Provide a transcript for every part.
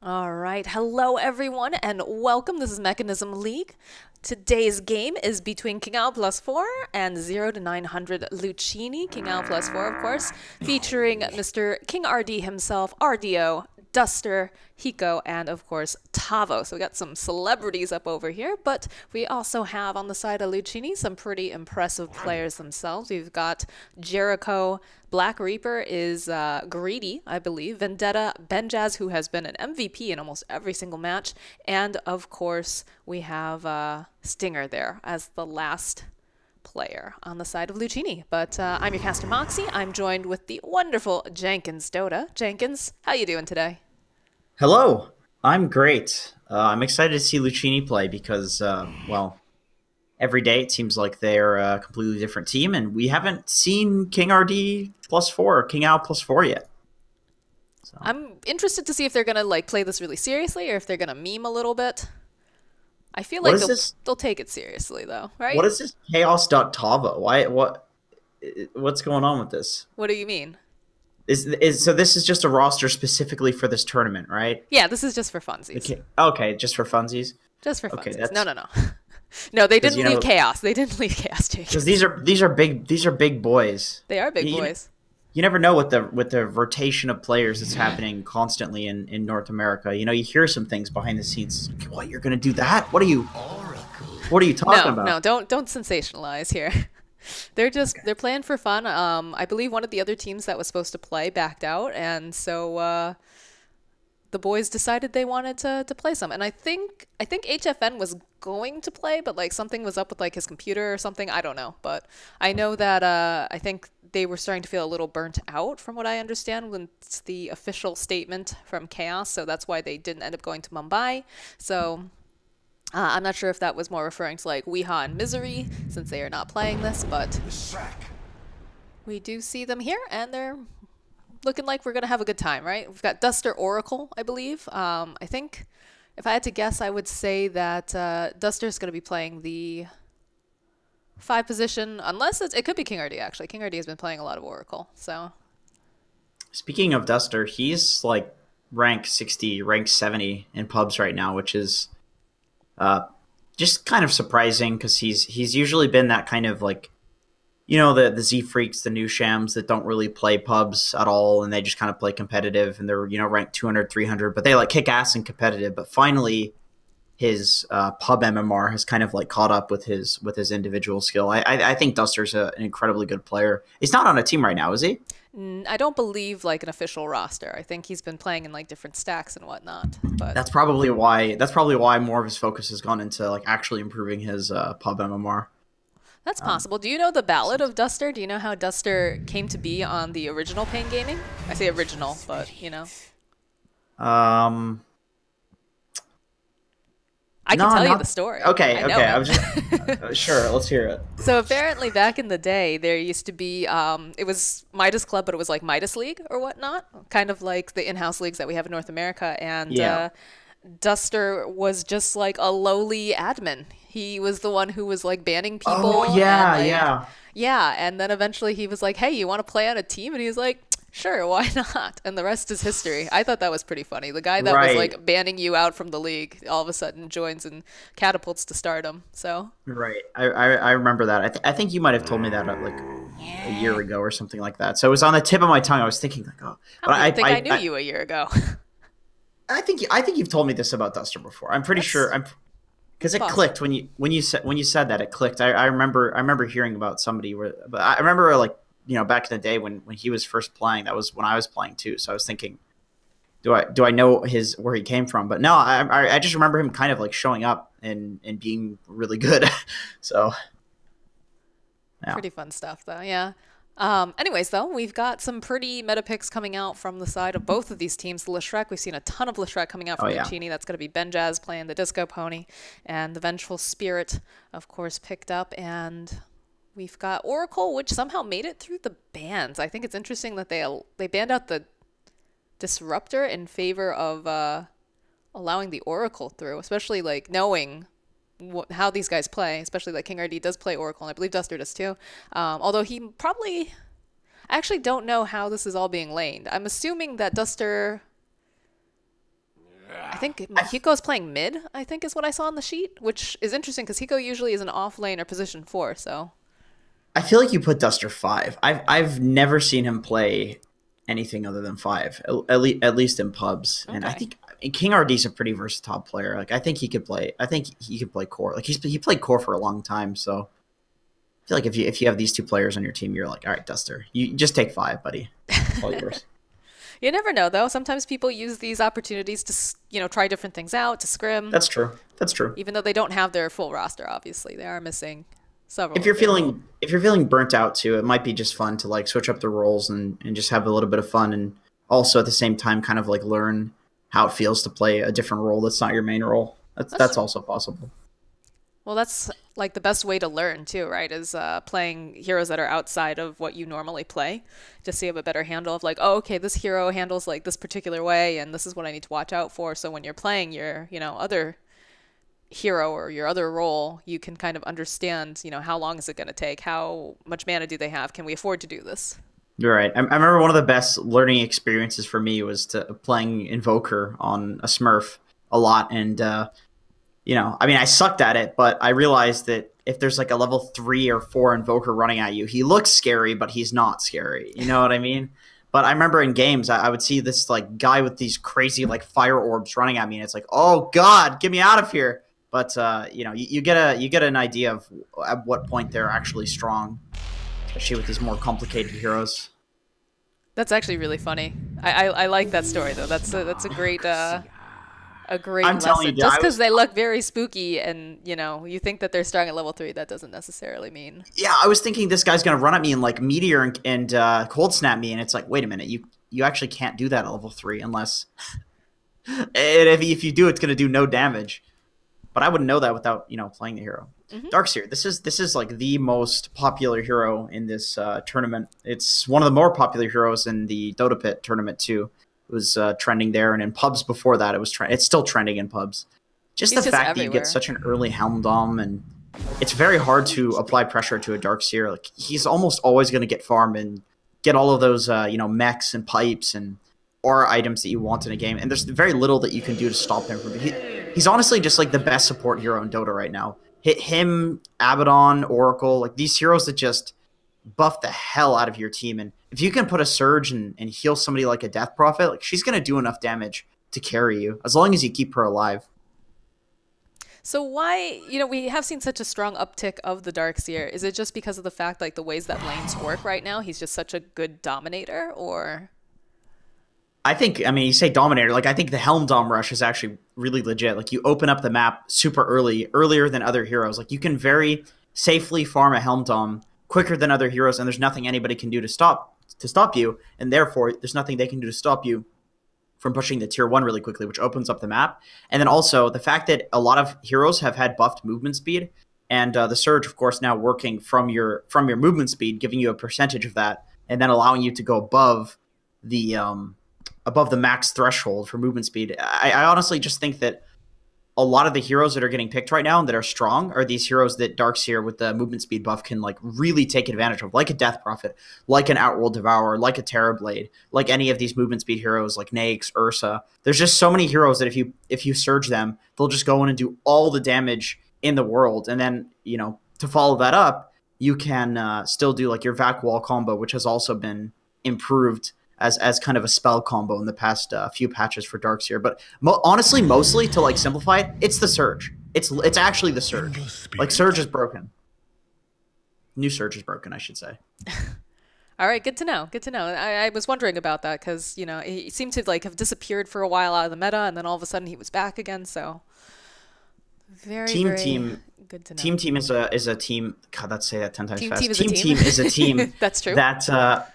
All right. Hello, everyone, and welcome. This is Mekansm League. Today's game is between King Al plus 4 and 0 to 900 Lucchini. King Al plus 4, of course, featuring Mr. King RD himself, RDO, Duster, Hiko, and of course Tavo. So we got some celebrities up over here, but we also have on the side of Lucchini some pretty impressive players themselves. We've got Jericho, Black Reaper is Greedy, I believe, Vendetta, Benjaz, who has been an MVP in almost every single match, and of course we have Stinger there as the last player on the side of Lucchini. But I'm your caster Moxie. I'm joined with the wonderful Jenkins Dota. Jenkins, how you doing today? Hello, I'm great. I'm excited to see Lucchini play because, well, every day it seems like they're a completely different team, and we haven't seen King RD plus 4 or King Al plus 4 yet. So. I'm interested to see if they're gonna like play this really seriously or if they're gonna meme a little bit. I feel like they'll take it seriously though, right? What is this chaos.tava? What's going on with this? What do you mean? So this is just a roster specifically for this tournament, right? Yeah, this is just for funsies. Okay, just for funsies. Just for funsies. No. No, they didn't leave chaos. They didn't leave chaos. Because these are big boys. They are big boys. You never know with the rotation of players that's happening constantly in North America. You know, you hear some things behind the scenes. What, you're gonna do that? What are you talking about? No, don't sensationalize here. They're playing for fun. I believe one of the other teams that was supposed to play backed out, and so the boys decided they wanted to play some. And I think HFN was going to play, but like something was up with like his computer or something. I don't know, but I know that I think they were starting to feel a little burnt out from what I understand when it's the official statement from Chaos. So that's why they didn't end up going to Mumbai. So I'm not sure if that was more referring to like Weeha and Misery since they are not playing this, but we do see them here and they're looking like we're going to have a good time, right? We've got Duster Oracle, I believe. I think if I had to guess, I would say that Duster's going to be playing the 5 position, unless it could be King RD actually. King RD has been playing a lot of Oracle, so. Speaking of Duster, he's like rank 60, rank 70 in pubs right now, which is just kind of surprising because he's usually been that kind of like, you know, the Z Freaks, the new Shams that don't really play pubs at all, and they just kind of play competitive, and they're, you know, ranked 200, 300, but they like kick ass in competitive. But finally, his pub MMR has kind of like caught up with his individual skill. I think Duster's an incredibly good player. He's not on a team right now, is he? I don't believe like an official roster. I think he's been playing in like different stacks and whatnot. But that's probably why more of his focus has gone into like actually improving his pub MMR. That's possible. Do you know the ballad of Duster? Do you know how Duster came to be on the original Pain Gaming? I say original, but you know. I can tell you the story. Okay. I was just sure. Let's hear it. So apparently, back in the day, there used to be it was Midas Club, but it was like Midas League or whatnot, kind of like the in-house leagues that we have in North America. And Duster was just like a lowly admin. He was the one who was like banning people. Oh yeah. And then eventually he was like, "Hey, you want to play on a team?" And he was like, "Sure, why not?" And the rest is history. I thought that was pretty funny. The guy that was like banning you out from the league all of a sudden joins and catapults to stardom. So right, I remember that. I think you might have told me that like a year ago or something like that. So it was on the tip of my tongue. I was thinking like, oh, but I think I knew you a year ago. I think you've told me this about Duster before. I'm pretty sure. Because it clicked when you said that, it clicked. I remember hearing about somebody but I remember like, you know, back in the day when he was first playing, that was when I was playing too. So I was thinking, do I know where he came from? But no, I just remember him kind of like showing up and being really good. So yeah. Pretty fun stuff though, yeah. Anyways, though, we've got some pretty meta picks coming out from the side of both of these teams. The Leshrek, we've seen a ton of Leshrek coming out from Lucchini. That's going to be Benjaz playing the Disco Pony, and the Vengeful Spirit, of course, picked up. And we've got Oracle, which somehow made it through the bans. I think it's interesting that they banned out the Disruptor in favor of allowing the Oracle through, especially like knowing how these guys play, especially like King RD does play Oracle, and I believe Duster does too. Although he probably, I actually don't know how this is all being laned. I'm assuming that Duster I think Hiko's playing mid, I think is what I saw on the sheet, which is interesting because Hiko usually is an off lane or position 4, so. I feel like you put Duster 5. I've never seen him play anything other than 5, at least in pubs. And I Okay. think King RD's a pretty versatile player. Like I think he could play. I think he could play core. Like he played core for a long time. So I feel like if you have these two players on your team, you're like, all right, Duster, you just take 5, buddy. It's all yours. You never know, though. Sometimes people use these opportunities to, try different things out, to scrim, That's true. That's true. even though they don't have their full roster, obviously. They are missing several If you're of their. feeling burnt out too, it might be just fun to like switch up the roles and just have a little bit of fun, and also at the same time kind of like learn how it feels to play a different role that's not your main role. That's That's also possible. Well, that's like the best way to learn too, right? Is playing heroes that are outside of what you normally play, just so you have a better handle of like, oh, okay, this hero handles like this particular way, and this is what I need to watch out for. So when you're playing your, other hero or your other role, you can kind of understand, how long is it going to take? How much mana do they have? Can we afford to do this? You're right. I remember one of the best learning experiences for me was playing Invoker on a Smurf a lot, and I mean, I sucked at it, but I realized that if there's like a level 3 or 4 Invoker running at you, he looks scary, but he's not scary. You know what I mean? But I remember in games, I would see this like guy with these crazy like fire orbs running at me, and it's like, oh god, get me out of here. But you get an idea of at what point they're actually strong, especially with these more complicated heroes. That's actually really funny. I like that story though. That's a great I'm telling lesson. you, Just because they look very spooky and, you think that they're strong at level 3, that doesn't necessarily mean. Yeah, I was thinking this guy's gonna run at me and like meteor and cold snap me, and it's like, wait a minute, you actually can't do that at level 3 unless, and if you do, it's gonna do no damage. But I wouldn't know that without playing the hero. Hmm. Darkseer, this is like the most popular hero in this tournament. It's one of the more popular heroes in the Dota Pit tournament too. It was trending there, and in pubs before that, it's still trending in pubs. Just He's the just fact that you everywhere. get such an early Helm Dom, and it's very hard to apply pressure to a Darkseer. Like he's almost always going to get farm and get all of those mechs and pipes and aura items that you want in a game, and there's very little that you can do to stop him from. He's honestly just like the best support hero in Dota right now. Hit him, Abaddon, Oracle, like these heroes that just buff the hell out of your team. And if you can put a Surge and heal somebody like a Death Prophet, like she's going to do enough damage to carry you, as long as you keep her alive. So why, we have seen such a strong uptick of the Darkseer. Is it just because of the fact, like, the ways that lanes work right now? He's just such a good dominator, or? I mean, you say Dominator, like I think the Helm Dom rush is actually really legit. Like you open up the map super earlier than other heroes. Like you can very safely farm a Helm Dom quicker than other heroes, and there's nothing anybody can do to stop you, and therefore there's nothing they can do to stop you from pushing the tier 1 really quickly, which opens up the map. And then also the fact that a lot of heroes have had buffed movement speed, and the Surge, of course, now working from your movement speed, giving you a percentage of that, and then allowing you to go above the max threshold for movement speed. I honestly just think that a lot of the heroes that are getting picked right now and that are strong are these heroes that Darkseer with the movement speed buff can like really take advantage of, like a Death Prophet, like an Outworld Devourer, like a Terrorblade, like any of these movement speed heroes like Naix, Ursa. There's just so many heroes that if you surge them, they'll just go in and do all the damage in the world. And then, to follow that up, you can still do like your Vac Wall combo, which has also been improved as kind of a spell combo in the past few patches for Darkseer. But honestly, mostly to like simplify it, it's the Surge. It's actually the Surge. Like Surge is broken. New Surge is broken, I should say. All right, good to know. Good to know. I was wondering about that because, he seemed to like have disappeared for a while out of the meta, and then all of a sudden he was back again. So very, very good to know. Team is a team. God, let's say that 10 times fast. Team is a team. Team is a team. That's true. That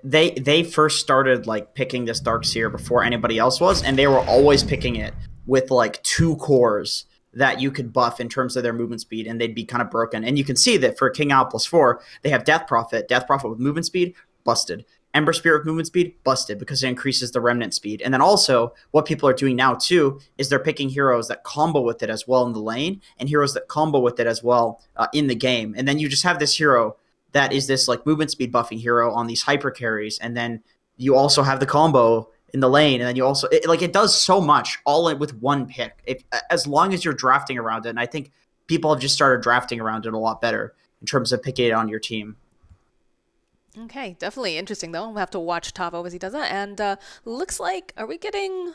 they first started like picking this Darkseer before anybody else was, and they were always picking it with like 2 cores that you could buff in terms of their movement speed, and they'd be kind of broken. And you can see that for King Owl +4, they have Death Prophet with movement speed, busted. Ember Spirit with movement speed, busted, because it increases the Remnant speed. And then also, what people are doing now too, is they're picking heroes that combo with it as well in the lane, and heroes that combo with it as well in the game. And then you just have this hero that is this like movement speed buffing hero on these hyper carries, and then you also have the combo in the lane, and then you also it does so much all in with one pick. If as long as you're drafting around it, and I think people have just started drafting around it a lot better in terms of picking it on your team. Okay, definitely interesting though. We'll have to watch Tavo as he does that. And looks like, are we getting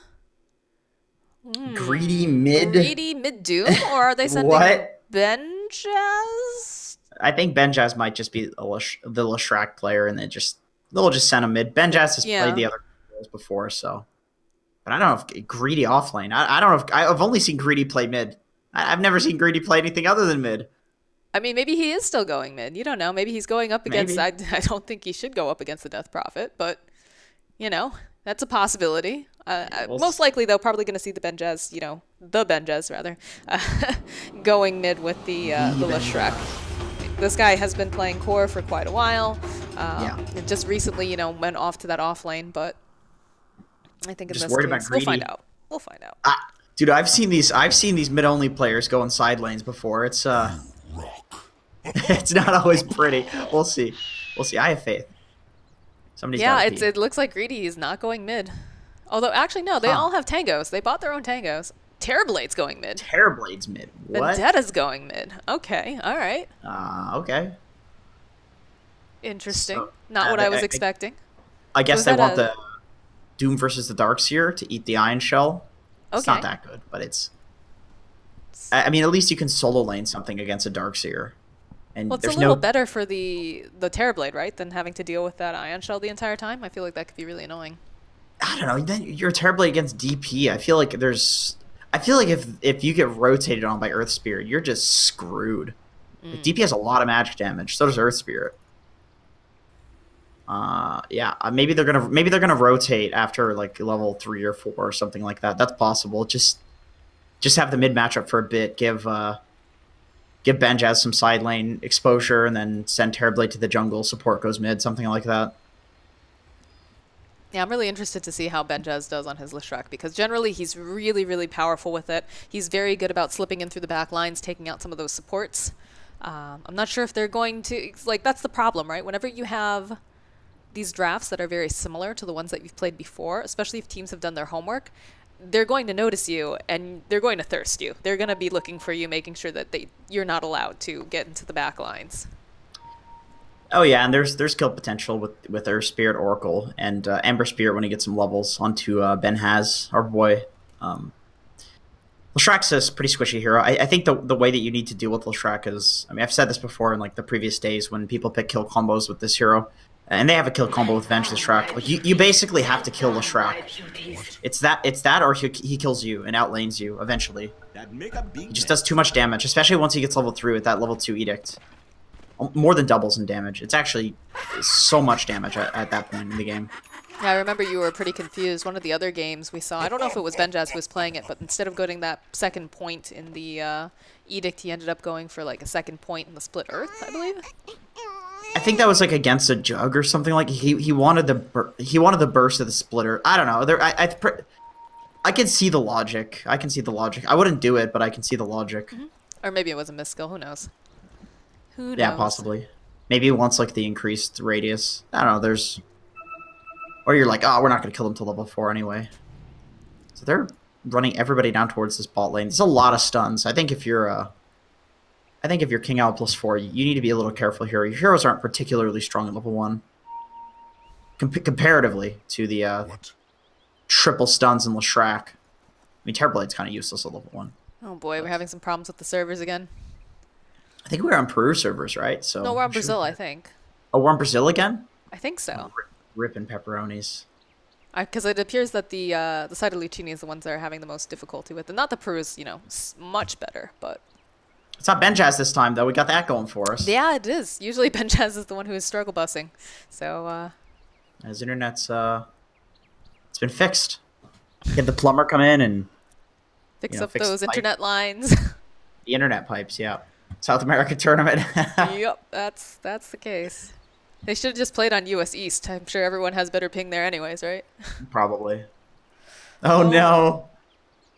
Greedy mid. greedy mid Doom, or are they sending What? Benjaz? I think Benjaz might just be the Leshrac player, and they'll just send him mid. Benjaz has played Yeah. the other heroes before, so. But I don't know if Greedy offlane. I don't know if I've only seen Greedy play mid. I've never seen Greedy play anything other than mid. I mean, maybe he is still going mid. You don't know. Maybe he's going up against. Maybe. I don't think he should go up against the Death Prophet, but that's a possibility. Most likely, though, probably going to see the Benjaz, the Benjaz rather, uh, going mid with the Leshrac. This guy has been playing core for quite a while. Yeah. And just recently, went off to that off lane, but I think in Just this worried case, about we'll Greedy. find out. We'll find out. Dude, I've seen these mid only players go in side lanes before. It's it's not always pretty. We'll see. We'll see. I have faith. Somebody's Yeah, got to it looks like Greedy is not going mid. Although, actually, no, they all have tangos. They bought their own tangos. Terrorblade's going mid. Terrorblade's mid. What? Vendetta's going mid. Okay, all right. Okay. Interesting. So, Not what I was expecting. I guess Was they that want a- the Doom versus the Darkseer to eat the Iron Shell. It's Okay. not that good, but it's. I mean, at least you can solo lane something against a Darkseer. And Well, it's a there's little no. better for the Terrorblade, right, than having to deal with that Ion Shell the entire time. I feel like that could be really annoying. I don't know. Then you're Terrorblade against DP. I feel like there's. I feel like if you get rotated on by Earth Spirit, you're just screwed. Like, DP has a lot of magic damage. So does Earth Spirit. Yeah. Maybe they're gonna rotate after like level 3 or 4 or something like that. That's possible. Just have the mid matchup for a bit. Give Benjaz some side lane exposure, and then send Terrorblade to the jungle. Support goes mid. Something like that. Yeah, I'm really interested to see how Benjaz does on his Leshrac, because generally he's really, really powerful with it. He's very good about slipping in through the back lines, taking out some of those supports. I'm not sure if they're going to... Like, that's the problem, right? Whenever you have these drafts that are very similar to the ones that you've played before, especially if teams have done their homework, they're going to notice you, and they're going to thirst you. They're going to be looking for you, making sure that you're not allowed to get into the back lines. Oh yeah, and there's kill potential with Earth Spirit, Oracle, and Ember Spirit when he gets some levels onto Benhaz, our boy. Leshrac's a pretty squishy hero. I think the way that you need to deal with Leshrac is, I mean, I've said this before in like the previous days when people pick kill combos with this hero, and they have a kill combo with Venge Leshrac. Like you basically have to kill Leshrac. It's that or he kills you and outlanes you eventually. He just does too much damage, especially once he gets level 3 with that level 2 edict. More than doubles in damage. It's actually so much damage at that point in the game. Yeah, I remember you were pretty confused. One of the other games we saw, I don't know if it was Benjaz who was playing it, but instead of getting that second point in the edict, he ended up going for like a second point in the Split Earth, I believe. I think that was like against a jug or something. Like he wanted the burst of the splitter. I don't know. I can see the logic. I wouldn't do it, but I can see the logic. Or maybe it was a misskill. Who knows? Who knows? Yeah, possibly. Maybe once like the increased radius. I don't know. Or you're like, oh, we're not gonna kill them till level 4 anyway. So they're running everybody down towards this bot lane. There's a lot of stuns. I think if you're King Owl +4, you need to be a little careful here. Your heroes aren't particularly strong at level 1. Comparatively to the triple stuns in Leshrac. I mean, Terrorblade's kind of useless at level 1. Oh boy, we're having some problems with the servers again. I think we're on Peru servers, right? So No, we're on Brazil, I think. Oh, we're on Brazil again? I think so. Ripping pepperonis. Because it appears that the side of Lucchini is the ones that are having the most difficulty with it. Not the Peru's, much better, but... It's not Benjaz this time, though. We got that going for us. Yeah, it is. Usually Benjaz is the one who is struggle busing. So, His internet's, it's been fixed. Get the plumber come in and... fix fix those the pipe. internet lines. The internet pipes, yeah. South America tournament. Yep, that's the case. They should have just played on US East. I'm sure everyone has better ping there anyways, right? Probably. Oh, no.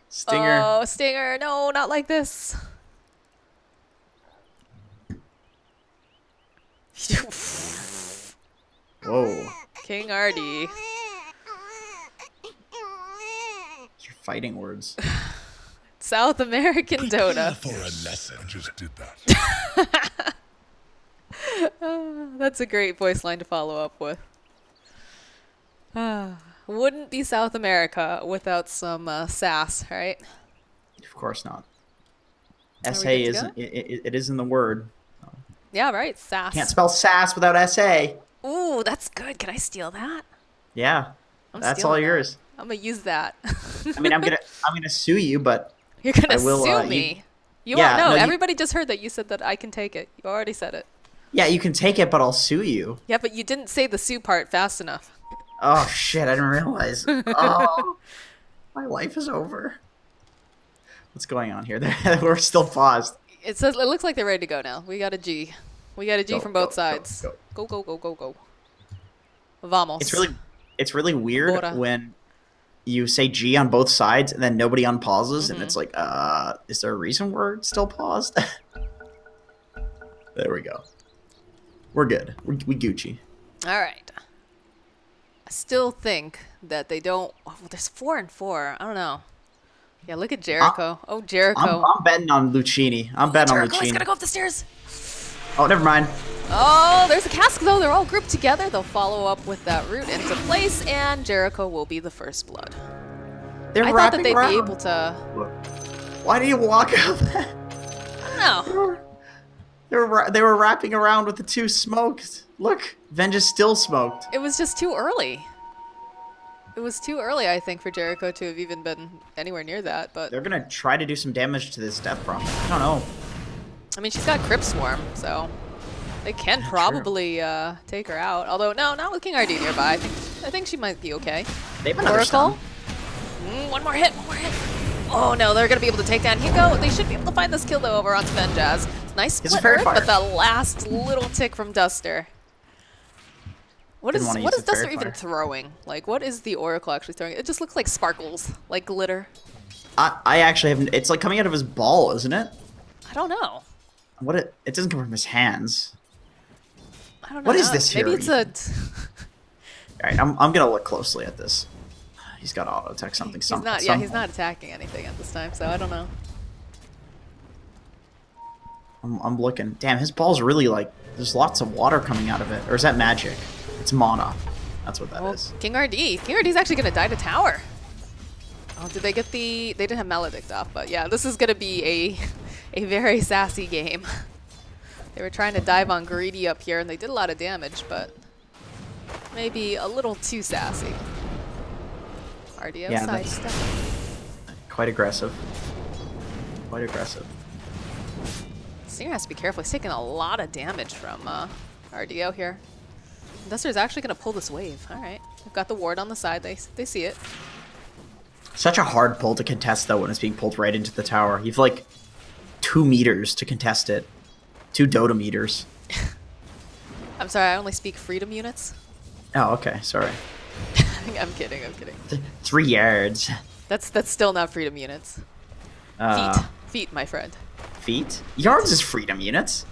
Stinger. Oh, Stinger. No, not like this. Whoa. King Ardy. fighting words. South American Prepare Dota. for a lesson. I just did that. That's a great voice line to follow up with. Wouldn't be South America without some sass, right? Of course not. Are we SA good to isn't. go? It is in the word. Yeah, right. Sass. Can't spell sass without SA. Ooh, that's good. Can I steal that? Yeah, I'm that's stealing all that. yours. I'm gonna use that. I mean, I'm gonna sue you, but You're gonna I will, sue you- me. You yeah, won't know. no, you- Everybody just heard that you said that I can take it. You already said it. yeah, you can take it, but I'll sue you. Yeah, but you didn't say the sue part fast enough. Oh shit! I didn't realize. Oh, my life is over. What's going on here? We're still paused. It says it looks like they're ready to go now. We got a G. We got a G Go, from both go, sides. go, Go, go, go, go, go. Vamos. It's really weird Bora. when you say G on both sides and then nobody unpauses, Mm-hmm. and it's like, is there a reason we're still paused? There we go. We're good. We Gucci. All right. I still think that they don't. Oh, well, there's 4 and 4. I don't know. Yeah, look at Jericho. Oh, Jericho. I'm betting on Lucchini. I'm betting on Jericho, he's Lucchini. gonna go up the stairs. Oh, never mind. Oh, there's a cask though. They're all grouped together. They'll follow up with that root into place, and Jericho will be the first blood. They're I thought that wrapping they'd around. be able to. Why do you walk up? No. They were wrapping around with the two smoked. Look, Vengeance still smoked. It was just too early. It was too early, I think, for Jericho to have even been anywhere near that. But They're gonna try to do some damage to this Death Prophet. I don't know. I mean, she's got Crypt Swarm, so they can probably take her out. Although, no, not with King RD nearby. I think she might be okay. They have another Oracle. stun. One more hit. One more hit. Oh no, they're gonna be able to take down Hugo. They should be able to find this kill though over onto Venjaz. Nice It's a split fairy earth, fire. but the last little tick from Duster. What Didn't is wanna what use is the Duster fairy even fire. throwing? Like, what is the Oracle actually throwing? It just looks like sparkles, like glitter. I actually haven't. It's like coming out of his ball, isn't it? I don't know. It doesn't come from his hands. I don't know. What is this Maybe here, it's a. All right, I'm gonna look closely at this. He's got auto attack something. He's not. Yeah, he's not attacking anything at this time, so I don't know. I'm looking. Damn, his ball's really like. There's lots of water coming out of it. Or is that magic? It's mana. That's what that is. King RD. King RD's actually gonna die to tower. Oh, did they get the? They didn't have Maledict off, but yeah, this is gonna be a very sassy game. They were trying to dive on Greedy up here, and they did a lot of damage, but maybe a little too sassy. RDO Yeah, that's- sidestep. Quite aggressive. Quite aggressive. Stinger has to be careful. He's taking a lot of damage from RDO here. Duster's actually gonna pull this wave. All right, they've got the ward on the side. They see it. Such a hard pull to contest though when it's being pulled right into the tower. You've like 2 meters to contest it. 2 Dota meters. I'm sorry, I only speak freedom units. Oh, okay. Sorry. I'm kidding. I'm kidding. 3 yards. That's still not freedom units. Feet, my friend. Feet? Yards is freedom units.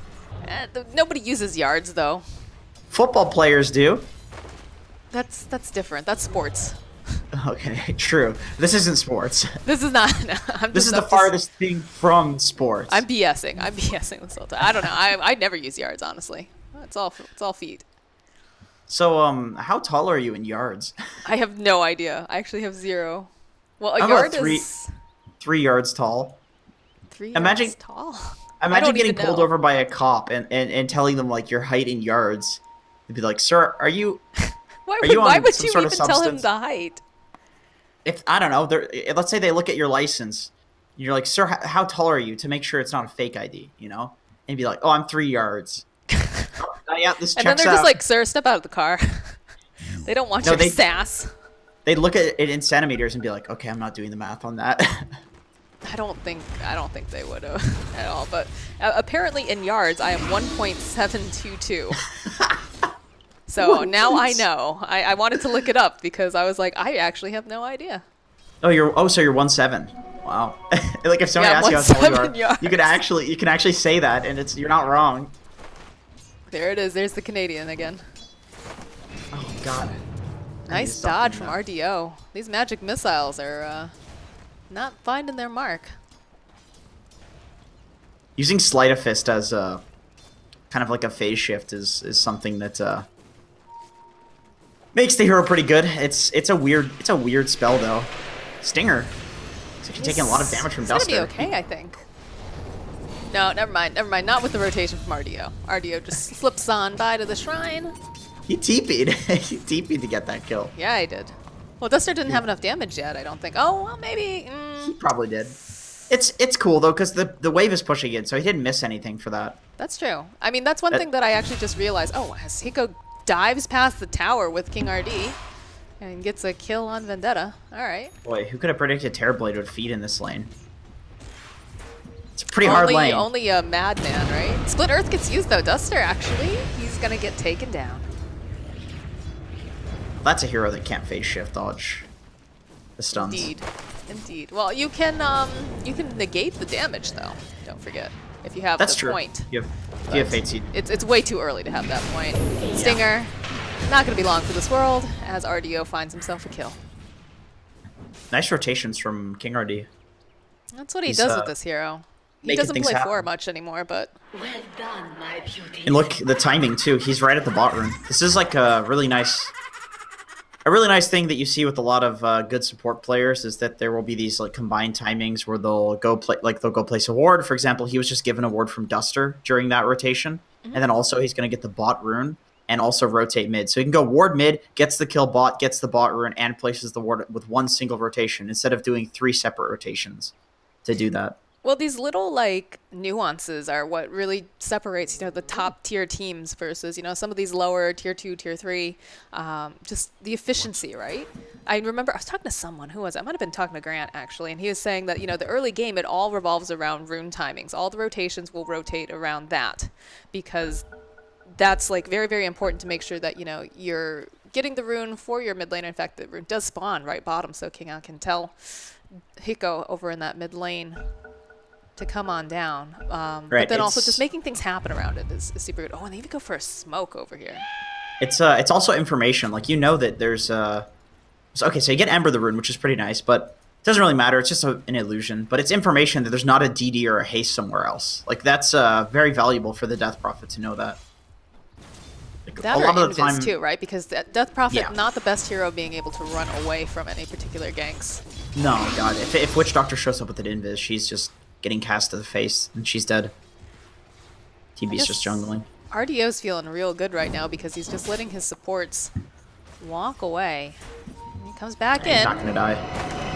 Nobody uses yards though. Football players do. That's different. That's sports. Okay, true. This isn't sports. This is not. No, This is the farthest thing from sports. I'm BSing. I'm BSing this whole time. I don't know. I never use yards honestly. It's all feet. So, how tall are you in yards? I have no idea. I actually have 0. Well, a I'm yard about 3 is 3 yards tall. 3 Imagine- yards tall. I Imagine don't getting even pulled know. over by a cop and telling them like your height in yards. They'd be like, "Sir, are you?" Why Are you would on some you sort even of tell him substance? the height? If I don't know, let's say they look at your license. You're like, "Sir, how tall are you?" To make sure it's not a fake ID, you know? And be like, "Oh, I'm 3 yards." Yeah, this And then checks they're out. just like, "Sir, step out of the car." They don't want No, your they- sass. They'd look at it in centimeters and be like, "Okay, I'm not doing the math on that." I don't think they would have at all. But apparently in yards, I am 1.722. So now I know. I wanted to look it up because I was like, I actually have no idea. So you're 1.7. Wow. Like if somebody Yeah, asks you how tall you 1.7 are, yards. you can actually say that, and you're not wrong. There it is. There's the Canadian again. Oh God. I need to Nice stop dodge doing from that. RDO. These magic missiles are Not finding their mark. Using Sleight of Fist as a kind of like a phase shift is something that makes the hero pretty good. It's a weird spell though. Stinger. It's actually taking a lot of damage from Duster. It's gonna be okay, I think. No, never mind. Never mind. Not with the rotation from RDO. RDO just slips on by to the shrine. He TP'd. He TP'd to get that kill. Yeah, I did. Well, Duster didn't have enough damage yet, I don't think. Oh, well, maybe. He probably did. It's cool though, because the wave is pushing it, so he didn't miss anything for that. That's true. I mean, that's one thing that I actually just realized. Oh, as Hiko dives past the tower with King RD and gets a kill on Vendetta. All right. Boy, who could have predicted Terrorblade would feed in this lane? It's a pretty hard lane. Only a madman, right? Split Earth gets used though. Duster actually, he's gonna get taken down. That's a hero that can't phase shift dodge the stuns. Indeed, indeed. Well, you can negate the damage though. Don't forget if you have That's the true. point. You have Fate Seed. It's way too early to have that point. Stinger, not gonna be long for this world as RDO finds himself a kill. Nice rotations from King RD. That's what he does with this hero. He doesn't play 4 much anymore, but... Well done, my beauty. And look, the timing too. He's right at the bot rune. This is like a really nice thing that you see with a lot of good support players is that there will be these like combined timings where they'll go place a ward. For example, he was just given a ward from Duster during that rotation, and then also he's going to get the bot rune and also rotate mid. So he can go ward mid, gets the kill bot, gets the bot rune, and places the ward with one single rotation instead of doing 3 separate rotations to do that. Well, these little like nuances are what really separates, the top tier teams versus, some of these lower tier 2, tier 3. Just the efficiency, right? I remember I was talking to someone. Who was it? I might have been talking to Grant actually, and he was saying that the early game it all revolves around rune timings. All the rotations will rotate around that because that's like very, very important to make sure that you're getting the rune for your mid lane. In fact, the rune does spawn right bottom, so King Al can tell Hiko over in that mid lane to come on down. Right, but then also just making things happen around it is super good. Oh, and they even go for a smoke over here. It's also information. Like, that there's okay, so you get Ember the Rune, which is pretty nice, but it doesn't really matter. It's just an illusion. But it's information that there's not a DD or a haste somewhere else. Like, that's very valuable for the Death Prophet to know that. Like, that a lot of the time too, right? Because Death Prophet, not the best hero being able to run away from any particular ganks. No, God. If Witch Doctor shows up with an Invis, she's just getting cast to the face, and she's dead. TB's just jungling. RDO's feeling real good right now because he's just letting his supports walk away. And he comes back in. He's not gonna die.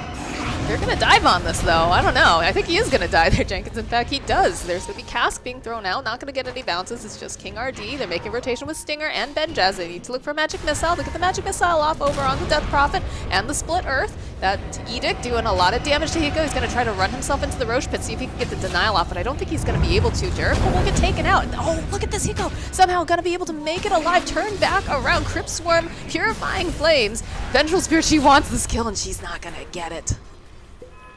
They're gonna dive on this though. I don't know. I think he is gonna die there, Jenkins. In fact, he does. There's gonna be Cask being thrown out. Not gonna get any bounces. It's just King RD. They're making rotation with Stinger and Benjaz. They need to look for a Magic Missile. Look at the Magic Missile off over on the Death Prophet and the Split Earth. That Edict doing a lot of damage to Hiko. He's gonna try to run himself into the Roche Pit, see if he can get the denial off, but I don't think he's gonna be able to. Jericho will get taken out. Oh, look at this Hiko. Somehow gonna be able to make it alive. Turn back around. Crypt Swarm, Purifying Flames. Vengeful Spirit, she wants this kill and she's not gonna get it.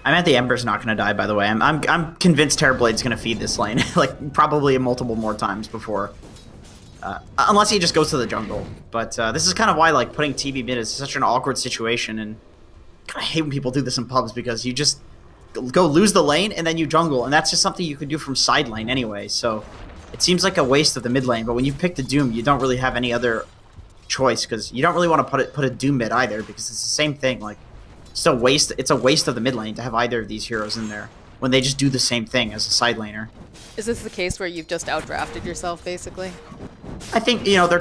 I'm at the Ember's not gonna die, by the way. I'm convinced Terrorblade's gonna feed this lane, like probably multiple more times before, unless he just goes to the jungle. But this is kind of why like putting TB mid is such an awkward situation, and I hate when people do this in pubs because you just go lose the lane and then you jungle, and that's just something you could do from side lane anyway. So it seems like a waste of the mid lane. But when you pick the Doom, you don't really have any other choice because you don't really want to put a Doom mid either because it's the same thing. Like. It's a waste of the mid lane to have either of these heroes in there when they just do the same thing as a side laner. Is this the case where you've just outdrafted yourself, basically? I think, they're...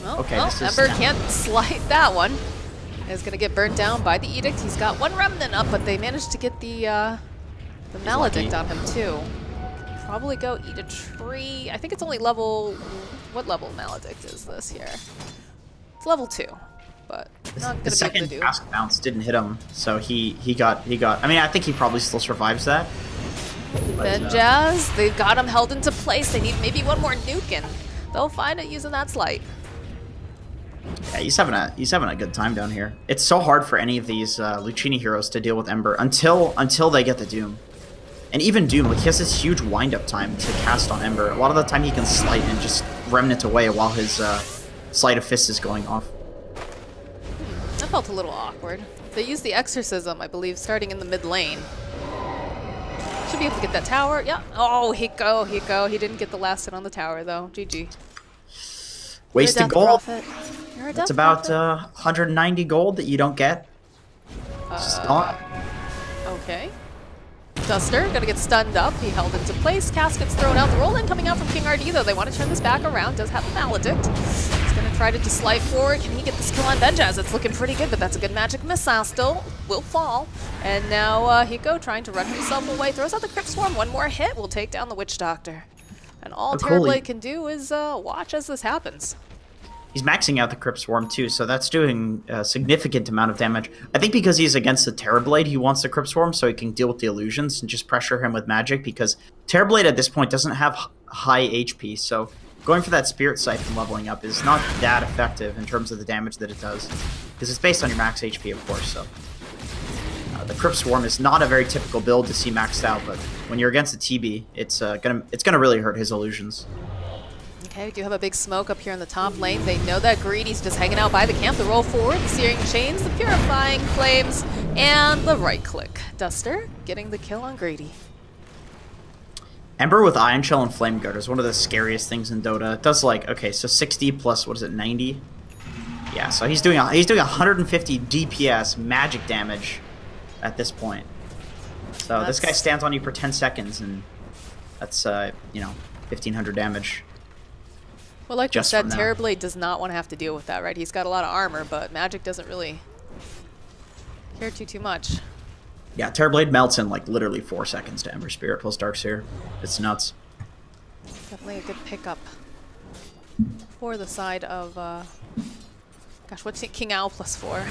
Well, okay, Ember can't slide that one. He's going to get burnt down by the Edict. He's got one Remnant up, but they managed to get the Maledict on him, too. Probably go eat a tree. I think it's only level... What level Maledict is this here? It's level 2. But not gonna the second do. Cask bounce didn't hit him, so he got. I mean, I think he probably still survives that. Benjaz, they've got him held into place. They need maybe one more nuke, and they'll find it using that slight. Yeah, he's having a good time down here. It's so hard for any of these Lucchini heroes to deal with Ember until they get the Doom, and even Doom, like he has this huge wind up time to cast on Ember. A lot of the time he can slight and just remnant away while his Sleight of Fist is going off. That felt a little awkward. They use the exorcism, I believe, starting in the mid lane. Should be able to get that tower. Yeah. Oh, Hiko, Hiko. He didn't get the last hit on the tower, though. GG. Wasted gold. That's about 190 gold that you don't get. Just not. Okay. Duster gonna get stunned up. He held into place. Casket's thrown out. The roll in coming out from King RD, though. They want to turn this back around. Does have the Maledict. He's gonna try to just slide forward. Can he get this kill on Benjaz? It's looking pretty good, but that's a good magic missile still. Will fall. And now Hiko trying to run himself away. Throws out the Crypt Swarm. One more hit will take down the Witch Doctor. And all Terrorblade can do is watch as this happens. He's maxing out the Crypt Swarm too, so that's doing a significant amount of damage. I think because he's against the Terrorblade, he wants the Crypt Swarm so he can deal with the illusions and just pressure him with magic, because Terrorblade at this point doesn't have high HP, so going for that Spirit Siphon leveling up is not that effective in terms of the damage that it does, because it's based on your max HP, of course. So the Crypt Swarm is not a very typical build to see maxed out, but when you're against a TB, it's gonna really hurt his illusions. Okay, we do have a big smoke up here in the top lane. They know that Greedy's just hanging out by the camp. The roll forward, the Searing Chains, the Purifying Flames, and the right click. Duster getting the kill on Greedy. Ember with Ion Shell and Flame Guard is one of the scariest things in Dota. It does like, okay, so 60 plus, what is it, 90? Yeah, so he's doing 150 DPS magic damage at this point. So this guy stands on you for 10 seconds, and that's, you know, 1,500 damage. Well, like you said, Terrorblade does not want to have to deal with that, right? He's got a lot of armor, but magic doesn't really care too much. Yeah, Terrorblade melts in like literally 4 seconds to Ember Spirit plus Darkseer. It's nuts. Definitely a good pickup for the side of, gosh, what's it? King Owl plus 4.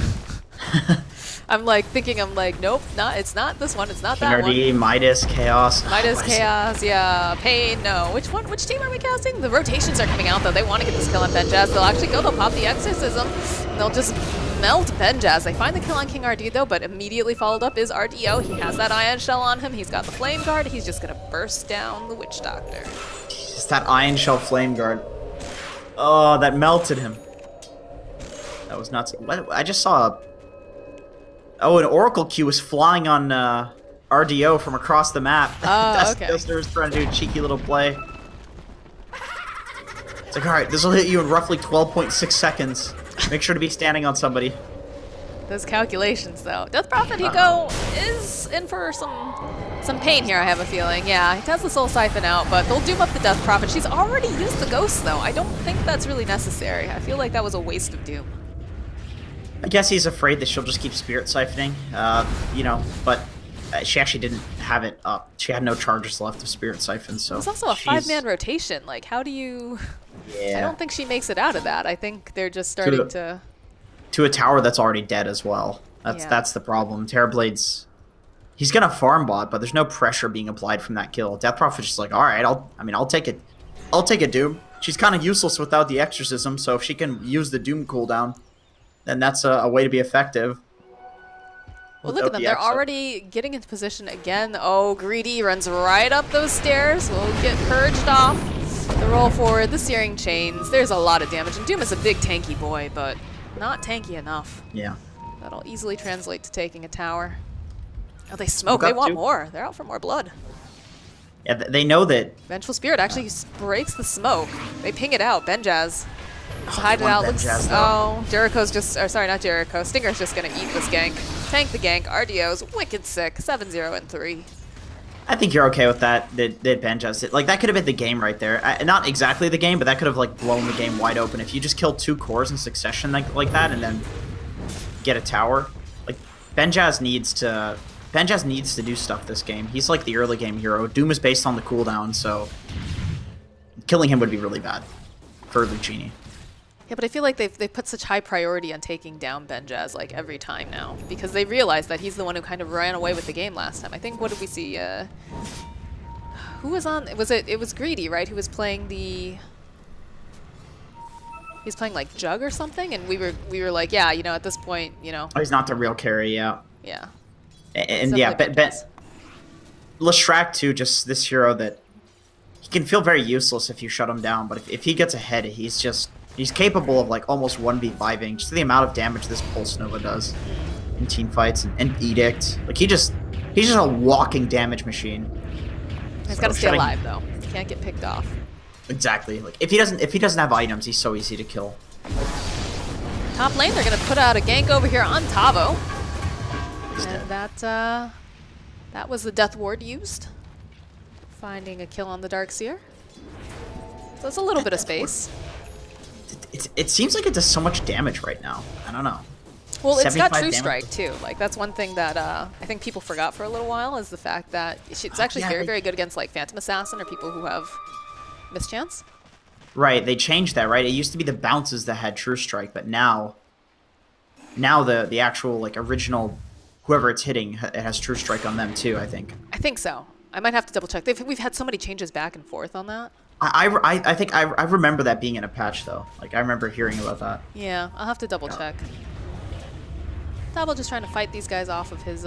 I'm like thinking, nope, it's not this one, it's not that one. King RD, Midas, Chaos. Midas, Chaos, yeah, Pain, no. Which team are we casting? The rotations are coming out, though. They want to get this kill on Benjaz. They'll actually go, they'll pop the Exorcism, and they'll just melt Benjaz. They find the kill on King RD, though, but immediately followed up is RDO. He has that Ion Shell on him. He's got the Flame Guard. He's just going to burst down the Witch Doctor. It's that Ion Shell Flame Guard. Oh, that melted him. That was nuts. I just saw an Oracle Q was flying on RDO from across the map. Oh, okay. Duster was trying to do a cheeky little play. It's like, alright, this will hit you in roughly 12.6 seconds. Make sure to be standing on somebody. Those calculations, though. Death Prophet Hiko is in for some pain here, I have a feeling. Yeah, he has the Soul Siphon out, but they'll doom up the Death Prophet. She's already used the Ghost, though. I don't think that's really necessary. I feel like that was a waste of doom. I guess he's afraid that she'll just keep Spirit Siphoning, you know, but she actually didn't have it up. She had no charges left of Spirit Siphon, so... It's also a 5-man rotation. Like, how do you... Yeah. I don't think she makes it out of that. I think they're just starting to... To a tower that's already dead as well. That's the problem. Terrorblade's... He's gonna farm bot, but there's no pressure being applied from that kill. Death Prophet's just like, alright, I'll take it. I'll take a Doom. She's kind of useless without the Exorcism, so if she can use the Doom cooldown, then that's a way to be effective. Well, look at them. They're already getting into position again. Oh, Greedy runs right up those stairs. Will get purged off. The roll forward, the Searing Chains. There's a lot of damage. And Doom is a big tanky boy, but not tanky enough. Yeah. That'll easily translate to taking a tower. Oh, they smoke. They want more. They're out for more blood. Yeah, they know that... Vengeful Spirit actually breaks the smoke. They ping it out. Benjaz. Hide it out. Oh, Jericho's just, or sorry, not Jericho. Stinger's just gonna eat this gank. Tank the gank. RDO's wicked sick. 7-0 and 3. I think you're okay with that. That Benjaz did. Like, that could have been the game right there. Not exactly the game, but that could have like blown the game wide open if you just killed 2 cores in succession like that and then get a tower. Like, Benjaz needs to do stuff this game. He's like the early game hero. Doom is based on the cooldown, so killing him would be really bad for Lucini. Yeah, but I feel like they've put such high priority on taking down Benjaz like every time now because they realize that he's the one who kind of ran away with the game last time. I think, what did we see? Who was on? It was Greedy, right? Who was playing the... He's playing like Jug or something, and we were like, yeah, you know, at this point, you know. Oh, he's not the real carry, yeah. Yeah. And yeah, Leshrac too, just this hero that he can feel very useless if you shut him down, but if he gets ahead, he's capable of like almost 1v5ing, just the amount of damage this Pulse Nova does. in team fights and Edict. Like he's just a walking damage machine. He's got to stay alive though. He can't get picked off. Exactly. Like if he doesn't have items, he's so easy to kill. Top lane, they're gonna put out a gank over here on Tavo. He's dead. And that was the Death Ward used. Finding a kill on the Darkseer. So it's a little bit of space. It seems like it does so much damage right now. I don't know. Well, it's got True damage. Strike too. Like that's one thing that I think people forgot for a little while is the fact that it's actually very good against like Phantom Assassin or people who have mischance. Right, they changed that, right? It used to be the bounces that had True Strike, but now the actual like original whoever it's hitting, it has True Strike on them too, I think. I think so. I might have to double check. We've had so many changes back and forth on that. I think I remember that being in a patch though. Like I remember hearing about that. Yeah, I'll have to double check. Tabo just trying to fight these guys off of his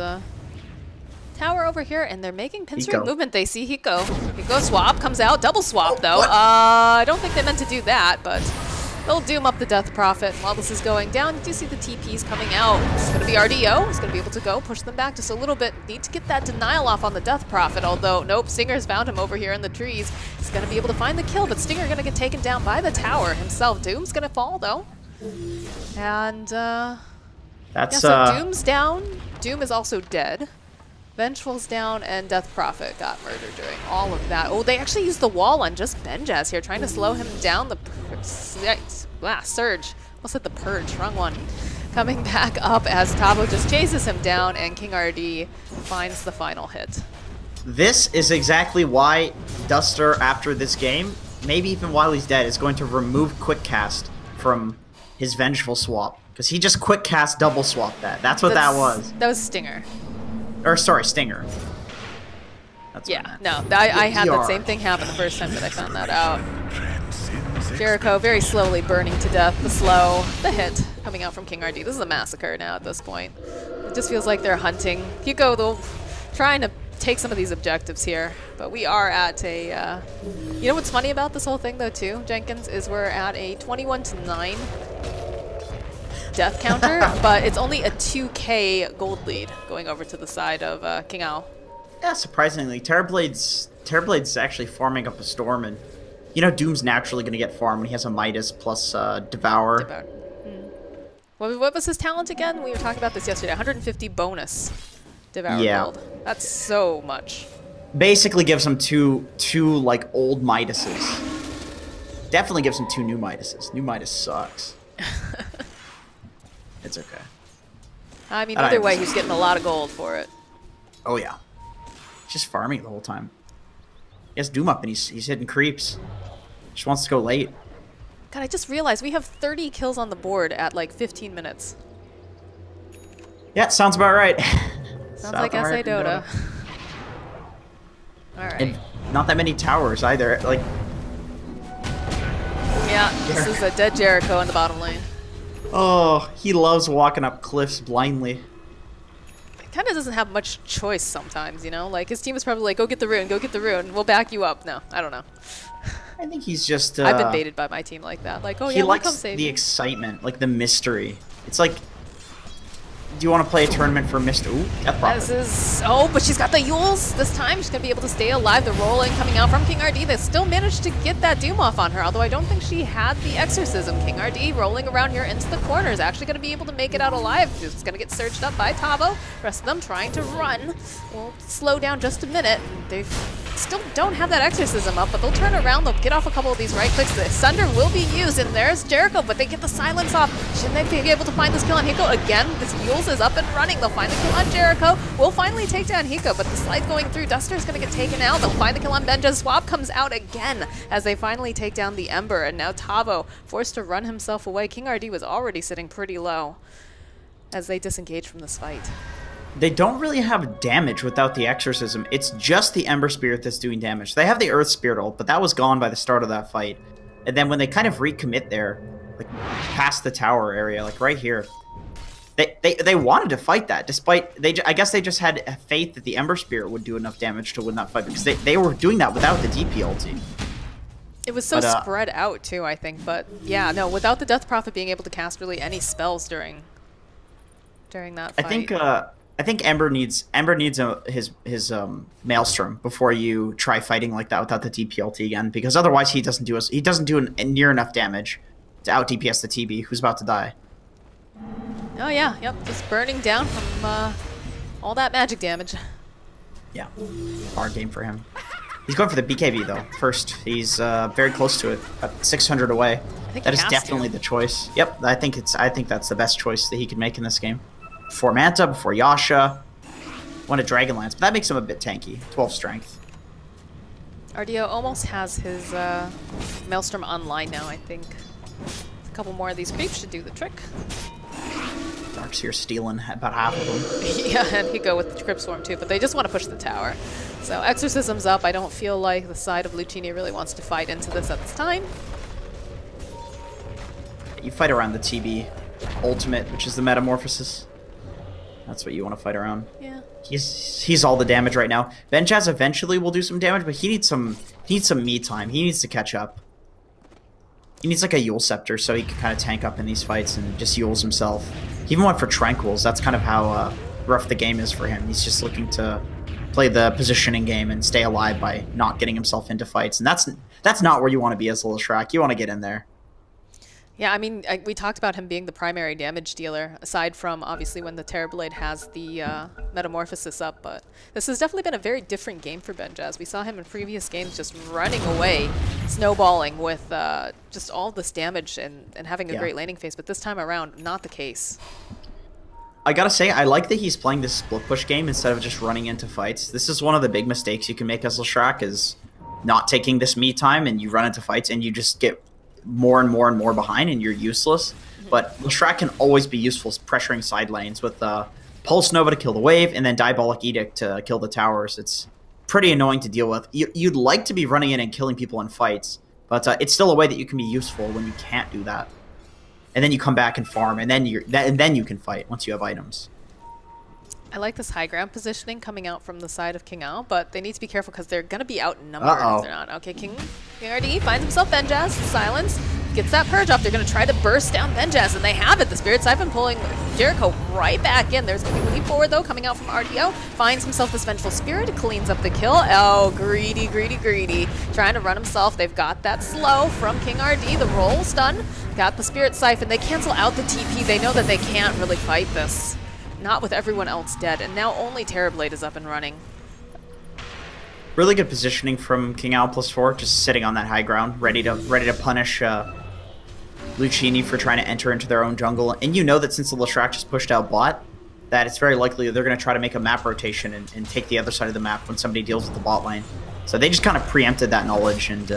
tower over here, and they're making pinstream movement. They see Hiko. Hiko swap comes out, double swap though. I don't think they meant to do that, but they'll doom up the Death Prophet. While this is going down, you do see the TPs coming out. It's going to be RDO. It's going to be able to go push them back just a little bit. Need to get that denial off on the Death Prophet, although nope, Stinger's found him over here in the trees. He's going to be able to find the kill, but Stinger going to get taken down by the tower himself. Doom's going to fall though. And that's so Doom's down. Doom is also dead. Vengeful's down, and Death Prophet got murdered during all of that. Oh, they actually used the wall on just Benjaz here, trying to slow him down. The Surge. Almost hit the Purge. Wrong one. Coming back up as Tavo just chases him down, and King RD finds the final hit. This is exactly why Duster, after this game, maybe even while he's dead, is going to remove Quick Cast from his Vengeful swap. Because he just Quick Cast double swapped that. That's what that was. That was Stinger. Or sorry, Stinger. That's yeah, no, I had that same thing happen the first time that I found that out. Jericho very slowly burning to death. The hit coming out from King RD. This is a massacre now at this point. It just feels like they're hunting. Hugo, though, trying to take some of these objectives here. But we are at a... you know what's funny about this whole thing, though, too, Jenkins, is we're at a 21-9 death counter, but it's only a 2k gold lead going over to the side of King Ao. Yeah, surprisingly, Terrorblade's actually farming up a storm, and you know Doom's naturally going to get farmed when he has a Midas plus Devour. What was his talent again? We were talking about this yesterday. 150 bonus Devour gold. That's so much. Basically gives him two like old Midases. Definitely gives him 2 new Midases. New Midas sucks. It's okay. I mean, either way, he's getting a lot of gold for it. Oh, yeah. He's just farming the whole time. He has Doom up, and he's hitting creeps. Just wants to go late. God, I just realized we have 30 kills on the board at, like, 15 minutes. Yeah, sounds about right. Sounds like SA Dota. Alright. And not that many towers, either. Like... Yeah, this is a dead Jericho in the bottom lane. Oh, he loves walking up cliffs blindly. Kind of doesn't have much choice sometimes, you know? Like, his team is probably like, go get the rune, we'll back you up. No, I don't know. I think he's just... I've been baited by my team like that. Like, oh yeah, we'll come save the me. excitement, like the mystery. It's like... Do you want to play a tournament for mystery? Ooh, Death Prophet. This is... Oh, but she's got the Yules this time. She's going to be able to stay alive. The rolling coming out from King RD. They still managed to get that Doom off on her, although I don't think she had the Exorcism. King RD rolling around here into the corner is actually going to be able to make it out alive. She's going to get surged up by Tavo. The rest of them trying to run. We'll slow down just a minute. They still don't have that Exorcism up, but they'll turn around. They'll get off a couple of these right clicks. The Sunder will be used, and there's Jericho, but they get the silence off. Shouldn't they be able to find this kill on Hiko? Again, this Yules is up and running. They'll find the kill on Jericho. We'll finally take down Hiko, but the slide going through. Duster's going to get taken out. They'll find the kill on Benja. Swap comes out again as they finally take down the Ember, and now Tavo forced to run himself away. King RD was already sitting pretty low as they disengage from this fight. They don't really have damage without the Exorcism. It's just the Ember Spirit that's doing damage. They have the Earth Spirit ult, but that was gone by the start of that fight. And then when they kind of recommit there, like past the tower area, like right here, they wanted to fight that, despite I guess they just had faith that the Ember Spirit would do enough damage to win that fight, because they were doing that without the DP ulti. It was so spread out too, I think. But yeah, no, without the Death Prophet being able to cast really any spells during during that I fight. think Ember needs his Maelstrom before you try fighting like that without the DPLT again, because otherwise he doesn't do near enough damage to out DPS the TB, who's about to die. Oh yeah, yep, just burning down from all that magic damage. Yeah, hard game for him. He's going for the BKB though. First, he's very close to it, at 600 away. That is definitely the choice. Yep, I think that's the best choice that he can make in this game. Before Manta, before Yasha, want a Dragonlance, but that makes him a bit tanky. 12 strength. RDO almost has his Maelstrom online now, I think. A couple more of these creeps should do the trick. Darkseer stealing about half of them. Yeah, and he go with the Crypt Swarm too, but they just want to push the tower. So Exorcism's up. I don't feel like the side of Lucini really wants to fight into this at this time. You fight around the TB ultimate, which is the Metamorphosis. That's what you want to fight around. Yeah. He's all the damage right now. Benjaz eventually will do some damage, but he needs some me time. He needs to catch up. He needs like a Yule Scepter so he can kind of tank up in these fights and just Yules himself. He even went for Tranquils. That's kind of how rough the game is for him. He's just looking to play the positioning game and stay alive by not getting himself into fights. And that's not where you want to be as a Leshrac. You want to get in there. Yeah, I mean, we talked about him being the primary damage dealer, aside from, obviously, when the Terrorblade has the Metamorphosis up, but this has definitely been a very different game for Benjaz. We saw him in previous games just running away, snowballing with just all this damage and having a great laning phase, but this time around, not the case. I gotta say, I like that he's playing this split push game instead of just running into fights. This is one of the big mistakes you can make as Leshrac, is not taking this me time and you run into fights and you just get more and more and more behind and you're useless. But Leshrac can always be useful pressuring side lanes with Pulse Nova to kill the wave and then Diabolic Edict to kill the towers. It's pretty annoying to deal with. You'd like to be running in and killing people in fights, but it's still a way that you can be useful when you can't do that. And then you come back and farm, and then you can fight once you have items. I like this high ground positioning coming out from the side of King Ao, but they need to be careful because they're going to be outnumbered if they're not. Okay, King RD finds himself Benjaz, silence, gets that purge off. They're going to try to burst down Benjaz, and they have it. The Spirit Siphon pulling Jericho right back in. There's going to be a leap forward, though, coming out from RDO. Finds himself this Vengeful Spirit, cleans up the kill. Oh, greedy, greedy, greedy. Trying to run himself. They've got that slow from King RD. The roll's done. Got the Spirit Siphon. They cancel out the TP. They know that they can't really fight this. Not with everyone else dead, and now only Terrorblade is up and running. Really good positioning from King Ao +4, just sitting on that high ground, ready to punish Lucini for trying to enter into their own jungle. And you know that since the Leshrac just pushed out bot, that it's very likely that they're going to try to make a map rotation and take the other side of the map when somebody deals with the bot lane. So they just kind of preempted that knowledge and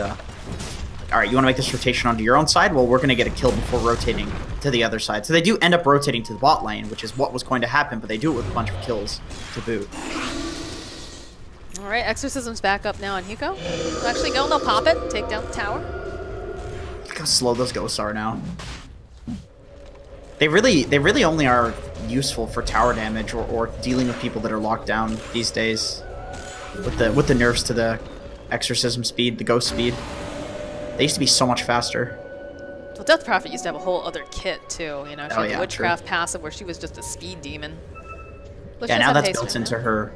alright, you want to make this rotation onto your own side? Well, we're going to get a kill before rotating to the other side. So they do end up rotating to the bot lane, which is what was going to happen, but they do it with a bunch of kills to boot. Alright, Exorcism's back up now on Hugo. They'll actually go and they'll pop it, take down the tower. Look how slow those ghosts are now. They really only are useful for tower damage or dealing with people that are locked down these days. With the nerfs to the Exorcism speed, the ghost speed. They used to be so much faster. Well, Death Prophet used to have a whole other kit too, you know, she had the Witchcraft passive where she was just a speed demon. Yeah, now that's built into her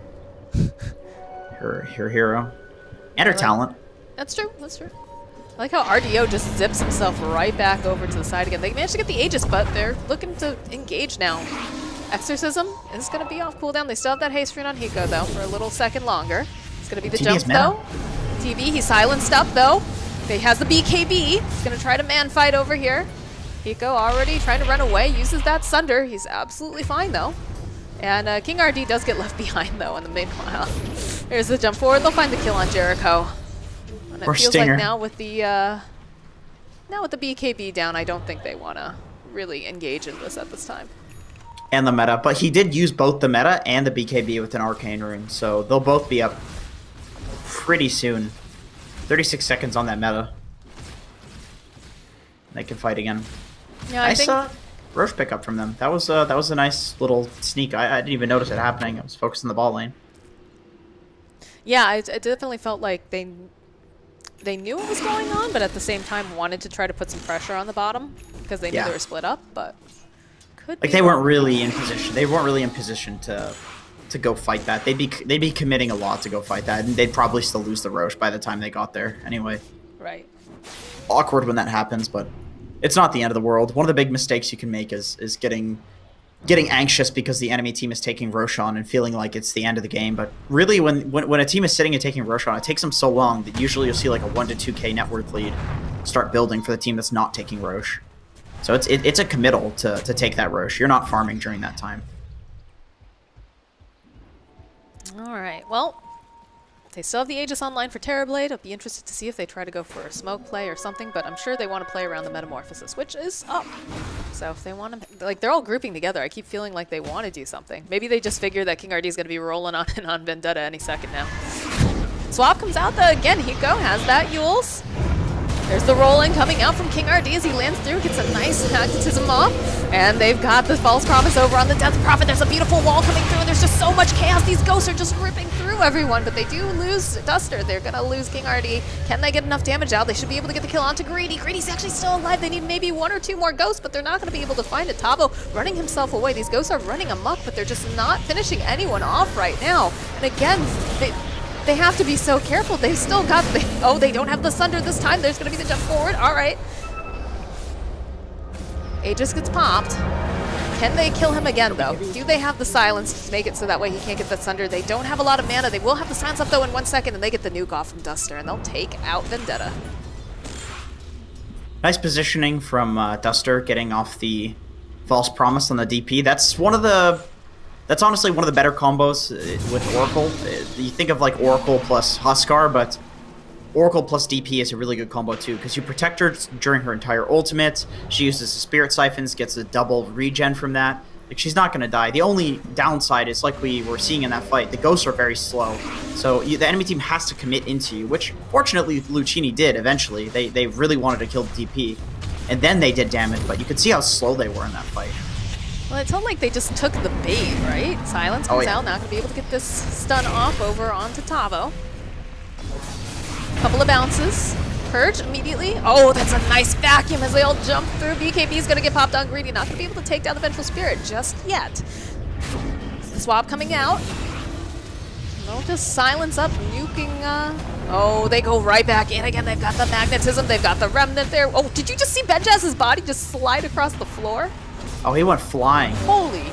hero. And her talent. That's true, that's true. I like how RDO just zips himself right back over to the side again. They managed to get the Aegis, but they're looking to engage now. Exorcism is going to be off cooldown. They still have that haste rune on Hiko, though, for a little second longer. It's going to be the jump, though. TV, he's silenced up, though. He has the BKB. He's going to try to man fight over here. Hiko already trying to run away, uses that Sunder. He's absolutely fine, though. And King RD does get left behind, though, in the meanwhile. Here's the jump forward. They'll find the kill on Jericho. And it feels Stinger. like now with the BKB down, I don't think they want to really engage in this at this time. And the meta, but he did use both the meta and the BKB with an Arcane Rune, so they'll both be up pretty soon. 36 seconds on that meta. They can fight again. Yeah, I saw Roche pick up from them. That was a nice little sneak. I didn't even notice it happening. I was focused on the ball lane. Yeah, it definitely felt like they knew what was going on, but at the same time wanted to try to put some pressure on the bottom because they knew they were split up. But Could Like be they weren't wrong. really in position. They weren't really in position to go fight that. They'd be committing a lot to go fight that, and they'd probably still lose the Roche by the time they got there. Anyway, Right. awkward when that happens, but it's not the end of the world. One of the big mistakes you can make is getting anxious because the enemy team is taking Roshan and feeling like it's the end of the game. But really, when a team is sitting and taking Roshan, it takes them so long that usually you'll see like a 1 to 2k net worth lead start building for the team that's not taking Roche. So it's a committal to take that Roche. You're not farming during that time. All right. Well, they still have the Aegis online for Terrorblade. I'll be interested to see if they try to go for a smoke play or something, but I'm sure they want to play around the Metamorphosis, which is up. So if they want to, like, they're all grouping together. I keep feeling like they want to do something. Maybe they just figure that King RD is going to be rolling on and on Vendetta any second now. Swap comes out, though. Again, Hiko has that Yules. There's the rolling coming out from King RD as he lands through, gets a nice magnetism off, and they've got the False Promise over on the Death Prophet. There's a beautiful wall coming through, and there's just so much chaos. These ghosts are just ripping through everyone, but they do lose Duster. They're gonna lose King RD. Can they get enough damage out? They should be able to get the kill onto Greedy. Greedy's actually still alive. They need maybe 1 or 2 more ghosts, but they're not gonna be able to find it. Tavo running himself away. These ghosts are running amok, but they're just not finishing anyone off right now. And again, they have to be so careful. They've still got oh, they don't have the Sunder this time. There's going to be the jump forward. All right. Aegis gets popped. Can they kill him again, though? Do they have the silence to make it so that way he can't get that Sunder? They don't have a lot of mana. They will have the silence up, though, in 1 second, and they get the nuke off from Duster, and they'll take out Vendetta. Nice positioning from Duster, getting off the False Promise on the DP. That's honestly one of the better combos with Oracle. You think of like Oracle plus Huskar, but Oracle plus DP is a really good combo too, because you protect her during her entire ultimate. She uses the Spirit Siphons, gets a double regen from that. Like, she's not going to die. The only downside is, like we were seeing in that fight, the ghosts are very slow. So the enemy team has to commit into you, which fortunately Lucchini did eventually. They really wanted to kill the DP, and then they did damage, but you could see how slow they were in that fight. Well, it felt like they just took the bait, right? Silence comes out, not going to be able to get this stun off over onto Tavo. Couple of bounces. Purge immediately. Oh, that's a nice vacuum as they all jump through. BKB is going to get popped on Greedy. Not going to be able to take down the Vengeful Spirit just yet. The swap coming out. They'll just silence up, nuking. Oh, they go right back in again. They've got the magnetism. They've got the remnant there. Oh, did you just see Benjaz's body just slide across the floor? Oh, he went flying. Holy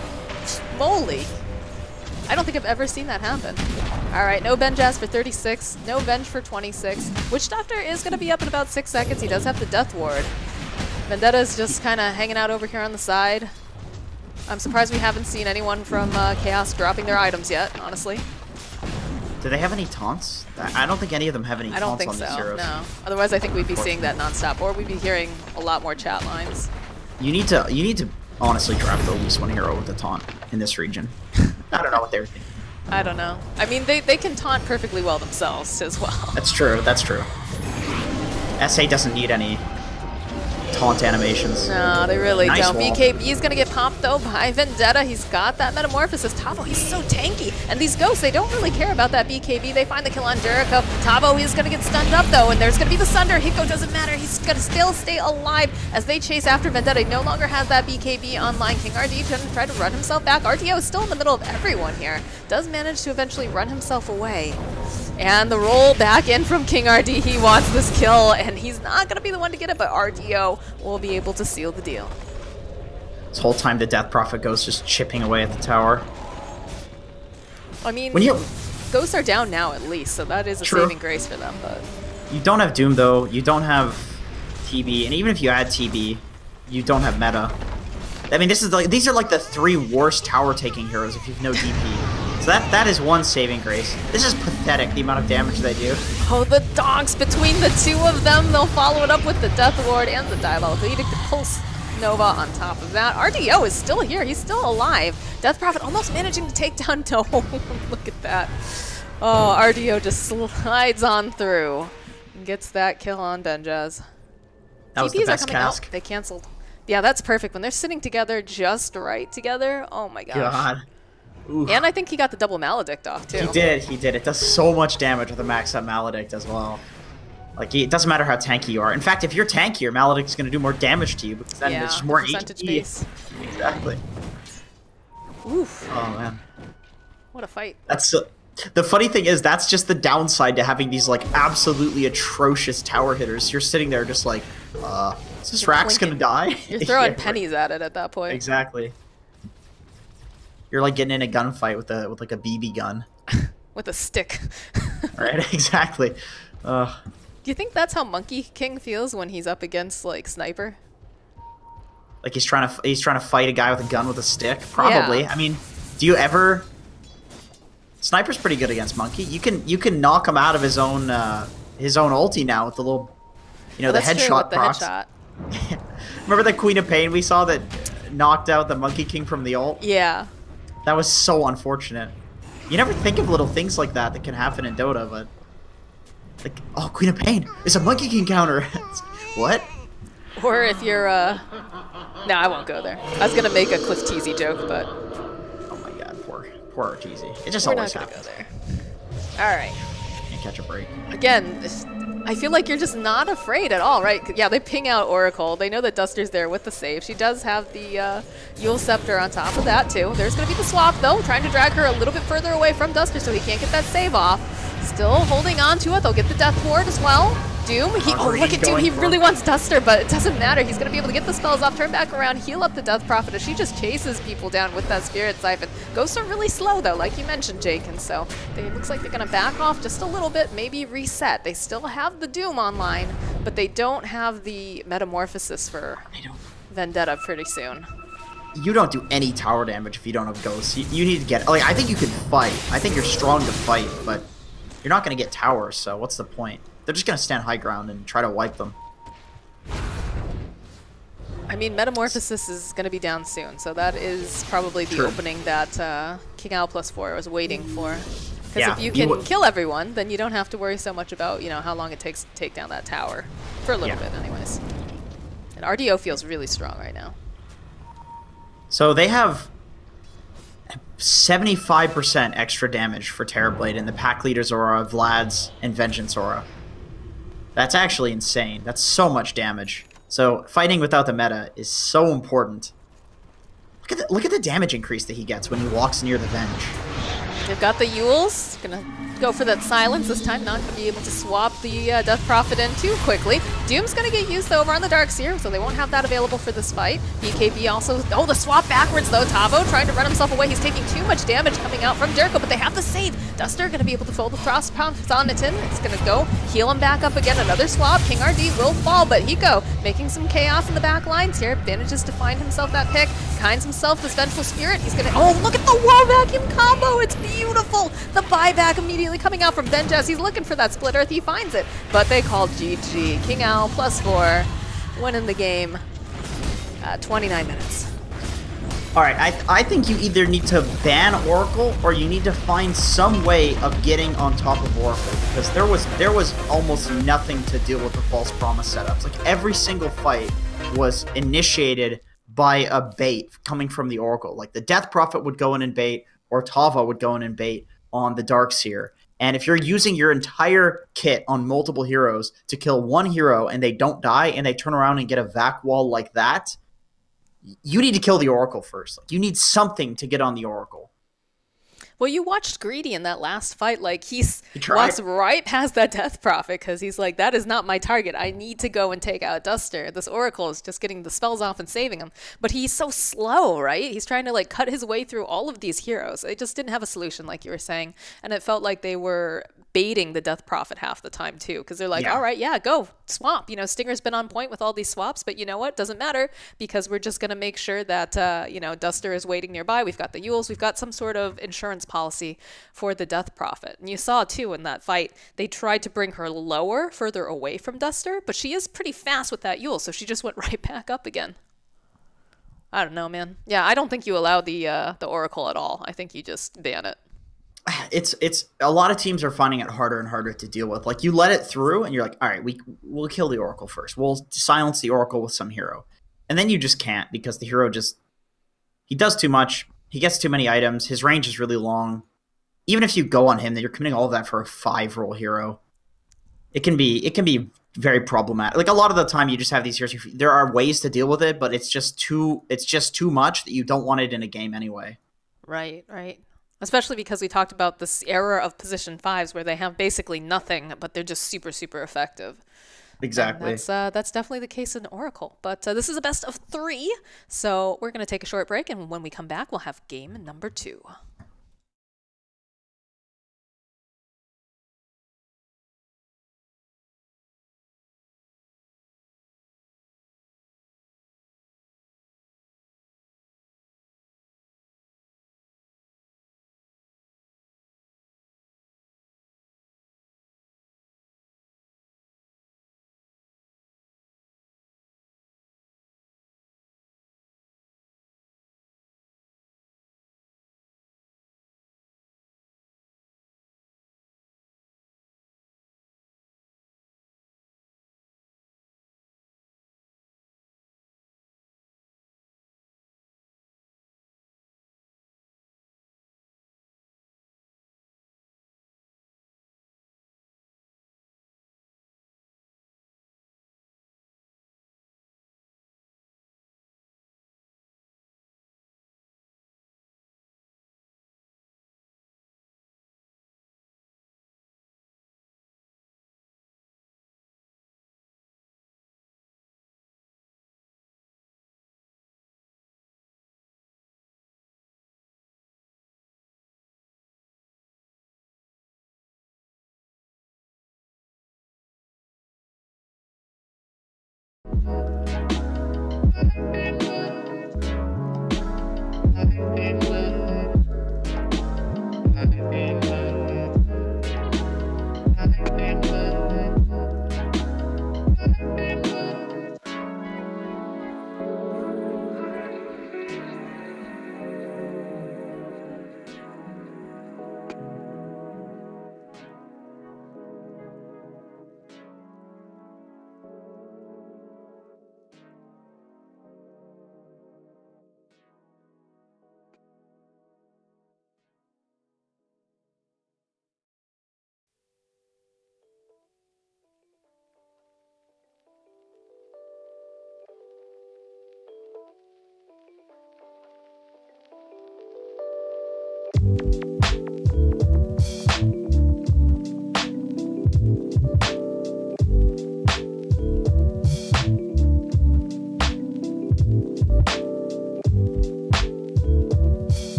moly. I don't think I've ever seen that happen. All right, no Benjaz for 36, no Venge for 26. Witch Doctor is going to be up in about 6 seconds. He does have the Death Ward. Vendetta's just kind of hanging out over here on the side. I'm surprised we haven't seen anyone from Chaos dropping their items yet, honestly. Do they have any taunts? I don't think any of them have any I taunts don't think on these so, heroes. no. Otherwise, I think we'd be seeing that nonstop, or we'd be hearing a lot more chat lines. You need to honestly draft at least one hero with a taunt in this region. I don't know what they were thinking. I don't know. I mean, they can taunt perfectly well themselves as well. That's true. That's true. SA doesn't need any taunt animations. No, they really Nice don't. wall. BKB is going to get popped, though, by Vendetta. He's got that Metamorphosis. Tavo, he's so tanky. And these ghosts, they don't really care about that BKB. They find the kill on Jericho. Tavo is going to get stunned up, though, and there's going to be the Sunder. Hiko doesn't matter. He's going to still stay alive as they chase after Vendetta. He no longer has that BKB online. King RD going to try to run himself back. RDO is still in the middle of everyone here. Does manage to eventually run himself away. And the roll back in from King RD. He wants this kill, and he's not going to be the one to get it, but RDO will be able to seal the deal. This whole time the Death Prophet goes just chipping away at the tower. I mean, When you ghosts are down now at least, so that is a True. saving grace for them, but... you don't have Doom though, you don't have TB, and even if you add TB, you don't have meta. I mean, these are like the 3 worst tower taking heroes if you've no DP. So that is one saving grace. This is pathetic, the amount of damage they do. Oh, the dogs between the 2 of them. They'll follow it up with the Death Ward and the Diabolic Edict, the Pulse Nova on top of that. RDO is still here. He's still alive. Death Prophet almost managing to take down No. Look at that. Oh, RDO just slides on through and gets that kill on Benjaz. That was the TPs best are coming cast. out. They canceled. Yeah, that's perfect. When they're sitting together just right together, oh my gosh. God. Oof. And I think he got the double Maledict off, too. He did. It does so much damage with a max up Maledict as well. Like, it doesn't matter how tanky you are. In fact, if you're tankier, Maledict's going to do more damage to you because then Yeah, it's just more percentage HP. base. Exactly. Oof. Oh, man. What a fight. That's the funny thing is that's just the downside to having these like absolutely atrocious tower hitters. You're sitting there just like, is this Rax gonna die? You're throwing Yeah, pennies at it at that point. exactly. You're like getting in a gunfight with like a BB gun. With a stick. Right? Exactly. Do you think that's how Monkey King feels when he's up against like Sniper? Like he's trying to fight a guy with a gun with a stick. Probably. Yeah. I mean, do you ever? Sniper's pretty good against Monkey. You can knock him out of his own ulti now with the little, Oh, the that's true, headshot with the procs. headshot. Remember the Queen of Pain we saw that knocked out the Monkey King from the ult? Yeah. That was so unfortunate. You never think of little things like that can happen in Dota, but like, oh, Queen of Pain, it's a Monkey King counter. What? Or if you're no, I won't go there. I was gonna make a Cliff Teasy joke, but Oh my god, poor Arteezy. It just we're always not gonna happens. go there. Alright. Can't catch a break. Again, I feel like you're just not afraid at all, right? Yeah, they ping out Oracle. They know that Duster's there with the save. She does have the Yule Scepter on top of that, too. There's going to be the swap, though, trying to drag her a little bit further away from Duster so he can't get that save off. Still holding on to it. They'll get the Death Ward as well. Doom, oh, look at Doom. He really wants Duster, but it doesn't matter. He's going to be able to get the spells off, turn back around, heal up the Death Prophet as she just chases people down with that Spirit Siphon. Ghosts are really slow, though, like you mentioned, Jake, and so it looks like they're going to back off just a little bit, maybe reset. They still have the Doom online, but they don't have the Metamorphosis for Vendetta pretty soon. You don't do any tower damage if you don't have ghosts. You need to get, like, I think you can fight. I think you're strong to fight, but you're not going to get towers, so what's the point? They're just going to stand high ground and try to wipe them. I mean, Metamorphosis is going to be down soon, so that is probably the opening that King Owl +4 was waiting for. Because Yeah, if you can kill everyone, then you don't have to worry so much about, how long it takes to take down that tower. For a little bit, anyways. And RDO feels really strong right now. So they have 75% extra damage for Terrorblade in the Pack Leader's Aura, Vlad's, and Vengeance Aura. That's actually insane. That's so much damage. So fighting without the meta is so important. Look at the damage increase that he gets when he walks near the Venge. They've got the Yules. Gonna go for that silence this time. Not gonna be able to swap the Death Prophet in too quickly. Doom's gonna get used over on the Darkseer, so they won't have that available for this fight. BKB also, oh, the swap backwards though. Tavo trying to run himself away. He's taking too much damage coming out from Durko, but they have the save. Duster gonna be able to fold the Frost Pounce on Nitin. It's gonna go heal him back up again. Another swap. King RD will fall, but Hiko making some chaos in the back lines here. Manages to find himself that pick. Kinds himself this Vengeful Spirit. He's gonna, oh, look at the wall vacuum combo. It's beautiful. The buyback immediately coming out from Vengeance. He's looking for that Split Earth. He finds it, but they called GG. King Owl +4 winning the game. 29 minutes. All right, I think you either need to ban Oracle or you need to find some way of getting on top of Oracle, because there was almost nothing to deal with the false promise setups. Like every single fight was initiated by a bait coming from the Oracle. Like the Death Prophet would go in and bait, or Tava would go in and bait on the Darkseer. And if you're using your entire kit on multiple heroes to kill one hero and they don't die and they turn around and get a vac wall like that, you need to kill the Oracle first. Like, you need something to get on the Oracle. Well, you watched Greedy in that last fight. Like, he tried. walks right past that Death Prophet because he's like, that is not my target. I need to go and take out Duster. This Oracle is just getting the spells off and saving him. But he's so slow, right? He's trying to, like, cut his way through all of these heroes. They just didn't have a solution, like you were saying. And it felt like they were baiting the Death Prophet half the time, too. Because they're like, all right, yeah, go, swap. Stinger's been on point with all these swaps. But you know what? Doesn't matter because we're just going to make sure that, Duster is waiting nearby. We've got the Yules. We've got some sort of insurance policy for the Death Prophet. And you saw too in that fight, they tried to bring her lower, further away from Duster, but she is pretty fast with that Yule, so she just went right back up again. I don't know, man. Yeah, I don't think you allow the Oracle at all. I think you just ban it. It's a lot of teams are finding it harder and harder to deal with. Like, you let it through and you're like, all right, we'll kill the Oracle first. We'll silence the Oracle with some hero. And then you just can't because the hero he does too much. He gets too many items. His range is really long. Even if you go on him, then you're committing all of that for a 5-roll hero. it can be very problematic. Like a lot of the time, you just have these heroes. There are ways to deal with it, but it's just too much that you don't want it in a game anyway. Right, right. Especially because we talked about this era of position fives where they have basically nothing, but they're just super, super effective. And Exactly. that's definitely the case in Oracle. But this is a best of three, so we're going to take a short break, and when we come back, we'll have game number two.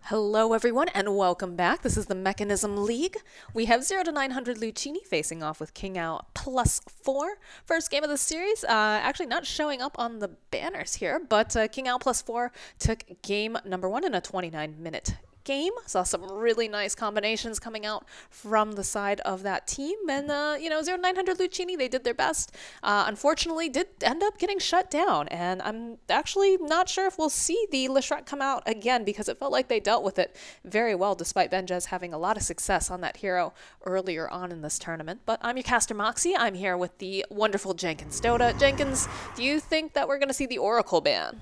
Hello, everyone, and welcome back. This is the Mekansm League. We have 0 to 900 Lucchini facing off with King Ao +4. First game of the series. Actually, not showing up on the banners here, but King Ao +4 took game number 1 in a 29-minute game. Saw some really nice combinations coming out from the side of that team. And, 0 to 900 Lucchini, they did their best. Unfortunately, did end up getting shut down. And I'm actually not sure if we'll see the Leshrac come out again, because it felt like they dealt with it very well, despite Benjez having a lot of success on that hero earlier on in this tournament. But I'm your caster Moxie. I'm here with the wonderful Jenkins Dota. Jenkins, do you think that we're going to see the Oracle ban?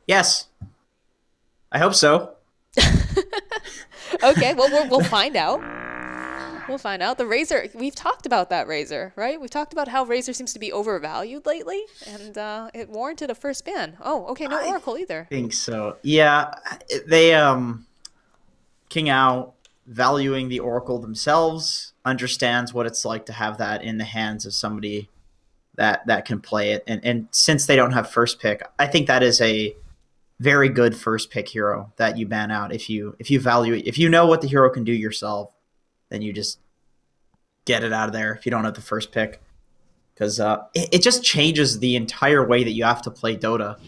Yes. I hope so. Okay, well, we'll find out. We'll find out. The Razor, we've talked about that Razor, right? We've talked about how Razor seems to be overvalued lately, and it warranted a first ban. Oh, okay, no Oracle either. I think so. Yeah, they, King Ao, valuing the Oracle themselves, understands what it's like to have that in the hands of somebody that can play it. And since they don't have first pick, I think that is a very good first pick hero that you ban out. If you value it, if you know what the hero can do yourself, then you just get it out of there if you don't have the first pick, because it just changes the entire way that you have to play Dota.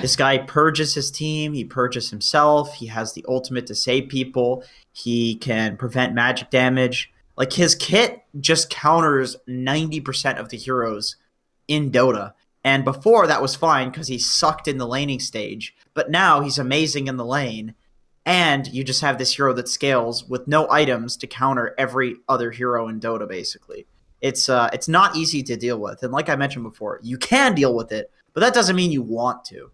This guy purges his team, he purges himself, he has the ultimate to save people, he can prevent magic damage. Like, his kit just counters 90% of the heroes in Dota. And before, that was fine because he sucked in the laning stage. But now he's amazing in the lane. And you just have this hero that scales with no items to counter every other hero in Dota, basically. It's not easy to deal with. And like I mentioned before, you can deal with it, but that doesn't mean you want to.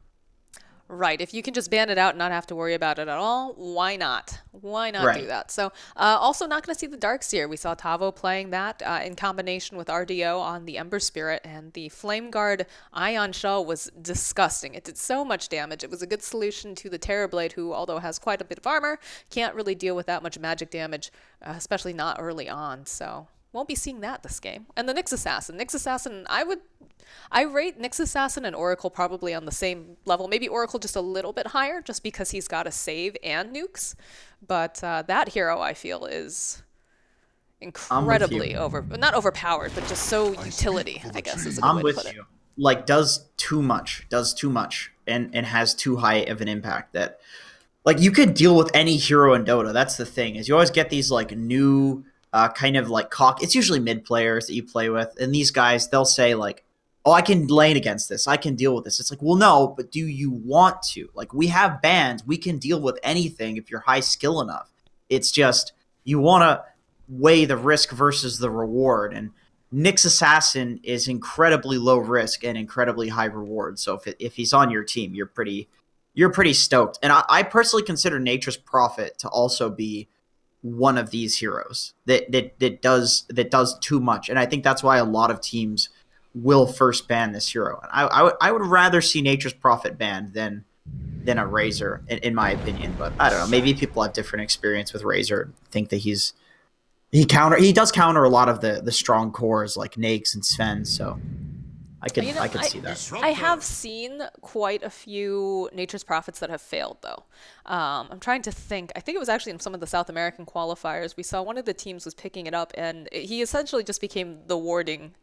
Right. If you can just ban it out and not have to worry about it at all, why not? Why not do that? So also not going to see the Darkseer. We saw Tavo playing that in combination with RDO on the Ember Spirit, and the Flame Guard Ion Shell was disgusting. It did so much damage. It was a good solution to the Terrorblade, who, although has quite a bit of armor, can't really deal with that much magic damage, especially not early on. So won't be seeing that this game. And the Nyx Assassin. Nyx Assassin, I rate Nyx Assassin and Oracle probably on the same level. Maybe Oracle just a little bit higher, just because he's got a save and nukes. But that hero, I feel, is incredibly not overpowered, but just so utility, I guess is a good way to put it. Like, does too much, and has too high of an impact that, like, you could deal with any hero in Dota. That's the thing, is you always get these, like, new kind of, like, it's usually mid players that you play with, and these guys, they'll say, like, oh, I can lane against this, I can deal with this. It's like, well, no, but do you want to? Like, we have bans, we can deal with anything if you're high skill enough. It's just, you want to weigh the risk versus the reward, and Nyx Assassin is incredibly low risk and incredibly high reward. So if he's on your team, you're pretty stoked. And I personally consider Nature's Prophet to also be one of these heroes that does too much, and I think that's why a lot of teams will first ban this hero. And I would rather see Nature's Prophet banned than a Razor, in my opinion. But I don't know. Maybe people have different experience with Razor. Think that he does counter a lot of the strong cores like Nakes and Sven. So I could see that. I have seen quite a few Nature's Prophets that have failed, though. I'm trying to think. I think it was actually in some of the South American qualifiers. We saw one of the teams was picking it up, and he essentially just became the warding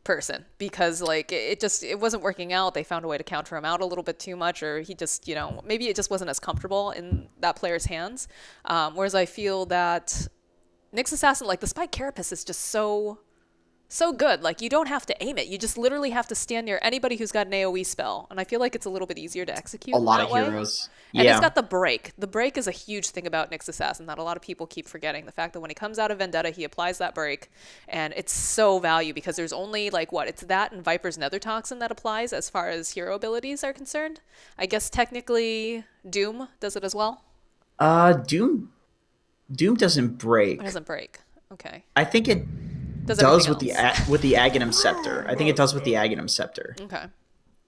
person, because like it wasn't working out. They found a way to counter him out a little bit too much, or he just, maybe it just wasn't as comfortable in that player's hands. Whereas I feel that Nyx Assassin, like the Spike Carapace, is just so good. Like, you don't have to aim it. You just literally have to stand near anybody who's got an AoE spell. And I feel like it's a little bit easier to execute. A lot of heroes. And it's got the break. The break is a huge thing about Nyx Assassin that a lot of people keep forgetting. The fact that when he comes out of Vendetta, he applies that break. And it's so value, because there's only, like, it's that and Viper's Nether Toxin that applies as far as hero abilities are concerned. I guess technically Doom does it as well. Doom doesn't break. It doesn't break. Okay. I think it does with the Aghanim Scepter. I think it does with the Aghanim Scepter. Okay.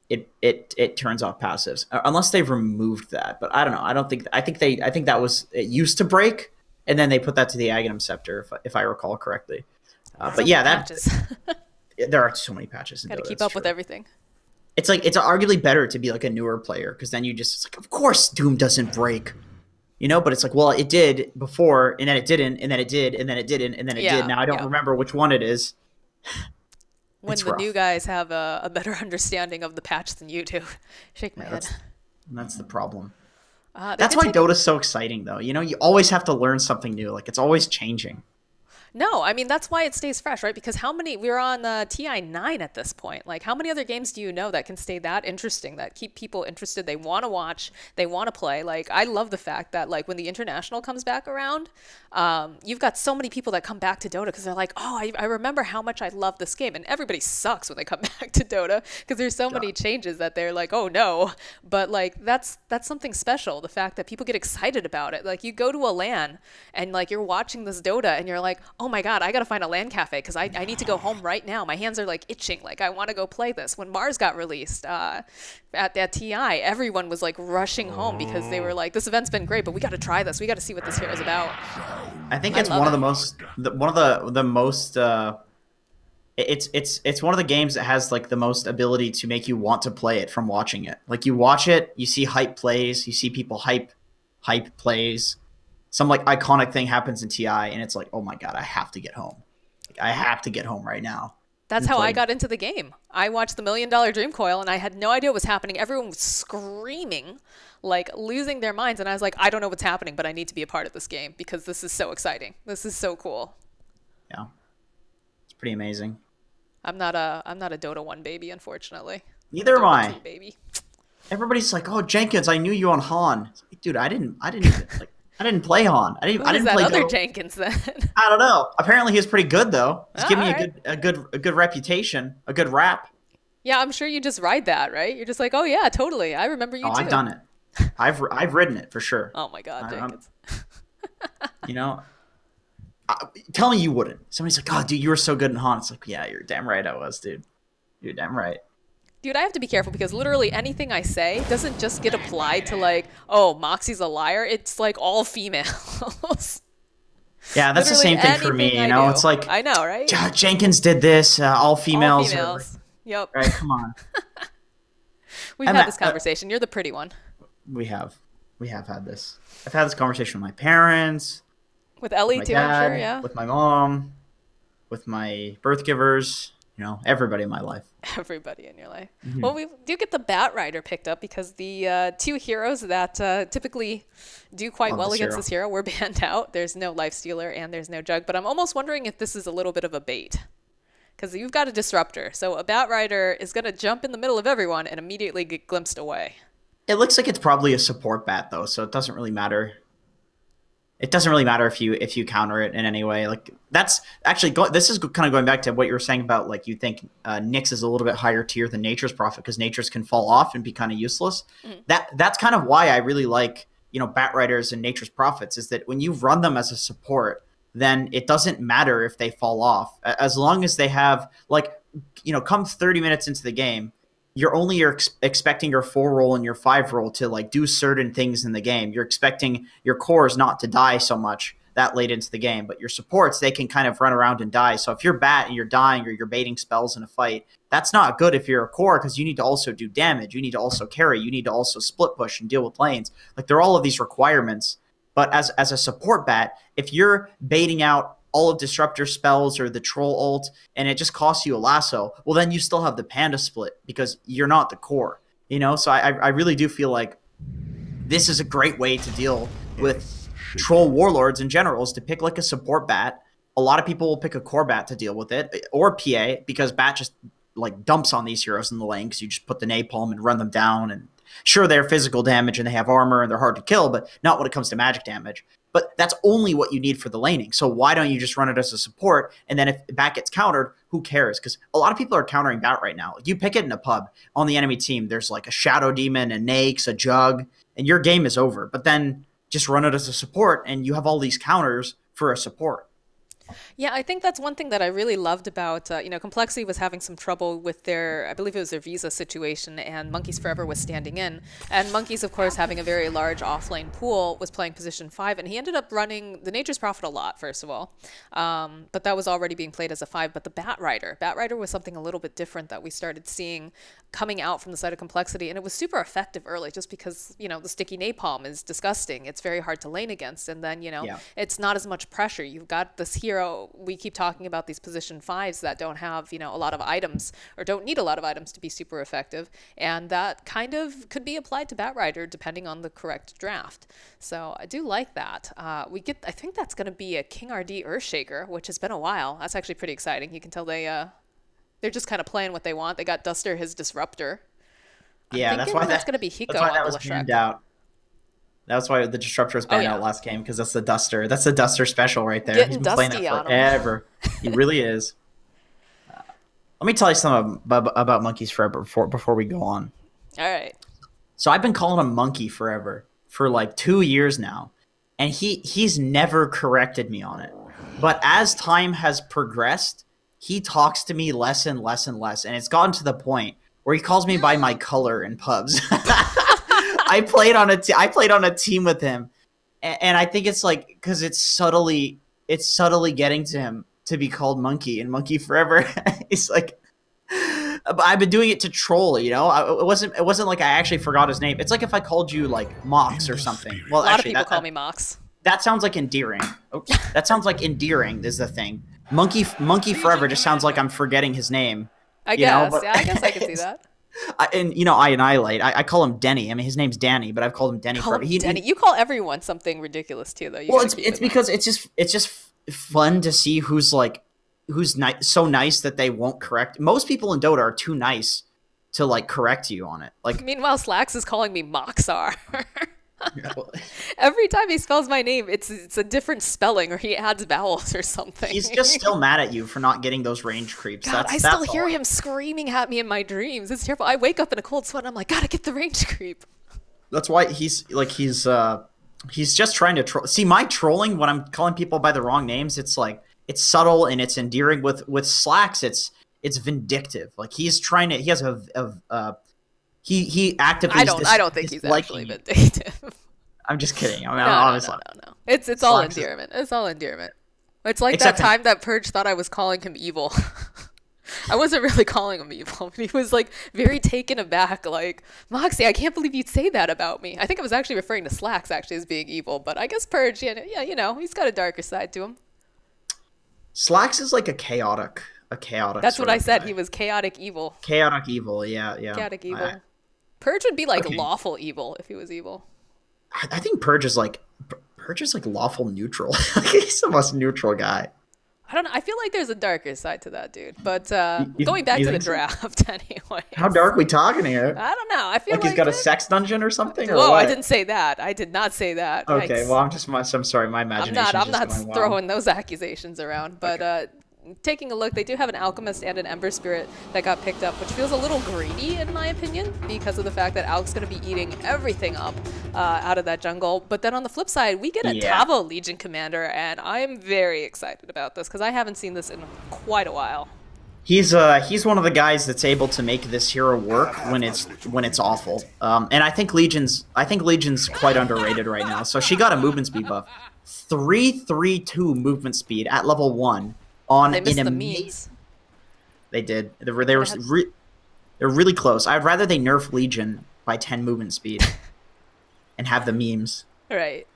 It turns off passives unless they've removed that. But I don't know. I think that was, it used to break, and then they put that to the Aghanim Scepter, if I recall correctly. But yeah, patches. There are so many patches. Got to keep up with everything. it's like it's arguably better to be like a newer player because then you just it's like of course Doom doesn't break, you know. But it's like well it did before and then it didn't and then it did and then it didn't and then it did. Now I don't remember which one it is. When It's the rough. new guys have a better understanding of the patch than you do. Shake my head. That's the problem. They That's did why take Dota's so exciting though. You know, you always have to learn something new. Like it's always changing. No, I mean that's why it stays fresh, right? Because how many we're on TI9 at this point. Like how many other games do you know that can stay that interesting, that keep people interested, they want to watch, they want to play? Like I love the fact that like when the international comes back around, you've got so many people that come back to Dota because they're like, oh, I remember how much I love this game, and everybody sucks when they come back to Dota because there's so many changes that they're like, oh no. But like that's something special. The fact that people get excited about it. Like you go to a LAN and like you're watching this Dota and you're like, oh my God, I got to find a LAN cafe because I need to go home right now. My hands are like itching. Like I want to go play this. When Mars got released at TI, everyone was like rushing home because they were like, this event's been great, but we got to try this. We got to see what this hero is about. I think it's one of the most it's one of the games that has like the most ability to make you want to play it from watching it. Like you watch it, you see hype plays, you see people hype plays. Some like iconic thing happens in TI and it's like, oh my God, I have to get home. Like, I have to get home right now. That's how I got into the game. I watched the $1 Million Dream Coil and I had no idea what was happening. Everyone was screaming, like losing their minds. And I was like, I don't know what's happening, but I need to be a part of this game because this is so exciting. This is so cool. Yeah. It's pretty amazing. I'm not a Dota 1 baby, unfortunately. Neither am Dota I. 2 baby. Everybody's like, "Oh, Jenkins, I knew you on Han." It's like, dude, I didn't play Han. I didn't that play other Dota. Jenkins then? I don't know. Apparently, he was pretty good though. He's giving me alright. a good reputation, a good rap. Yeah, I'm sure you just ride that, right? You're just like, oh yeah, totally. I remember you Oh, too. I've done it. I've ridden it for sure. Oh my God, I'm- Jenkins. You know, tell me you wouldn't. Somebody's like, "Oh, dude, you were so good in Han." It's like, yeah, you're damn right I was, dude. You're damn right. Dude, I have to be careful because literally anything I say doesn't just get applied to like, oh, Moxie's a liar. It's like all females. Yeah, that's the Literally same thing for me. anything You I know, do. it's like I know, right? Jenkins did this. All females. All females. Yep. Right? Come on. We've I'm had at- this conversation. You're the pretty one. We have had this. I've had this conversation with my parents, With Ellie my too, dad, I'm sure, yeah. with my mom, with my birth givers. You know, everybody in my life. Everybody in your life. Mm-hmm. Well, we do get the Bat Rider picked up because the two heroes that typically do quite Love well this against hero. this hero were banned out. There's no Life Stealer and there's no Jug, but I'm almost wondering if this is a little bit of a bait. Because you've got a Disruptor, so a Bat Rider is going to jump in the middle of everyone and immediately get glimpsed away. It looks like it's probably a support bat though, so it doesn't really matter. It doesn't really matter if you counter it in any way. Like that's actually this is kind of going back to what you were saying about like you think Nyx is a little bit higher tier than Nature's Prophet because Nature's can fall off and be kind of useless. That's kind of why I really like Bat Riders and Nature's Prophets is that when you run them as a support, then it doesn't matter if they fall off as long as they have come 30 minutes into the game. You're expecting your 4 roll and your 5 roll to like do certain things in the game. You're expecting your cores not to die so much that late into the game, but your supports, they can kind of run around and die. So if you're bat and you're dying or you're baiting spells in a fight, that's not good if you're a core because you need to also do damage. You need to also carry. You need to also split push and deal with lanes. Like there are all of these requirements. But as a support bat, if you're baiting out all of Disruptor spells or the Troll ult, and it just costs you a lasso, well, then you still have the Panda split because you're not the core, So I really do feel like this is a great way to deal with Troll Warlords in general is to pick like a support bat. A lot of people will pick a core bat to deal with it, or PA, because bat just like dumps on these heroes in the lane because you just put the napalm and run them down. And sure, they're physical damage and they have armor and they're hard to kill, but not when it comes to magic damage. But that's only what you need for the laning. So why don't you just run it as a support? And then if bat gets countered, who cares? Because a lot of people are countering bat right now. You pick it in a pub on the enemy team. There's like a Shadow Demon, a Nakes, a Jug, and your game is over. But then just run it as a support and you have all these counters for a support. Yeah, I think that's one thing that I really loved about, Complexity was having some trouble with their, I believe it was their visa situation, and Monkeys Forever was standing in. And Monkeys, of course, having a very large offlane pool, was playing position 5, and he ended up running the Nature's Prophet a lot, first of all. But that was already being played as a 5. But the Bat Rider was something a little bit different that we started seeing coming out from the side of Complexity, and it was super effective early just because, the sticky napalm is disgusting. It's very hard to lane against, and then, it's not as much pressure. You've got this hero, we keep talking about these position 5s that don't have, a lot of items or don't need a lot of items to be super effective, and that kind of could be applied to Bat Rider depending on the correct draft. So I do like that. I think that's going to be a King RD Earthshaker, which has been a while. That's actually pretty exciting. You can tell they're just kind of playing what they want. They got Duster, his Disruptor. Yeah, that's why that's going to be Hiko that's why on that the was Leshrac. banned out. That's why the Disruptor was banned out last game, because that's the Duster. That's the Duster special right there. Getting He's been playing dusty that on him. forever. He really is. Let me tell you something about Monkeys Forever before we go on. All right. So I've been calling him Monkey Forever for like 2 years now, and he's never corrected me on it. But as time has progressed, he talks to me less and less and less, and it's gotten to the point where he calls me by my color in pubs. I played on a team with him, and I think it's like because it's subtly getting to him to be called Monkey and Monkey Forever. It's like I've been doing it to troll, It wasn't like I actually forgot his name. It's like if I called you like Mox or something. Well, A lot actually, of people call me Mox. that sounds like endearing. Oops. That sounds like endearing is the thing. Monkey Forever just sounds like I'm forgetting his name. I guess. Yeah, I guess I can see that. I annihilate. I call him Denny. I mean, his name's Danny, but I've called him Denny forever. Denny. You call everyone something ridiculous too, though. It's because it's just fun to see who's so nice that they won't correct. Most people in Dota are too nice to like correct you on it. Like, meanwhile, Slacks is calling me Moxar. Every time he spells my name, it's a different spelling, or he adds vowels or something. He's just still mad at you for not getting those range creeps. God, I still hear him screaming at me in my dreams. It's terrible. I wake up in a cold sweat and I'm like, gotta get the range creep. That's why he's just trying to troll. See, my trolling when I'm calling people by the wrong names, it's like it's subtle and it's endearing. With Slacks, it's vindictive. Like he's trying to. He has he actively. I don't think he's actually vindictive. I'm just kidding. I mean, no, honestly, no. It's all endearment. It's all endearment. It's like that time that Purge thought I was calling him evil. I wasn't really calling him evil, but he was like very taken aback, like, Moxie, I can't believe you'd say that about me. I think I was actually referring to Slacks actually as being evil, but I guess Purge, yeah, he's got a darker side to him. Slacks is like a chaotic. That's what I said. Guy. He was chaotic evil. Chaotic evil, yeah. Chaotic evil. Purge would be like lawful evil if he was evil. I think Purge is like lawful neutral. He's the most neutral guy. I don't know. I feel like there's a darker side to that dude. But going back to the draft anyway. How dark are we talking here? I don't know. I feel like he's got a sex dungeon or something. Whoa, I didn't say that. I did not say that. Okay, well, I'm sorry. My imagination. I'm not throwing those accusations around. But taking a look, they do have an Alchemist and an Ember Spirit that got picked up, which feels a little greedy in my opinion because of the fact that Alc's going to be eating everything up out of that jungle. But then on the flip side, we get a Tavo Legion Commander, and I'm very excited about this because I haven't seen this in quite a while. He's one of the guys that's able to make this hero work when it's awful. And I think Legion's quite underrated right now. So she got a movement speed buff, 332 movement speed at level 1. They missed the memes. They did. They're really close. I'd rather they nerf Legion by 10 movement speed and have the memes. Right.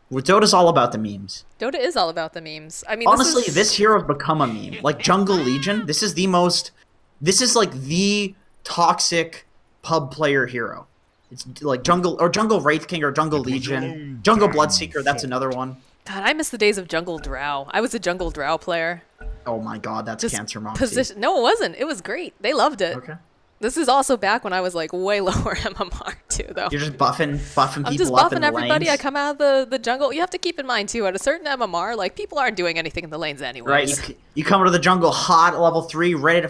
Well, Dota's all about the memes. Dota is all about the memes. I mean, honestly, this hero's become a meme. Like Jungle Legion, this is like the toxic pub player hero. It's like Jungle Wraith King or Jungle Legion, Jungle Bloodseeker. That's another one. God, I miss the days of Jungle Drow. I was a Jungle Drow player. Oh my God, that's cancer Moxie. No, it wasn't. It was great. They loved it. Okay. This is also back when I was like way lower MMR too, though. You're just buffing people I'm just buffing everybody. Lanes. I come out of the jungle. You have to keep in mind too, at a certain MMR, like people aren't doing anything in the lanes anyway. Right. You come to the jungle hot, level 3, ready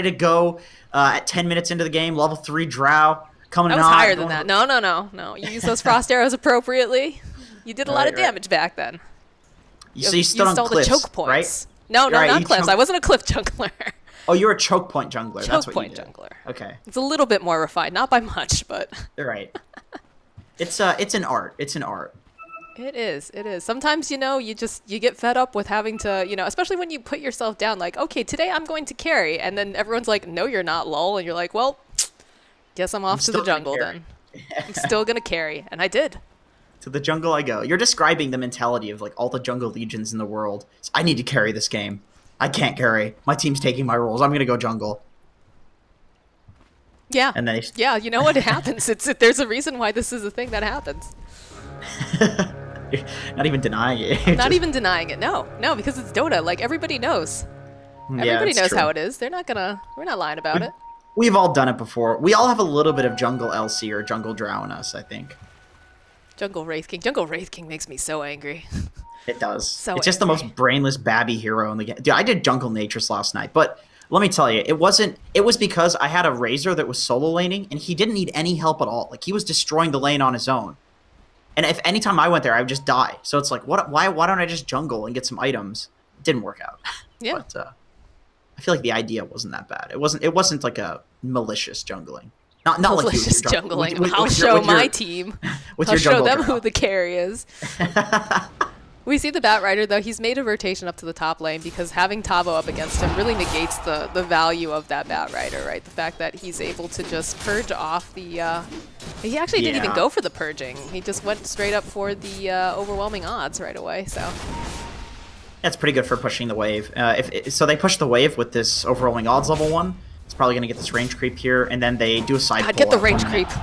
to go. At 10 minutes into the game, level 3 Drow coming. I was higher than that. No. You use those frost arrows appropriately. You did a lot of damage back then. So you stood on used all cliffs, the choke right? points. No, Right, not you cliffs. choked- I wasn't a cliff jungler. Oh, you're a choke point jungler. Choke That's what point you did. jungler. Okay, It's a little bit more refined, not by much, but you're right. It's an art. It's an art. it is. It is. Sometimes, you know, you get fed up with having to, you know, especially when you put yourself down like, okay, today I'm going to carry, and then everyone's like, no, you're not, lol, and you're like, well, guess I'm off to the still gonna jungle carry. then. I'm still gonna carry, and I did. To the jungle I go. You're describing the mentality of like all the jungle legions in the world. So I need to carry this game. I can't carry. My team's taking my roles. I'm gonna go jungle. Yeah. And then Yeah, you know what happens? There's a reason why this is a thing that happens. You're not even denying it. You're Not just- even denying it. No, because it's Dota. Like everybody knows. Yeah, Everybody it's knows true. how it is. We're not lying about it. We've all done it before. We all have a little bit of jungle LC or jungle drow in us, I think. Jungle Wraith King. Jungle Wraith King makes me so angry. It does. So it's just the angry. most brainless babby hero in the game. Dude, I did jungle Naturus last night, but let me tell you, it was because I had a Razor that was solo laning, and he didn't need any help at all. Like, he was destroying the lane on his own. And if anytime I went there, I would just die. So it's like, why don't I just jungle and get some items? It didn't work out. Yeah. But I feel like the idea wasn't that bad. It wasn't like a malicious jungling. Not like you with Malicious your jungle- jungling. with I'll your- show with your- my team. with I'll your show jungle them drow. who the carry is. We see the Bat Rider, though. He's made a rotation up to the top lane because having Tavo up against him really negates the value of that Bat Rider, right? The fact that he's able to just purge off the... he actually didn't even Yeah. go for the purging. He just went straight up for the overwhelming odds right away, so... That's pretty good for pushing the wave. So they push the wave with this overwhelming odds level 1. It's probably going to get this range creep here, and then they do a side God, pull get the out range on creep. it.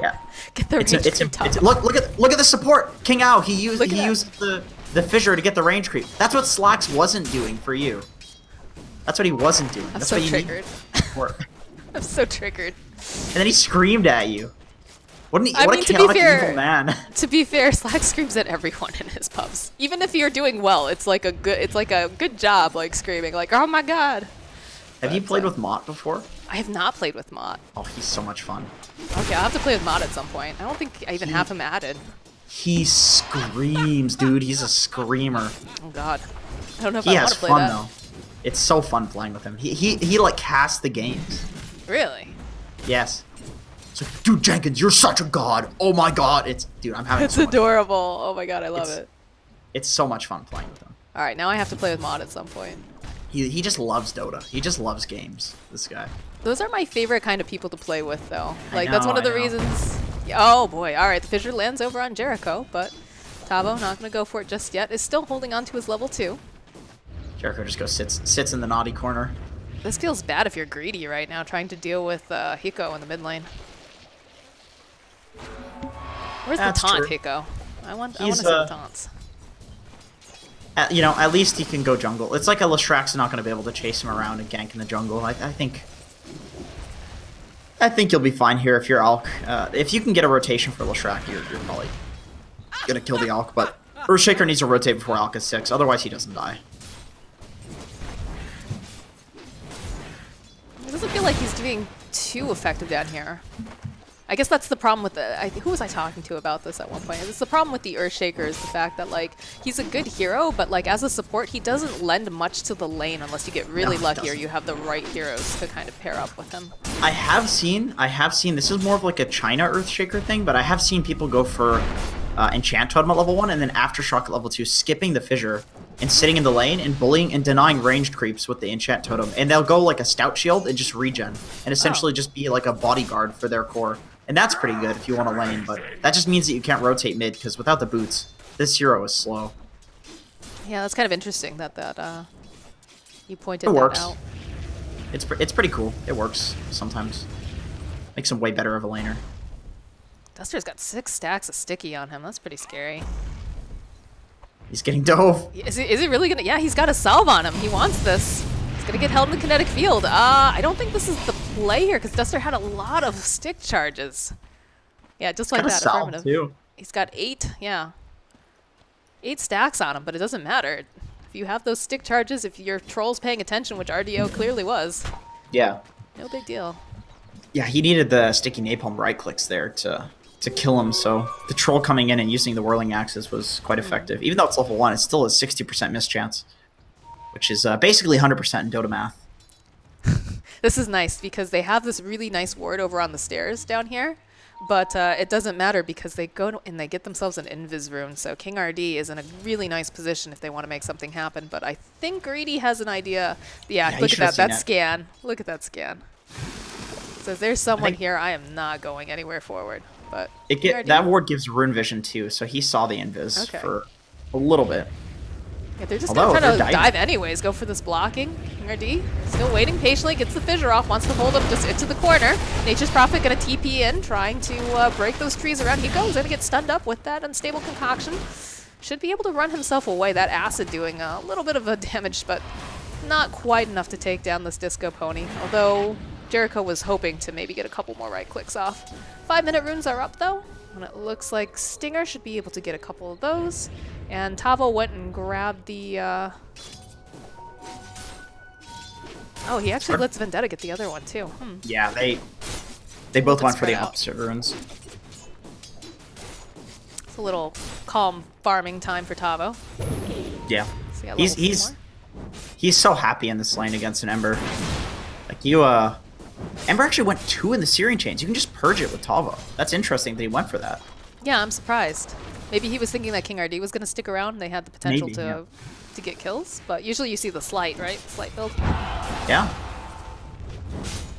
Yeah. Get the range creep top. Look at the support. King Ao, he used Look at that. used the fissure to get the range creep. That's what Slacks wasn't doing for you. That's what he wasn't doing. I'm That's so what you triggered. need for. I'm so triggered. And then he screamed at you. What I a mean, to be chaotic fair- evil man. To be fair, Slack screams at everyone in his pubs. Even if you're doing well, it's like a good job, like screaming, like, oh my god. Have you But, played with Mott before? I have not played with Mott. Oh, he's so much fun. Okay, I'll have to play with Mott at some point. I don't think I even have him added. He screams, dude. He's a screamer. Oh god. I don't know if He I want has to play fun that. though. It's so fun playing with him. He like casts the games. Really? Yes. It's like, dude, Jenkins, you're such a god. Oh my god. Dude, I'm having It's so much. adorable. Oh my god, I love it. It's so much fun playing with him. Alright, now I have to play with Mott at some point. He just loves Dota. He just loves games. This guy. Those are my favorite kind of people to play with, though. I Like, that's know, one of the I know. reasons... Oh, boy. All right, the fissure lands over on Jericho, but Tavo, not going to go for it just yet, is still holding on to his level 2. Jericho just goes sits in the naughty corner. This feels bad if you're greedy right now, trying to deal with Hiko in the mid lane. Where's That's the taunt, true. Hiko? I want to He's, see the taunts. At least he can go jungle. It's like a Leshrax's not going to be able to chase him around and gank in the jungle. I think you'll be fine here if you're Alk. If you can get a rotation for Leshrac, you're probably going to kill the Alk. But Earthshaker needs to rotate before Alk is 6, otherwise he doesn't die. It doesn't feel like he's doing too effective down here. I guess that's the problem with the... who was I talking to about this at one point? It's the problem with the Earthshaker is the fact that, like, he's a good hero, but, like, as a support, he doesn't lend much to the lane unless you get really No, he lucky or doesn't. you have the right heroes to kind of pair up with him. I have seen, this is more of like a China Earthshaker thing, but I have seen people go for Enchant Totem at level 1 and then Aftershock at level 2, skipping the Fissure and sitting in the lane and bullying and denying ranged creeps with the Enchant Totem. And they'll go like a Stout Shield and just regen and essentially just be like a bodyguard for their core. And that's pretty good if you want to lane, but that just means that you can't rotate mid because without the boots, this hero is slow. Yeah, that's kind of interesting that you pointed It that works. out. It's pretty cool. It works sometimes. Makes him way better of a laner. Duster's got 6 stacks of sticky on him. That's pretty scary. He's getting dove. Is he really gonna? Yeah, he's got a salve on him. He wants this. He's gonna get held in the kinetic field. I don't think this is the play here because Duster had a lot of stick charges. Yeah, just like Got a that. salve Affirmative. too. He's got 8. Yeah, 8 stacks on him, but it doesn't matter. If you have those stick charges, if your troll's paying attention, which RDO clearly was, Yeah. no big deal. Yeah, he needed the sticky napalm right clicks there to to kill him. So the troll coming in and using the whirling axes was quite effective. Even though it's level 1, it's still a 60% miss chance, which is basically 100% in Dota math. This is nice because they have this really nice ward over on the stairs down here, but it doesn't matter because they go and they get themselves an invis rune. So King RD is in a really nice position if they want to make something happen. But I think Greedy has an idea. Yeah, look at that scan. Look at that scan. So there's someone here. I am not going anywhere forward. But that ward gives rune vision too, so he saw the invis for a little bit. Yeah, they're just gonna try to dive anyways. Go for this blocking. RD still waiting patiently. Gets the fissure off. Wants to hold him just into the corner. Nature's Prophet gonna TP in, trying to break those trees around. He goes. Gonna get stunned up with that unstable concoction. Should be able to run himself away. That acid doing a little bit of a damage, but not quite enough to take down this Disco Pony. Although Jericho was hoping to maybe get a couple more right clicks off. 5-minute runes are up though. And it looks like Stinger should be able to get a couple of those. And Tavo went and grabbed the... Oh, he actually lets Vendetta get the other one too. Yeah, they both went for the opposite runes. It's a little calm farming time for Tavo. Yeah. So he's so happy in this lane against an Ember. Like Ember actually went 2 in the Searing Chains. You can just purge it with Tavo. That's interesting that he went for that. Yeah, I'm surprised. Maybe he was thinking that King RD was going to stick around and they had the potential to get kills. But usually you see the Slight, right? Slight build. Yeah.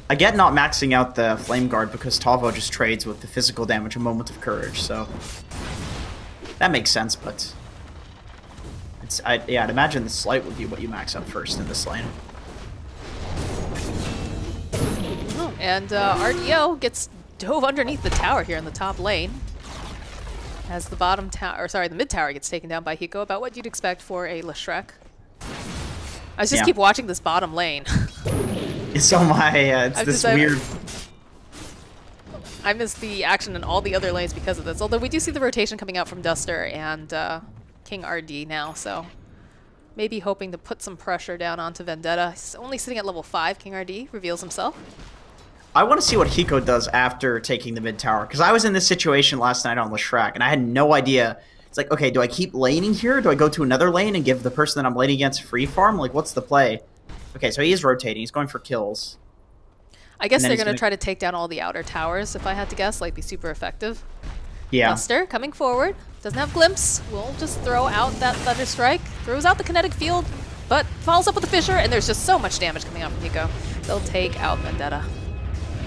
I get not maxing out the Flame Guard because Tavo just trades with the physical damage a Moment of Courage, so that makes sense, but I'd imagine the Slight would be what you max out first in this lane. And RDO gets dove underneath the tower here in the top lane. As the bottom tower, or sorry, the mid tower gets taken down by Hiko. About what you'd expect for a Leshrek. I just keep watching this bottom lane. It's it's this weird... I miss the action in all the other lanes because of this. Although we do see the rotation coming out from Duster and King RD now, so maybe hoping to put some pressure down onto Vendetta. He's only sitting at level 5. King RD reveals himself. I want to see what Hiko does after taking the mid tower, because I was in this situation last night on Leshrek, and I had no idea. It's like, okay, do I keep laning here? Do I go to another lane and give the person that I'm laning against free farm? Like, what's the play? Okay, so he is rotating. He's going for kills. I guess they're going to try to take down all the outer towers, if I had to guess, like be super effective. Yeah. Duster coming forward. Doesn't have Glimpse. Will just throw out that Thunder Strike. Throws out the Kinetic Field, but follows up with the Fissure, and there's just so much damage coming out from Hiko. They'll take out Vendetta.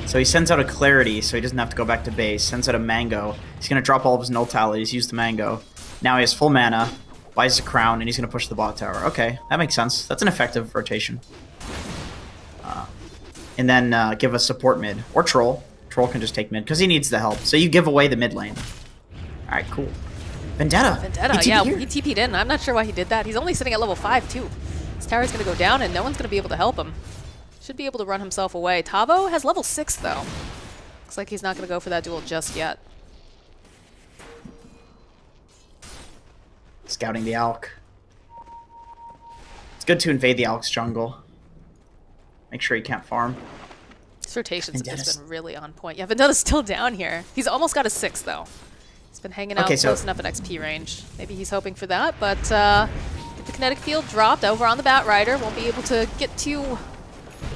So he sends out a Clarity, so he doesn't have to go back to base. Sends out a Mango. He's going to drop all of his null tallies, use the Mango. Now he has full mana, buys a Crown, and he's going to push the bot tower. Okay, that makes sense. That's an effective rotation. And then give a support mid. Or Troll. Troll can just take mid, because he needs the help. So you give away the mid lane. Alright, cool. Vendetta, yeah, he TP'd in. I'm not sure why he did that. He's only sitting at level 5, too. This tower's going to go down, and no one's going to be able to help him. Should be able to run himself away. Tavo has level 6, though. Looks like he's not going to go for that duel just yet. Scouting the Alk. It's good to invade the Alk's jungle. Make sure he can't farm. His rotations have just been really on point. Yeah, Vendetta's still down here. He's almost got a 6, though. He's been hanging out close enough in XP range. Maybe he's hoping for that, but get the kinetic field dropped over on the Bat Rider. Won't be able to get too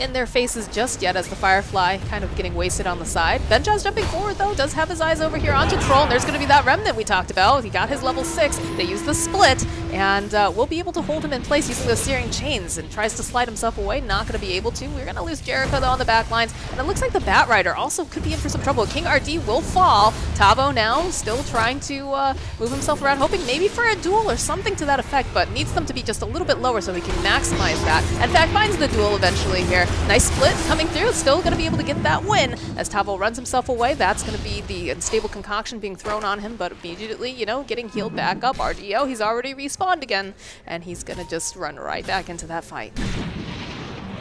in their faces just yet as the Firefly kind of getting wasted on the side. Benja's jumping forward though, does have his eyes over here onto Troll, and there's going to be that Remnant we talked about. He got his level 6, they use the split, and we'll be able to hold him in place using those Searing Chains, and tries to slide himself away, not going to be able to. We're going to lose Jericho though on the back lines, and it looks like the Bat Rider also could be in for some trouble. King RD will fall. Tavo now still trying to move himself around, hoping maybe for a duel or something to that effect, but needs them to be just a little bit lower so he can maximize that. In fact, finds the duel eventually here. Nice split coming through, still going to be able to get that win as Tavo runs himself away. That's going to be the unstable concoction being thrown on him, but immediately, you know, getting healed back up. RDO, he's already respawned again, and he's going to just run right back into that fight.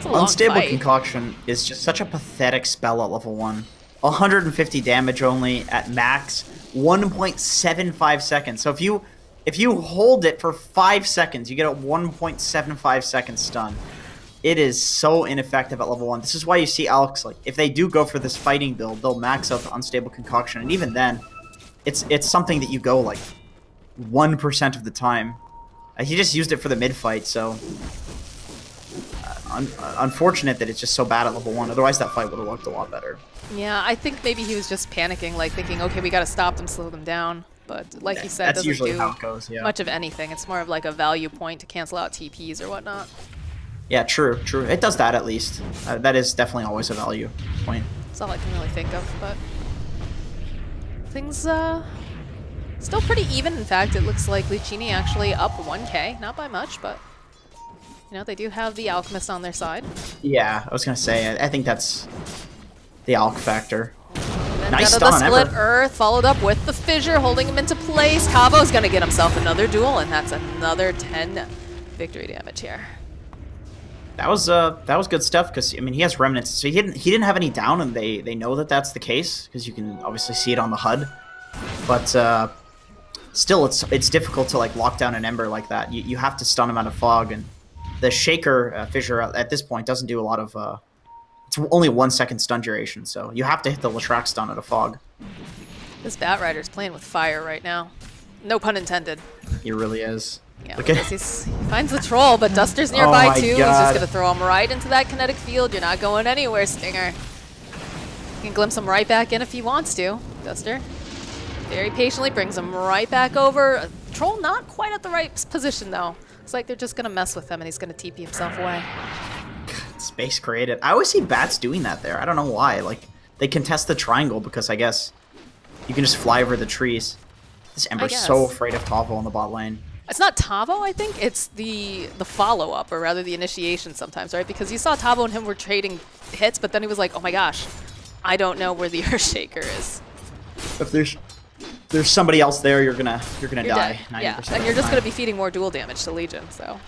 Unstable concoction is just such a pathetic spell at level 1. 150 damage only at max, 1.75 seconds. So if you hold it for 5 seconds, you get a 1.75 second stun. It is so ineffective at level 1. This is why you see Alex, like, if they do go for this fighting build, they'll max out the unstable concoction, and even then, it's something that you go like 1% of the time. He just used it for the mid fight, so unfortunate that it's just so bad at level 1. Otherwise, that fight would have looked a lot better. Yeah, I think maybe he was just panicking, like thinking, okay, we got to stop them, slow them down. But like you said, That's doesn't usually do how it goes. Yeah. much of anything. It's more of like a value point to cancel out TPs or whatnot. Yeah, true. It does that at least. That is definitely always a value point. That's all I can really think of, but things still pretty even. In fact, it looks like Lucchini actually up 1k, not by much, but you know, they do have the Alchemist on their side. Yeah, I was gonna say, I think that's the Alch factor. Nice Out of the stun, split Ember. earth, followed up with the fissure, holding him into place. Cavo's gonna get himself another duel, and that's another 10 victory damage here. That was good stuff because I mean he has remnants, so he didn't have any down, and they know that that's the case because you can obviously see it on the HUD. But still, it's difficult to like lock down an Ember like that. You have to stun him out of fog, and the Shaker fissure at this point doesn't do a lot of. It's only 1 second stun duration, so you have to hit the Latrak stun out of fog. This Batrider's playing with fire right now. No pun intended. He really is. Yeah, Look at he finds the troll, but Duster's nearby my too. He's God. just gonna throw him right into that kinetic field. You're not going anywhere, Stinger. You can glimpse him right back in if he wants to. Duster very patiently brings him right back over. Troll not quite at the right position though. It's like they're just gonna mess with him and he's gonna TP himself away. Space created. I always see bats doing that there. I don't know why. Like they contest the triangle because I guess you can just fly over the trees. This Ember's so afraid of Tavo on the bot lane. It's not Tavo, I think. It's the follow-up, or rather the initiation sometimes, right? Because you saw Tavo and him were trading hits, but then he was like, oh my gosh, I don't know where the Earthshaker is. If there's somebody else there, you're gonna die. Dead. Yeah, and you're just gonna be feeding more dual damage to Legion, so.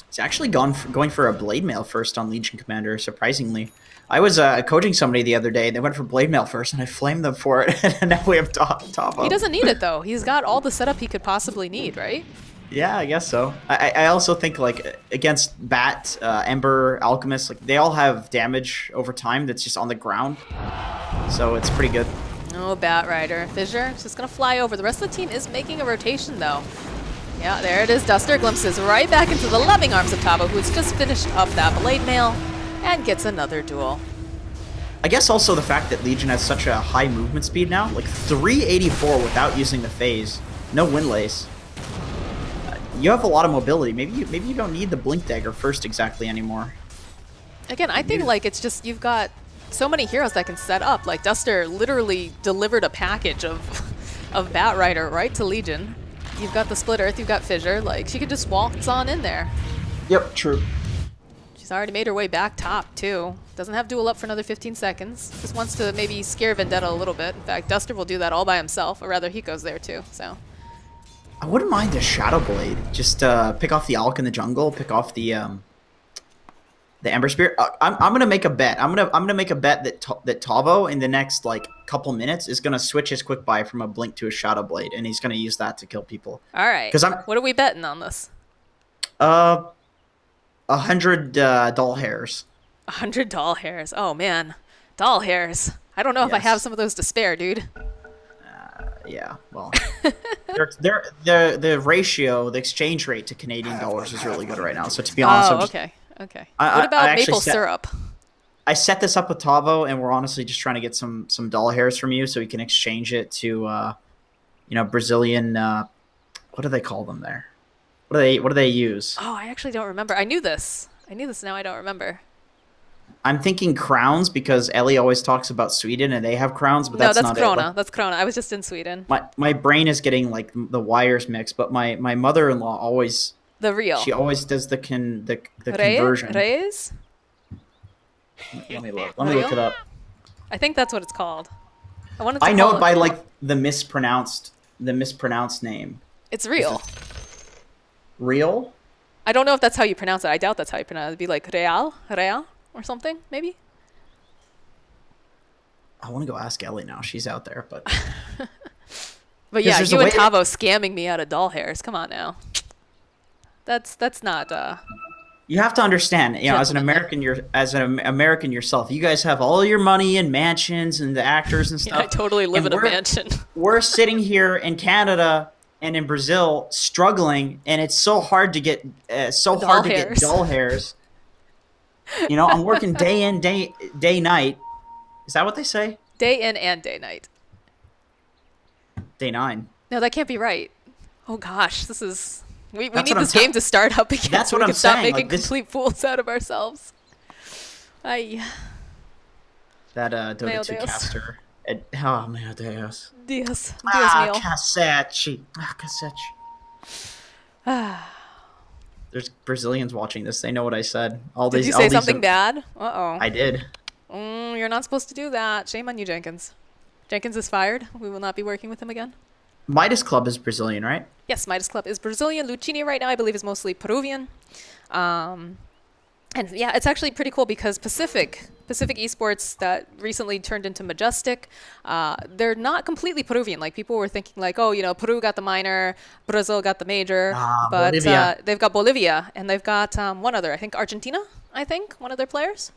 He's actually going for a Blade Mail first on Legion Commander, surprisingly. I was coaching somebody the other day, they went for Blade Mail first, and I flamed them for it, and now we have Tavo. He doesn't need it, though. He's got all the setup he could possibly need, right? Yeah, I guess so. I also think, like, against Bat, Ember, Alchemist, like, they all have damage over time that's just on the ground, so it's pretty good. Oh, Batrider. Fissure is just going to fly over. The rest of the team is making a rotation, though. Yeah, there it is. Duster glimpses right back into the loving arms of Tavo, who has just finished up that Blade Mail and gets another duel. I guess also the fact that Legion has such a high movement speed now, like 384 without using the phase, no Windlace. You have a lot of mobility. Maybe you don't need the Blink Dagger first exactly anymore. Again, I think like it's just you've got so many heroes that can set up. Like Duster literally delivered a package of Batrider right to Legion. You've got the Split Earth, you've got Fissure. Like she could just waltz on in there. Yep, true. She's already made her way back top, too. Doesn't have duel up for another 15 seconds. Just wants to maybe scare Vendetta a little bit. In fact, Duster will do that all by himself, or rather, Hiko's there, too, so. I wouldn't mind a Shadow Blade. Just pick off the Alk in the jungle, pick off the Ember Spirit. I'm gonna make a bet. I'm gonna make a bet that Tavo in the next like couple minutes is gonna switch his quick buy from a Blink to a Shadow Blade, and he's gonna use that to kill people. All right. What are we betting on this? 100 doll hairs. 100 doll hairs. Oh man, doll hairs. I don't know if I have some of those to spare, dude. Yeah, well, the ratio, the exchange rate to Canadian dollars is really good right now. So to be honest, okay. What about maple syrup? I set this up with Tavo, and we're honestly just trying to get some doll hairs from you, so we can exchange it to, Brazilian. What do they call them there? What do they use? Oh, I actually don't remember. I knew this. Now. I don't remember. I'm thinking crowns because Ellie always talks about Sweden and they have crowns, but that's not Krona. it. That's Krona. I was just in Sweden. My brain is getting like the wires mixed, but my mother-in-law always she always does the conversion. Reyes? Let me look it up. I think that's what it's called. I know it by like the mispronounced name. It's real. Real? I don't know if that's how you pronounce it. I doubt that's how you pronounce it. It'd be like Real or something, maybe? I want to go ask Ellie now. She's out there, but... But yeah, you and Tavo scamming me out of doll hairs. Come on now. That's not... You have to understand, as an American, American yourself, you guys have all your money and mansions and the actors and stuff. Yeah, I totally live in a mansion. We're sitting here in Canada and in Brazil struggling, and it's so hard to get get dull hairs. I'm working day in, day night. Is that what they say? Day in and day night. Day 9. No, that can't be right. Oh gosh, this is. We need this game to start up again. That's so what we I'm can stop saying. making complete fools out of ourselves. Aye. That Dota Meu 2 Deus. caster. Oh, meu Deus. Dios mío. Cacete. There's Brazilians watching this. They know what I said. Did you say something bad? Uh-oh. I did. You're not supposed to do that. Shame on you, Jenkins. Jenkins is fired. We will not be working with him again. Midas Club is Brazilian, right? Yes, Midas Club is Brazilian. Lucchini right now, I believe, is mostly Peruvian. And yeah, it's actually pretty cool because Pacific Esports that recently turned into Majestic, they're not completely Peruvian. Like people were thinking like, oh, Peru got the minor, Brazil got the major, but they've got Bolivia and they've got one other, I think Argentina, one of their players.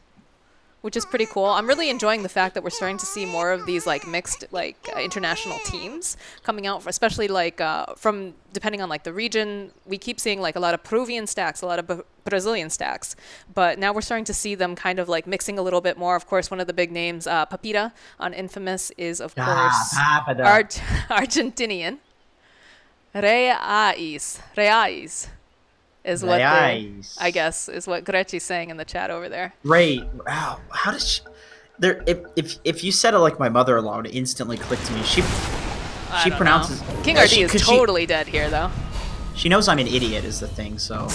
Which is pretty cool. I'm really enjoying the fact that we're starting to see more of these like mixed international teams coming out, especially like from depending on like the region. We keep seeing like a lot of Peruvian stacks, a lot of Brazilian stacks, but now we're starting to see them kind of like mixing a little bit more. Of course, one of the big names, Papita on Infamous, is of course Argentinian. Reais. Is what I guess is what Gretchi's saying in the chat over there. Wow, how does she? There, if you said it like my mother-in-law, it instantly clicked to me. She pronounces King RD is totally dead here though. She knows I'm an idiot is the thing, so.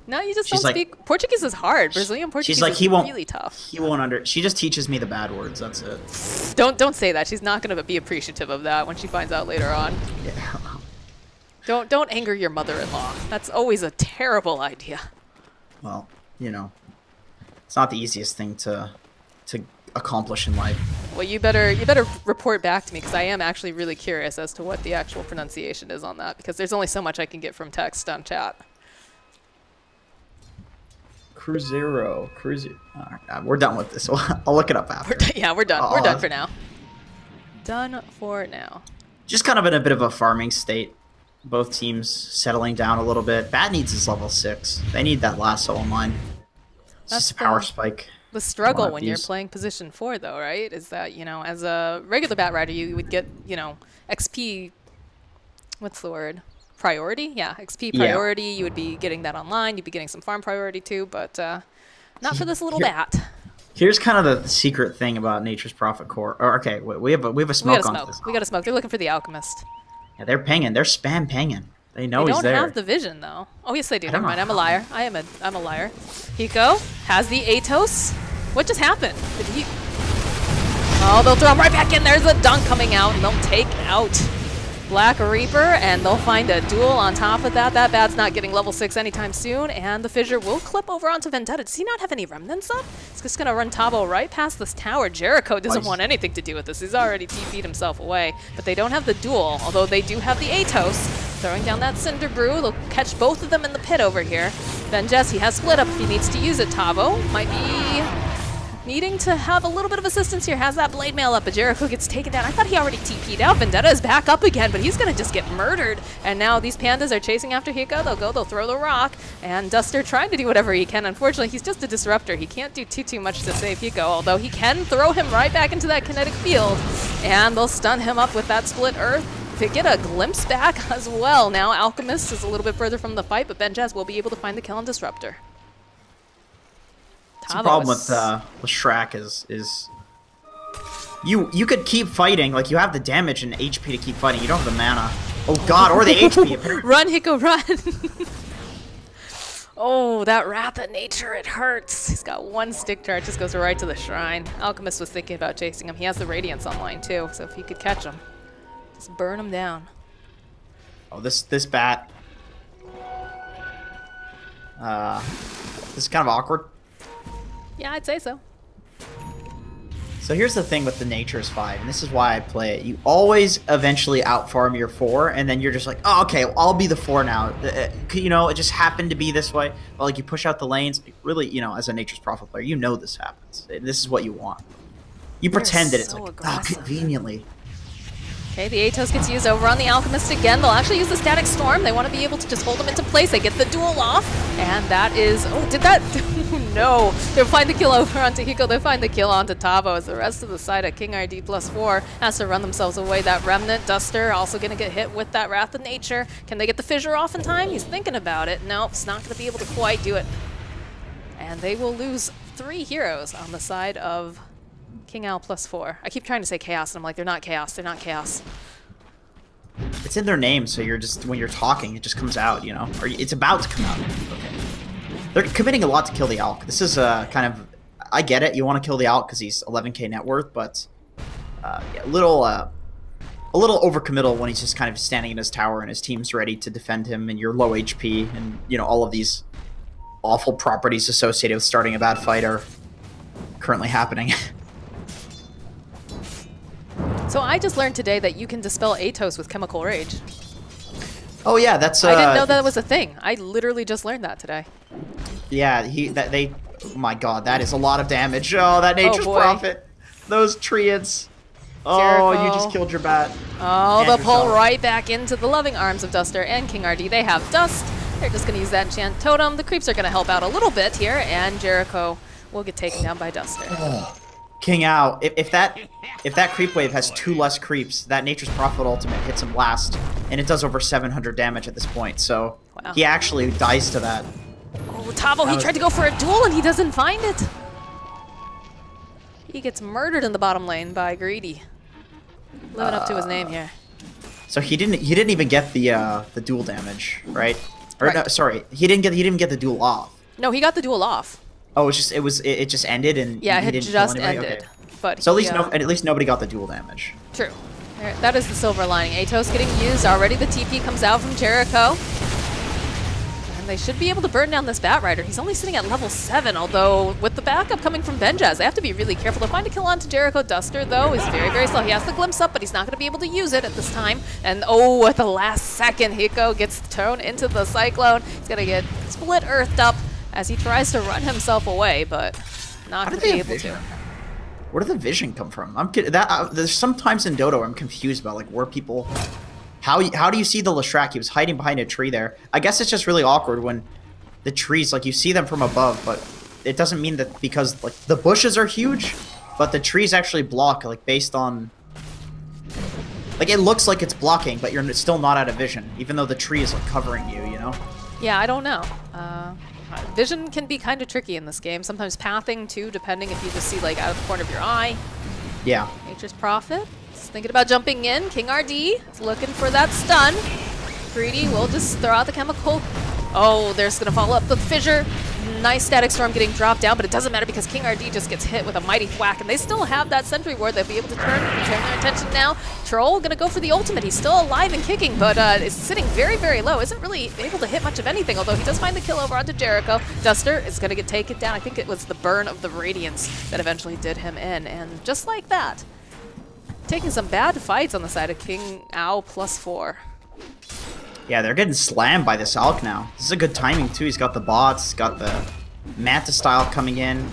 No, you just don't speak Portuguese is hard. Brazilian Portuguese is really tough. He won't She just teaches me the bad words. That's it. Don't say that. She's not gonna be appreciative of that when she finds out later on. Yeah. Don't anger your mother-in-law. That's always a terrible idea. Well, it's not the easiest thing to accomplish in life. Well, you better report back to me because I am actually really curious as to what the actual pronunciation is on that because there's only so much I can get from text on chat. Cruzeiro. We're done with this. I'll look it up after. We're done. We're done for now. Done for now. Just kind of in a bit of a farming state. Both teams settling down a little bit. Bat needs his level 6. They need that lasso online. It's just a power spike. The struggle when you're playing position 4, though, right? Is that, as a regular Bat Rider, you would get, XP, what's the word? Priority? Yeah, XP priority. Yeah. You would be getting that online. You'd be getting some farm priority, too, but not for this little bat. Here's kind of the secret thing about Nature's Prophet Core. Okay, we have a smoke on this. We got a smoke. They're looking for the Alchemist. Yeah, they're pinging. They're spam pinging. They know he's there. They don't have the vision, though. Oh, yes, they do. Never mind. I'm a liar. I'm a liar. Hiko has the Atos. What just happened? Did he... Oh, they'll throw him right back in. There's a dunk coming out, and they'll take out Black Reaper, and they'll find a duel on top of that. That bat's not getting level 6 anytime soon, and the Fissure will clip over onto Vendetta. Does he not have any remnants up? He's just going to run Tavo right past this tower. Jericho doesn't want anything to do with this. He's already TP'd himself away, but they don't have the duel, although they do have the Atos. Throwing down that Cinder Brew. They'll catch both of them in the pit over here. Then Jesse has split up if he needs to use it. Tavo might be needing to have a little bit of assistance here. Has that blade mail up, but Jericho gets taken down. I thought he already TP'd out. Vendetta is back up again, but he's going to just get murdered. And now these pandas are chasing after Hiko. They'll throw the rock. And Duster trying to do whatever he can. Unfortunately, he's just a disruptor. He can't do too much to save Hiko, although he can throw him right back into that kinetic field. And they'll stun him up with that split earth to get a glimpse back as well. Now Alchemist is a little bit further from the fight, but Benjaz will be able to find the kill on Disruptor. The problem with Shrek is you could keep fighting, like you have the damage and HP to keep fighting. You don't have the mana. Oh god, or the HP. Run, Hiko, run! Oh, that Wrath of Nature, it hurts. He's got one stick charge, just goes right to the shrine. Alchemist was thinking about chasing him. He has the Radiance online too, so if he could catch him, just burn him down. Oh, this bat. This is kind of awkward. Yeah, I'd say so. So here's the thing with the Nature's 5, and this is why I play it. You always eventually outfarm your 4, and then you're just like, oh, okay, I'll be the 4 now. You know, it just happened to be this way. Well, like, you push out the lanes. Really, you know, as a Nature's Prophet player, you know this happens. This is what you want. You pretend that it's so like, aggressive. conveniently. Okay, the Atos gets used over on the Alchemist again. They'll actually use the Static Storm. They want to be able to just hold them into place. They get the duel off, and that is... Oh, did that... No. They'll find the kill over onto Hiko. They'll find the kill onto Tavo as the rest of the side of King RD +4 has to run themselves away. That Remnant Duster also going to get hit with that Wrath of Nature. Can they get the Fissure off in time? He's thinking about it. Nope, it's not going to be able to quite do it. And they will lose 3 heroes on the side of King Al +4. I keep trying to say Chaos, and I'm like, they're not Chaos. They're not Chaos. It's in their name, so you're just, when you're talking, it just comes out, you know? Or it's about to come out. Okay. They're committing a lot to kill the Alk. This is kind of... I get it, you want to kill the Alk because he's 11k net worth, but yeah, a little overcommittal when he's just kind of standing in his tower and his team's ready to defend him and you're low HP and, you know, all of these awful properties associated with starting a bad fight are currently happening. So I just learned today that you can dispel Atos with Chemical Rage. Oh yeah, that's... I didn't know that was a thing. I literally just learned that today. Yeah, oh my god, that is a lot of damage. Oh, that Nature's boy. Prophet. Those Triads. Oh, Jericho. you just killed your bat. Oh, And they'll pull yourself. right back into the loving arms of Duster and King RD. They have Dust. They're just going to use that enchant totem. The creeps are going to help out a little bit here, and Jericho will get taken down by Duster. King Ao, if that creep wave has 2 less creeps, that Nature's Prophet ultimate hits him last, and it does over 700 damage at this point, so Wow. he actually dies to that. Oh, Tavo, he tried to go for a duel and he doesn't find it. He gets murdered in the bottom lane by Greedy. Living up to his name here. So he didn't even get the duel damage, right? Or Right. no, sorry, he didn't get the duel off. No, he got the duel off. Oh, it just ended and Yeah, it he had didn't kill just anybody? ended. Okay. But So he, at least nobody got the duel damage. True. There, that is the silver lining. Atos getting used already. The TP comes out from Jericho. And they should be able to burn down this Batrider. He's only sitting at level 7, although with the backup coming from Benjaz, they have to be really careful to find a kill onto Jericho. Duster, though, is very, very slow. He has the glimpse up, but he's not going to be able to use it at this time. And oh, at the last second, Hiko gets thrown into the Cyclone. He's going to get split earthed up as he tries to run himself away, but not going to be able to. Where did the vision come from? I'm kidding. There's sometimes in Dodo I'm confused about like where people. How do you see the Leshrac? He was hiding behind a tree there. I guess it's just really awkward when the trees, like, you see them from above, but it doesn't mean that because like the bushes are huge, but the trees actually block, like, based on, like, it looks like it's blocking, but you're still not out of vision, even though the tree is like covering you, you know? Yeah, I don't know. Vision can be kind of tricky in this game. Sometimes pathing, too, depending if you just see, like, out of the corner of your eye. Yeah. Nature's Prophet is thinking about jumping in. King RD is looking for that stun. Greedy will just throw out the chemical. Oh, there's going to follow up the fissure. Nice Static Storm getting dropped down, but it doesn't matter because King RD just gets hit with a mighty thwack, and they still have that Sentry Ward. They'll be able to turn their attention now. Troll going to go for the ultimate. He's still alive and kicking, but is sitting very, very low. Isn't really able to hit much of anything, although he does find the kill over onto Jericho. Duster is going to get taken down. I think it was the burn of the Radiance that eventually did him in, and just like that, taking some bad fights on the side of King Ao +4. Yeah, they're getting slammed by this Alk now. This is a good timing, too. He's got the bots, got the Manta style coming in.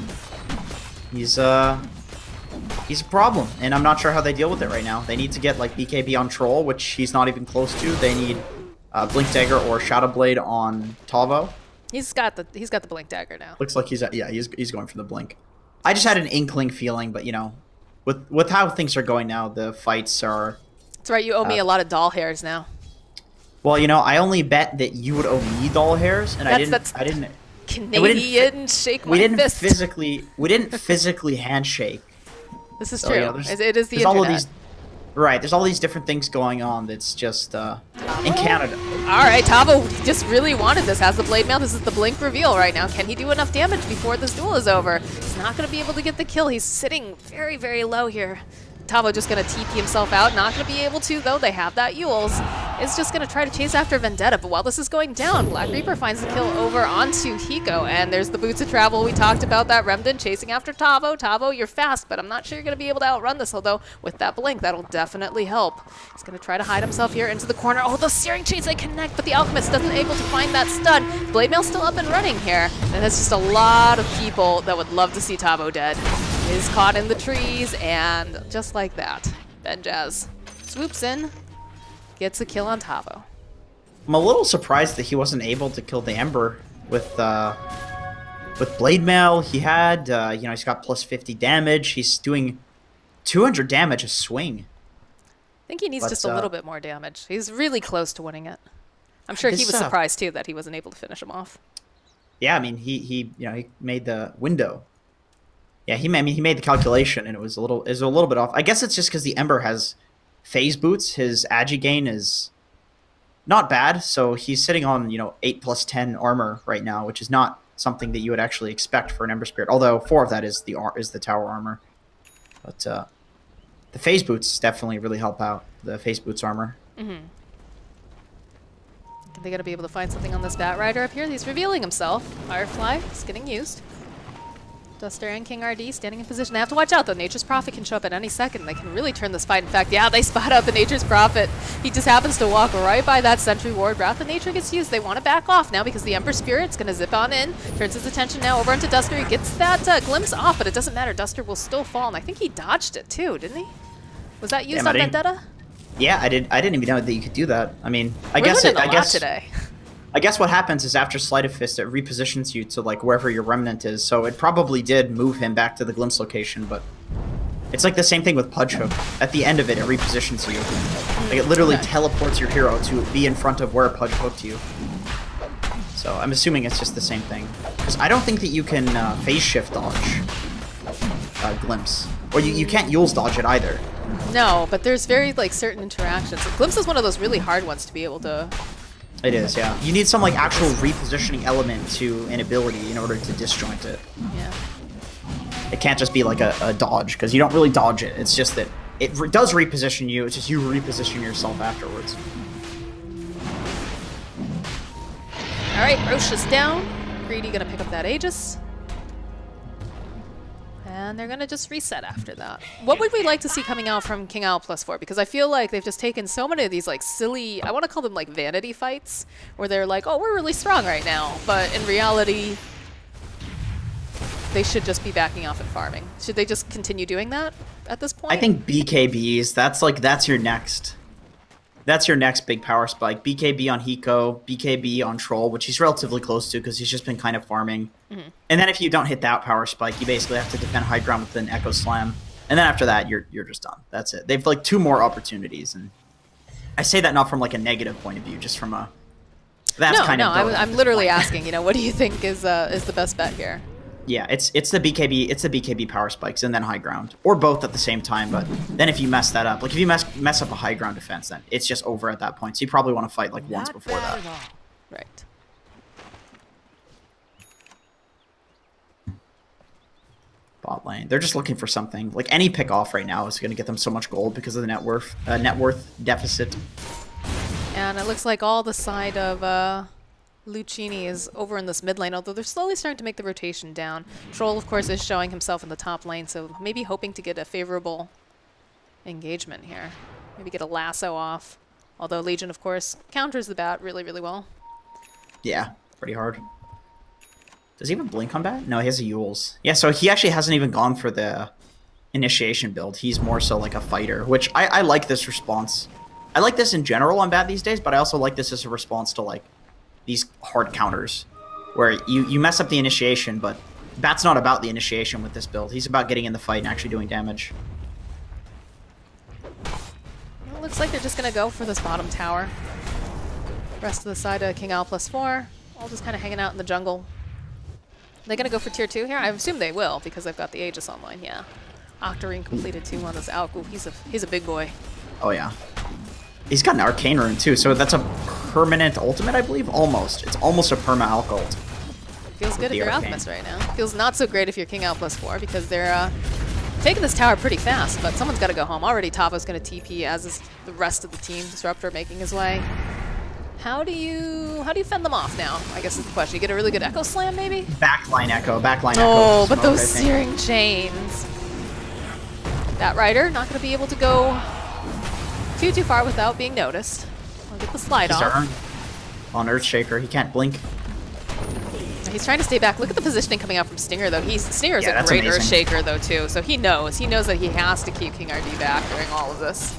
He's a problem, and I'm not sure how they deal with it right now. They need to get, like, BKB on Troll, which he's not even close to. They need Blink Dagger or Shadow Blade on Tavo. He's got the Blink Dagger now. Looks like he's going for the Blink. I just had an inkling feeling, but, you know, with how things are going now, the fights are... That's right, you owe me a lot of doll hairs now. Well, you know, I only bet that you would owe me doll hairs, and I didn't. Canadian shake my fist. We didn't physically handshake. This is So, true. yeah, It is the there's internet. all of these, right? There's all these different things going on. That's just in Canada. All right, Tavo just really wanted this. Has the blade mail. This is the blink reveal right now. Can he do enough damage before this duel is over? He's not going to be able to get the kill. He's sitting very, very low here. Tavo just going to TP himself out. Not going to be able to, though. They have that Yules. is just going to try to chase after Vendetta, but while this is going down, Black Reaper finds the kill over onto Hiko, and there's the Boots of Travel. We talked about that. Remden chasing after Tavo. Tavo, you're fast, but I'm not sure you're going to be able to outrun this, although with that blink, that'll definitely help. He's going to try to hide himself here into the corner. Oh, the Searing Chains, they connect, but the Alchemist doesn't able to find that stun. Blade Mail's still up and running here, and that's just a lot of people that would love to see Tavo dead. Is caught in the trees, and just like that, Benjaz swoops in, gets a kill on Tavo. I'm a little surprised that he wasn't able to kill the Ember with Blade Mail. He had, you know, he's got plus 50 damage. He's doing 200 damage a swing. I think he needs just a little bit more damage. He's really close to winning it. I'm sure he was surprised too that he wasn't able to finish him off. Yeah, I mean he you know, he made the window. Yeah, he made the calculation and it was a little bit off. I guess it's just because the Ember has phase boots. His agi gain is not bad, so he's sitting on, you know, 8+10 armor right now, which is not something that you would actually expect for an Ember Spirit. Although 4 of that is the tower armor. But the phase boots definitely really help out. The phase boots armor. Mm-hmm. They gotta be able to find something on this Bat Rider up here. He's revealing himself. Firefly is getting used. Duster and King RD standing in position. They have to watch out though. Nature's Prophet can show up at any second. They can really turn this fight. In fact, yeah, they spot out the Nature's Prophet. He just happens to walk right by that Sentry Ward. Wrath of Nature gets used. They want to back off now because the Ember Spirit's going to zip on in. Turns his attention now over into Duster. He gets that glimpse off, but it doesn't matter. Duster will still fall, and I think he dodged it too, didn't he? Was that used on Vendetta? Yeah, I didn't even know that you could do that. I mean, I guess today. I guess what happens is after Sleight of Fist, it repositions you to like wherever your remnant is. So it probably did move him back to the glimpse location, but it's like the same thing with Pudge Hook. At the end of it, it repositions you. Like it literally teleports your hero to be in front of where Pudge hooked you. So I'm assuming it's just the same thing. Because I don't think that you can phase shift dodge glimpse, or you can't Yule's dodge it either. No, but there's very like certain interactions. Glimpse is one of those really hard ones to be able to. It is, yeah. You need some like actual repositioning element to an ability in order to disjoint it. Yeah. It can't just be like a dodge, because you don't really dodge it. It's just that it does reposition you. It's just you reposition yourself afterwards. All right, Roche is down. Greedy gonna pick up that Aegis. And they're going to just reset after that. What would we like to see coming out from King Owl +4? Because I feel like they've just taken so many of these like silly, I want to call them like vanity fights, where they're like, oh, we're really strong right now. But in reality, they should just be backing off and farming. Should they just continue doing that at this point? I think BKBs, that's your next big power spike. BKB on Hiko, BKB on Troll, which he's relatively close to because he's just been kind of farming. Mm-hmm. And then if you don't hit that power spike, you basically have to defend high ground with an Echo Slam. And then after that, you're just done. That's it. They've like 2 more opportunities, and I say that not from like a negative point of view, just from a I'm literally asking. You know, what do you think is the best bet here? Yeah, it's the BKB power spikes and then high ground, or both at the same time. But then if you mess that up, like if you mess up a high ground defense, then it's just over at that point. So you probably want to fight like once before that. Right. Bot lane, they're just looking for something. Like any pick off right now is going to get them so much gold because of the net worth deficit. And it looks like all the side of Lucchini is over in this mid lane, although they're slowly starting to make the rotation down. Troll, of course, is showing himself in the top lane, so maybe hoping to get a favorable engagement here. Maybe get a lasso off. Although Legion, of course, counters the bat really, really well. Yeah, pretty hard. Does he even blink on bat? No, he has a Yules. Yeah, so he actually hasn't even gone for the initiation build. He's more so like a fighter, which I like this response. I like this in general on bat these days, but I also like this as a response to like these hard counters where you mess up the initiation, but bat's not about the initiation with this build. He's about getting in the fight and actually doing damage. Well, it looks like they're just going to go for this bottom tower. Rest of the side of King Owl +4, all just kind of hanging out in the jungle. They're going to go for tier 2 here? I assume they will because they've got the Aegis online, yeah. Octarine completed 2 on this Alku. He's a big boy. Oh, yeah. He's got an Arcane Rune, too, so that's a permanent ultimate, I believe? Almost. It's almost a perma-alch ult. Feels good if you're Alchemist right now. Feels not so great if you're King Owl +4 because they're Taking this tower pretty fast, but someone's got to go home. Already Tavo's going to TP, as is the rest of the team. Disruptor making his way. How do you fend them off now? I guess is the question. You get a really good Echo Slam, maybe? Backline Echo, backline Echo. Oh, but Smoke, those I think. searing chains. That Rider not going to be able to go too far without being noticed. I'll get the slide He's off. on Earthshaker. He can't blink. He's trying to stay back. Look at the positioning coming out from Stinger, though. Stinger's Yeah, a that's great amazing. Earthshaker, though, too. So he knows. He knows that he has to keep King RD back during all of this.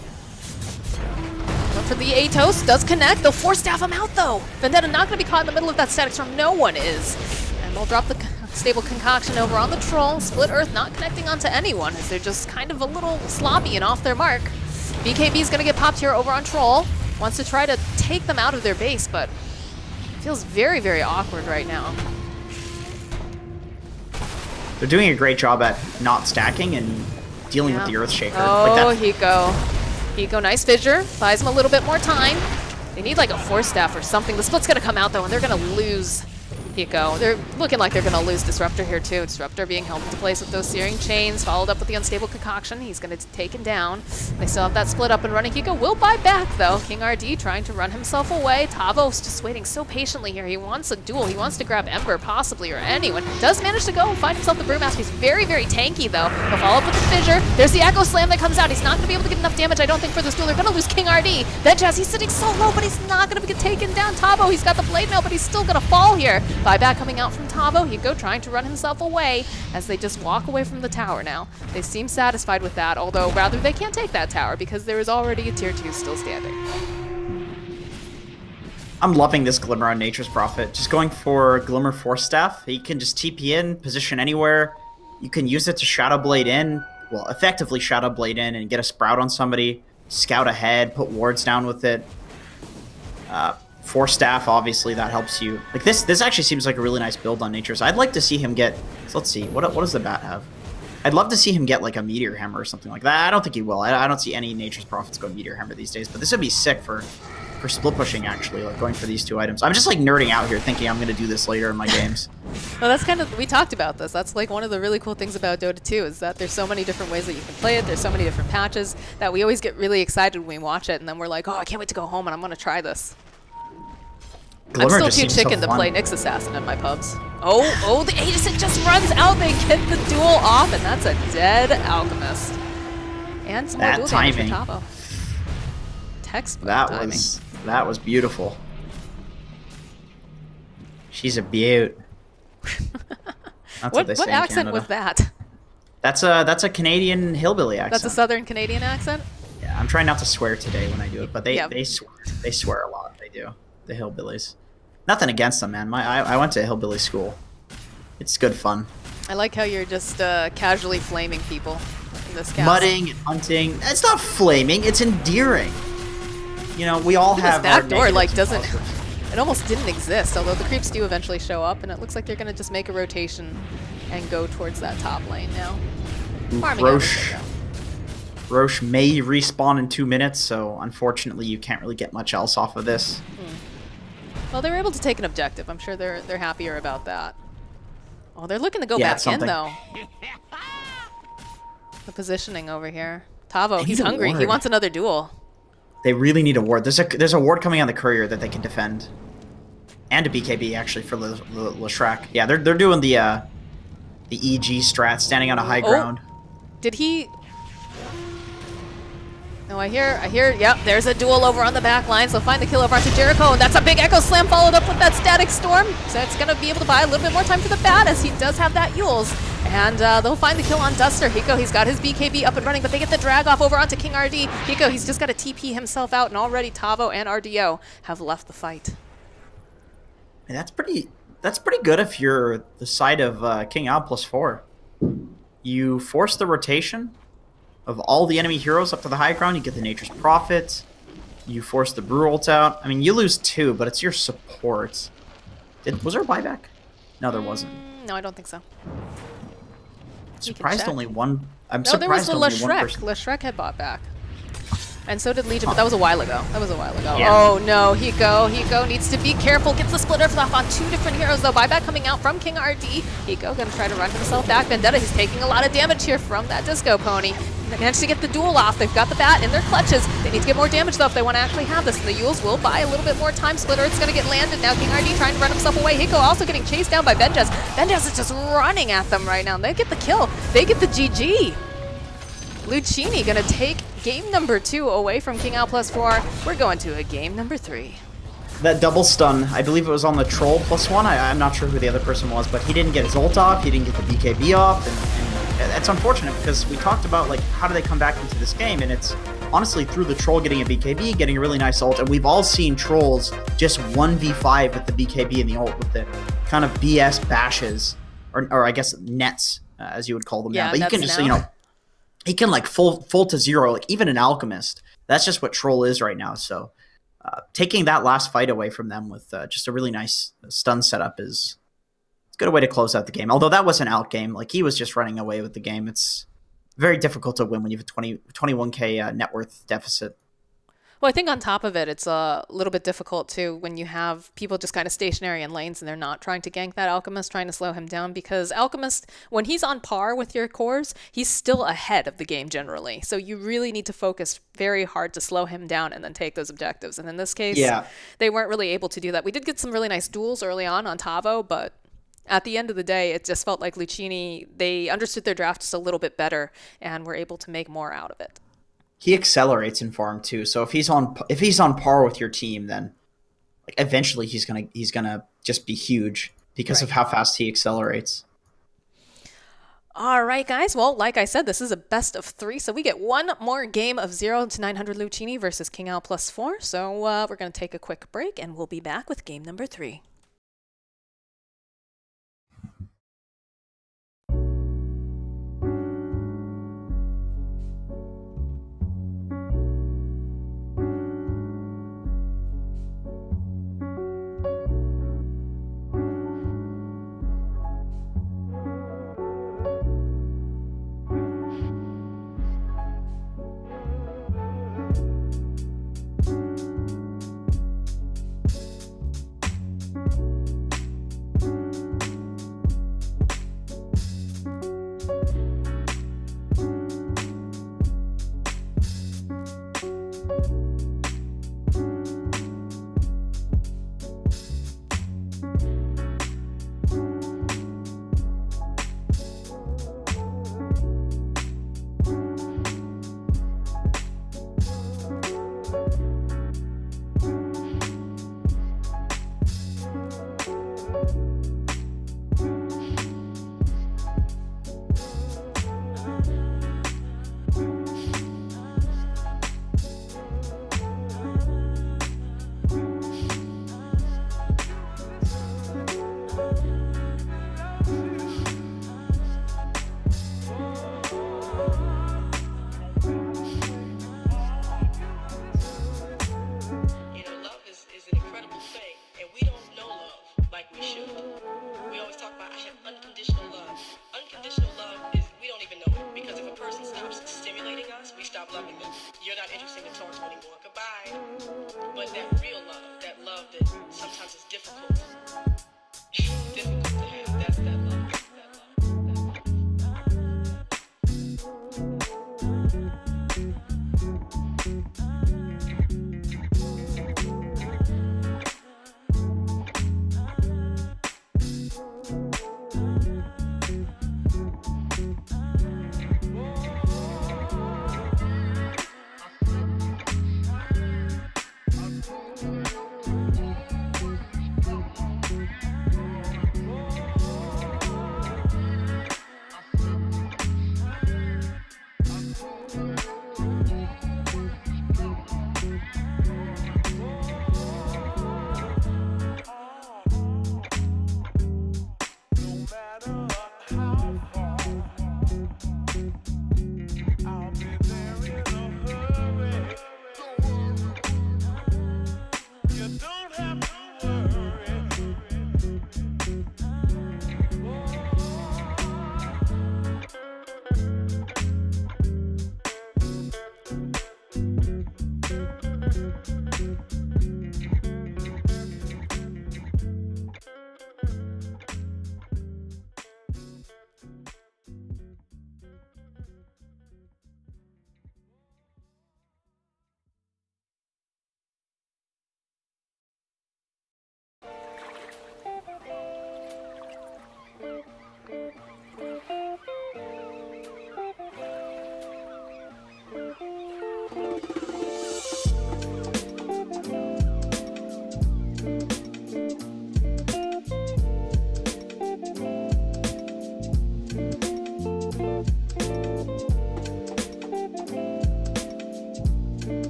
But for the Atos, does connect. They'll force staff him out, though. Vendetta not going to be caught in the middle of that static storm. No one is. And they'll drop the stable concoction over on the Troll. Split Earth not connecting onto anyone, as they're just kind of a little sloppy and off their mark. BKB is going to get popped here over on Troll. Wants to try to take them out of their base, but feels very, very awkward right now. They're doing a great job at not stacking and dealing with the Earthshaker. Oh, Like that. Hiko, nice fissure. Buys him a little bit more time. They need like a Force Staff or something. The split's gonna come out though, and they're gonna lose Hiko. They're looking like they're gonna lose Disruptor here too. Disruptor being held into place with those searing chains, followed up with the unstable concoction. He's gonna take him down. They still have that split up and running. Hiko will buy back though. King RD trying to run himself away. Tavo's just waiting so patiently here. He wants a duel. He wants to grab Ember possibly, or anyone. Does manage to go and find himself the Brewmaster. He's very, very tanky though. He'll follow up with the fissure. There's the Echo Slam that comes out. He's not gonna be able to get enough damage, I don't think, for this duel. They're gonna lose King RD. Then Jazz, he's sitting so low, but he's not gonna get taken down. Tavo, he's got the blade mail, but he's still gonna fall here. Buyback coming out from Tavo. Hiko trying to run himself away as they just walk away from the tower now. They seem satisfied with that, although rather they can't take that tower because there is already a tier 2 still standing. I'm loving this Glimmer on Nature's Prophet. Just going for Glimmer Force Staff. He can just TP in, position anywhere. You can use it to Shadow Blade in. Well, effectively Shadow Blade in and get a Sprout on somebody. Scout ahead, put wards down with it. Force Staff, obviously, that helps you. Like this actually seems like a really nice build on Nature's. I'd like to see him get... So let's see, what does the bat have? I'd love to see him get like a Meteor Hammer or something like that. I don't think he will. I don't see any Nature's Prophets go Meteor Hammer these days, but this would be sick for split pushing, actually, like going for these two items. I'm just like nerding out here thinking I'm going to do this later in my games. Well, that's kind of, we talked about this. That's like one of the really cool things about Dota 2 is that there's so many different ways that you can play it. There's so many different patches that we always get really excited when we watch it, and then we're like, oh, I can't wait to go home and I'm going to try this. Glimmer I'm just still too seems so chicken to fun. play Nyx Assassin in my pubs. Oh, the Aegis just runs out. They get the duel off, and that's a dead Alchemist. And some more That duel damage for timing. Tavo. Textbook timing. That was beautiful. She's a beaut. That's what they say What in accent Canada. was that? That's a Canadian hillbilly accent. That's a Southern Canadian accent? Yeah, I'm trying not to swear today when I do it, but they Yeah. they swear a lot. They do. The hillbillies. Nothing against them, man. I went to a hillbilly school. It's good fun. I like how you're just casually flaming people in this cast. Mudding and hunting. It's not flaming. It's endearing. You know, we all This have back our door negatives like and doesn't. positives. It almost didn't exist, although the creeps do eventually show up, and it looks like they're gonna just make a rotation and go towards that top lane now. Farming Roche. everything, Roche may respawn in 2 minutes, so unfortunately you can't really get much else off of this. though. Well, they were able to take an objective. I'm sure they're happier about that. Oh, they're looking to go Yeah, back it's in something. though. The positioning over here. Tavo, They he's need a hungry. He ward. wants another duel. They really need a ward. There's a ward coming on the courier that they can defend, and a BKB actually for Leshrac. Yeah, they're doing the EG strat, standing on a high ground. Did he? No, I hear, yep, there's a duel over on the back line, so find the kill over onto Jericho, and that's a big Echo Slam followed up with that Static Storm, so it's going to be able to buy a little bit more time for the bat, as he does have that Yules, and they'll find the kill on Duster. Hiko, he's got his BKB up and running, but they get the drag off over onto King RD. Hiko, he's just got to TP himself out, and already Tavo and RDO have left the fight. And that's pretty good if you're the side of King Al +4. You force the rotation of all the enemy heroes up to the high ground, you get the Nature's Prophet, you force the Brew ult out. I mean, you lose 2, but it's your support. Was there a buyback? No, there wasn't. No, I don't think so. Surprised check. only one. I'm No, there was surprised the only one Leshrac. person. Leshrac had bought back. And so did Legion, but that was a while ago. That was a while ago. Yeah. Oh no, Hiko needs to be careful. Gets the splitter off on 2 different heroes though. Buyback coming out from King RD. Hiko gonna try to run himself back. Vendetta, he's taking a lot of damage here from that Disco Pony. They managed to get the duel off. They've got the bat in their clutches. They need to get more damage though if they want to actually have this. And the Yules will buy a little bit more time. Splitter, it's gonna get landed now. King RD trying to run himself away. Hiko also getting chased down by Venjaz. Venjaz is just running at them right now. They get the kill. They get the GG. Lucchini gonna take game number 2 away from King Al +4. We're going to a game number 3. That double stun, I believe it was on the troll +1. I'm not sure who the other person was, but he didn't get his ult off, he didn't get the BKB off, and it's unfortunate because we talked about like how do they come back into this game, and it's honestly through the troll getting a BKB, getting a really nice ult, and we've all seen trolls just 1v5 with the BKB and the ult with the kind of BS bashes, or I guess nets, as you would call them now. But you can just, he can like full to 0, like even an alchemist. That's just what troll is right now. So taking that last fight away from them with just a really nice stun setup is a good way to close out the game. Although that was an out game, like he was just running away with the game. It's very difficult to win when you have a 21k net worth deficit. Well, I think on top of it, it's a little bit difficult too when you have people just kind of stationary in lanes and they're not trying to gank that Alchemist, trying to slow him down, because Alchemist, when he's on par with your cores, he's still ahead of the game generally. So you really need to focus very hard to slow him down and then take those objectives. And in this case, they weren't really able to do that. We did get some really nice duels early on Tavo, but at the end of the day, it just felt like Lucchini, they understood their draft just a little bit better and were able to make more out of it. He accelerates in farm too. So if he's on par with your team, then like eventually he's gonna just be huge because of how fast he accelerates. All right, guys. Well, like I said, this is a best of 3, so we get one more game of 0 to 900 Lucchini versus King Al +4. So we're gonna take a quick break, and we'll be back with game number 3.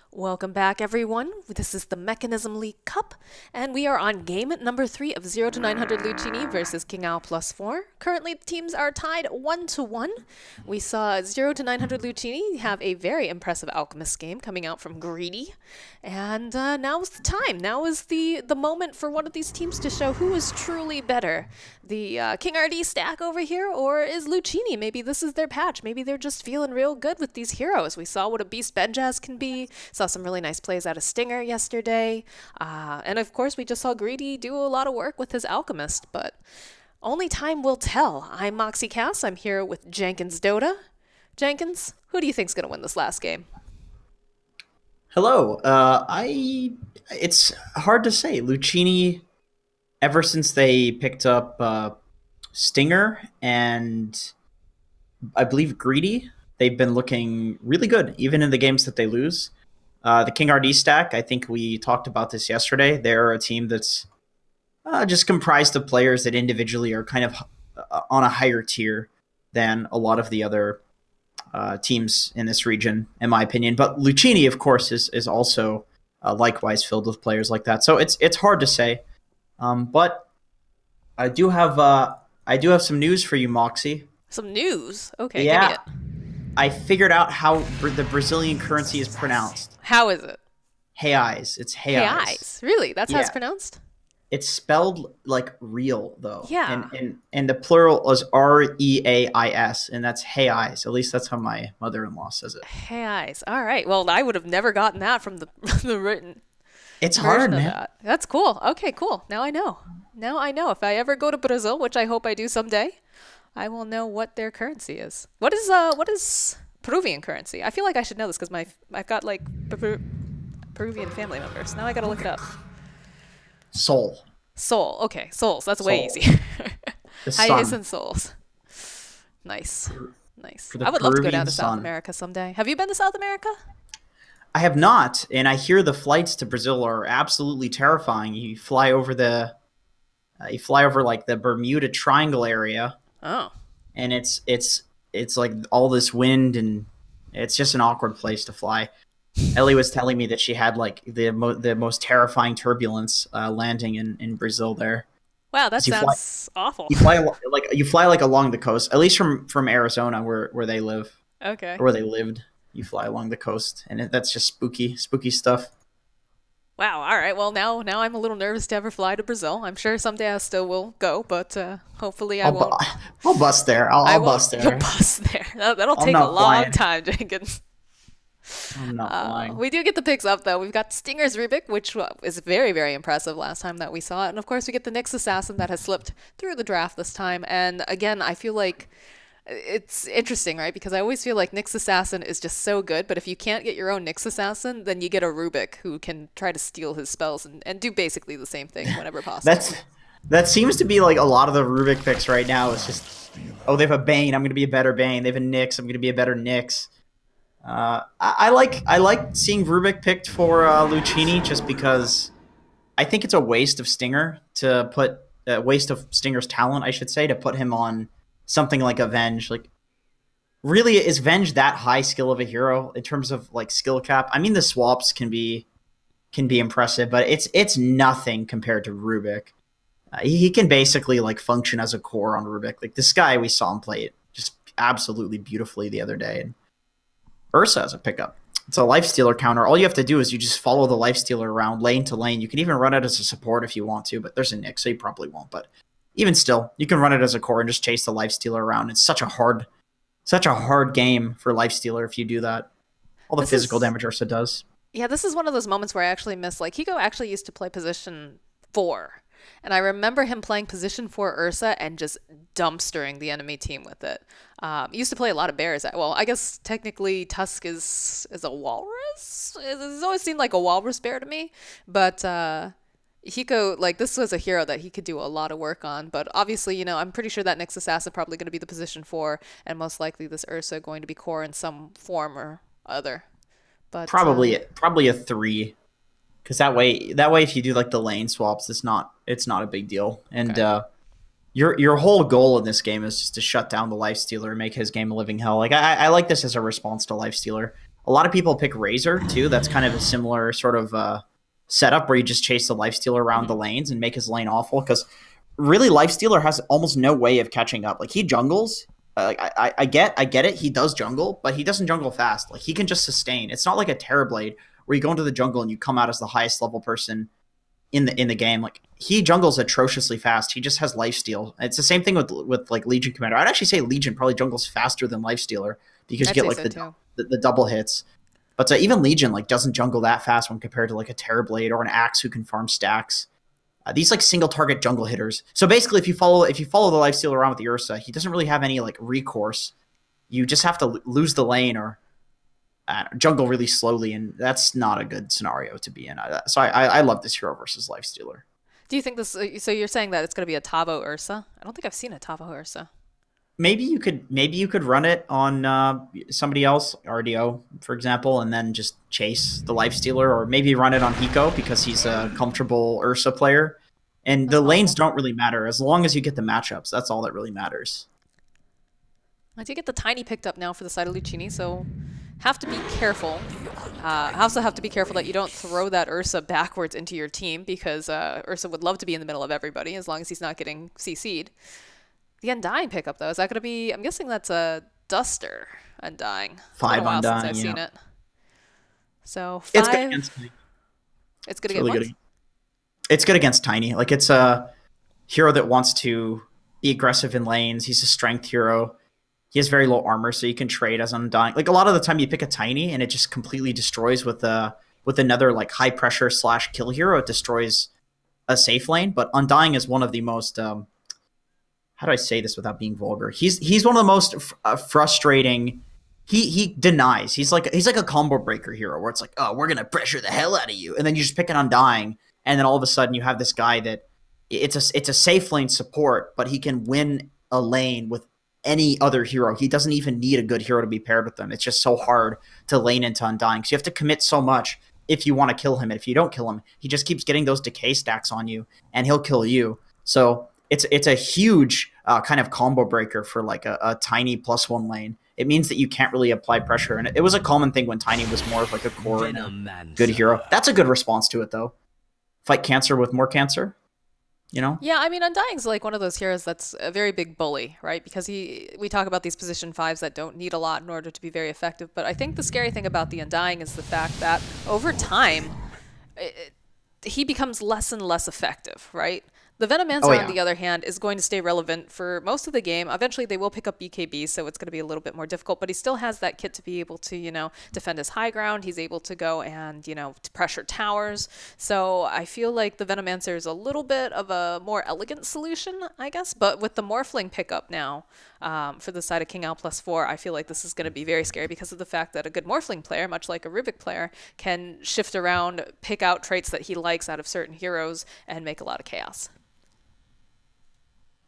Welcome back, everyone. This is the Mekansm League Cup, and we are on game number 3 of 0 to 900 Lucchini versus King Ao +4. Currently, the teams are tied 1-1. We saw 0 to 900 Lucchini have a very impressive Alchemist game coming out from Greedy, and now is the time. Now is the moment for one of these teams to show who is truly better. The King RD stack over here, or is Lucchini? Maybe this is their patch. Maybe they're just feeling real good with these heroes. We saw what a beast Benjaz can be. Saw some really nice plays out of Stinger yesterday. And of course, we just saw Greedy do a lot of work with his Alchemist, but only time will tell. I'm Moxie Cass. I'm here with Jenkins Dota. Jenkins, who do you think's going to win this last game? Hello. It's hard to say. Lucchini, ever since they picked up Stinger and I believe Greedy, they've been looking really good, even in the games that they lose. The King RD stack, I think we talked about this yesterday. They're a team that's just comprised of players that individually are kind of on a higher tier than a lot of the other teams in this region, in my opinion. But Lucchini, of course, is also likewise filled with players like that. So it's hard to say. But I do have some news for you, Moxie. Some news? Okay, yeah. give me it. I figured out how the Brazilian currency is pronounced. How is it? Reais. It's reais. Reais. Really? That's how it's pronounced? It's spelled like real, though. Yeah. And the plural is R-E-A-I-S, and that's reais. At least that's how my mother-in-law says it. Reais. All right. Well, I would have never gotten that from the written It's hard, man. that. That's cool. Okay, cool. Now I know. Now I know. If I ever go to Brazil, which I hope I do someday, I will know what their currency is. What is Peruvian currency? I feel like I should know this because I've got like Peruvian family members. Now I gotta look it up. Sol. Okay, souls. That's way Sol. easier. The Highs sun. and souls. Nice. For the I would love to go down Peruvian to South sun. America someday. Have you been to South America? I have not, and I hear the flights to Brazil are absolutely terrifying. You fly over like the Bermuda Triangle area. Oh. And it's like all this wind, and it's just an awkward place to fly. Ellie was telling me that she had like the most terrifying turbulence landing in Brazil there. Wow, that sounds awful. You fly like along the coast, at least from Arizona where they live. Okay. Or where they lived. You fly along the coast, and that's just spooky stuff. Wow. All right. Well, now I'm a little nervous to ever fly to Brazil. I'm sure someday I still will go, but hopefully I won't. I'll bust there. I'll bust there. You'll bust there. That'll take a not long flying. time, Jenkins. I'm not flying. We do get the picks up, though. We've got Stinger's Rubik, which is very, very impressive last time that we saw it. And, of course, we get the Nyx Assassin that has slipped through the draft this time. And, again, I feel like it's interesting, right? Because I always feel like Nyx Assassin is just so good, but if you can't get your own Nyx Assassin, then you get a Rubik who can try to steal his spells and do basically the same thing whenever possible. That seems to be like a lot of the Rubik picks right now. It's just, oh, they have a Bane, I'm going to be a better Bane. They have a Nyx, I'm going to be a better Nyx. I like seeing Rubik picked for Lucchini just because I think it's a waste of Stinger to put waste of Stinger's talent, I should say, to put him on something like a Venge. Like, really, is Venge that high skill of a hero in terms of like skill cap? I mean, the swaps can be impressive, but it's nothing compared to Rubik. He can basically like function as a core on Rubik. Like this guy, we saw him play it just absolutely beautifully the other day. And Ursa as a pickup. It's a lifestealer counter. All you have to do is you just follow the lifestealer around lane to lane. You can even run it as a support if you want to, but there's a Nyx, so you probably won't. But even still, you can run it as a core and just chase the lifestealer around. It's such a hard game for lifestealer if you do that. All the physical damage Ursa does. Yeah, this is one of those moments where I actually miss, like, Hiko actually used to play position 4. And I remember him playing position 4 Ursa and just dumpstering the enemy team with it. He used to play a lot of bears. Well, I guess technically Tusk is a walrus? It's always seemed like a walrus bear to me. But Hiko, like, this was a hero that he could do a lot of work on. But obviously, you know, I'm pretty sure that Nyx Assassin probably going to be the position 4. And most likely this Ursa going to be core in some form or other. But probably a 3. Because that way, if you do like the lane swaps, it's not a big deal. And okay. Your whole goal in this game is just to shut down the Lifestealer and make his game a living hell. Like I like this as a response to Lifestealer. A lot of people pick Razor too. That's kind of a similar sort of setup where you just chase the Lifestealer around the lanes and make his lane awful. Because really, Lifestealer has almost no way of catching up. Like he jungles. Like I get it. He does jungle, but he doesn't jungle fast. Like he can just sustain. It's not like a Terrorblade where you go into the jungle and you come out as the highest level person in the game. Like he jungles atrociously fast. He just has lifesteal. It's the same thing with like Legion Commander. I'd actually say Legion probably jungles faster than Lifestealer because you get like the double hits. But even Legion like doesn't jungle that fast when compared to like a Terrorblade or an Axe who can farm stacks. These like single target jungle hitters. So basically, if you follow the Lifestealer around with the Ursa, he doesn't really have any like recourse. You just have to lose the lane or jungle really slowly, and that's not a good scenario to be in. So I love this hero versus Lifestealer. Do you think this? So you're saying that it's going to be a Tavo Ursa? I don't think I've seen a Tavo Ursa. Maybe you could run it on somebody else, RDO for example, and then just chase the Lifestealer, or maybe run it on Hiko because he's a comfortable Ursa player. And the lanes don't really matter as long as you get the matchups. That's all that really matters. I do get the Tiny picked up now for the side of Lucchini, so have to be careful. Also have to be careful that you don't throw that Ursa backwards into your team because Ursa would love to be in the middle of everybody as long as he's not getting CC'd. The Undying pickup, though, is that going to be... I'm guessing that's a Duster Undying. 5 Undying, since I've seen it. So 5... It's good against Tiny. It's good against what? It's good against Tiny. Like, it's a hero that wants to be aggressive in lanes. He's a strength hero. He has very low armor, so you can trade as Undying. Like, a lot of the time you pick a Tiny, and it just completely destroys with another, like, high-pressure / kill hero. It destroys a safe lane, but Undying is one of the most... how do I say this without being vulgar? He's one of the most frustrating. He denies. He's like a combo breaker hero where it's like, oh, we're gonna pressure the hell out of you, and then you just pick an Undying, and then all of a sudden you have this guy that it's a safe lane support, but he can win a lane with any other hero. He doesn't even need a good hero to be paired with them. It's just so hard to lane into Undying, so you have to commit so much if you want to kill him. And if you don't kill him, he just keeps getting those decay stacks on you, and he'll kill you. So it's a huge kind of combo breaker for like a Tiny +1 lane. It means that you can't really apply pressure. And it was a common thing when Tiny was more of like a core and a good hero. That's a good response to it, though. Fight cancer with more cancer, you know? Yeah, I mean, Undying's like one of those heroes that's a very big bully, right? Because we talk about these position 5s that don't need a lot in order to be very effective. But I think the scary thing about the Undying is the fact that over time, he becomes less and less effective, right? The Venomancer, Oh on yeah. the other hand, is going to stay relevant for most of the game. Eventually, they will pick up BKB, so it's going to be a little bit more difficult, but he still has that kit to be able to, defend his high ground. He's able to go and, to pressure towers. So I feel like the Venomancer is a little bit of a more elegant solution, I guess, but with the Morphling pickup now, for the side of King Al +4, I feel like this is going to be very scary because of the fact that a good Morphling player, much like a Rubik player, can shift around, pick out traits that he likes out of certain heroes, and make a lot of chaos.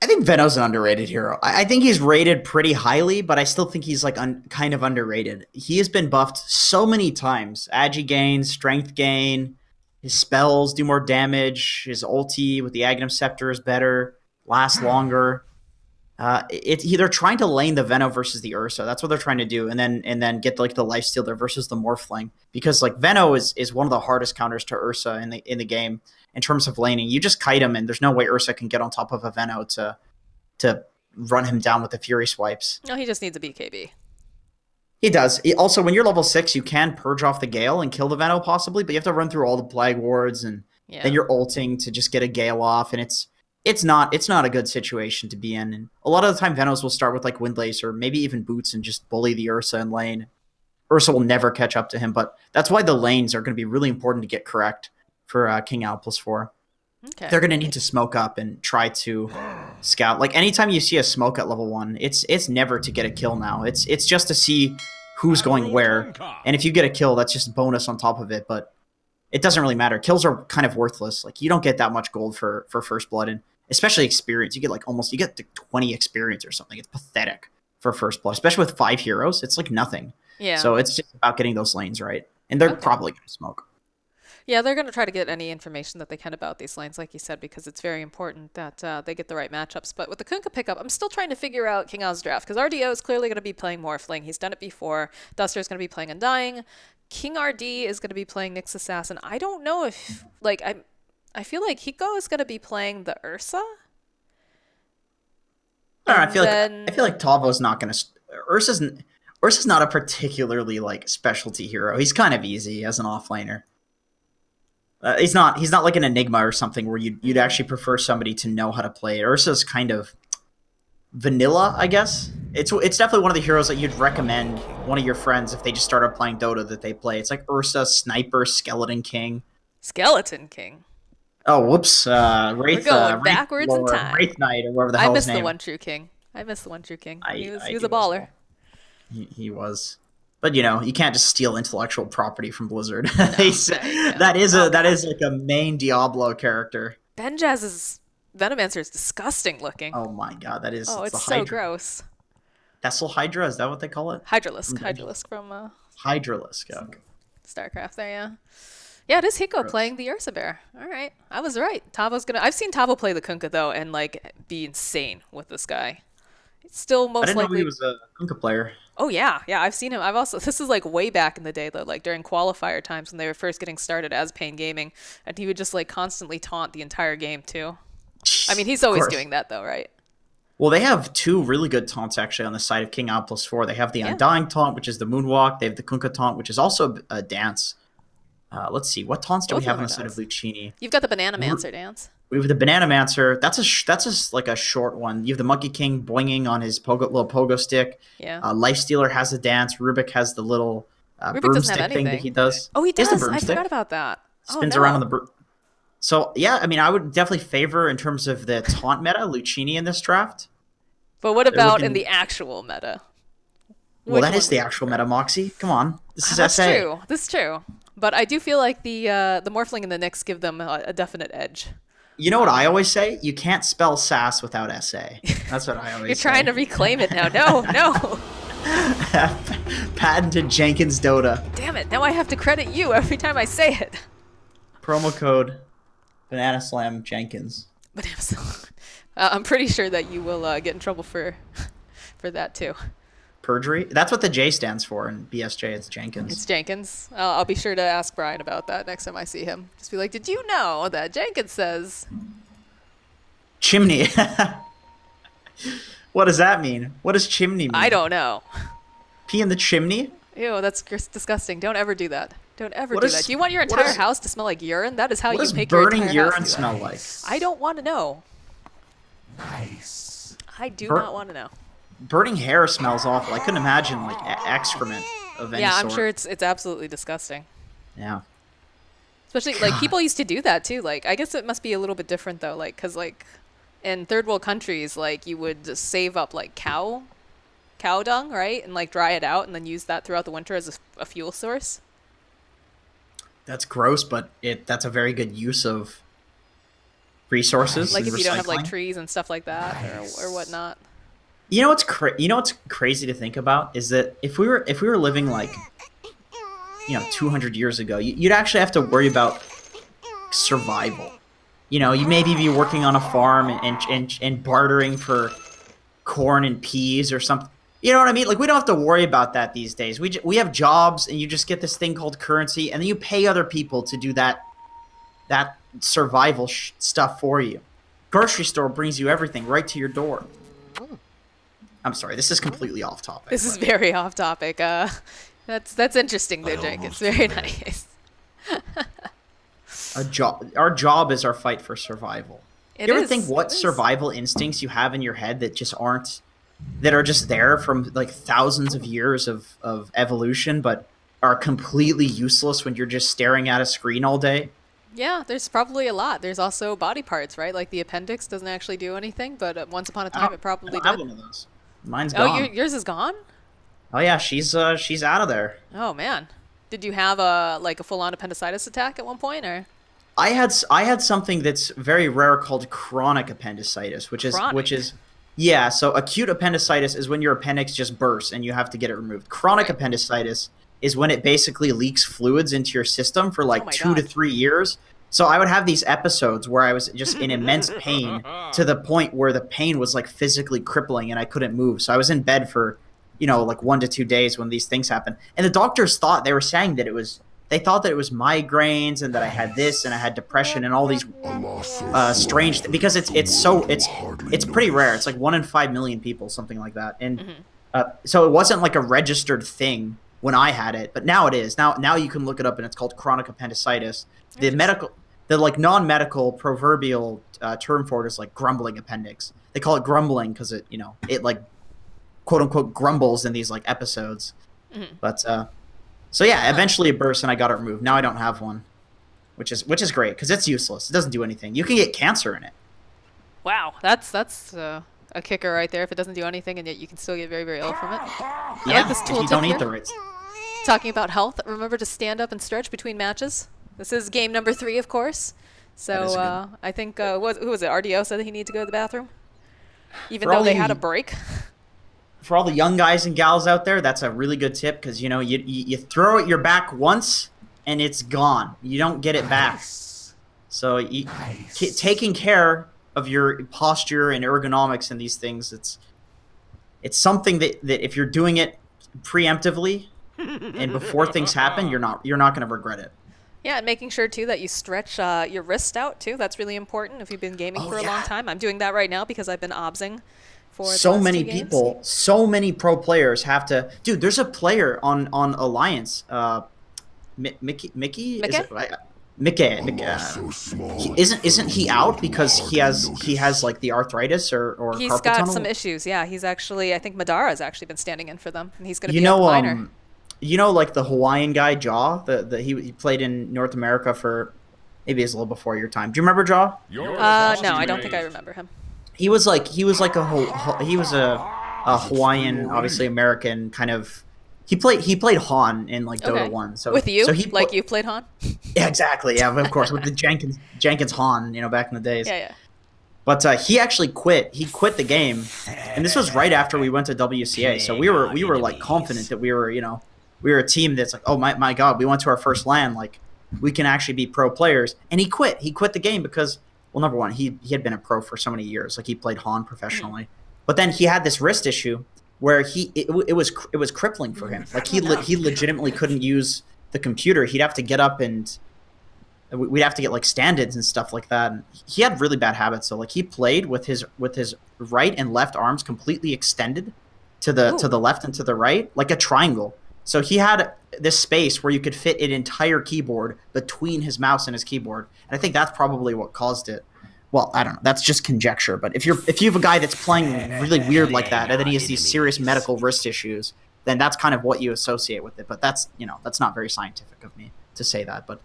I think Veno's an underrated hero. I think he's rated pretty highly, but I still think he's like kind of underrated. He has been buffed so many times. Agi gain, strength gain, his spells do more damage, his ulti with the Agnum Scepter is better, lasts longer. They're trying to lane the Veno versus the Ursa. That's what they're trying to do, and then get like the lifesteal there versus the Morphling, because like Veno is one of the hardest counters to Ursa in the game in terms of laning. You just kite him, and there's no way Ursa can get on top of a Veno to run him down with the Fury swipes. No, he just needs a BKB. He does. Also, when you're level 6, you can purge off the Gale and kill the Veno possibly, but you have to run through all the Plague Wards, and then you're ulting to just get a Gale off, and it's not a good situation to be in. And a lot of the time, Venos will start with like Windlace or maybe even Boots and just bully the Ursa in lane. Ursa will never catch up to him, but that's why the lanes are going to be really important to get correct for King Al +4. Okay. They're going to need to smoke up and try to scout. Like anytime you see a smoke at level 1, it's never to get a kill now. It's just to see who's going where. And if you get a kill, that's just a bonus on top of it, but it doesn't really matter. Kills are kind of worthless. Like you don't get that much gold for First Blood, and especially experience. You get like you get to 20 experience or something. It's pathetic for First Blood, especially with 5 heroes. It's like nothing. Yeah. So it's just about getting those lanes right. And they're probably going to smoke. Yeah, they're going to try to get any information that they can about these lanes, like you said, because it's very important that they get the right matchups. But with the Kunkka pickup, I'm still trying to figure out King Al's draft, because RDO is clearly going to be playing Morphling. He's done it before. Duster is going to be playing Undying. King RD is going to be playing Nyx Assassin. I don't know if, like, I feel like Hiko is going to be playing the Ursa. I don't know, I feel like Tavo's not going to... Ursa's not a particularly, like, specialty hero. He's kind of easy as an offlaner. He's not like an Enigma or something where you'd actually prefer somebody to know how to play it. Ursa's kind of vanilla, I guess. It's definitely one of the heroes that you'd recommend one of your friends if they just started playing Dota that they play. It's like Ursa, Sniper, Skeleton King. Skeleton King. Oh, whoops. Wraith, We're going backwards in time. Wraith Knight or whatever the hell his name. I missed the One True King. He was I a baller. He was. But you can't just steal intellectual property from Blizzard. No, that is like a main Diablo character. Benjaz's Venomancer is disgusting looking. Oh my god, that is. Oh, it's the so Hydra. gross. Thessal Hydra, is that what they call it? Hydralisk from Hydralisk. Okay. StarCraft there, yeah. Yeah, it is Hiko playing the Ursa Bear. All right, I was right. I've seen Tavo play the Kunkka though, and like be insane with this guy. It's still most I didn't likely. know he was a Kunkka player. Oh yeah, I've seen him. This is like way back in the day though, like during qualifier times when they were first getting started as Pain Gaming, and he would just like constantly taunt the entire game too. I mean, he's always doing that though, right? Well, they have 2 really good taunts actually on the side of King Al +4. They have the Undying taunt, which is the Moonwalk. They have the Kunkka taunt, which is also a dance. Let's see, what taunts do we have on the side of Lucchini? You've got the Banana Mancer dance. We have the Banana Mancer. That's like a short one. You have the Monkey King boinging on his little pogo stick. Yeah. Lifestealer has a dance. Rubik has the little broomstick thing that he does. Oh, he does. The I forgot about that. Spins around on the broom. So yeah, I mean, I would definitely favor in terms of the taunt meta Lucchini in this draft. But what about in the actual meta? Well, that is the actual meta, Moxie. Come on, this is That's SA. true. This is true. But I do feel like the Morphling and the Nyx give them a definite edge. You know what I always say? You can't spell sass without SA. That's what I always say. You're trying to reclaim it now. No. Patented Jenkins Dota. Damn it. Now I have to credit you every time I say it. Promo code Banana Slam Jenkins. But I'm pretty sure that you will get in trouble for that too. Perjury? That's what the J stands for in BSJ. It's Jenkins. It's Jenkins. I'll be sure to ask Brian about that next time I see him. Just be like, did you know that Jenkins says... Chimney. What does that mean? What does chimney mean? I don't know. Pee in the chimney? Ew, that's disgusting. Don't ever do that. Don't ever What do is- that. Do you want your what entire is- house to smell like urine? That is how What you does make your burning entire house urine do that. smell like? I don't want to know. Nice. I do Bur- not want to know. Burning hair smells awful. I couldn't imagine like excrement of any Yeah, sort. I'm sure it's absolutely disgusting. Yeah. Especially like people used to do that too. Like I guess it must be a little bit different though. Like because like in third world countries, like you would just save up like cow dung, right, and like dry it out and then use that throughout the winter as a fuel source. That's gross, but that's a very good use of resources. Like and if you don't have like recycling. trees and stuff like that or whatnot. You know what's crazy to think about is that if we were living like 200 years ago, you'd actually have to worry about survival. You maybe be working on a farm and bartering for corn and peas or something. You know what I mean? Like we don't have to worry about that these days. We have jobs and you just get this thing called currency and then you pay other people to do that survival stuff for you. Grocery store brings you everything right to your door. I'm sorry, this is completely off topic. This is very off topic. That's interesting though, Jake. It's very nice. Our job is our fight for survival. You ever think what It is. survival instincts you have in your head that are just there from like thousands of years of evolution, but are completely useless when you're just staring at a screen all day? Yeah, there's probably a lot. There's also body parts, right? Like the appendix doesn't actually do anything, but once upon a time it probably I don't have did. one of those. Mine's Oh, gone. yours is gone? Oh yeah, she's out of there. Oh man. Did you have a full-on appendicitis attack at one point or? I had something that's very rare called chronic appendicitis, which is yeah. So acute appendicitis is when your appendix just bursts and you have to get it removed. Chronic Right. appendicitis is when it basically leaks fluids into your system for like Oh my 2 to God. 3 years. So I would have these episodes where I was just in immense pain to the point where the pain was like physically crippling and I couldn't move. So I was in bed for, like 1 to 2 days when these things happened. And the doctors they were saying that they thought that it was migraines and that I had this and I had depression and all these strange because it's pretty rare. It's like 1 in 5 million people, something like that. And so it wasn't like a registered thing when I had it, but now it is. Now you can look it up and it's called chronic appendicitis. The like non-medical proverbial term for it is like grumbling appendix. They call it grumbling because it like quote unquote grumbles in these like episodes. But so yeah, eventually it burst and I got it removed. Now I don't have one, which is great because it's useless. It doesn't do anything. You can get cancer in it. Wow, that's a kicker right there if it doesn't do anything and yet you can still get very, very ill from it. Yeah, this if you tooltip don't here. eat the right. Talking about health, remember to stand up and stretch between matches. This is game number 3, of course. That is So I think who was it? RDO said that he needed to go to the bathroom, even For though all they the- had a break. For all the young guys and gals out there, that's a really good tip because you throw it your back once and it's gone. You don't get it back. So taking care of your posture and ergonomics and these things, it's something that if you're doing it preemptively and before things happen, you're not going to regret it. Yeah, and making sure too that you stretch your wrist out too. That's really important if you've been gaming for a long time. I'm doing that right now because I've been obsing for the So last many 2 games. people, so many pro players have to. Dude, there's a player on Alliance, Mickey. Is it right? Mickey. So small. Isn't he out because he has like the arthritis or He's carpal got tunnel? some issues. Yeah, he's actually. I think Madara's actually been standing in for them, and he's going to You be know, up minor. like the Hawaiian guy Jaw, he played in North America for maybe it's a little before your time. Do you remember Jaw? No, I don't think I remember him. He was a Hawaiian, obviously American kind of. He played Han in like Dota 1. So with you, so he like you played Han. Yeah, exactly. Yeah, of course with the Jenkins Han, back in the days. Yeah. But he actually quit. He quit the game, and this was right after we went to WCA. So we were like confident that we were a team that's like, oh my God, we went to our first LAN, like we can actually be pro players. And he quit. He quit the game because, well, number one, he had been a pro for so many years, like he played Han professionally. But then he had this wrist issue where it was crippling for him. Like he legitimately couldn't use the computer. He'd have to get up and we'd have to get like stand-ins and stuff like that. And he had really bad habits. So like he played with his right and left arms completely extended to the left and to the right, like a triangle. So he had this space where you could fit an entire keyboard between his mouse and his keyboard, and I think that's probably what caused it. Well, I don't know. That's just conjecture. But if you have a guy that's playing really weird like that, and then he has these serious medical wrist issues, then that's kind of what you associate with it. But that's not very scientific of me to say that. But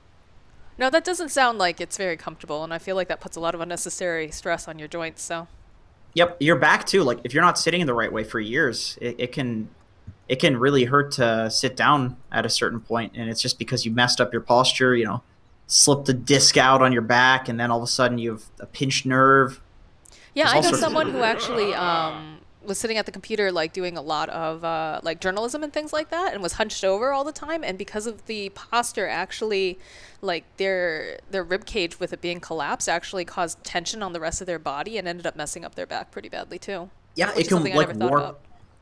No, that doesn't sound like it's very comfortable, and I feel like that puts a lot of unnecessary stress on your joints. So. Yep, your back too. Like if you're not sitting in the right way for years, it can really hurt to sit down at a certain point, and it's just because you messed up your posture. Slipped a disc out on your back, and then all of a sudden you have a pinched nerve. Yeah, I know someone who actually was sitting at the computer, like doing a lot of like journalism and things like that, and was hunched over all the time. And because of the posture, actually, like their rib cage with it being collapsed, actually caused tension on the rest of their body and ended up messing up their back pretty badly too. Yeah, it can like warp.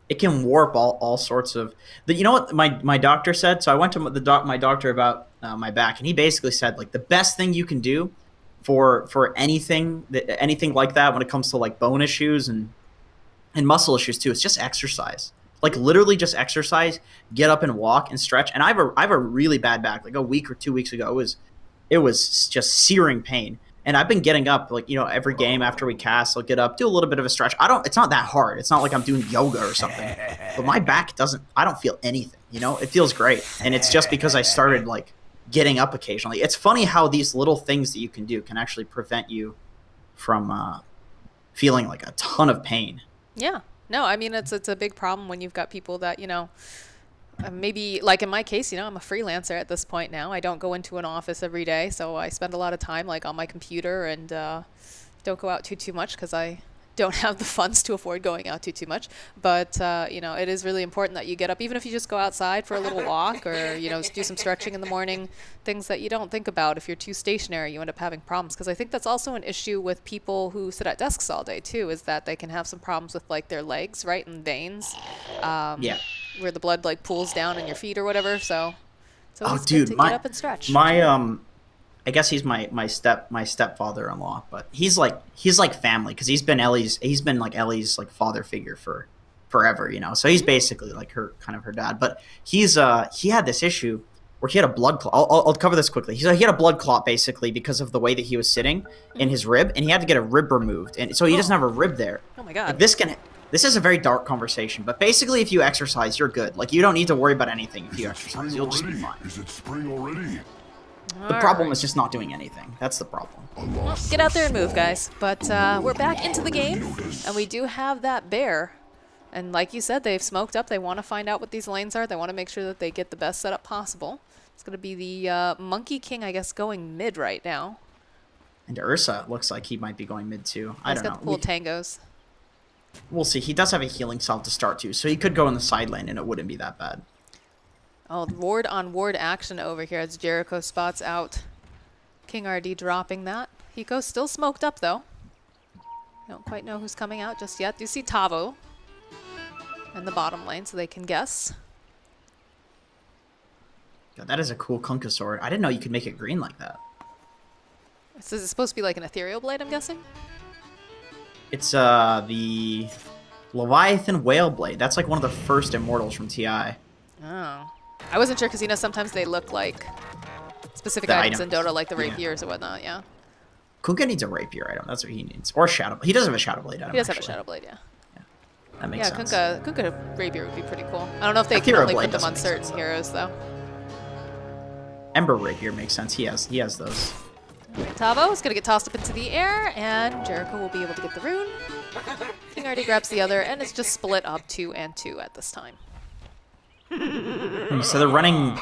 It can warp all sorts of. You know what my doctor said? So I went to my doctor about my back, and he basically said like the best thing you can do for anything like that when it comes to like bone issues and muscle issues too, is just exercise. Like literally just exercise, get up and walk and stretch. And I have a really bad back. Like a week or 2 weeks ago, it was just searing pain. And I've been getting up, like, every game after we cast, I'll get up, do a little bit of a stretch. It's not that hard. It's not like I'm doing yoga or something. But my back I don't feel anything, It feels great. And it's just because I started, like, getting up occasionally. It's funny how these little things that you can do can actually prevent you from feeling, like, a ton of pain. Yeah. No, I mean, it's a big problem when you've got people that, maybe like in my case, I'm a freelancer at this point now. I don't go into an office every day, so I spend a lot of time like on my computer and don't go out too much because I don't have the funds to afford going out too much. But it is really important that you get up, even if you just go outside for a little walk or do some stretching in the morning. Things that you don't think about. If you're too stationary, you end up having problems. Because I think that's also an issue with people who sit at desks all day too, is that they can have some problems with like their legs, right, and veins. Yeah. Where the blood like pools down in your feet or whatever. So it's always good to get up and stretch. I guess he's my stepfather-in-law, but he's like family because he's been like Ellie's like father figure for forever, So he's basically like her dad. But he had this issue where he had a blood clot. I'll cover this quickly. He had a blood clot basically because of the way that he was sitting in his rib, and he had to get a rib removed, and so he doesn't have a rib there. Oh my god! Like, this is a very dark conversation, but basically, if you exercise, you're good. Like you don't need to worry about anything if you exercise. You'll just be fine. Is it spring already? The problem is just not doing anything. That's the problem. Well, get out there and move, guys. But we're back into the game, and we do have that bear. And like you said, they've smoked up. They want to find out what these lanes are. They want to make sure that they get the best setup possible. It's going to be the Monkey King, I guess, going mid right now. And Ursa looks like he might be going mid too. I don't know. He's got the cool tangos. We'll see. He does have a healing salve to start too, so he could go in the side lane and it wouldn't be that bad. Oh, ward on ward action over here as Jericho spots out King RD dropping that. Hiko's still smoked up though. Don't quite know who's coming out just yet. Do you see Tavo in the bottom lane so they can guess? God, that is a cool Kunkka sword. I didn't know you could make it green like that. So is it supposed to be like an ethereal blade, I'm guessing? It's the Leviathan Whale Blade. That's like one of the first immortals from TI. Oh. I wasn't sure because sometimes they look like specific items in Dota, like the rapiers or whatnot, yeah. Kunkka needs a rapier item. That's what he needs. Or Shadow. He does have a Shadow Blade item. He does have a Shadow Blade, yeah. That makes sense. Kunkka rapier would be pretty cool. I don't know if they can only put them on certain heroes though. Ember rapier makes sense. He has those. Tavo is going to get tossed up into the air, and Jericho will be able to get the rune. King already grabs the other, and it's just split up 2 and 2 at this time. So they're running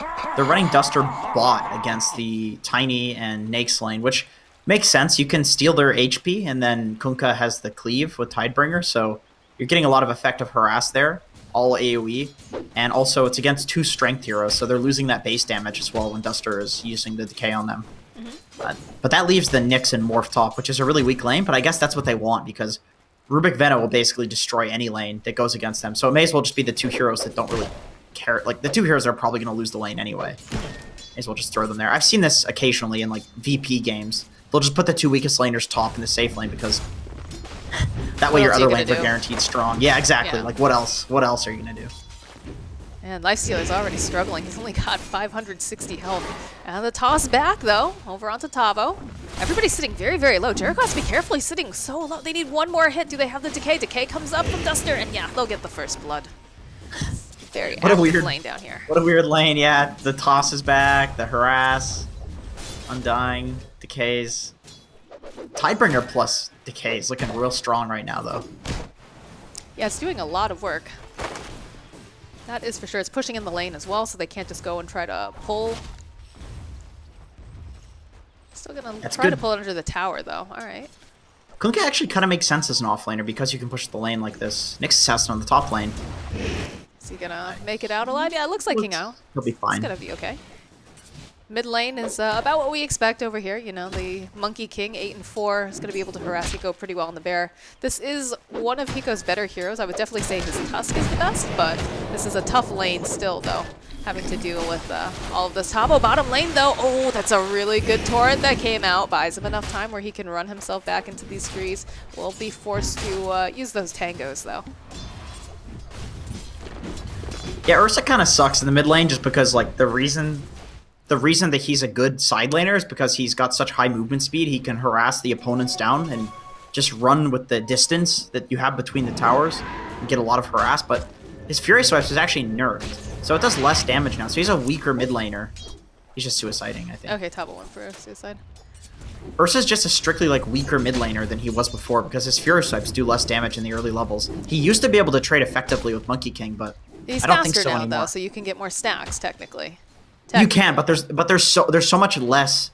Duster bot against the Tiny and Nake's lane, which makes sense. You can steal their HP, and then Kunkka has the cleave with Tidebringer, so you're getting a lot of effective harass there, all AoE, and also it's against 2 strength heroes, so they're losing that base damage as well when Duster is using the decay on them. But that leaves the Nyx and Morph top, which is a really weak lane, but I guess that's what they want, because Rubik Vena will basically destroy any lane that goes against them, so it may as well just be the 2 heroes that don't really care. Like, the 2 heroes are probably going to lose the lane anyway. May as well just throw them there. I've seen this occasionally in, like, VP games. They'll just put the 2 weakest laners top in the safe lane, because that way your other lanes are guaranteed strong. Yeah, exactly. Yeah. Like, what else? What else are you going to do? And Lifestealer's already struggling. He's only got 560 health. And the toss back, though, over onto Tavo. Everybody's sitting very, very low. Jericho has to be careful. He's sitting so low. They need one more hit. Do they have the Decay? Decay comes up from Duster, and yeah, they'll get the first blood. Very active lane down here. What a weird lane, yeah. The toss is back, the harass, Undying, Decays. Tidebringer plus Decays looking real strong right now, though. Yeah, it's doing a lot of work. That is for sure. It's pushing in the lane as well, so they can't just go and try to pull. Still gonna try to pull it under the tower, though. All right. Kunkka actually kind of makes sense as an offlaner because you can push the lane like this. Nick's assassin on the top lane. Is he gonna make it out alive? Yeah, it looks like Kingo. He'll be fine. He's gonna be okay. Mid lane is about what we expect over here. You know, the Monkey King, 8 and 4, is going to be able to harass Hiko pretty well on the bear. This is one of Hiko's better heroes. I would definitely say his Tusk is the best, but this is a tough lane still, though, having to deal with all of this. Tavo bottom lane, though. Oh, that's a really good torrent that came out. Buys him enough time where he can run himself back into these trees. Will be forced to use those tangos, though. Yeah, Ursa kind of sucks in the mid lane just because, like, the reason that he's a good side laner is because he's got such high movement speed. He can harass the opponents down and just run with the distance that you have between the towers and get a lot of harass. But his Fury Swipes is actually nerfed, so it does less damage now. So he's a weaker mid laner. He's just suiciding, I think. Okay, Tabo went for a suicide. Ursa's just a strictly like weaker mid laner than he was before because his Fury Swipes do less damage in the early levels. He used to be able to trade effectively with Monkey King, but he's I don't think so faster now, anymore. though, so you can get more stacks technically. You can, but there's so much less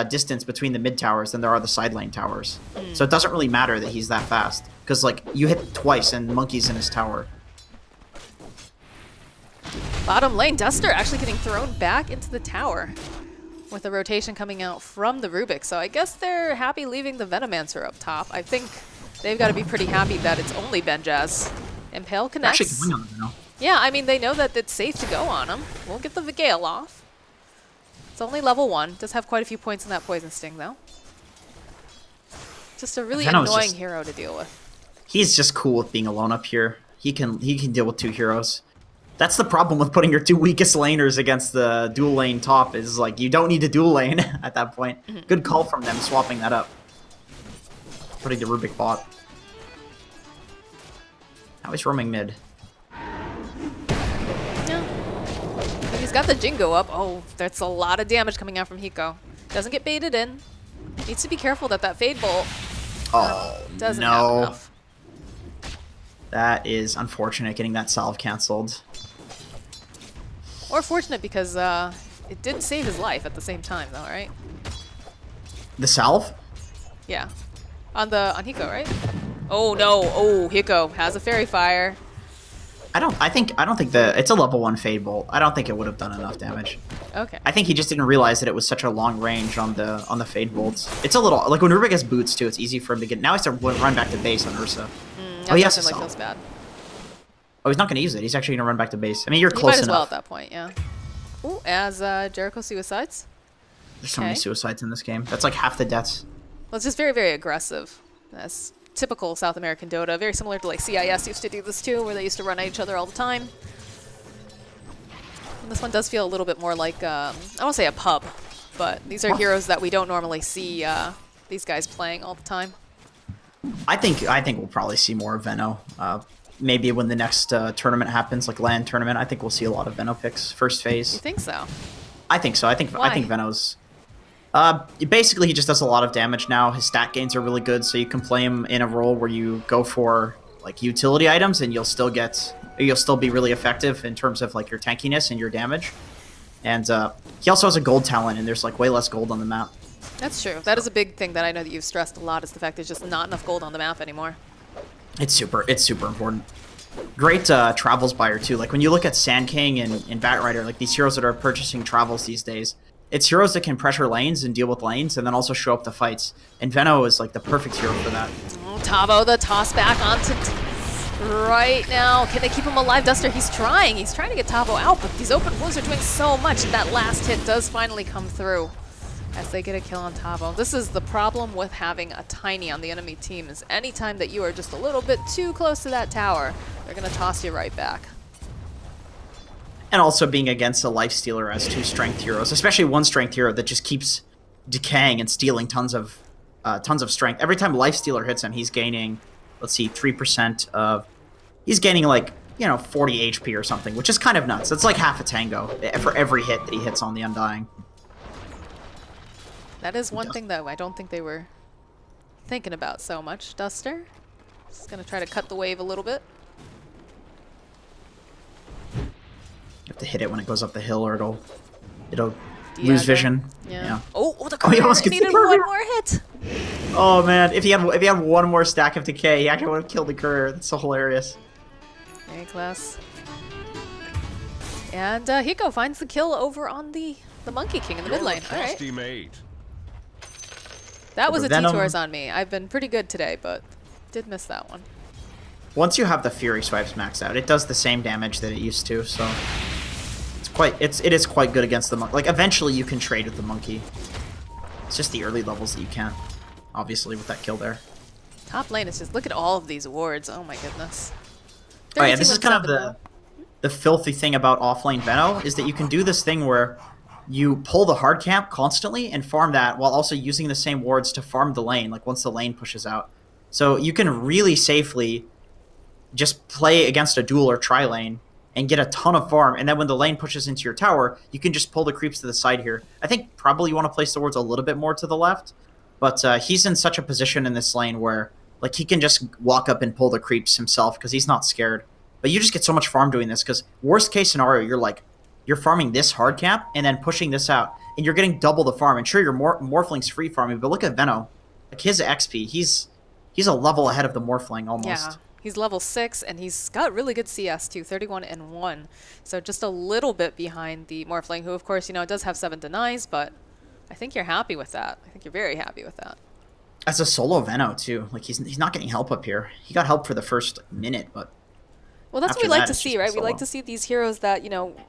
distance between the mid towers than there are the side lane towers. So it doesn't really matter that he's that fast because like you hit twice and Monkey's in his tower. Bottom lane, Duster actually getting thrown back into the tower with the rotation coming out from the Rubik. So I guess they're happy leaving the Venomancer up top. I think they've got to be pretty happy that it's only Benjaz. Impale connects. Actually going on now. Yeah, I mean, they know that it's safe to go on him. We'll get the Vigale off. It's only level 1. Does have quite a few points in that Poison Sting, though. Just a really annoying hero to deal with. He's just cool with being alone up here. He can deal with 2 heroes. That's the problem with putting your 2 weakest laners against the dual lane top is like you don't need a dual lane at that point. Good call from them swapping that up. Putting the Rubik bot. Now he's roaming mid. He's got the Jingo up. Oh, that's a lot of damage coming out from Hiko. Doesn't get baited in. Needs to be careful that that Fade Bolt doesn't have enough. That is unfortunate, getting that salve cancelled. Or fortunate because it did save his life at the same time, though, right? The salve? Yeah, on Hiko, right? Oh no! Oh, Hiko has a Fairy Fire. I don't think it's a level 1 Fade Bolt. I don't think it would have done enough damage. Okay. I think he just didn't realize that it was such a long range on the Fade Bolts. It's a little like when Rubik has boots too. It's easy for him to get. Now he has to run back to base on Ursa. Oh, he has to feels bad. Oh, he's not going to use it. He's actually going to run back to base. I mean, you're close enough. Might as well at that point, yeah. Ooh, as Jericho suicides. There's so many suicides in this game. That's like half the deaths. Well, it's just very, very aggressive. That's typical South American Dota, very similar to like CIS used to do this too, where they used to run at each other all the time. And this one does feel a little bit more like, I won't say a pub, but these are heroes that we don't normally see these guys playing all the time. I think we'll probably see more Veno. Maybe when the next tournament happens, like LAN tournament, I think we'll see a lot of Veno picks first phase. You think so? I think so. I think Veno's. Basically, he just does a lot of damage now. His stat gains are really good, so you can play him in a role where you go for like utility items, and you'll still be really effective in terms of like your tankiness and your damage. And he also has a gold talent, and there's like way less gold on the map. That's true. That is a big thing that I know that you've stressed a lot, is the fact there's just not enough gold on the map anymore. It's super important. Great travels buyer too. Like when you look at Sand King and Batrider, like these heroes that are purchasing travels these days, it's heroes that can pressure lanes and deal with lanes and then also show up to fights. And Veno is like the perfect hero for that. Oh, Tavo, the toss back onto right now. Can they keep him alive? Duster, he's trying to get Tavo out, but these open wounds are doing so much, and that last hit does finally come through as they get a kill on Tavo. This is the problem with having a Tiny on the enemy team, is anytime that you are just a little bit too close to that tower, they're going to toss you right back. And also being against a Lifestealer as 2 strength heroes, especially 1 strength hero that just keeps decaying and stealing tons of strength. Every time Lifestealer hits him, he's gaining, let's see, 3% of... He's gaining, like, 40 HP or something, which is kind of nuts. It's like half a tango for every hit that he hits on the Undying. That is one thing, though, I don't think they were thinking about so much. Duster. Just going to try to cut the wave a little bit. You have to hit it when it goes up the hill, or it'll lose vision. Yeah. Oh, the he almost courier gets the needed courier. one more hit. Oh man, if he had one more stack of decay, he actually would have killed the courier. That's so hilarious. A class. And Hiko finds the kill over on the Monkey King in the mid lane. All right. Mate. That was a Venom. T-Tours on me. I've been pretty good today, but did miss that one. Once you have the Fury Swipes maxed out, it does the same damage that it used to, so it is quite good against the monkey. Like, eventually you can trade with the monkey. It's just the early levels that you can't, obviously, with that kill there. Top lane is just, look at all of these wards. Oh my goodness. Oh yeah, this is kind of 32-7 the filthy thing about offlane Veno, is that you can do this thing where you pull the hard camp constantly and farm that while also using the same wards to farm the lane, like once the lane pushes out. So you can really safely just play against a duel or tri-lane and get a ton of farm, and then when the lane pushes into your tower, you can just pull the creeps to the side here. I think probably you want to place the wards a little bit more to the left, but he's in such a position in this lane where like he can just walk up and pull the creeps himself because he's not scared. But you just get so much farm doing this, because worst case scenario, you're farming this hard cap and then pushing this out, and you're getting double the farm. And sure, your Morphling's free farming, but look at Veno. Like his XP, he's a level ahead of the Morphling almost. Yeah. He's level 6, and he's got really good CS too, 31 and 1. So just a little bit behind the Morphling, who of course, does have 7 denies, but I think you're happy with that. I think you're very happy with that. As a solo Veno too, like he's not getting help up here. He got help for the first minute, but well, that's what after we like that, to it's see, just right? We solo. like to see these heroes that,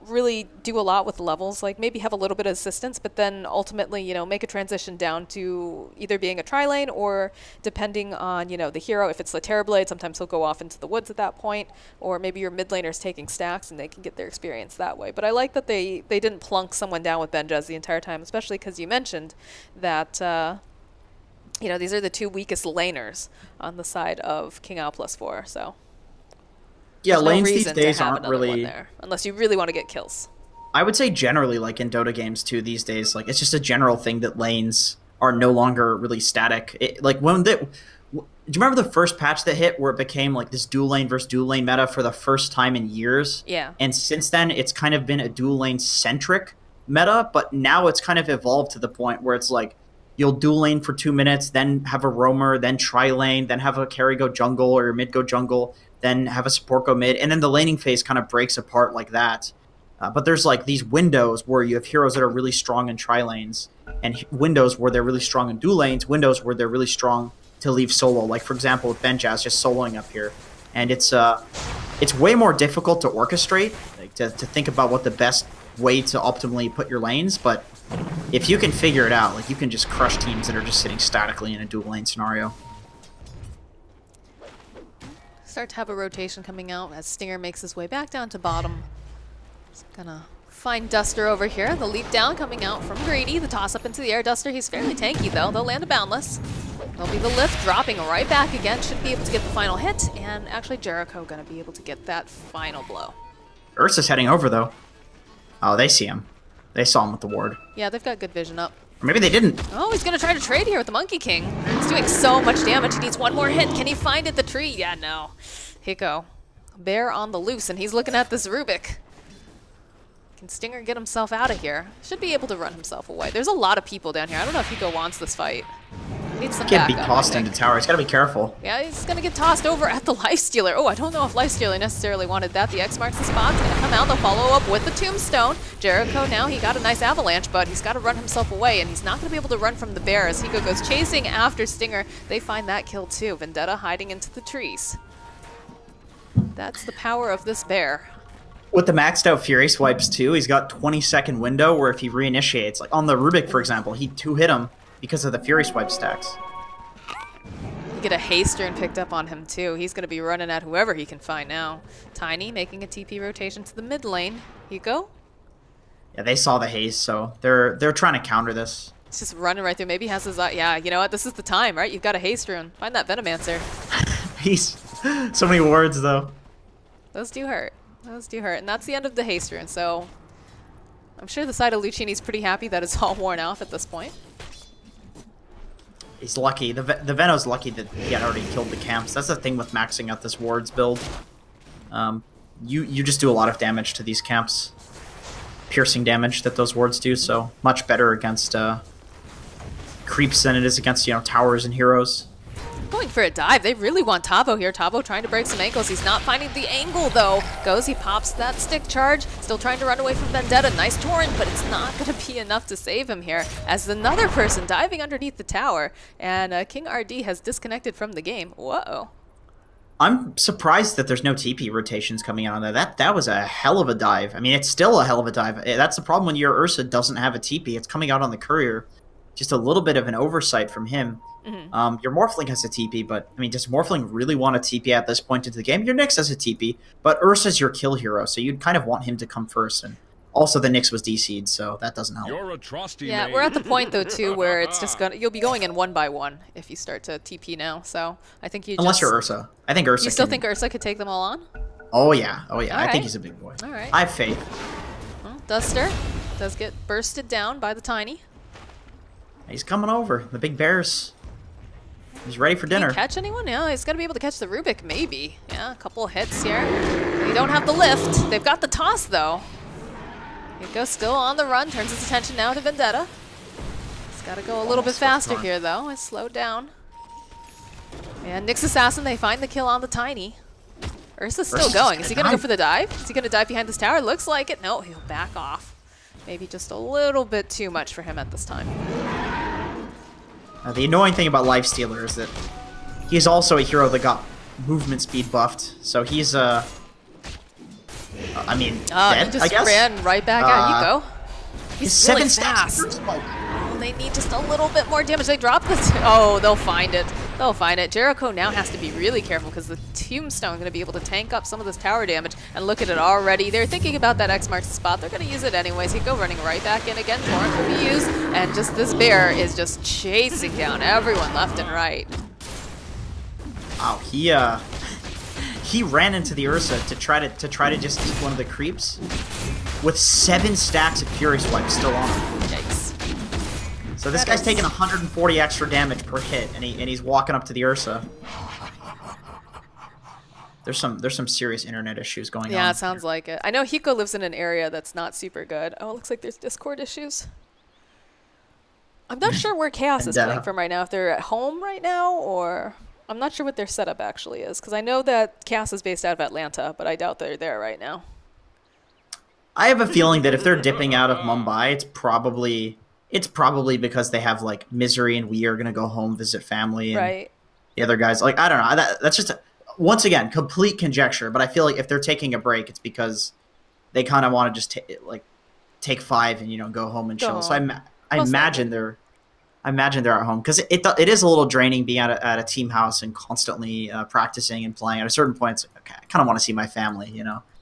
really do a lot with levels, like maybe have a little bit of assistance, but then ultimately, make a transition down to either being a tri-lane or depending on, the hero. If it's the Terrorblade, sometimes he'll go off into the woods at that point, or maybe your mid laner's taking stacks and they can get their experience that way. But I like that they didn't plunk someone down with Benjaz the entire time, especially because you mentioned that, these are the 2 weakest laners on the side of King Ao +4, so... Yeah, There's no lanes these reason to days have aren't another one really... there, unless you really want to get kills. I would say generally, like in Dota games too, these days, like it's just a general thing that lanes are no longer really static. Do you remember the first patch that hit where it became like this dual lane versus dual lane meta for the first time in years? Yeah. And since then, it's kind of been a dual lane centric meta, but now it's kind of evolved to the point where it's like you'll dual lane for 2 minutes, then have a roamer, then tri lane, then have a carry go jungle or your mid go jungle, then have a support go mid, and then the laning phase kind of breaks apart like that. But there's like these windows where you have heroes that are really strong in tri lanes, and windows where they're really strong in dual lanes, windows where they're really strong to leave solo. Like for example, with Benjaz just soloing up here, and it's way more difficult to orchestrate, like to think about what the best way to optimally put your lanes. But if you can figure it out, like you can just crush teams that are just sitting statically in a dual lane scenario. Start to have a rotation coming out as Stinger makes his way back down to bottom. Just gonna find Duster over here. The leap down coming out from Grady. The toss up into the air. Duster, he's fairly tanky though. They'll land a Boundless. There'll be the lift dropping right back again. Should be able to get the final hit. And actually Jericho gonna be able to get that final blow. Ursa's heading over though. Oh, they see him. They saw him with the ward. Yeah, they've got good vision up. Or maybe they didn't. Oh, he's gonna try to trade here with the Monkey King. He's doing so much damage. He needs one more hit. Can he find it? The tree? Yeah, no. Hiko. Bear on the loose, and he's looking at this Rubik. Can Stinger get himself out of here? Should be able to run himself away. There's a lot of people down here. I don't know if Hiko wants this fight. Needs some Can't be backup, tossed I think. into tower. He's got to be careful. Yeah, he's gonna get tossed over at the Lifestealer. Oh, I don't know if Lifestealer necessarily wanted that. The X marks the spot. It's gonna come out. They'll follow up with the Tombstone. Jericho now, he got a nice avalanche, but he's got to run himself away, and he's not gonna be able to run from the bear as Hiko goes chasing after Stinger. They find that kill too. Vendetta hiding into the trees. That's the power of this bear. With the maxed out Fury Swipes too, he's got 20-second window where if he reinitiates, like on the Rubik for example, he 2-hit him because of the Fury Swipe stacks. You get a haste turn picked up on him too. He's going to be running at whoever he can find now. Tiny making a TP rotation to the mid lane. Hiko. Yeah, they saw the haste, so they're trying to counter this. He's just running right through. Maybe he has his... yeah, you know what? This is the time, right? You've got a haste rune. Find that Venomancer. He's so many words though. Those do hurt. Those do hurt. And that's the end of the haste rune, so... I'm sure the side of Lucchini's pretty happy that it's all worn off at this point. He's lucky. The Veno's lucky that he had already killed the camps. That's the thing with maxing out this wards build. You just do a lot of damage to these camps. Piercing damage that those wards do, so much better against creeps than it is against, you know, towers and heroes. Going for a dive. They really want Tavo here. Tavo trying to break some ankles. He's not finding the angle, though. He pops that stick charge. Still trying to run away from Vendetta. Nice torrent, but it's not going to be enough to save him here. As another person diving underneath the tower. And King RD has disconnected from the game. Whoa. I'm surprised that there's no TP rotations coming out on there. That was a hell of a dive. I mean, it's still a hell of a dive. That's the problem when your Ursa doesn't have a TP. It's coming out on the courier. Just a little bit of an oversight from him. Mm-hmm. Your Morphling has a TP, but, I mean, does Morphling really want a TP at this point into the game? Your Nyx has a TP, but Ursa's your kill hero, so you'd kind of want him to come first. And also, the Nyx was DC'd, so that doesn't help. You're a trusty yeah, maid. we're at the point, though, too, where it's just you'll be going in one by one if you start to TP now, so I think you Unless you're Ursa. I think Ursa You still think Ursa could take them all on? Oh, yeah. Oh, yeah. All I right. think he's a big boy. All right. I have faith. Well, Duster does get bursted down by the Tiny. He's coming over. The big bears. He's ready for dinner. Can he catch anyone? Yeah, he's got to be able to catch the Rubik, maybe. Yeah, a couple of hits here. They don't have the lift. They've got the toss, though. Hiko still on the run. Turns his attention now to Vendetta. He's got to go a little bit faster here, though. It's slowed down. And Nyx Assassin, they find the kill on the Tiny. Ursa's still going. Is he going to go for the dive? Is he going to dive behind this tower? Looks like it. No, he'll back off. Maybe just a little bit too much for him at this time. The annoying thing about Lifestealer is that he's also a hero that got movement speed buffed, so he's I mean, dead, he just I guess? ran right back at Hiko. He's really 7 stacks. fast. Oh, they need just a little bit more damage. They drop this. Oh, they'll find it. They'll find it. Jericho now has to be really careful because the Tombstone is going to be able to tank up some of this tower damage. And look at it already. They're thinking about that X marks the spot. They're going to use it anyways. Hiko running right back in again. Torrent will be used. And just this bear is just chasing down everyone left and right. Wow, he ran into the Ursa to try to just eat one of the creeps with 7 stacks of Fury Swipe still on him. Yikes. So this guy's taking 140 extra damage per hit, and he's walking up to the Ursa. There's some serious internet issues going on. Yeah, it sounds like it. I know Hiko lives in an area that's not super good. Oh, it looks like there's Discord issues. I'm not sure where Chaos is playing from right now. If they're at home right now, or... I'm not sure what their setup actually is, because I know that Chaos is based out of Atlanta, but I doubt they're there right now. I have a feeling that if they're dipping out of Mumbai, it's probably because they have like Misery and we are gonna go home visit family, and right. The other guys, like, I don't know. That's just once again complete conjecture. But I feel like if they're taking a break, it's because they kind of want to just take 5 and go home and chill. So I imagine they're at home, because it is a little draining being at a team house and constantly practicing and playing. At a certain point, it's like, okay, I kind of want to see my family,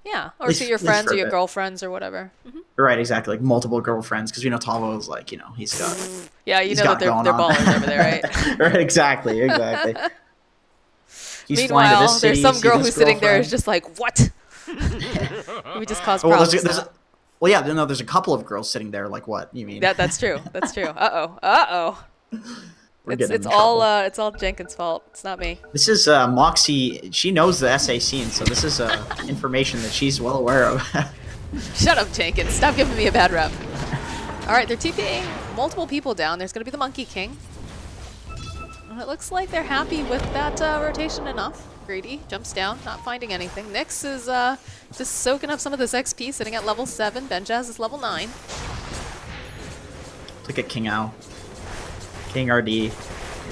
Yeah, or see your friends or your girlfriends or whatever. Mm-hmm. Right, exactly, like multiple girlfriends, because Tavo is like, he's got. Yeah, that they're ballers over there, right? Right, exactly. Meanwhile, there's some girl who's sitting there is just like, what? We just caused problems. There's a couple of girls sitting there. Like, what you mean? That's true. That's true. Uh-oh. It's all Jenkins' fault. It's not me. This is Moxie. She knows the SA scene, so this is information that she's well aware of. Shut up, Jenkins. Stop giving me a bad rep. All right, they're TPing multiple people down. There's going to be the Monkey King. And it looks like they're happy with that rotation enough. Greedy jumps down, not finding anything. Nyx is just soaking up some of this XP, sitting at level 7. Benjaz is level 9. Look at King Ao. King RD.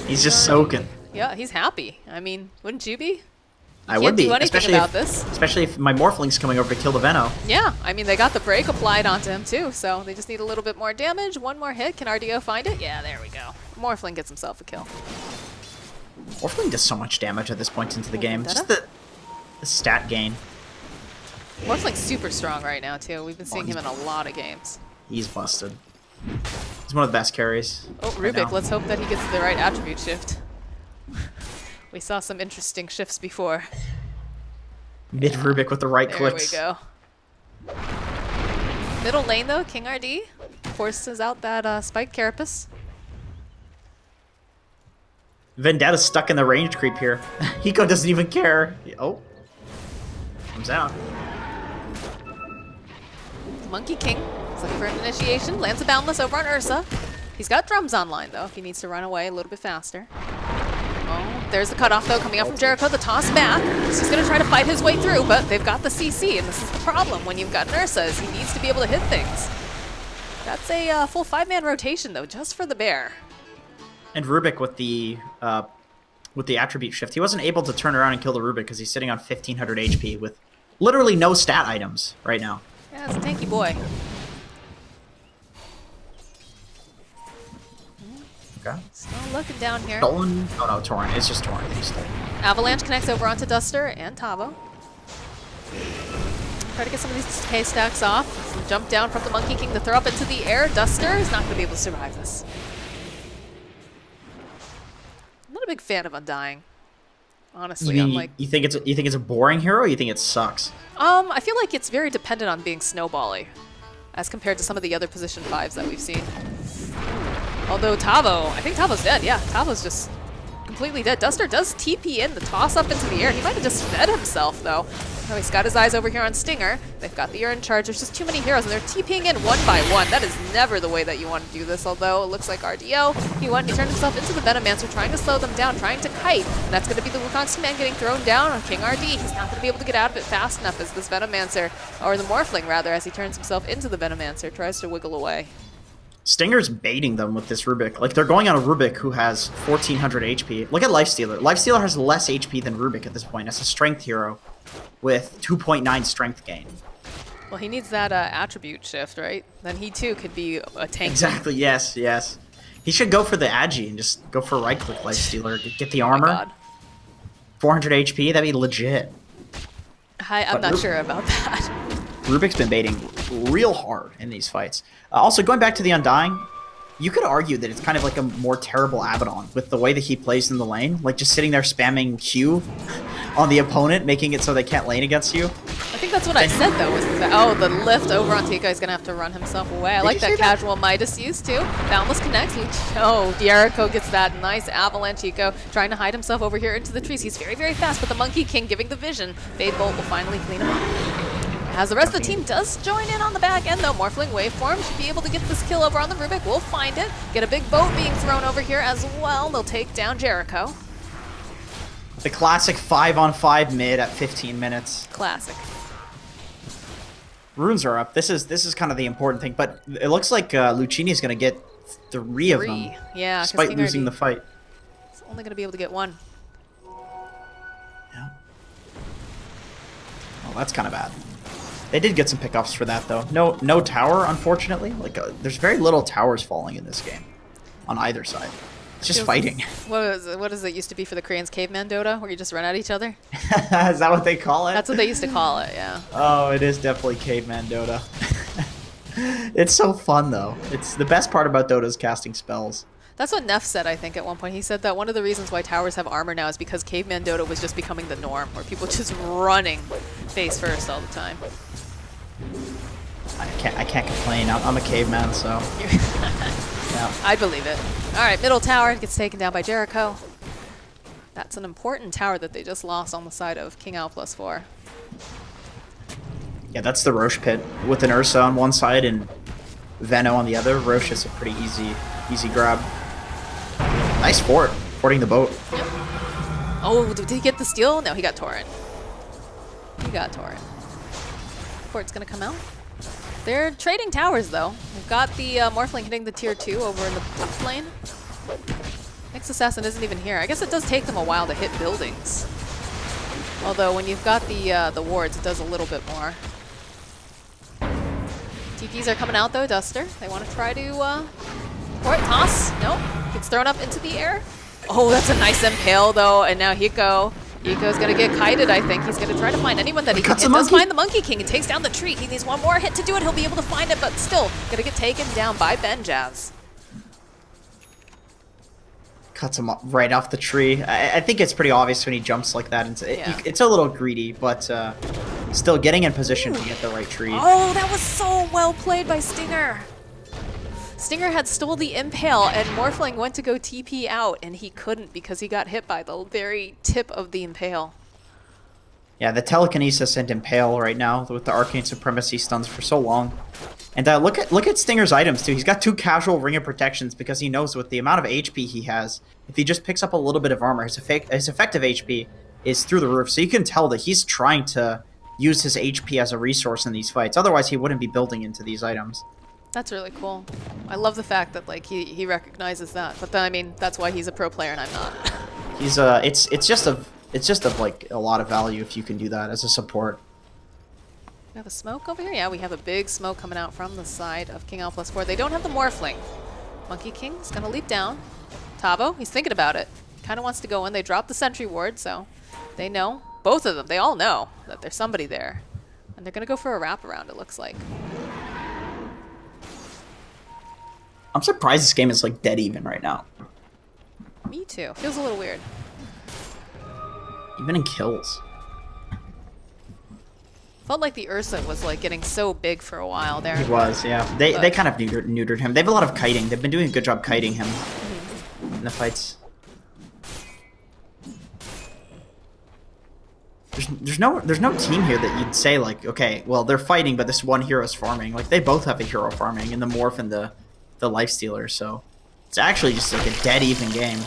He's just soaking. Yeah, he's happy. I mean, wouldn't you be? I would be, especially if my Morphling's coming over to kill the Veno. Yeah, I mean, they got the break applied onto him too, so they just need a little bit more damage. One more hit. Can RDO find it? Yeah, there we go. Morphling gets himself a kill. Morphling does so much damage at this point into the game. Vendetta? Just the stat gain. Morphling's super strong right now, too. We've been seeing him in a lot of games. He's busted. He's one of the best carries. Oh, Rubik, let's hope that he gets the right attribute shift. We saw some interesting shifts before. Mid Rubik with the right There clicks. we go. Middle lane, though, King RD forces out that spike carapace. Vendetta's stuck in the range creep here. Hiko doesn't even care. Oh. Comes out. Monkey King is looking for an initiation. Lands a Boundless over on Ursa. He's got drums online, though, if he needs to run away a little bit faster. Oh, there's the cutoff, though, coming up from Jericho. The toss back. So he's going to try to fight his way through, but they've got the CC, and this is the problem when you've got an Ursa, is he needs to be able to hit things. That's a full 5-man rotation, though, just for the bear. And Rubik with the attribute shift. He wasn't able to turn around and kill the Rubik because he's sitting on 1500 HP with literally no stat items right now. Yeah, it's a tanky boy. Okay. Still looking down here. Stolen? Oh no, Torrent. It's just Torrent that he's stolen. Avalanche connects over onto Duster and Tavo. Try to get some of these K stacks off. Some jump down from the Monkey King to throw up into the air. Duster is not going to be able to survive this. I'm not a big fan of Undying. Honestly, I'm like, you think it's a boring hero, or you think it sucks? I feel like it's very dependent on being snowbally, as compared to some of the other position 5s that we've seen. Although Tavo, I think Tavo's dead. Yeah, Tavo's just completely dead. Duster does TP in the toss up into the air. He might have just fed himself, though. Oh, he's got his eyes over here on Stinger. They've got the urn charge. There's just too many heroes, and they're TPing in one by one. That is never the way that you want to do this, although it looks like RDO. He turned himself into the Venomancer, trying to slow them down, trying to kite. And that's going to be the Mekansm man getting thrown down on King RD. He's not going to be able to get out of it fast enough as this Venomancer, or the Morphling, rather, as he turns himself into the Venomancer, tries to wiggle away. Stinger's baiting them with this Rubik. Like, they're going on a Rubik who has 1400 HP. Look at Lifestealer. Lifestealer has less HP than Rubik at this point. As a strength hero with 2.9 strength gain. Well, he needs that attribute shift, right? Then he, too, could be a tank. Exactly, yes, yes. He should go for the Agi and just go for right-click Lifestealer. Get the Oh armor. my God. 400 HP, that'd be legit. I'm not sure about that. Rubik's been baiting real hard in these fights. Also, going back to the Undying, you could argue that it's kind of like a more terrible Abaddon with the way that he plays in the lane. Like, just sitting there spamming Q on the opponent, making it so they can't lane against you. I think that's what I said, though, was that, oh, the lift over on Tico is going to have to run himself away. I like that casual Midas use, too. Boundless connects. Oh, Jericho gets that nice avalanche eco, trying to hide himself over here into the trees. He's very, very fast, but the Monkey King giving the vision. Fade Bolt will finally clean him up. As the rest of the team does join in on the back end, though, Morphling Waveform should be able to get this kill over on the Rubik. We'll find it. Get a big boat being thrown over here as well. They'll take down Jericho. The classic 5-on-5 mid at 15 minutes. Classic. Runes are up. This is kind of the important thing, but it looks like Lucchini's going to get three of them. Yeah, despite losing the fight. He's only going to be able to get one. Yeah. Well, that's kind of bad. They did get some pickoffs for that, though. No tower, unfortunately. Like, there's very little towers falling in this game on either side. It's just fighting. What does it used to be for the Koreans? Caveman Dota, where you just run at each other? Is that what they call it? That's what they used to call it, yeah. Oh, it is definitely Caveman Dota. It's so fun, though. It's the best part about Dota is casting spells. That's what Neff said, I think, at one point. He said that one of the reasons why towers have armor now is because Caveman Dota was just becoming the norm, where people just running face first all the time. I can't complain. I'm a caveman, so. Yeah. I believe it. All right, middle tower gets taken down by Jericho. That's an important tower that they just lost on the side of King Al +4. Yeah, that's the Roche pit with an Ursa on one side and Veno on the other. Roche is a pretty easy grab. Nice fort, forting the boat. Yep. Oh, did he get the steal? No, he got Torrent. He got Torrent. Fort's gonna come out. They're trading towers, though. We've got the Morphling hitting the tier 2 over in the top lane. Next Assassin isn't even here. I guess it does take them a while to hit buildings. Although when you've got the wards, it does a little bit more. TPs are coming out, though. Duster. They want to try to... Toss. Nope. Gets thrown up into the air. Oh, that's a nice impale though, and now Hiko's gonna get kited, I think. He's gonna try to find anyone that he can hit. Does find the Monkey King and takes down the tree. He needs one more hit to do it. He'll be able to find it, but still gonna get taken down by Benjaz. Cuts him right off the tree. I think it's pretty obvious when he jumps like that. It's a little greedy, but still getting in position to get the right tree. Oh, that was so well played by Stinger. Stinger had stole the impale, and Morphling went to go TP out, and he couldn't because he got hit by the very tip of the impale. Yeah, the telekinesis and impale right now with the arcane supremacy stuns for so long. And look at Stinger's items too. He's got 2 casual ring of protections because he knows with the amount of HP he has, if he just picks up a little bit of armor, his effective HP is through the roof. So you can tell that he's trying to use his HP as a resource in these fights. Otherwise, he wouldn't be building into these items. That's really cool. I love the fact that like he recognizes that. But then, I mean, that's why he's a pro player and I'm not. He's it's just of like a lot of value if you can do that as a support. We have a smoke over here? Yeah, we have a big smoke coming out from the side of King L +4. They don't have the Morphling. Monkey King's gonna leap down. Tavo, he's thinking about it. Kind of wants to go in. They dropped the sentry ward, so they know. Both of them, they all know that there's somebody there. And they're gonna go for a wraparound, it looks like. I'm surprised this game is like dead even right now. Me too. Feels a little weird. Even in kills. Felt like the Ursa was like getting so big for a while there. He was, yeah. They kind of neutered him. They have a lot of kiting. They've been doing a good job kiting him in the fights. There's no team here that you'd say like, okay, well they're fighting, but this one hero's farming. Like they both have a hero farming in the Morph and the Lifestealer, so it's actually just like a dead even game.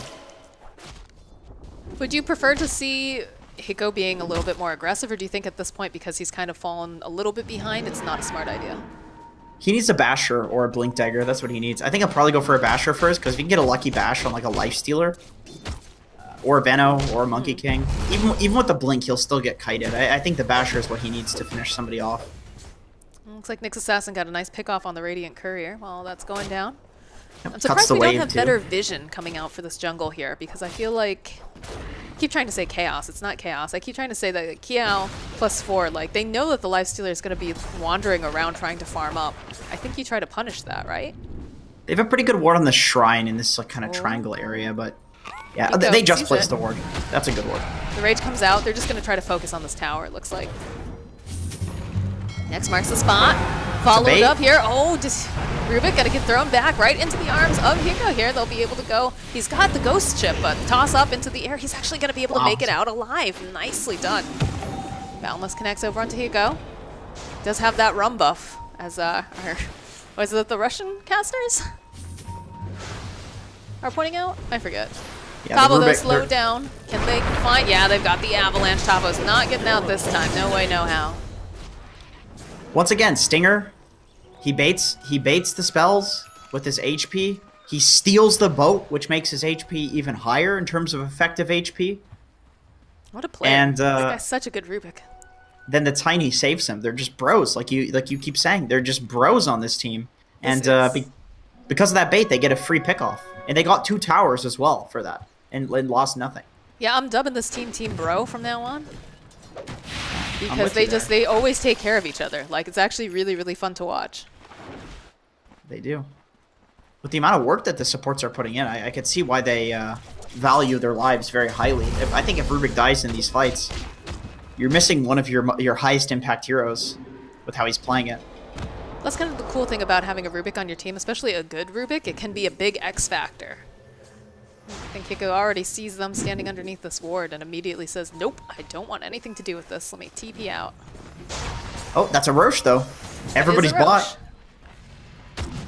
Would you prefer to see Hiko being a little bit more aggressive, or do you think at this point, because he's kind of fallen a little bit behind, it's not a smart idea? He needs a Basher or a Blink Dagger. That's what he needs. I think I'll probably go for a Basher first, because if you can get a Lucky Bash on like a Lifestealer, or a Benno, or a Monkey King, even with the Blink, he'll still get kited. I think the Basher is what he needs to finish somebody off. Looks like Nyx Assassin got a nice pick off on the Radiant Courier while that's going down. Yep, I'm surprised we don't have better vision coming out for this jungle here, because I feel like I keep trying to say chaos. It's not chaos. I keep trying to say that Kiao +4, like, they know that the Lifestealer is going to be wandering around trying to farm up. I think you try to punish that, right? They have a pretty good ward on the shrine in this like, kind of triangle area, but yeah, they just placed the ward. That's a good ward. The Rage comes out. They're just going to try to focus on this tower, it looks like. Next marks the spot. Followed up here. Oh, just Rubik gonna get thrown back right into the arms of Hiko here. They'll be able to go. He's got the ghost chip, but toss up into the air. He's actually gonna be able to make it out alive. Nicely done. Boundless connects over onto Hiko. Does have that rum buff as was it the Russian casters are pointing out? I forget. Yeah, Tavo though slowed down. Can they find? Yeah, they've got the avalanche. Tavo's not getting out this time. No way, no how. Once again, Stinger, he baits the spells with his HP. He steals the boat, which makes his HP even higher in terms of effective HP. What a player. And this guy's such a good Rubik. Then the Tiny saves him. They're just bros, like you keep saying. They're just bros on this team. And because of that bait, they get a free pickoff. And they got 2 towers as well for that, and lost nothing. Yeah, I'm dubbing this team Team Bro from now on. Because they always take care of each other. Like, it's actually really, really fun to watch. They do. With the amount of work that the supports are putting in, I could see why they value their lives very highly. I think if Rubik dies in these fights, you're missing one of your highest impact heroes with how he's playing it. That's kind of the cool thing about having a Rubik on your team, especially a good Rubik. It can be a big X factor. I think Hiko already sees them standing underneath this ward and immediately says, nope, I don't want anything to do with this. Let me TP out. Oh, that's a Roche, though. Everybody's bought.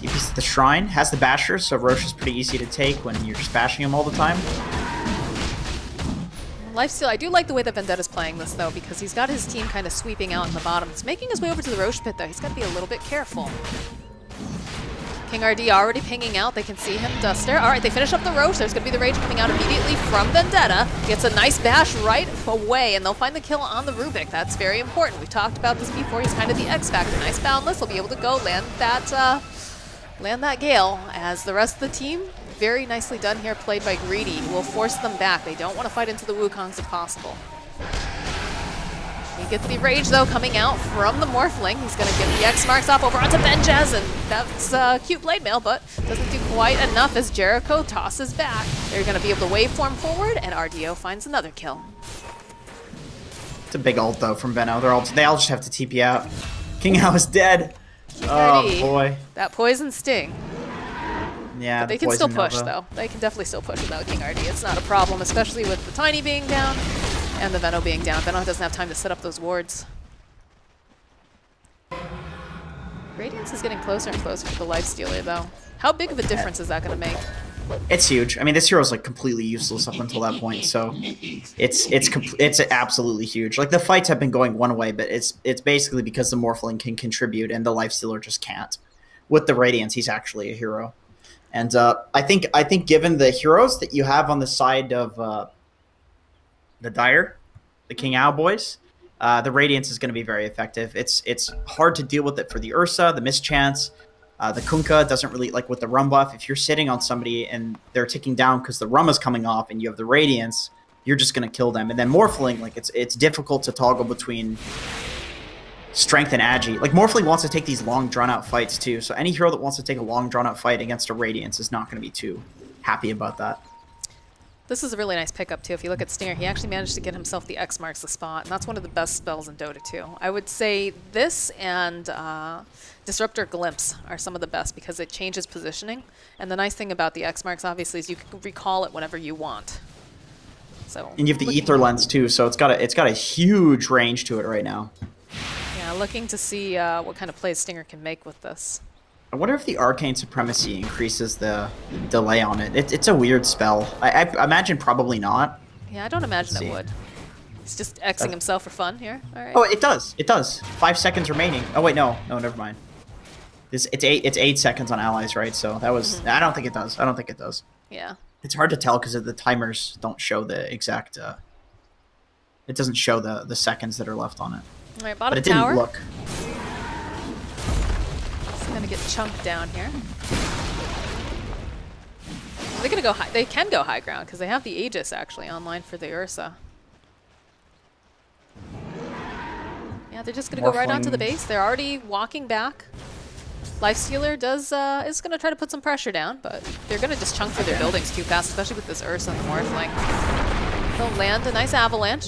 TP's at the shrine. Has the Basher, so Roche is pretty easy to take when you're just bashing him all the time. Lifesteal, I do like the way that Vendetta's playing this, though, because he's got his team kind of sweeping out in the bottom. He's making his way over to the Roche pit, though. He's got to be a little bit careful. King RD already pinging out. They can see him. Duster. All right, they finish up the Roche. There's going to be the Rage coming out immediately from Vendetta. Gets a nice bash right away, and they'll find the kill on the Rubik. That's very important. We've talked about this before. He's kind of the X Factor. Nice Boundless. He'll be able to go land that Gale as the rest of the team very nicely done here, played by Greedy, who will force them back. They don't want to fight into the Wukongs if possible. He gets the rage, though, coming out from the Morphling. He's going to get the X marks off over onto Benjaz, and that's cute blade mail, but doesn't do quite enough as Jericho tosses back. They're going to be able to waveform forward, and RDO finds another kill. It's a big ult, though, from Benno. They all just have to TP out. King Ao is dead. Oh, boy. That poison sting. Yeah, but they can still push, though. They can definitely still push without King RD. It's not a problem, especially with the Tiny being down and the Venno being down. Venno doesn't have time to set up those wards. Radiance is getting closer and closer to the Lifestealer, though. How big of a difference is that going to make? It's huge. I mean, this hero's like completely useless up until that point, so it's absolutely huge. Like the fights have been going one way, but it's basically because the Morphling can contribute and the Lifestealer just can't. With the Radiance, he's actually a hero, and I think given the heroes that you have on the side of the Dire, the King Ao boys, the Radiance is going to be very effective. It's hard to deal with it for the Ursa, the Mischance. The Kunkka doesn't really, like with the Rum buff, if you're sitting on somebody and they're ticking down because the Rum is coming off and you have the Radiance, you're just going to kill them. And then Morphling, like it's difficult to toggle between strength and agi. Like Morphling wants to take these long drawn-out fights too, so any hero that wants to take a long drawn-out fight against a Radiance is not going to be too happy about that. This is a really nice pickup, too. If you look at Stinger, he actually managed to get himself the X marks the spot, and that's one of the best spells in Dota 2. I would say this and Disruptor Glimpse are some of the best because it changes positioning. And the nice thing about the X marks, obviously, is you can recall it whenever you want. So, and you have the Ether Lens, too, so it's got a huge range to it right now. Yeah, looking to see what kind of plays Stinger can make with this. I wonder if the Arcane Supremacy increases the delay on it. It's a weird spell. I imagine probably not. Yeah, I don't imagine it would. He's just Xing himself for fun here. All right. Oh, it does. It does. 5 seconds remaining. Oh wait, no, never mind. It's 8 seconds on allies, right? So that was. I don't think it does. I don't think it does. Yeah. It's hard to tell because the timers don't show the exact. It doesn't show the seconds that are left on it. All right, bottom but it tower. didn't look. Gonna get chunked down here. They're gonna go high. They can go high ground because they have the Aegis actually online for the Ursa. Yeah, they're just gonna go right onto the base. They're already walking back. Lifestealer is gonna try to put some pressure down, but they're gonna just chunk through their buildings too fast, especially with this Ursa and the Morphling. They'll land a nice avalanche.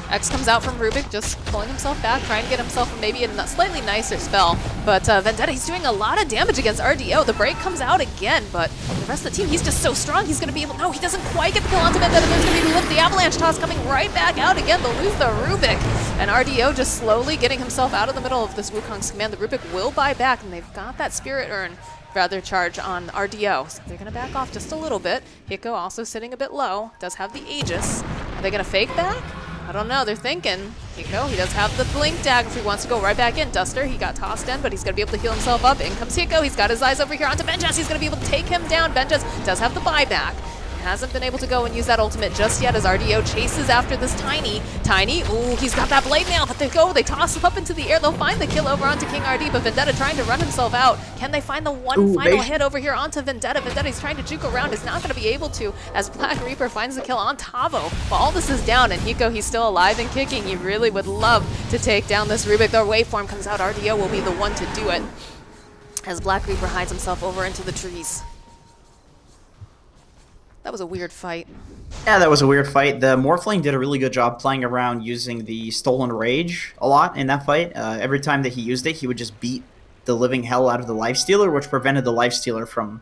X comes out from Rubik, just pulling himself back, trying to get himself maybe a slightly nicer spell. But Vendetta, he's doing a lot of damage against RDO. The break comes out again, but the rest of the team, he's just so strong. He's going to be able... No, he doesn't quite get the kill onto Vendetta. There's going to be the avalanche toss coming right back out again. They'll lose the Rubik. And RDO just slowly getting himself out of the middle of this Wukong's command. The Rubik will buy back, and they've got that Spirit Urn rather charge on RDO. So they're going to back off just a little bit. Hiko also sitting a bit low. Does have the Aegis. Are they going to fake back? I don't know, they're thinking. Hiko, he does have the Blink Dagger if he wants to go right back in. Duster, he got tossed in, but he's going to be able to heal himself up. In comes Hiko, he's got his eyes over here onto Benjaz. He's going to be able to take him down. Benjaz does have the buyback. Hasn't been able to go and use that ultimate just yet as RDO chases after this Tiny. Tiny, ooh, he's got that blade mail, but they toss him up into the air. They'll find the kill over onto King RD, but Vendetta trying to run himself out. Can they find the final hit over here onto Vendetta? Vendetta, he's trying to juke around, is not going to be able to as Black Reaper finds the kill on Tavo. While all this is down and Hiko, he's still alive and kicking. He really would love to take down this Rubik. Their waveform comes out. RDO will be the one to do it as Black Reaper hides himself over into the trees. That was a weird fight. Yeah, that was a weird fight. The Morphling did a really good job playing around using the Stolen Rage a lot in that fight. Every time that he used it, he would just beat the living hell out of the Lifestealer, which prevented the Lifestealer from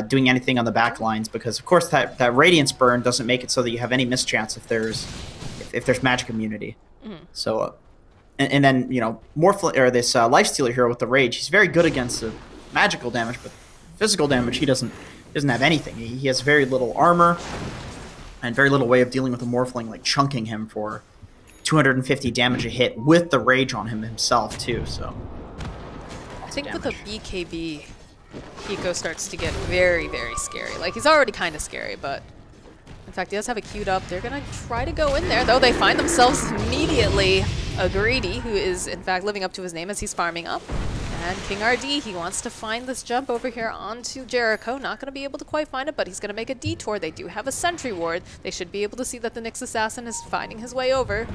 doing anything on the back lines because, of course, that Radiance Burn doesn't make it so that you have any mischance if there's magic immunity. Mm-hmm. So, and then, you know, Morphling, or this Lifestealer hero with the Rage, he's very good against the magical damage, but physical damage, he doesn't have anything. He has very little armor and very little way of dealing with a Morphling, like chunking him for 250 damage a hit with the Rage on him himself, too, so... I think with a BKB, Hiko starts to get very, very scary. Like, he's already kind of scary, but... In fact, he does have it queued up. They're going to try to go in there, though. They find themselves immediately a Greedy, who is, in fact, living up to his name as he's farming up. And King RD, he wants to find this jump over here onto Jericho. Not going to be able to quite find it, but he's going to make a detour. They do have a sentry ward. They should be able to see that the Nyx Assassin is finding his way over.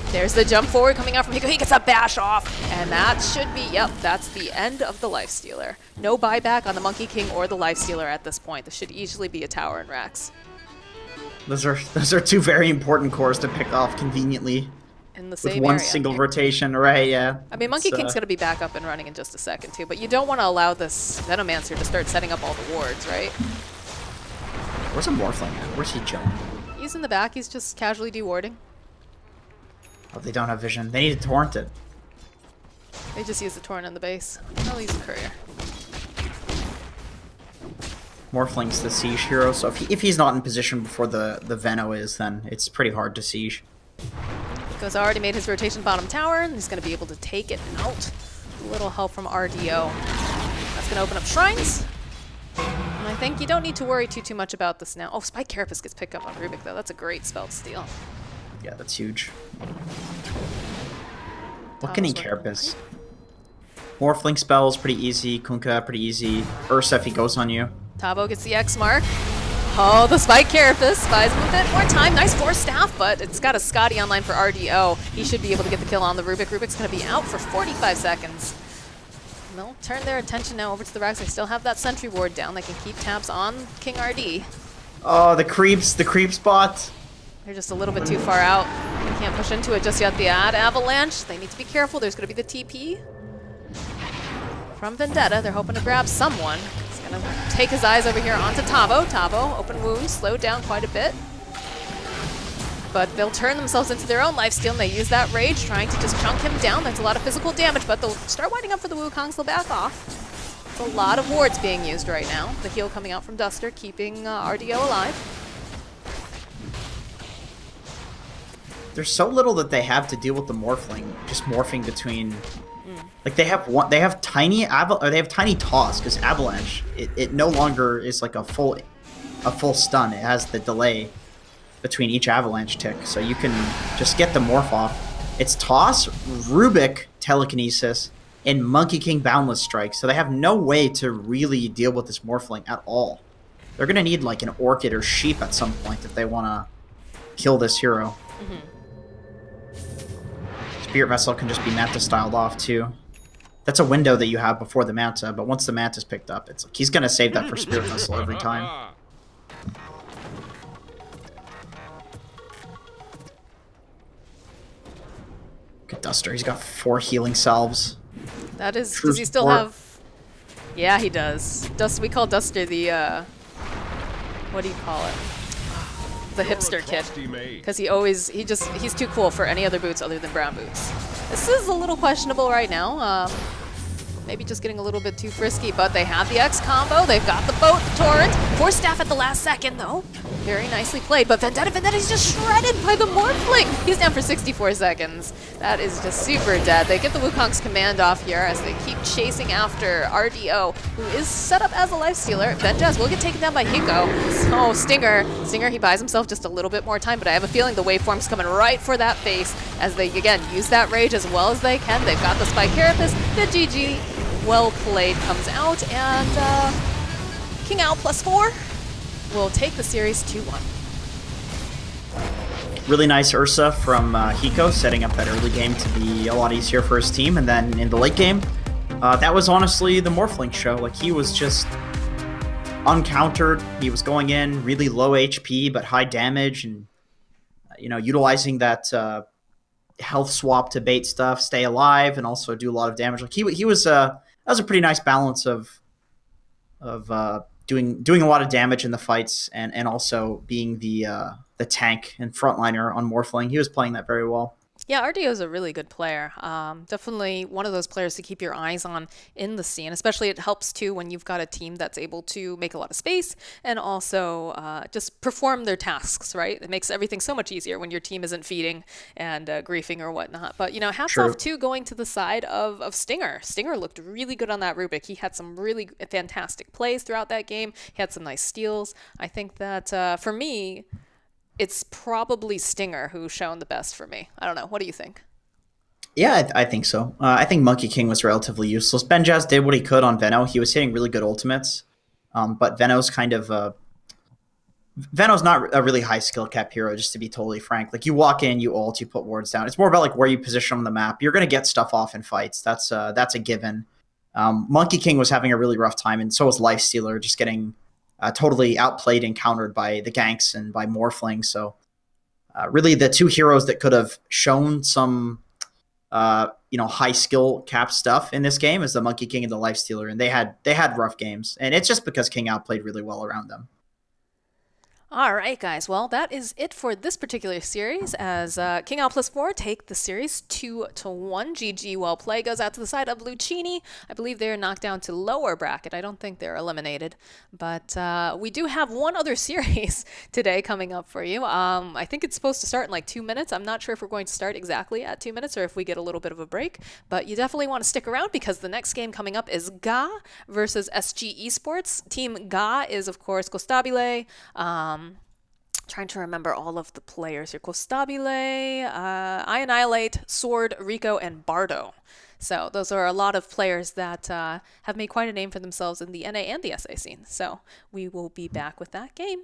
There's the jump forward coming out from Hiko. He gets a bash off, and that should be, yep, that's the end of the Lifestealer. No buyback on the Monkey King or the Lifestealer at this point. This should easily be a tower and Rex. Those are two very important cores to pick off conveniently. In the With same one area. single rotation, right, yeah. I mean, Monkey King's going to be back up and running in just a second, too, but you don't want to allow this Venomancer to start setting up all the wards, right? Where's a Morphling at? Where's he chilling? He's in the back. He's just casually dewarding. Oh, they don't have vision. They need to torrent it. They just use the Torrent on the base. I'll use a Courier. Morphling's the siege hero, so if he's not in position before the Veno is, then it's pretty hard to siege. Because already made his rotation bottom tower, and he's going to be able to take it out. A little help from RDO. That's going to open up shrines. And I think you don't need to worry too much about this now. Oh, Spike Carapace gets picked up on Rubik, though. That's a great spell to steal. Yeah, that's huge. What can he Carapace? Morphling spells, pretty easy. Kunkka, pretty easy. Ursa, if he goes on you. Tabo gets the X mark. Oh, the Spike Carapace buys him a bit more time. Nice Force Staff, but it's got a Scotty online for RDO. He should be able to get the kill on the Rubik. Rubik's going to be out for 45 seconds. And they'll turn their attention now over to the Rex. They still have that sentry ward down. They can keep tabs on King RD. Oh, the creep spot. They're just a little bit too far out. They can't push into it just yet. The ad avalanche. They need to be careful. There's going to be the TP from Vendetta. They're hoping to grab someone. Gonna take his eyes over here onto Tavo. Tavo, open wounds, slowed down quite a bit. But they'll turn themselves into their own lifesteal, and they use that rage, trying to just chunk him down. That's a lot of physical damage, but they'll start winding up for the Wukongs. They'll back off. It's a lot of wards being used right now. The heal coming out from Duster, keeping RDO alive. There's so little that they have to deal with the Morphling, just morphing between. Like they have tiny toss because avalanche. It no longer is like a full stun. It has the delay between each avalanche tick, so you can just get the morph off. It's toss, Rubik telekinesis, and Monkey King boundless strike. So they have no way to really deal with this Morphling at all. They're gonna need like an orchid or sheep at some point if they want to kill this hero. Spirit Vessel can just be Manta styled off too. That's a window that you have before the Manta, but once the Manta's picked up, it's like he's gonna save that for Spirit Vessel every time. Look at Duster, he's got 4 healing salves. That is, True does he still support. have... Yeah, he does. We call Duster the, what do you call it? The hipster kid. Because he's too cool for any other boots other than brown boots. This is a little questionable right now. Maybe just getting a little bit too frisky, but they have the X combo. They've got the boat, the torrent. Force staff at the last second, though. Very nicely played, but Vendetta's just shredded by the Morphling. He's down for 64 seconds. That is just super dead. They get the Wukong's command off here as they keep chasing after RDO, who is set up as a lifestealer. Venjaz will get taken down by Hiko. So Stinger, he buys himself just a little bit more time, but I have a feeling the waveform's coming right for that face as they, again, use that rage as well as they can. They've got the Spike Carapace, the GG. Well played comes out, and King Owl +4 will take the series 2-1. Really nice Ursa from Hiko, setting up that early game to be a lot easier for his team, and then in the late game, that was honestly the Morphling show. Like, he was just uncountered. He was going in really low HP but high damage, and utilizing that health swap to bait stuff, stay alive, and also do a lot of damage. Like, he was that was a pretty nice balance of doing a lot of damage in the fights and also being the tank and frontliner on Morphling. He was playing that very well. Yeah, RDO is a really good player. Definitely one of those players to keep your eyes on in the scene. Especially it helps too when you've got a team that's able to make a lot of space and also just perform their tasks, right? It makes everything so much easier when your team isn't feeding and griefing or whatnot. But, hats True. off too going to the side of Stinger. Stinger looked really good on that Rubik. He had some really fantastic plays throughout that game. He had some nice steals. I think that for me, it's probably Stinger who's shown the best for me. I don't know. What do you think? Yeah, I think so. I think Monkey King was relatively useless. Benjaz did what he could on Veno. He was hitting really good ultimates, but Veno's not a really high skill cap hero, just to be totally frank. Like, you walk in, you ult, you put wards down. It's more about like where you position on the map. You're gonna get stuff off in fights. That's a given. Monkey King was having a really rough time, and so was Lifestealer, just getting totally outplayed and countered by the ganks and by Morphling. So really, the two heroes that could have shown some high skill cap stuff in this game is the Monkey King and the Lifestealer, and they had rough games, and it's just because King outplayed really well around them. All right, guys. Well, that is it for this particular series as King Out plus 4 take the series 2-1. GG, well play goes out to the side of Lucchini. I believe they're knocked down to lower bracket. I don't think they're eliminated. But we do have one other series today coming up for you. I think it's supposed to start in like 2 minutes. I'm not sure if we're going to start exactly at 2 minutes or if we get a little bit of a break. But you definitely want to stick around because the next game coming up is GA versus SG Esports. Team GA is, of course, Costabile, trying to remember all of the players here. Costabile, I Annihilate, Sword, Rico, and Bardo. So those are a lot of players that have made quite a name for themselves in the NA and the SA scene. So we will be back with that game.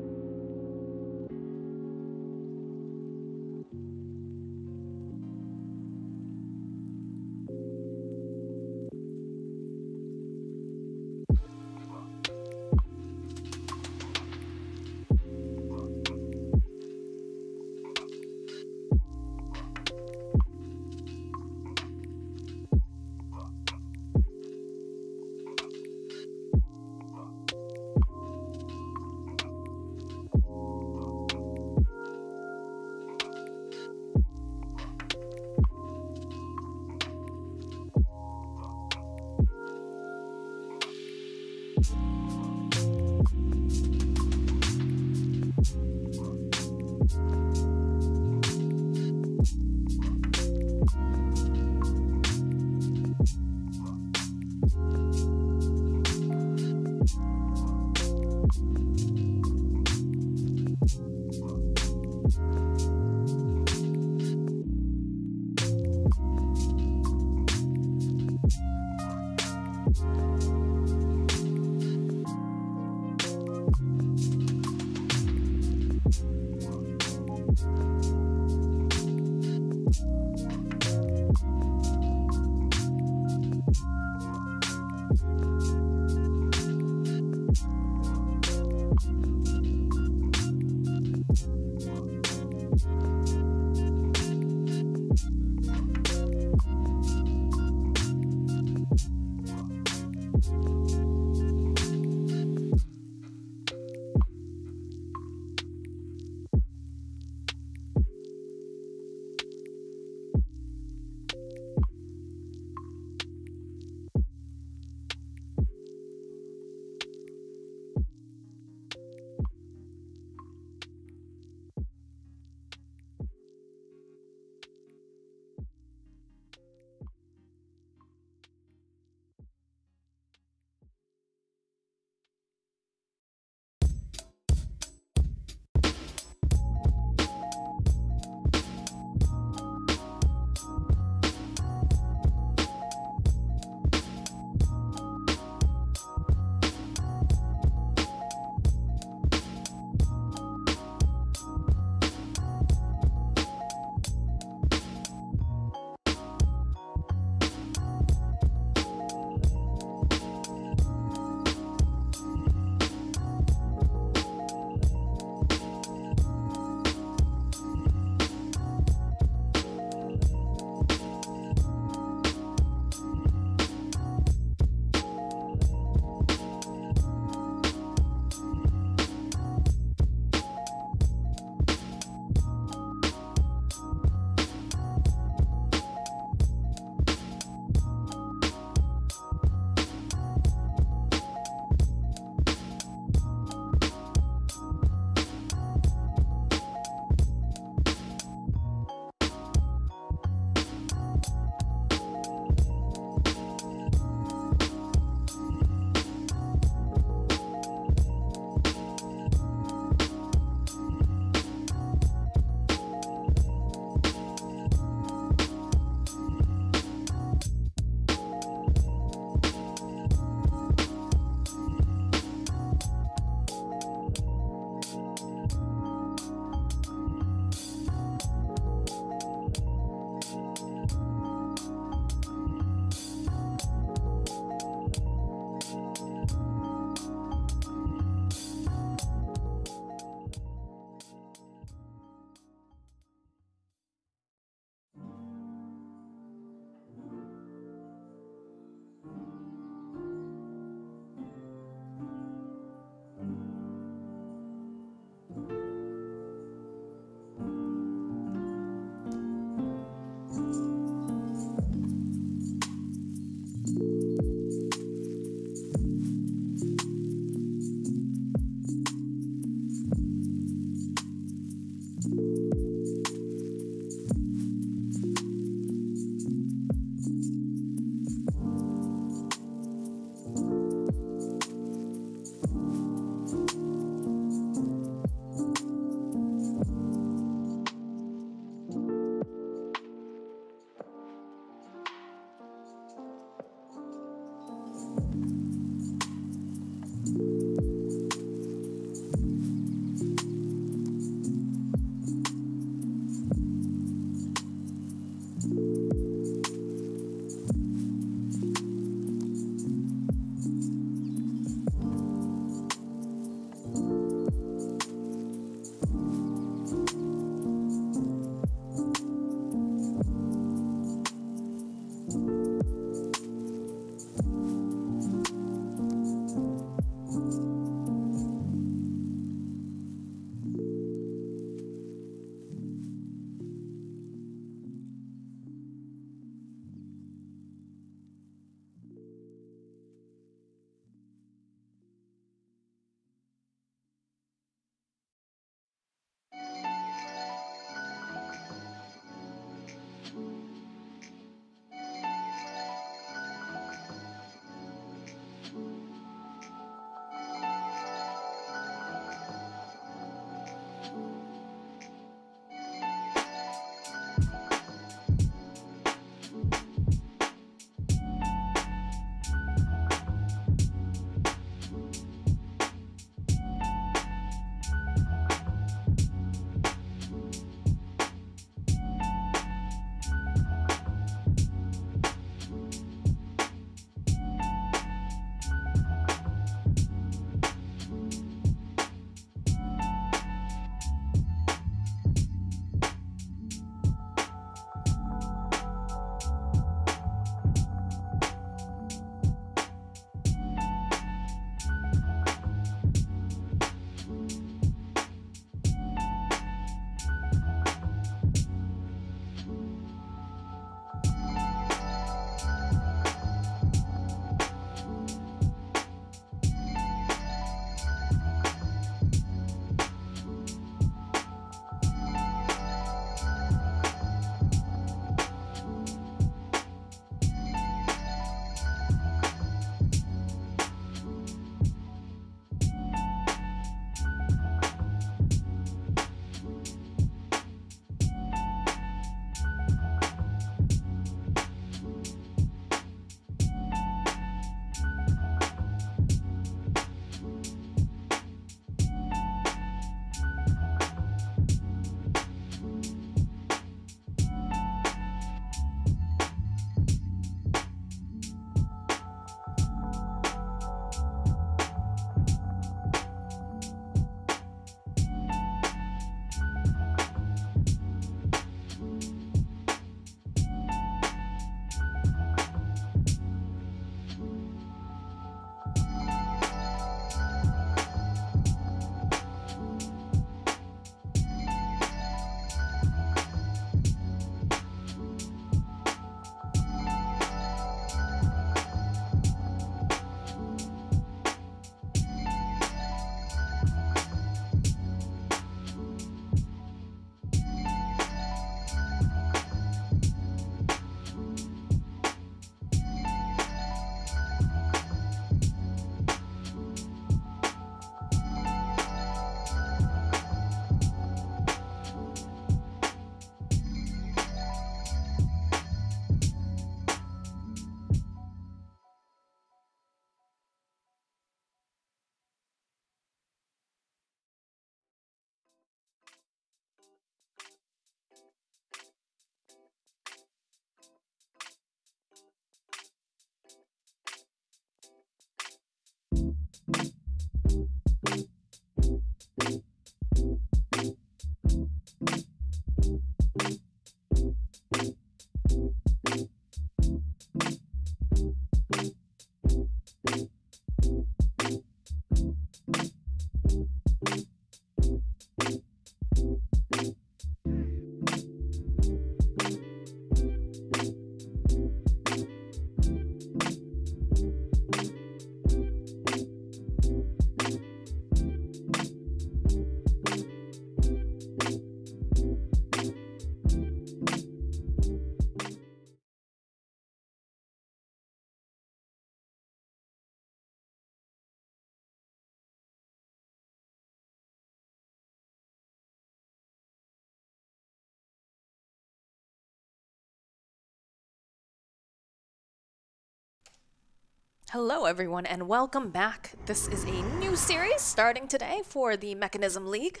Hello, everyone, and welcome back. This is a new series starting today for the Mekansm League.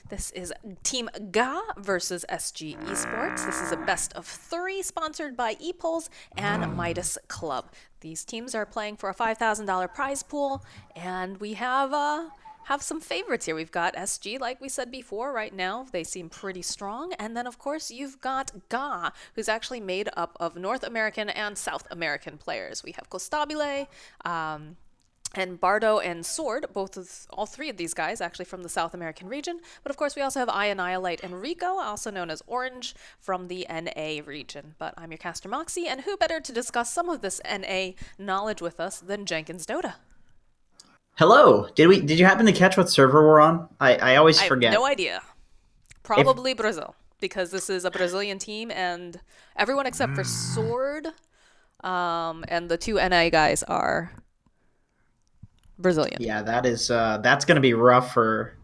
This is Team GA versus SG Esports. This is a best of 3 sponsored by ePulse and Midas Club. These teams are playing for a $5,000 prize pool, and we have some favorites here. We've got SG, like we said before, right now. They seem pretty strong. And then, of course, you've got GA, who's actually made up of North American and South American players. We have Costabile, and Bardo and Sword, all three of these guys actually from the South American region. But of course, we also have Annihilate and Rico, also known as Orange, from the NA region. But I'm your caster Moxie, and who better to discuss some of this NA knowledge with us than Jenkins Dota? Hello. Did you happen to catch what server we're on? I always forget. I have no idea. Probably Brazil, because this is a Brazilian team, and everyone except for Sword and the 2 NA guys are Brazilian. Yeah, that's going to be rough for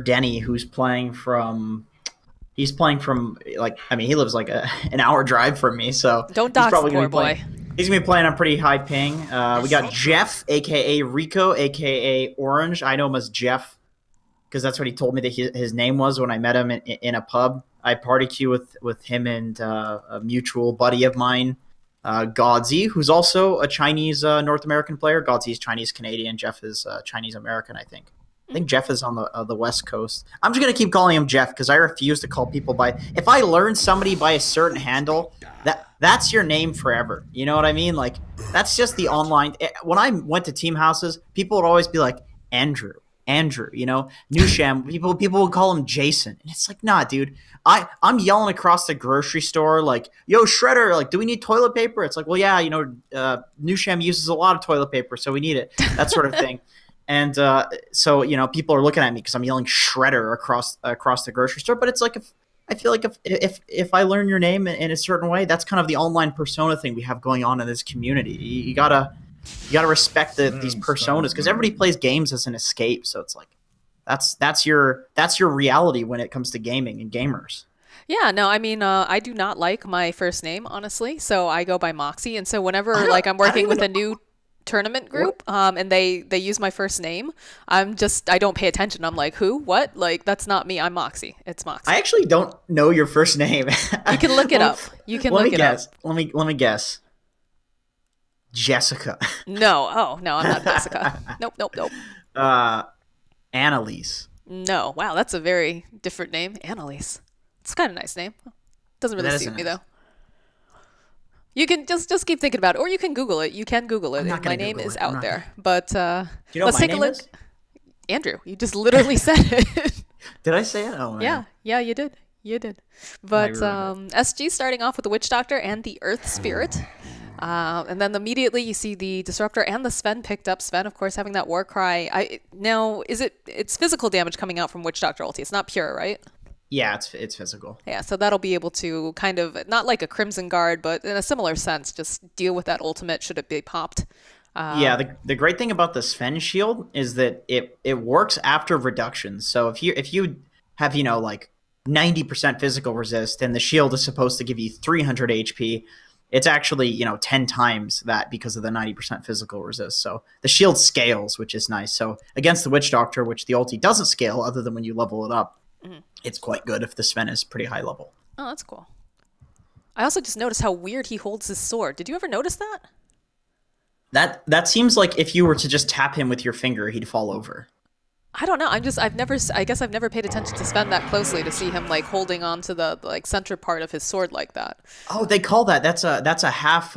Denny, who's playing from. He's playing from he lives like an hour drive from me, so don't dox the poor boy. He's going to be playing on pretty high ping. We got Jeff, a.k.a. Rico, a.k.a. Orange. I know him as Jeff because that's what he told me that his name was when I met him in a pub. I party queue with him and a mutual buddy of mine, Godzi, who's also a Chinese North American player. Godzi is Chinese-Canadian. Jeff is Chinese-American, I think. I think Jeff is on the West Coast. I'm just going to keep calling him Jeff because I refuse to call people by... If I learn somebody by a certain handle, that's your name forever. You know what I mean? Like, that's just the online... When I went to team houses, people would always be like, Andrew, you know? Nusham, people would call him Jason. And it's like, nah, dude. I'm yelling across the grocery store like, yo, Shredder, like, do we need toilet paper? It's like, well, yeah, you know, Nusham uses a lot of toilet paper, so we need it. That sort of thing. And so, you know, people are looking at me because I'm yelling Shredder across the grocery store. But it's like, I feel like if I learn your name in a certain way, that's kind of the online persona thing we have going on in this community. You gotta respect these personas because everybody plays games as an escape. So it's like that's your reality when it comes to gaming and gamers. Yeah, no, I mean, I do not like my first name, honestly. So I go by Moxie, and so whenever I'm working with a new tournament group and they use my first name, I don't pay attention. I'm like, who, what? Like, that's not me. I'm Moxie. It's Moxie. I actually don't know your first name. You can look it up. Let me guess. Jessica. No, I'm not Jessica. Nope. Annalise. No, wow, that's a very different name. Annalise. It's kind of a nice name. Doesn't really suit me though. You can just keep thinking about it, or you can Google it. You can Google it. My name is out there. But do you know let's take a look. Is? Andrew, you just literally said it. Did I say it? Oh, man. Yeah, you did. But SG starting off with the Witch Doctor and the Earth Spirit. And then immediately you see the Disruptor and the Sven picked up. Sven, of course, having that war cry. Now, it's physical damage coming out from Witch Doctor ulti. It's not pure, right? Yeah, it's physical. Yeah, so that'll be able to kind of, not like a Crimson Guard, but in a similar sense, just deal with that ultimate should it be popped. Yeah, the great thing about the Sven shield is that it works after reductions. So if you have, you know, like 90% physical resist and the shield is supposed to give you 300 HP, it's actually, you know, 10 times that because of the 90% physical resist. So the shield scales, which is nice. So against the Witch Doctor, which the ulti doesn't scale other than when you level it up, it's quite good if the Sven is pretty high level. Oh, that's cool. I also just noticed how weird he holds his sword. Did you ever notice that? That seems like if you were to just tap him with your finger, he'd fall over. I don't know. I guess I've never paid attention to Sven that closely to see him like holding on to the like center part of his sword like that. Oh, they call that's a half.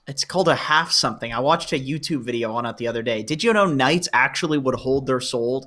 It's called a half something. I watched a YouTube video on it the other day. Did you know knights actually would hold their sword,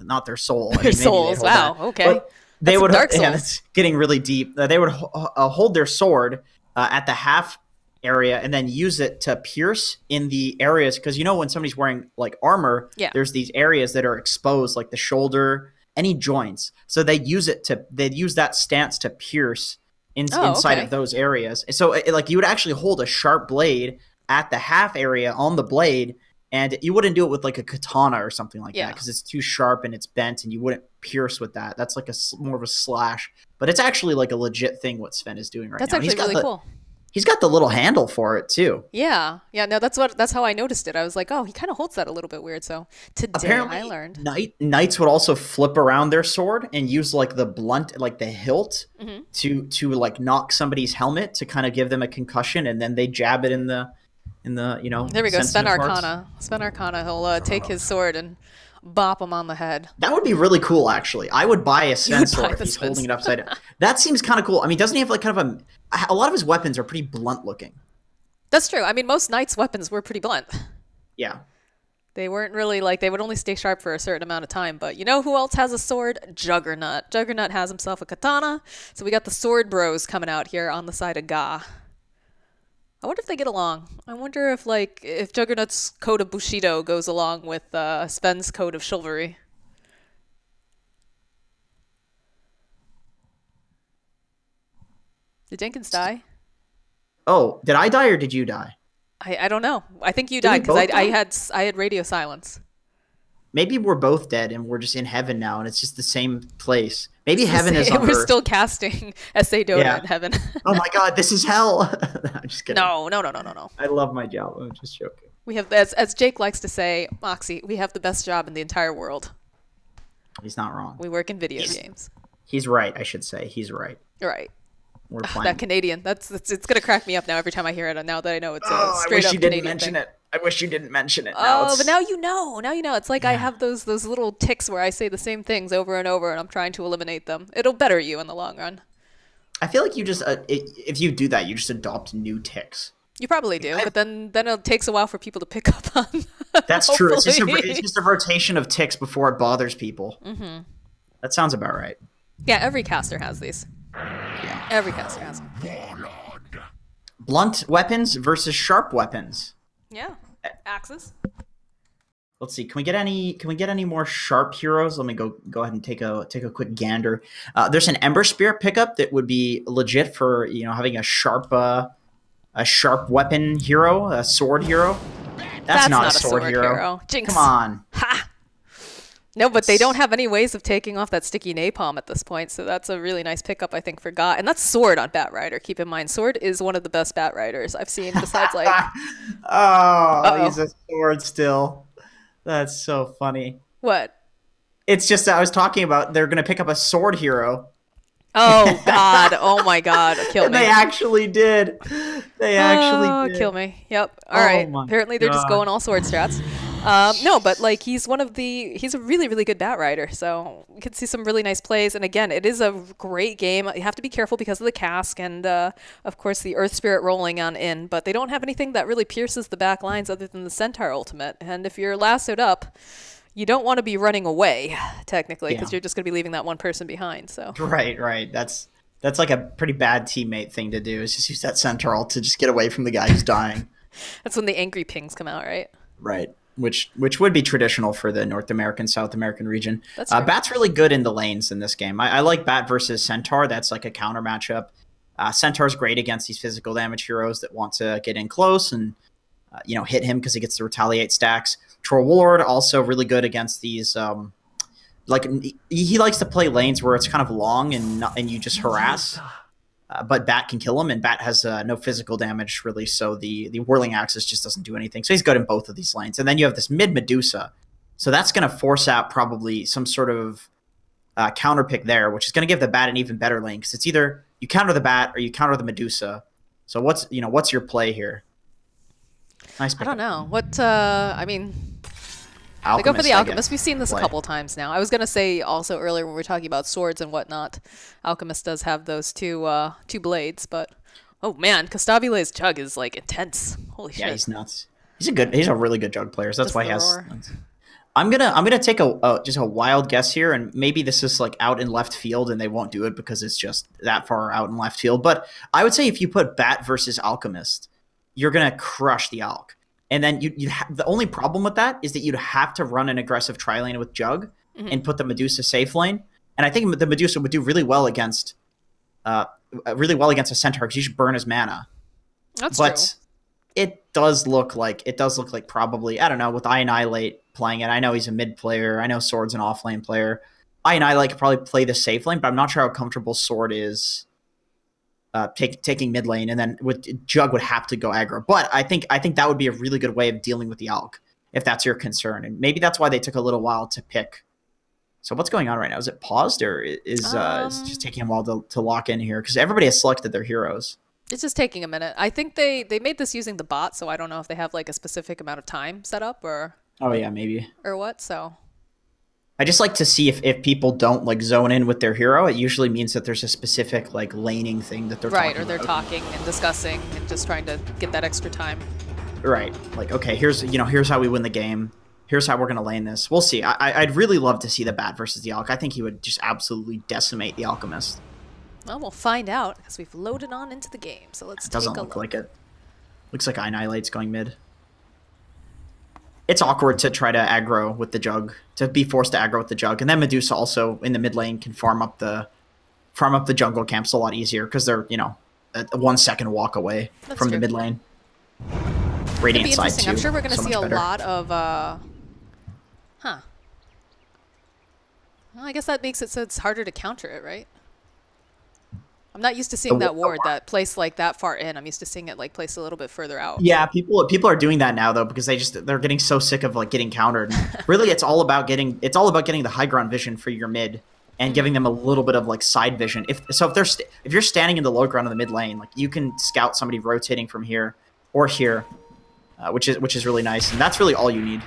not their soul. Their souls. Wow. Okay. They would. Dark Souls. Yeah, it's getting really deep. They would hold their sword at the half area and then use it to pierce in the areas because you know when somebody's wearing like armor, there's these areas that are exposed, like the shoulder, any joints. So they'd use that stance to pierce inside of those areas. So like you would actually hold a sharp blade at the half area on the blade, and you wouldn't do it with like a katana or something like that because it's too sharp and it's bent, and you wouldn't pierce with that. That's like more of a slash, but it's actually like a legit thing what Sven is doing right now. That's actually really cool. He's got the little handle for it too. Yeah, yeah. No, that's how I noticed it. I was like, oh, he kind of holds that a little bit weird. So today Apparently, I learned. knights would also flip around their sword and use like the blunt, like the hilt, to like knock somebody's helmet to kind of give them a concussion, and then they jab it in the There we go. Sven sensitive parts. Arcana. Sven Arcana. He'll take his sword and bop him on the head. That would be really cool, actually. I would buy a Sven would sword buy if the he's Sven holding it upside down. That seems kind of cool. I mean, doesn't he have like kind of a lot of his weapons are pretty blunt looking. That's true. I mean, most knights' weapons were pretty blunt. Yeah. They weren't really like, they would only stay sharp for a certain amount of time. But you know who else has a sword? Juggernaut. Juggernaut has himself a katana. So we got the sword bros coming out here on the side of Ga. I wonder if they get along. I wonder if Juggernaut's code of Bushido goes along with Sven's code of chivalry. Did Jenkins die? Oh, did I die or did you die? I don't know. I think you Did we died because both I had radio silence. Maybe we're both dead and we're just in heaven now, and it's just the same place. Maybe heaven is on We're Earth. still casting S.A. Dota Yeah. in heaven. Oh my God, this is hell! I'm just kidding. No. I love my job. I'm just joking. We have, as Jake likes to say, Moxie, we have the best job in the entire world. He's not wrong. We work in video games. He's right. I should say he's right. Right. We're playing. That Canadian. It's gonna crack me up now every time I hear it. Now that I know it's a I straight wish up you didn't Canadian mention thing. it. I wish you didn't mention it. Oh, but now you know. Now you know. It's like I have those little ticks where I say the same things over and over, and I'm trying to eliminate them. It'll better you in the long run. I feel like you just if you do that, you just adopt new ticks. You probably do, but then it takes a while for people to pick up on. That's true. It's Hopefully. just a rotation of ticks before it bothers people. Mm-hmm. That sounds about right. Yeah, every caster has these. Yeah. Every caster has them. Blunt weapons versus sharp weapons. Yeah. Axes. Let's see. Can we get any more sharp heroes? Let me go ahead and take a quick gander. There's an Ember Spirit pickup that would be legit for having a sharp weapon hero, a sword hero. That's not a sword hero. Jinx. Come on. Ha! No, but they don't have any ways of taking off that sticky napalm at this point, so that's a really nice pickup, I think, for God. And that's Sword on Bat Rider. Keep in mind, Sword is one of the best Bat Riders I've seen, besides, like... He's a sword still. That's so funny. What? It's just I was talking about they're going to pick up a sword hero. Oh, God. Oh, my God. Kill me. They actually did. They actually did. Kill me. Yep. All right. Apparently, they're just going all sword strats. No, but like he's a really, really good Bat Rider. So we could see some really nice plays. And again, it is a great game. You have to be careful because of the cask and, of course, the Earth Spirit rolling on in. But they don't have anything that really pierces the back lines other than the Centaur ultimate. And if you're lassoed up, you don't want to be running away, technically, because you're just going to be leaving that one person behind. So Right. That's like a pretty bad teammate thing to do, is just use that Centaur to just get away from the guy who's dying. That's when the angry pings come out, right? Right. Which would be traditional for the North American, South American region. That's true. Bat's really good in the lanes in this game. I like Bat versus Centaur. That's like a counter matchup. Centaur's great against these physical damage heroes that want to get in close and hit him because he gets to retaliate stacks. Troll Warlord also really good against these. He likes to play lanes where it's kind of long and you just harass. But Bat can kill him, and Bat has no physical damage, really, so the Whirling Axis just doesn't do anything. So he's good in both of these lanes. And then you have this mid-Medusa. So that's going to force out probably some sort of counter pick there, which is going to give the Bat an even better lane, because it's either you counter the Bat or you counter the Medusa. So what's your play here? Nice pick. I don't know. What, Alchemist, they go for the I Alchemist. guess. We've seen this a couple of times now. I was going to say also earlier when we were talking about swords and whatnot, Alchemist does have those two blades, but oh man, Castabile's Jug is like intense. Holy shit. Yeah, he's nuts. He's a really good Jug player. So that's Just why he the has. roar. I'm gonna take just a wild guess here, and maybe this is like out in left field, and they won't do it because it's just that far out in left field. But I would say if you put Bat versus Alchemist, you're gonna crush the Alch. And then the only problem with that is that you'd have to run an aggressive tri-lane with Jug and put the Medusa safe lane. And I think the Medusa would do really well against a Centaur because you should burn his mana. That's true. But it does look like probably, I don't know, with Annihilate playing it. I know he's a mid player. I know Sword's an off lane player. Annihilate could probably play the safe lane, but I'm not sure how comfortable Sword is taking mid lane, and then Jug would have to go aggro. But I think that would be a really good way of dealing with the Alk, if that's your concern. And maybe that's why they took a little while to pick. So what's going on right now? Is it paused, or is it just taking a while to lock in here? Because everybody has selected their heroes. It's just taking a minute. I think they made this using the bot, so I don't know if they have like a specific amount of time set up or. Oh yeah, maybe. Or what? So. I just like to see if people don't like zone in with their hero. It usually means that there's a specific like laning thing that they're right, talking or they're about. talking and discussing and just trying to get that extra time. Right, like okay, here's how we win the game. Here's how we're gonna lane this. We'll see. I'd really love to see the Bat versus the Alk. I think he would just absolutely decimate the Alchemist. Well, we'll find out because we've loaded on into the game. So let's take a look. Doesn't look like it. Looks like Annihilate's going mid. It's awkward to try to aggro with the Jug, to be forced to aggro with the Jug, and then Medusa also in the mid lane can farm up the jungle camps a lot easier because they're a 1 second walk away from the mid lane. Radiant be side interesting. too. I'm sure we're going to so see much a better. lot of. Well, I guess that makes it so it's harder to counter it, right? I'm not used to seeing that ward that placed like that far in. I'm used to seeing it like placed a little bit further out. Yeah, people are doing that now though because they're getting so sick of like getting countered. Really, it's all about getting the high ground vision for your mid and giving them a little bit of like side vision. If you're standing in the low ground in the mid lane, like you can scout somebody rotating from here or here, which is really nice, and that's really all you need.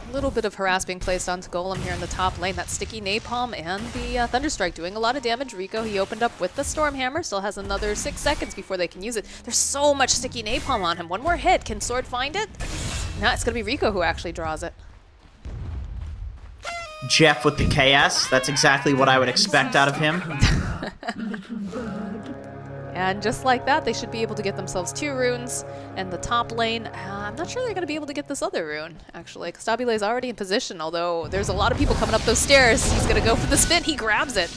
A little bit of harass being placed onto Golem here in the top lane. That sticky napalm and the Thunderstrike doing a lot of damage. Rico, he opened up with the Stormhammer. Still has another 6 seconds before they can use it. There's so much sticky napalm on him. One more hit. Can Sword find it? No, it's going to be Rico who actually draws it. Jeff with the KS. That's exactly what I would expect out of him. And just like that, they should be able to get themselves 2 runes. And the top lane, I'm not sure they're going to be able to get this other rune, actually. Constabile is already in position, although there's a lot of people coming up those stairs. He's going to go for the spin. He grabs it.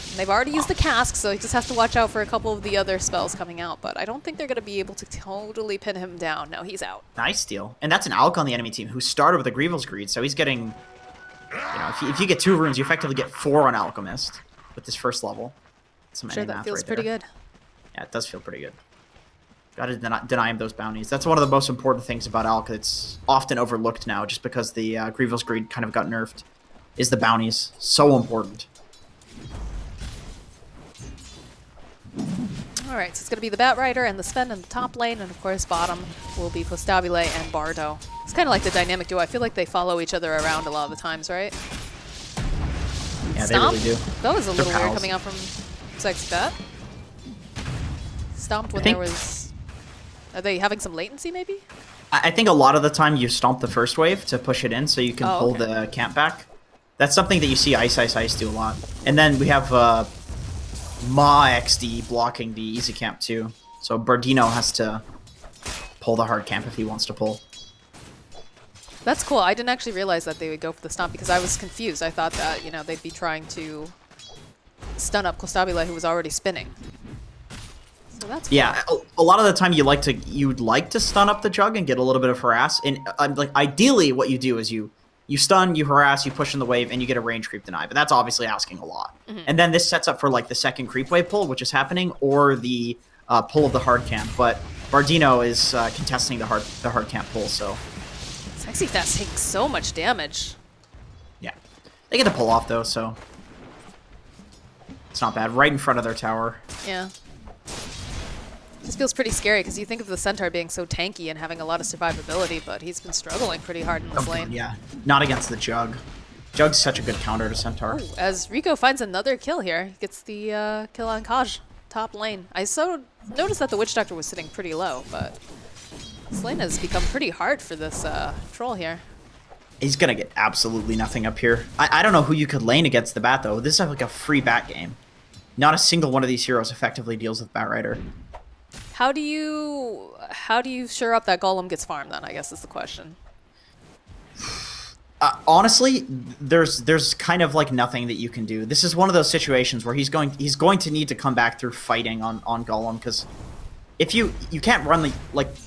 And they've already used the cask, so he just has to watch out for a couple of the other spells coming out. But I don't think they're going to be able to totally pin him down. No, he's out. Nice steal. And that's an Alk on the enemy team who started with a Grievous Greed, so he's getting... if you get 2 runes, you effectively get 4 on Alchemist with this first level. Some Sure, that feels pretty good. Yeah, it does feel pretty good. Gotta deny him those bounties. That's one of the most important things about Alk. It's often overlooked now just because the Grievous Greed kind of got nerfed. Is the bounties. So important. Alright, so it's going to be the Bat Rider and the Sven in the top lane, and of course bottom will be Constabile and Bardo. It's kind of like the dynamic duo. I feel like they follow each other around a lot of the times, right? Yeah, Stomp? they really do. That was a little They're weird pals. coming out from Sexy Bat. Stomped when there was... Are they having some latency, maybe? I think a lot of the time you stomp the first wave to push it in so you can pull okay. the camp back. That's something that you see Ice do a lot. And then we have Ma XD blocking the easy camp too. So Bardino has to pull the hard camp if he wants to pull. That's cool. I didn't actually realize that they would go for the stomp because I was confused. I thought that, they'd be trying to stun up Constabile who was already spinning. So that's cool. Yeah, a lot of the time you'd like to stun up the Jug and get a little bit of harass. And like ideally, what you do is you stun, you harass, you push in the wave, and you get a range creep deny. But that's obviously asking a lot. Mm-hmm. And then this sets up for like the second creep wave pull, which is happening, or the pull of the hard camp. But Bardino is contesting the hard camp pull. So Sexy Fast takes so much damage. yeah, they get the pull off though, so it's not bad. Right in front of their tower. Yeah. This feels pretty scary because you think of the Centaur being so tanky and having a lot of survivability, but he's been struggling pretty hard in this lane. Yeah, not against the Jug. Jug's such a good counter to Centaur. Ooh, as Rico finds another kill here, he gets the kill on Kaj, top lane. I noticed that the Witch Doctor was sitting pretty low, but this lane has become pretty hard for this troll here. He's gonna get absolutely nothing up here. I don't know who you could lane against the Bat though. This is like a free Bat game. Not a single one of these heroes effectively deals with Bat Rider. How do you sure up that Golem gets farmed then, I guess is the question. Honestly, there's kind of like nothing that you can do. This is one of those situations where he's going to need to come back through fighting on Golem, because if you can't run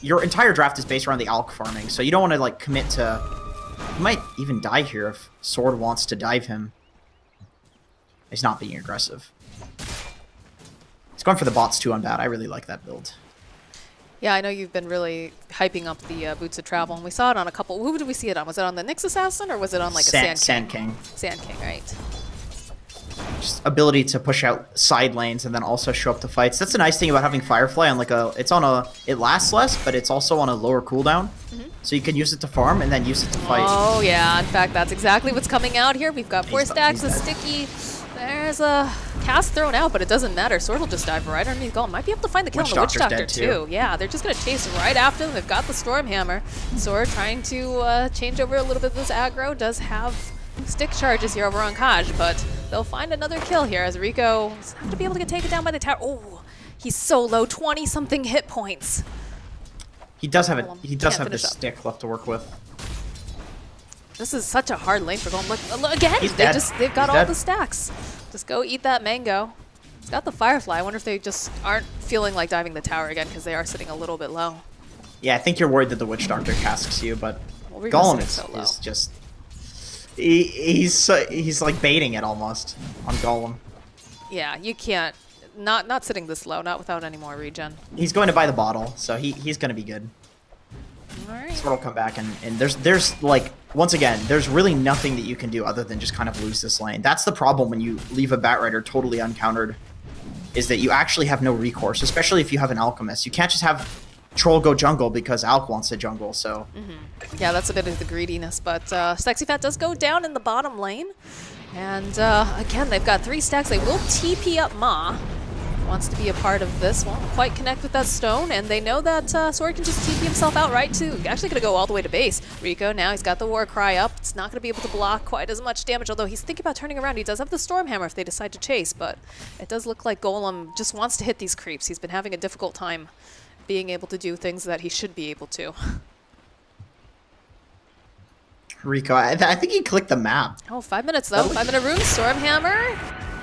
your entire draft is based around the Alk farming, so you don't want to like commit to. He might even die here if Sword wants to dive him. He's not being aggressive. He's going for the bots too on bad. I really like that build. Yeah, I know you've been really hyping up the Boots of Travel, and we saw it on a couple. Who did we see it on? Was it on the Nyx Assassin, or was it on like a Sand King? Sand King, right? Just ability to push out side lanes and then also show up to fights. That's the nice thing about having Firefly on like it lasts less, but it's also on a lower cooldown. So you can use it to farm and then use it to fight. Oh yeah, in fact, that's exactly what's coming out here. We've got 4 stacks of Sticky. There's a cast thrown out, but it doesn't matter. Sword will just dive right underneath Golem. Might be able to find the kill on the Witch Doctor too. Yeah, they're just going to chase right after them. They've got the Storm Hammer. Sword trying to change over a little bit of this aggro. Does have stick charges here over on Kaj, but they'll find another kill here as Rico is not to be able to get taken down by the tower. Oh, he's so low, 20-something hit points. He does have this stick left to work with. This is such a hard lane for Golem. Look, again, they've got all the stacks. Just go eat that mango. It's got the Firefly. I wonder if they just aren't feeling like diving the tower again because they are sitting a little bit low. Yeah, I think you're worried that the Witch Doctor casks you, but Golem is just... He's like baiting it almost on Golem. Yeah, you can't. Not sitting this low, not without any more regen. He's going to buy the bottle, so he's going to be good. Alright. Sword will come back, and there's like, once again, there's really nothing that you can do other than just kind of lose this lane. That's the problem when you leave a Batrider totally uncountered, is that you actually have no recourse, especially if you have an Alchemist. You can't just have Troll go jungle because Alk wants to jungle, so... Yeah, that's a bit of the greediness, but Sexy Fat does go down in the bottom lane. And again, they've got 3 stacks. They will TP up Ma. Wants to be a part of this. Won't quite connect with that stone, and they know that Sword can just TP himself out right too. Actually going to go all the way to base. Rico now, he's got the War Cry up. It's not going to be able to block quite as much damage, although he's thinking about turning around. He does have the Storm Hammer if they decide to chase, but it does look like Golem just wants to hit these creeps. He's been having a difficult time being able to do things that he should be able to. Rico, I think he clicked the map. Oh, 5 minutes though. 5-minute rune, Storm Hammer.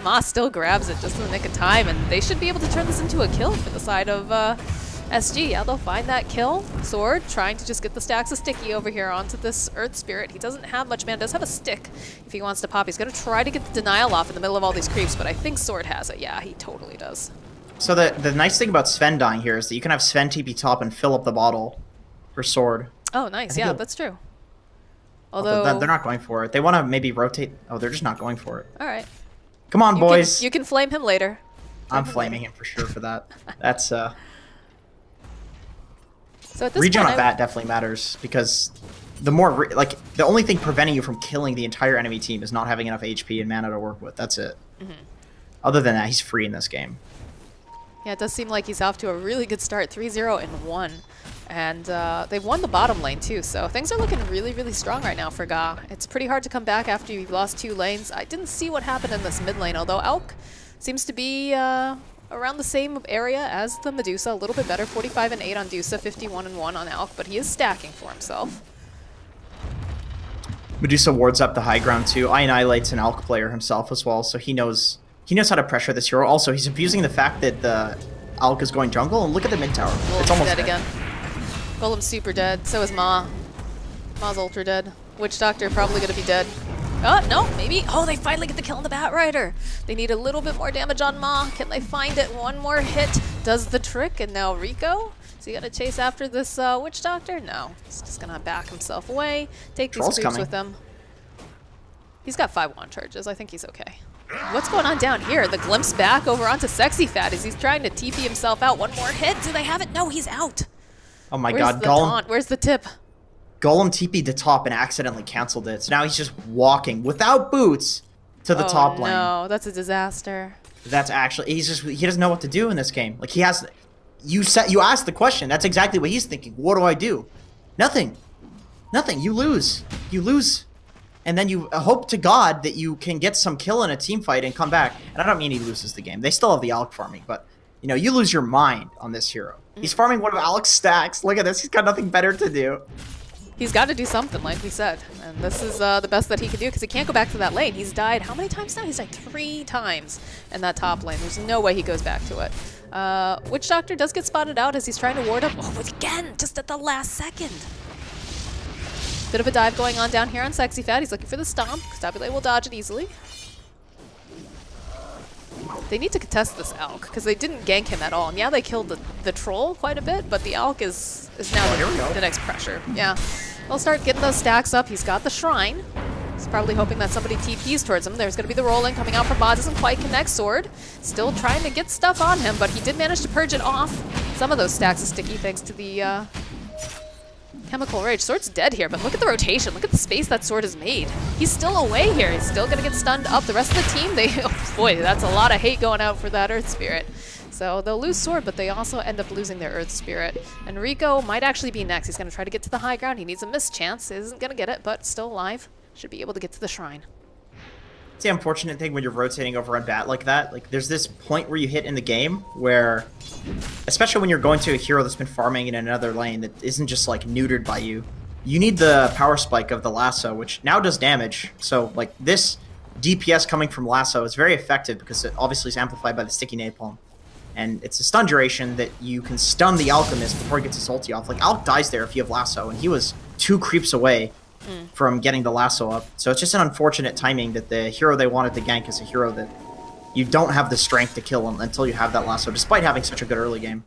Ma still grabs it just in the nick of time, and they should be able to turn this into a kill for the side of SG. Yeah, they'll find that kill. Sword trying to just get the stacks of Sticky over here onto this Earth Spirit. He doesn't have much mana, does have a stick if he wants to pop. He's going to try to get the denial off in the middle of all these creeps, but I think Sword has it. Yeah, he totally does. So the nice thing about Sven dying here is that you can have Sven TP top and fill up the bottle for Sword. Oh, nice. Yeah, that's true. Although they're not going for it. They want to maybe rotate. Oh, they're just not going for it. All right. Come on, boys. You can flame him later. I'm flaming him for sure for that. That's So at this regen point, on that definitely matters, because the more the only thing preventing you from killing the entire enemy team is not having enough HP and mana to work with. That's it. Other than that, he's free in this game. Yeah, it does seem like he's off to a really good start, 3-0 and 1. And they've won the bottom lane too, so things are looking really, really strong right now for Ga. It's pretty hard to come back after you've lost 2 lanes. I didn't see what happened in this mid lane, although Alk seems to be around the same area as the Medusa, a little bit better, 45 and 8 on Dusa, 51 and 1 on Alk, but he is stacking for himself. Medusa wards up the high ground too. Annihilates an Alk player himself as well, so he knows how to pressure this hero. Also, he's abusing the fact that the Alk is going jungle, and look at the mid tower. It's almost dead again. Golem's super dead. So is Ma. Ma's ultra dead. Witch Doctor probably going to be dead. Oh, no, maybe. Oh, they finally get the kill on the Batrider. They need a little bit more damage on Ma. Can they find it? One more hit does the trick, and now Rico. Is he going to chase after this Witch Doctor? No. He's just going to back himself away. Take these creeps with him. He's got 5 wand charges. I think he's okay. What's going on down here? The glimpse back over onto Sexy Fat as he's trying to TP himself out. One more hit. Do they have it? No, he's out. Oh my god, Golem. Where's the tip? Golem TP'd the top and accidentally canceled it. So now he's just walking without boots to the top lane. No, that's a disaster. That's actually, he doesn't know what to do in this game. Like, you asked the question. That's exactly what he's thinking. What do I do? Nothing. Nothing. You lose. You lose. And then you hope to God that you can get some kill in a team fight and come back. And I don't mean he loses the game. They still have the Alk farming, but you know, you lose your mind on this hero. He's farming one of Alk's stacks. Look at this. He's got nothing better to do. He's got to do something, like we said. And this is the best that he can do, because he can't go back to that lane. He's died how many times now? He's died 3 times in that top lane. There's no way he goes back to it. Witch Doctor does get spotted out as he's trying to ward up. Oh, again, just at the last second. Bit of a dive going on down here on Sexy Fat. He's looking for the stomp. Stabulate will dodge it easily. They need to contest this Alk, because they didn't gank him at all. And yeah, they killed the troll quite a bit, but the Alk is now the next pressure. Yeah. They'll start getting those stacks up. He's got the shrine. He's probably hoping that somebody TPs towards him. There's going to be the rolling coming out from Bod. Doesn't quite connect. Sword still trying to get stuff on him, but he did manage to purge it off. Some of those stacks is sticky thanks to the Chemical Rage. Sword's dead here, but look at the rotation. Look at the space that Sword has made. He's still away here. He's still going to get stunned up. The rest of the team, oh boy, that's a lot of hate going out for that Earth Spirit. So they'll lose Sword, but they also end up losing their Earth Spirit. And Rico might actually be next. He's going to try to get to the high ground. He needs a missed chance. Isn't going to get it, but still alive. Should be able to get to the shrine. It's the unfortunate thing when you're rotating over on bat like that. Like, there's this point where you hit in the game where, especially when you're going to a hero that's been farming in another lane that isn't just, like, neutered by you, you need the power spike of the lasso, which now does damage. So, like, this DPS coming from lasso is very effective because it obviously is amplified by the sticky napalm. And it's a stun duration that you can stun the Alchemist before he gets his ulti off. Like, Alk dies there if you have lasso, and he was 2 creeps away from getting the lasso up. So it's just an unfortunate timing that the hero they wanted to gank is a hero that you don't have the strength to kill him until you have that lasso, despite having such a good early game.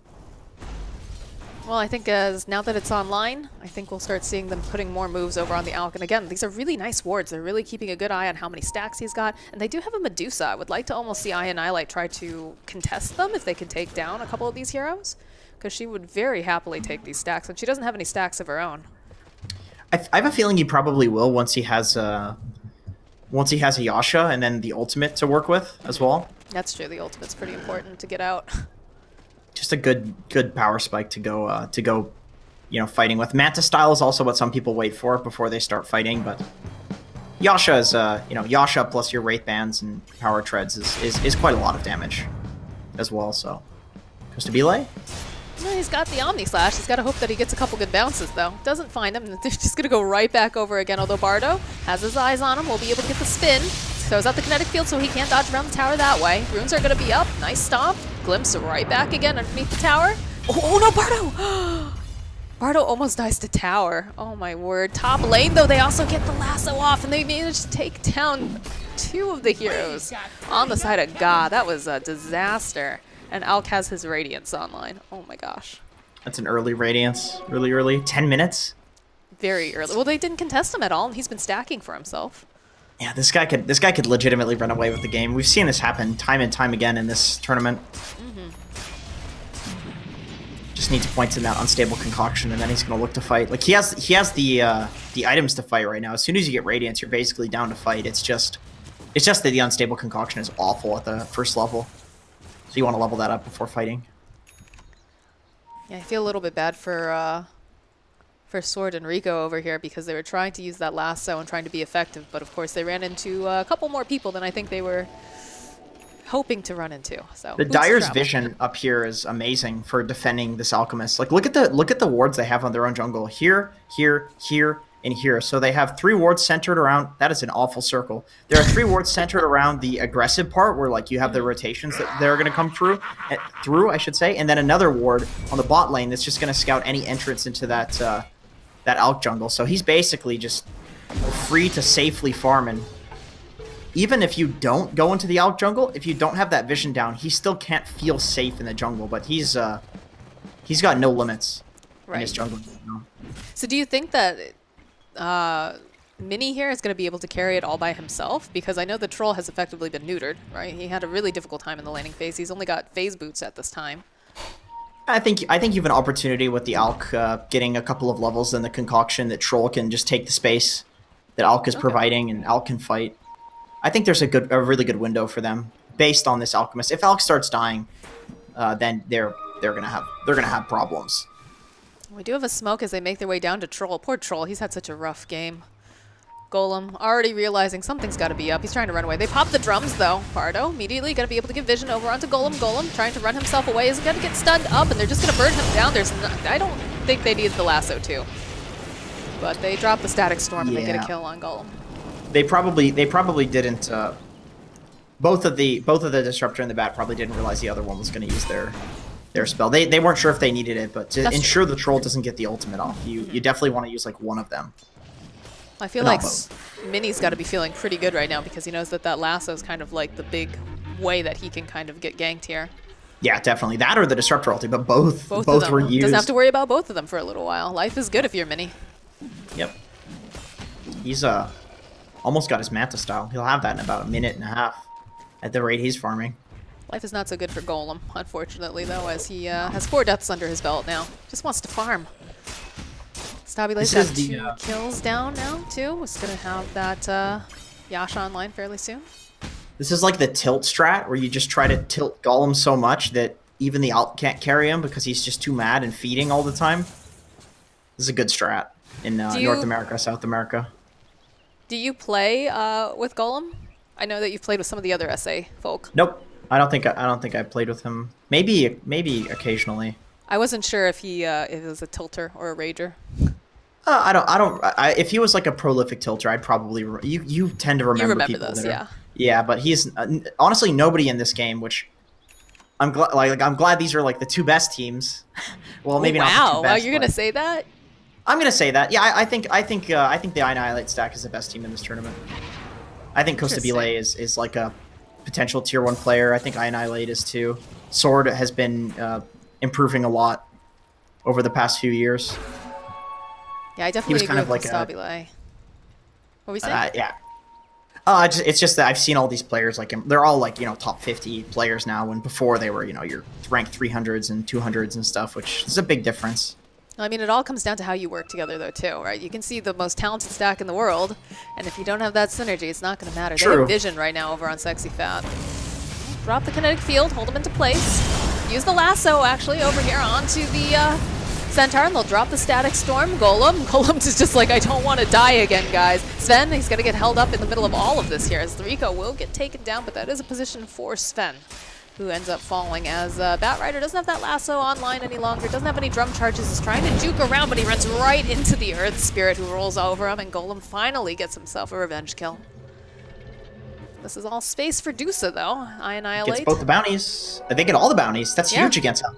Well, I think now that it's online, I think we'll start seeing them putting more moves over on the Alk. And again, these are really nice wards. They're really keeping a good eye on how many stacks he's got. And they do have a Medusa. I would like to almost see Ionylite try to contest them if they can take down a couple of these heroes, because she would very happily take these stacks, and she doesn't have any stacks of her own. I have a feeling he probably will once he has a Yasha and then the ultimate to work with as well. That's true. The ultimate's pretty important to get out. Just a good power spike to go fighting with. Manta style is also what some people wait for before they start fighting, but Yasha is Yasha plus your Wraith Bands and power treads is quite a lot of damage as well. So goes to Belay. No, he's got the Omni Slash. He's got to hope that he gets a couple good bounces, though. Doesn't find him. They're just going to go right back over again, although Bardo has his eyes on him. Will be able to get the spin. Throws out the kinetic field so he can't dodge around the tower that way. Runes are going to be up. Nice stomp. Glimpse right back again underneath the tower. Oh no, Bardo! Bardo almost dies to tower. Oh my word. Top lane, though, they also get the lasso off, and they managed to take down 2 of the heroes on the side of God. That was a disaster. And Alk has his Radiance online. Oh my gosh. That's an early Radiance. Really early. 10 minutes? Very early. Well, they didn't contest him at all, and he's been stacking for himself. Yeah, this guy could legitimately run away with the game. We've seen this happen time and time again in this tournament. Just needs points in that unstable concoction, and then he's gonna look to fight. Like, he has the items to fight right now. As soon as you get Radiance, you're basically down to fight. It's just that the unstable concoction is awful at the first level. So you want to level that up before fighting. Yeah, I feel a little bit bad for Sword and Rico over here because they were trying to use that lasso and trying to be effective, but of course they ran into a couple more people than I think they were hoping to run into. So the Dire's vision up here is amazing for defending this Alchemist. Like, look at the wards they have on their own jungle. Here, here, here, and here. So they have 3 wards centered around. That is an awful circle. There are 3 wards centered around the aggressive part where, like, you have the rotations that are going to come through, I should say, and then another ward on the bot lane that's just going to scout any entrance into that Alk jungle. So he's basically just free to safely farm, and even if you don't go into the Alk jungle, if you don't have that vision down, he still can't feel safe in the jungle. But he's got no limits in his jungle. So do you think that Mini here is going to be able to carry it all by himself? Because I know the troll has effectively been neutered, right? He had a really difficult time in the laning phase. He's only got phase boots at this time. I think you have an opportunity with the Alk getting a couple of levels in the concoction that Troll can just take the space that Alk is providing, and Alk can fight. I think there's a really good window for them based on this Alchemist. If Alk starts dying, then they're gonna have problems. We do have a smoke as they make their way down to Troll. Poor Troll, he's had such a rough game. Golem already realizing something's got to be up. He's trying to run away. They pop the drums, though. Bardo immediately going to be able to give vision over onto Golem. Golem trying to run himself away. Is going to get stunned up, and they're just going to burn him down. I don't think they need the lasso, too. But they drop the Static Storm, and they get a kill on Golem. They probably didn't... both of the Disruptor and the Bat probably didn't realize the other one was going to use their spell. They weren't sure if they needed it, but to ensure the Troll doesn't get the ultimate off, you definitely want to use, like, one of them. I feel like Mini's got to be feeling pretty good right now because he knows that lasso is kind of like the big way that he can kind of get ganked here. Yeah, definitely. That or the Disruptor ulti, but both Both of them. were used. Doesn't have to worry about both of them for a little while. Life is good if you're Mini. Yep. He's almost got his Manta style. He'll have that in about a minute and a half at the rate he's farming. Life is not so good for Golem, unfortunately, though, as he has 4 deaths under his belt now. Just wants to farm. Stabile's got 2 kills down now, too. Was going to have that Yasha online fairly soon. This is like the tilt strat, where you just try to tilt Golem so much that even the alt can't carry him because he's just too mad and feeding all the time. This is a good strat in North America, South America. Do you play with Golem? I know that you've played with some of the other SA folk. Nope. I don't think I played with him. Maybe occasionally. I wasn't sure if he if it was a tilter or a rager. If he was like a prolific tilter, I'd probably you tend to remember people those, that are, yeah. Yeah, but he's honestly nobody in this game, which I'm glad. Like I'm glad these are like the 2 best teams. Well, maybe not. The 2 best, wow, you're gonna say that? I'm gonna say that. Yeah, I think the Annihilate stack is the best team in this tournament. I think Costabile is like a potential tier 1 player. I think Annihilate is too. Sword has been improving a lot over the past few years. Yeah, I definitely agree with Stabile. What were we saying? Yeah. It's just that I've seen all these players, like, they're all, like, top 50 players now, when before they were, your ranked 300s and 200s and stuff, which is a big difference. I mean, it all comes down to how you work together, though, too, right? You can see the most talented stack in the world, and if you don't have that synergy, it's not going to matter. True. They have vision right now over on Sexy Fat. Drop the kinetic field, hold them into place. Use the lasso, actually, over here onto the Centaur, and they'll drop the Static Storm. Golem is just like, I don't want to die again, guys. Sven, he's going to get held up in the middle of all of this here, as the Rico will get taken down, but that is a position for Sven, who ends up falling as Batrider doesn't have that lasso online any longer, doesn't have any drum charges, is trying to juke around, but he runs right into the Earth Spirit, who rolls over him, and Golem finally gets himself a revenge kill. This is all space for Dusa, though. I Annihilate. Gets both the bounties. They get all the bounties. That's huge against him.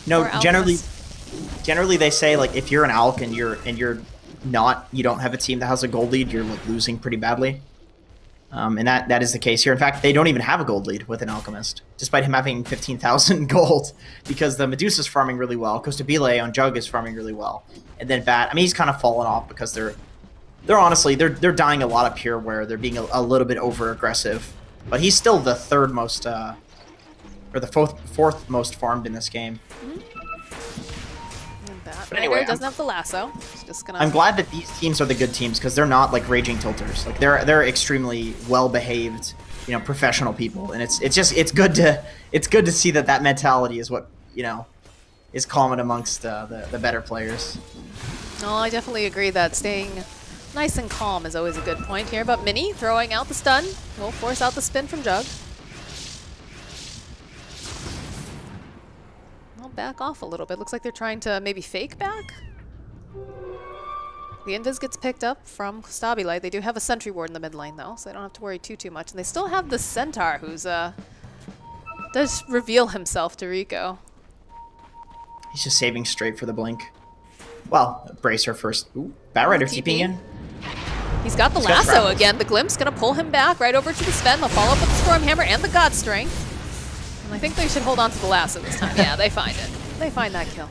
No, generally they say, like, if you're an Alk and you don't have a team that has a gold lead, you're like losing pretty badly. And that is the case here. In fact, they don't even have a gold lead with an Alchemist, despite him having 15,000 gold, because the Medusa's farming really well. Costabile on Jug is farming really well, and then Bat. I mean, he's kind of fallen off because they're honestly they're dying a lot of pure wear. They're being a little bit over aggressive, but he's still the 3rd most or the 4th most farmed in this game. But anyway, doesn't have the lasso. Just gonna... I'm glad that these teams are the good teams, because they're not like raging tilters. Like they're extremely well behaved, professional people, and it's good to see that mentality is what is common amongst the better players. Well, I definitely agree that staying nice and calm is always a good point here. But Mini throwing out the stun will force out the spin from Jug. Back off a little bit. Looks like they're trying to maybe fake back. The Invis gets picked up from Stabile. They do have a sentry ward in the mid lane, though, so they don't have to worry too much. And they still have the Centaur, who's does reveal himself to Rico. He's just saving straight for the blink. Well, Bracer first. Ooh, Batrider TPing in. He's got the lasso again. The Glimpse gonna pull him back right over to the Sven. They'll follow up with the Stormhammer and the God Strength. I think they should hold on to the lasso this time. Yeah, they find it. They find that kill.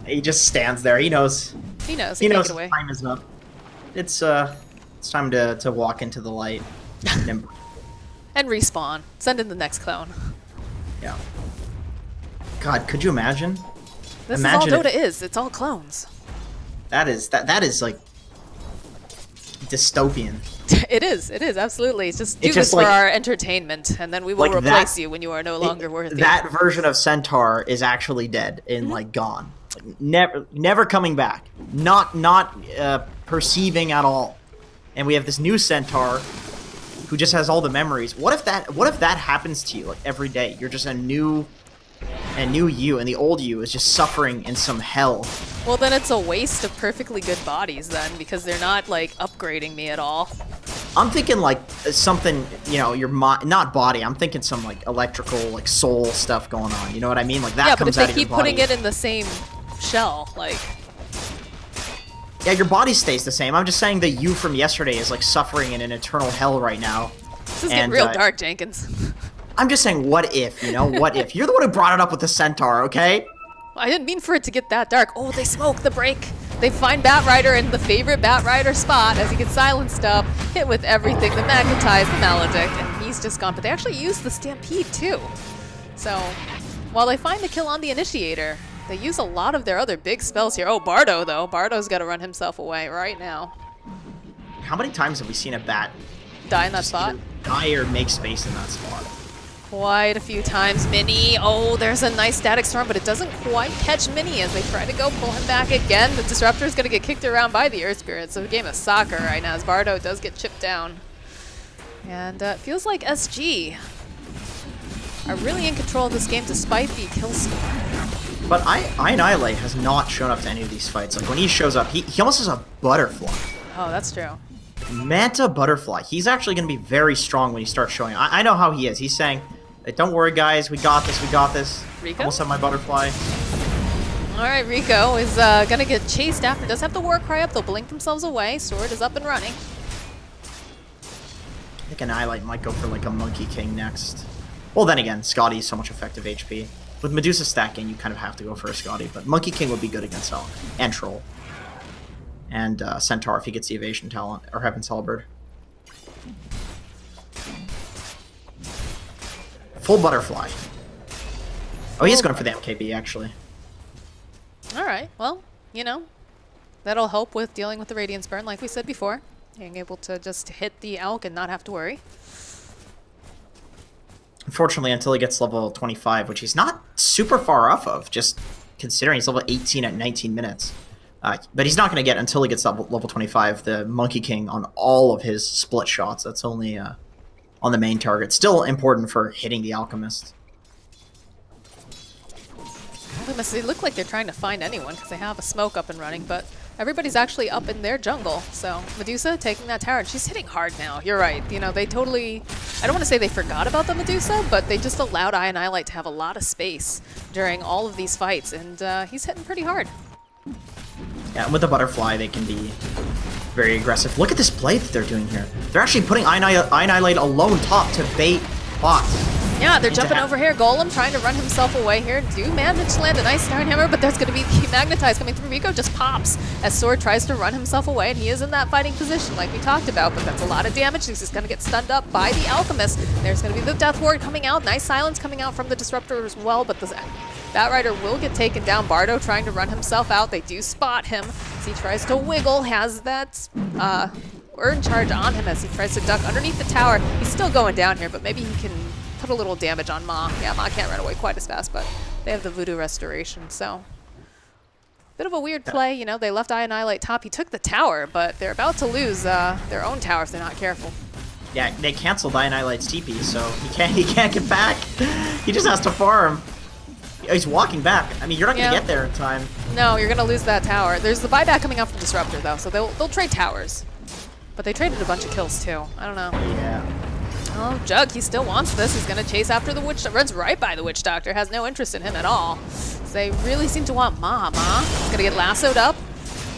He just stands there. He knows. He knows. He knows time is up. It's time to walk into the light. And respawn. Send in the next clone. Yeah. God, could you imagine? This is all Dota is. It's all clones. That is like dystopian. It is absolutely. It's just do this for our entertainment, and then we will replace you when you are no longer worthy. That version of Centaur is actually dead and like gone, like, never coming back, not perceiving at all. And we have this new Centaur who just has all the memories. What if that happens to you like every day? You're just a new you, and the old you is just suffering in some hell. Well, then it's a waste of perfectly good bodies then, because they're not like upgrading me at all. I'm thinking like something, your not body. I'm thinking some like electrical, like soul stuff going on. You know what I mean? Like that comes out of your body. Yeah, but if they keep putting it in the same shell, like. Yeah, your body stays the same. I'm just saying the you from yesterday is like suffering in an eternal hell right now. This is getting real dark, Jenkins. I'm just saying, what if, you know? What if? You're the one who brought it up with the Centaur, okay? I didn't mean for it to get that dark. Oh, they smoke the break. They find Batrider in the favorite Batrider spot as he gets silenced up, hit with everything, the Magmatize, the Maledict, and he's just gone. But they actually use the Stampede too. So while they find the kill on the Initiator, they use a lot of their other big spells here. Oh, Bardo though. Bardo's got to run himself away right now. How many times have we seen a bat Die in that spot? Die or make space in that spot? Quite a few times. Mini, oh, there's a nice Static Storm, but it doesn't quite catch Mini as they try to go pull him back again. The Disruptor's going to get kicked around by the Earth Spirit, so a game of soccer right now as Bardo does get chipped down. And it feels like SG are really in control of this game despite the kill score. But Annihilate has not shown up to any of these fights. Like when he shows up, he almost has a butterfly. Oh, that's true. Manta Butterfly. He's actually going to be very strong when he starts showing. I know how he is. He's saying, hey, don't worry, guys. We got this. We got this. Rico? Almost have my butterfly. All right, Rico is going to get chased after. Does have the War Cry up. They'll blink themselves away. Sword is up and running. I think Annihilate might go for like a Monkey King next. Well, then again, Scotty is so much effective HP. With Medusa stacking, you kind of have to go for a Scotty, but Monkey King would be good against Elk and Troll. And Centaur if he gets the evasion talent, or Heaven's Halberd. Full Butterfly. Oh, he is going for the MKB, actually. All right, well, you know, that'll help with dealing with the Radiance Burn, like we said before. Being able to just hit the Elk and not have to worry. Unfortunately, until he gets level 25, which he's not super far off of, just considering he's level 18 at 19 minutes. But he's not going to get, until he gets level 25, the Monkey King on all of his split shots. That's only on the main target. Still important for hitting the Alchemist. Alchemists, they look like they're trying to find anyone because they have a smoke up and running, but everybody's actually up in their jungle. So Medusa taking that tower, and she's hitting hard now. You're right. You know, they totally, I don't want to say they forgot about the Medusa, but they just allowed Annihilate to have a lot of space during all of these fights, and he's hitting pretty hard. Yeah, and with the Butterfly, they can be very aggressive. Look at this play that they're doing here. They're actually putting Annihilate alone top to bait bot. Yeah, they're jumping over here. Golem trying to run himself away here. Do manage to land a nice Iron Hammer, but there's going to be Magnetize coming through. Rico just pops as Sword tries to run himself away, and he is in that fighting position like we talked about, but that's a lot of damage. He's just going to get stunned up by the Alchemist. There's going to be the Death Ward coming out. Nice silence coming out from the Disruptor as well, but the Batrider will get taken down. Bardo trying to run himself out. They do spot him as he tries to wiggle, has that Urn Charge on him as he tries to duck underneath the tower. He's still going down here, but maybe he can put a little damage on Ma. Yeah, Ma can't run away quite as fast, but they have the Voodoo Restoration, so bit of a weird play. You know, they left Annihilate top. He took the tower, but they're about to lose their own tower if they're not careful. Yeah, they canceled Annihilate's TP, so he can't get back. He just has to farm. He's walking back. I mean, you're not going to get there in time. No, you're going to lose that tower. There's the buyback coming out from Disruptor, though, so they'll trade towers. But they traded a bunch of kills, too. I don't know. Yeah. Oh, Jug, he still wants this. He's going to chase after the Witch Doctor. Runs right by the Witch Doctor. Has no interest in him at all. So they really seem to want Ma. He's going to get lassoed up.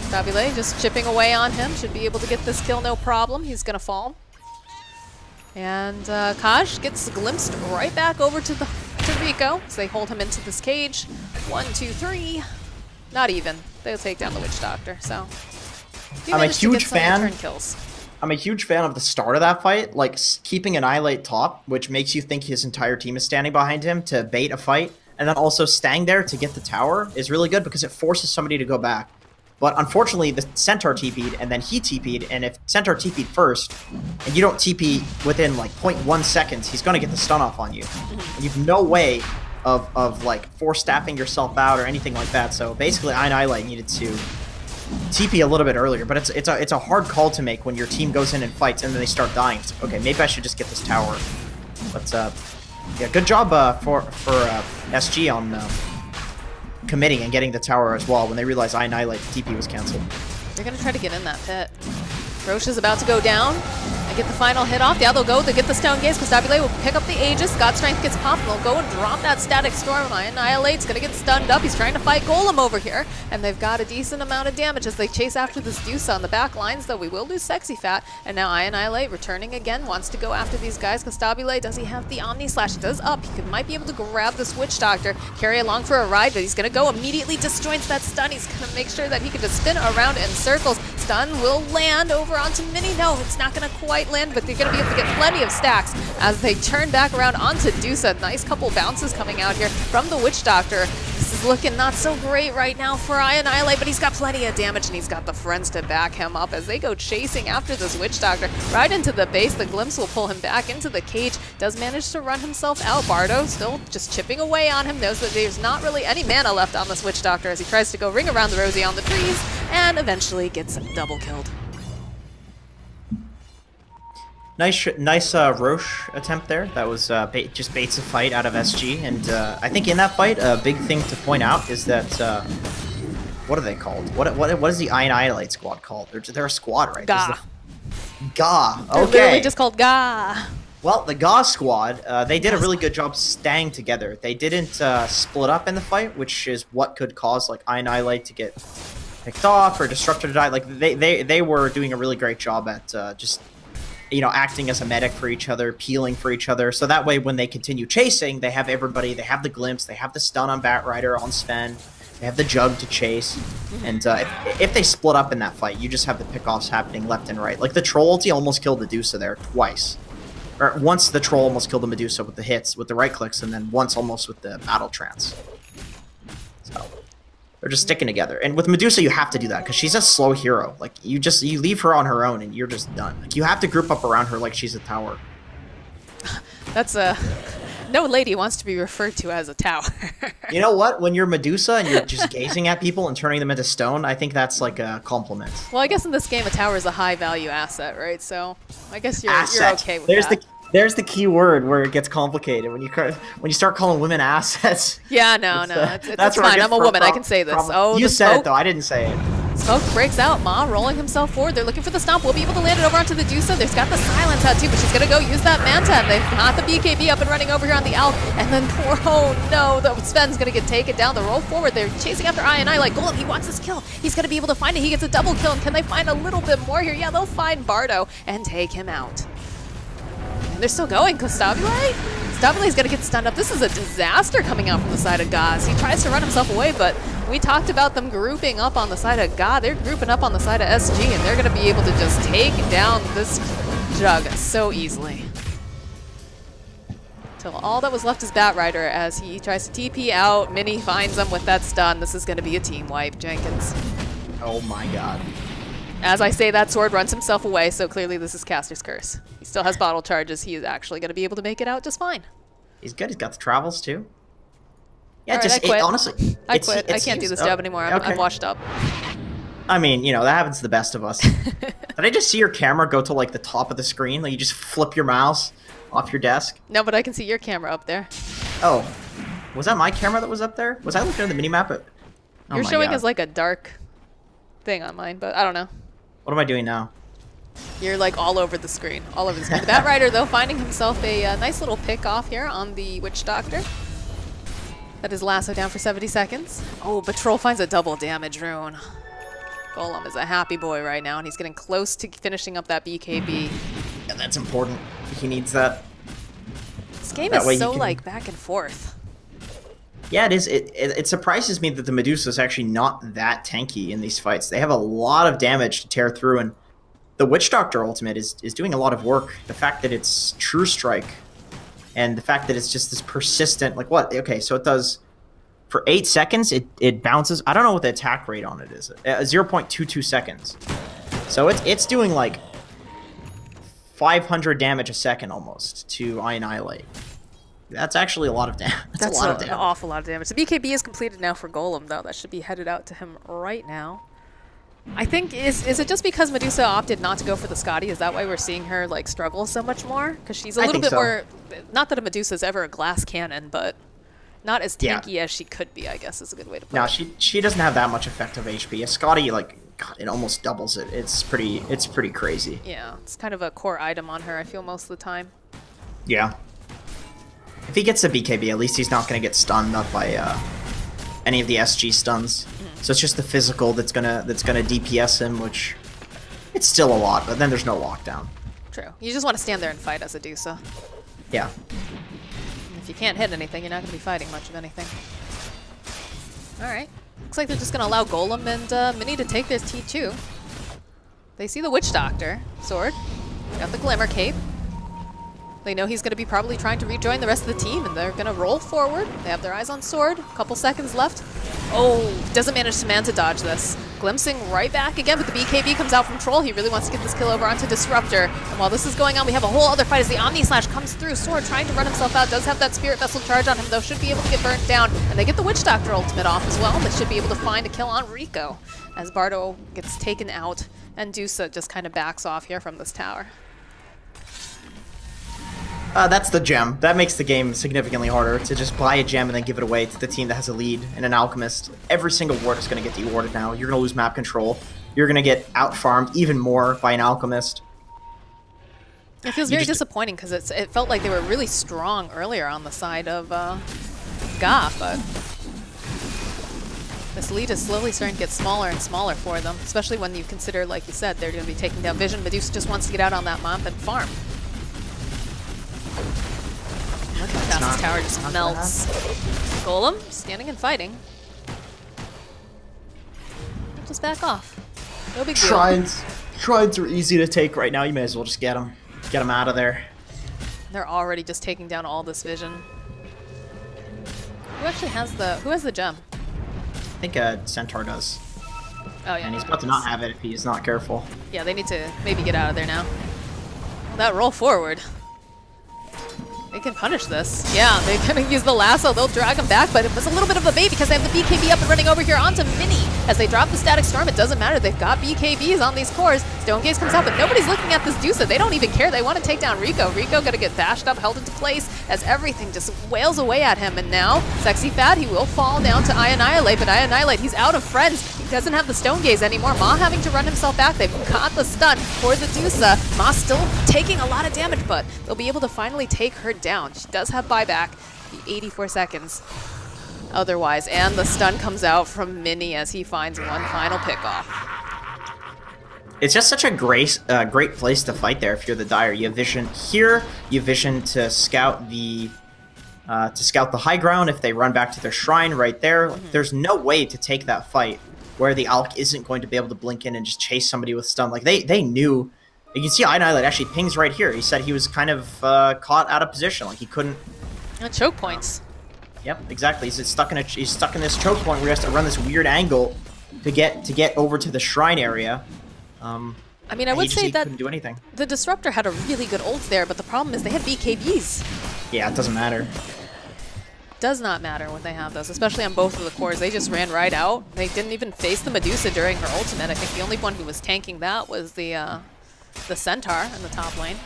Fabule just chipping away on him. Should be able to get this kill, no problem. He's going to fall. And Kaj gets glimpsed right back over to Rico. So they hold him into this cage. 1, 2, 3. Not even. They'll take down the Witch Doctor. So I'm a huge fan. Return kills. I'm a huge fan of the start of that fight, like keeping Annihilate top, which makes you think his entire team is standing behind him to bait a fight, and then also staying there to get the tower is really good because it forces somebody to go back. But unfortunately, the Centaur TP'd, and then he TP'd, and if Centaur TP'd first, and you don't TP within like 0.1 seconds, he's going to get the stun off on you. And you have no way of like force-staffing yourself out or anything like that, so basically Annihilate needed to TP a little bit earlier, but it's a hard call to make when your team goes in and fights and then they start dying. It's like, okay, maybe I should just get this tower. But yeah, good job for SG on committing and getting the tower as well when they realized Annihilate TP was canceled. They're gonna try to get in that pit. Roche is about to go down, They get the final hit off. Yeah, they'll go. They get the Stone Gaze. Constabulate will pick up the Aegis. God Strength gets popped. They'll go and drop that Static Storm. Annihilate's going to get stunned up. He's trying to fight Golem over here. And they've got a decent amount of damage as they chase after this Deuce on the back lines, though we will lose Sexy Fat. And now Annihilate returning again, wants to go after these guys. Constabulate, does he have the Omni Slash? He does up. He might be able to grab this Witch Doctor, carry along for a ride, but he's going to go immediately disjoints that stun. He's going to make sure that he can just spin around in circles. Stun will land over onto Mini. No, it's not going to quite land, but they're going to be able to get plenty of stacks as they turn back around onto Dusa. Nice couple bounces coming out here from the Witch Doctor. This is looking not so great right now for Annihilate, but he's got plenty of damage and he's got the friends to back him up as they go chasing after this Witch Doctor. Right into the base, the Glimpse will pull him back into the cage. Does manage to run himself out. Bardo still just chipping away on him, knows that there's not really any mana left on this Witch Doctor as he tries to go ring around the Rosie on the trees and eventually gets double killed. Nice Roche attempt there. That was just baits a fight out of SG, and I think in that fight, a big thing to point out is that what are they called? What is the Annihilate squad called? They're a squad, right? Ga. Ga. They're Okay. literally just called Ga. Well, the Ga squad, they did a really good job staying together. They didn't split up in the fight, which is what could cause like Annihilate to get picked off or Disruptor to die. Like they were doing a really great job at just, you know, acting as a medic for each other, peeling for each other. So that way, when they continue chasing, they have everybody. They have the Glimpse. They have the stun on Batrider, on Sven. They have the Jug to chase. And if they split up in that fight, you just have the pickoffs happening left and right. Like the Troll ulti almost killed Medusa there twice. Or once the Troll almost killed the Medusa with the hits, with the right clicks, and then once almost with the Battle Trance. So they're just sticking together. And with Medusa, you have to do that because she's a slow hero. Like you leave her on her own and you're just done. Like you have to group up around her like she's a tower. That's a... No lady wants to be referred to as a tower. You know what? When you're Medusa and you're just gazing at people and turning them into stone, I think that's like a compliment. Well, I guess in this game, a tower is a high-value asset, right? So I guess you're okay with that. There's the key word where it gets complicated when you start calling women assets. Yeah, no, it's fine. I'm a woman. I can say this. Oh, you said it though. I didn't say it. Smoke breaks out. Ma rolling himself forward. They're looking for the stomp. We'll be able to land it over onto the Dusa. There's got the silence out too, but she's gonna go use that Manta. And they've got the BKB up and running over here on the Alp. And then oh no, the Sven's gonna get taken down. The roll forward. They're chasing after I like Golem. He wants this kill. He's gonna be able to find it. He gets a double kill. And can they find a little bit more here? Yeah, they'll find Bardo and take him out. They're still going. Constabulate? Constabule's gonna get stunned up. This is a disaster coming out from the side of Gaz. He tries to run himself away, but we talked about them grouping up on the side of God. They're grouping up on the side of SG, and they're gonna be able to just take down this Jug so easily. Till all that was left is Batrider as he tries to TP out. Mini finds him with that stun. This is gonna be a team wipe, Jenkins. Oh my god. As I say, that sword runs himself away, so clearly this is Caster's Curse. He still has bottle charges. He is actually going to be able to make it out just fine. He's good. He's got the travels, too. Yeah, right, just, honestly... I quit. I can't do this job anymore. I'm washed up. I mean, you know, that happens to the best of us. Did I just see your camera go to, like, the top of the screen? Like, you just flip your mouse off your desk? No, but I can see your camera up there. Oh. Was that my camera that was up there? Was I looking at the minimap? Oh You're showing as, like, a dark thing on mine, but I don't know. What am I doing now? You're like all over the screen. All over the screen. The Batrider, though, finding himself a nice little pick off here on the Witch Doctor. That is lasso down for 70 seconds. Oh, but Troll finds a double damage rune. Golem is a happy boy right now, and he's getting close to finishing up that BKB. Yeah, that's important. He needs that. This game is so, like, back and forth. Yeah, it is. It surprises me that the Medusa is actually not that tanky in these fights. They have a lot of damage to tear through, and the Witch Doctor ultimate is doing a lot of work. The fact that it's True Strike, and the fact that it's just this persistent, like what? Okay, so it does, for 8 seconds, it bounces. I don't know what the attack rate on it is. 0.22 seconds. So it's doing like 500 damage a second almost to Annihilate. That's actually a lot of damage. That's a lot of damage. An awful lot of damage. The BKB is completed now for Golem, though. That should be headed out to him right now. I think, is it just because Medusa opted not to go for the Scotty? Is that why we're seeing her, like, struggle so much more? Because she's a little bit more... Not that a Medusa is ever a glass cannon, but not as tanky as she could be, I guess, is a good way to put it. No, she doesn't have that much effective HP. A Scotty, like, God, it almost doubles it. It's pretty crazy. Yeah, it's kind of a core item on her, I feel, most of the time. Yeah. If he gets the BKB, at least he's not going to get stunned up by any of the SG stuns. So it's just the physical that's gonna DPS him, which it's still a lot, but then there's no lockdown. True. You just want to stand there and fight as a Dusa. Yeah. If you can't hit anything, you're not going to be fighting much of anything. Alright. Looks like they're just going to allow Golem and Mini to take their T2. They see the Witch Doctor. Sword. Got the Glimmer Cape. They know he's going to be probably trying to rejoin the rest of the team, and they're going to roll forward. They have their eyes on Sword. A couple seconds left. Oh, doesn't manage to Manta dodge this. Glimpsing right back again, but the BKB comes out from Troll. He really wants to get this kill over onto Disruptor. And while this is going on, we have a whole other fight as the Omni Slash comes through. Sword trying to run himself out. Does have that Spirit Vessel charge on him, though. Should be able to get burnt down. And they get the Witch Doctor ultimate off as well. They should be able to find a kill on Rico as Bardo gets taken out. And Dusa just kind of backs off here from this tower. That's the gem. That makes the game significantly harder, to just buy a gem and then give it away to the team that has a lead in an Alchemist. Every single ward is going to get dewarded now. You're going to lose map control. You're going to get out-farmed even more by an Alchemist. It feels very disappointing because it felt like they were really strong earlier on the side of Goth, but this lead is slowly starting to get smaller and smaller for them, especially when you consider, like you said, they're going to be taking down Vision. Medusa just wants to get out on that map and farm. Look how fast this tower just melts. Golem, standing and fighting. Just back off. No big deal. Shrines are easy to take right now. You may as well just get them. Get them out of there. They're already just taking down all this Vision. Who actually has the gem? I think Centaur does. Oh yeah. And he's about to not have it if he's not careful. Yeah, they need to maybe get out of there now. Well, that roll forward. They can punish this. Yeah, they're going to use the lasso. They'll drag him back, but it was a little bit of a bait because they have the BKB up and running over here onto Mini. As they drop the Static Storm, it doesn't matter. They've got BKBs on these cores. Stone Gaze comes out, but nobody's looking at this Dusa. They don't even care. They want to take down Rico. Rico going to get bashed up, held into place as everything just wails away at him. And now, Sexy Fat, he will fall down to Annihilate, but Annihilate, he's out of friends. He doesn't have the Stone Gaze anymore. Ma having to run himself back. They've got the stun for the Dusa. Ma still taking a lot of damage, but they'll be able to finally take her down. She does have buyback, the 84 seconds otherwise, and the stun comes out from Mini as he finds one final pickoff. It's just such a great place to fight there if you're the Dire. You have vision here, you have vision to scout the high ground if they run back to their shrine right there. Like, there's no way to take that fight where the Alk isn't going to be able to blink in and just chase somebody with stun. Like they knew. You can see Annihilate actually pings right here. He said he was kind of caught out of position, like he couldn't. Choke points. Yep, exactly. He's stuck in this choke point where he has to run this weird angle to get over to the shrine area. I mean, I would say that couldn't do anything. The Disruptor had a really good ult there, but the problem is they had BKBs. Yeah, it doesn't matter. Does not matter when they have those, especially on both of the cores. They just ran right out. They didn't even face the Medusa during her ultimate. I think the only one who was tanking that was the Centaur in the top lane.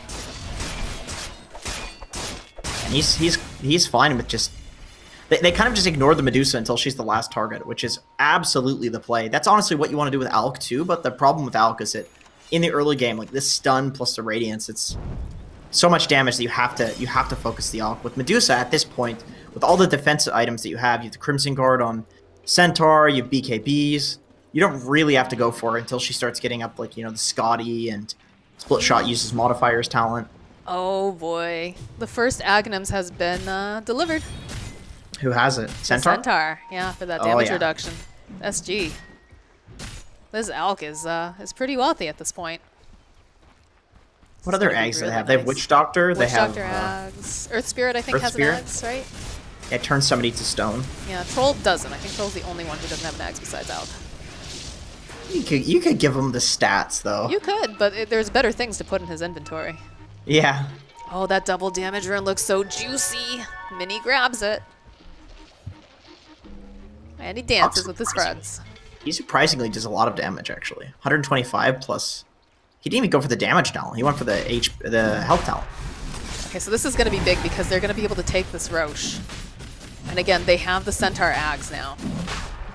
And he's fine with just... They kind of just ignore the Medusa until she's the last target, which is absolutely the play. That's honestly what you want to do with Alk too, but the problem with Alk is that in the early game, like this stun plus the Radiance, it's so much damage that you have to focus the Alk. With Medusa at this point, with all the defensive items that you have the Crimson Guard on Centaur, you have BKBs, you don't really have to go for her until she starts getting up like, the Scotty and Split Shot uses modifiers talent. Oh boy. The first Aghanims has been delivered. Who has it? Centaur? The Centaur, yeah, for that damage reduction. SG. This Alk is pretty wealthy at this point. What other eggs do they have? They have Witch Doctor. Witch Doctor Ags. Earth Spirit, I think, has an Ags, right? It turns somebody to stone. Yeah, Troll doesn't. I think Troll's the only one who doesn't have an Ags besides Alk. You could give him the stats, though. You could, but there's better things to put in his inventory. Yeah. Oh, that double damage rune looks so juicy. Mini grabs it. And he dances with his friends. He surprisingly does a lot of damage, actually. 125 plus... He didn't even go for the damage talent. He went for the health talent. Okay, so this is going to be big because they're going to be able to take this Roche. And again, they have the Centaur Ags now.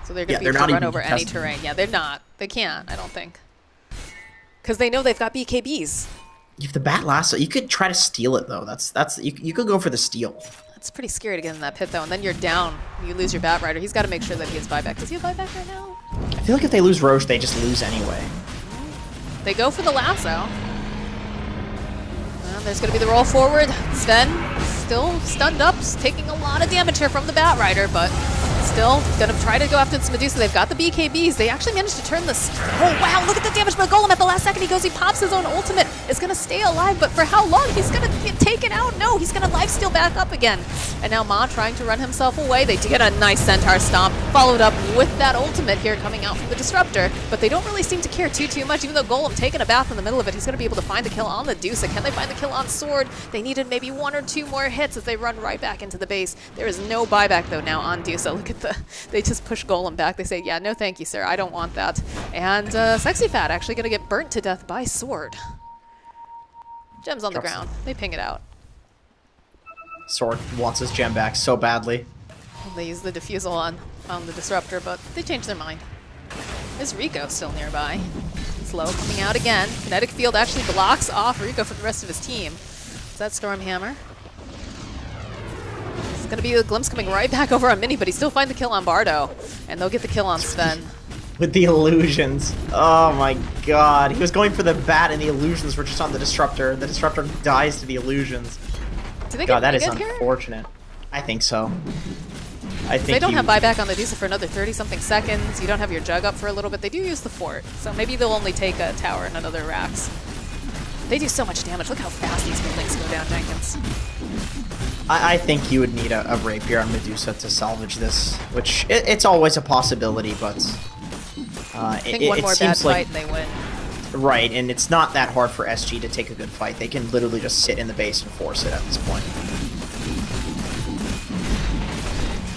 So So they're going to Yeah, be they're able to not run even over any contesting. terrain. Yeah, they're not. They can't, I don't think. Because they know they've got BKBs. If the bat lasso, you could try to steal it though. You could go for the steal. It's pretty scary to get in that pit though, and then you're down. You lose your Bat Rider. He's got to make sure that he has buyback. Does he have buyback right now? I feel like if they lose Roche, they just lose anyway. They go for the lasso. There's going to be the roll forward. Sven still stunned up, taking a lot of damage here from the Bat Rider, but still going to try to go after this Medusa. They've got the BKBs. They actually managed to turn this. Oh, wow, look at the damage from the Golem at the last second. He goes, he pops his own ultimate. Is going to stay alive, but for how long? He's going to take it out. No, he's going to lifesteal back up again. And now Ma trying to run himself away. They get a nice Centaur stomp, followed up with that ultimate here coming out from the Disruptor, but they don't really seem to care too much, even though Golem taking a bath in the middle of it. He's going to be able to find the kill on the Medusa. Can they find the kill on Sword? They needed maybe 1 or 2 more hits as they run right back into the base. There is no buyback though now on Dusa. Look at they just push Golem back. They say, yeah, no thank you, sir. I don't want that. And Sexy Fat actually going to get burnt to death by Sword. Gem's on the ground. They ping it out. Sword wants his gem back so badly. They use the defusal on the Disruptor, but they changed their mind. Is Rico still nearby? Slow coming out again. Kinetic Field actually blocks off Rico from the rest of his team. Is that Stormhammer? It's going to be a glimpse coming right back over on Mini, but he still finds the kill on Bardo. And they'll get the kill on Sven. With the illusions. Oh my god. He was going for the bat and the illusions were just on the Disruptor. The Disruptor dies to the illusions. Do they God, get that is here? unfortunate. I think so. I think They don't have buyback on the Dusa for another 30-something seconds. You don't have your Jug up for a little bit. They do use the fort, so maybe they'll only take a tower and another Rax. They do so much damage. Look how fast these buildings go down, Jenkins. I think you would need a Rapier on Medusa to salvage this, which it's always a possibility, but I think one more bad fight and they win. Right, and it's not that hard for SG to take a good fight. They can literally just sit in the base and force it at this point.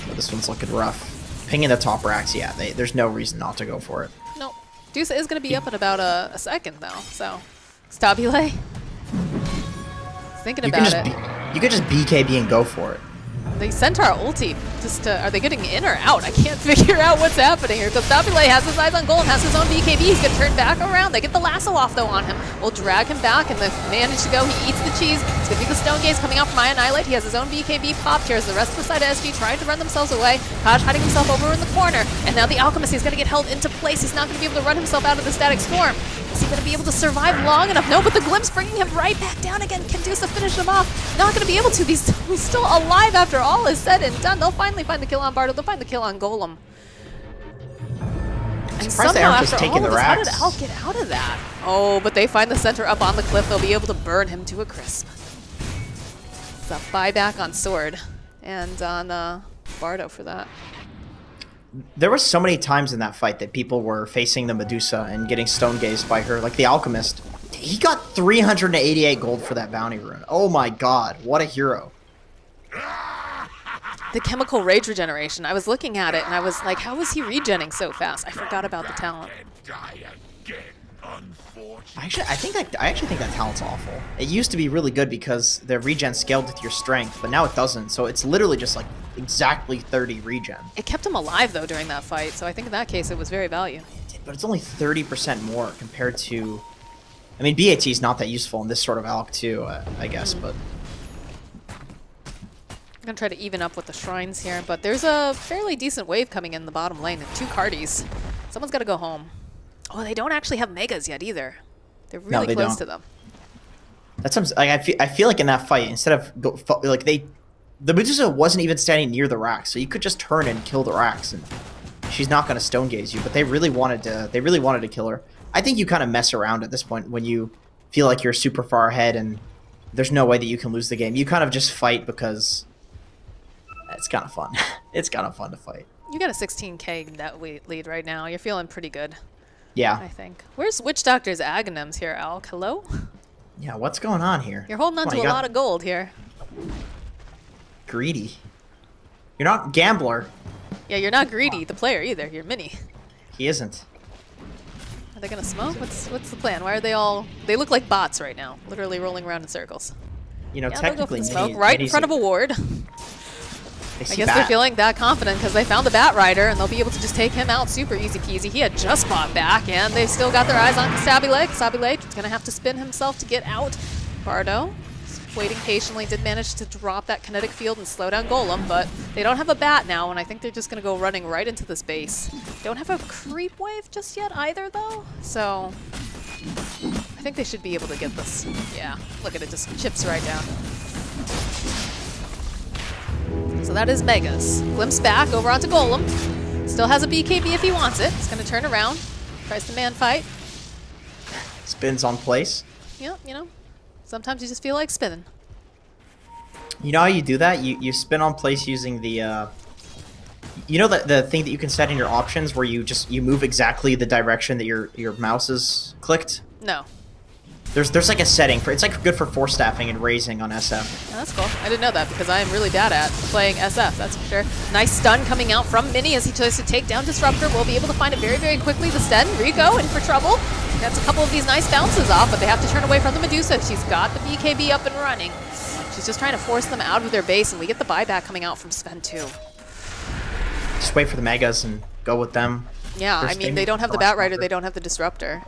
But this one's looking rough. Pinging the top racks, yeah, there's no reason not to go for it. No. Dusa is going to be up in about a second, though, so... Stabile? Thinking about it. You could just BKB and go for it. They sent our ulti. Just are they getting in or out? I can't figure out what's happening here. Because Stabile has his eyes on Golem, has his own BKB. He's going to turn back around. They get the lasso off, though, on him. We'll drag him back, and they manage to go. He eats the cheese. It's going to be the Stone Gaze coming out from Annihilate. He has his own BKB popped here as the rest of the side of SG trying to run themselves away. Kaj hiding himself over in the corner. And now the Alchemist is going to get held into place. He's not going to be able to run himself out of the Static Storm. Is he going to be able to survive long enough? No, but the Glimpse bringing him right back down again. Can Dusa finish him off? Not going to be able to. He's still alive after all is said and done. They'll finally find the kill on Bardo. They'll find the kill on Golem. And surprised they aren't just taking the how did racks. Al get out of that? Oh, but they find the center up on the cliff. They'll be able to burn him to a crisp. It's a buyback on Sword and on Bardo for that. There were so many times in that fight that people were facing the Medusa and getting stone gazed by her, like the Alchemist. He got 388 gold for that bounty rune. Oh my god, what a hero. The chemical rage regeneration. I was looking at it and I was like, how is he regenning so fast? I forgot about the talent. I actually think that talent's awful. It used to be really good because the regen scaled with your strength, but now it doesn't. So it's literally just like exactly 30 regen. It kept him alive though during that fight, so I think in that case it was very valuable. But it's only 30% more compared to... I mean, BAT is not that useful in this sort of alch too, I guess, but... I'm going to try to even up with the shrines here, but there's a fairly decent wave coming in the bottom lane and 2 Cardis. Someone's got to go home. Oh, they don't actually have Megas yet either. They're really close to them. That's what I feel like in that fight, instead of the Medusa wasn't even standing near the racks, so you could just turn and kill the racks, and she's not going to stone gaze you. But they really wanted to kill her. I think you kind of mess around at this point when you feel like you're super far ahead and there's no way that you can lose the game. You kind of just fight because it's kind of fun. It's kind of fun to fight. You got a 16k net lead right now. You're feeling pretty good. Yeah. I think. Where's Witch Doctor's Aghanims here, Alk? Hello? Yeah, what's going on here? You're holding on to a lot of gold here. Greedy. You're not Gambler. Yeah, you're not Greedy, the player, either. You're Mini. He isn't. Are they going to smoke? What's the plan? Why are they all... They look like bots right now. Literally rolling around in circles. You know, Yeah, technically... they'll go for the smoke right in front of a ward. I guess they're feeling that confident because they found the Bat Rider, and they'll be able to just take him out super easy peasy. He had just fought back, and they've still got their eyes on Stabile. Stabile is going to have to spin himself to get out. Bardo, waiting patiently, did manage to drop that kinetic field and slow down Golem, but they don't have a bat now, and I think they're just going to go running right into this base. Don't have a creep wave just yet either, though, so I think they should be able to get this. Yeah, look at it, just chips right down. So that is Megas. Glimpse back over onto Golem. Still has a BKB if he wants it. He's going to turn around, tries to man fight. Spins on place. Yep, you know, sometimes you just feel like spinning. You know how you do that? You spin on place using the, you know the thing that you can set in your options where you move exactly the direction that your mouse is clicked? No. There's like a setting for, it's like good for force staffing and raising on SF. Oh, that's cool. I didn't know that because I am really bad at playing SF, that's for sure. Nice stun coming out from Mini as he tries to take down Disruptor. We'll be able to find it very, very quickly. The Sten, Rico in for trouble. Gets a couple of these nice bounces off, but they have to turn away from the Medusa. She's got the BKB up and running. She's just trying to force them out of their base, and we get the buyback coming out from Sven too. Just wait for the Megas and go with them. Yeah, I mean, they don't have the Bat Rider, they don't have the Disruptor.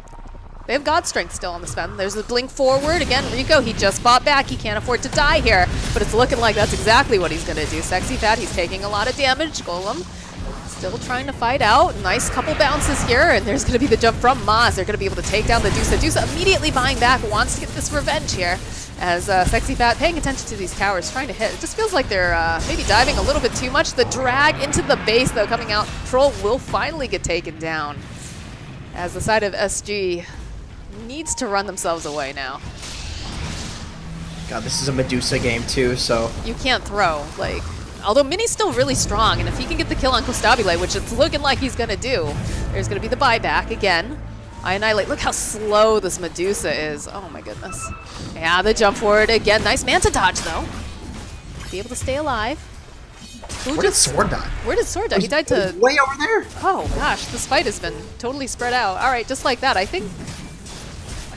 They have God Strength still on the Sven. There's the blink forward. Again, Rico, he just fought back. He can't afford to die here, but it's looking like that's exactly what he's going to do. Sexy Fat, he's taking a lot of damage. Golem still trying to fight out. Nice couple bounces here, and there's going to be the jump from Maz. They're going to be able to take down the Dusa. Dusa immediately buying back, wants to get this revenge here. As Sexy Fat paying attention to these towers, trying to hit. It just feels like they're maybe diving a little bit too much. The drag into the base, though, coming out. Troll will finally get taken down. As the side of SG needs to run themselves away now. God, this is a Medusa game too, so... You can't throw, like... Although Mini's still really strong, and if he can get the kill on Costabile, which it's looking like he's going to do, there's going to be the buyback again. I annihilate. Look how slow this Medusa is. Oh my goodness. Yeah, the jump forward again. Nice Manta dodge, though. Be able to stay alive. Where did Sword die? Where did Sword die? He died to... Way over there! Oh gosh, this fight has been totally spread out. Alright, just like that. I think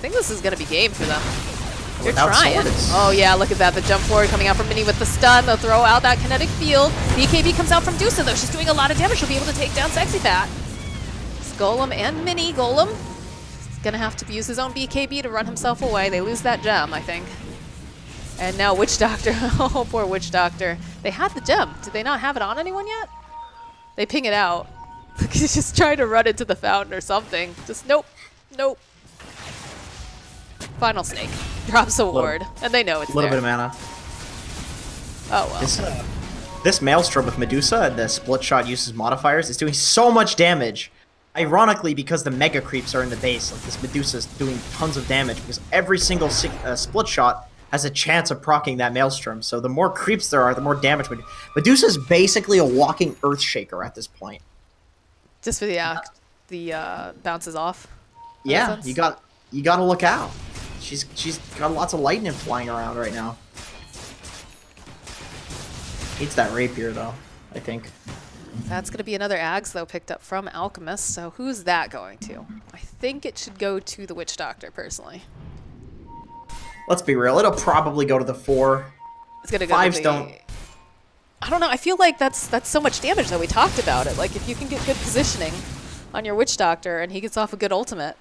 this is going to be game for them. They're trying. Oh yeah, look at that. The jump forward coming out from Mini with the stun. They'll throw out that kinetic field. BKB comes out from Dusa, though. She's doing a lot of damage. She'll be able to take down Sexy Fat. It's Golem and Mini. Golem is going to have to use his own BKB to run himself away. They lose that gem, I think. And now Witch Doctor. Oh, poor Witch Doctor. They had the gem. Did they not have it on anyone yet? They ping it out. He's just trying to run into the fountain or something. Just nope. Nope. Final Snake drops a ward, and they know it's there. A little bit of mana. Oh well. This Maelstrom with Medusa and the split shot uses modifiers is doing so much damage. Ironically, because the mega creeps are in the base, like this Medusa is doing tons of damage because every single split shot has a chance of proccing that Maelstrom. So the more creeps there are, the more damage. Medusa is basically a walking Earthshaker at this point. Just for the bounces off. Yeah, you got to look out. She's got lots of lightning flying around right now. Needs that rapier though, I think. That's going to be another Ags though picked up from Alchemist. So who's that going to? I think it should go to the Witch Doctor personally. Let's be real. It'll probably go to the 4. It's going to go to the... don't. I don't know. I feel like that's so much damage though. We talked about it. Like if you can get good positioning on your Witch Doctor and he gets off a good ultimate.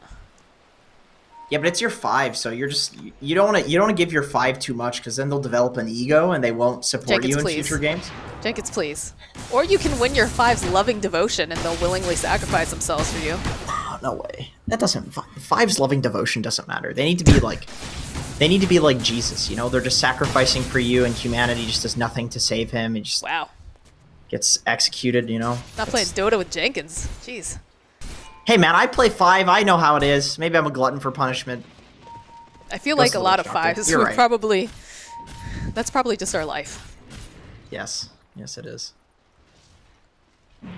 Yeah, but it's your 5, so you're just you don't want to give your 5 too much because then they'll develop an ego and they won't support Jenkins, you in please. Future games. Jenkins, please. Or you can win your 5's loving devotion and they'll willingly sacrifice themselves for you. Oh, no way. That doesn't. 5's loving devotion doesn't matter. They need to be like Jesus. You know, they're just sacrificing for you, and humanity just does nothing to save him. He just gets executed. You know. Not playing Dota with Jenkins. Jeez. Hey man, I play 5. I know how it is. Maybe I'm a glutton for punishment. I feel like a lot of 5s would probably... That's probably just our life. Yes. Yes, it is.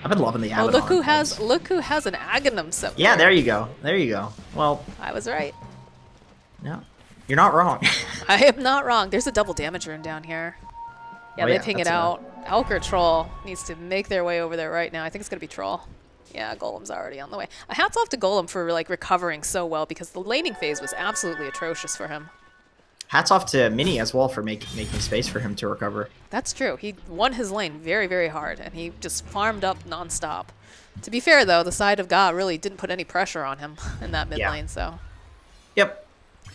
I've been loving the Abaddon. Oh, look who has an Aghanim somewhere. Yeah, there you go. There you go. Well... I was right. No. You're not wrong. I am not wrong. There's a double damage rune down here. Yeah, they ping it out. Elk or Troll needs to make their way over there right now. I think it's going to be Troll. Yeah, Golem's already on the way. Hats off to Golem for like recovering so well because the laning phase was absolutely atrocious for him. hats off to Mini as well for making space for him to recover. That's true. He won his lane very, very hard, and he just farmed up nonstop. To be fair, though, the side of Ga really didn't put any pressure on him in that mid lane, so... Yep.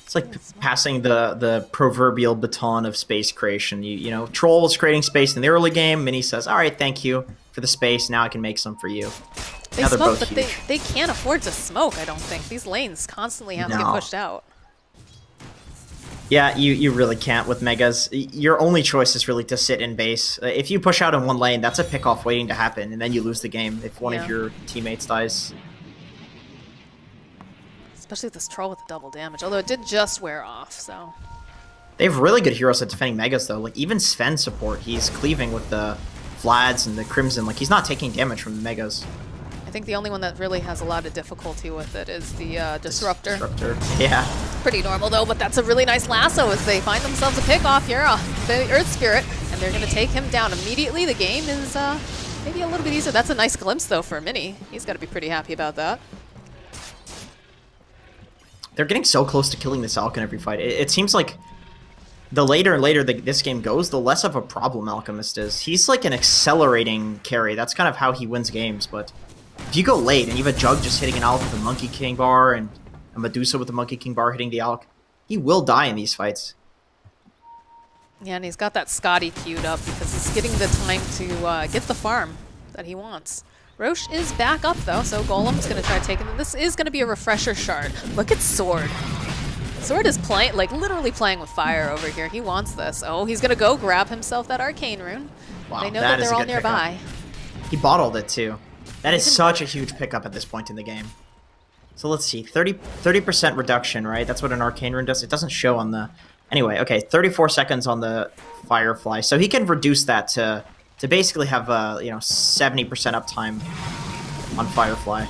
It's like passing the proverbial baton of space creation. You know, Troll was creating space in the early game. Mini says, all right, thank you for the space. Now I can make some for you. They now they're smoke, both but huge. they can't afford to smoke, I don't think. These lanes constantly have to get pushed out. Yeah, you really can't with Megas. Your only choice is really to sit in base. If you push out in one lane, that's a pick-off waiting to happen, and then you lose the game if one of your teammates dies. Especially with this Troll with the double damage, although it did just wear off, so... They have really good heroes at defending Megas, though. Like, even Sven support, he's cleaving with the Vlads and the Crimson. Like, he's not taking damage from the Megas. I think the only one that really has a lot of difficulty with it is the Disruptor. Disruptor, yeah. Pretty normal, though, but that's a really nice lasso as they find themselves a pick-off here off the Earth Spirit, and they're going to take him down immediately. The game is maybe a little bit easier. That's a nice glimpse, though, for Mini. He's got to be pretty happy about that. They're getting so close to killing this Alch in every fight. It seems like the later and later this game goes, the less of a problem Alchemist is. He's like an accelerating carry. That's kind of how he wins games, but if you go late and you have a Jug just hitting an Alch with a Monkey King bar and a Medusa with a Monkey King bar hitting the Alch, he will die in these fights. Yeah, and he's got that Scotty queued up because he's getting the time to get the farm that he wants. Roche is back up, though, so Golem's going to try taking them. This is going to be a refresher shard. Look at Sword. Sword is playing, like, literally playing with fire over here. He wants this. Oh, he's going to go grab himself that Arcane Rune. Wow, they know that they're all nearby. He bottled it, too. That is such a huge pickup at this point in the game. So let's see, 30% reduction, right? That's what an Arcane Rune does. It doesn't show on the... Anyway, okay, 34 seconds on the Firefly. So he can reduce that to basically have, 70% uptime on Firefly,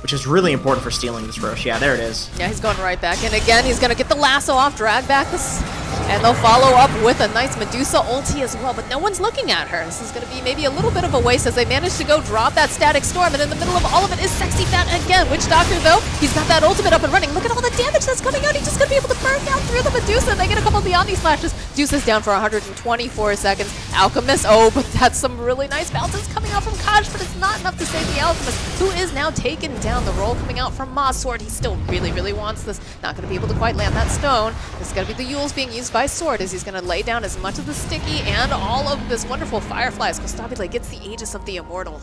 which is really important for stealing this Roche. Yeah, there it is. Yeah, he's going right back in again. He's going to get the lasso off, drag back this, and they'll follow up with a nice Medusa ulti as well, but no one's looking at her. This is going to be maybe a little bit of a waste as they manage to go drop that Static Storm, and in the middle of all of it is Sexy Fat again. Witch Doctor, though, he's got that ultimate up and running. Look at all the damage that's coming out. He's just going to be able to burn down through the Medusa. They get a couple of Beyond Splashes. Deuce is down for 124 seconds. Alchemist, oh, but that's some really nice bounces coming out from Kaj, but it's not enough to save the Alchemist, who is now taken down. The roll coming out from Ma's Sword. He still really, really wants this. Not going to be able to quite land that stone. This is going to be the Yules being used by Sword as he's going to lay down as much of the sticky and all of this wonderful Firefly as Kostabile gets the Aegis of the Immortal.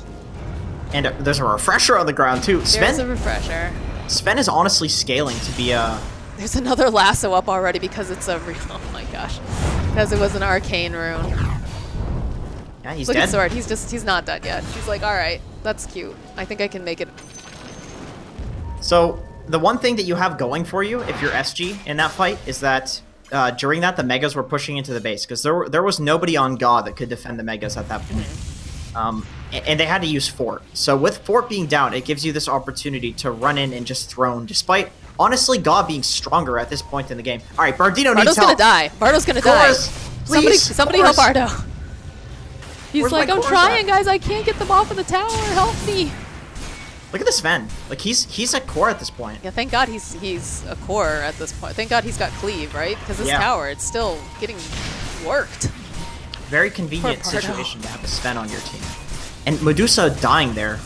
And there's a refresher on the ground, too. There's a refresher. Sven is honestly scaling to be a... There's another lasso up already because it's a real... Oh my gosh. Because it was an Arcane Rune. Yeah, he's Look dead. at Sword. He's not done yet. He's like, alright, that's cute. I think I can make it. So, the one thing that you have going for you, if you're SG in that fight, is that during that, the Megas were pushing into the base, because there was nobody on God that could defend the Megas at that point. And they had to use Fort. So with Fort being down, it gives you this opportunity to run in and just throne, despite, honestly, God being stronger at this point in the game. All right, Bardino needs help. Bardo's gonna die. Bardo's gonna die. Somebody help Bardo. He's like, I'm trying, guys. I can't get them off of the tower. Help me. Look at this Sven. Like, he's at core at this point. Yeah, thank God he's a core at this point. Thank God he's got cleave, right? Because this tower, it's still getting worked. Very convenient situation to have a Sven on your team. And Medusa dying there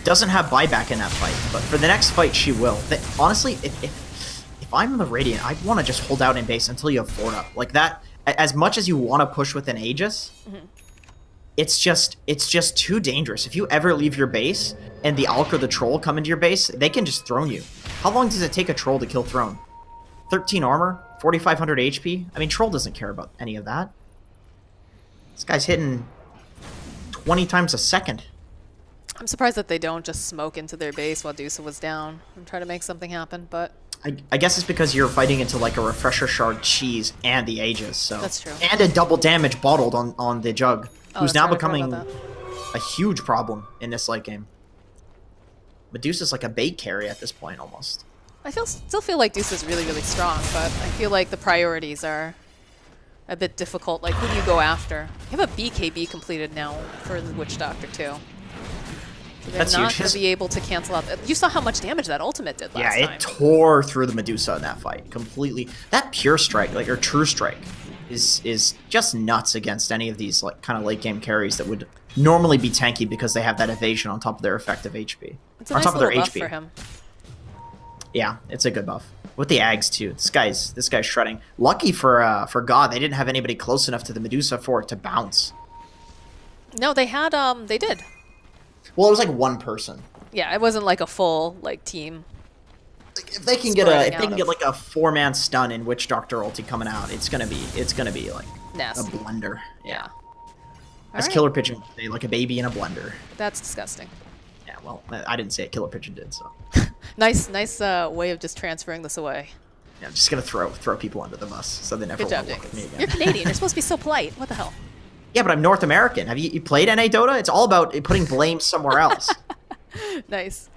doesn't have buyback in that fight, but for the next fight she will. Honestly, if I'm the Radiant, I want to just hold out in base until you have Fort up. Like that, as much as you want to push with an Aegis, it's just too dangerous. If you ever leave your base and the Alch or the Troll come into your base, they can just throne you. How long does it take a Troll to kill Throne? 13 armor, 4,500 HP? I mean, Troll doesn't care about any of that. This guy's hitting 20 times a second. I'm surprised that they don't just smoke into their base while Dusa was down and try to make something happen, but... I guess it's because you're fighting into like a Refresher Shard cheese and the Aegis, so... That's true. And a double damage bottled on the Jug, who's now becoming a huge problem in this late game. Medusa's like a bait carry at this point, almost. I still feel like Dusa's really, really strong, but I feel like the priorities are a bit difficult. Like, who do you go after? You have a BKB completed now for the Witch Doctor, too. They're That's not huge. going to be able to cancel out. You saw how much damage that ultimate did last Yeah, time. it tore through the Medusa in that fight completely. That pure strike, like or true strike, is just nuts against any of these like kind of late game carries that would normally be tanky because they have that evasion on top of their effective HP. It's a on nice top of their little buff HP. for him. Yeah, it's a good buff. With the Ags too. This guy's shredding. Lucky for God, they didn't have anybody close enough to the Medusa for it to bounce. No, they had they did. Well, it was like one person. Yeah, it wasn't like a full like team. Like, if they can get like a 4-man stun in Witch Doctor ulti coming out, it's gonna be like Nasty. a blender. Yeah. As Alright. Killer Pigeon would say, like a baby in a blender. That's disgusting. Yeah, well, I didn't say it. Killer Pigeon did, so. Nice way of just transferring this away. Yeah, I'm just gonna throw people under the bus so they never Good job, want to work with me Jenkins. again. You're Canadian. You're supposed to be so polite. What the hell? Yeah, but I'm North American. Have you played NA Dota? It's all about putting blame somewhere else. Nice.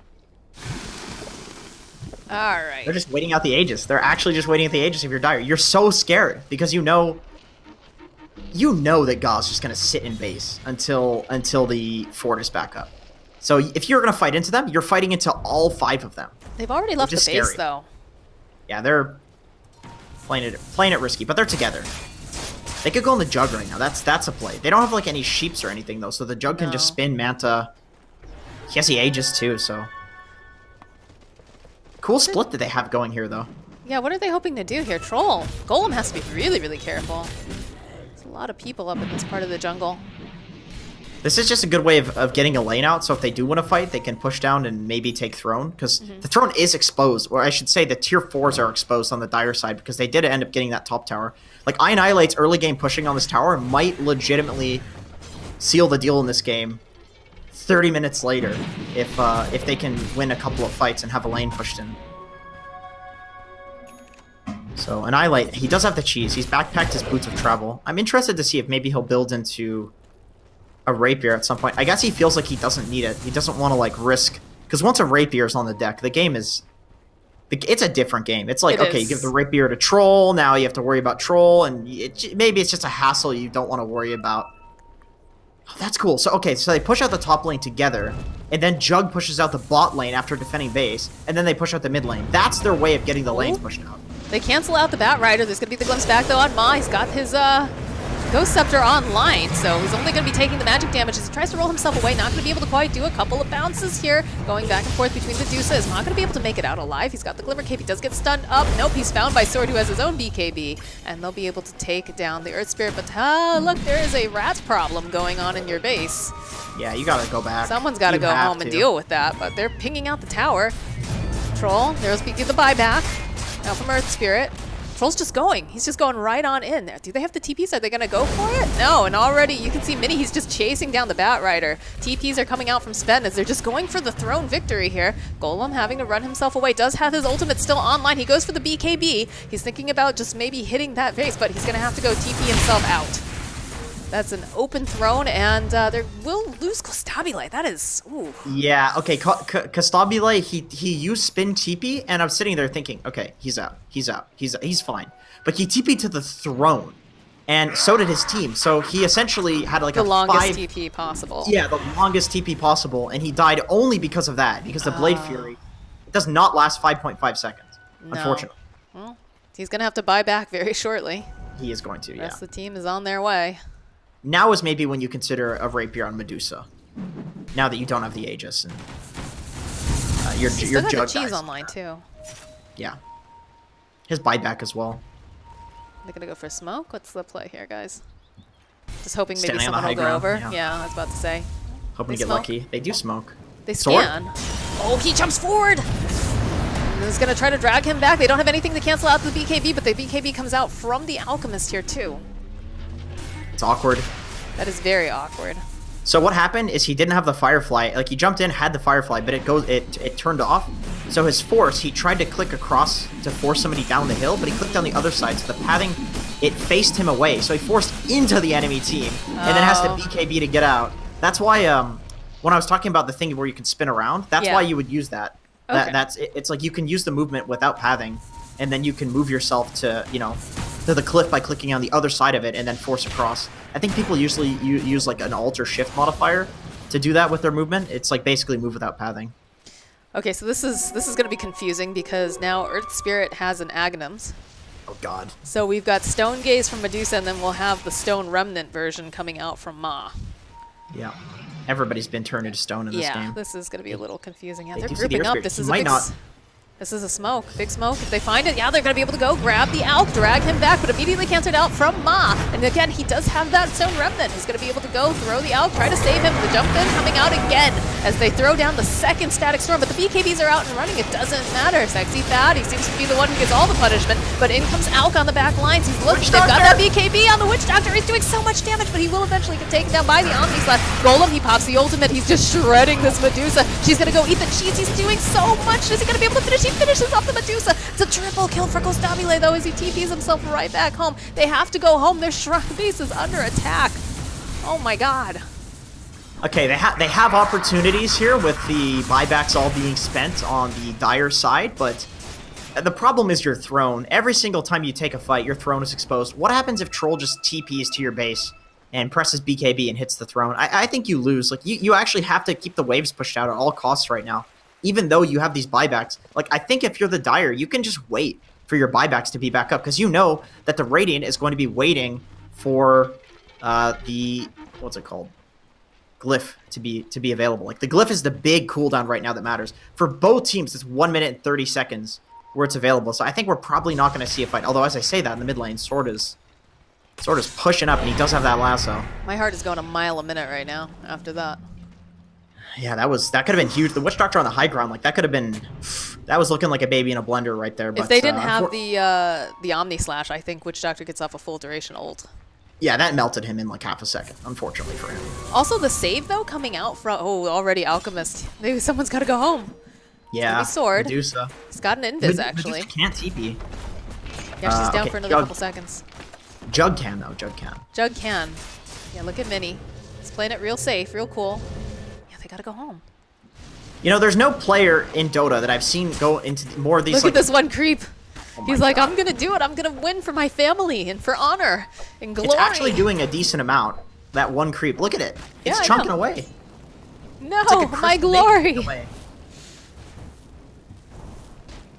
All right. They're just waiting out the Aegis. They're actually just waiting at the Aegis if you're dire. You're so scared because you know that Gau's just gonna sit in base until the fort is back up. So if you're gonna fight into them, you're fighting into all 5 of them. They've already left the is base scary. though. Yeah, they're playing it risky, but they're together. They could go on the Jug right now. That's a play. They don't have like any sheeps or anything though, so the Jug can just No. spin Manta. He has the Aegis too, so cool split that they have going here though. Yeah, what are they hoping to do here? Troll. Golem has to be really, really careful. There's a lot of people up in this part of the jungle. This is just a good way of getting a lane out, so if they do want to fight, they can push down and maybe take Throne, because the Throne is exposed, or I should say the tier 4s are exposed on the Dire side, because they did end up getting that top tower. Like, Annihilate's early game pushing on this tower might legitimately seal the deal in this game 30 minutes later, if they can win a couple of fights and have a lane pushed in. So, Annihilate, he does have the cheese. He's backpacked his Boots of Travel. I'm interested to see if maybe he'll build into a Rapier at some point. I guess he feels like he doesn't need it. He doesn't want to, like, risk... Because once a Rapier is on the deck, the game is... It's a different game. It's like, okay, you give the Rapier to Troll, now you have to worry about Troll, and maybe it's just a hassle you don't want to worry about. Oh, that's cool. So, okay, so they push out the top lane together, and then Jug pushes out the bot lane after defending base, and then they push out the mid lane. That's their way of getting the lanes pushed out. They cancel out the Bat Rider. There's going to be the glimpse back, though, on Ma. He's got his Ghost Scepter online, so he's only going to be taking the magic damage as he tries to roll himself away. Not going to be able to quite do a couple of bounces here. Going back and forth between the deuces. Not going to be able to make it out alive. He's got the Glimmer Cape. He does get stunned up. Nope, he's found by Sword, who has his own BKB. And they'll be able to take down the Earth Spirit. But look, there is a rat problem going on in your base. Yeah, you gotta go back. Someone's got to go home and deal with that, but they're pinging out the tower. Troll, there's the buyback. Now from Earth Spirit. Troll's just going. He's just going right on in there. Do they have the TPs? Are they going to go for it? No, and already you can see Mini, he's just chasing down the Bat Rider. TPs are coming out from Sven as they're just going for the Throne victory here. Golem having to run himself away. Does have his ultimate still online. He goes for the BKB. He's thinking about just maybe hitting that base, but he's going to have to go TP himself out. That's an open Throne, and they will lose Costabile. That is, ooh. Yeah, okay, Costabile, he used spin TP, and I'm sitting there thinking, okay, he's out, he's fine. But he TP'd to the Throne, and so did his team, so he essentially had like the longest 5... TP possible. Yeah, the longest TP possible, and he died only because of that, because the Blade Fury does not last 5.5 seconds, unfortunately. Well, he's going to have to buy back very shortly. He is going to, The yeah. rest of the team is on their way. Now is maybe when you consider a Rapier on Medusa. Now that you don't have the Aegis and your He's your still got Jug the cheese dies. online too. Yeah. His buyback as well. They're gonna go for smoke. What's the play here, guys? Just hoping maybe Standing on the someone will high go ground, over. yeah. Yeah, I was about to say. Hoping They to get smoke. lucky. They do smoke. They Sword? scan. Oh, he jumps forward! And is gonna try to drag him back. They don't have anything to cancel out the BKB, but the BKB comes out from the Alchemist here too. It's awkward. That is very awkward. So what happened is he didn't have the Firefly. Like, he jumped in, had the Firefly, but it turned off. So his force, he tried to click across to force somebody down the hill, but he clicked on the other side, so the pathing, it faced him away. So he forced into the enemy team, and then has to BKB to get out. That's why, when I was talking about the thing where you can spin around, that's why you would use that. Okay. It's like you can use the movement without pathing, and then you can move yourself to, you know, to the cliff by clicking on the other side of it and then force across. I think people usually use like an Alt or Shift modifier, to do that with their movement. It's like basically move without pathing. Okay, so this is going to be confusing because now Earth Spirit has an Agnums. Oh god. So we've got Stone Gaze from Medusa, and then we'll have the Stone Remnant version coming out from Ma. Yeah. Everybody's been turned into stone in this game. Yeah, this is going to be a little confusing. Yeah, They they're do see the grouping Earth up. Spirit. This He is a might big not. This is a smoke. Big smoke. If they find it, yeah, they're going to be able to go grab the Alk, drag him back, but immediately canceled out from Ma. And again, he does have that Stone Remnant. He's going to be able to go throw the Alk, try to save him. The jump in coming out again as they throw down the second Static Storm, but the BKBs are out and running. It doesn't matter. Sexy Thad, he seems to be the one who gets all the punishment, but in comes Alk on the back lines. He's looking. They've got that BKB on the Witch Doctor. He's doing so much damage, but he will eventually get taken down by the Omni Slash. Golem, he pops the ultimate. He's just shredding this Medusa. She's going to go eat the cheese. He's doing so much. Is he going to be able to finish? He finishes off the Medusa. It's a triple kill for Costabile, though, as he TPs himself right back home. They have to go home. Their shrine base is under attack. Oh my god. Okay, they have opportunities here with the buybacks all being spent on the Dire side, but the problem is your throne. Every single time you take a fight, your throne is exposed. What happens if Troll just TPs to your base and presses BKB and hits the throne? I think you lose. Like, you actually have to keep the waves pushed out at all costs right now, even though you have these buybacks. Like, I think if you're the Dire, you can just wait for your buybacks to be back up, because you know that the Radiant is going to be waiting for the, what's it called? Glyph to be available. Like, the Glyph is the big cooldown right now that matters. For both teams, it's 1 minute and 30 seconds where it's available. So I think we're probably not going to see a fight. Although, as I say that, in the mid lane, Sword is pushing up, and he does have that lasso. My heart is going a mile a minute right now after that. Yeah, that could have been huge. The Witch Doctor on the high ground, like, that could have been, that was looking like a baby in a blender right there. But, if they didn't have the Omni Slash, I think Witch Doctor gets off a full duration ult. Yeah, that melted him in like half a second, unfortunately for him. Also, the save, though, coming out from... Oh, already Alchemist. Maybe someone's got to go home. Yeah, Sword. Medusa. He's got an invis, actually. Medusa can't TP. Yeah, she's down okay, for another Jug. couple seconds. Jug can, though. Jug can. Jug can. Yeah, look at Minnie. He's playing it real safe, real cool. Yeah, they got to go home. You know, there's no player in Dota that I've seen go into more of these... Look at this one creep. Oh He's like, I'm going to do it. I'm going to win for my family and for honor and glory. It's actually doing a decent amount, that one creep. Look at it. It's chunking away. No, It's like my glory. Goodbye,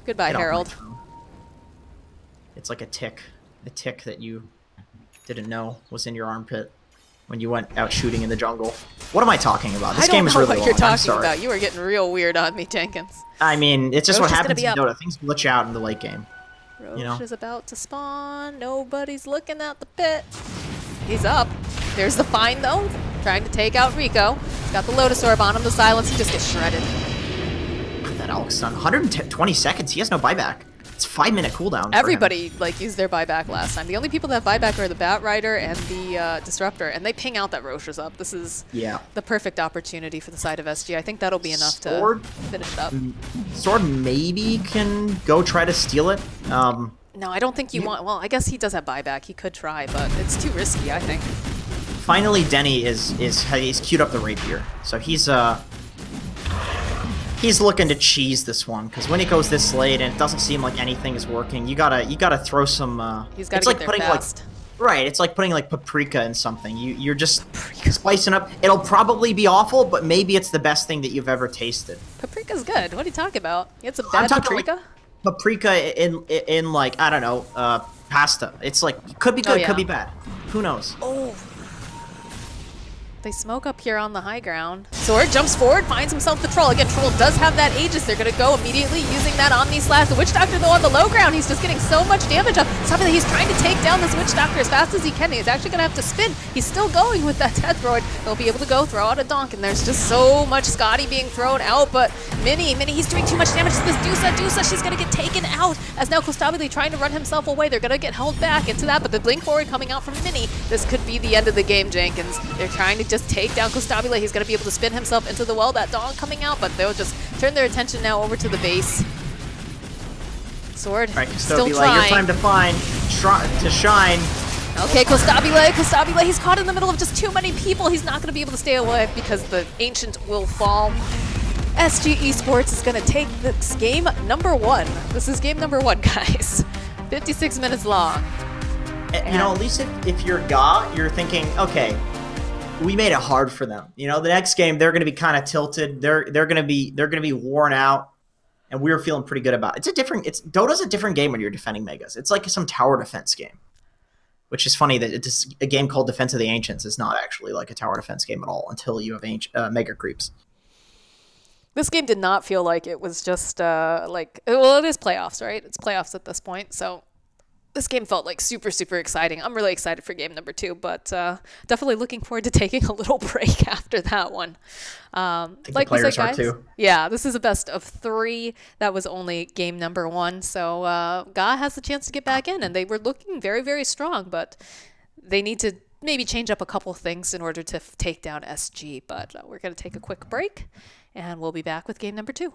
Get off my Harold. throne. It's like a tick that you didn't know was in your armpit when you went out shooting in the jungle. What am I talking about? This game is really long. I don't know what you're I'm talking sorry. about. You are getting real weird on me, Jenkins. I mean, it's just Roche what is happens in gonna be Dota. Things glitch out in the late game. Roche You know? is about to spawn. Nobody's looking at the pit. He's up. There's the find, though. Trying to take out Rico. He's got the Lotus Orb on him. The silence. He just gets shredded. That Alex done 120 seconds. He has no buyback. It's 5-minute cooldown. Everybody like used their buyback last time. The only people that have buyback are the Bat Rider and the Disruptor, and they ping out that Roche is up. This is the perfect opportunity for the side of SG. I think that'll be enough to finish it up. Sword maybe can go try to steal it. No, I don't think you want... Well, I guess he does have buyback. He could try, but it's too risky, I think. Finally, Denny he's queued up the rapier, so he's looking to cheese this one, because when it goes this late and it doesn't seem like anything is working, you gotta throw some. He's gotta get there fast. Right, it's like putting like paprika in something. You're just spicing up. It'll probably be awful, but maybe it's the best thing that you've ever tasted. Paprika's good. What are you talking about? You had some bad paprika? Like paprika in like, I don't know, pasta. It's like, could be good, could be bad. Who knows? Oh. They smoke up here on the high ground. Sword jumps forward, finds himself the Troll. Again, Troll does have that Aegis. They're going to go immediately using that Omni Slash. The Witch Doctor, though, on the low ground, he's just getting so much damage up. Something he's trying to take down this Witch Doctor as fast as he can. He's actually going to have to spin. He's still going with that Tetroid. They'll be able to go throw out a Donk, and there's just so much Scotty being thrown out. But Minnie, he's doing too much damage to this Dusa. She's going to get taken out as now Costabile trying to run himself away. They're going to get held back into that, but the blink forward coming out from Minnie. This could be the end of the game, Jenkins. They're trying to just take down Costabile. He's going to be able to spin himself into the well. That Donk coming out, but they'll just turn their attention now over to the base. Sword, right, still your trying. time to shine. Okay, Costabile, he's caught in the middle of just too many people. He's not going to be able to stay alive because the Ancient will fall. SG Esports is going to take this game #1. This is game #1, guys. 56 minutes long. You know, at least if you're Ga, you're thinking, okay, we made it hard for them. You know, the next game they're going to be kind of tilted. They're going to be worn out, and we were feeling pretty good about it. It's Dota's a different game when you're defending megas. It's like some tower defense game, which is funny that it's a game called Defense of the Ancients is not actually like a tower defense game at all until you have mega creeps. This game did not feel like it was just like, well, it is playoffs, right? It's playoffs at this point, so this game felt like super, super exciting. I'm really excited for game number 2, but definitely looking forward to taking a little break after that one. I think Like the we said, players are guys, too. yeah, this is a best of 3. That was only game number 1, so Ga has the chance to get back in, and they were looking very, very strong, but they need to maybe change up a couple things in order to take down SG. But we're going to take a quick break, and we'll be back with game number 2.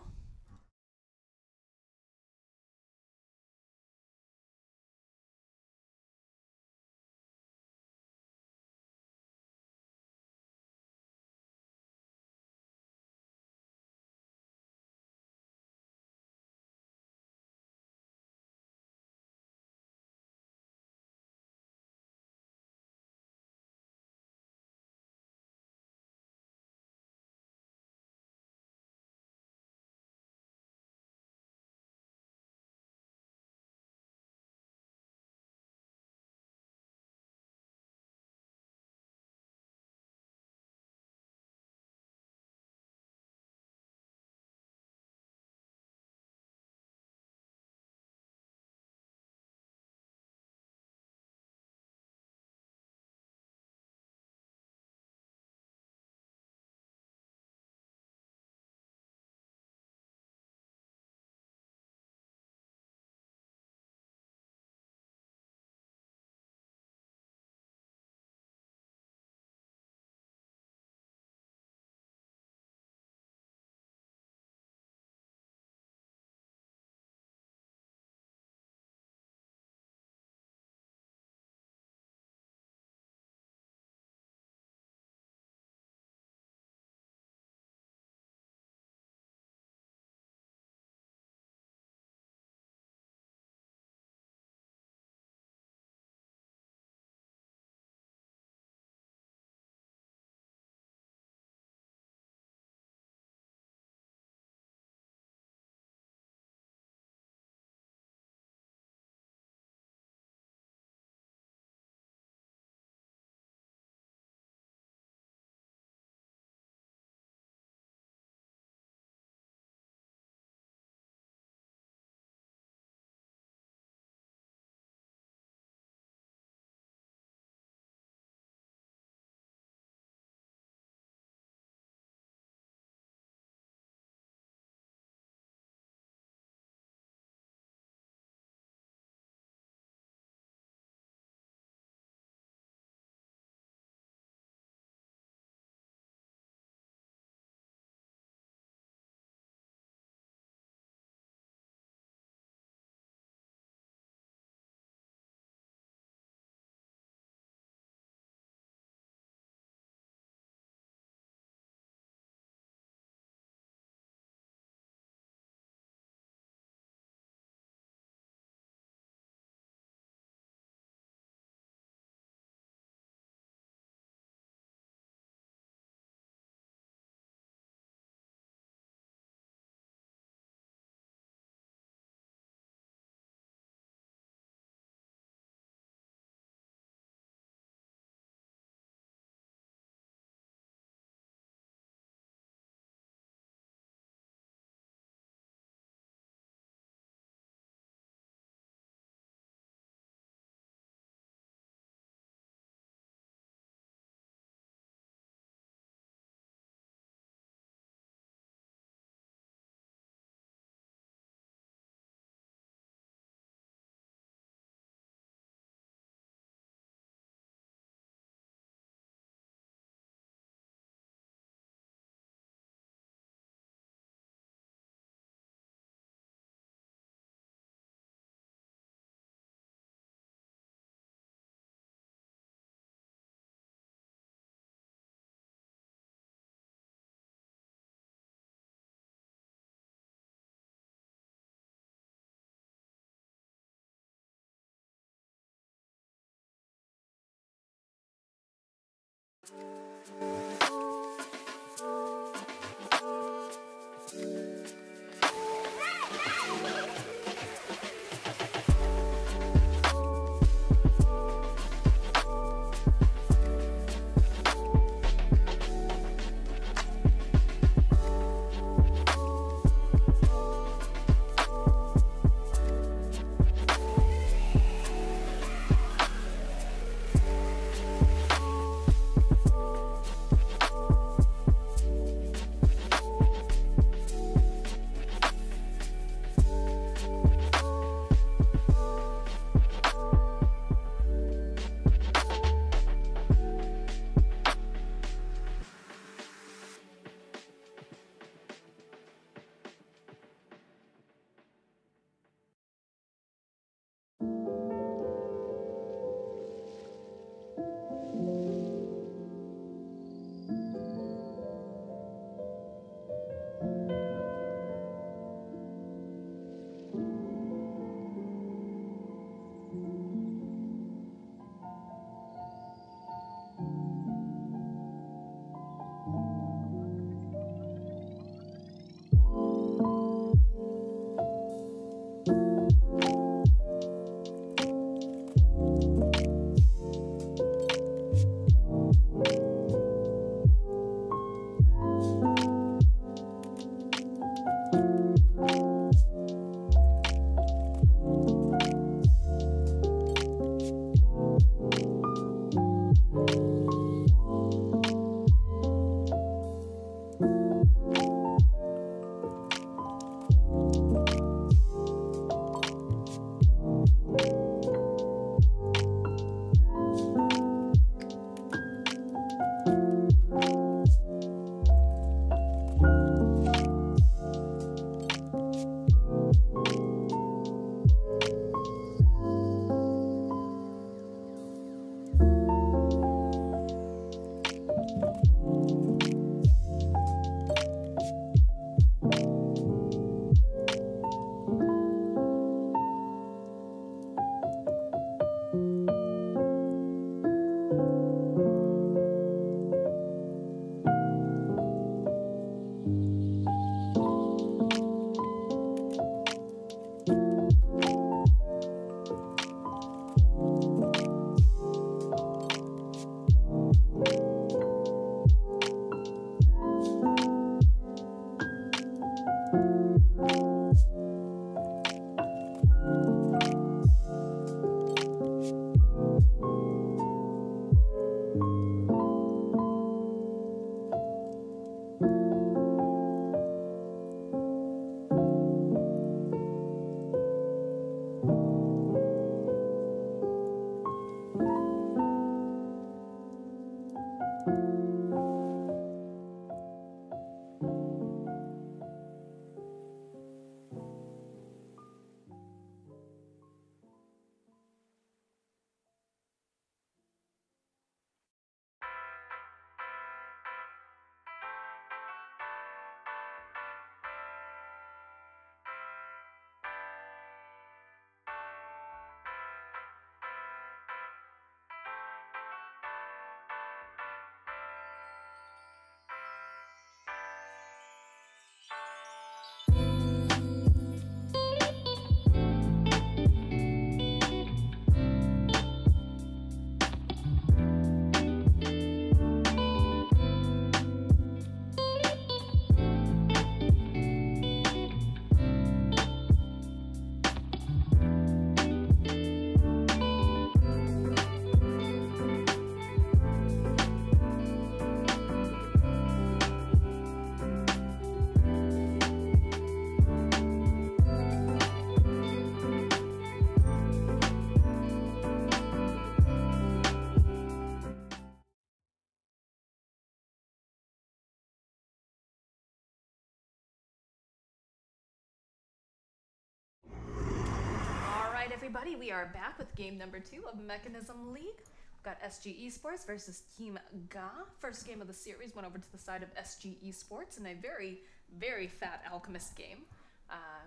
everybody. We are back with game number 2 of Mekansm League. We've got SG Esports versus Team Ga. First game of the series went over to the side of SG Esports in a very, very fat Alchemist game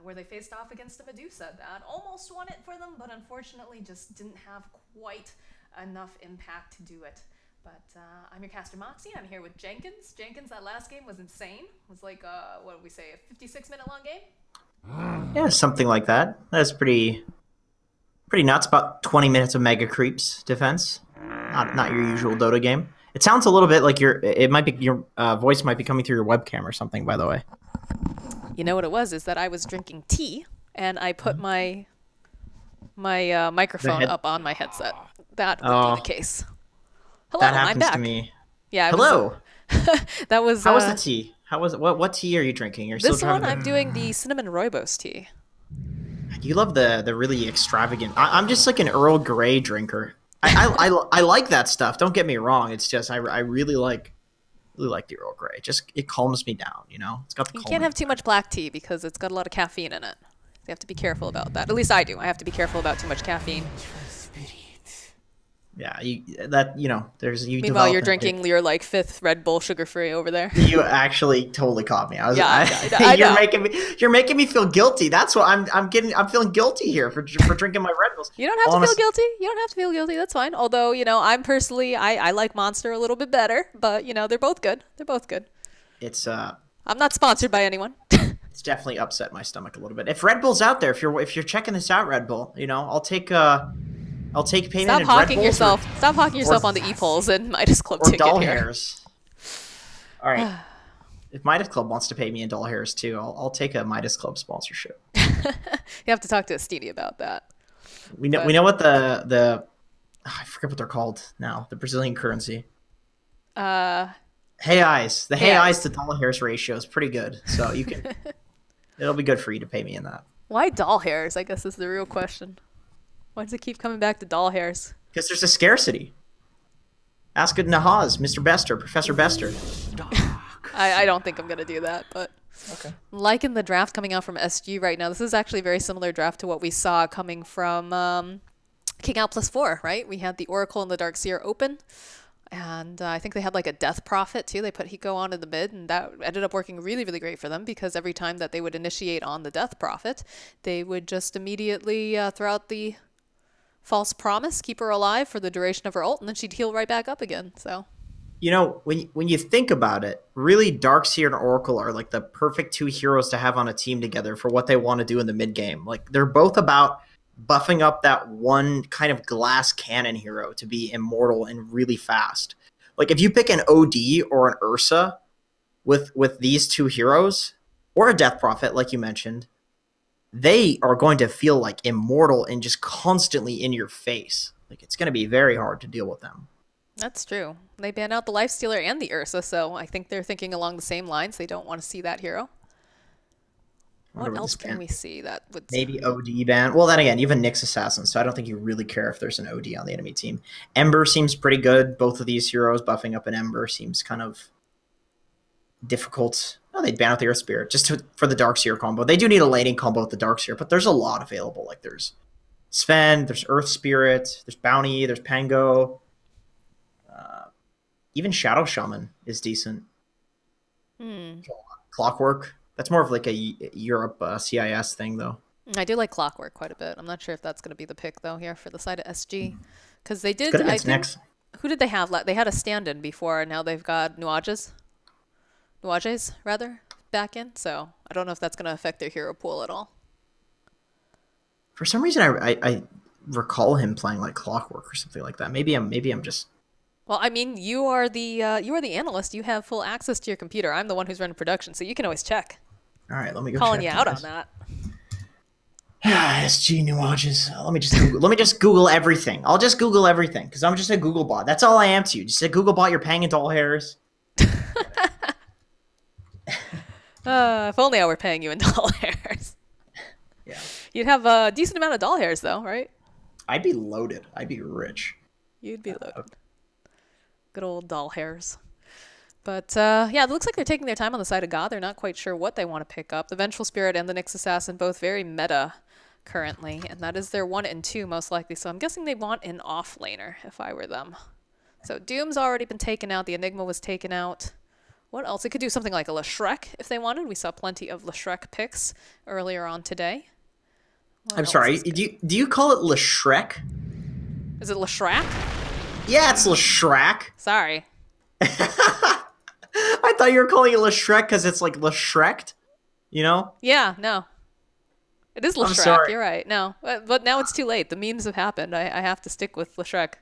where they faced off against a Medusa that almost won it for them, but unfortunately just didn't have quite enough impact to do it. But I'm your caster Moxie, and I'm here with Jenkins. Jenkins, that last game was insane. It was like, what did we say, a 56-minute long game? Yeah, something like that. That's pretty nuts. About 20 minutes of mega creeps defense. Not your usual Dota game. It sounds a little bit like your voice might be coming through your webcam or something, by the way. You know what it was, is that I was drinking tea, and I put my microphone up on my headset. That would be the case. Hello, that happens I'm back. to me. Yeah. Hello. That was. How was the tea? How was it? What tea are you drinking? You're this still one, I'm doing the cinnamon rooibos tea. You love the really extravagant. I'm just like an Earl Grey drinker. I like that stuff. Don't get me wrong. It's just I really like the Earl Grey. Just it calms me down. You know, it's got the. You can't have too much black tea because it's got a lot of caffeine in it. You have to be careful about that. At least I do. I have to be careful about too much caffeine. Yeah, there's you. Meanwhile, you're drinking your like 5th Red Bull sugar-free over there. You actually totally caught me. I know. You're making me feel guilty. That's what I'm feeling guilty here for drinking my Red Bulls. You don't have to feel guilty. You don't have to feel guilty. That's fine. Although, I'm personally I like Monster a little bit better, but they're both good. They're both good. It's I'm not sponsored by anyone. It's definitely upset my stomach a little bit. If Red Bull's out there, if you're checking this out, Red Bull, I'll take payment. Stop in hawking Red yourself. Stop hawking yourself on the e-polls and Midas Club or ticket doll here. hairs. All right. If Midas Club wants to pay me in doll hairs too, I'll take a Midas Club sponsorship. You have to talk to Estini about that. We know what the I forget what they're called now. The Brazilian currency. Hey eyes. The hey eyes to doll hairs ratio is pretty good. So you can. It'll be good for you to pay me in that. Why doll hairs? I guess is the real question. Why does it keep coming back to doll hairs? Because there's a scarcity. Ask it Nahaz, Mr. Bester, Professor Bester. I don't think I'm going to do that, but okay. Liking the draft coming out from SG right now, this is actually a very similar draft to what we saw coming from King Out +4, right? We had the Oracle and the Darkseer open, and I think they had like a Death Prophet too. They put Hiko on in the mid, and that ended up working really, really great for them because every time that they would initiate on the Death Prophet, they would just immediately throw out the False Promise, keep her alive for the duration of her ult, and then she'd heal right back up again. So, when you think about it, really Darkseer and Oracle are like the perfect 2 heroes to have on a team together for what they want to do in the mid game. Like they're both about buffing up that one kind of glass cannon hero to be immortal and really fast. Like if you pick an OD or an Ursa with these 2 heroes, or a Death Prophet, like you mentioned, they are going to feel like immortal and just constantly in your face. Like it's going to be very hard to deal with them. that's true. They banned out the Lifestealer and the Ursa, so I think they're thinking along the same lines. They don't want to see that hero. What else can we see that would... Maybe OD ban. Well, then again, you have a Nyx Assassin, so I don't think you really care if there's an OD on the enemy team. Ember seems pretty good. Both of these heroes buffing up an Ember seems kind of difficult. Oh, they'd ban out the Earth Spirit just for the Darkseer combo. They do need a laning combo with the Darkseer, but there's a lot available. Like there's Sven, there's Earth Spirit, there's Bounty, there's Pango. Even Shadow Shaman is decent. Clockwork. That's more of like a Europe CIS thing, though. I do like Clockwork quite a bit. I'm not sure if that's going to be the pick, though, here for the side of SG. Because they did... I think, who did they have? They had a stand-in before, and now they've got Nuages, rather, back in. So I don't know if that's going to affect their hero pool at all. For some reason, I recall him playing like Clockwork or something like that. Maybe I'm just... Well, I mean, you are the analyst. You have full access to your computer. I'm the one who's running production, so you can always check. All right, let me go. Calling check you out on that. SG Nuages. Let me just Google everything. I'll just Google everything because I'm just a Google bot. That's all I am to you. Just a Google bot. You're paying in doll hairs. If only I were paying you in doll hairs. Yeah. You'd have a decent amount of doll hairs, though, right? I'd be loaded. I'd be rich. You'd be loaded. Good old doll hairs. But, yeah, it looks like they're taking their time on the side of God. They're not quite sure what they want to pick up. The Vengeful Spirit and the Nyx Assassin, both very meta currently, and that is their 1 and 2 most likely. So I'm guessing they want an off laner if I were them. So Doom's already been taken out. The Enigma was taken out. What else? They could do something like a Leshrek if they wanted. We saw plenty of Leshrek picks earlier on today. What I'm else sorry. is good? Do you call it Leshrek? Is it Leshrak? Yeah, it's Leshrek. Sorry. I thought you were calling it Leshrek because it's like Leshrekt, you know? Yeah, no. It is I'm Leshrak. sorry. You're right. No, but now it's too late. The memes have happened. I have to stick with Leshrek.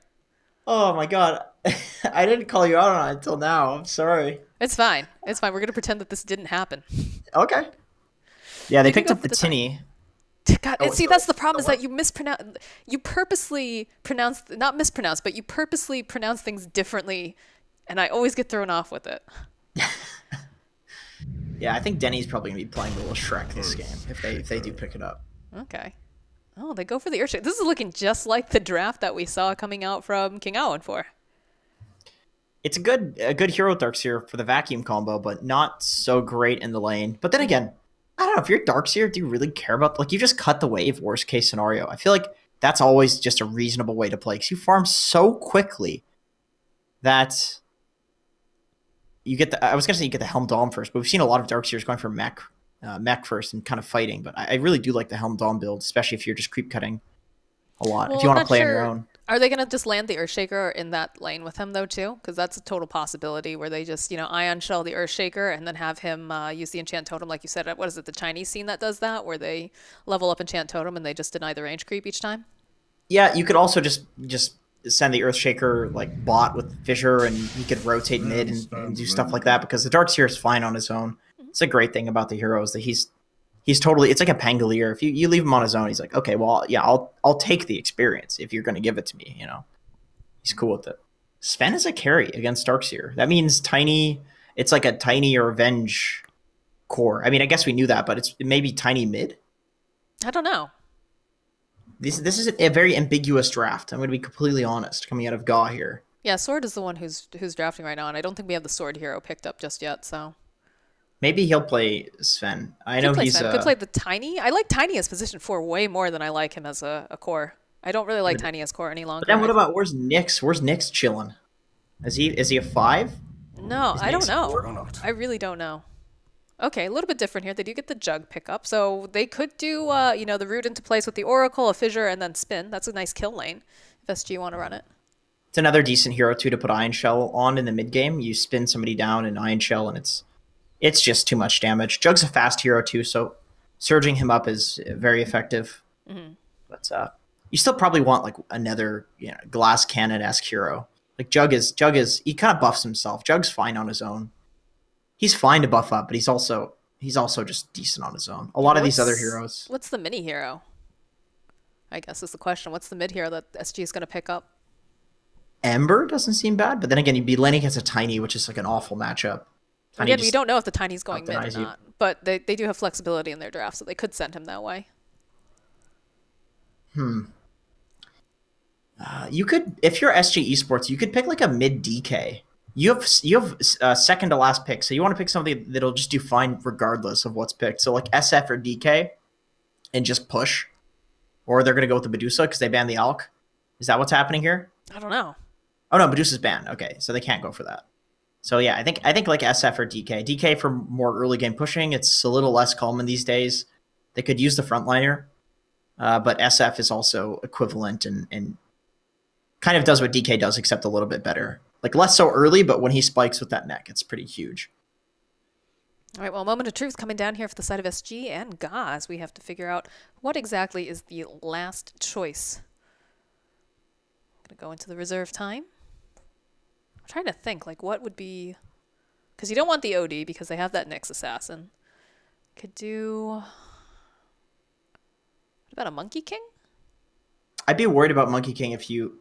Oh my god. I didn't call you out on it until now. I'm sorry. It's fine. It's fine. We're gonna pretend that this didn't happen. Okay. Yeah, they You can picked go up for the the time. tinny. God, Oh, see, sorry. that's the problem is What? that you mispronounce. You purposely pronounce, not mispronounce, but you purposely pronounce things differently, and I always get thrown off with it. Yeah, I think Denny's probably gonna be playing the little Shrek this game if they do pick it up. Okay. Oh, they go for the Earthshake. This is looking just like the draft that we saw coming out from King Owen 4. It's a good hero Darkseer for the vacuum combo, but not so great in the lane. But then again, I don't know if you're Darkseer, do you really care about you just cut the wave? Worst case scenario, I feel like that's always just a reasonable way to play because you farm so quickly that you get the. I was gonna say you get the Helm Dom first, but we've seen a lot of Darkseers going for mech first and kind of fighting. But I really do like the Helm Dom build, especially if you're just creep cutting a lot. Well, if you I'm want to not play on sure- your own. Are they going to just land the Earthshaker in that lane with him, though, too? Because that's a total possibility where they just, Ion Shell the Earthshaker and then have him use the Enchant Totem, like you said. What is it, the Chinese scene that does that, where they level up Enchant Totem and they just deny the range creep each time? Yeah, you could also just send the Earthshaker like bot with Fissure, and he could rotate mid and do stuff like that because the Darkseer is fine on his own. It's a great thing about the hero is that he's totally. It's like a Pangolier. If you leave him on his own, he's like, okay, well, yeah, I'll take the experience if you're going to give it to me. He's cool with it. Sven is a carry against Darkseer. That means tiny. It's like a tiny revenge core. I mean, I guess we knew that, but it's maybe tiny mid. I don't know. This is a very ambiguous draft. I'm going to be completely honest coming out of GA here. Yeah, Sword is the one who's drafting right now, and I don't think we have the Sword hero picked up just yet, so... Maybe he'll play Sven. I know Could play he's Sven. Could play the Tiny. I like Tiny as position 4 way more than I like him as a core. I don't really like Tiny as core any longer. But then what about where's Nyx? Where's Nyx chilling? Is he a 5? No, I don't Nyx know. Or not. I really don't know. Okay, a little bit different here. They do get the Jug pickup, so they could do, the root into place with the Oracle, a Fissure, and then Spin. That's a nice kill lane if SG want to run it. It's another decent hero too to put Ion Shell on in the mid game. You spin somebody down in Ion Shell, and it's just too much damage. Jug's a fast hero too, so surging him up is very effective. Mm-hmm. But you still probably want like another glass cannon-esque hero. Like Jug is he kind of buffs himself. Jug's fine on his own. He's fine to buff up, but he's also just decent on his own. A lot of these other heroes. What's the mini hero? I guess is the question. What's the mid hero that SG is going to pick up? Ember doesn't seem bad, but then again, you'd be laning against a Tiny, which is like an awful matchup. Tiny Again, we just don't know if the Tiny's going mid or outdenies you. not, but they do have flexibility in their draft, so they could send him that way. You could, if you're SG Esports, you could pick like a mid DK. You have second to last pick, so you want to pick something that'll just do fine regardless of what's picked. So like SF or DK, and just push, or they're gonna go with the Medusa because they banned the Alk. Is that what's happening here? I don't know. Oh no, Medusa's banned. Okay, so they can't go for that. So yeah, I think like SF or DK. DK for more early game pushing. It's a little less common these days. They could use the frontliner, but SF is also equivalent and kind of does what DK does, except a little bit better. Like less so early, but when he spikes with that neck, it's pretty huge. All right, well, moment of truth coming down here for the side of SG and Gaz. We have to figure out what exactly is the last choice. I'm going to go into the reserve time. I'm trying to think, like, what would be... Because you don't want the OD because they have that Nyx Assassin. Could do... What about a Monkey King? I'd be worried about Monkey King if you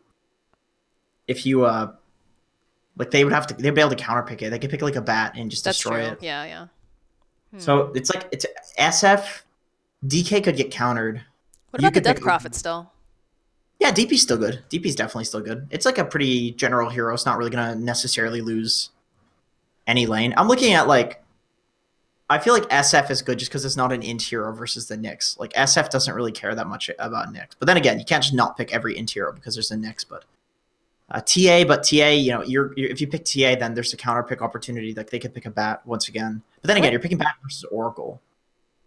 like they'd be able to counterpick it. They could pick like a bat and just That's destroy true. it. Yeah, yeah. So it's SF, DK could get countered. What You about the could Death pick- Prophet still? Yeah, DP's still good. DP's definitely still good. It's like a pretty general hero. It's not really gonna necessarily lose any lane. I'm looking at I feel like SF is good just because it's not an int hero versus the Nyx. Like SF doesn't really care that much about Nyx. But then again, you can't just not pick every int hero because there's a Nyx. But TA, you know, you're if you pick TA, then there's a counter pick opportunity. Like they could pick a bat once again. But then again, you're picking bat versus Oracle.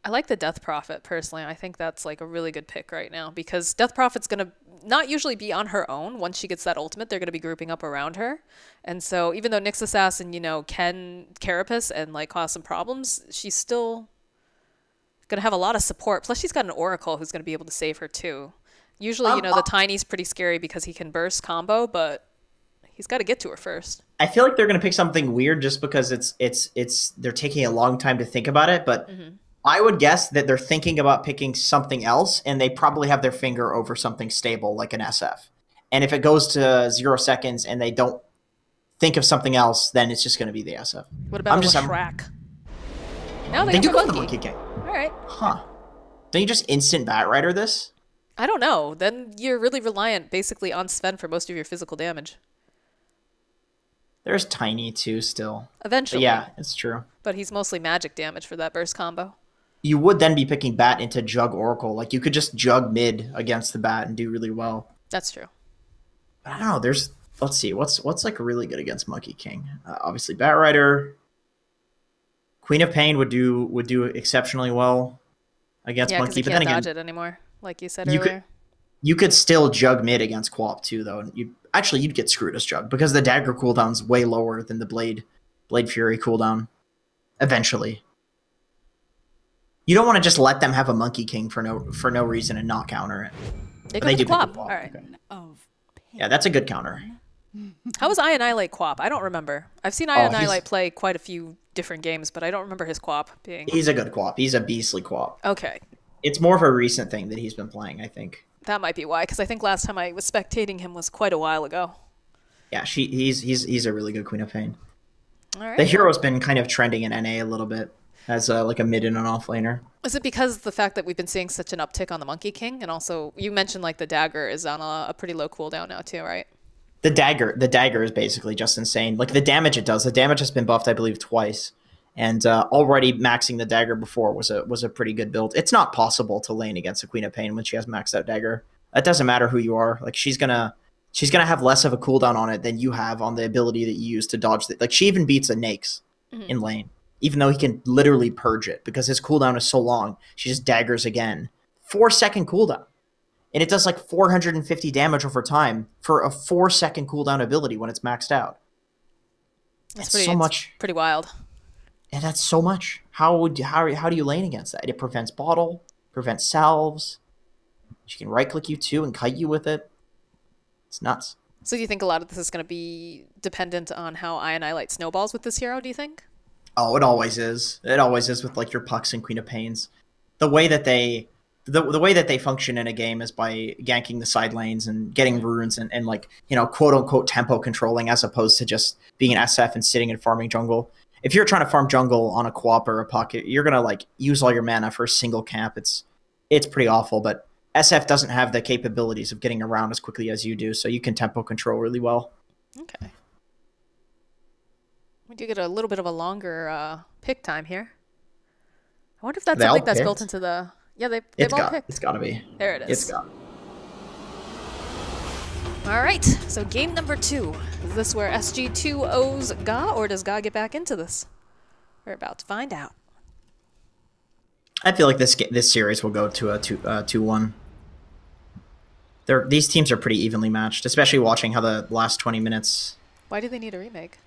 I like the Death Prophet personally. I think that's like a really good pick right now because Death Prophet's gonna not usually be on her own. Once she gets that ultimate, they're gonna be grouping up around her. And so even though Nyx Assassin, you know, can carapace and like cause some problems, she's still gonna have a lot of support. Plus she's got an Oracle who's gonna be able to save her too. Usually, you know, the Tiny's pretty scary because he can burst combo, but he's got to get to her first. I feel like they're gonna pick something weird just because it's they're taking a long time to think about it, but I would guess that they're thinking about picking something else, and they probably have their finger over something stable like an SF. And if it goes to 0 seconds and they don't think of something else, then it's just going to be the SF. What about a Shrek? No, they do go for the Monkey King. All right. Huh. Don't you just instant Bat Rider this? I don't know. Then you're really reliant basically on Sven for most of your physical damage. There's Tiny too still. Eventually. But yeah, it's true. But he's mostly magic damage for that burst combo. You would then be picking Bat into Jug Oracle. Like, you could just Jug mid against the Bat and do really well. That's true. But I don't know. There's, let's see, what's like really good against Monkey King? Obviously, Bat Rider. Queen of Pain would do exceptionally well against Monkey. But then again, dodge it anymore, like you said earlier. You could still Jug mid against Quap too, though. And you'd get screwed as Jug because the Dagger cooldown's way lower than the Blade Fury cooldown. Eventually. You don't want to just let them have a Monkey King for no reason and not counter it. They do Quap. All right. Okay. Yeah, that's a good counter. How was I Annihilate Quap? I don't remember. I've seen I Annihilate play quite a few different games, but I don't remember his Quap being... He's a good Quap. He's a beastly Quap. Okay. It's more of a recent thing that he's been playing, I think. That might be why, because I think last time I was spectating him was quite a while ago. Yeah, he's a really good Queen of Pain. All right. The hero's been kind of trending in NA a little bit. As like a mid and an off laner. Is it because of the fact that we've been seeing such an uptick on the Monkey King? And also, you mentioned like the Dagger is on a pretty low cooldown now too, right? The Dagger is basically just insane. Like the damage it does. The damage has been buffed, I believe, twice. And already maxing the Dagger before was a pretty good build. It's not possible to lane against a Queen of Pain when she has maxed out Dagger. It doesn't matter who you are. Like she's gonna have less of a cooldown on it than you have on the ability that you use to dodge it. Like she even beats a Nyx in lane. Even though he can literally purge it because his cooldown is so long, she just daggers again. 4-second cooldown. And it does like 450 damage over time for a 4-second cooldown ability when it's maxed out. That's pretty wild. And that's so much. How do you lane against that? It prevents bottle, prevents salves. She can right click you too and kite you with it. It's nuts. So do you think a lot of this is going to be dependent on how I Annihilate snowballs with this hero, do you think? Oh, it always is. It always is with like your Pucks and Queen of Pains. The way that they function in a game is by ganking the side lanes and getting runes and like, you know, quote unquote tempo controlling as opposed to just being an SF and sitting and farming jungle. If you're trying to farm jungle on a Quap or a Puck, you're gonna like use all your mana for a single camp. It's pretty awful, but SF doesn't have the capabilities of getting around as quickly as you do, so you can tempo control really well. Okay. We do get a little bit of a longer pick time here. I wonder if that's something that's built into the... Yeah, they've all picked. It's got to be. There it is. It's got. All right, so game number 2. Is this where SG2 owes Ga, or does Ga get back into this? We're about to find out. I feel like this series will go to a 2-1. These teams are pretty evenly matched, especially watching how the last 20 minutes... Why do they need a remake?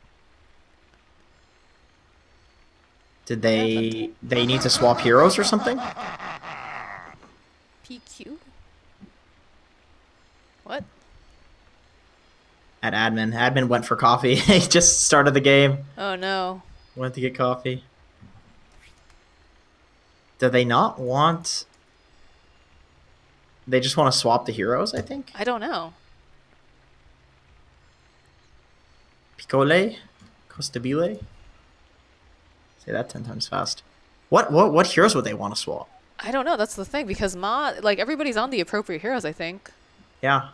Did they need to swap heroes or something? PQ? What? At admin. Admin went for coffee. He just started the game. Oh no. Went to get coffee. Do they not want... They just want to swap the heroes, I think? I don't know. Piccole? Costabile? Say that 10 times fast. What heroes would they want to swap? I don't know. That's the thing, because like everybody's on the appropriate heroes, I think. Yeah.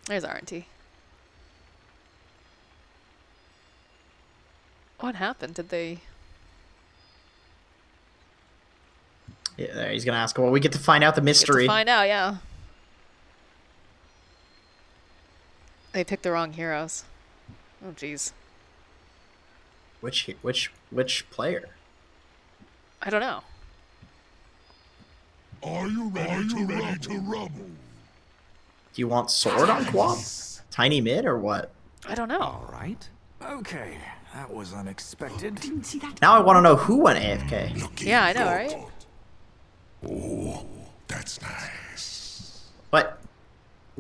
There's RNT. What happened? Did they... Yeah, he's gonna ask. Well, we get to find out the Get mystery. to find out, yeah. They picked the wrong heroes. Oh, jeez. Which player? I don't know. Are you ready to rumble? Do you want sword on Quap? Tiny mid or what? I don't know. All right. Okay, that was unexpected. Didn't see that. Now I want to know who went AFK. Yeah, I know, right? Oh, that's nice. But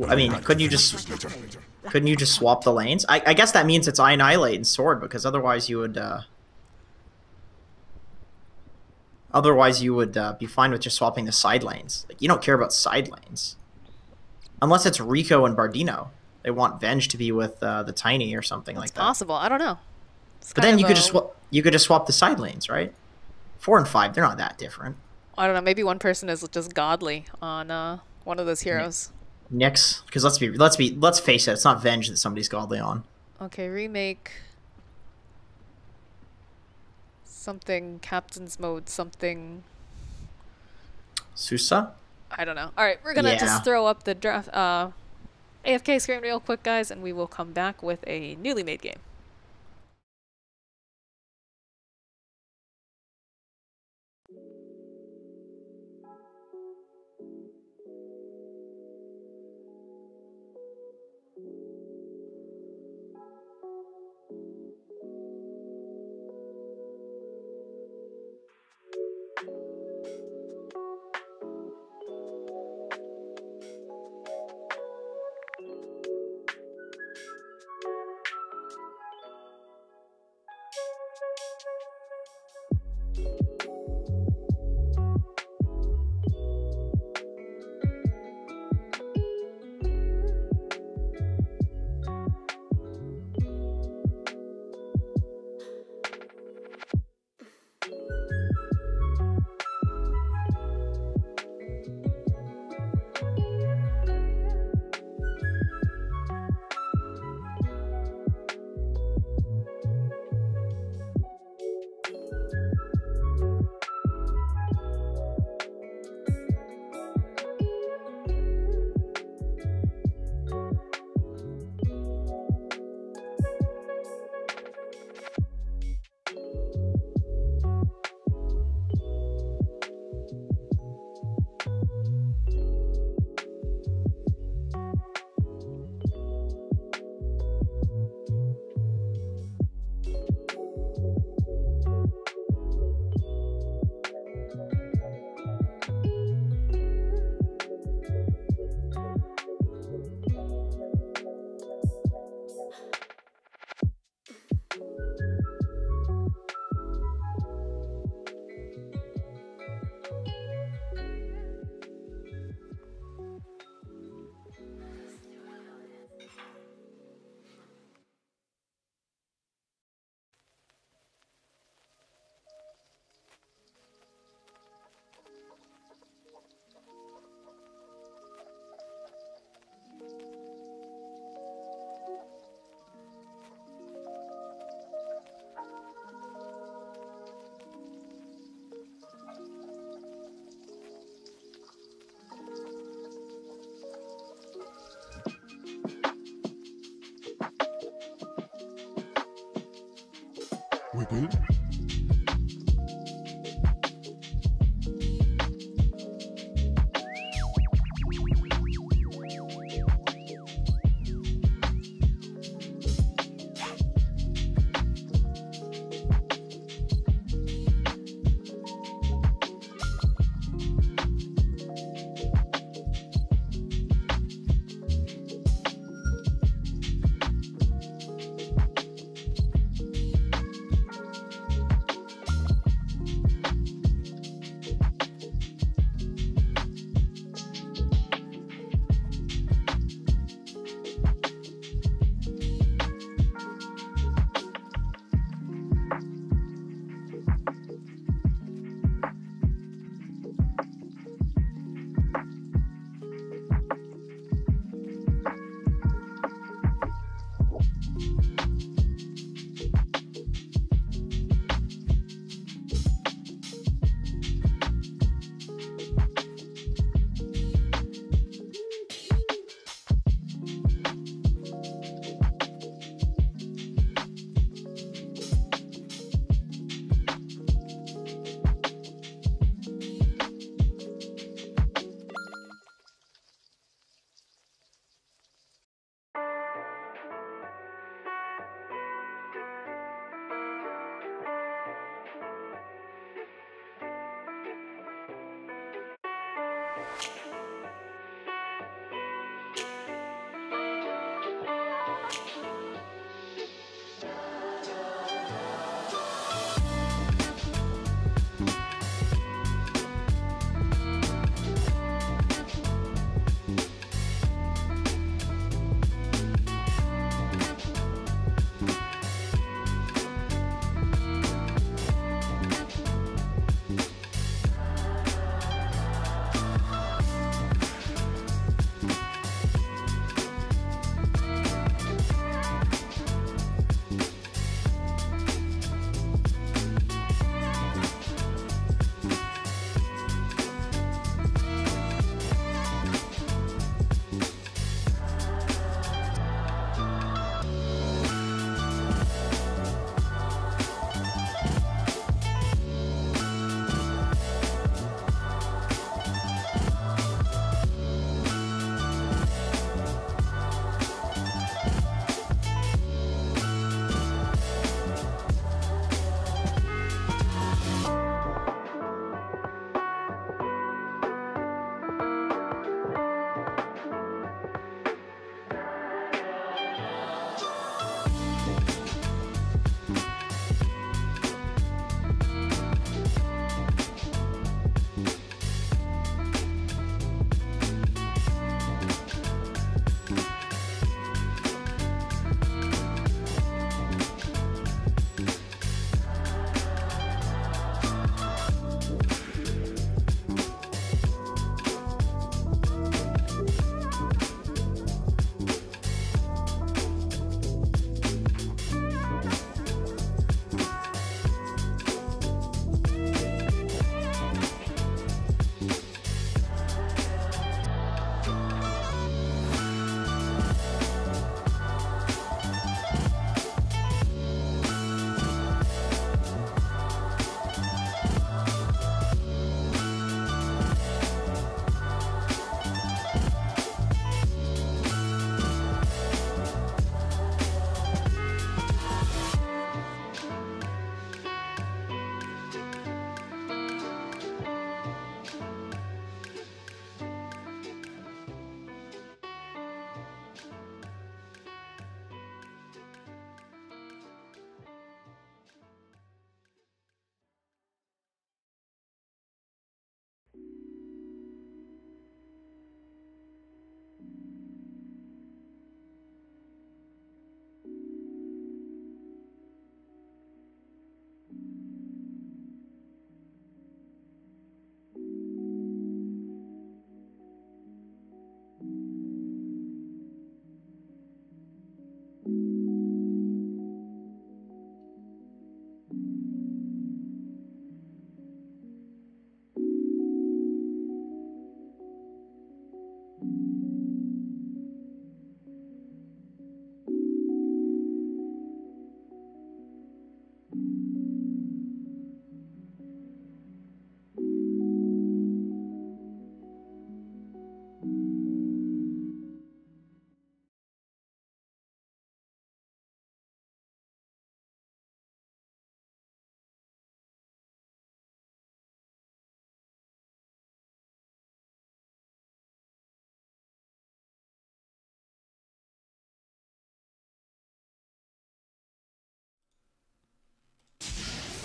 I mean, couldn't you just swap the lanes? I guess that means it's Annihilate and sword, because otherwise you would be fine with just swapping the side lanes. Like, you don't care about side lanes unless it's Rico and Bardino. They want Venge to be with the Tiny or something like that. Possible. I don't know. It's But kind then you of could just swap the side lanes, right? 4 and 5, they're not that different. I don't know. Maybe one person is just godly on one of those heroes. Nyx, because let's face it, it's not Venge that somebody's godly on. Okay, remake something captain's mode something. Susa? I don't know. All right, we're gonna Yeah. just throw up the draft AFK screen real quick, guys, and we will come back with a newly made game. Whipple.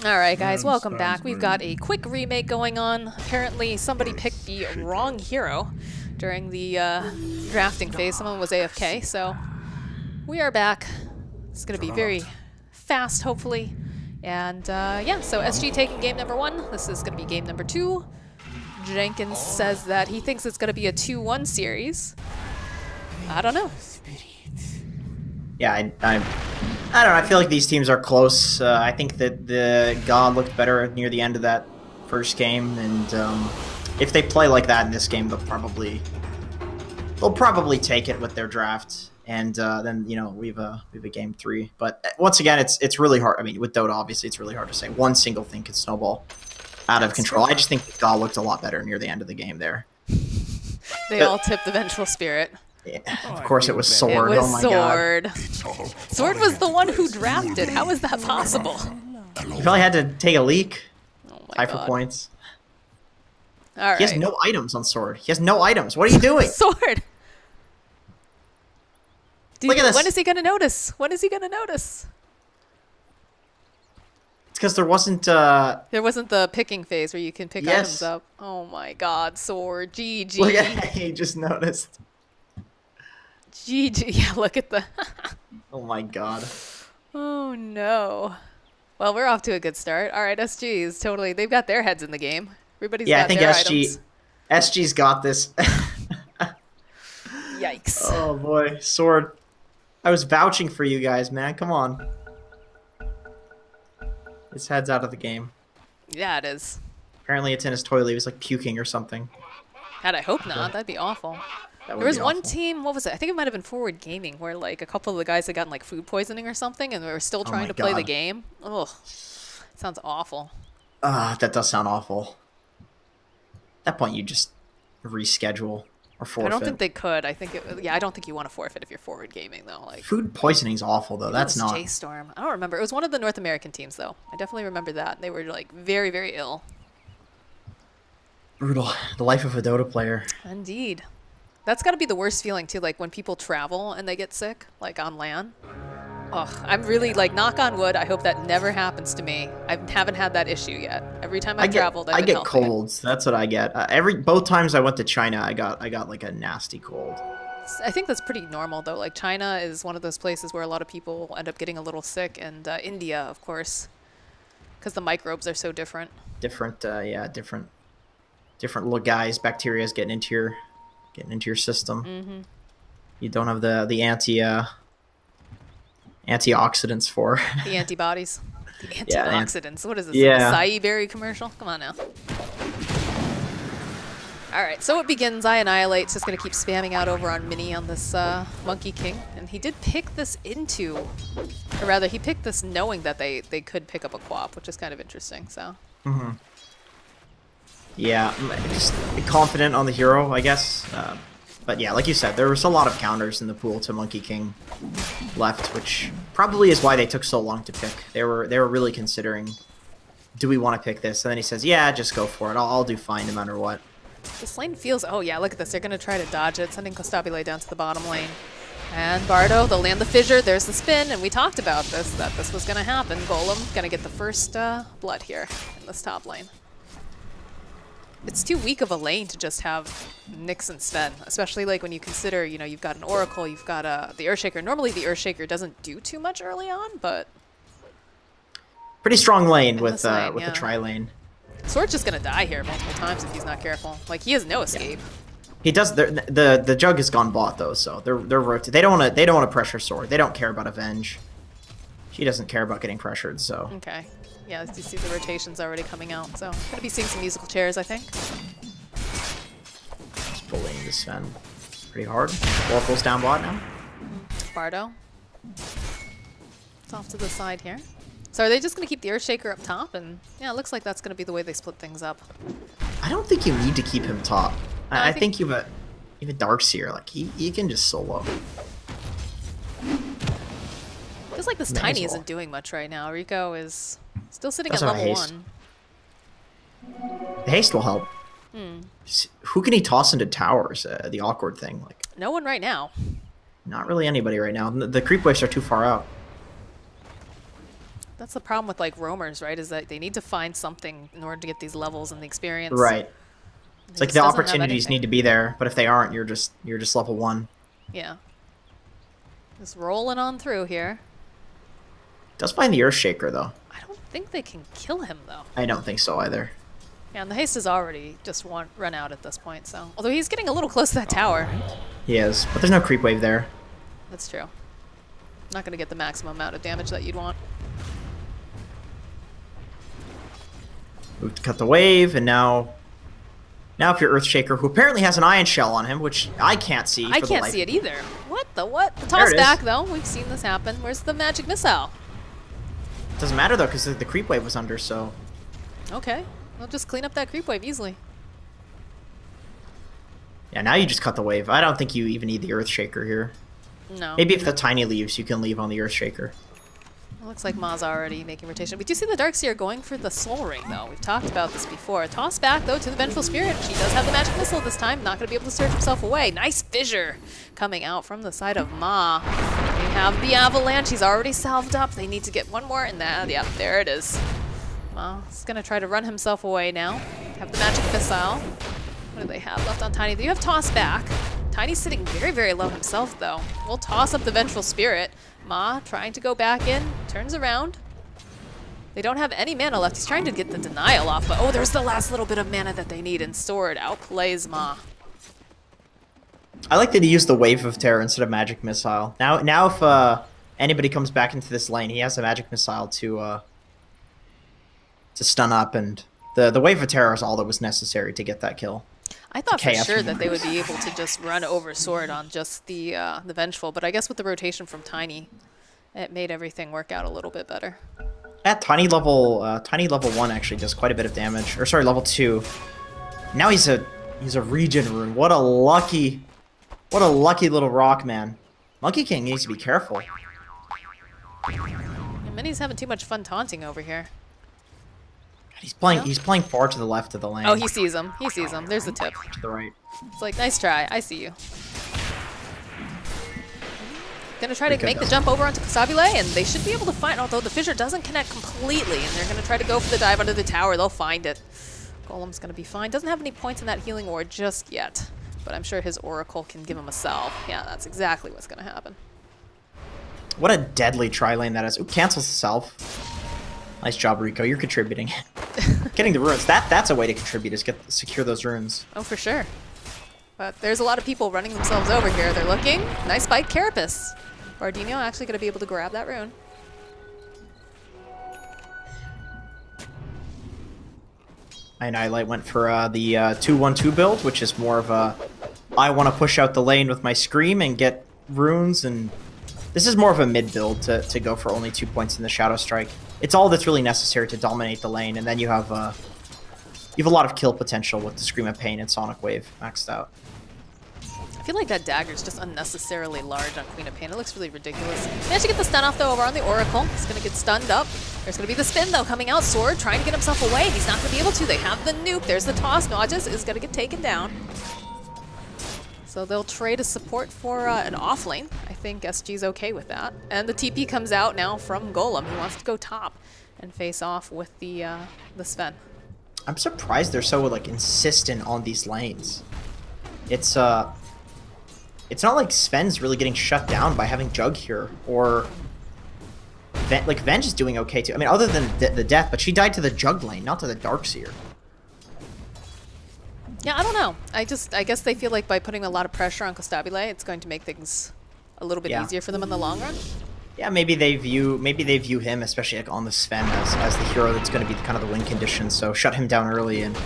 Alright guys, welcome back. We've got a quick remake going on. Apparently somebody picked the wrong hero during the drafting phase. Someone was AFK, so we are back. It's going to be very fast, hopefully. And yeah, so SG taking game number 1. This is going to be game number 2. Jenkins says that he thinks it's going to be a 2-1 series. I don't know. Yeah, I don't know. I feel like these teams are close. I think that the God looked better near the end of that first game, and if they play like that in this game, they'll probably take it with their draft, and then we have a game 3. But once again, it's really hard. I mean, with Dota, obviously, it's really hard to say. One single thing could snowball out of control. I just think the God looked a lot better near the end of the game there. They all tipped the Vengeful Spirit. Yeah, of course it was Sword. It was oh my Sword. God. Sword was the one who drafted. How is that possible? You probably had to take a leak. Oh my For God. points. All right. He has no items on Sword. He has no items. What are you doing? Sword. Look at this. When is he gonna notice? When is he gonna notice? It's because there wasn't. There wasn't the picking phase where you can pick Yes. items up. Oh my God, Sword. GG. Look at he just noticed. GG. Yeah, look at the. Oh my God. Oh no. Well, we're off to a good start. All right, SG's totally. They've got their heads in the game. Everybody's Yeah, got I think their SG's items. got this. Yikes. Oh boy, Sword. I was vouching for you guys, man. Come on. His head's out of the game. Yeah, it is. Apparently, it's in his toilet. He was like puking or something. God, I hope not. That'd be awful. That would There was be one awful. team, what was it? I think it might have been Forward Gaming, where like a couple of the guys had gotten like food poisoning or something, and they were still trying my to play the God. game. Ugh, sounds awful. That does sound awful. At that point, you just reschedule or forfeit. I don't think they could. I think I don't think you want to forfeit if you're Forward Gaming though. Like Food poisoning's awful though. That's not. J-Storm. I don't remember. It was one of the North American teams though. I definitely remember that. They were like very, very ill. Brutal. The life of a Dota player. Indeed. That's got to be the worst feeling too, like when people travel and they get sick, like on LAN. Ugh, I'm really like, knock on wood, I hope that never happens to me. I haven't had that issue yet. Every time I've traveled, I've I been get healthy. colds. That's what I get. Both times I went to China, I got like a nasty cold. I think that's pretty normal though. Like China is one of those places where a lot of people end up getting a little sick, and India, of course, because the microbes are so different. Different little guys, bacteria's getting into your system. Mm-hmm. You don't have the antioxidants for. The antibodies. The Yeah, antioxidants. What is this? yeah. An acai berry commercial? Come on now. Alright, so it begins. I Annihilate. Just going to keep spamming out over on Mini on this Monkey King. And he did pick this into, or rather, he picked this knowing that they could pick up a Quap, which is kind of interesting, so. Mm-hmm. Yeah, just be confident on the hero, I guess. But yeah, like you said, there was a lot of counters in the pool to Monkey King left, which probably is why they took so long to pick. They were really considering, do we want to pick this? And then he says, yeah, just go for it. I'll do fine no matter what. This lane feels... Oh, yeah, look at this. They're going to try to dodge it, sending Kostabile down to the bottom lane. And Bardo, they'll land the fissure. There's the spin, and we talked about this, that this was going to happen. Golem going to get the first blood here in this top lane. It's too weak of a lane to just have Nyx and Sven, especially like when you consider, you know, you've got an Oracle, you've got the Earthshaker. Normally the Earthshaker doesn't do too much early on, but... Pretty strong lane with lane, the tri-lane. Sword's just going to die here multiple times if he's not careful. Like, he has no escape. He does. The jug has gone bot though, so they're rotating. They don't want to pressure Sword. They don't care about Avenge. She doesn't care about getting pressured, so. Okay. Yeah, you see the rotations already coming out, so gonna be seeing some musical chairs, I think. Just bullying this Sven pretty hard. Oracle's down bot now. Bardo. It's off to the side here. So are they just gonna keep the Earthshaker up top? And yeah, it looks like that's gonna be the way they split things up. I don't think you need to keep him top. No, I think you have a Darkseer. Like he can just solo. Feels like this May as Tiny well. isn't doing much right now. Rico is still sitting Doesn't at have level haste. 1. The haste will help. Who can he toss into towers? The awkward thing, like No one right now. not really anybody right now. The creep waves are too far out. That's the problem with like roamers, right? Is that they need to find something in order to get these levels and the experience. Right. It's like This the doesn't have opportunities anything. need to be there, but if they aren't, you're just level 1. Yeah. Just rolling on through here. Does find the Earthshaker though. I don't think they can kill him though. I don't think so either. Yeah, and the haste is already just run out at this point. So, although he's getting a little close to that tower. He is, but there's no creep wave there. That's true. Not going to get the maximum amount of damage that you'd want. Move to cut the wave, and now if you're Earthshaker, who apparently has an Ion Shell on him, which I can't see. I for the can't life see it either. What the what? The There toss it is. back though. We've seen this happen. Where's the magic missile? Doesn't matter though, because the creep wave was under, so. Okay, we'll just clean up that creep wave easily. Yeah, now you just cut the wave. I don't think you even need the Earthshaker here. No. Maybe if the tiny leaves, you can leave on the Earthshaker. It looks like Ma's already making rotation. We do see the Darkseer going for the Soul Ring, though. We've talked about this before. Toss back, though, to the Vengeful Spirit. She does have the Magic Missile this time. Not going to be able to surge himself away. Nice fissure coming out from the side of Ma. They have the Avalanche. He's already salved up. They need to get one more, and that, yeah, there it is. Ma's going to try to run himself away now. Have the Magic Missile. What do they have left on Tiny? They do have Toss back. Tiny's sitting very, very low himself, though. We'll toss up the Vengeful Spirit. Ma trying to go back in, turns around. They don't have any mana left. He's trying to get the denial off, but oh, there's the last little bit of mana that they need, and Sword outplays Ma. I like that he used the Wave of Terror instead of Magic Missile. Now if anybody comes back into this lane, he has a Magic Missile to stun up, and the Wave of Terror is all that was necessary to get that kill. I thought for KF. sure that they would be able to just run over Sword on just the Vengeful, but I guess with the rotation from Tiny, it made everything work out a little bit better. At Tiny level 1 actually does quite a bit of damage. Or sorry, level 2. Now he's a regen rune. What a lucky little rock, man. Monkey King needs to be careful. And Minnie's having too much fun taunting over here. He's playing far to the left of the lane. Oh, he sees him. He sees him. There's the tip. To the right. It's like, nice try. I see you. Gonna try to Rico make the does. jump over onto Kasabile, and they should be able to find, although the fissure doesn't connect completely, and they're gonna try to go for the dive under the tower. They'll find it. Golem's gonna be fine. Doesn't have any points in that healing ward just yet, but I'm sure his Oracle can give him a salve. Yeah, that's exactly what's gonna happen. What a deadly tri-lane that is. Ooh, cancels the self. Nice job, Rico. You're contributing. Getting the runes. That's a way to contribute, is secure those runes. Oh, for sure. But there's a lot of people running themselves over here. They're looking. Nice bite, Carapace. Bardino actually going to be able to grab that rune. Annihilate went for the 2-1-2 build, which is more of a I want to push out the lane with my Scream and get runes, and this is more of a mid build to go for only 2 points in the Shadow Strike. It's all that's really necessary to dominate the lane, and then you have a lot of kill potential with the Scream of Pain and Sonic Wave maxed out. I feel like that dagger is just unnecessarily large on Queen of Pain. It looks really ridiculous. Managed to get the stun off, though, over on the Oracle. He's going to get stunned up. There's going to be the spin, though, coming out. Sword trying to get himself away. He's not going to be able to. They have the nuke. There's the toss. Nauges is going to get taken down. So they'll trade a support for an off lane. I think SG's okay with that. And the TP comes out now from Golem. He wants to go top and face off with the Sven. I'm surprised they're so like insistent on these lanes. It's not like Sven's really getting shut down by having Jug here, or Venge is doing okay too. I mean, other than the death, but she died to the Jug lane, not to the Darkseer. Yeah, I don't know. I guess they feel like by putting a lot of pressure on Costabile, it's going to make things a little bit easier for them in the long run. Yeah, maybe they view him, especially like on the Sven, as the hero that's going to be kind of the win condition. So shut him down early, and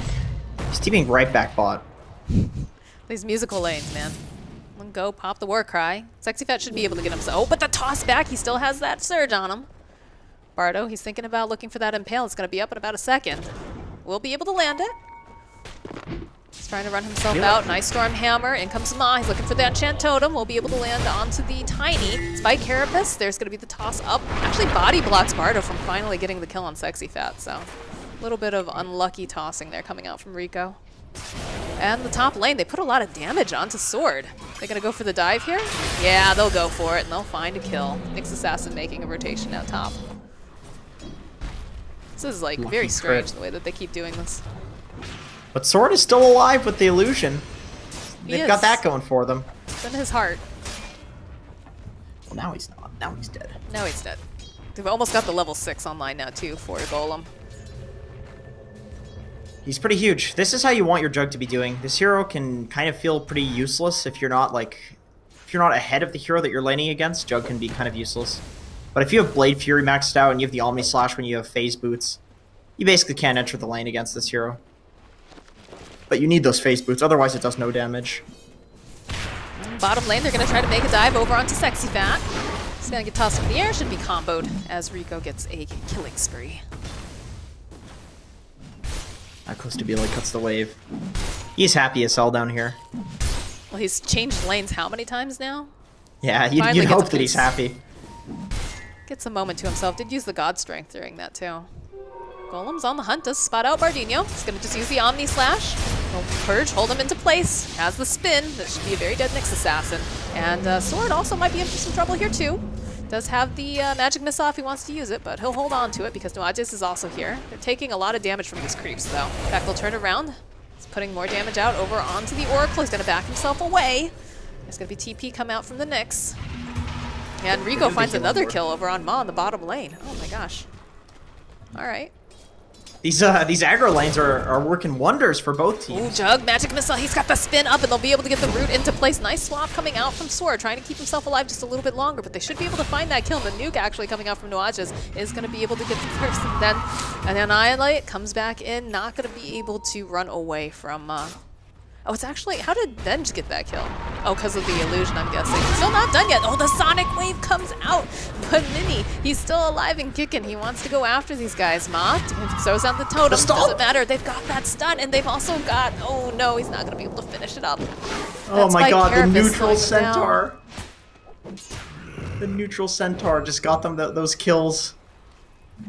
he's teaming right back bot. These musical lanes, man. Go pop the war cry. Sexy Fat should be able to get him. Oh, but the toss back, he still has that surge on him. Bardo, he's thinking about looking for that impale. It's going to be up in about a second. We'll be able to land it. He's trying to run himself out. Nice Storm Hammer. In comes Ma. He's looking for that Enchant Totem. We'll be able to land onto the Tiny. Spike Carapace. There's going to be the toss up. Actually, body blocks Bardo from finally getting the kill on Sexy Fat. So, a little bit of unlucky tossing there coming out from Rico. And the top lane, they put a lot of damage onto Sword. They're going to go for the dive here? Yeah, they'll go for it, and they'll find a kill. Nyx Assassin making a rotation out top. This is like Lucky very strange crit. the way that they keep doing this. But Sword is still alive with the illusion. He They've is. got that going for them. It's in his heart. Well, now he's not. Now he's dead. Now he's dead. They've almost got the level 6 online now too for Golem. He's pretty huge. This is how you want your Jug to be doing. This hero can kind of feel pretty useless if you're not ahead of the hero that you're laning against. Jug can be kind of useless. But if you have Blade Fury maxed out and you have the Omni Slash when you have Phase Boots, you basically can't enter the lane against this hero. But you need those Phase Boots, otherwise it does no damage. Bottom lane, they're going to try to make a dive over onto Sexy Fat. He's going to get tossed in the air, should be comboed as Rico gets a killing spree. Close to Bila cuts the wave. He's happy as hell down here. Well, he's changed lanes how many times now? Yeah, Finally you'd gets hope a that he's boost. happy. Gets a moment to himself. Did use the God Strength during that too. Golem's on the hunt, does spot out Bardino. He's going to just use the Omni Slash. He'll Purge, hold him into place. Has the spin. That should be a very dead Nyx Assassin. And Sword also might be in for some trouble here too. Does have the magic missile if he wants to use it, but he'll hold on to it because Nuages is also here. They're taking a lot of damage from these creeps though. In fact, they'll turn around. He's putting more damage out over onto the Oracle. He's going to back himself away. There's going to be TP come out from the Nyx. And Rico finds another kill over on Ma in the bottom lane. Oh my gosh. Alright. These aggro lanes are working wonders for both Ooh, teams. Jug, magic missile. He's got the spin up, and they'll be able to get the root into place. Nice swap coming out from Sword, trying to keep himself alive just a little bit longer, but they should be able to find that kill. And the nuke actually coming out from Nuages is going to be able to get the first, and then Annihilate comes back in, not going to be able to run away from. Oh, it's actually, how did Benj get that kill? Oh, because of the illusion, I'm guessing. Still not done yet. Oh, the Sonic Wave comes out. But Mini, he's still alive and kicking. He wants to go after these guys. Ma throws down the totem. Doesn't matter. They've got that stun, and they've also got, oh no, he's not going to be able to finish it up. Oh my god, the Carapace neutral slowing him down. Centaur. The neutral Centaur just got them those kills.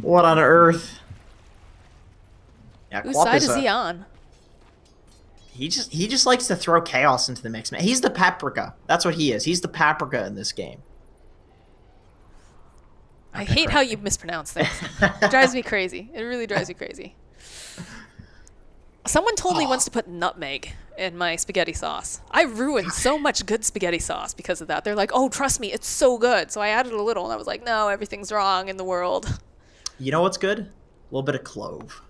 What on earth? Yeah, Whose Quap side is a- he on? He just likes to throw chaos into the mix, man. He's the paprika. That's what he is. He's the paprika in this game. I hate how you mispronounce things. It drives me crazy. It really drives me crazy. Someone told me once to put nutmeg in my spaghetti sauce. I ruined so much good spaghetti sauce because of that. They're like, oh, trust me, it's so good. So I added a little, and I was like, no, everything's wrong in the world. You know what's good? A little bit of clove.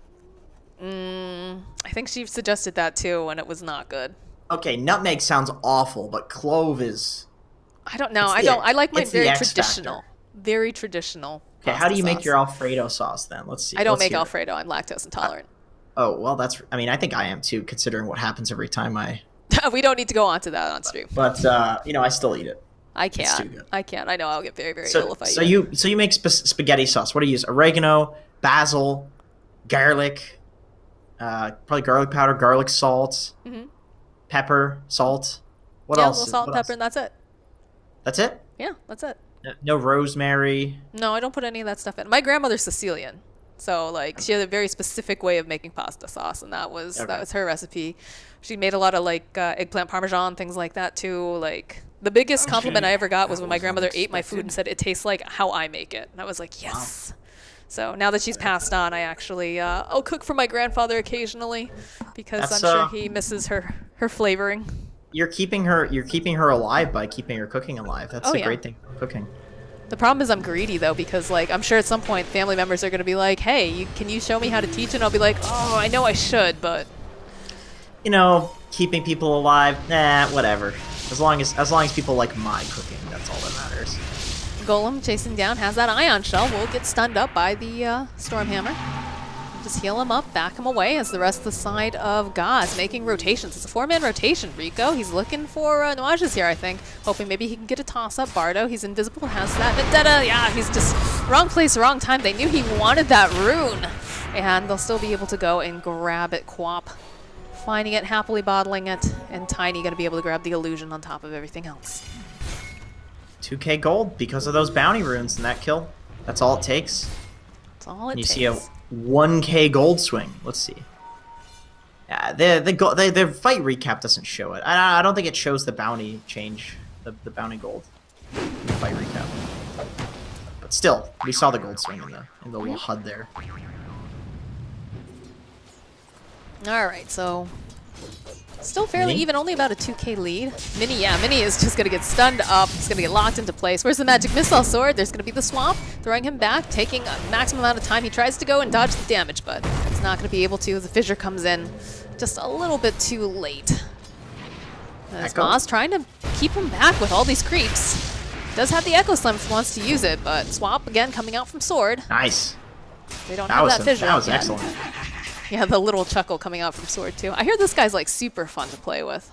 I think she suggested that too, and it was not good. Okay, nutmeg sounds awful, but clove is... I don't know. It's I like mine it's the very X traditional. factor. Very traditional. Okay, how do you pasta make sauce. your Alfredo sauce then? Let's see. I don't Let's make hear it. Alfredo. I'm lactose intolerant. Oh, well, that's... I mean, I think I am too, considering what happens every time I... We don't need to go on to that on stream. But, you know, I still eat it. I It's too can't. good. I can't. I know I'll get very, very ill if I So eat it. you make spaghetti sauce. What do you use? Oregano, basil, garlic, probably garlic powder, garlic salt, pepper, salt. What Yeah, a else? little salt and What pepper, else? and that's it. That's it? Yeah, that's it. No rosemary. No, I don't put any of that stuff in. My grandmother's Sicilian, so like she had a very specific way of making pasta sauce, and that was her recipe. She made a lot of like eggplant parmesan, things like that too. Like the biggest compliment I ever got was when my grandmother ate my food and said it tastes like how I make it, and I was like, yes. So now that she's passed on, I actually I'll cook for my grandfather occasionally because That's, I'm sure he misses her flavoring. You're keeping her alive by keeping her cooking alive. That's Oh, the yeah. great thing about cooking. The problem is I'm greedy though, because like I'm sure at some point family members are going to be like, hey, can you show me how to teach? And I'll be like, oh, I know I should, but You know, keeping people alive, whatever. As long as people like my cooking, that's all that matters. Golem chasing down has that ion shell. Will get stunned up by the Stormhammer. Just heal him up, back him away as the rest of the side of Gaz making rotations. It's a 4-man rotation. Rico, he's looking for Nuages here, I think. Hoping maybe he can get a toss-up. Bardo, he's invisible, has that. Vendetta, yeah, he's just wrong place, wrong time. They knew he wanted that rune. And they'll still be able to go and grab it. Quap finding it, happily bottling it. And Tiny going to be able to grab the illusion on top of everything else. 2k gold because of those bounty runes and that kill. That's all it takes. That's all it And you takes. see a 1k gold swing. Let's see. Yeah, the fight recap doesn't show it. I don't think it shows the bounty change, the bounty gold in the fight recap. But still, we saw the gold swing in the little HUD there. All right, so still fairly Mini? even, only about a 2k lead. Mini, yeah, Mini is just going to get stunned up. He's going to get locked into place. Where's the magic missile sword? There's going to be the swamp, throwing him back, taking a maximum amount of time. He tries to go and dodge the damage, but he's not going to be able to. The fissure comes in just a little bit too late. As Moss trying to keep him back with all these creeps. Does have the Echo Slam if he wants to use it, but Swap again coming out from Sword. Nice. They don't have that fissure. That was yet. excellent. Yeah, the little chuckle coming out from Sword too. I hear this guy's like super fun to play with.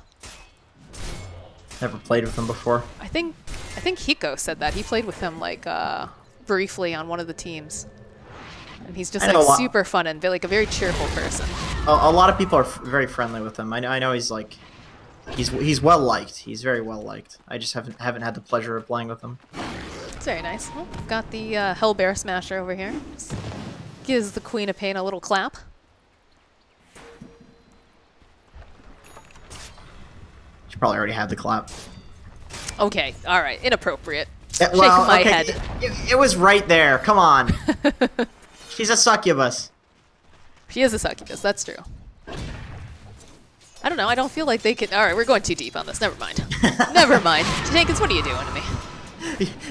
Never played with him before. I think Hiko said that. He played with him like briefly on one of the teams. And he's just like super fun and like a very cheerful person. A lot of people are very friendly with him. I know he's like he's well liked. He's very well liked. I just haven't had the pleasure of playing with him. It's very nice. Well, we've got the Hell Bear Smasher over here. Just gives the Queen of Pain a little clap. She probably already had the clap. Okay, all right, inappropriate. Yeah, well, Shaking my okay, head. It was right there. Come on. She's a succubus. She is a succubus, that's true. I don't know, I don't feel like they can... Alright, we're going too deep on this, never mind. Never mind. Jenkins, what are you doing to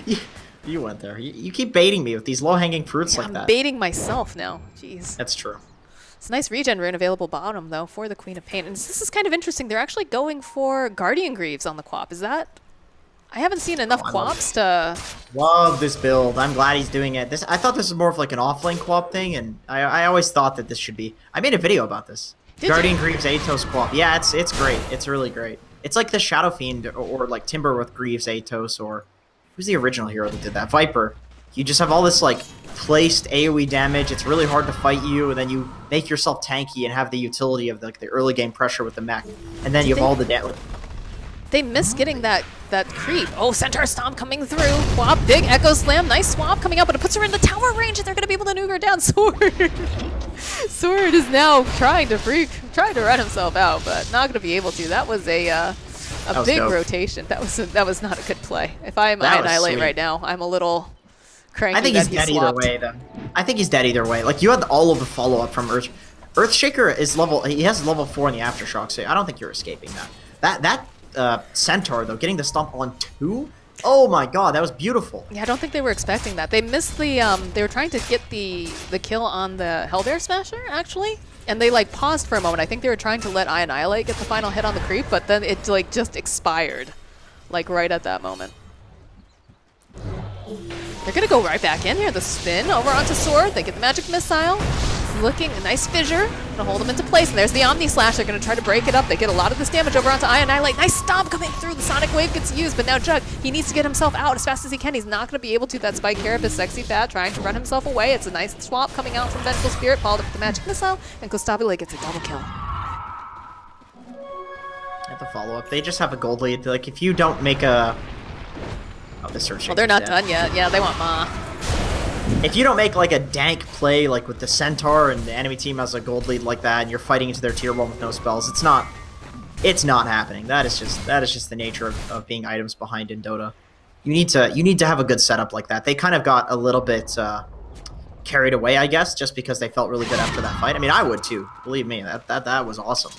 me? You went there. You keep baiting me with these low-hanging fruits like that. I'm baiting myself now, jeez. That's true. It's a nice regen rune available bottom, though, for the Queen of Pain. And this is kind of interesting, they're actually going for Guardian Greaves on the Quap. Is that... I haven't seen enough Quaps to... Love this build. I'm glad he's doing it. I thought this was more of like an offlane Quap thing, and I always thought that this should be... I made a video about this. Guardian Greaves Atos Quap. Yeah, it's great. It's really great. It's like the Shadow Fiend or like Timber with Greaves Atos, or... Who's the original hero that did that? Viper. You just have all this like placed AoE damage. It's really hard to fight you, and then you make yourself tanky and have the utility of like the early game pressure with the mech. And then you have all the damage. They miss getting that creep. Oh, Centaur Stomp coming through. Swap, big Echo Slam. Nice swap coming out, but it puts her in the tower range, and they're going to be able to nuke her down. Sword. Sword is now trying to run himself out, but not going to be able to. That was a big rotation. That was not a good play. If I'm Annihilate right now, I'm a little cranky. I think he's dead either way, though. I think he's dead either way. Like, you had all of the follow-up from Earthshaker is he has level 4 in the Aftershock, so I don't think you're escaping that. That Centaur, though, getting the stomp on 2? Oh my god, that was beautiful. Yeah, I don't think they were expecting that. They missed the, they were trying to get the kill on the Hellbear Smasher, actually. And they, like, paused for a moment. I think they were trying to let Annihilate get the final hit on the creep, but then it, like, just expired. Like, right at that moment. They're gonna go right back in here. The spin over onto Sword. They get the magic missile. Looking a nice fissure. Gonna hold them into place. And there's the Omni Slash. They're gonna try to break it up. They get a lot of this damage over onto Annihilate. Nice stomp coming through. The Sonic Wave gets used, but now Jug, he needs to get himself out as fast as he can. He's not gonna be able to. That Spike Carapace, Sexy Fat, trying to run himself away. It's a nice swap coming out from Vengeful Spirit, followed up with the magic missile, and Kostabile gets a double kill. At the follow-up, they just have a gold lead. Like, if you don't make a... Oh, this search. Well, they're not done yet. Yeah, they want Ma. If you don't make like a dank play like with the Centaur and the enemy team has a gold lead like that and you're fighting into their tier 1 with no spells, it's not happening. That is just the nature of being items behind in Dota. You need to have a good setup like that. They kind of got a little bit carried away, I guess, just because they felt really good after that fight. I mean, I would too. Believe me, that was awesome.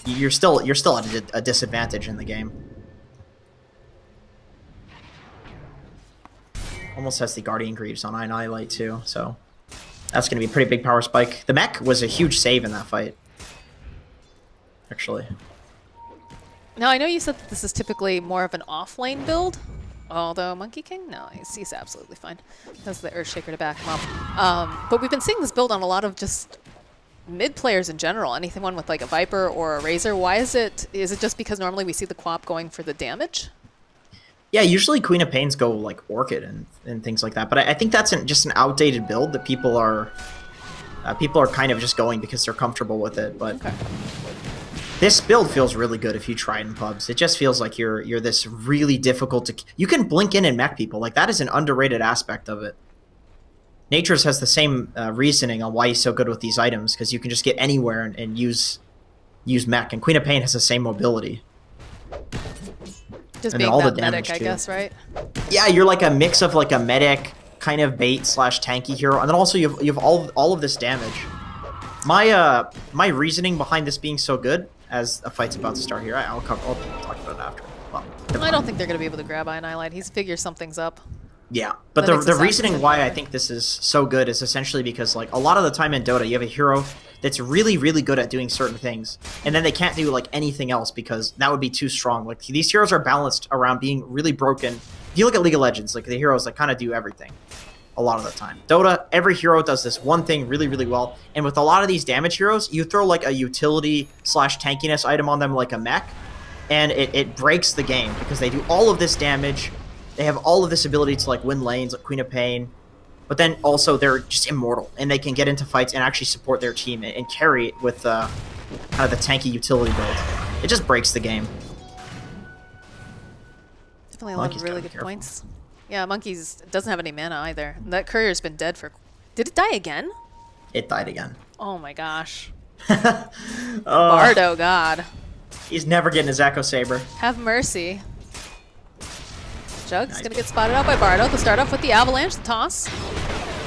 You're still at a disadvantage in the game. Almost has the Guardian Greaves on Annihilate too, so that's going to be a pretty big power spike. The mech was a huge save in that fight, actually. Now, I know you said that this is typically more of an off-lane build, although Monkey King, no, he's absolutely fine. Has the Earthshaker to back him up. But we've been seeing this build on a lot of just mid players in general. Anyone with like a Viper or a Razor. Why is it just because normally we see the Quap going for the damage? Yeah, usually Queen of Pains go like Orchid and things like that, but I think that's just an outdated build that people are kind of just going because they're comfortable with it. But okay. This build feels really good if you try it in pubs. It just feels like you're this really difficult to... You can blink in and mech people. Like, that is an underrated aspect of it. Natures has the same reasoning on why he's so good with these items, because you can just get anywhere and use mech, and Queen of Pain has the same mobility. Just being that medic, I guess, right? Yeah, you're like a mix of like a medic, kind of bait / tanky hero, and then also you have all of this damage. My reasoning behind this being so good, as a fight's about to start here, I'll talk about it after. Well, I don't think they're going to be able to grab Iron Highlight. He's figures something's up. yeah, but That makes the us reasoning opposite. why I think this is so good is essentially because like a lot of the time in Dota, you have a hero that's really, really good at doing certain things, and then they can't do like anything else because that would be too strong. Like these heroes are balanced around being really broken. If you look at League of Legends, like the heroes that kind of do everything a lot of the time. Dota, every hero does this one thing really, really well, and with a lot of these damage heroes, you throw like a utility / tankiness item on them like a mech, and it breaks the game because they do all of this damage. They have all of this ability to like win lanes, like Queen of Pain, but then also they're just immortal and they can get into fights and actually support their team and carry it with kind of the tanky utility build. It just breaks the game. Definitely a lot of Monkey's really gotta be good careful. points. Yeah, Monkeys doesn't have any mana either. That courier's been dead for... Did it die again? It died again. Oh my gosh. Oh, Bardo, God. he's never getting his Echo Saber. Have mercy. Jug's Nice. gonna get spotted out by Bardo. They'll start off with the Avalanche, the toss,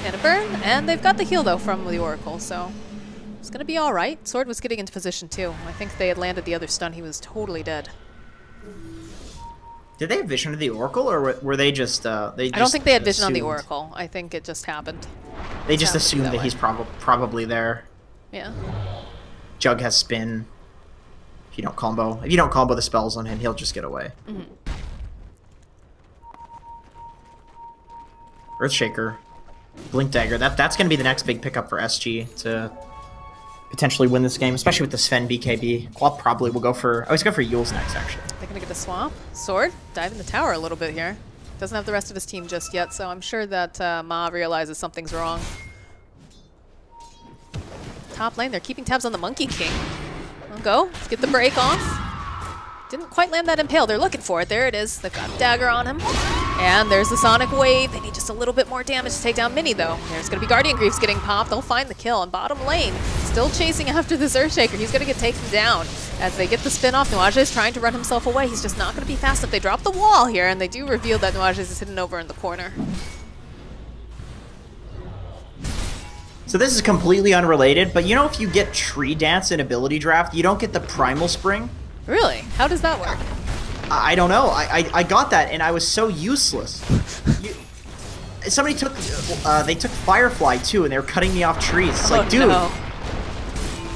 and a burn, and they've got the heal though from the Oracle, so it's gonna be alright. Sword was getting into position too. I think they had landed the other stun. He was totally dead. Did they have vision of the Oracle, or were they just? I don't think they had vision on the Oracle. I think it just happened. They just happened assumed that that way. he's probably there. Yeah. Jug has spin. If you don't combo the spells on him, he'll just get away. Earthshaker, Blink Dagger. That's going to be the next big pickup for SG to potentially win this game, especially with the Sven BKB. Quap probably will go for. Oh, he's going for Yule's next, actually. They're gonna get a swamp. Sword, dive in the tower a little bit here. Doesn't have the rest of his team just yet, so I'm sure that Ma realizes something's wrong. Top lane, they're keeping tabs on the Monkey King. I'll go. Let's get the break off. Didn't quite land that impale. They're looking for it. There it is. They've got a dagger on him. And there's the Sonic Wave. They need just a little bit more damage to take down Mini, though. There's going to be Guardian Griefs getting popped. They'll find the kill on bottom lane. Still chasing after this Earthshaker. He's going to get taken down. As they get the spin off, Nuages is trying to run himself away. He's just not going to be fast enough. They drop the wall here, and they do reveal that Nuages is hidden over in the corner. So this is completely unrelated, but you know if you get Tree Dance in Ability Draft, you don't get the Primal Spring? Really? How does that work? I don't know. I got that, and I was so useless. Somebody took... they took Firefly, too, and they were cutting me off trees. It's like, dude... No.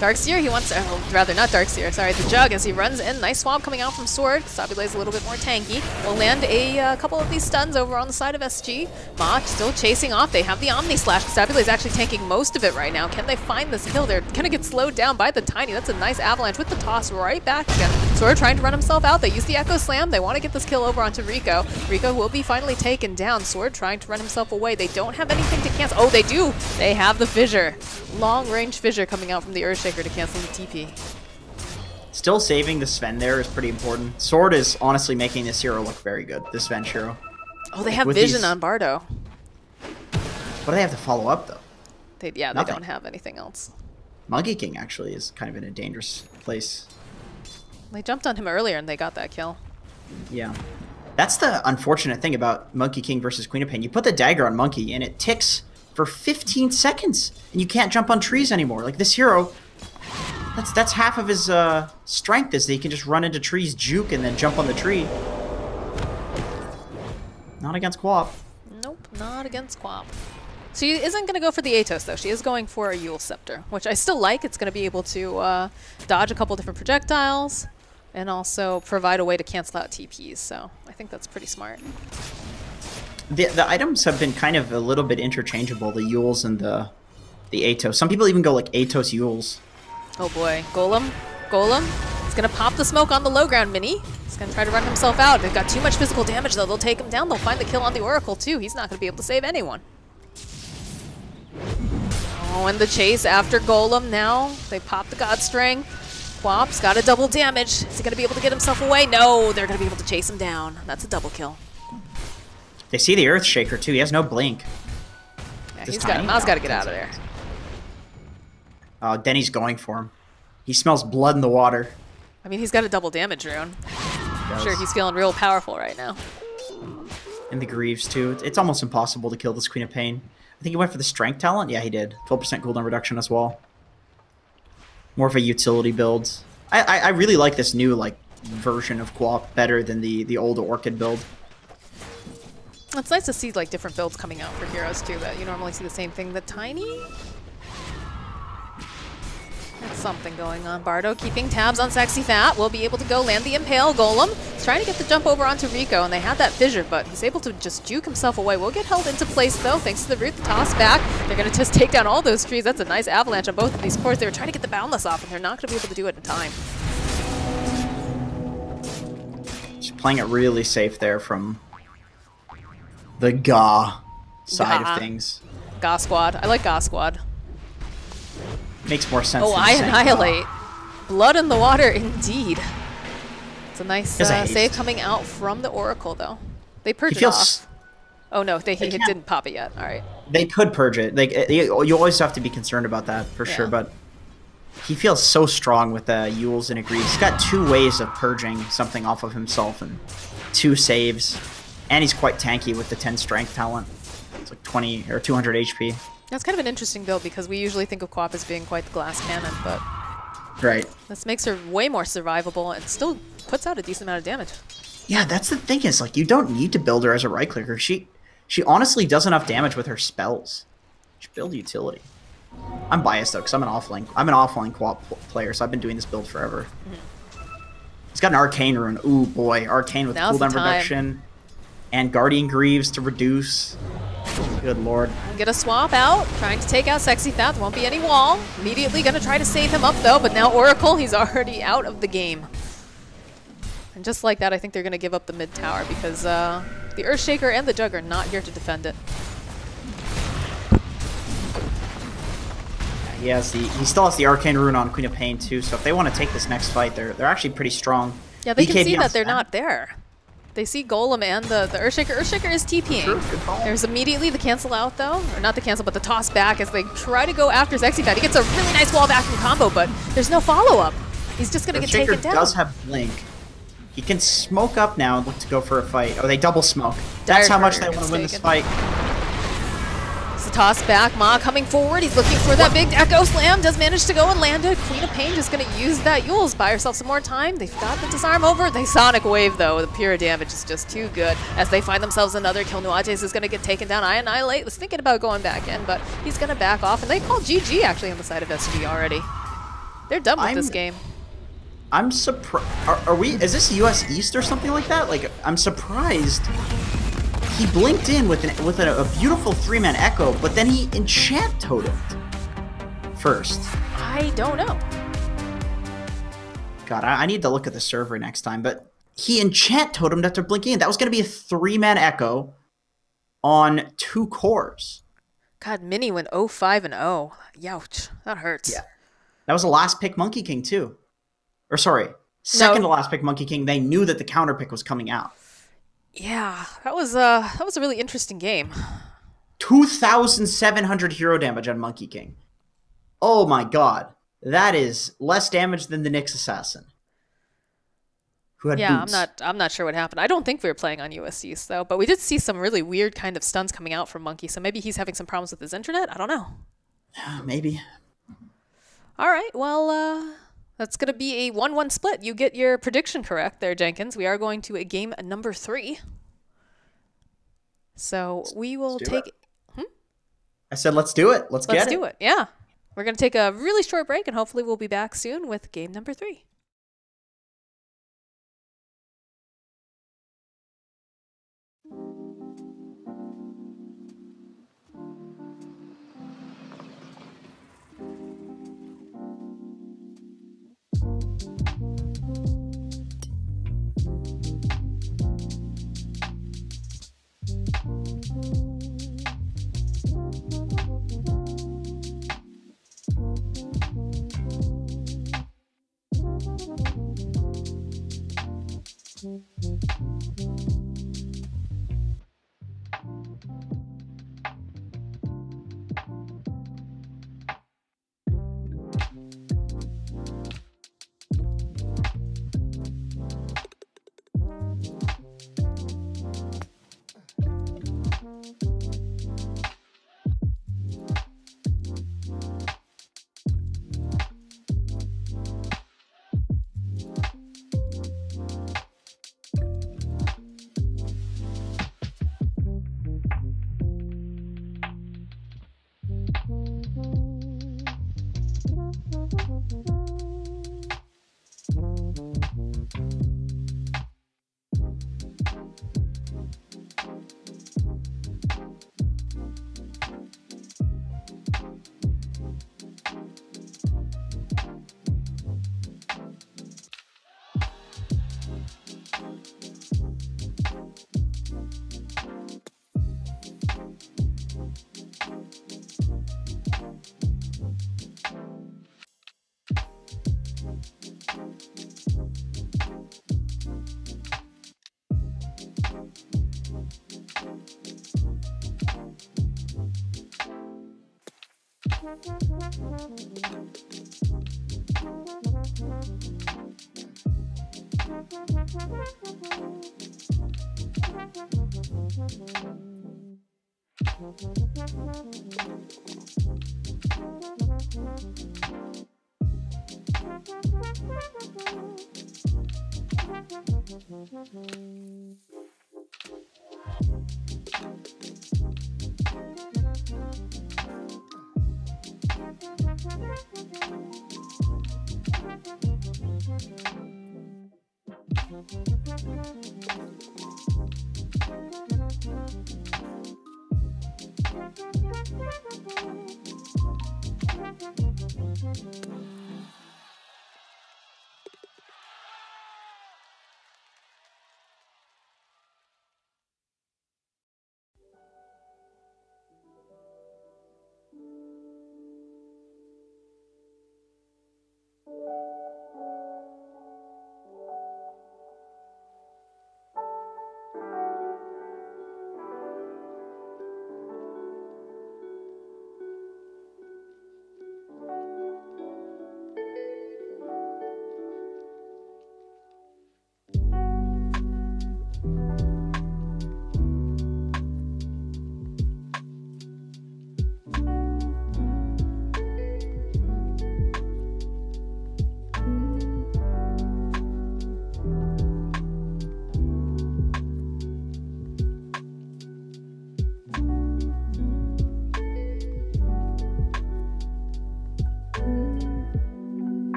Darkseer, he wants to, rather not Darkseer, sorry, the Jug as he runs in. Nice swamp coming out from Sword. Sabulay's a little bit more tanky. Will land a couple of these stuns over on the side of SG. Mach still chasing off. They have the Omni Slash. Sabulay's actually taking most of it right now. Can they find this kill? They're gonna get slowed down by the Tiny. That's a nice avalanche with the toss right back again. Sword trying to run himself out. They use the Echo Slam. They want to get this kill over onto Rico. Rico will be finally taken down. Sword trying to run himself away. They don't have anything to cancel. Oh, they do. They have the Fissure. Long-range Fissure coming out from the Earthshaker to cancel the TP. Still saving the Sven there is pretty important. Sword is honestly making this hero look very good, this Sven hero. Oh, they have With vision these- on Bardo. What do they have to follow up, though? They Nothing. don't have anything else. Monkey King actually is kind of in a dangerous place. They jumped on him earlier and they got that kill. Yeah. That's the unfortunate thing about Monkey King versus Queen of Pain. You put the dagger on Monkey, and it ticks for 15 seconds, and you can't jump on trees anymore. Like, this hero, that's half of his strength is that he can just run into trees, juke, and then jump on the tree. Not against Quap. Nope, not against Quap. She isn't going to go for the Atos, though. She is going for a Yule Scepter, which I still like. It's going to be able to dodge a couple different projectiles and also provide a way to cancel out TPs, so I think that's pretty smart. The items have been kind of a little bit interchangeable, the Yules and the Atos. Some people even go like Atos Yules. Oh boy, Golem. He's going to pop the smoke on the low ground Mini. He's going to try to run himself out. They've got too much physical damage, though. They'll take him down. They'll find the kill on the Oracle, too. He's not going to be able to save anyone. Oh, and the chase after Golem now. They pop the God String. Quap's got a double damage. Is he going to be able to get himself away? No, they're going to be able to chase him down. That's a double kill. They see the Earthshaker, too. He has no blink. Yeah, This he's got, Tiny? Ma's got to Oh, get out of there. Denny's going for him. He smells blood in the water. I mean, he's got a double damage rune. I'm sure he's feeling real powerful right now. And the Greaves, too. It's almost impossible to kill this Queen of Pain. I think he went for the Strength talent? Yeah, he did. 12% cooldown reduction as well. more of a utility build. I really like this new like version of QoP better than the old Orchid build. It's nice to see like different builds coming out for heroes too, that you normally see the same thing. The Tiny? There's something going on. Bardo keeping tabs on Sexy Fat. Will be able to go land the Impale Golem. He's trying to get the jump over onto Rico, and they had that fissure, but he's able to just juke himself away. Will get held into place though, thanks to the root, the toss back. They're gonna just take down all those trees. That's a nice avalanche on both of these cores. They were trying to get the Boundless off, and they're not gonna be able to do it in time. Just playing it really safe there from the Ga side of things. Ga Squad. I like Ga Squad. Makes more sense. Oh, than I saying annihilate. Blood in the water, indeed. It's a nice There's a save haste. coming out from the Oracle, though. They purged He it feels off. Oh, no, he can't- didn't pop it yet. All right. they could purge it. Like you always have to be concerned about that for sure. Yeah. But he feels so strong with the Yules and Agreed. He's got 2 ways of purging something off of himself and 2 saves, and he's quite tanky with the 10 strength talent. It's like 20 or 200 HP. That's kind of an interesting build because we usually think of QoP as being quite the glass cannon, but Right. this makes her way more survivable and still puts out a decent amount of damage. Yeah, that's the thing is like you don't need to build her as a right clicker. She honestly does enough damage with her spells. She build utility. I'm biased though because I'm an offline QoP player, so I've been doing this build forever. He's got an arcane rune. Ooh boy, arcane with Now's the cooldown time. reduction and guardian greaves to reduce. Good lord. Get a swap out, trying to take out Sexy Fat. There won't be any wall. Immediately gonna try to save him up though, but now Oracle, he's already out of the game. And just like that, I think they're gonna give up the mid tower because the Earthshaker and the Jug are not here to defend it. He still has the arcane rune on Queen of Pain too, so if they want to take this next fight, they're actually pretty strong. Yeah, they can BKB see on that they're Sven. not there. They see Golem and the Earthshaker. Earthshaker is TPing. True, good call. There's immediately the cancel out though, or not the cancel, but the toss back as they try to go after Sexy Fat. He gets a really nice wall back from combo, but there's no follow up. He's just gonna get taken Earthshaker down. does have blink. He can smoke up now and look to go for a fight. Oh, they double smoke. Dire That's how much Charger they want to win this gets fight. It's a toss back. Ma coming forward. He's looking for that big Echo Slam. Does manage to go and land it. Queen of Pain just going to use that Yules. Buy herself some more time. They've got the disarm over. They Sonic Wave, though. The pure damage is just too good. As they find themselves another kill. Nuages is going to get taken down. I Annihilate was thinking about going back in, but he's going to back off. And they call GG, actually, on the side of SG already. They're done with this game. I'm surprised. Are we? Is this US East or something like that? Like, I'm surprised. He blinked in with a beautiful 3-man echo, but then he enchant totemed first. I don't know. God, I need to look at the server next time, but he enchant totemed after blinking in. That was going to be a 3-man echo on 2 cores. God, Mini went 0-5-0. Youch. That hurts. Yeah. That was a last pick Monkey King too. Or sorry, second to last pick Monkey King. They knew that the counter pick was coming out. Yeah, that was a really interesting game. 2,700 hero damage on Monkey King. Oh my god. That is less damage than the Nyx Assassin. Who had Yeah, boots. I'm not sure what happened. I don't think we were playing on USCs though, but we did see some really weird kind of stuns coming out from Monkey, so maybe he's having some problems with his internet? I don't know. Maybe. All right, well, that's going to be a 1-1 split. You get your prediction correct there, Jenkins. We are going to a game number 3. So we will do take... I said let's do it. Let's Let's get it. do it. Yeah. We're going to take a really short break, and hopefully we'll be back soon with game number 3.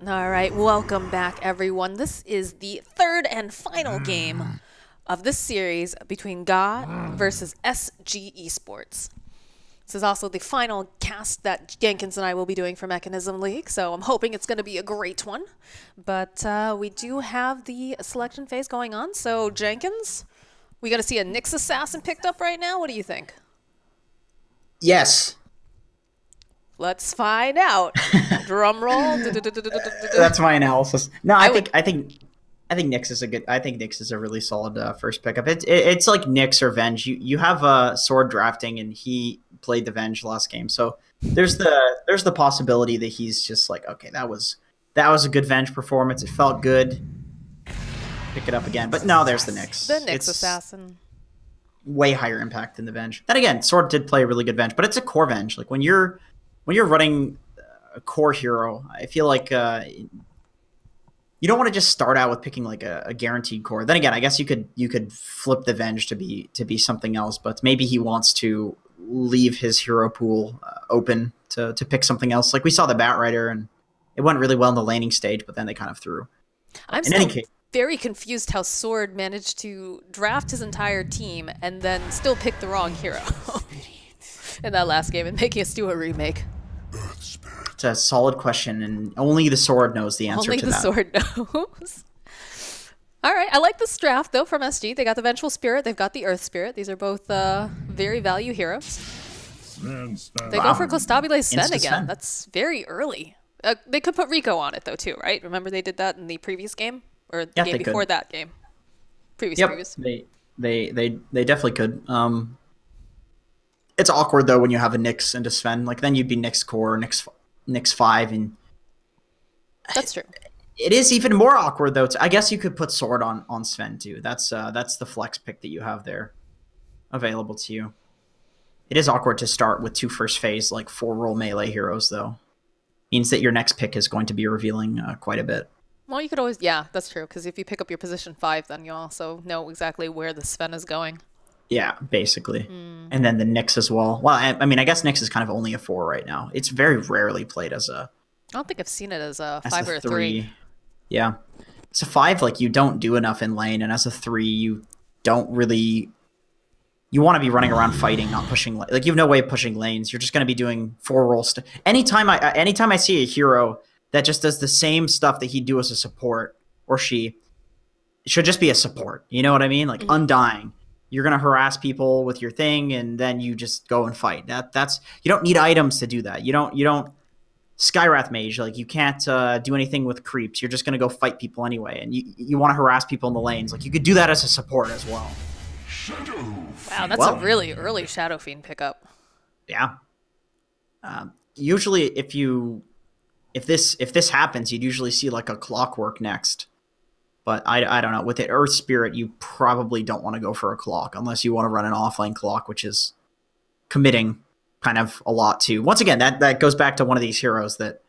All right, welcome back, everyone. This is the third and final game of this series between GA versus SG Esports. This is also the final cast that Jenkins and I will be doing for Mekansm League, so I'm hoping it's going to be a great one. But we do have the selection phase going on, so Jenkins, we got to see a Nyx Assassin picked up right now. What do you think? Yes. Let's find out. Drum roll. That's my analysis. No, I think Nyx is a good. I think Nyx is a really solid first pickup. It's like Nyx or Venge. You have Sword drafting, and he played the Venge last game, so there's the possibility that he's just like, okay, that was a good Venge performance. It felt good. Pick it up again, but no, there's the Nyx. The Nyx Assassin. Way higher impact than the Venge. Then again, Sword did play a really good Venge, but it's a core Venge. Like when you're running a core hero, I feel like you don't want to just start out with picking like a guaranteed core. Then again, I guess you could flip the Venge to be something else, but maybe he wants to leave his hero pool open to pick something else. Like we saw the Batrider, and it went really well in the laning stage, but then they kind of threw. I'm still very confused how Sword managed to draft his entire team and then still pick the wrong hero in that last game and making us do a remake. It's a solid question, and only the Sword knows the answer to that. Only the Sword knows. All right, I like this draft, though, from SG. They got the Vengeful Spirit. They've got the Earth Spirit. These are both very value heroes. They go for Constabile Sven again. That's very early. They could put Rico on it, though, too, right? Remember they did that in the previous game? Or the game before that game? Previous. They definitely could. It's awkward, though, when you have a Nyx into Sven. Like, then you'd be Nyx core, Nyx 5, and... That's true. It is even more awkward, though. I guess you could put Sword on Sven, too. That's the flex pick that you have there available to you. It is awkward to start with 2 first phase, like 4-roll melee heroes, though. Means that your next pick is going to be revealing quite a bit. Well, you could always... Yeah, that's true, because if you pick up your position 5, then you also know exactly where the Sven is going. Yeah, basically. And then the Nyx as well. Well, I mean, I guess Nyx is kind of only a 4 right now. It's very rarely played as a... I don't think I've seen it as a 5 or a 3. Yeah. It's a 5, like, you don't do enough in lane, and as a 3, you don't really... You want to be running around fighting, not pushing... Like, you have no way of pushing lanes. You're just going to be doing 4-roll stuff. Anytime I see a hero that just does the same stuff that he'd do as a support, or she, it should just be a support. You know what I mean? Like, Undying. You're going to harass people with your thing, and then you just go and fight. That's you don't need items to do that. You don't Skywrath Mage, like, you can't do anything with creeps. You're just going to go fight people anyway, and you want to harass people in the lanes. Like, you could do that as a support as well. Wow, that's a really early Shadow Fiend pickup. Yeah. Usually, if this happens, you'd usually see like a Clockwork next. But I don't know. With the Earth Spirit, you probably don't want to go for a Clock unless you want to run an offlane Clock, which is committing kind of a lot to. Once again, that goes back to one of these heroes that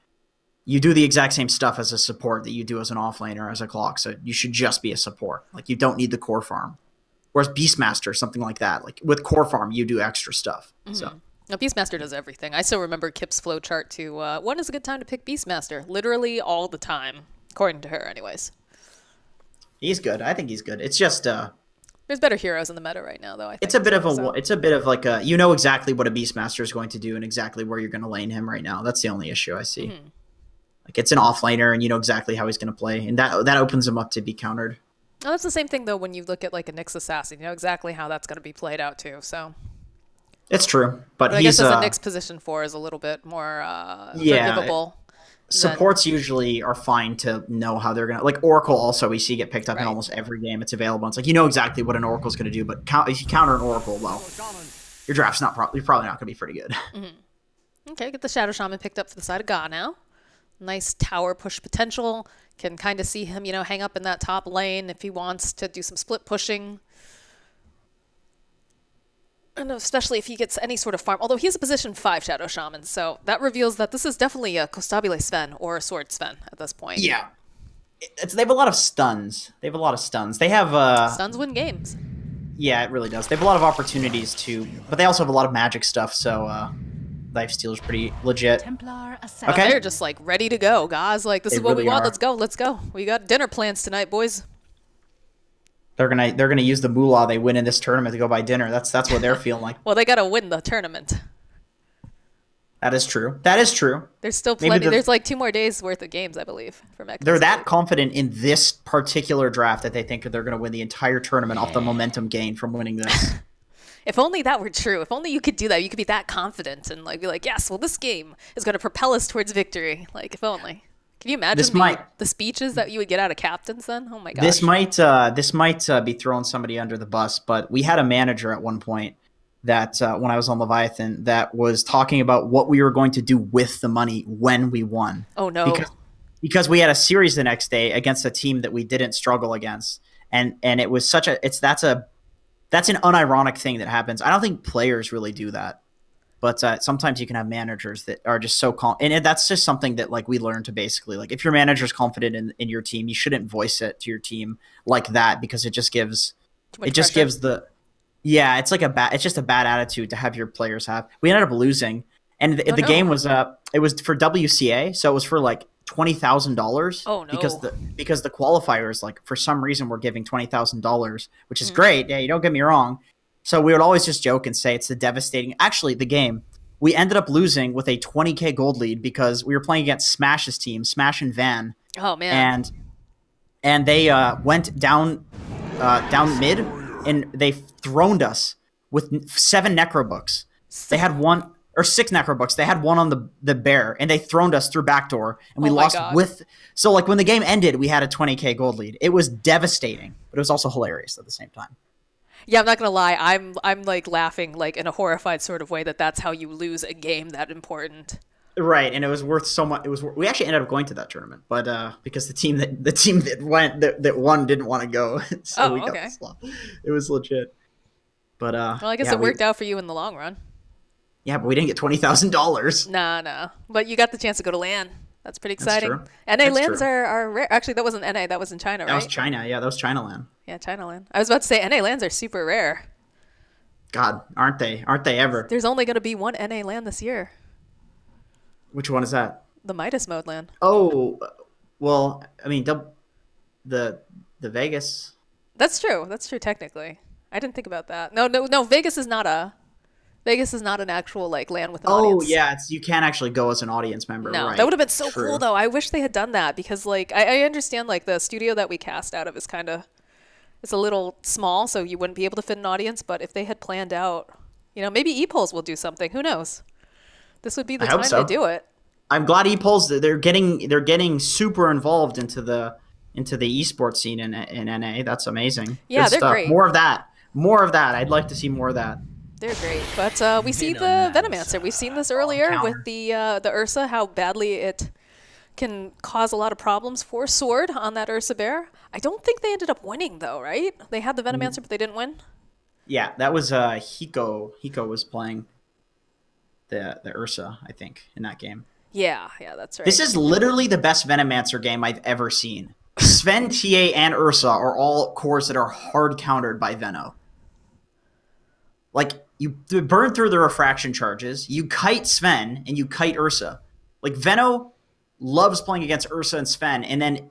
you do the exact same stuff as a support that you do as an offlane or as a Clock, so you should just be a support. Like, you don't need the core farm. Whereas Beastmaster, something like that, like with core farm, you do extra stuff. So. Now, Beastmaster does everything. I still remember Kip's flowchart to when is a good time to pick Beastmaster? Literally all the time, according to her, anyways. He's good. I think he's good. It's just there's better heroes in the meta right now, though. I think it's a bit of like a, you know exactly what a Beastmaster is going to do and exactly where you're going to lane him right now. That's the only issue I see. Like, it's an offlaner, and you know exactly how he's going to play, and that opens him up to be countered. Oh, that's the same thing though when you look at like a Nyx Assassin. You know exactly how that's going to be played out too. So it's true, but I guess as a Nyx position 4 is a little bit more forgivable. Supports usually are fine to know how they're going to... Like, Oracle also, we see get picked up in almost every game. It's available. It's like, you know exactly what an Oracle's going to do, but if you counter an Oracle, well, your draft's you're probably not going to be pretty good. Okay, get the Shadow Shaman picked up for the side of Ga now. Nice tower push potential. Can kind of see him, you know, hang up in that top lane if he wants to do some split pushing. And especially if he gets any sort of farm. Although he's a position 5 Shadow Shaman, so that reveals that this is definitely a Constabile Sven or a Sword Sven at this point. Yeah. They have a lot of stuns. They have... Stuns win games. Yeah, it really does. They have a lot of opportunities to... But they also have a lot of magic stuff, so... lifesteal is pretty legit. Templar Okay. They're just like ready to go. Guys, like this They is what we really want. are. Let's go. Let's go. We got dinner plans tonight, boys. They're gonna use the moolah they win in this tournament to go buy dinner. That's what they're feeling like. Well, they got to win the tournament. That is true. That is true. There's still Maybe plenty. the- There's like 2 more days worth of games, I believe, for Mekansm. They're that confident in this particular draft that they think they're going to win the entire tournament off the momentum gain from winning this. If only that were true. If only you could do that. You could be that confident and like be like, yes, well, this game is going to propel us towards victory. Like, if only. Can you imagine the speeches that you would get out of captains then? Oh my gosh. This might be throwing somebody under the bus, but we had a manager at one point that when I was on Leviathan that was talking about what we were going to do with the money when we won. Oh no. Because we had a series the next day against a team that we didn't struggle against. And it was that's an unironic thing that happens. I don't think players really do that. But sometimes you can have managers that are just so and that's just something that like we learned to basically like if your manager's confident in your team, you shouldn't voice it to your team like that because it just gives it's like it's just a bad attitude to have your players have. We ended up losing, and the game was it was for WCA, so it was for like $20,000. Oh no! Because the qualifiers like for some reason were giving $20,000, which is great. Yeah, you don't get me wrong. So we would always just joke and say it's the devastating. Actually, the game we ended up losing with a 20K gold lead because we were playing against Smash's team, Smash and Van. Oh man! And they went down mid. And they throned us with 7 necro books. They had 1 or 6 necro books. They had 1 on the bear, and they throned us through backdoor, and we lost with. So like when the game ended, we had a 20K gold lead. It was devastating, but it was also hilarious at the same time. Yeah, I'm not gonna lie. I'm like laughing like in a horrified sort of way that's how you lose a game that important. Right, and it was worth so much. We actually ended up going to that tournament, but because the team that won didn't want to go, so we got the slot. It was legit. But well, I guess it worked out for you in the long run. Yeah, but we didn't get $20,000. No, but you got the chance to go to LAN. That's pretty exciting. NA LANs are rare. Actually, that wasn't NA. That was in China, right? That was China. Yeah, that was China LAN. Yeah, China LAN. I was about to say NA LANs are super rare. God, aren't they? Aren't they ever? There's only going to be one NA LAN this year. Which one is that? The Midas mode LAN. Oh, well, I mean, the Vegas. That's true. That's true. Technically, I didn't think about that. No. Vegas is not an actual like LAN with an audience. Oh yeah, you can't actually go as an audience member. No, right. That would have been so cool though. I wish they had done that because like I understand like the studio that we cast out of is it's a little small, so you wouldn't be able to fit an audience. But if they had planned out, maybe ePulse will do something. Who knows? This would be the time to do it. I'm glad ePulse they're getting super involved into the esports scene in NA. That's amazing. Yeah, Good they're stuff. great. More of that. I'd like to see more of that. They're great, but we see the Venomancer. We've seen this earlier with the Ursa, how badly it can cause a lot of problems for Sword on that Ursa bear. I don't think they ended up winning though, right? They had the Venomancer, but they didn't win. Yeah, that was Hiko. Hiko was playing the Ursa, I think, in that game. Yeah, that's right. This is literally the best Venomancer game I've ever seen. Sven, TA, and Ursa are all cores that are hard countered by Veno. Like, you burn through the refraction charges, you kite Sven, and you kite Ursa. Like, Veno loves playing against Ursa and Sven, and then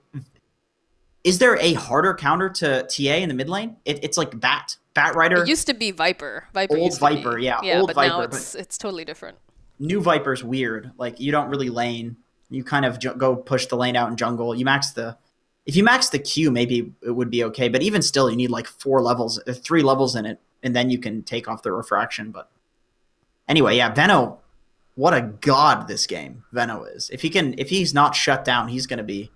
is there a harder counter to TA in the mid lane? It's like Bat Rider. It used to be Viper. Old Viper, yeah. Old but Viper, now it's totally different. New Viper's weird. Like, you don't really lane. You kind of go push the lane out in jungle. If you max the Q, maybe it would be okay. But even still, you need like 3 levels in it, and then you can take off the refraction. But anyway, yeah, Veno, what a god this game Veno is. If he's not shut down, he's gonna be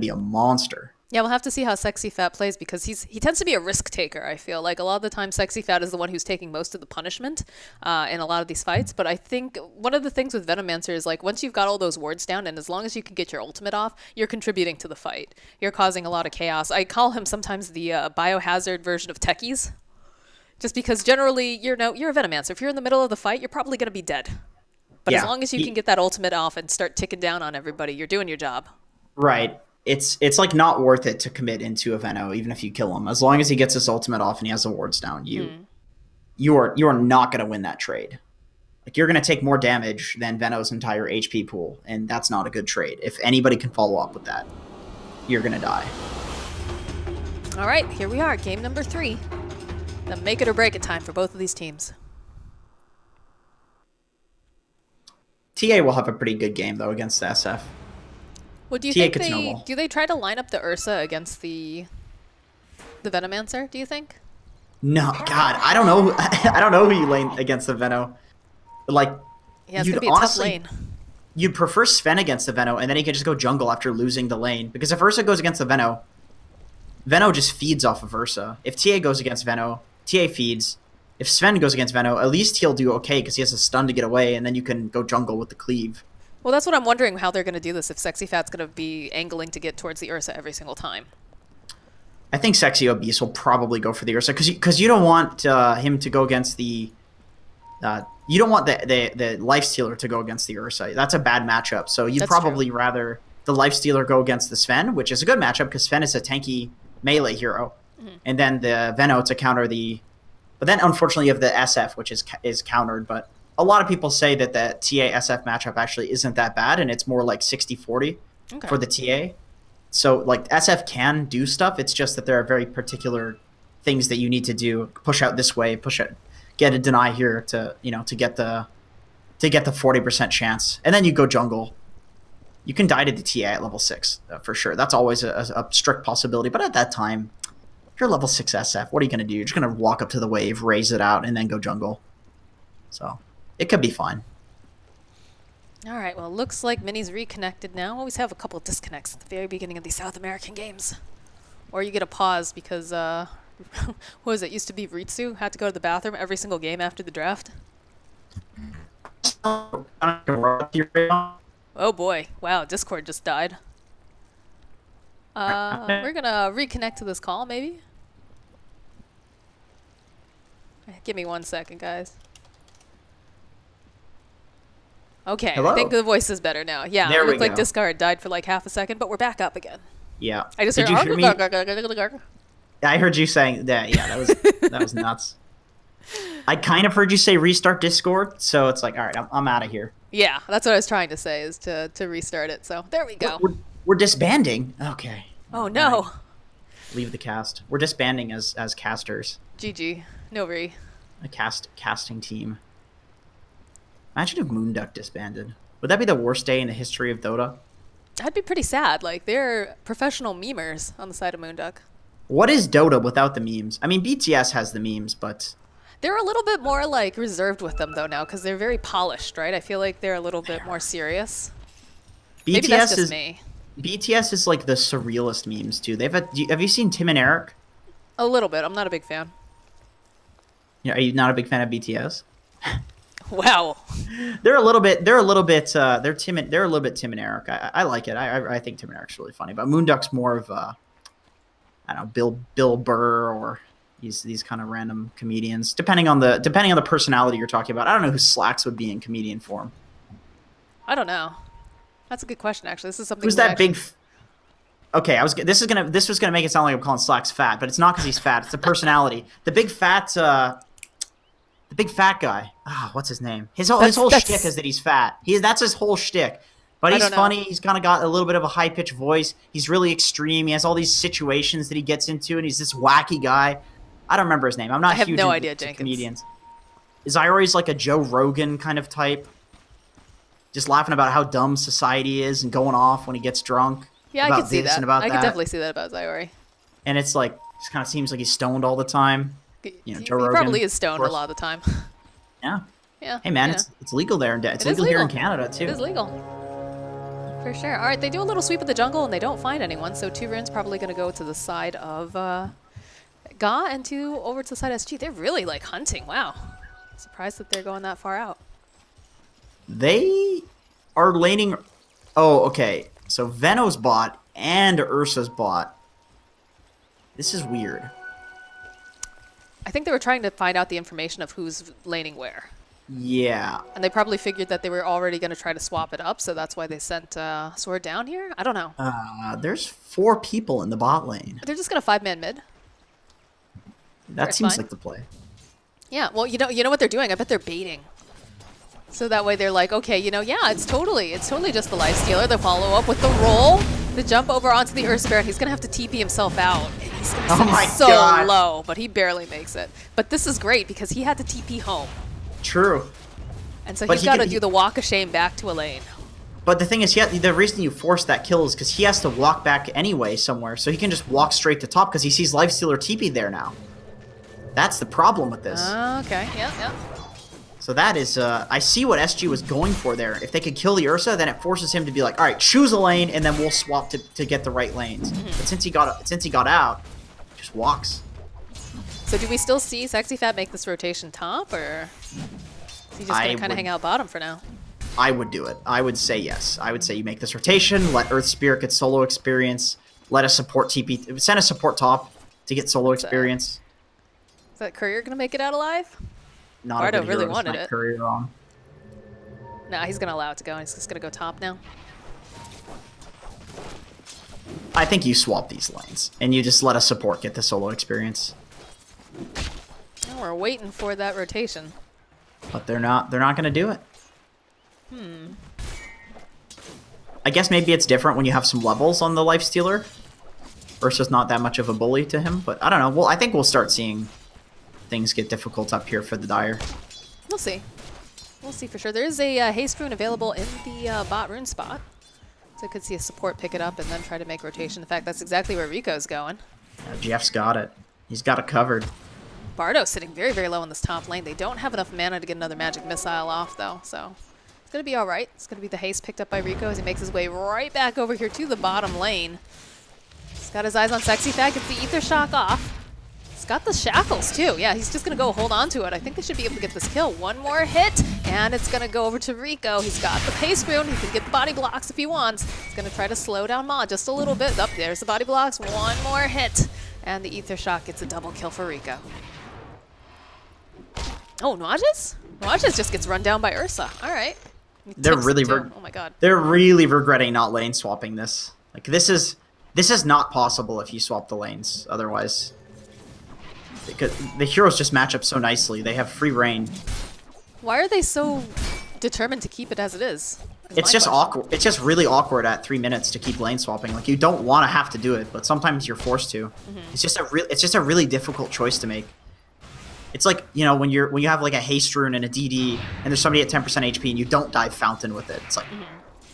a monster. Yeah, we'll have to see how Sexy Fat plays because he tends to be a risk taker, I feel. Like, a lot of the time, Sexy Fat is the one who's taking most of the punishment in a lot of these fights. But I think one of the things with Venomancer is, like, once you've got all those wards down, and as long as you can get your ultimate off, you're contributing to the fight. You're causing a lot of chaos. I call him sometimes the biohazard version of Techies. Just because generally, you're a Venomancer. If you're in the middle of the fight, you're probably going to be dead. But as long as you can get that ultimate off and start ticking down on everybody, you're doing your job. Right. It's like not worth it to commit into a Veno, even if you kill him. As long as he gets his ultimate off and he has the wards down, you are not going to win that trade. Like, you're going to take more damage than Veno's entire HP pool, and that's not a good trade. If anybody can follow up with that, you're going to die. All right, here we are, game number 3. The make it or break it time for both of these teams. TA will have a pretty good game, though, against the SF. Well, do you TA think could snowball. do they try to line up the Ursa against the Venomancer, do you think? No, God, I don't know. I don't know who you lane against the Veno. Like, Yeah, it's you'd going to be a tough lane. You'd prefer Sven against the Veno, and then he can just go jungle after losing the lane. Because if Ursa goes against the Veno, Veno just feeds off of Ursa. If TA goes against Veno, TA feeds. If Sven goes against Veno, at least he'll do okay because he has a stun to get away, and then you can go jungle with the cleave. Well, that's what I'm wondering, how they're going to do this, if Sexy Fat's going to be angling to get towards the Ursa every single time. I think Sexy Obese will probably go for the Ursa because you don't want him to go against the... you don't want the Lifestealer to go against the Ursa. That's a bad matchup. So you'd probably rather the Lifestealer go against the Sven, which is a good matchup because Sven is a tanky melee hero. And then the Veno to counter the... But then, unfortunately, you have the SF, which is countered. But a lot of people say that the TA-SF matchup actually isn't that bad, and it's more like 60-40 for the TA. So, like, SF can do stuff. It's just that there are very particular things that you need to do. Push out this way, push out, get a deny here to, you know, to get the 40% chance. And then you go jungle. You can die to the TA at level 6, for sure. That's always a strict possibility. But at that time... You're level 6 SF. What are you going to do? You're just going to walk up to the wave, raise it out, and then go jungle. So, it could be fine. All right, well, looks like Minnie's reconnected now. Always have a couple of disconnects at the very beginning of these South American games. Or you get a pause because, what was it? Used to be Ritsu had to go to the bathroom every single game after the draft. Oh boy. Wow, Discord just died. We're going to reconnect to this call, maybe? Give me 1 second, guys. Okay, Hello? I think the voice is better now. Yeah, There it we looked like go. Discard died for like half a second, but we're back up again. Yeah. I just Did heard, you hear me? I heard you saying that. Yeah, that was nuts. I kind of heard you say restart Discord, so it's like, all right, I'm out of here. Yeah, that's what I was trying to say, is to restart it. So there we go. We're disbanding. Okay. Oh no. Right. Leave the cast. We're disbanding as casters. GG. No re. A casting team. Imagine if Moonduck disbanded. Would that be the worst day in the history of Dota? That'd be pretty sad. Like, they're professional memers on the side of Moonduck. What is Dota without the memes? I mean, BTS has the memes, but... They're a little bit more, like, reserved with them, though, now, because they're very polished, right? I feel like they're a little bit more serious. Maybe that's just me. BTS is, like, the surrealist memes, too. Have you seen Tim and Eric? A little bit. I'm not a big fan. Yeah, are you not a big fan of BTS? Wow. They're a little bit Tim and Eric. I like it. I think Tim and Eric's really funny, but Moonduck's more of I don't know, Bill Burr or these kind of random comedians, depending on the personality you're talking about. I don't know who Slacks would be in comedian form. I don't know. That's a good question, actually. This is something. Who's that big? Okay, this was gonna make it sound like I'm calling Slacks fat, but it's not because he's fat. It's the personality. The big fat guy. What's his name? His whole shtick is that he's fat. That's his whole shtick. But he's funny. He's kind of got a little bit of a high-pitched voice. He's really extreme. He has all these situations that he gets into, and he's this wacky guy. I don't remember his name. I'm not huge no into idea, Jenkins. Comedians. Zyori's like a Joe Rogan kind of type. Just laughing about how dumb society is and going off when he gets drunk. Yeah, I can see that. I can definitely see that about Zyori. And it's like, just kind of seems like he's stoned all the time. You know, Joe Rogan. He probably is stoned a lot of the time. Yeah. Yeah. Hey man, it's legal there. It's legal here in Canada too. It is legal. For sure. All right, they do a little sweep of the jungle and they don't find anyone. So 2 runes probably going to go to the side of Ga and 2 over to the side of SG. They're really like hunting. Wow. Surprised that they're going that far out. They are laning. Oh, okay. So Veno's bot and Ursa's bot. This is weird. I think they were trying to find out the information of who's laning where. Yeah. And they probably figured that they were already going to try to swap it up, so that's why they sent Sword down here? I don't know. There's 4 people in the bot lane. They're just going to 5-man mid. That seems like the play. Yeah, well, you know what they're doing? I bet they're baiting. So that way they're like, okay, you know, yeah, it's totally just the life stealer. They'll follow up with the roll, the jump over onto the Earth Spirit. He's gonna have to TP himself out. And he's gonna sit so low, but he barely makes it. But this is great because he had to TP home. True. And so he's got to do the walk of shame back to Elaine. But the thing is, the reason you force that kill is because he has to walk back anyway somewhere, so he can just walk straight to top because he sees Lifestealer TP there now. That's the problem with this. Okay, yeah. So that is, I see what SG was going for there. If they could kill the Ursa, then it forces him to be like, all right, choose a lane, and then we'll swap to get the right lanes. But since he got out, just walks. So do we still see Sexy Fat make this rotation top, or is he just gonna kind of hang out bottom for now? I would do it. I would say yes. I would say you make this rotation, let Earth Spirit get solo experience, let a support TP, send a support top to get solo experience. Is that Courier gonna make it out alive? Not Bardo really wanted it. Courier on. No, he's gonna allow it to go. He's just gonna go top now. I think you swap these lanes and you just let a support get the solo experience. Oh, we're waiting for that rotation. But they're not gonna do it. I guess maybe it's different when you have some levels on the Lifestealer. Ursa's not that much of a bully to him, but I don't know. Well, I think we'll start seeing things get difficult up here for the Dire. We'll see. We'll see for sure. There is a haste rune available in the bot rune spot. So I could see a support pick it up and then try to make rotation. In fact, that's exactly where Rico's going. Yeah, Jeff's got it. He's got it covered. Bardo's sitting very, very low in this top lane. They don't have enough mana to get another magic missile off, though, so it's going to be all right. It's going to be the haste picked up by Rico as he makes his way right back over here to the bottom lane. He's got his eyes on Sexy Fat, gets the Ether Shock off. He's got the shackles, too. Yeah, he's just going to go hold on to it. I think they should be able to get this kill. One more hit, and it's going to go over to Rico. He's got the pace rune. He can get the body blocks if he wants. He's going to try to slow down Ma just a little bit. Up there's the body blocks. One more hit, and the Ether Shock gets a double kill for Rico. Oh, Nuages? Nuages just gets run down by Ursa. All right. They're really oh my god. They're really regretting not lane swapping this. Like this is not possible if you swap the lanes otherwise. Because the heroes just match up so nicely. They have free reign. Why are they so determined to keep it as it is? It's just awkward. It's just really awkward at 3 minutes to keep lane swapping. Like you don't want to have to do it, but sometimes you're forced to. It's just a really difficult choice to make. It's like, you know, when you have like a haste rune and a DD and there's somebody at 10% HP and you don't dive fountain with it. It's like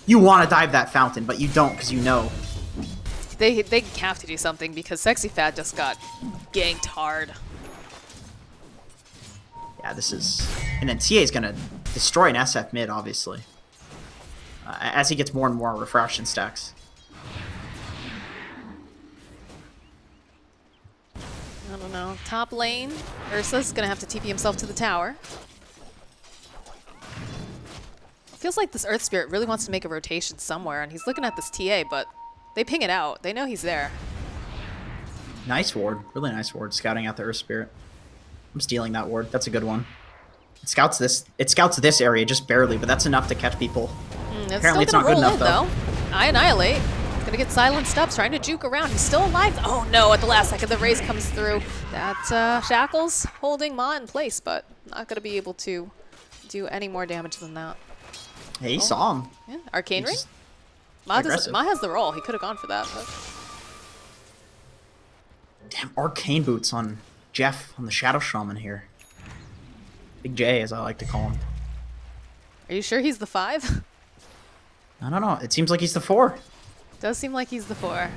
you want to dive that fountain, but you don't because you know. They have to do something because Sexy Fat just got ganked hard. Yeah, this is... And then TA is going to destroy an SF mid, obviously. As he gets more and more refraction stacks. I don't know. Top lane, Ursa's going to have to TP himself to the tower. Feels like this Earth Spirit really wants to make a rotation somewhere, and he's looking at this TA, but they ping it out. They know he's there. Nice ward. Really nice ward, scouting out the Earth Spirit. I'm stealing that ward. That's a good one. It scouts this area just barely, but that's enough to catch people. Apparently it's not good enough, though. I Annihilate. Gonna get silenced up, trying to juke around. He's still alive. Oh no, at the last second the raise comes through. That Shackles holding Ma in place, but not gonna be able to do any more damage than that. Hey, he saw him. Yeah, Arcane Ring? Ma has the roll. He could have gone for that, but... Damn, Arcane Boots on Jeff, on the Shadow Shaman here. Big J, as I like to call him. Are you sure he's the 5? I don't know. It seems like he's the 4. Does seem like he's the 4.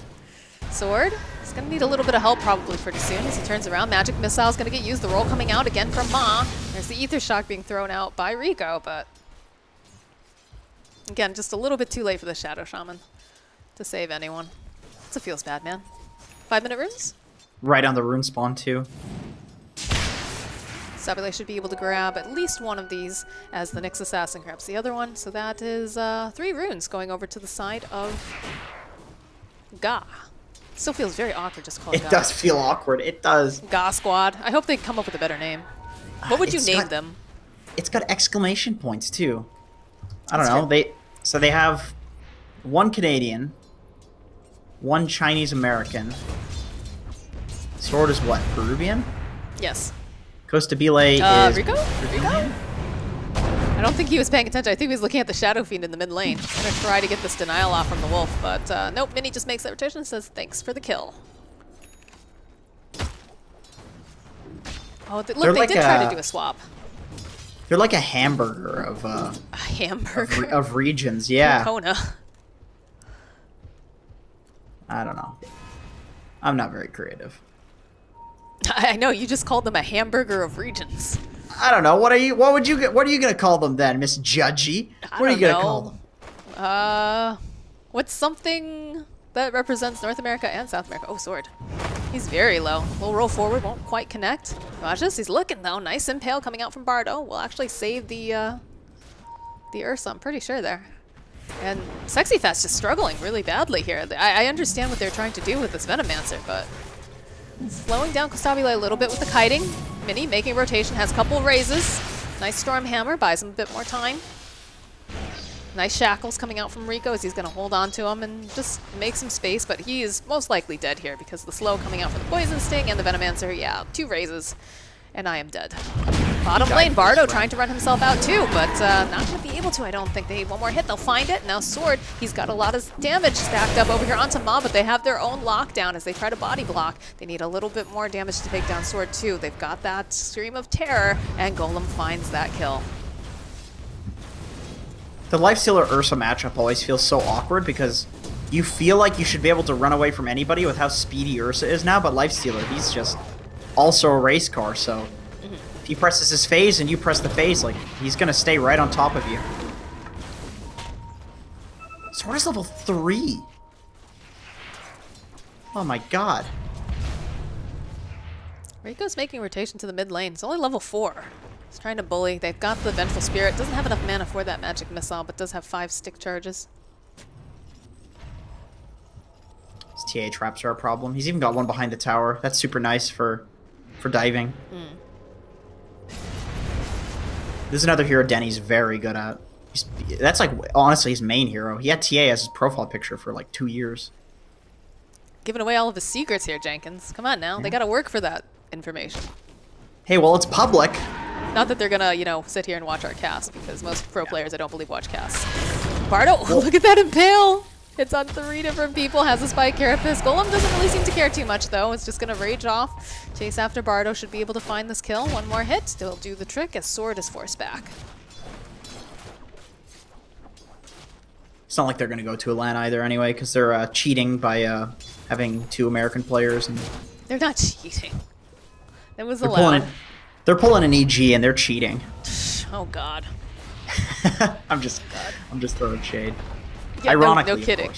Sword? He's going to need a little bit of help probably pretty soon as he turns around. Magic Missile's going to get used. The roll coming out again from Ma. There's the Ether Shock being thrown out by Rico, but... Again, just a little bit too late for the Shadow Shaman to save anyone. It feels bad, man. 5-minute runes? Right on the rune spawn, too. Sabile should be able to grab at least one of these as the Nyx Assassin grabs the other one. So that is 3 runes going over to the side of Ga. Still feels very awkward just calling Ga. It does feel awkward. It does. Ga Squad. I hope they come up with a better name. What would you name them? It's got exclamation points, too. I don't know. They have 1 Canadian, 1 Chinese American. Sword is what? Peruvian? Yes. Costa Bile is... Rico? I don't think he was paying attention. I think he was looking at the Shadow Fiend in the mid lane. Gonna try to get this denial off from the Wolf, but nope, Mini just makes that rotation and says thanks for the kill. Oh, look, they like did try to do a swap. They're like a hamburger of A hamburger? of regions, yeah. Kona. I don't know. I'm not very creative. I know, you just called them a hamburger of regions. I don't know. What are you gonna call them then, Miss Judgy? What are you gonna call them? What's something that represents North America and South America? Oh, sword. He's very low. We'll roll forward, won't quite connect. Watch this, he's looking though. Nice impale coming out from Bardo. We'll actually save the Ursa, I'm pretty sure there. And Sexy Fat's just struggling really badly here. I understand what they're trying to do with this Venomancer, but slowing down Costabile a little bit with the kiting. Mini making rotation, has a couple raises. Nice Storm Hammer, buys him a bit more time. Nice shackles coming out from Rico as he's going to hold on to him and just make some space, but he is most likely dead here because the slow coming out from the Poison Sting and the Venomancer, yeah, 2 raises, and I am dead. Bottom lane, Bardo trying to run himself out too, but not going to be able to, I don't think. They need one more hit, they'll find it. Now Sword, he's got a lot of damage stacked up over here onto Ma, but they have their own lockdown as they try to body block. They need a little bit more damage to take down Sword too. They've got that Scream of Terror, and Golem finds that kill. The Lifestealer Ursa matchup always feels so awkward because you feel like you should be able to run away from anybody with how speedy Ursa is now, but Lifestealer, he's just also a race car, so if he presses his phase and you press the phase, like, he's gonna stay right on top of you. Sword is level 3. Oh my god. Rico's making rotation to the mid lane. It's only level 4. He's trying to bully. They've got the Vengeful Spirit. Doesn't have enough mana for that magic missile, but does have 5 stick charges. His TA traps are a problem. He's even got one behind the tower. That's super nice for diving. This is another hero Denny's very good at. That's like, honestly, his main hero. He had TA as his profile picture for like 2 years. Giving away all of his secrets here, Jenkins. Come on now. Yeah. They gotta work for that information. Hey, well, it's public. Not that they're gonna, you know, sit here and watch our cast, because most pro players, I don't believe, watch casts. Bardo, look at that impale! It's on 3 different people, has a spike carapace. Golem doesn't really seem to care too much, though. It's just gonna rage off. Chase after Bardo, should be able to find this kill. One more hit, still do the trick as Sword is forced back. It's not like they're gonna go to a LAN either anyway, because they're cheating by having 2 American players. And they're not cheating. It was allowed. They're pulling an EG and they're cheating. Oh god. I'm just throwing shade. Yeah, Ironically, no kidding.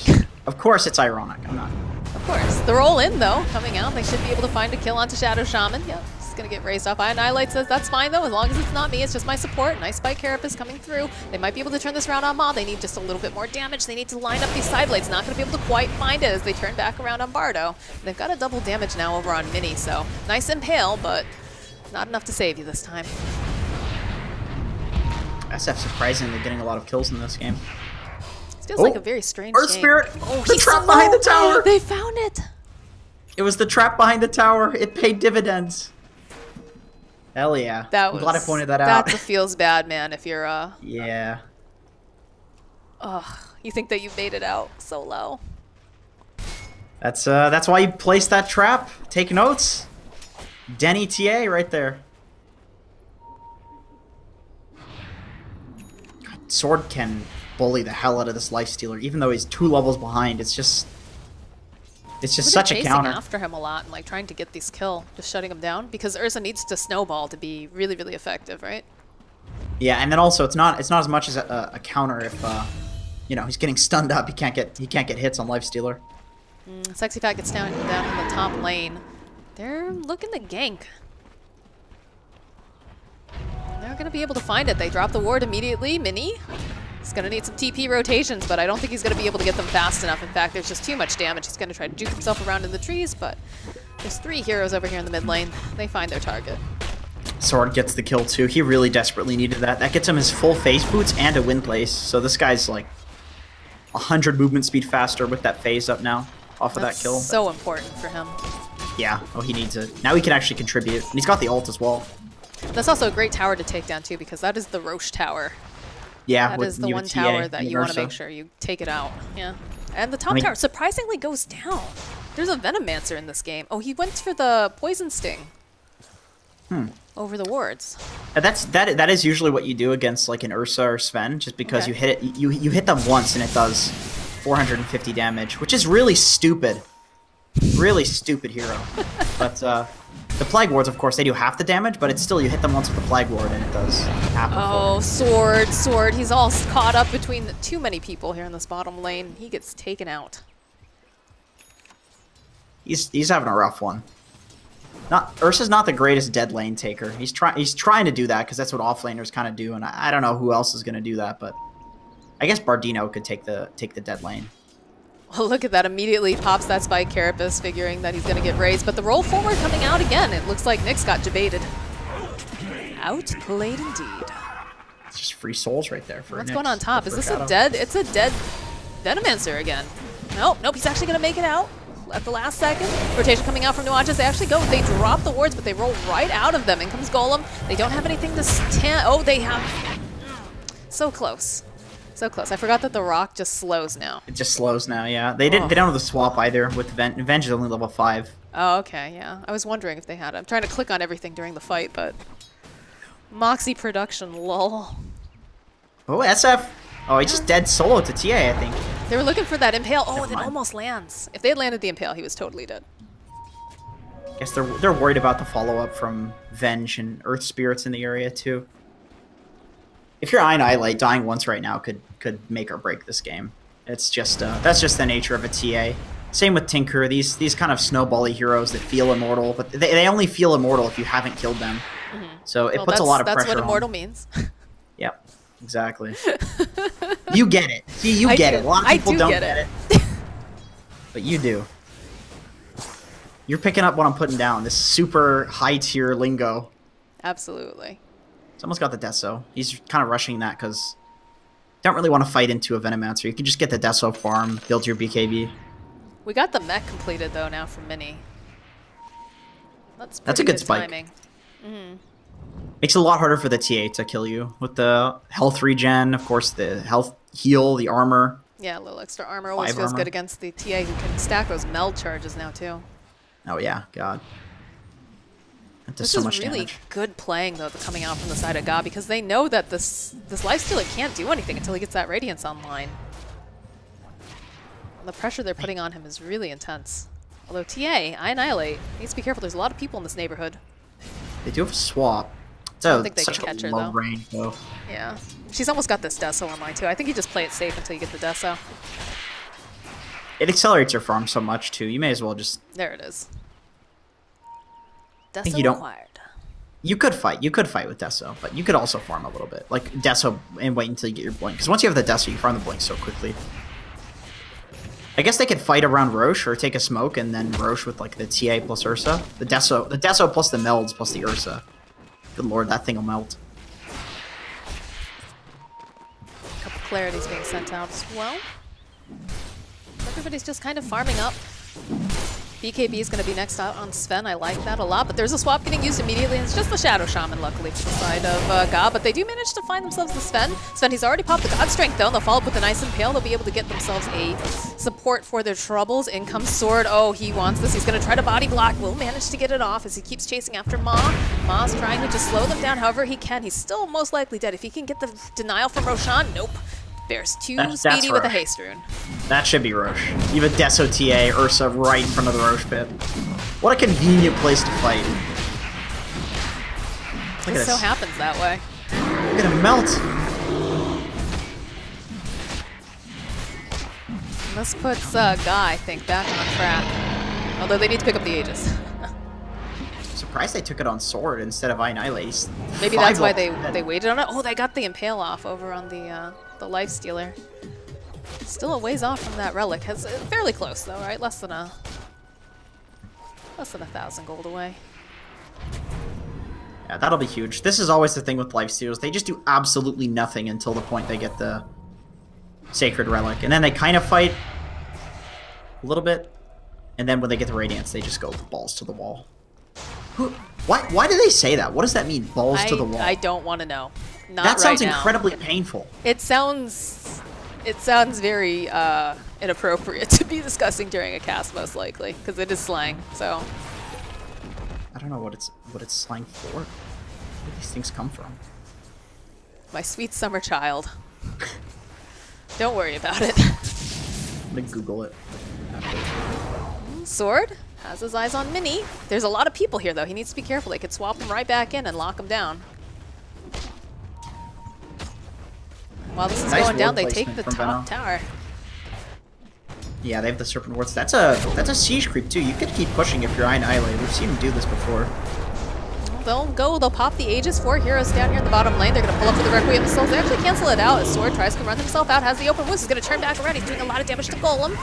Of course it's ironic. I'm not. Of course. They're all in though, coming out. They should be able to find a kill onto Shadow Shaman. Yep, it's gonna get raised off. Annihilate says that's fine though, as long as it's not me, it's just my support. Nice spike carapace coming through. They might be able to turn this around on Ma. They need just a little bit more damage. They need to line up these side blades. Not gonna be able to quite find it as they turn back around on Bardo. They've got a double damage now over on Mini, so nice impale, but not enough to save you this time. SF surprisingly getting a lot of kills in this game. This feels like a very strange Earth game. Spirit! Oh, the trap behind the tower! They found it! It was the trap behind the tower. It paid dividends. Hell yeah. I'm glad I pointed that out. That feels bad, man, if you're, Yeah. Ugh, you think that you made it out so low. That's why you placed that trap. Take notes. Denny TA right there. God, Sword can bully the hell out of this Lifestealer, even though he's 2 levels behind. It's just such a counter. After him a lot and like trying to get this kill, just shutting him down because Ursa needs to snowball to be really, really effective, right? Yeah, and then also it's not as much as a counter if you know, he's getting stunned up. He can't get hits on Lifestealer. Sexy Fat gets down in the top lane. They're looking to gank. They're going to be able to find it. They drop the ward immediately. Mini. He's going to need some TP rotations, but I don't think he's going to be able to get them fast enough. In fact, there's just too much damage. He's going to try to juke himself around in the trees, but there's 3 heroes over here in the mid lane. They find their target. Sword gets the kill too. He really desperately needed that. That gets him his full phase boots and a win place. So this guy's like 100 movement speed faster with that phase up now off of that kill. So important for him. Yeah. Oh, he needs it. Now he can actually contribute. And he's got the ult as well. That's also a great tower to take down too, because that is the Roche tower. Yeah, That with is the you one with tower TA that and you want to Ursa. make sure you take it out. Yeah. And the top I mean- tower surprisingly goes down. There's a Venomancer in this game. Oh, he went for the Poison Sting. Over the wards. That is usually what you do against like an Ursa or Sven, just because Okay. you hit it. You hit them once and it does 450 damage, which is really stupid. Really stupid hero. But the Plague Wards, of course, they do half the damage, but it's still you hit them once with the Plague Ward and it does half the Oh, sword. He's all caught up between too many people here in this bottom lane. He gets taken out. He's having a rough one. Ursa's not the greatest dead lane taker. He's trying to do that because that's what offlaners kind of do, and I don't know who else is going to do that, but I guess Bardino could take the dead lane. Well, look at that. Immediately pops that Spike Carapace, figuring that he's going to get raised. But the roll forward coming out again. It looks like Nyx got debated. Outplayed indeed. It's just free souls right there for What's Nyx. going on top? Is For this Shadow. a dead? It's a dead Venomancer again. Nope, he's actually going to make it out at the last second. Rotation coming out from Nuances. They actually go. They drop the wards, but they roll right out of them. In comes Golem. They don't have anything to stand. Oh, they have. So close. So close. I forgot that the rock just slows now. It just slows now, yeah. They don't have the swap either with Venge is only level 5. Oh, okay, yeah. I was wondering if they had it. I'm trying to click on everything during the fight, but... Moxie production, lol. Oh, SF. Oh, he just dead solo to TA, I think. They were looking for that Impale. Oh, Never and it mind. almost lands. If they had landed the Impale, he was totally dead. Guess they're worried about the follow-up from Venge and Earth Spirits in the area, too. If you're Annihilate, dying once right now could make or break this game. It's just that's just the nature of a TA. Same with Tinker. These kind of snowbally heroes that feel immortal, but they only feel immortal if you haven't killed them. So it puts a lot of pressure on. That's what immortal means. Yep, exactly. You get it. See, you I get do. it. A lot of I people do don't get get it. it. But you do. You're picking up what I'm putting down. This super high tier lingo. Absolutely. Someone's got the Deso. He's kind of rushing that because don't really want to fight into a Venomancer. You can just get the Deso farm, build your BKB. We got the mech completed, though, now from Mini. That's a pretty good spike. timing. Makes it a lot harder for the TA to kill you with the health regen, of course, the health heal, the armor. Yeah, a little extra armor always 5 feels armor. good against the TA who can stack those meld charges now, too. Oh yeah, God. That does This so is much really damage. good playing, though, coming out from the side of God, because they know that this Lifestealer can't do anything until he gets that Radiance online. And the pressure they're putting on him is really intense. Although TA, I Annihilate, needs to be careful. There's a lot of people in this neighborhood. They do have a swap. It's don't think they such can a catch her, low though. range, though. Yeah. She's almost got this Deso online, too. I think you just play it safe until you get the Deso. It accelerates your farm so much, too. You may as well just... There it is. think Deso you don't- acquired. You could fight with Deso, but you could also farm a little bit. Like, Deso and wait until you get your Blink. Because once you have the Deso, you farm the Blink so quickly. I guess they could fight around Roche or take a smoke and then Roche with, like, the TA plus Ursa. The Deso plus the Melds plus the Ursa. Good lord, that thing will melt. A couple clarities being sent out as well. Everybody's just kind of farming up. BKB is going to be next out on Sven. I like that a lot, but there's a swap getting used immediately, and it's just the Shadow Shaman, luckily, for the side of God, but they do manage to find themselves the Sven. Sven, he's already popped the God Strength, though, and they'll follow up with a nice Impale. They'll be able to get themselves a support for their troubles. In comes Sword. Oh, he wants this. He's going to try to body block. Will manage to get it off as he keeps chasing after Ma. Ma's trying to just slow them down however he can. He's still most likely dead. If he can get the denial from Roshan, nope. Bear's too That's speedy with a Roche. haste rune. That should be Roche. You have a Deso TA, Ursa right in front of the Roche pit. What a convenient place to fight. Look It at so this. happens that way. Look at him melt. And this puts Guy, I think, back on track. Although they need to pick up the Aegis. Surprised they took it on Sword instead of Annihilate. He's Maybe 5 that's why levels they waited on it. Oh, they got the Impale off over on the Lifestealer. Still a ways off from that relic. Has fairly close though, right? Less than 1,000 gold away. Yeah, that'll be huge. This is always the thing with Lifestealers. They just do absolutely nothing until the point they get the Sacred Relic. And then they kind of fight a little bit. And then when they get the Radiance, they just go balls to the wall. Why do they say that? What does that mean, balls to the wall? I don't want to know. Not That sounds right now. incredibly painful. It sounds very inappropriate to be discussing during a cast, most likely, because it is slang. So I don't know what it's slang for. Where do these things come from? my sweet summer child. Don't worry about it. I'm gonna Google it. Sword has his eyes on Mini. There's a lot of people here, though. He needs to be careful. They could swap him right back in and lock him down. While this is Nice going down, ward they take placement the from top Venom. tower. Yeah, they have the Serpent Wards. That's a siege creep too. You could keep pushing if you're Annihilate. We've seen him do this before. They'll pop the Aegis. 4 heroes down here in the bottom lane. They're going to pull up for the Requiem Souls. They actually cancel it out as Sword tries to run himself out. Has the open wounds. He's going to turn back around. He's doing a lot of damage to Golem.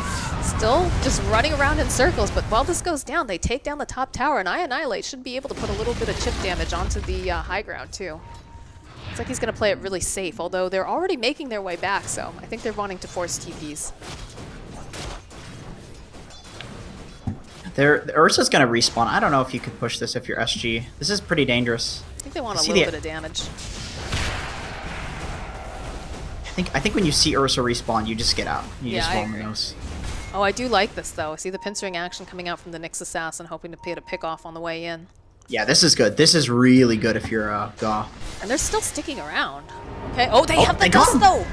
Still just running around in circles. But while this goes down, they take down the top tower. And Annihilate should be able to put a little bit of chip damage onto the high ground too. Looks like he's going to play it really safe. Although they're already making their way back. So I think they're wanting to force TPs. The Ursa's gonna respawn. I don't know if you could push this if you're SG. This is pretty dangerous. I think they want a See little the- bit of damage. I think when you see Ursa respawn, you just get out. You Yeah, just I roll the agree. nose. Oh, I do like this, though. I see the pincer ring action coming out from the Nyx Assassin, hoping to get a pick off on the way in. Yeah, this is good. This is really good if you're Gaw. And they're still sticking around. Okay. Oh, they Oh, have the they got dust, him. though!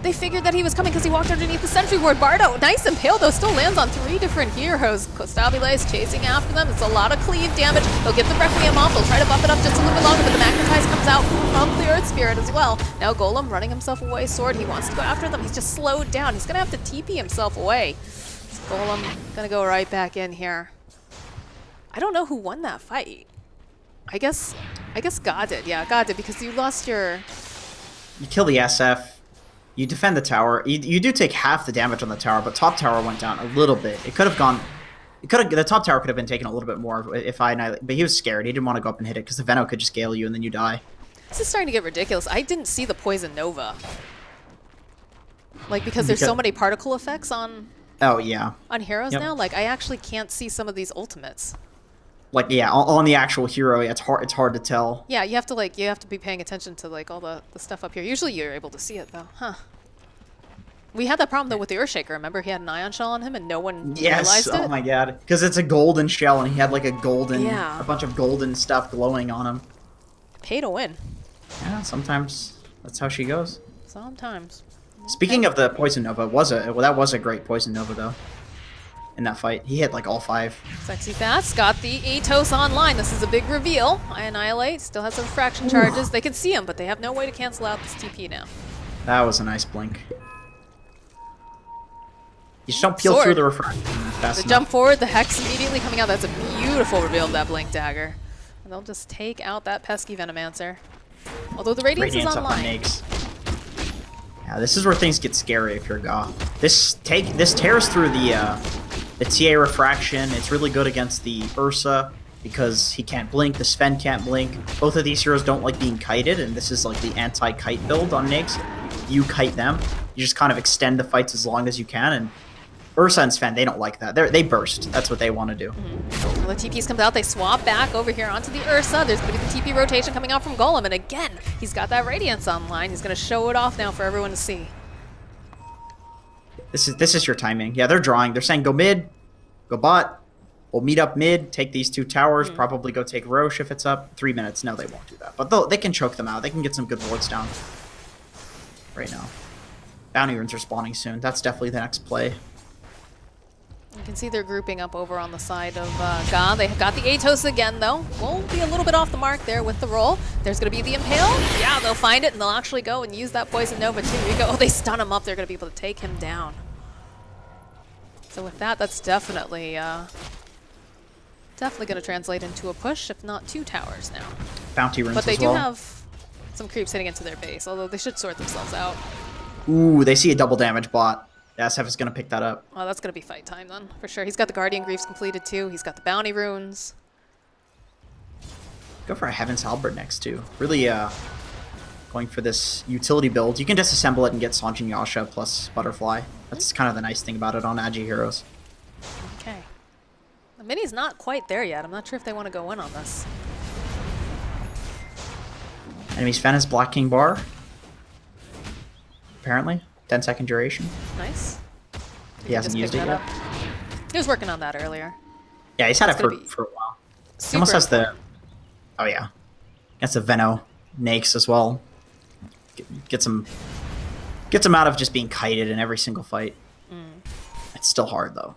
They figured that he was coming because he walked underneath the sentry ward. Bardo, nice impale, though, still lands on 3 different heroes. Costabile is chasing after them. It's a lot of cleave damage. They'll get the Requiem off. They'll try to buff it up just a little bit longer, but the Magnetize comes out from the Earth Spirit as well. Now Golem running himself away. Sword, he wants to go after them. He's just slowed down. He's going to have to TP himself away. Golem going to go right back in here. I don't know who won that fight. I guess God did. Yeah, God did, because you lost your... You kill the SF. You defend the tower. You do take half the damage on the tower, but top tower went down a little bit. It could have gone... The top tower could have been taken a little bit more if I Annihilate. But he was scared. He didn't want to go up and hit it because the Veno could just gale you and then you die. This is starting to get ridiculous. I didn't see the Poison Nova. Like, because there's so many particle effects on Oh, yeah. heroes Yep. now, like, I actually can't see some of these ultimates. Like, yeah, on the actual hero, yeah, it's hard to tell. Yeah, you have to be paying attention to, like, all the stuff up here. Usually you're able to see it, though. Huh. We had that problem, though, with the Earthshaker. Remember, he had an ion shell on him and no one Yes, realized it? oh my god. Because it's a golden shell and he had like a golden, Yeah. a bunch of golden stuff glowing on him. Pay to win. Yeah, sometimes that's how she goes. Sometimes. Speaking of the Poison Nova, that was a great Poison Nova, though. In that fight. He hit like all 5. Sexy Fast got the Atos online. This is a big reveal. I Annihilate still has some fraction charges. They can see him, but they have no way to cancel out this TP now. That was a nice blink. You just don't peel Sword. through the refraction fast The enough. jump forward, the Hex immediately coming out. That's a beautiful reveal of that Blink Dagger. And they'll just take out that pesky Venomancer. Although the Radiance is Radiance up on online. Nags. Yeah, this is where things get scary if you're Gaw. This tears through the TA refraction. It's really good against the Ursa because he can't blink. The Sven can't blink. Both of these heroes don't like being kited, and this is like the anti-kite build on Nags. You kite them. You just kind of extend the fights as long as you can, and Ursa and Sven, they don't like that. They burst. That's what they want to do. Well, the TPs comes out. They swap back over here onto the Ursa. There's going to be the TP rotation coming out from Golem. And again, he's got that Radiance online. He's going to show it off now for everyone to see. This is your timing. Yeah, they're drawing. They're saying go mid, go bot. We'll meet up mid, take these 2 towers, probably go take Roche if it's up. 3 minutes. No, they won't do that. But they can choke them out. They can get some good wards down right now. Bounty runes are spawning soon. That's definitely the next play. You can see they're grouping up over on the side of Ga. They got the Atos again, though. Will be a little bit off the mark there with the roll. There's going to be the Impale. Yeah, they'll find it, and they'll actually go and use that Poison Nova, too. Here we go. Oh, they stun him up. They're going to be able to take him down. So with that, that's definitely going to translate into a push, if not 2 towers now. Bounty runes But they as do well. have some creeps hitting into their base, although they should sort themselves out. Ooh, they see a double damage bot. The SF is going to pick that up. Oh, that's going to be fight time then, for sure. He's got the Guardian Griefs completed, too. He's got the Bounty Runes. Go for a Heaven's Halberd next, too. Really going for this utility build. You can disassemble it and get Sanjin Yasha plus Butterfly. That's kind of the nice thing about it on Agi heroes. Okay. The Mini's not quite there yet. I'm not sure if they want to go in on this. And Enemy Sven has Black King Bar. Apparently. 10-second duration. Nice. He hasn't used it yet. He was working on that earlier. Yeah, he's had it It's for a while. He Super almost has the... Oh, yeah. That's a Veno Nakes as well. Gets him out of just being kited in every single fight. It's still hard, though.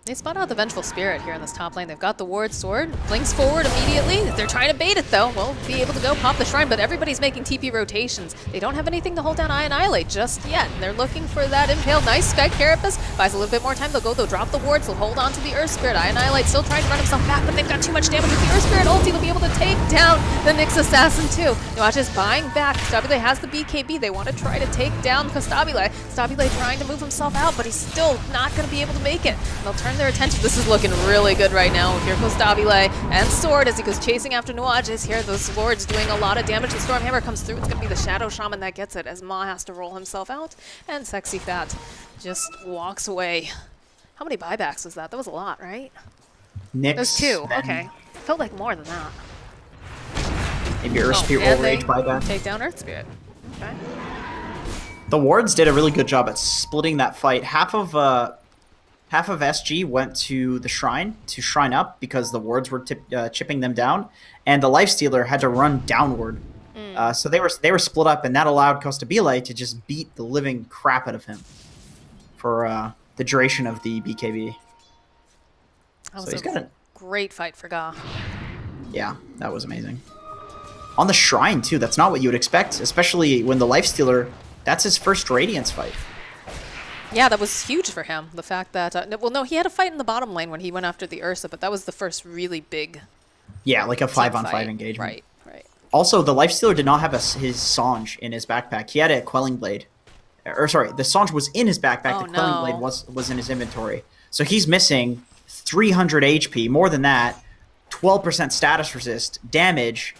They spun out the Vengeful Spirit here in this top lane. They've got the Ward Sword. Blinks forward immediately. They're trying to bait it, though. Won't be able to go pop the Shrine, but everybody's making TP rotations. They don't have anything to hold down Annihilate just yet. And they're looking for that Impale. Nice spec. Carapace buys a little bit more time. They'll drop the wards. They'll hold on to the Earth Spirit. Annihilate still trying to run himself back, but they've got too much damage with the Earth Spirit ulti. They'll be able to take down the Nyx Assassin, too. Nuage is buying back. Stabile has the BKB. They want to try to take down Stabile. Stabile trying to move himself out, but he's still not going to be able to make it. They'll turn their attention. This is looking really good right now. Here goes Stabile and Sword as he goes chasing after Nuages. Here, those Lords doing a lot of damage. The Stormhammer comes through. It's going to be the Shadow Shaman that gets it as Ma has to roll himself out. And Sexy Fat just walks away. How many buybacks was that? That was a lot, right? Nyx. There's 2. Okay. Felt like more than that. Maybe Earth Spirit and will rage buyback. Take down Earth Spirit. Okay. The wards did a really good job at splitting that fight. Half of SG went to the shrine to shrine up because the wards were chipping them down, and the Lifestealer had to run downward. So they were split up, and that allowed Costabile to just beat the living crap out of him for the duration of the BKB. That So was a great fight for Ga. Yeah, that was amazing. On the shrine too. That's not what you would expect, especially when the Lifestealer. That's his first Radiance fight. Yeah, that was huge for him. The fact that, well, no, he had a fight in the bottom lane when he went after the Ursa, but that was the first really big. Yeah, like a 5-on-5 engagement. Right, right. Also, the Lifestealer did not have his Sange in his backpack. He had a Quelling Blade. Or sorry, the Sange was in his backpack. Oh, the Quelling Blade was in his inventory. So he's missing 300 HP, more than that, 12% status resist, damage,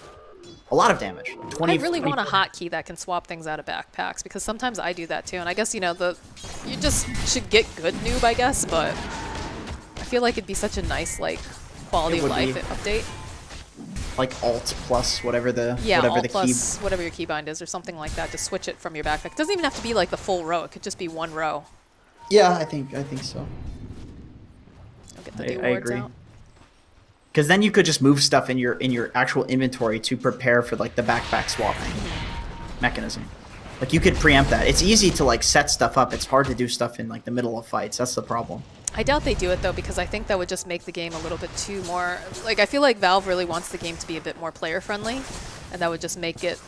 a lot of damage. I really want a hotkey that can swap things out of backpacks, because sometimes I do that too. And I guess, you know, you just should get good noob, I guess, but I feel like it'd be such a nice, like, quality of life update. Like Alt plus whatever the Alt plus whatever your keybind is or something like that to switch it from your backpack. It doesn't even have to be like the full row. It could just be one row. Yeah, I think so. I'll get the new wards out. Because then you could just move stuff in your actual inventory to prepare for like the backpack swapping mechanism. Like you could preempt that. It's easy to like set stuff up. It's hard to do stuff in like the middle of fights. That's the problem. I doubt they do it though, because I think that would just make the game a little bit too more, like, I feel like Valve really wants the game to be a bit more player friendly, and that would just make it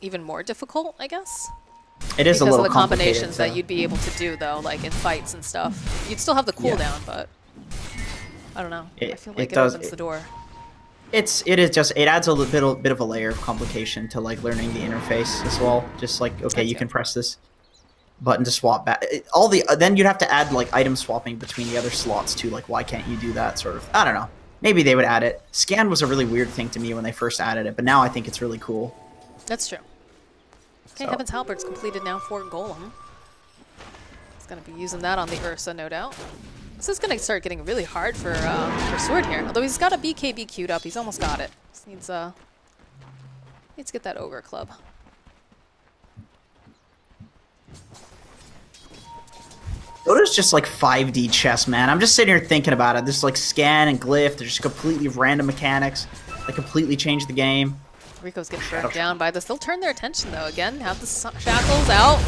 even more difficult, I guess. It is a little because of the combinations complicated, that you'd be able to do though, like in fights and stuff. You'd still have the cooldown, but I don't know. I feel like it opens the door. It adds a little bit of a layer of complication to like learning the interface as well. Just like, okay, you can press this button to swap back. Then you'd have to add like item swapping between the other slots too. Like, why can't you do that? Sort of. I don't know. Maybe they would add it. Scan was a really weird thing to me when they first added it, but now I think it's really cool. That's true. Okay, Heaven's Halberd's completed now for Golem. He's gonna be using that on the Ursa, no doubt. This is gonna start getting really hard for Sword here. Although he's got a BKB queued up, he's almost got it. Just needs to get that Ogre Club. Dota's just like 5D chess, man. I'm just sitting here thinking about it. This like scan and glyph, they're just completely random mechanics. They completely change the game. Rico's getting burnt down by this. They'll turn their attention though. Again, have the shackles out.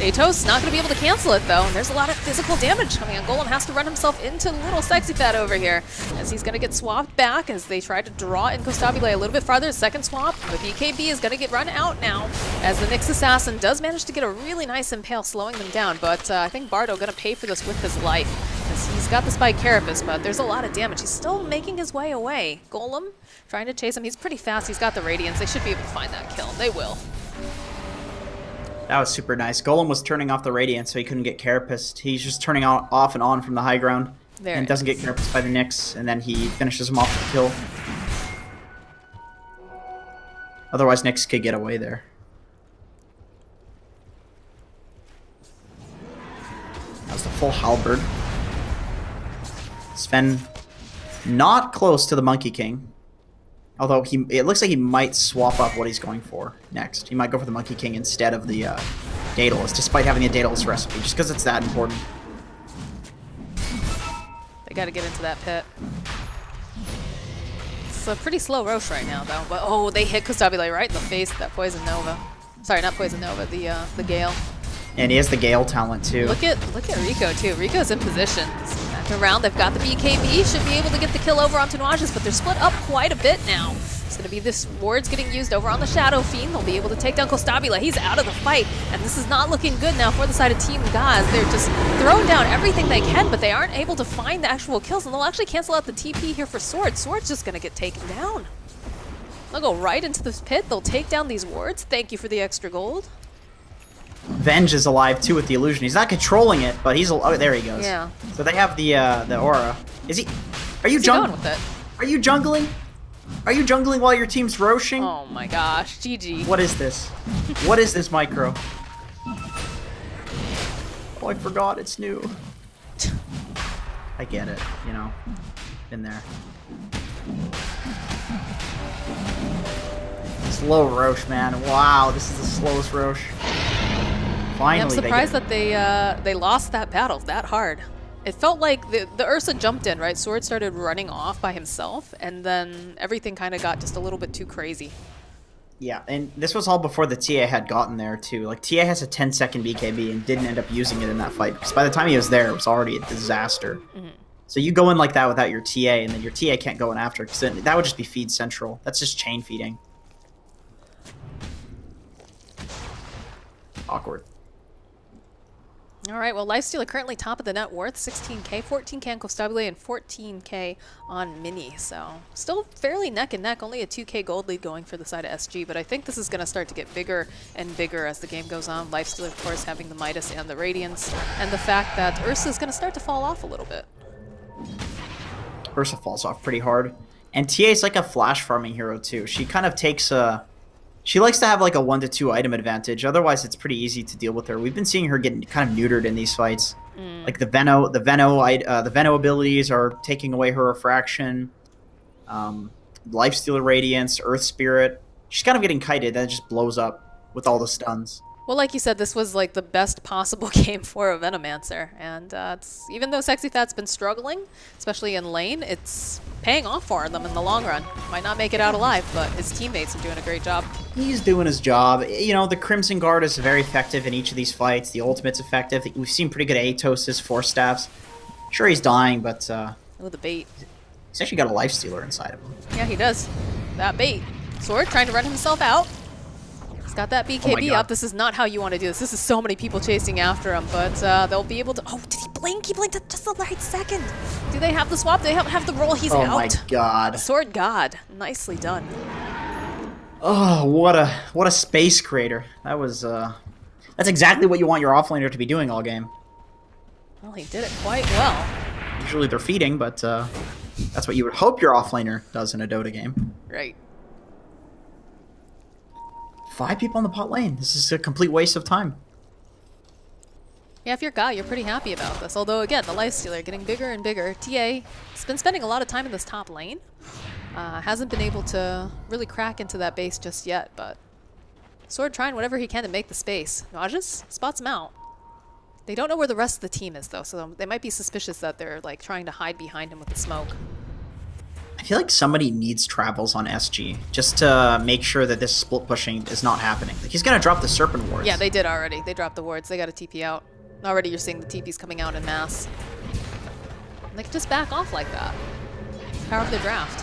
Atos not going to be able to cancel it though. And there's a lot of physical damage coming on. Golem has to run himself into little Sexy Fat over here as he's going to get swapped back as they try to draw in Costabile a little bit farther. Second swap. The BKB is going to get run out now as the Nyx Assassin does manage to get a really nice impale slowing them down. But I think Bardo going to pay for this with his life as he's got the Spike Carapace, but there's a lot of damage. He's still making his way away. Golem trying to chase him. He's pretty fast. He's got the Radiance. They should be able to find that kill. They will. That was super nice. Golem was turning off the Radiance so he couldn't get Carapaced. He's just turning off and on from the high ground. And doesn't get Carapaced by the Nyx, and then he finishes him off with the kill. Otherwise, Nyx could get away there. That was the full halberd. Sven not close to the Monkey King. Although it looks like he might swap up what he's going for next. He might go for the Monkey King instead of the Daedalus, despite having a Daedalus recipe, just because it's that important. They got to get into that pit. It's a pretty slow Roche right now, though. But oh, they hit Costabile right in the face. That Poison Nova. Sorry, not Poison Nova. The Gale. And he has the Gale talent too. Look at Rico too. Rico's in position. Back around, they've got the BKB. Should be able to get the kill over onto Nuages, but they're split up quite a bit now. It's going to be this ward's getting used over on the Shadow Fiend. They'll be able to take down Costabile. He's out of the fight, and this is not looking good now for the side of Team Gaz. They're just throwing down everything they can, but they aren't able to find the actual kills, and they'll actually cancel out the TP here for Sword. Sword's just going to get taken down. They'll go right into this pit. They'll take down these wards. Thank you for the extra gold. Venge is alive too with the illusion. He's not controlling it, but he's oh, there he goes. Yeah. So they have the aura. Is he? Are you going with it? Are you jungling? Are you jungling while your team's roshing? Oh my gosh, GG. What is this? What is this micro? Oh, I forgot it's new. I get it, you know. Been there. Slow Roche, man. Wow, this is the slowest Roche. Finally, yeah, I'm surprised that they lost that battle that hard. It felt like the Ursa jumped in, right? Sword started running off by himself, and then everything kind of got just a little bit too crazy. Yeah, and this was all before the TA had gotten there, too. Like, TA has a 10-second BKB and didn't end up using it in that fight, because by the time he was there, it was already a disaster. Mm-hmm. So you go in like that without your TA, and then your TA can't go in after, because that would just be feed central. That's just chain feeding. Awkward. All right, well, Lifestealer currently top of the net worth, 16k, 14k on Costabile, and 14k on Mini. So still fairly neck and neck, only a 2k gold lead going for the side of SG, but I think this is going to start to get bigger and bigger as the game goes on. Lifestealer, of course, having the Midas and the Radiance, and the fact that Ursa is going to start to fall off a little bit. Ursa falls off pretty hard. And TA is like a flash farming hero, too. She kind of takes a... She likes to have like a 1 to 2 item advantage. Otherwise, it's pretty easy to deal with her. We've been seeing her get kind of neutered in these fights. Like the Veno abilities are taking away her refraction. Lifestealer Radiance, Earth Spirit. She's kind of getting kited, and it just blows up with all the stuns. Well, like you said, this was like the best possible game for a Venomancer, and even though Sexy Fat's been struggling, especially in lane, it's paying off for them in the long run. Might not make it out alive, but his teammates are doing a great job. He's doing his job. You know, the Crimson Guard is very effective in each of these fights. The ultimate's effective. We've seen pretty good Atoses, Force Staffs. Sure, he's dying, but Oh, the bait. He's actually got a Lifestealer inside of him. Yeah, he does. That bait. Sword trying to run himself out. He's got that BKB up. This is not how you want to do this. This is so many people chasing after him, but they'll be able to... Oh, did he blink? He blinked at just the right second. Do they have the swap? Do they have the roll? He's out. Oh my god. Sword God. Nicely done. Oh, what a space creator. That was... That's exactly what you want your offlaner to be doing all game. Well, he did it quite well. Usually they're feeding, but that's what you would hope your offlaner does in a Dota game. Right. 5 people on the pot lane. This is a complete waste of time. Yeah, if you're Guy, you're pretty happy about this. Although, again, the Lifestealer getting bigger and bigger. TA has been spending a lot of time in this top lane. Hasn't been able to really crack into that base just yet, but Sword trying whatever he can to make the space. Najas spots him out. They don't know where the rest of the team is, though, so they might be suspicious that they're like trying to hide behind him with the smoke. I feel like somebody needs travels on SG just to make sure that this split pushing is not happening. Like, he's gonna drop the Serpent wards. Yeah, they did already. They dropped the wards. They got a TP out. Already you're seeing the TPs coming out in mass. And they can just back off like that. Power of the draft.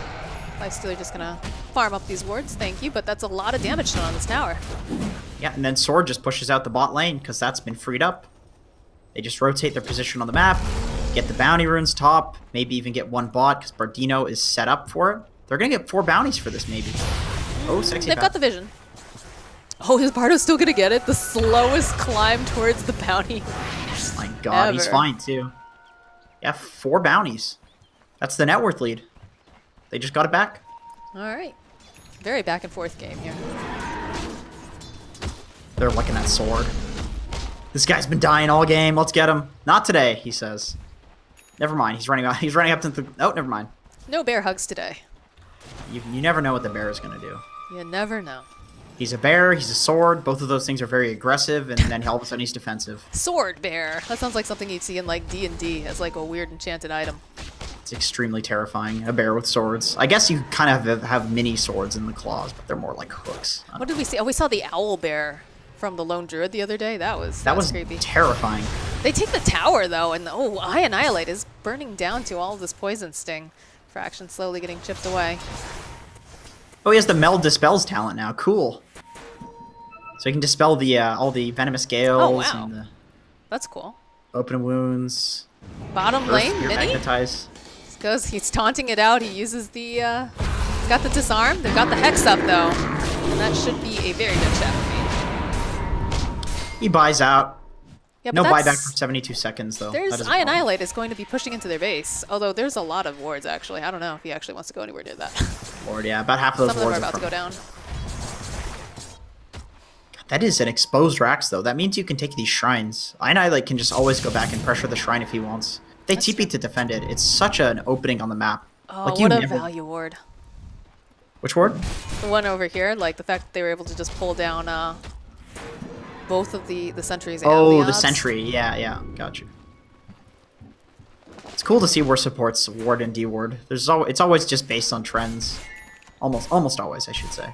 Lifestealer just gonna farm up these wards, thank you, but that's a lot of damage done on this tower. Yeah, and then Sword just pushes out the bot lane because that's been freed up. They just rotate their position on the map, get the bounty runes top, maybe even get 1 bot because Bardino is set up for it. They're going to get 4 bounties for this, maybe. Oh, Sexy They've got the vision. Oh, his Bardo's still going to get it. The slowest climb towards the bounty. My god, he's Ever. fine, too. Yeah, 4 bounties. That's the net worth lead. They just got it back. All right. Very back and forth game here. They're looking at Sword. This guy's been dying all game. Let's get him. Not today, he says. Never mind. He's running out. He's running up to the... Oh, never mind. No bear hugs today. You never know what the bear is going to do. You never know. He's a bear, he's a sword. Both of those things are very aggressive, and then all of a sudden he's defensive. Sword bear. That sounds like something you'd see in like D&D as like a weird enchanted item. It's extremely terrifying. A bear with swords. I guess you kind of have mini swords in the claws, but they're more like hooks. What did we see? Oh, we saw the owl bear from the Lone Druid the other day. That was creepy. Terrifying. They take the tower though, and Eye Annihilate is burning down to all of this poison sting. Fraction slowly getting chipped away. Oh, he has the Meld Dispels talent now. Cool. So he can dispel the all the venomous gales. Oh, wow. And the That's cool. open wounds. Bottom lane, Mini. Magnetize. He's taunting it out. He uses the, he's got the disarm. They've got the hex up though. And that should be a very good check for me. He buys out. Yeah, No buyback for 72 seconds though. There's Eye Annihilate is going to be pushing into their base. Although there's a lot of wards actually. I don't know if he actually wants to go anywhere near that. Ward, yeah, about half of those Some of them wards are about to go down. That is an exposed Rax though. That means you can take these shrines. Annihilate can just always go back and pressure the shrine if he wants. They That's TP true. to defend it. It's such an opening on the map. Oh, like what a value ward. Which ward? The one over here, like the fact that they were able to just pull down both of the sentries and Oh, the the odds. sentry. Yeah, got you. It's cool to see where supports ward and D ward. It's always just based on trends. Almost always, I should say.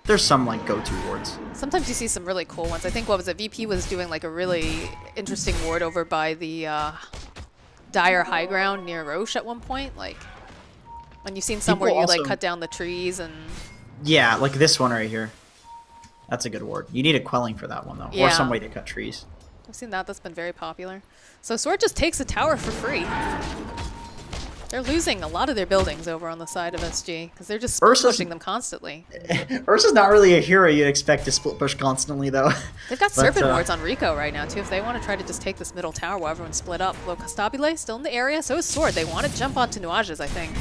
There's some like go-to wards. Sometimes you see some really cool ones. I think what was it? VP was doing like a really interesting ward over by the dire high ground near Roche at one point. Like, and you've seen some People where you like also- cut down the trees and Yeah, like this one right here. That's a good ward. You need a quelling for that one though, Yeah. or some way to cut trees. I've seen that. That's been very popular. So Sword just takes a tower for free. They're losing a lot of their buildings over on the side of SG because they're just Ursa's- pushing them constantly. Ursa's not really a hero you'd expect to split push constantly though. They've got But, Serpent Wards on Rico right now too. If they want to try to just take this middle tower while everyone's split up. Low Stabile still in the area. So is Sword. They want to jump onto Nuages, I think.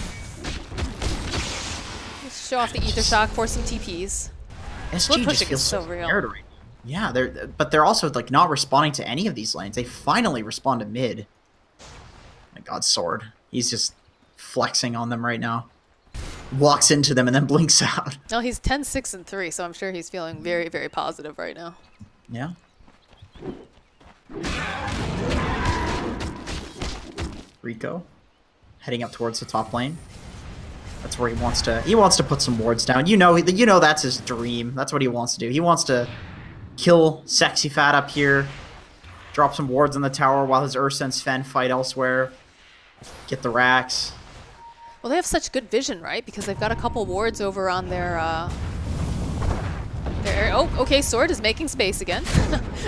Let's show off the Ether Shock for some TPs. SG Split just pushing feels is so real. scared right now. Yeah, but they're also like not responding to any of these lanes. They finally respond to mid. My God, Sword. He's just flexing on them right now. Walks into them and then blinks out. Well, he's 10, 6, and 3, so I'm sure he's feeling very, very positive right now. Yeah. Rico heading up towards the top lane. That's where he wants to put some wards down. You know that's his dream. That's what he wants to do. He wants to kill Sexy Fat up here, drop some wards on the tower while his Ursa and Sven fight elsewhere. Get the racks. Well, they have such good vision, right? Because they've got a couple wards over on their oh, okay, Sword is making space again.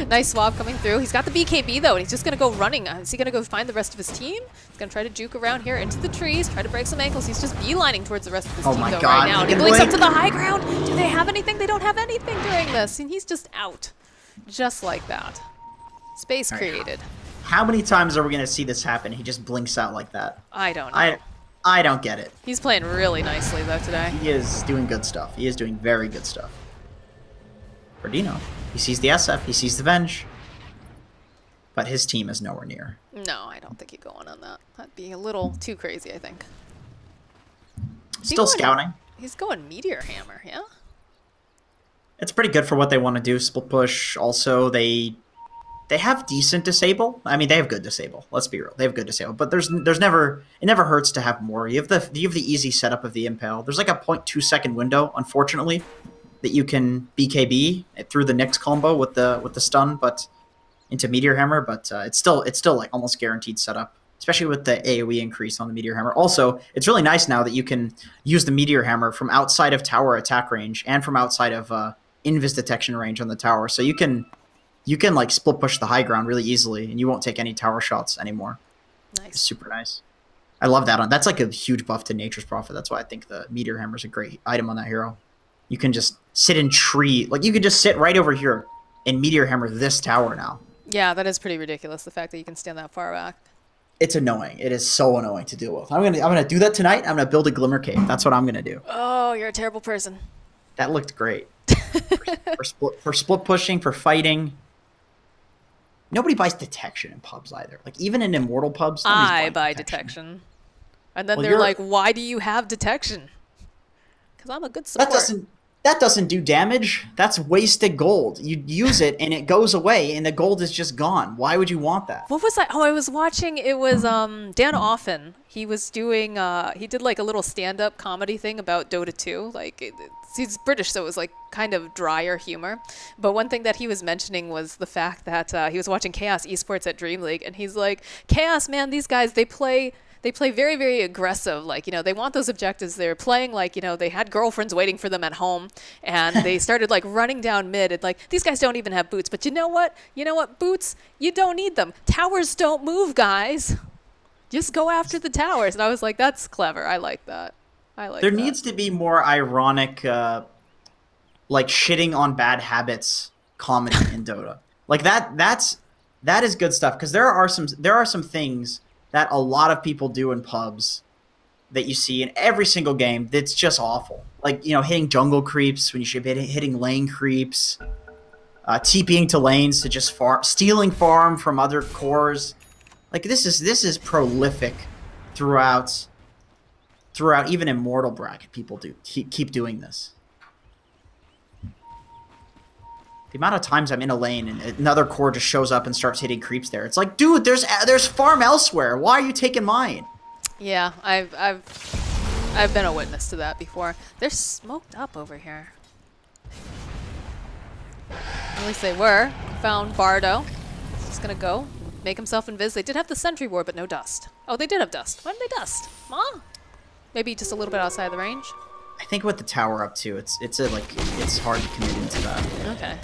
Nice swab coming through. He's got the BKB, though, and he's just going to go running. Is he going to go find the rest of his team? He's going to try to juke around here into the trees, try to break some ankles. He's just beelining towards the rest of his Oh team, my though, God, right now. he And he can blinks up blink. to the high ground. Do they have anything? They don't have anything during this, and he's just out. Just like that. Space created. How many times are we going to see this happen? He just blinks out like that. I don't know. I don't get it. He's playing really nicely, though, today. He is doing good stuff. He is doing very good stuff. Berdino, he sees the SF, he sees the Venge, but his team is nowhere near. No, I don't think he'd go on that. That'd be a little too crazy, I think. Still scouting. He's going Meteor Hammer, yeah? It's pretty good for what they want to do. Split push. Also, they have decent disable. I mean, they have good disable. Let's be real. They have good disable, but there's never it never hurts to have more. You have the easy setup of the Impale. There's like a 0.2 second window, unfortunately, that you can BKB through the Nyx combo with the stun, but into Meteor Hammer. But it's still like almost guaranteed setup, especially with the AOE increase on the Meteor Hammer. Also, it's really nice now that you can use the Meteor Hammer from outside of tower attack range and from outside of invis detection range on the tower. So you can like split push the high ground really easily, and you won't take any tower shots anymore. Nice. It's super nice. I love that. That's like a huge buff to Nature's Prophet. That's why I think the Meteor Hammer is a great item on that hero. You can just sit in tree. Like, you could just sit right over here and Meteor Hammer this tower now. Yeah, that is pretty ridiculous, the fact that you can stand that far back. It's annoying. It is so annoying to deal with. I'm gonna do that tonight. I'm gonna build a Glimmer Cave. That's what I'm gonna do. Oh, you're a terrible person. That looked great. for split pushing, for fighting. Nobody buys detection in pubs either. Like, even in immortal pubs, nobody's I buying buy detection. And then Well, they're you're- like, why do you have detection? Because I'm a good That support. doesn't do damage. That's wasted gold. You use it and it goes away and the gold is just gone. Why would you want that? What was I? Oh, I was watching. It was Dan Offen. He was doing. He did like a little stand-up comedy thing about Dota 2. Like he's British, so it was like kind of drier humor. But one thing that he was mentioning was the fact that he was watching Chaos Esports at Dream League, and he's like, "Chaos, man, these guys they play very, very aggressive. Like, they want those objectives. They're playing like, they had girlfriends waiting for them at home, and they started like running down mid. And like, these guys don't even have boots. But you know what? Boots, you don't need them. Towers don't move, guys. Just go after the towers." And I was like, that's clever. I like that. There needs to be more ironic, like shitting on bad habits comedy in Dota. Like that is good stuff because there are some things that a lot of people do in pubs that you see in every single game that's just awful. Like, hitting jungle creeps when you should be hitting lane creeps, TPing to lanes to just stealing farm from other cores. Like, this is prolific throughout even Immortal bracket. People keep doing this. The amount of times I'm in a lane and another core just shows up and starts hitting creeps there. It's like, dude, there's farm elsewhere. Why are you taking mine? Yeah, I've been a witness to that before. They're smoked up over here. At least they were. Found Bardo. He's gonna go make himself invis. They did have the sentry ward, but no dust. Oh, they did have dust. Why did they dust? Huh? Maybe just a little bit outside the range. I think with the tower up too, it's hard to commit into that. Okay.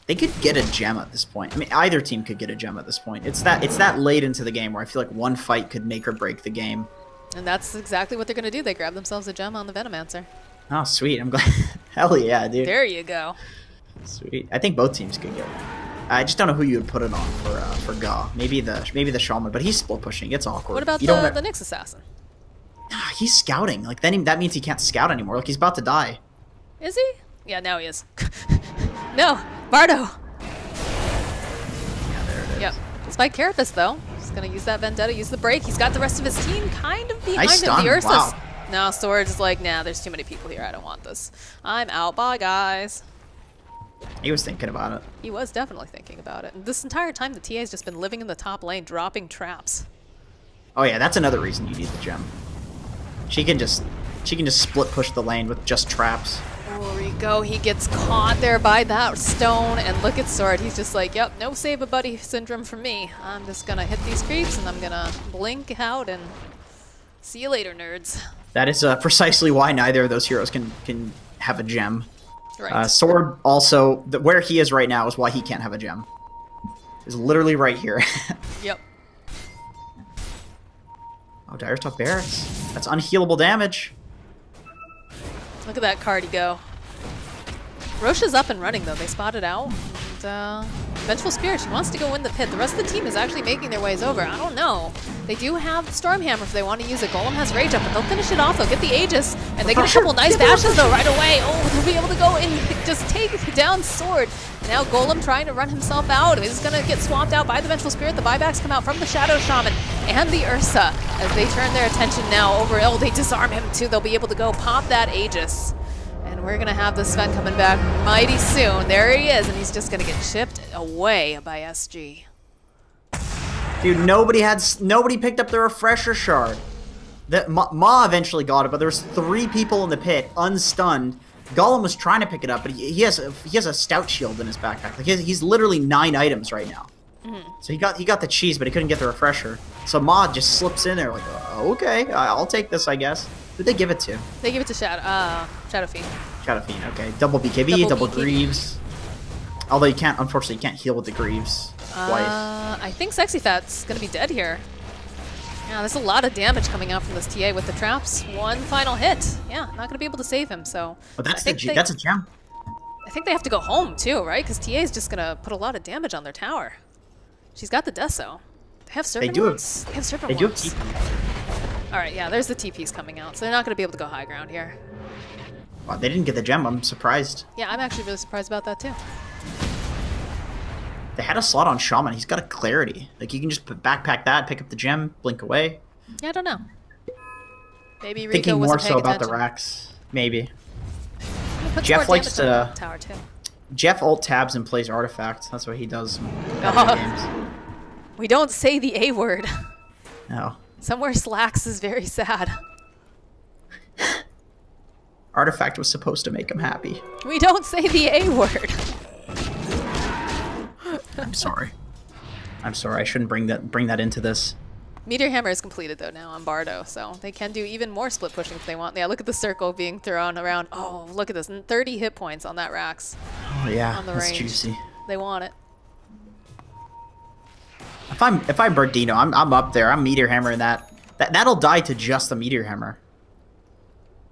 They could get a gem at this point. I mean, either team could get a gem at this point. It's that late into the game where I feel like one fight could make or break the game. And that's exactly what they're gonna do. They grab themselves a gem on the Venomancer. Oh, sweet! I'm glad. Hell yeah, dude. There you go. Sweet. I think both teams could get it. I just don't know who you would put it on for Ga. Maybe the Shaman, but he's split pushing. It's awkward. What about the Nyx Assassin? He's scouting. Like then that means he can't scout anymore. Like he's about to die. Is he? Yeah, now he is. No, Bardo. Yeah, there it is. Yep. Spike Carapace though. He's gonna use that Vendetta, use the break. He's got the rest of his team kind of behind Nice him. stun. The Ursus. Wow. No, Sword's is like, nah, there's too many people here. I don't want this. I'm out. Bye, guys. He was thinking about it. He was definitely thinking about it. And this entire time, the TA's just been living in the top lane, dropping traps. Oh yeah, that's another reason you need the gem. She can just split push the lane with just traps. There we go. He gets caught there by that stone, and look at Sword. He's just like, yep, no save a buddy syndrome for me. I'm just gonna hit these creeps, and I'm gonna blink out, and see you later, nerds. That is precisely why neither of those heroes can have a gem. Right. Sword also, where he is right now is why he can't have a gem. Is literally right here. Yep. Oh, Dire's top barracks. That's unhealable damage. Look at that Cardi go. Roche is up and running, though. They spotted out. And, Vengeful Spirit, she wants to go in the pit. The rest of the team is actually making their ways over. I don't know. They do have Stormhammer if they want to use it. Golem has Rage up, but they'll finish it off. They'll get the Aegis, and they get a couple nice dashes, though, right away. Oh, they'll be able to go and just take down Sword. And now Golem trying to run himself out. He's going to get swamped out by the Vengeful Spirit. The buybacks come out from the Shadow Shaman and the Ursa as they turn their attention now over. Oh, they disarm him, too. They'll be able to go pop that Aegis. And we're going to have the Sven coming back mighty soon. There he is, and he's just going to get chipped away by SG. Dude, nobody picked up the refresher shard. Ma eventually got it, but there was 3 people in the pit, unstunned. Golem was trying to pick it up, but he has a stout shield in his backpack. Like he's literally 9 items right now. So he got the cheese, but he couldn't get the refresher. So Ma just slips in there like, okay, I'll take this, I guess. Who'd they give it to? They give it to Shadow Fiend. Shadow Fiend, okay. Double BKB, double Greaves. Although unfortunately, you can't heal with the Greaves twice. I think Sexy Fat's gonna be dead here. Yeah, there's a lot of damage coming out from this TA with the traps. One final hit. Yeah, not gonna be able to save him, so... But that's a gem. I think they have to go home, too, right? Because TA is just gonna put a lot of damage on their tower. She's got the Deso. They have Serpent Wards. They have Serpent They do have Wards. TP. Alright, yeah, there's the TPs coming out, so they're not gonna be able to go high ground here. Wow, they didn't get the gem. I'm surprised. Yeah, I'm actually really surprised about that, too. They had a slot on Shaman. He's got a clarity. Like, you can just backpack that, pick up the gem, blink away. Yeah, I don't know. Maybe Rico Thinking wasn't more paying so about attention. the racks. Maybe. Puts Jeff more likes damage on to. the tower too. Jeff alt tabs and plays Artifact. That's what he does in competitive Oh. games. We don't say the A word. No. Somewhere slacks is very sad. Artifact was supposed to make him happy. We don't say the A word. I'm sorry. I'm sorry. I shouldn't bring that into this. Meteor Hammer is completed though now on Bardo, so they can do even more split pushing if they want. Yeah, look at the circle being thrown around. Oh, look at this. 30 hit points on that Rax. Oh yeah, On the that's range. juicy. They want it. If I'm Bardino, I'm up there. I'm Meteor Hammering that. That'll die to just the Meteor Hammer.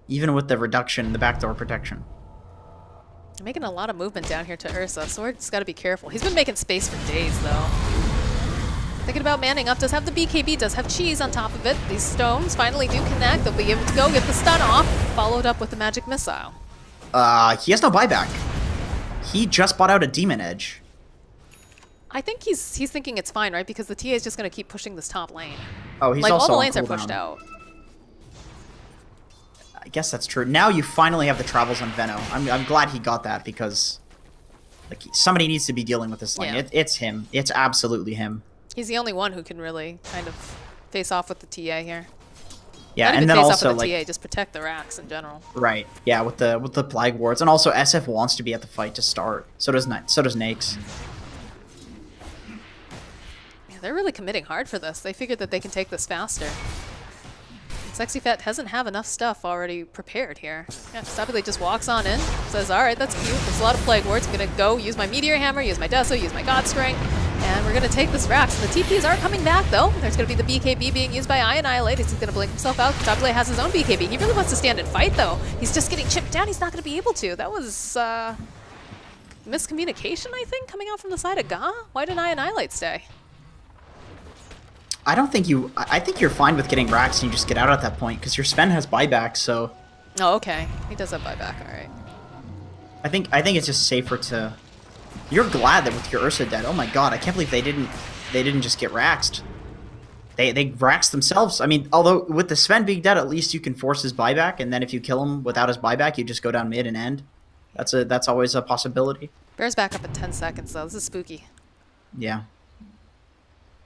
Even with the reduction in the backdoor protection. They're making a lot of movement down here to Ursa, so we're just gotta be careful. He's been making space for days though. Thinking about manning up, does have the BKB, does have cheese on top of it. These stones finally do connect. They'll be able to go get the stun off, followed up with the magic missile. He has no buyback. He just bought out a Demon Edge. I think he's thinking it's fine, right? Because the TA is just gonna keep pushing this top lane. Oh, he's Like also all the on lanes are pushed cooldown. out. I guess that's true. Now you finally have the travels on Venno. I'm glad he got that because like somebody needs to be dealing with this lane. Yeah. It's him. It's absolutely him. He's the only one who can really kind of face off with the TA here. Yeah, Not even and then face also off with the like TA, just protect the racks in general. right. Yeah, with the Plague Wards, and also SF wants to be at the fight to start. So does Nakes. Yeah, they're really committing hard for this. They figured that they can take this faster. Sexy Fat doesn't have enough stuff already prepared here. Yeah, Stabile just walks on in, says, alright, that's cute. There's a lot of Plague Wards. I'm gonna go use my Meteor Hammer, use my Deso, use my God Strength, and we're gonna take this Rax. The TPs are coming back though. There's gonna be the BKB being used by Annihilate. He's gonna blink himself out. Stabile has his own BKB. He really wants to stand and fight though. He's just getting chipped down. He's not gonna be able to. That was miscommunication, I think, coming out from the side of Ga. Why didn't Annihilate stay? I don't think you. I think you're fine with getting racks and you just get out at that point because your Sven has buyback. So Oh, okay. He does have buyback. Alright. I think it's just safer to. You're glad that with your Ursa dead. Oh my god! I can't believe they didn't just get raxed. They raxed themselves. I mean, although with the Sven being dead, at least you can force his buyback, and then if you kill him without his buyback, you just go down mid and end. That's always a possibility. Bear's back up in 10 seconds though. This is spooky. Yeah.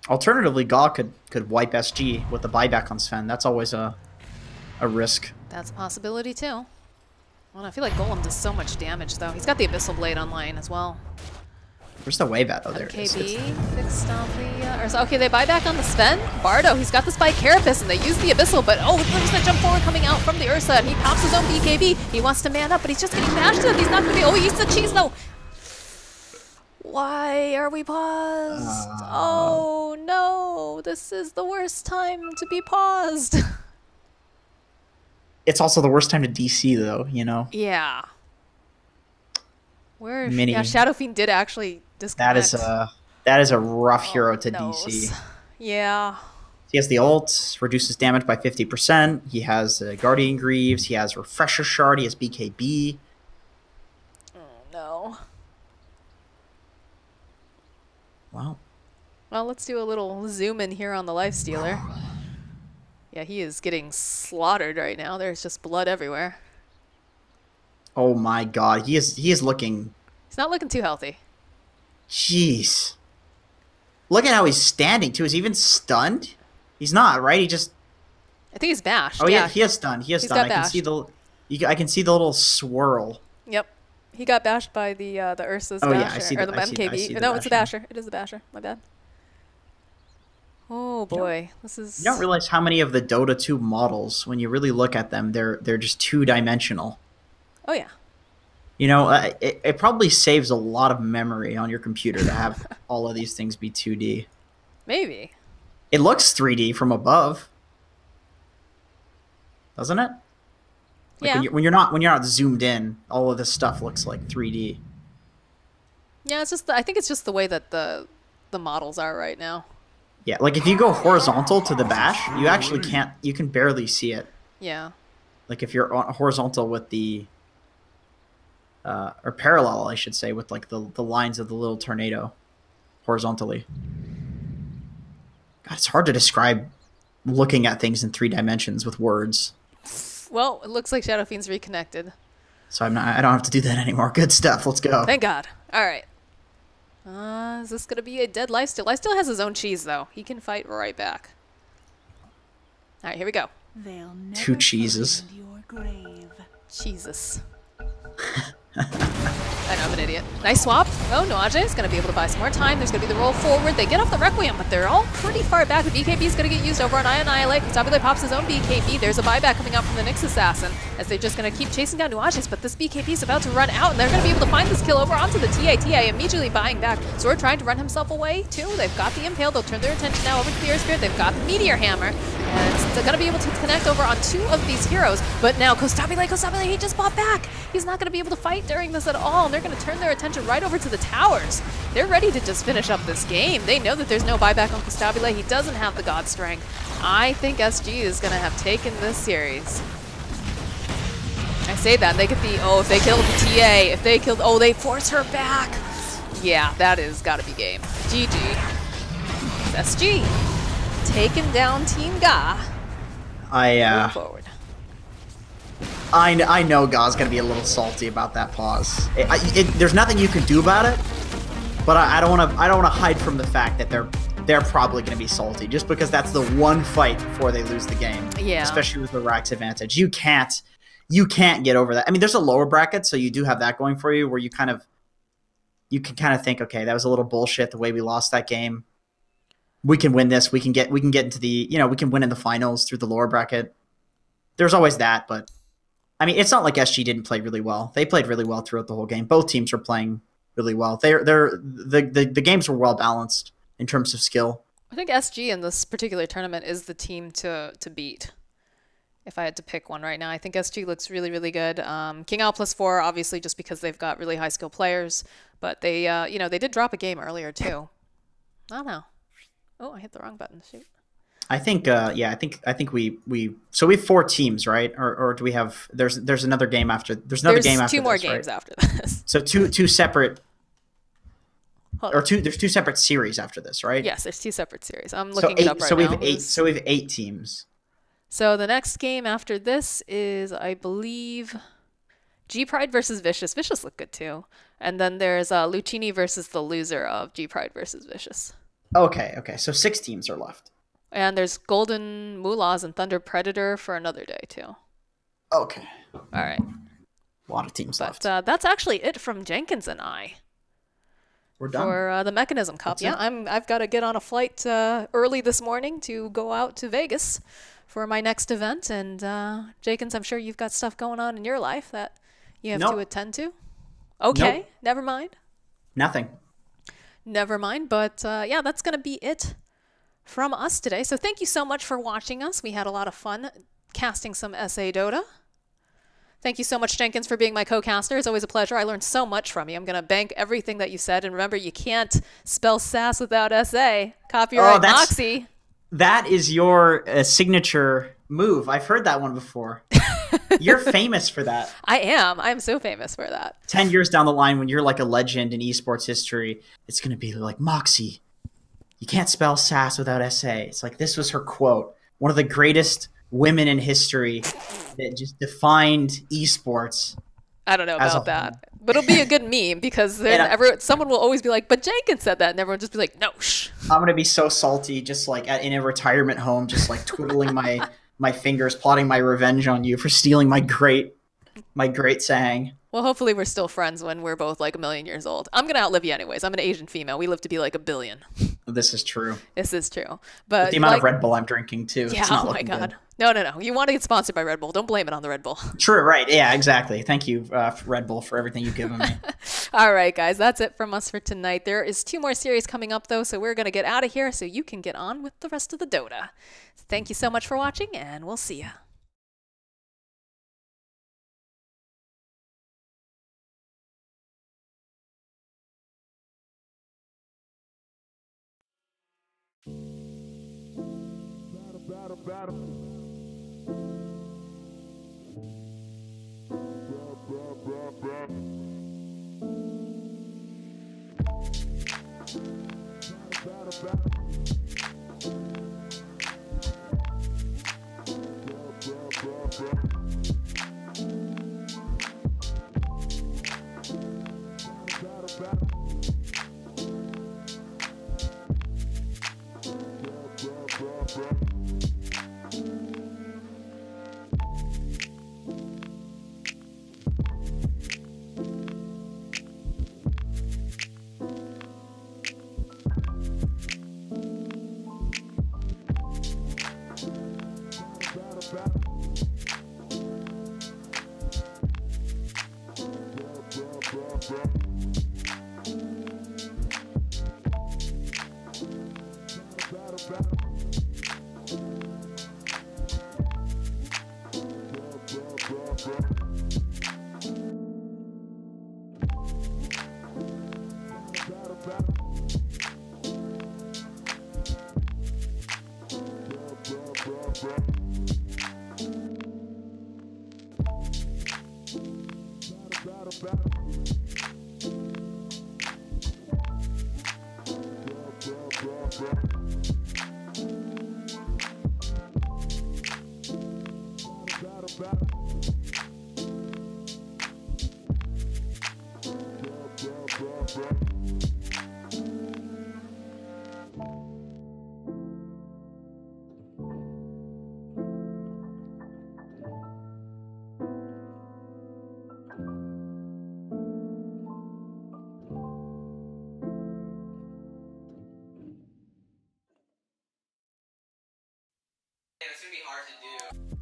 Alternatively, Ga could wipe SG with the buyback on Sven. That's always a risk. That's a possibility too. Well, I feel like Golem does so much damage though. He's got the Abyssal Blade online as well. Where's the wave at? Oh, there it is. MKB fixed on the... okay, they buy back on the Sven. Bardo, he's got this by Carapace, and they use the Abyssal, but oh, there's the jump forward coming out from the Ursa, and he pops his own BKB. He wants to man up, but he's just getting mashed to it. He's not going to be... Oh, he eats the cheese, though. Why are we paused? Oh, no. This is the worst time to be paused. It's also the worst time to DC, though, you know? Yeah. Where... Mini. Yeah, Shadow Fiend did actually disconnect. That is a rough hero to knows. DC. Yeah. He has the ult, reduces damage by 50%. He has Guardian Greaves. He has Refresher Shard. He has BKB. Oh, no. Wow. Well, let's do a little zoom in here on the Lifestealer. Yeah, he is getting slaughtered right now. There's just blood everywhere. Oh my god. He is looking... He's not looking too healthy. Jeez. Look at how he's standing, too. Is he even stunned? He's not, right? He just... I think he's bashed. Oh, yeah, he is stunned. He is He's stunned. got I can see I can see the little swirl. Yep. He got bashed by the Ursa's Oh, basher. yeah, I see or the- the I see MKB. the No, it's the basher. basher. It is the basher. My bad. Oh, boy. This is... You don't realize how many of the Dota 2 models, when you really look at them, they're just two-dimensional. Oh, yeah. You know, it probably saves a lot of memory on your computer to have all of these things be 2D. Maybe. It looks 3D from above, doesn't it? Like Yeah. when you're not zoomed in, all of this stuff looks like 3D. Yeah, it's just... I think it's just the way that the models are right now. Yeah, like if you go horizontal to the bash, you actually can't. You can barely see it. Yeah. Like if you're horizontal with the... or parallel, I should say, with like the lines of the little tornado horizontally. God, it's hard to describe looking at things in 3 dimensions with words. Well, it looks like Shadow Fiend's reconnected. So I don't have to do that anymore. Good stuff. Let's go. Thank God. All right. Is this gonna be a dead lifesteal? Lifesteal has his own cheese though. He can fight right back. All right, here we go. They'll never Two cheeses. find your grave. Jesus. I know, I'm an idiot. Nice swap. Oh, Nuaje is going to be able to buy some more time. There's going to be the roll forward. They get off the Requiem, but they're all pretty far back. The BKB is going to get used over on Annihilate. Constabulate pops his own BKB. There's a buyback coming out from the Nyx Assassin as they're just going to keep chasing down Nuages, but this BKB is about to run out, and they're going to be able to find this kill over onto the TA, immediately buying back. Sword trying to run himself away, too. They've got the Impale. They'll turn their attention now over to the Air Spirit. They've got the Meteor Hammer, and they're going to be able to connect over on 2 of these heroes, but now Constabulate, he just bought back. He's not going to be able to fight during this at all, and they're going to turn their attention right over to the towers. They're ready to just finish up this game. They know that there's no buyback on Constabulate. He doesn't have the God Strength. I think SG is going to have taken this series. I say that, and they get the, oh, if they kill the TA, if they killed, oh, they force her back. Yeah, that is got to be game. GG. It's SG. Taking down Team Ga. Moving forward. I know Ga's gonna be a little salty about that pause. There's nothing you can do about it, but I don't want to hide from the fact that they're probably gonna be salty just because that's the one fight before they lose the game. Yeah. Especially with the Rax advantage, you can't get over that. I mean, there's a lower bracket, so you do have that going for you, where you can kind of think, okay, that was a little bullshit the way we lost that game. We can win this. We can get into the, we can win in the finals through the lower bracket. There's always that, but I mean, it's not like SG didn't play really well. They played really well throughout the whole game. Both teams were playing really well. The games were well balanced in terms of skill. I think SG in this particular tournament is the team to beat. If I had to pick one right now, I think SG looks really, really good. King Al +4, obviously, just because they've got really high skill players, but they, they did drop a game earlier too. I don't know. Oh, I hit the wrong button. Shoot. I think, I think we so we have 4 teams, right? Or do we have? There's another game after. There's another game after. 2 more this, games right? after this. So two separate. There's 2 separate series after this, right? Yes, there's 2 separate series. I'm looking it up right now. So we have 8. So we have 8 teams. So the next game after this is, I believe, G-Pride versus Vicious. Vicious look good too. And then there's Lucchini versus the loser of G-Pride versus Vicious. Okay. So 6 teams are left. And there's Golden Mulas and Thunder Predator for another day too. Okay. All right. A lot of teams left. That's actually it from Jenkins and I. We're done. For the Mekansm Cup. Yeah, I've got to get on a flight early this morning to go out to Vegas for my next event. And Jenkins, I'm sure you've got stuff going on in your life that you have to attend to. Okay, nope. Never mind. Nothing. Never mind. But yeah, that's going to be it from us today. So thank you so much for watching us. We had a lot of fun casting some SA Dota. Thank you so much, Jenkins, for being my co-caster. It's always a pleasure. I learned so much from you. I'm going to bank everything that you said. And remember, you can't spell sass without SA. Copyright Moxie. That is your signature move. I've heard that one before. You're famous for that. I am. I'm so famous for that. 10 years down the line, when you're like a legend in esports history, it's going to be like, Moxie, you can't spell sass without SA. It's like, this was her quote. One of the greatest women in history that just defined esports. I don't know about that. But it'll be a good meme because someone will always be like, but Jenkins said that. And everyone will just be like, no, shh. I'm going to be so salty, just like in a retirement home, just like twiddling my fingers, plotting my revenge on you for stealing my great saying. Well, hopefully we're still friends when we're both like 1,000,000 years old. I'm going to outlive you anyways. I'm an Asian female. We live to be like 1 billion. This is true. This is true. But with the amount of Red Bull I'm drinking too. Yeah, oh my God. Good. No. You want to get sponsored by Red Bull. Don't blame it on the Red Bull. True, right. Yeah, exactly. Thank you, Red Bull, for everything you've given me. All right, guys. That's it from us for tonight. There is 2 more series coming up, though, so we're going to get out of here so you can get on with the rest of the Dota. Thank you so much for watching, and we'll see ya. It's gonna be hard to do.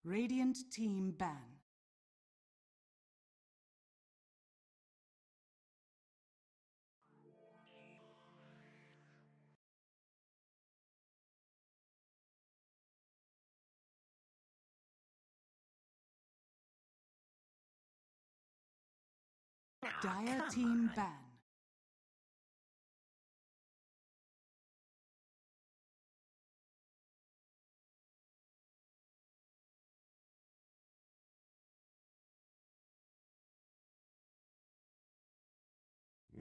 Radiant team ban. Dire team ban.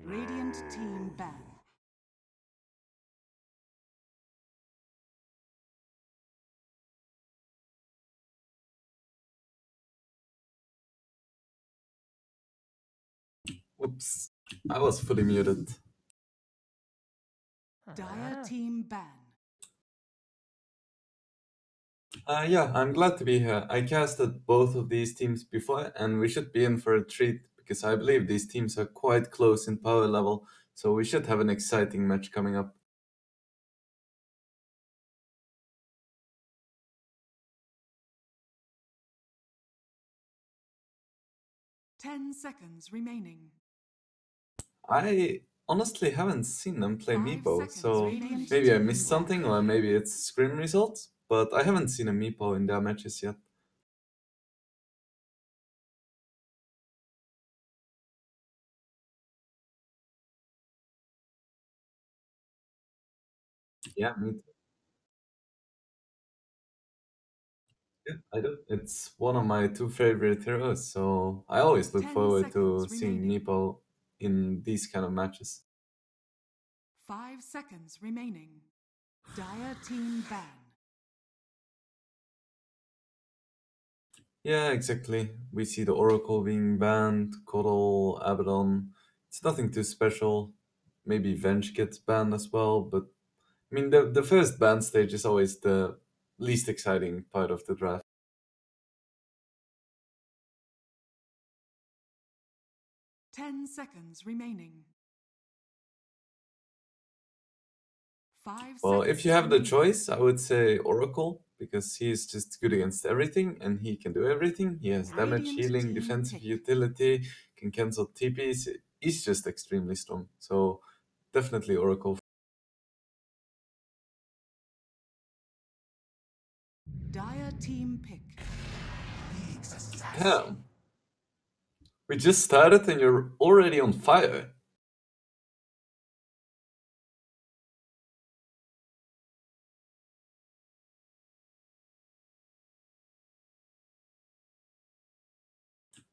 Radiant team ban. Whoops, I was fully muted. Dire team ban. Yeah, I'm glad to be here. I casted both of these teams before, and we should be in for a treat because I believe these teams are quite close in power level, so we should have an exciting match coming up. Ten seconds remaining. I honestly haven't seen them play 5 Meepo, seconds so remaining. maybe I missed something, or maybe it's scrim results, but I haven't seen a Meepo in their matches yet. Yeah, me too. Yeah, I do. It's one of my two favorite heroes, so I always look 10 forward to seconds seeing remaining. Meepo in these kind of matches. 5 seconds remaining. Dire team ban. Yeah, exactly. We see the Oracle being banned, Coddle, Abaddon. It's nothing too special. Maybe Venge gets banned as well, but I mean, the first ban stage is always the least exciting part of the draft. 10 seconds remaining. 5 Well, seconds if you have the remaining. choice, I would say Oracle, because he's just good against everything and he can do everything. He has damage, Radiant healing, team defensive pick. utility, can cancel TPs. He's just extremely strong. So definitely Oracle. Dire team pick. Damn. We just started and you're already on fire.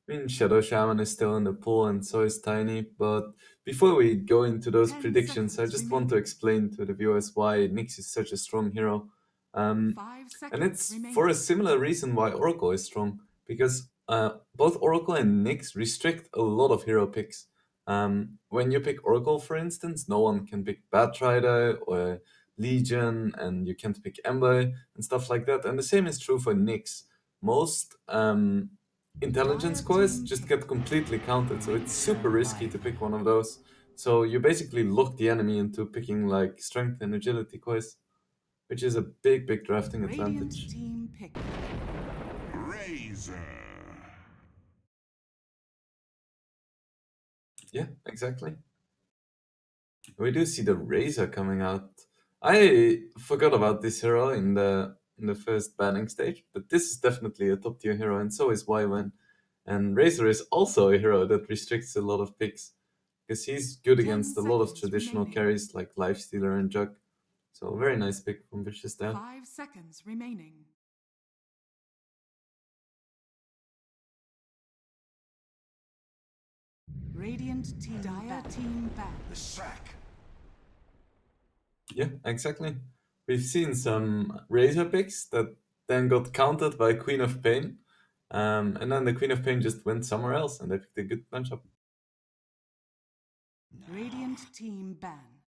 I mean, Shadow Shaman is still in the pool and so is Tiny, but before we go into those 10 predictions, I seconds just want to remaining. explain to the viewers why Nyx is such a strong hero. Um, 5 seconds and it's for a remaining. similar reason why Oracle is strong, because both Oracle and Nyx restrict a lot of hero picks. When you pick Oracle, for instance, no one can pick Batrider or Legion, and you can't pick Ember and stuff like that. And the same is true for Nyx. Most intelligence Dire cores team just pick. get completely counted, so it's super risky to pick one of those. So you basically lock the enemy into picking like strength and agility cores, which is a big, big drafting Radiant advantage. team pick. Razor. Yeah, exactly. We do see the Razor coming out. I forgot about this hero in the first banning stage, but this is definitely a top tier hero, and so is Wyvern. And Razor is also a hero that restricts a lot of picks, because he's good 10 against a lot of seconds traditional remaining. carries like Lifestealer and Jug. So a very nice pick from Vicious there. 5 seconds remaining. Radiant team. Dire team ban. The sack. Yeah, exactly. We've seen some Razor picks that then got countered by Queen of Pain. And then the Queen of Pain just went somewhere else and they picked a good matchup. Radiant team ban.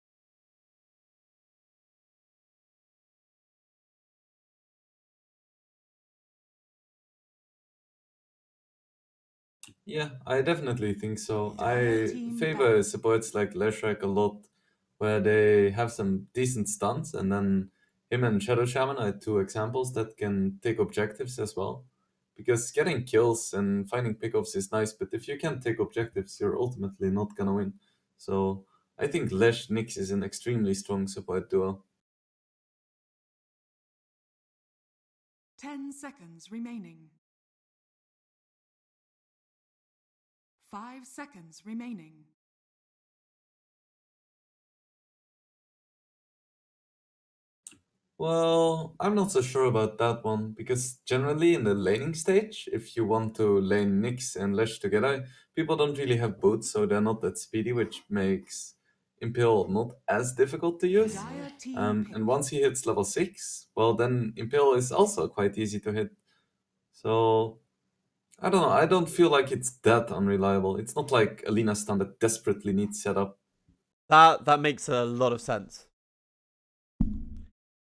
Yeah, I definitely think so. Dire I team favor ban. supports like Leshrac a lot, where they have some decent stunts, and then him and Shadow Shaman are two examples that can take objectives as well. because getting kills and finding pickoffs is nice, but if you can't take objectives, you're ultimately not gonna win. So I think Lesh Nyx is an extremely strong support duo. 10 seconds remaining. 5 seconds remaining. Well, I'm not so sure about that one, because generally in the laning stage, if you want to lane Nyx and Lesh together, people don't really have boots, so they're not that speedy, which makes Impale not as difficult to use. Dire team And pick. once he hits level 6, well, then Impale is also quite easy to hit. So, I don't know, I don't feel like it's that unreliable. It's not like Alina stun that desperately needs setup. That makes a lot of sense.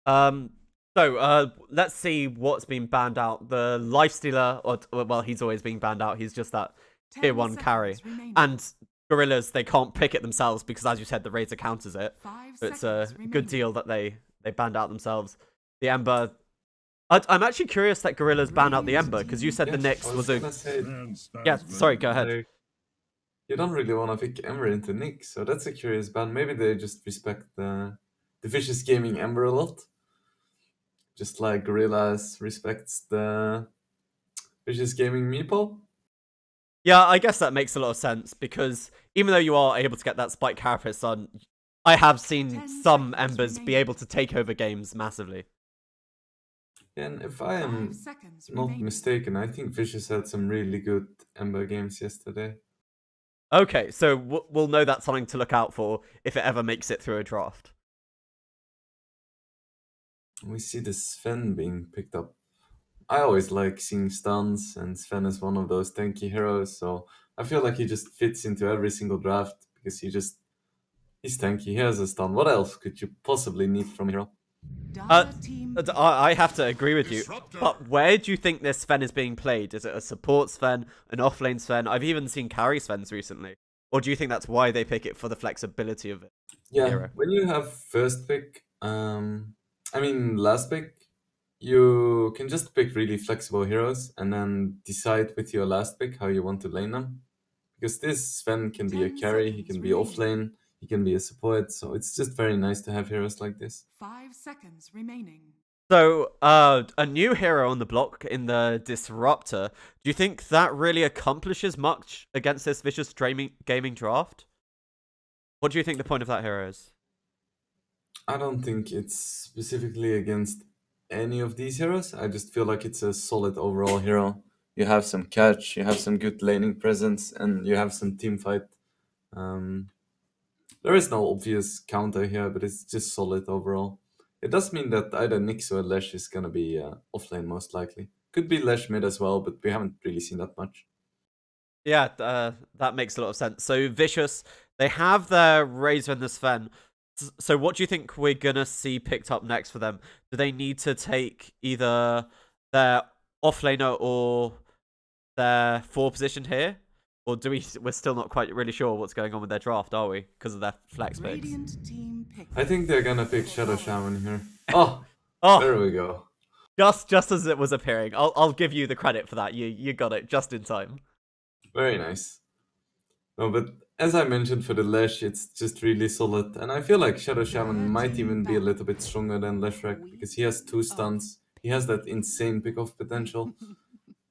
Let's see what's been banned out. The Lifestealer, well, he's always been banned out. He's just that tier 1 carry. Remaining. And Gorillaz, they can't pick it themselves because, as you said, the Razor counters it. 5 So it's a seconds remaining. good deal that they banned out themselves. The Ember... I'm actually curious that Gorillaz banned out the Ember, because you said the Nyx was a... Gonna say, Yeah, sorry, go ahead. Like, you don't really want to pick Ember into Nyx, so that's a curious ban. Maybe they just respect the Vicious Gaming Ember a lot. Just like Gorillaz respects the Vicious Gaming Meeple. Yeah, I guess that makes a lot of sense, because even though you are able to get that Spike Carapace on, I have seen 10 some seconds Embers be remaining. able to take over games massively. And if I am 5 seconds not remaining. mistaken, I think Vicious had some really good Ember games yesterday. Okay, so we'll know that's something to look out for if it ever makes it through a draft. We see the Sven being picked up. I always like seeing stuns, and Sven is one of those tanky heroes, so I feel like he just fits into every single draft because he's tanky, he has a stun. What else could you possibly need from a hero? Dire team pick. I have to agree with you, but where do you think this Sven is being played? Is it a support Sven, an offlane Sven? I've even seen carry Svens recently. Or do you think that's why they pick it, for the flexibility of it? Yeah, Hero. when you have first pick, last pick, you can just pick really flexible heroes and then decide with your last pick how you want to lane them. Because this Sven can be a 10 carry, he seconds can be remaining. offlane, he can be a support, so it's just very nice to have heroes like this. 5 seconds remaining. So, a new hero on the block in the Disruptor. Do you think that really accomplishes much against this Vicious Gaming draft? What do you think the point of that hero is? I don't think it's specifically against any of these heroes. I just feel like it's a solid overall hero. You have some catch, you have some good laning presence, and you have some team fight. There is no obvious counter here, but it's just solid overall. It does mean that either Nyx or Lesh is gonna be offlane most likely. Could be Lesh mid as well, but we haven't really seen that much. Yeah, that makes a lot of sense. So, Vicious, they have their Razor and the Sven. So what do you think we're going to see picked up next for them? Do they need to take either their offlaner or their 4 position here? Or we're still not quite really sure what's going on with their draft, are we? Because of their flex picks. Radiant team pick. I think they're gonna pick Shadow Shaman here. Oh, Oh, there we go. just as it was appearing. I'll give you the credit for that. You got it just in time. Very nice. No, but as I mentioned for the Lesh, it's just really solid. And I feel like Shadow Shaman might even be a little bit stronger than Leshrac because he has 2 stuns. He has that insane pick-off potential.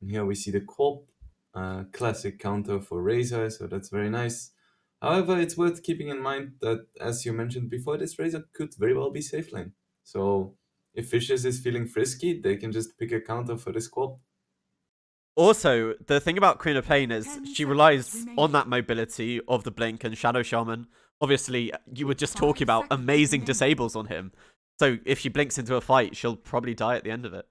And here we see the Quap, classic counter for Razor, so that's very nice. However, it's worth keeping in mind that, as you mentioned before, this Razor could very well be safe lane. So if Vicious is feeling frisky, they can just pick a counter for this Quap. Also, the thing about Queen of Pain is 10 she seconds relies remaining. on that mobility of the Blink and Shadow Shaman. Obviously, you were just 5 talking about seconds amazing remaining. disables on him. So if she blinks into a fight, she'll probably die at the end of it.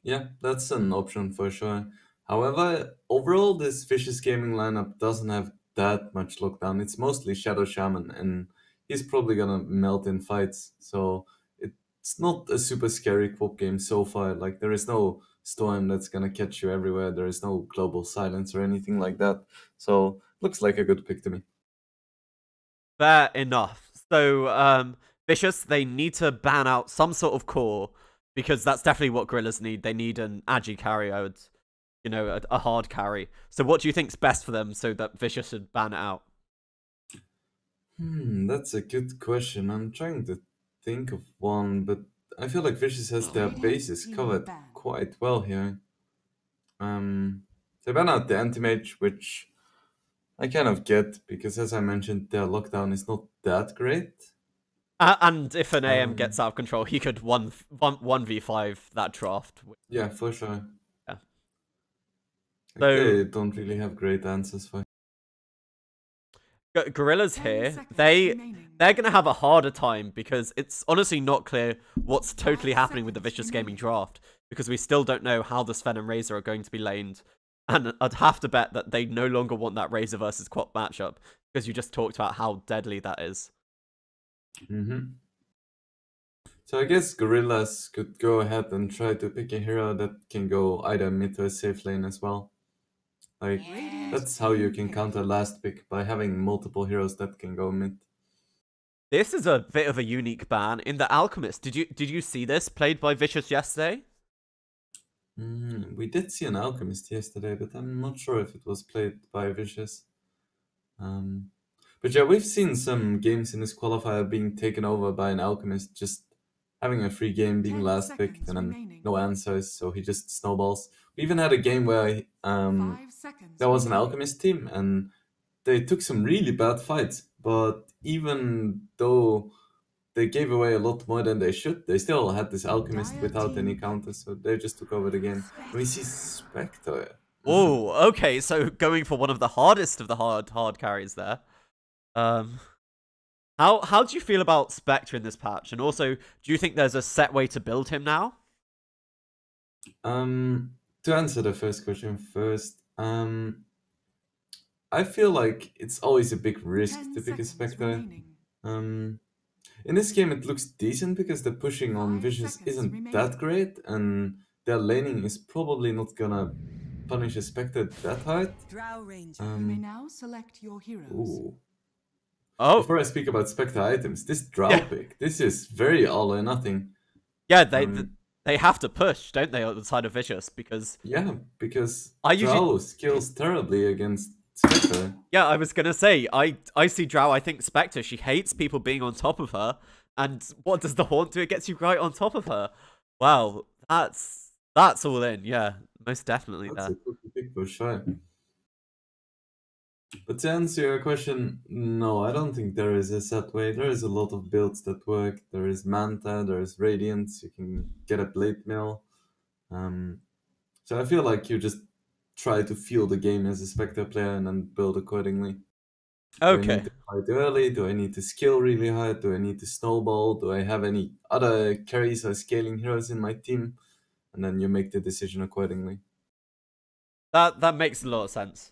Yeah, that's an option for sure. However, overall, this Vicious Gaming lineup doesn't have that much lockdown. It's mostly Shadow Shaman, and he's probably gonna melt in fights. So it's not a super scary Quap game so far. Like, there is no Storm that's gonna catch you everywhere. There is no Global Silence or anything like that. So looks like a good pick to me. Fair enough. So, Vicious, they need to ban out some sort of core because that's definitely what Gorillaz need. They need an agi carry, I would, you know, a hard carry. So what do you think's best for them so that Vicious should ban it out? That's a good question. I'm trying to think of one, but I feel like Vicious has their bases covered quite well here. They ban out the anti-mage, which I kind of get, because as I mentioned, their lockdown is not that great. And if an AM gets out of control, he could 1v5 that draft. Yeah, for sure. Yeah. They don't really have great answers for. Gorillaz here, they're gonna have a harder time because it's honestly not clear what's totally happening with the Vicious Gaming draft, because we still don't know how the Sven and Razor are going to be laned, and I'd have to bet that they no longer want that Razor versus Quap matchup, because you just talked about how deadly that is. So I guess Gorillaz could go ahead and try to pick a hero that can go either mid to a safe lane as well. Like, that's how you can counter last pick, by having multiple heroes that can go mid. This is a bit of a unique ban. In the Alchemist, did you see this played by Vicious yesterday? We did see an Alchemist yesterday, but I'm not sure if it was played by Vicious. But yeah, we've seen some games in this qualifier being taken over by an Alchemist, just having a free game, being last picked, and then no answers, so he just snowballs. We even had a game where there was an Alchemist team, and they took some really bad fights, but even though they gave away a lot more than they should, they still had this Alchemist without any counters, so they just took over the game. We see Spectre. Oh, okay, so going for one of the hardest of the hard carries there. How do you feel about Spectre in this patch? And also, do you think there's a set way to build him now? To answer the first question first, I feel like it's always a big risk to pick a Spectre. In this game it looks decent because the pushing on Vicious isn't that great, and their laning is probably not gonna punish a Spectre that hard. may now select your heroes. Ooh. Oh, Before I speak about Spectre items, this Drow pick, this is very all or nothing. Yeah, they have to push, don't they, on the side of Vicious, because... Yeah, because usually... Drow skills terribly against Spectre. Yeah, I was gonna say, I see Drow, I think Spectre, she hates people being on top of her, and what does the Haunt do? It gets you right on top of her. Wow, that's all in, yeah, most definitely That's there. a good pick for sure. But to answer your question, no, I don't think there is a set way. There is a lot of builds that work. There is Manta, there is Radiance, you can get a Blade Mill. So I feel like you just try to feel the game as a Spectre player and then build accordingly. Okay. Do I need to fight early? Do I need to skill really hard? Do I need to snowball? Do I have any other carries or scaling heroes in my team? And then you make the decision accordingly. That makes a lot of sense.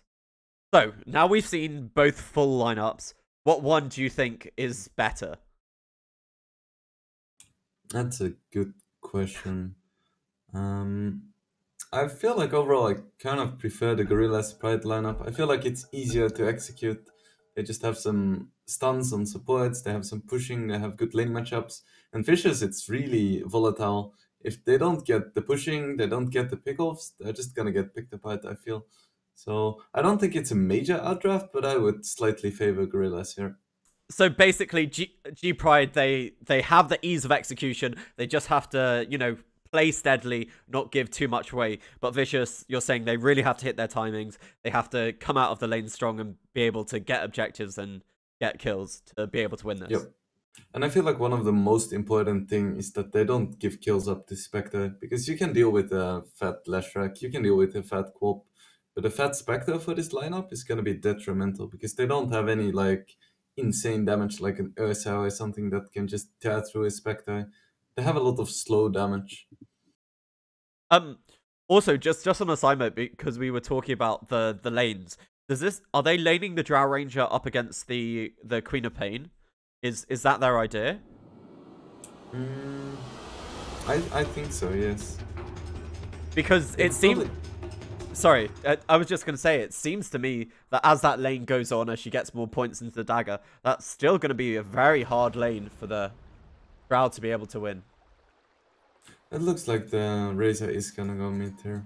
So, now we've seen both full lineups. What one do you think is better? That's a good question. I feel like overall I kind of prefer the Gorillaz-Pride lineup. I feel like it's easier to execute. They just have some stuns on supports, they have some pushing, they have good lane matchups. And Vicious, it's really volatile. If they don't get the pushing, they don't get the pickoffs, they're just gonna get picked apart, I feel. So I don't think it's a major outdraft, but I would slightly favor Gorillaz here. So basically, G-Pride, they have the ease of execution. They just have to, you know, play steadily, not give too much away. But Vicious, you're saying they really have to hit their timings. They have to come out of the lane strong and be able to get objectives and get kills to be able to win this. Yep. And I feel like one of the most important thing is that they don't give kills up to Spectre, because you can deal with a fat Leshrac, you can deal with a fat Quap, but a fat Spectre for this lineup is going to be detrimental, because they don't have any like insane damage like an Ursa or something that can just tear through a Spectre. They have a lot of slow damage. Also, just on a side note, because we were talking about the lanes, are they laning the Drow Ranger up against the Queen of Pain? Is that their idea? I think so, yes. Because it seems... Sorry, I was just going to say, it seems to me that as that lane goes on, as she gets more points into the dagger, that's still going to be a very hard lane for the Drow to be able to win. It looks like the Razor is gonna go mid here.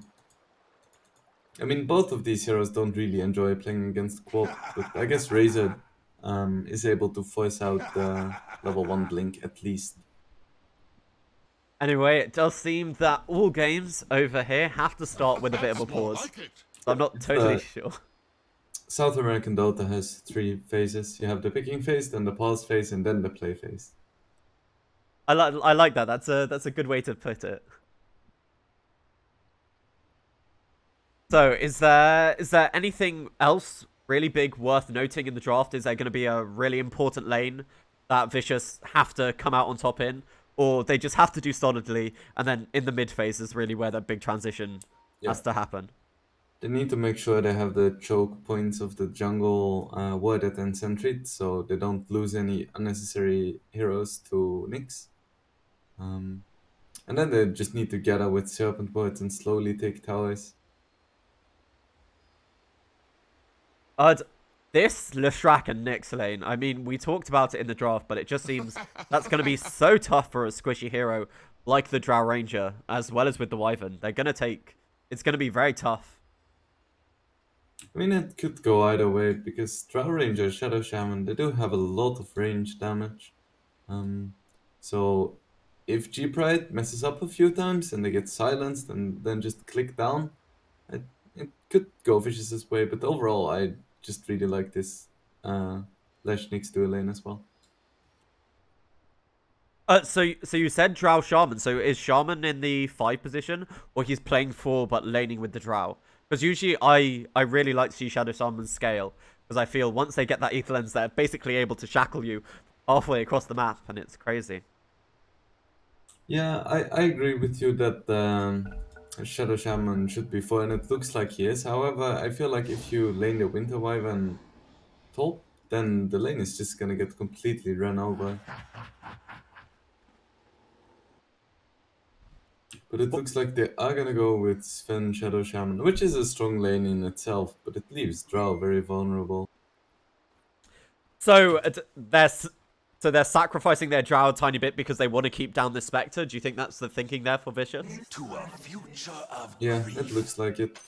I mean, both of these heroes don't really enjoy playing against Quap, but I guess Razor is able to force out the level 1 blink at least. Anyway, it does seem that all games over here have to start with a bit of a pause. So I'm not totally sure. South American Dota has 3 phases. You have the picking phase, then the pause phase, and then the play phase. I like that. That's a good way to put it. So, is there anything else really big worth noting in the draft? Is there going to be a really important lane that Vicious have to come out on top in? Or they just have to do solidly, and then in the mid phase is really where that big transition has to happen? They need to make sure they have the choke points of the jungle warded and sentried, so they don't lose any unnecessary heroes to Nyx. And then they just need to gather with Serpent Wards and slowly take towers. This Leshrac and Nyx lane, I mean, we talked about it in the draft, but it just seems that's going to be so tough for a squishy hero like the Drow Ranger, as well as with the Wyvern. They're going to take... It's going to be very tough. I mean, it could go either way, because Drow Ranger, Shadow Shaman, they do have a lot of range damage. So if G-Pride messes up a few times and they get silenced and then just click down, it could go Vicious's way, but overall I just really like this Lash Nyx dual lane as well. So you said Drow Shaman, so is Shaman in the 5 position, or he's playing 4 but laning with the Drow? Because usually I really like to see Shadow Shaman scale, because I feel once they get that Ether Lens, they're basically able to shackle you halfway across the map, and it's crazy. Yeah, I agree with you that Shadow Shaman should be 4, and it looks like he is. However, I feel like if you lane the Winter Wyvern top, then the lane is just gonna get completely run over. But it looks like they are gonna go with Sven Shadow Shaman, which is a strong lane in itself, but it leaves Drow very vulnerable. So they're sacrificing their Drow a tiny bit because they want to keep down the Spectre. Do you think that's the thinking there for Vicious? Yeah, it looks like it.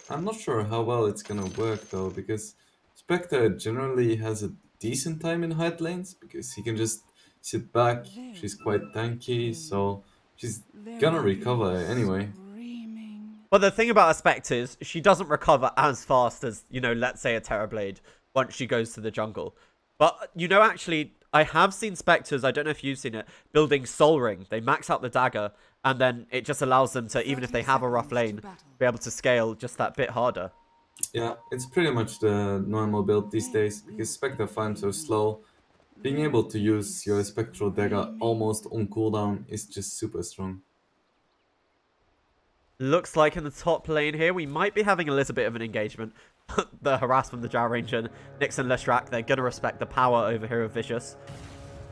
I'm not sure how well it's gonna work though, because Spectre generally has a decent time in hide lanes, because he can just sit back, she's quite tanky, so she's gonna recover anyway. But the thing about a Spectre is she doesn't recover as fast as, you know, let's say a Terrorblade once she goes to the jungle. But, you know, actually, I have seen Spectres, I don't know if you've seen it, building Soul Ring. They max out the dagger, and then it just allows them to, even if they have a rough lane, be able to scale just that bit harder. Yeah, it's pretty much the normal build these days, because Spectre farms so slow. Being able to use your Spectral Dagger almost on cooldown is just super strong. Looks like in the top lane here, we might be having a little bit of an engagement. The harass from the Drow Ranger, Nyx and Leshrac, they're going to respect the power over here of Vicious.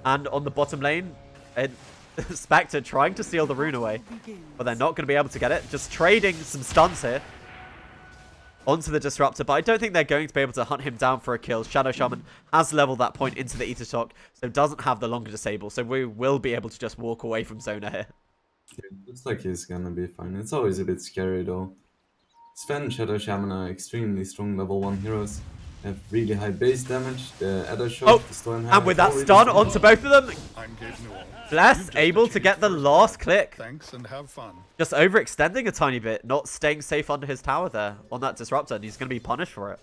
And on the bottom lane, Spectre trying to steal the rune away, but they're not going to be able to get it. Just trading some stuns here onto the Disruptor, but I don't think they're going to be able to hunt him down for a kill. Shadow Shaman has leveled that point into the Ether Shock, so doesn't have the longer disable, so we will be able to just walk away from Zona here. It looks like he's gonna be fine. It's always a bit scary though. Sven and Shadow Shaman are extremely strong level 1 heroes. They have really high base damage, the Adder Shock, the Storm and with that stun onto both of them, Bless able to get the last click. Thanks and have fun. Just overextending a tiny bit, not staying safe under his tower there on that Disruptor, and he's going to be punished for it.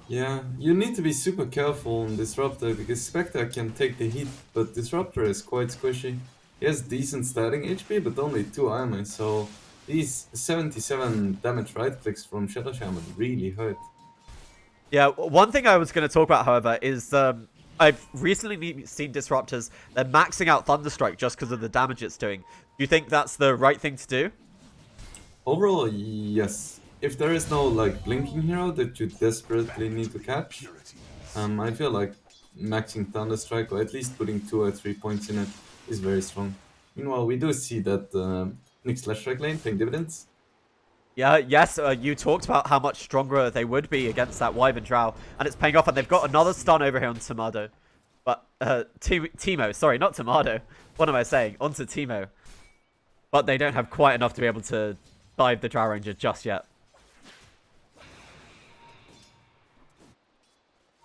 Yeah, you need to be super careful on Disruptor, because Spectre can take the hit, but Disruptor is quite squishy. He has decent starting HP, but only 2 armor, so these 77 damage right clicks from Shadow Shaman really hurt. Yeah, one thing I was going to talk about, however, is I've recently seen Disruptors, they're maxing out Thunderstrike just because of the damage it's doing. Do you think that's the right thing to do? Overall, yes. If there is no like blinking hero that you desperately need to catch, I feel like maxing Thunderstrike, or at least putting 2 or 3 points in it, is very strong. Meanwhile, we do see that Nyx Leshrac lane paying dividends. Yeah, yes, you talked about how much stronger they would be against that Wyvern Drow, and it's paying off, and they've got another stun over here on Tomado. But, Teemo, sorry, not Tomado. What am I saying? Onto Teemo. but they don't have quite enough to be able to dive the Drow Ranger just yet.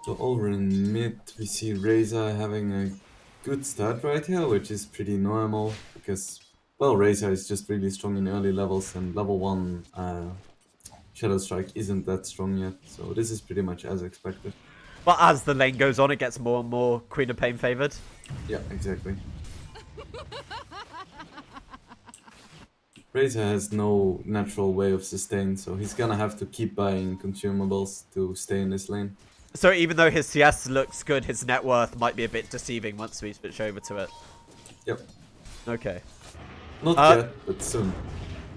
So over in mid, we see Razor having a good start right here, which is pretty normal because, well, Razor is just really strong in early levels, and level 1 Shadow Strike isn't that strong yet, so this is pretty much as expected. But as the lane goes on, it gets more and more Queen of Pain favored. Yeah, exactly. Razor has no natural way of sustain, so he's gonna have to keep buying consumables to stay in this lane. So even though his CS looks good, his net worth might be a bit deceiving once we switch over to it. Yep. Okay. Not yet, but soon.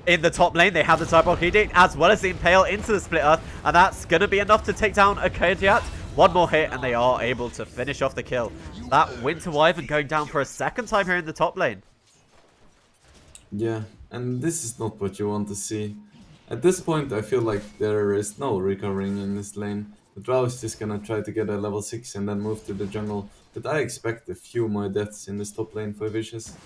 In the top lane, they have the Diabolic Edict as well as the Impale into the Split Earth, and that's going to be enough to take down a Kodiak. One more hit, and they are able to finish off the kill. That Winter Wyvern going down for a second time here in the top lane. Yeah, and this is not what you want to see. At this point, I feel like there is no recovering in this lane. The Drow is just gonna try to get a level 6 and then move to the jungle, but I expect a few more deaths in this top lane for Vicious.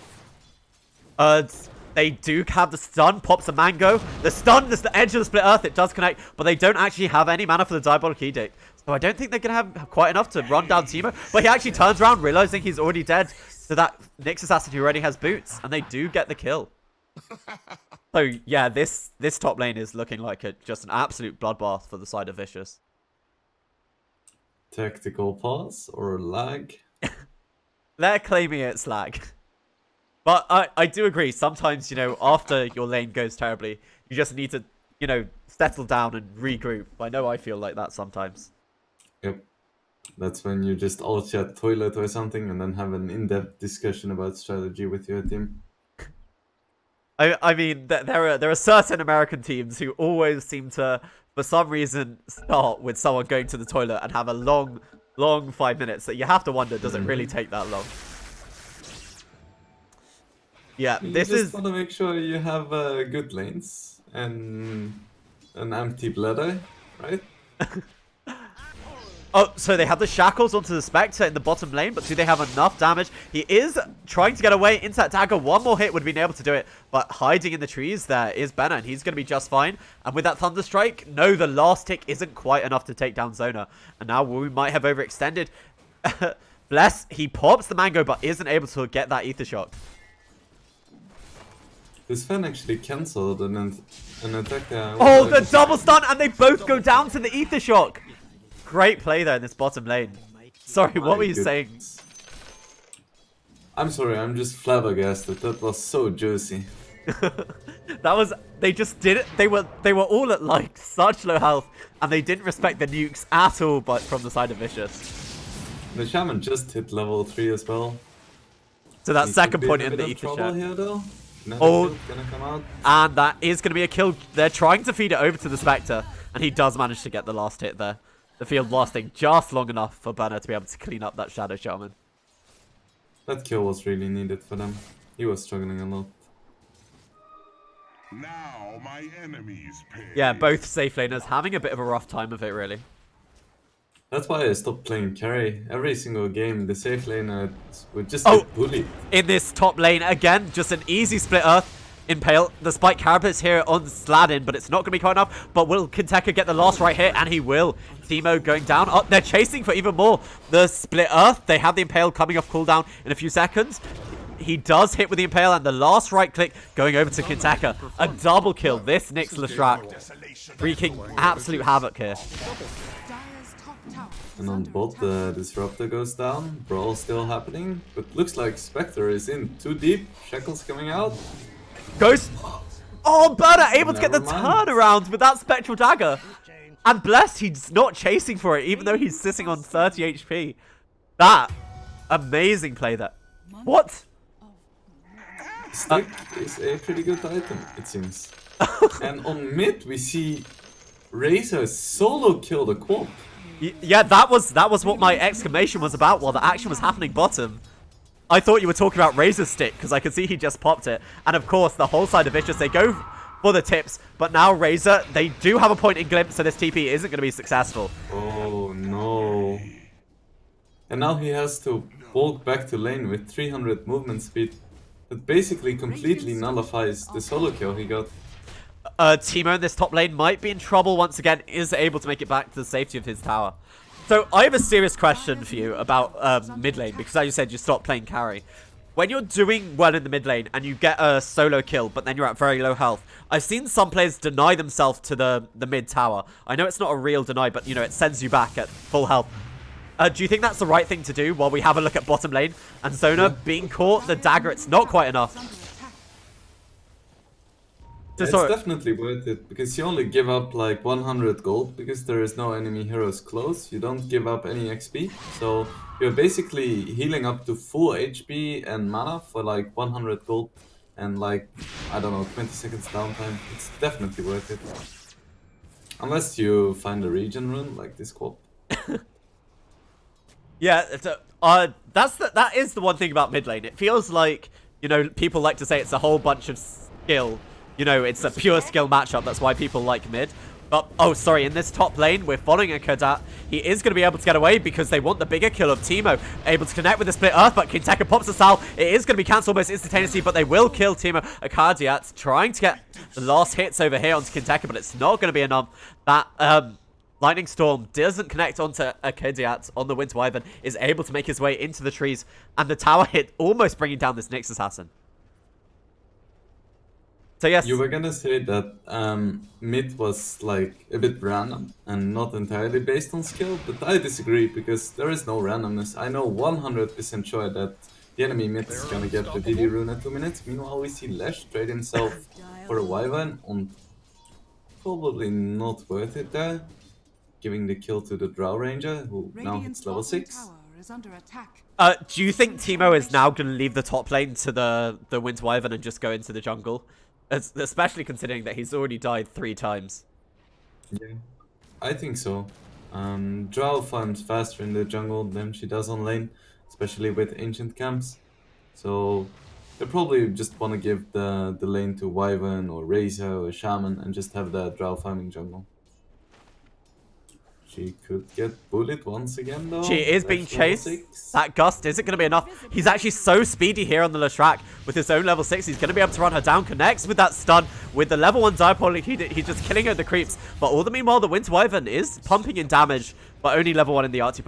They do have the stun, pops a mango. The stun is the edge of the Split Earth, it does connect, but they don't actually have any mana for the Diabolic Edict. So I don't think they're going to have quite enough to run down Teemo, but he actually turns around, realizing he's already dead. So that Nyx assassin who already has boots, and they do get the kill. So yeah, this top lane is looking like just an absolute bloodbath for the side of Vicious. Tactical pause or lag? They're claiming it's lag. But I do agree, sometimes, you know, after your lane goes terribly, you just need to, you know, settle down and regroup. I know I feel like that sometimes. Yep. That's when you just all chat toilet or something and then have an in-depth discussion about strategy with your team. I mean, there are certain American teams who always seem to, for some reason, start with someone going to the toilet and have a long 5 minutes that you have to wonder, does it really take that long? Yeah, You this just is... want to make sure you have good lanes and an empty bladder, right? Oh, so they have the shackles onto the Spectre in the bottom lane, but do they have enough damage? He is trying to get away into that dagger. One more hit would have been able to do it, but hiding in the trees there is Benna, and he's going to be just fine. And with that Thunder Strike, no, the last tick isn't quite enough to take down Zona. And now we might have overextended. Bless, he pops the mango, but isn't able to get that Ether Shock. This fan actually cancelled an attack there. Oh, the double stun, and they both go down to the Ether Shock. Great play there in this bottom lane. Sorry, what were you saying? I'm sorry, I'm just flabbergasted. That was so juicy. That was... They just did it. They were all at like such low health, and they didn't respect the nukes at all, but from the side of Vicious. The Shaman just hit level 3 as well. So that second point in the Ether Shock. Here, though. Oh, gonna come out. And that is going to be a kill. They're trying to feed it over to the Spectre, and he does manage to get the last hit there. The field lasting just long enough for Banner to be able to clean up that Shadow Shaman. That kill was really needed for them. He was struggling a lot. Now my enemies pay. Yeah, both safe laners having a bit of a rough time of it, really. That's why I stopped playing carry. Every single game, the safe laner would just get bullied. In this top lane, again, just an easy split earth. Impale, the Spike Carapace here on Sladin, but it's not going to be quite enough. But will Kinteka get the last right hit? And he will. Teemo going down. Oh, they're chasing for even more. The Split Earth, they have the Impale coming off cooldown in a few seconds. He does hit with the Impale, and the last right click going over to Kinteka. A double kill. This Nyx Leshrac wreaking absolute havoc here. And on bot, the Disruptor goes down. Brawl still happening. But looks like Spectre is in too deep. Shackles coming out. Goes... Oh, Burner able to get the turnaround with that Spectral Dagger. And blessed, he's not chasing for it, even though he's sitting on 30 HP. That... Amazing play there. What? Stick is a pretty good item, it seems. And on mid, we see Razor solo kill the Quad. Yeah, that was what my exclamation was about while the action was happening bottom. I thought you were talking about Razor's stick, because I could see he just popped it. And of course, the whole side of Vicious, they go for the tips. But now Razor, they do have a point in Glimpse, so this TP isn't going to be successful. Oh, no. And now he has to walk back to lane with 300 movement speed. That basically completely nullifies the solo kill he got. Teemo in this top lane might be in trouble once again, is able to make it back to the safety of his tower. So I have a serious question for you about mid lane, because as you said, you stopped playing carry. When you're doing well in the mid lane and you get a solo kill, but then you're at very low health, I've seen some players deny themselves to the mid tower. I know it's not a real deny, but, you know, it sends you back at full health. Do you think that's the right thing to do while we have a look at bottom lane? And Zona being caught, the dagger, it's not quite enough. It's definitely worth it, because you only give up like 100 gold because there is no enemy heroes close. You don't give up any XP, so you're basically healing up to full HP and mana for like 100 gold and like, I don't know, 20 seconds downtime. It's definitely worth it. Unless you find a regen rune like this quad. Yeah, that is the one thing about mid lane. It feels like, you know, people like to say it's a whole bunch of skill. You know, it's a pure skill matchup. That's why people like mid. But, oh, sorry, in this top lane, we're following a Kodat. He is going to be able to get away because they want the bigger kill of Teemo. Able to connect with the split earth, but Kinteka pops the Sal. It is going to be cancelled almost instantaneously, but they will kill Teemo. Akadiat trying to get the last hits over here onto Kinteka, but it's not going to be enough. That, Lightning Storm doesn't connect onto Akadiat on the Winter Wyvern, is able to make his way into the trees, and the tower hit almost bringing down this Nyx assassin. So yes. You were gonna say that mid was like a bit random and not entirely based on skill, but I disagree because there is no randomness. I know 100% sure that the enemy mid is gonna get the DD rune at 2 minutes. Meanwhile, we see Lesh trade himself for a Wyvern, and probably not worth it there. Giving the kill to the Drow Ranger, who now hits level 6. Do you think Teemo is now going to leave the top lane to the Winter Wyvern and just go into the jungle? Especially considering that he's already died 3 times. Yeah, I think so. Drow farms faster in the jungle than she does on lane, especially with ancient camps. So they probably just want to give the lane to Wyvern or Razor or Shaman and just have the Drow farming jungle. She could get bullied once again though. She is being chased. That gust isn't going to be enough. He's actually so speedy here on the Leshrac with his own level 6. He's going to be able to run her down. Connects with that stun with the level 1 Diabolic. He's just killing her with the creeps. But all the meanwhile, the Winter Wyvern is pumping in damage. But only level 1 in the Arctic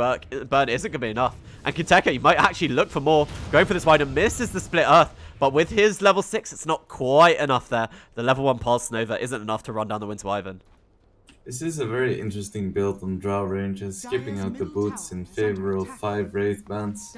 Burn isn't going to be enough. And Kinteka, you might actually look for more. Going for this Wyvern, misses the split earth. But with his level 6, it's not quite enough there. The level 1 Pulse Nova isn't enough to run down the Winter Wyvern. This is a very interesting build on Drow Rangers, skipping out the boots in favor of 5 Wraith Bands.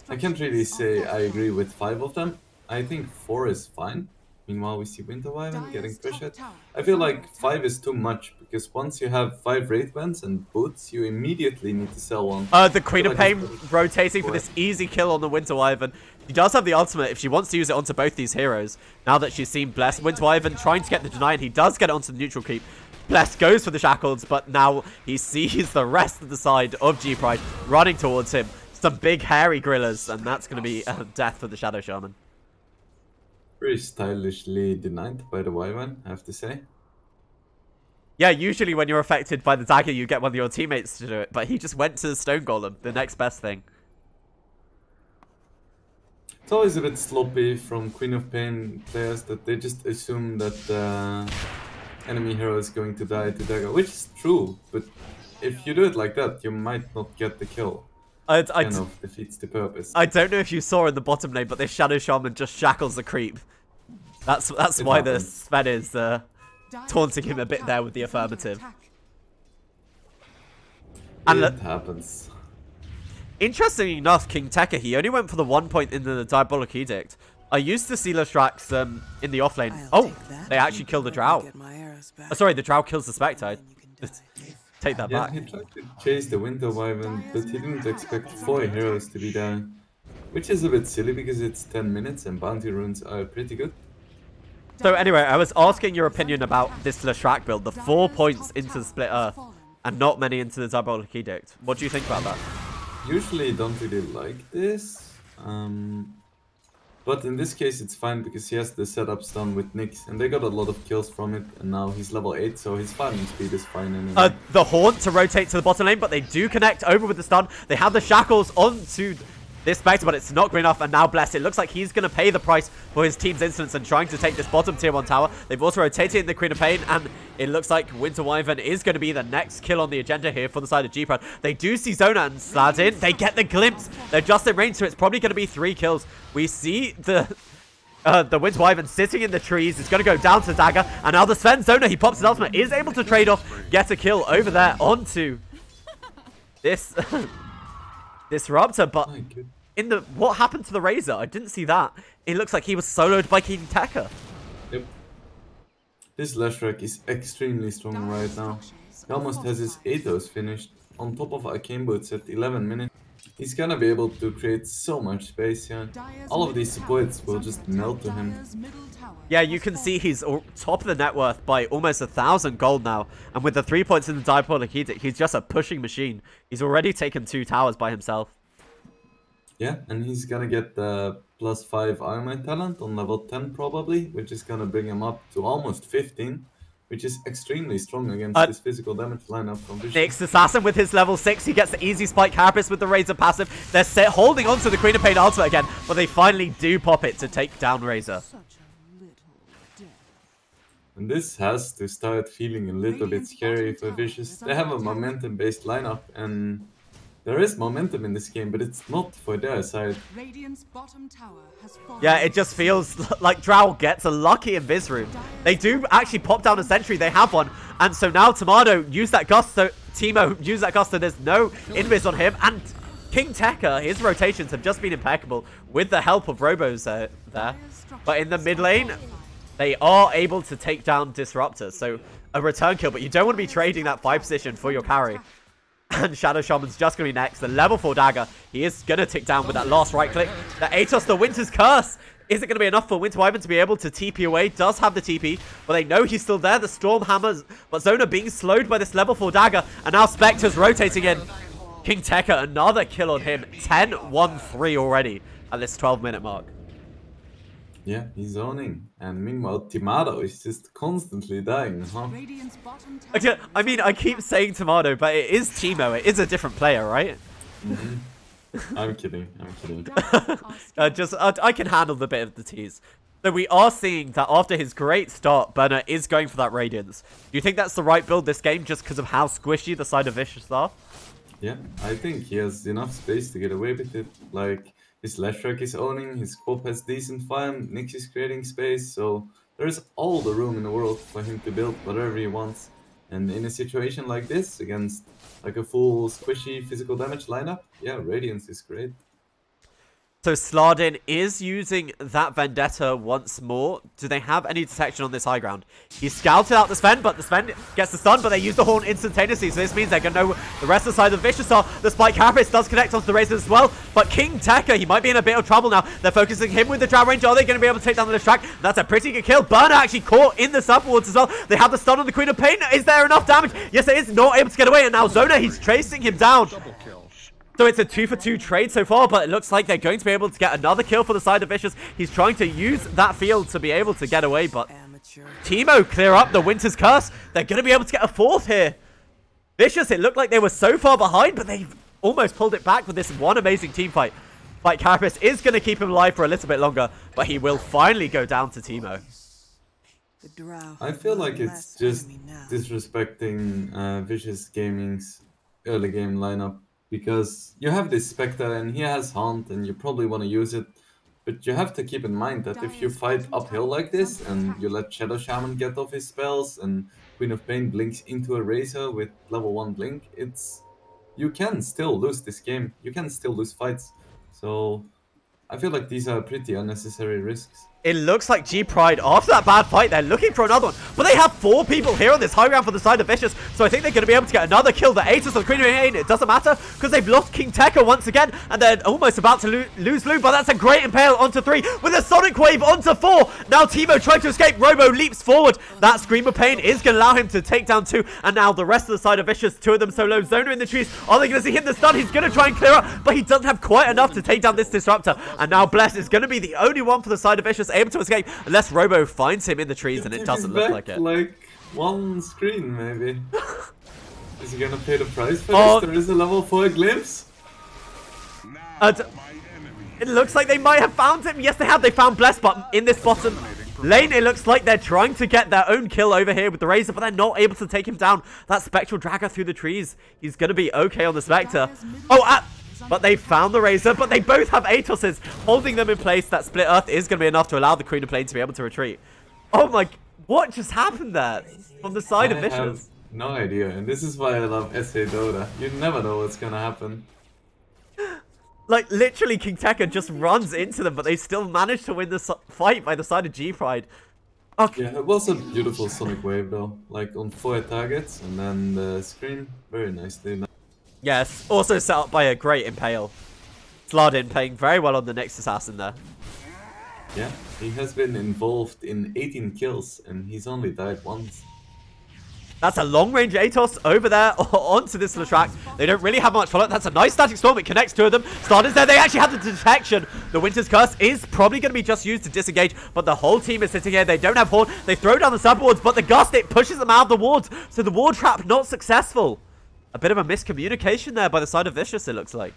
I can't really say I agree with 5 of them. I think 4 is fine. Meanwhile, we see Winter Wyvern getting pressured. I feel like 5 is too much, because once you have 5 Wraith Bands and boots, you immediately need to sell one. The Queen of Pain rotating for this easy kill on the Winter Wyvern. She does have the ultimate if she wants to use it onto both these heroes. Now that she's seen Bless, Winter Wyvern trying to get the deny, and he does get it onto the neutral creep. Bless goes for the shackles, but now he sees the rest of the side of G-Pride running towards him. Some big hairy Gorillaz, and that's going to be death for the Shadow Shaman. Very stylishly denied by the Wyvern, I have to say. Yeah, usually when you're affected by the dagger, you get one of your teammates to do it, but he just went to the Stone Golem, the next best thing. It's always a bit sloppy from Queen of Pain players that they just assume that the enemy hero is going to die to dagger, which is true, but if you do it like that, you might not get the kill. Kind of defeats the purpose. I don't know if you saw in the bottom lane, but this Shadow Shaman just shackles the creep. That's why the Sven is taunting him a bit there with the affirmative. And it happens. Interestingly enough, Kinteka, he only went for the 1 point in the Diabolic Edict. I used to see Leshrax in the offlane. Oh, they actually killed the Drow. Oh, sorry, the Drow kills the Spectre. Take that back. He tried to chase the Winter Wyvern, but he didn't expect 4 heroes to be there. Which is a bit silly because it's 10 minutes and bounty runes are pretty good. So anyway, I was asking your opinion about this Leshrac build. The 4 points into the Split Earth and not many into the Diabolic Edict. What do you think about that? Usually don't really like this. But in this case it's fine because he has the setups done with Nyx and they got a lot of kills from it, and now he's level 8, so his farming speed is fine anyway. The Haunt to rotate to the bottom lane, but they do connect over with the stun. They have the shackles onto this Spectre, but it's not good enough. And now Bless, it looks like he's going to pay the price for his team's instance and trying to take this bottom tier 1 tower. They've also rotated in the Queen of Pain, and it looks like Winter Wyvern is going to be the next kill on the agenda here for the side of G-Pride. They do see Zona and Slad in. They get the glimpse. They're just in range, so it's probably going to be 3 kills. We see the Winter Wyvern sitting in the trees. It's going to go down to Dagger. And now the Sven Zona, he pops his ultimate, is able to trade off, get a kill over there onto this Disruptor. But in the what happened to the Razor? I didn't see that. It looks like he was soloed by King Tekka. Yep. This Leshrac is extremely strong right now. He almost has his Athos finished on top of Arcane Boots at 11 minutes. He's gonna be able to create so much space here. All of these supports will just melt to him. Yeah, you can see he's top of the net worth by almost 1,000 gold now. And with the 3 points in the Diabolic Edict, he's just a pushing machine. He's already taken 2 towers by himself. Yeah, and he's gonna get the +5 armor talent on level 10 probably, which is gonna bring him up to almost 15. Which is extremely strong against this physical damage lineup from Vicious. Nyx Assassin with his level 6. He gets the easy spike Carapace with the Razor passive. They're holding on to the Queen of Pain ultimate again, but they finally do pop it to take down Razor. And this has to start feeling a little bit scary for Vicious. They have a momentum-based lineup, and there is momentum in this game, but it's not for their side. Yeah, it just feels like Drow gets a lucky Invis room. They do actually pop down a sentry. They have one. And so now Tomato use that gust. So Teemo use that gust. So there's no Invis on him. And King Tekka, his rotations have just been impeccable with the help of Robos there. But in the mid lane, they are able to take down Disruptor. So a return kill. But you don't want to be trading that 5 position for your carry. And Shadow Shaman's just going to be next. The level 4 dagger. He is going to tick down with that last right click. The Atos, the Winter's Curse. Is it going to be enough for Winter Wyvern to be able to TP away? Does have the TP, but they know he's still there. The Storm Hammers, but Zona being slowed by this level 4 dagger. And now Spectre's rotating in. King Tekka, another kill on him. 10-1-3 already at this 12-minute mark. Yeah, he's owning. And meanwhile, Tomato is just constantly dying, huh? I mean, I keep saying Tomato, but it is Teemo. It is a different player, right? I'm kidding. I'm kidding. I can handle the bit of the tease. So we are seeing that after his great start, Burner is going for that Radiance. Do you think that's the right build this game just because of how squishy the side of Vicious are? Yeah, I think he has enough space to get away with it. Like, his Leshrac is owning, his Corp has decent farm, Nyx is creating space, so there's all the room in the world for him to build whatever he wants. And in a situation like this, against like a full squishy physical damage lineup, yeah, Radiance is great. So Slardin is using that Vendetta once more. Do they have any detection on this high ground? He scouted out the Sven, but the Sven gets the stun, but they use the Horn instantaneously. So this means they're going to know the rest of the side of Vicious are. The Spike Carapace does connect onto the Razor as well. But King Tekka, he might be in a bit of trouble now. They're focusing him with the Drow Range. Are they going to be able to take down the track? That's a pretty good kill. Burner actually caught in the subwards as well. They have the stun on the Queen of Pain. Is there enough damage? Yes, it is. Not able to get away. And now Zona, he's chasing him down. So it's a 2-for-2 trade so far, but it looks like they're going to be able to get another kill for the side of Vicious. He's trying to use that field to be able to get away, but Teemo clear up the Winter's Curse. They're going to be able to get a 4th here. Vicious, it looked like they were so far behind, but they've almost pulled it back with this one amazing team fight. Like, Carapace is going to keep him alive for a little bit longer, but he will finally go down to Teemo. I feel like it's just disrespecting Vicious Gaming's early game lineup. Because you have this Spectre and he has Haunt and you probably want to use it. But you have to keep in mind that if you fight uphill like this and you let Shadow Shaman get off his spells and Queen of Pain blinks into a Razor with level 1 blink, you can still lose this game. You can still lose fights. So I feel like these are pretty unnecessary risks. It looks like G-Pride, after that bad fight, they're looking for another one. But they have 4 people here on this high ground for the side of Vicious. So I think they're going to be able to get another kill. The Atos of the Queen of Pain, it doesn't matter because they've lost King Tekka once again. And they're almost about to lose Lou. But that's a great impale onto 3 with a Sonic Wave onto 4. Now Teemo trying to escape. Robo leaps forward. That Scream of Pain is going to allow him to take down 2. And now the rest of the side of Vicious, 2 of them so low. Zona in the trees. Are they going to see him the stun? He's going to try and clear up. But he doesn't have quite enough to take down this Disruptor. And now Bless is going to be the only one for the side of Vicious able to escape. Unless Robo finds him in the trees, and it doesn't look like it. Like one screen, maybe. Is he gonna pay the price for this? There is a level 4 glimpse. It looks like they might have found him. Yes, they have. They found Bless, but in this bottom lane, it looks like they're trying to get their own kill over here with the Razor, but they're not able to take him down. That Spectral Dragger through the trees. He's going to be okay on the Spectre. Oh, but they found the Razor, but they both have Atoses holding them in place. That Split Earth is going to be enough to allow the Queen of Plane to be able to retreat. Oh my, what just happened there from the side of Vicious? I have no idea, and this is why I love SA Dota. You never know what's going to happen. Like, literally, King Tekka just runs into them, but they still manage to win the fight by the side of G-Pride. Okay. Yeah, it was a beautiful Sonic Wave, though. Like, on 4 targets, and then the screen, very nicely done. Yes, also set up by a great Impale. Slardin playing very well on the Nyx Assassin there. Yeah, he has been involved in 18 kills, and he's only died once. That's a long-range Atos over there onto this track. They don't really have much follow-up. That's a nice static storm. It connects two of them. Slardin's there. They actually have the detection. The Winter's Curse is probably going to be just used to disengage, but the whole team is sitting here. They don't have Horn. They throw down the sub-wards, but the Gust, it pushes them out of the wards. So the ward trap not successful. A bit of a miscommunication there by the side of Vicious, it looks like.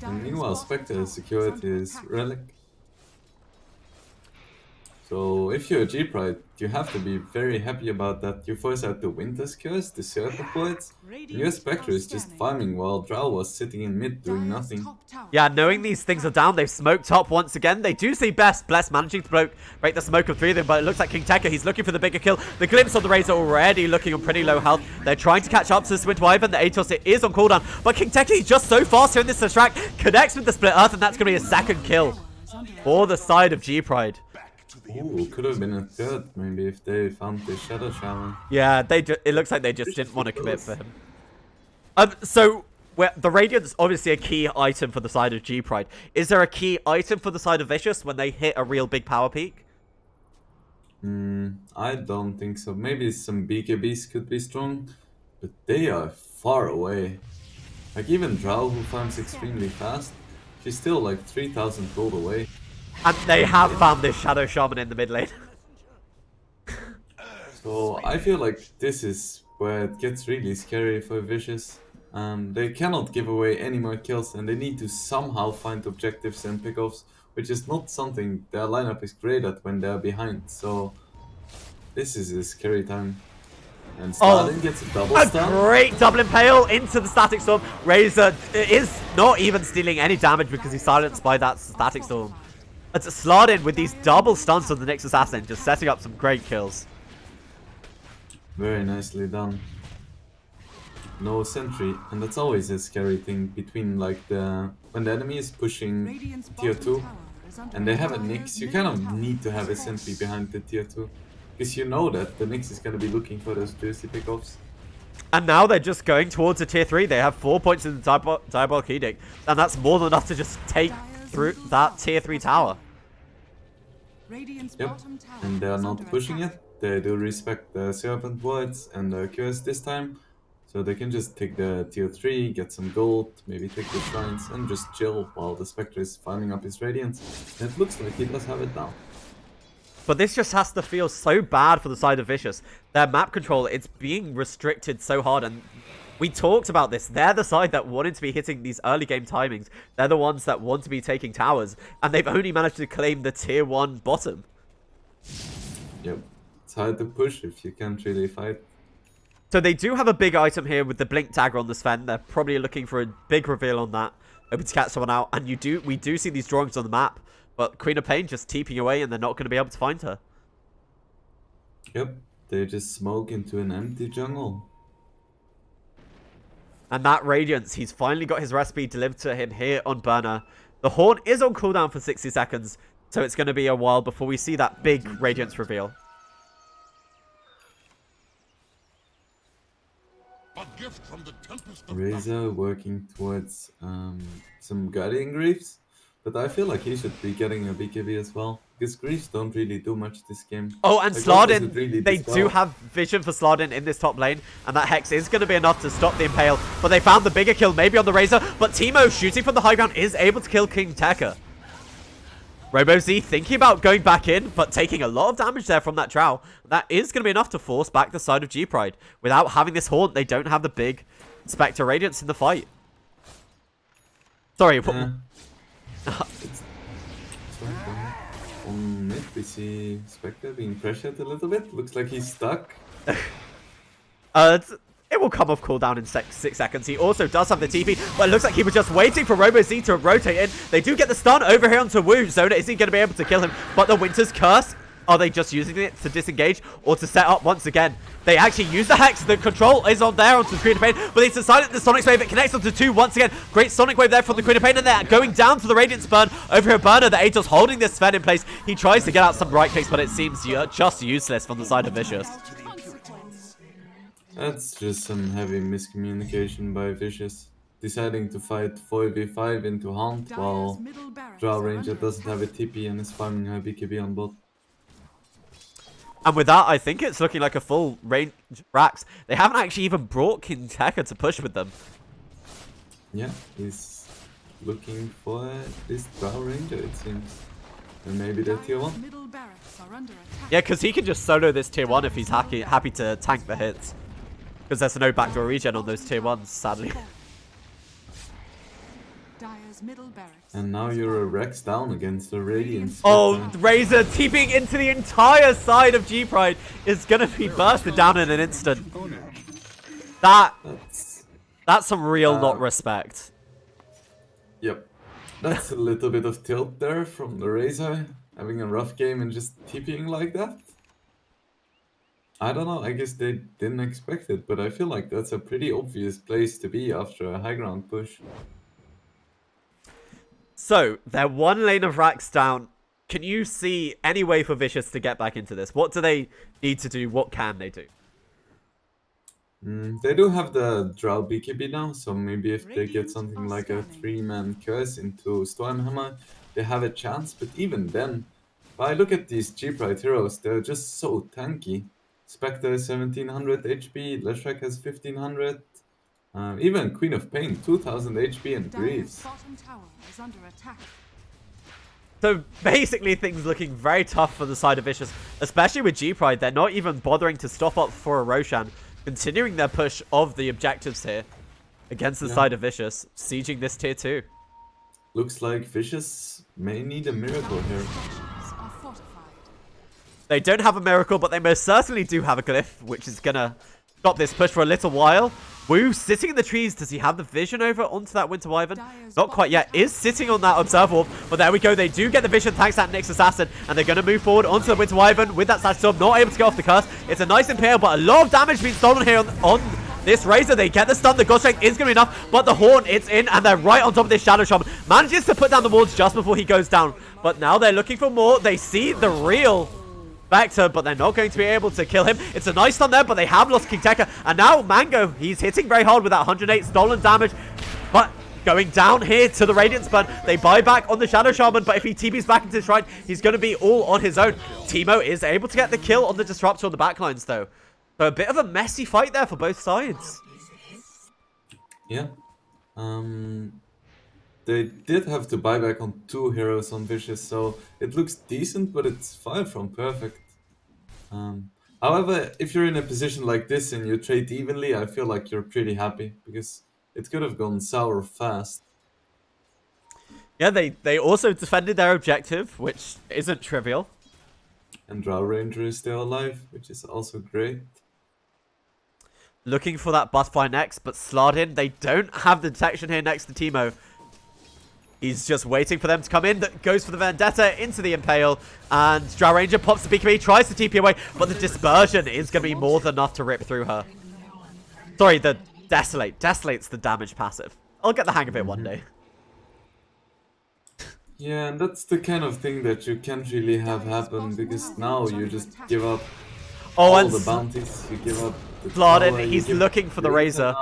And meanwhile, Spectre has secured his relic. So if you're a G-Pride, you have to be very happy about that. You force out the Winter's Curse, the Circle Points. Your Spectre is just farming while Drow was sitting in mid doing nothing. Yeah, knowing these things are down, they've smoked up once again. They do see Bless managing to break the smoke of 3 of them, but it looks like King Tekka, he's looking for the bigger kill. The glimpse of the Razor already looking on pretty low health. They're trying to catch up to the Swint Wyvern. The Atos, it is on cooldown, but King Tekka, he's just so fast here in this track, connects with the Split Earth, and that's going to be a second kill for the side of G-Pride. Ooh, could have been a third, maybe, if they found the Shadow Shaman. Yeah, it looks like they just didn't want to commit for him. So, the Radiant's obviously a key item for the side of G-Pride. Is there a key item for the side of Vicious when they hit a real big power peak? I don't think so. Maybe some BKBs could be strong, but they are far away. Like, even Drow, who farms extremely fast, she's still like 3,000 gold away. And they have found this Shadow Shaman in the mid lane. So I feel like this is where it gets really scary for Vicious. They cannot give away any more kills, and they need to somehow find objectives and pickoffs, which is not something their lineup is great at when they're behind. So this is a scary time. And Stalin gets a double stun. Great double impale into the static storm. Razor is not even stealing any damage because he's silenced by that static storm. It's Slardin with these double stuns on the Nyx Assassin, just setting up some great kills. Very nicely done. No sentry, and that's always a scary thing between like when the enemy is pushing tier 2 and they have a Nyx, you kind of need to have a sentry behind the tier 2 because you know that the Nyx is going to be looking for those juicy pickoffs. And now they're just going towards a tier 3. They have 4 points in the Diabolic Edict, and that's more than enough to just take through that tier 3 tower. Yep, and they are not pushing it. They do respect the Serpent Wards and the Curse this time, so they can just take the tier 3, get some gold, maybe take the shrines, and just chill while the Spectre is farming up his Radiance. And it looks like he does have it now. But this just has to feel so bad for the side of Vicious. Their map control, it's being restricted so hard, and we talked about this. They're the side that wanted to be hitting these early game timings. They're the ones that want to be taking towers, and they've only managed to claim the tier 1 bottom. Yep, it's hard to push if you can't really fight. So they do have a big item here with the Blink Dagger on the Sven. They're probably looking for a big reveal on that. Hoping to catch someone out, and we do see these drawings on the map, but Queen of Pain just TPing away, and they're not going to be able to find her. Yep, they just smoke into an empty jungle. And that Radiance, he's finally got his recipe delivered to him here on Burner. The Horn is on cooldown for 60 seconds, so it's going to be a while before we see that big Radiance reveal. A gift from the Tempest of Razor working towards some Guardian Greaves, but I feel like he should be getting a BKB as well, because Greaves don't really do much this game. Oh, and like, Slardin, really they do have vision for Slardin in this top lane, and that Hex is going to be enough to stop the Impale, but they found the bigger kill maybe on the Razor, but Teemo shooting from the high ground is able to kill King Tekka. RoboZ thinking about going back in, but taking a lot of damage there from that Drow. That is going to be enough to force back the side of G-Pride. Without having this Haunt, they don't have the big Spectre Radiance in the fight. Sorry. It's on mid, we see Spectre being pressured a little bit. Looks like he's stuck. It will come off cooldown in 6 seconds. He also does have the TP, but it looks like he was just waiting for Robo-Z to rotate in. They do get the stun over here onto Wu. Zona isn't going to be able to kill him, but the Winter's Curse, are they just using it to disengage or to set up once again? They actually use the Hex. The control is on there onto the Queen of Pain, but it's decided the Sonic Wave. It connects onto 2 once again. Great Sonic Wave there from the Queen of Pain, and they're going down to the Radiant Spurn. Over here, Burner, the Atos holding this Sven in place. He tries to get out some right clicks, but it seems just useless from the side of Vicious. That's just some heavy miscommunication by Vicious. Deciding to fight 4v5 into Haunt while Drow Ranger doesn't have a TP and is farming her BKB on bot. And with that, I think it's looking like a full range Rax. They haven't actually even brought Kinteka to push with them. Yeah, he's looking for this Drow Ranger, it seems. And maybe the tier 1. Yeah, because he can just solo this tier 1 if he's happy to tank the hits. Because there's no backdoor regen on those tier 1s, sadly. And now you're a Rex down against the Radiant. Oh, Razor TPing into the entire side of G-Pride is going to be bursted down in an instant. That's some real not respect. Yep. That's a little bit of tilt there from the Razor. Having a rough game and just TPing like that. I don't know, I guess they didn't expect it, but I feel like that's a pretty obvious place to be after a high ground push. So, they're 1 lane of Rax down. Can you see any way for Vicious to get back into this? What do they need to do? What can they do? They do have the Drow BKB now, so maybe if they get something like a 3-man curse into Stormhammer, they have a chance. But even then, if I look at these G-Pride heroes, they're just so tanky. Spectre 1700 HP, Leshrac has 1500. Even Queen of Pain, 2000 HP and Greaves. So basically things looking very tough for the side of Vicious, especially with G-Pride. They're not even bothering to stop up for a Roshan, continuing their push of the objectives here against the side of Vicious, sieging this tier 2. Looks like Vicious may need a miracle here. They don't have a miracle, but they most certainly do have a glyph, which is gonna stop this push for a little while. Wu sitting in the trees. Does he have the vision over onto that Winter Wyvern? Not quite yet. Is sitting on that Observer Orb. But there we go. They do get the vision thanks to that Nyx Assassin. And they're going to move forward onto the Winter Wyvern with that Slash Storm. Not able to get off the curse. It's a nice impale, but a lot of damage being stolen here on this Razor. They get the stun. The God Strength is going to be enough. But the Horn, it's in. And they're right on top of this Shadow Shaman. Manages to put down the wards just before he goes down. But now they're looking for more. They see the real Vector, but they're not going to be able to kill him. It's a nice stun there, but they have lost Kinteka. And now Mango, he's hitting very hard with that 108 stolen damage. But going down here to the Radiant Spurn. They buy back on the Shadow Shaman, but if he TP's back into the Shrine, he's going to be all on his own. Teemo is able to get the kill on the Disruptor on the backlines, though. So a bit of a messy fight there for both sides. Yeah. They did have to buy back on 2 heroes on Vicious, so it looks decent, but it's far from perfect. However, if you're in a position like this and you trade evenly, I feel like you're pretty happy, because it could have gone sour fast. Yeah, they also defended their objective, which isn't trivial. And Drow Ranger is still alive, which is also great. Looking for that butterfly next, but Slardin, they don't have the detection here next to Teemo. He's just waiting for them to come in. That goes for the Vendetta into the Impale. And Drow Ranger pops the BKB, tries to TP away, but the Dispersion is going to be more than enough to rip through her. Sorry, the Desolate. Desolate's the damage passive. I'll get the hang of it one day. Yeah, and that's the kind of thing that you can't really have happen, because now you just give up all the bounties, you give up the Slardin, tower, he's looking for the Razor.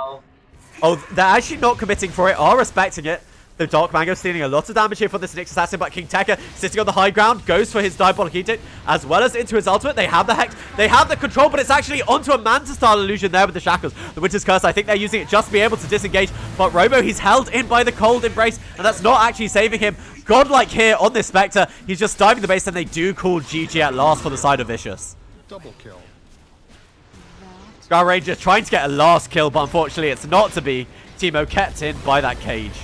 Oh, they're actually not committing for it, are respecting it. The Dark Mango stealing a lot of damage here for this Nyx Assassin, but Kinteka sitting on the high ground, goes for his Diabolic Edict, as well as into his ultimate. They have the Hex, they have the control, but it's actually onto a Manta-style illusion there with the Shackles. The Winter's Curse, I think they're using it just to be able to disengage, but Robo, he's held in by the Cold Embrace, and that's not actually saving him. Godlike here on this Spectre, he's just diving the base, and they do call GG at last for the side of Vicious. Double kill. Drow Ranger trying to get a last kill, but unfortunately it's not to be. Teemo kept in by that cage.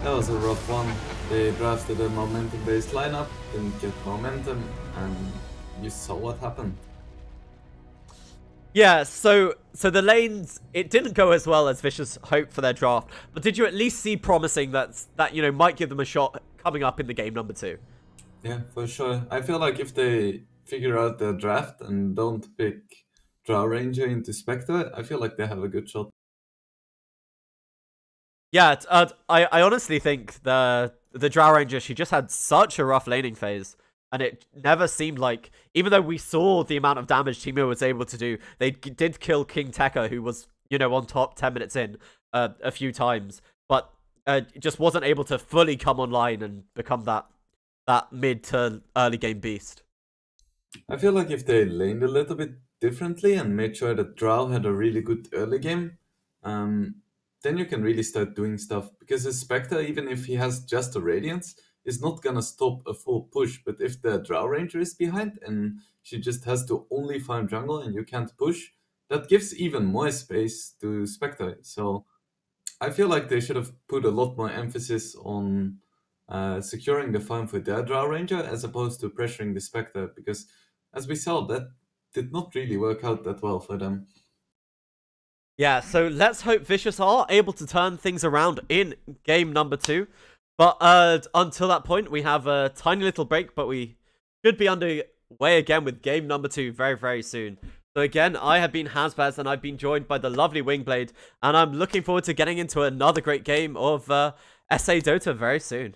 That was a rough one. They drafted a momentum-based lineup, didn't get momentum, and you saw what happened. Yeah, so the lanes, it didn't go as well as Vicious hoped for their draft, but did you at least see promising that might give them a shot coming up in the game number 2? Yeah, for sure. I feel like if they figure out their draft and don't pick Drow Ranger into Spectre, I feel like they have a good shot. Yeah, I honestly think the Drow Ranger, she just had such a rough laning phase. And it never seemed like, even though we saw the amount of damage Teemo was able to do, they did kill King Tekka, who was, on top 10 minutes in a few times. But just wasn't able to fully come online and become that mid to early game beast. I feel like if they laned a little bit differently and made sure that Drow had a really good early game, then you can really start doing stuff. Because a Spectre, even if he has just a Radiance, is not gonna stop a full push. But if the Drow Ranger is behind and she just has to only farm jungle and you can't push, that gives even more space to Spectre. So I feel like they should have put a lot more emphasis on securing the farm for their Drow Ranger as opposed to pressuring the Spectre, because as we saw, that did not really work out that well for them. Yeah, so let's hope Vicious are able to turn things around in game number 2. But until that point, we have a tiny little break, but we should be underway again with game number 2 very, very soon. So again, I have been Hasbaz, and I've been joined by the lovely Wingblade, and I'm looking forward to getting into another great game of SA Dota very soon.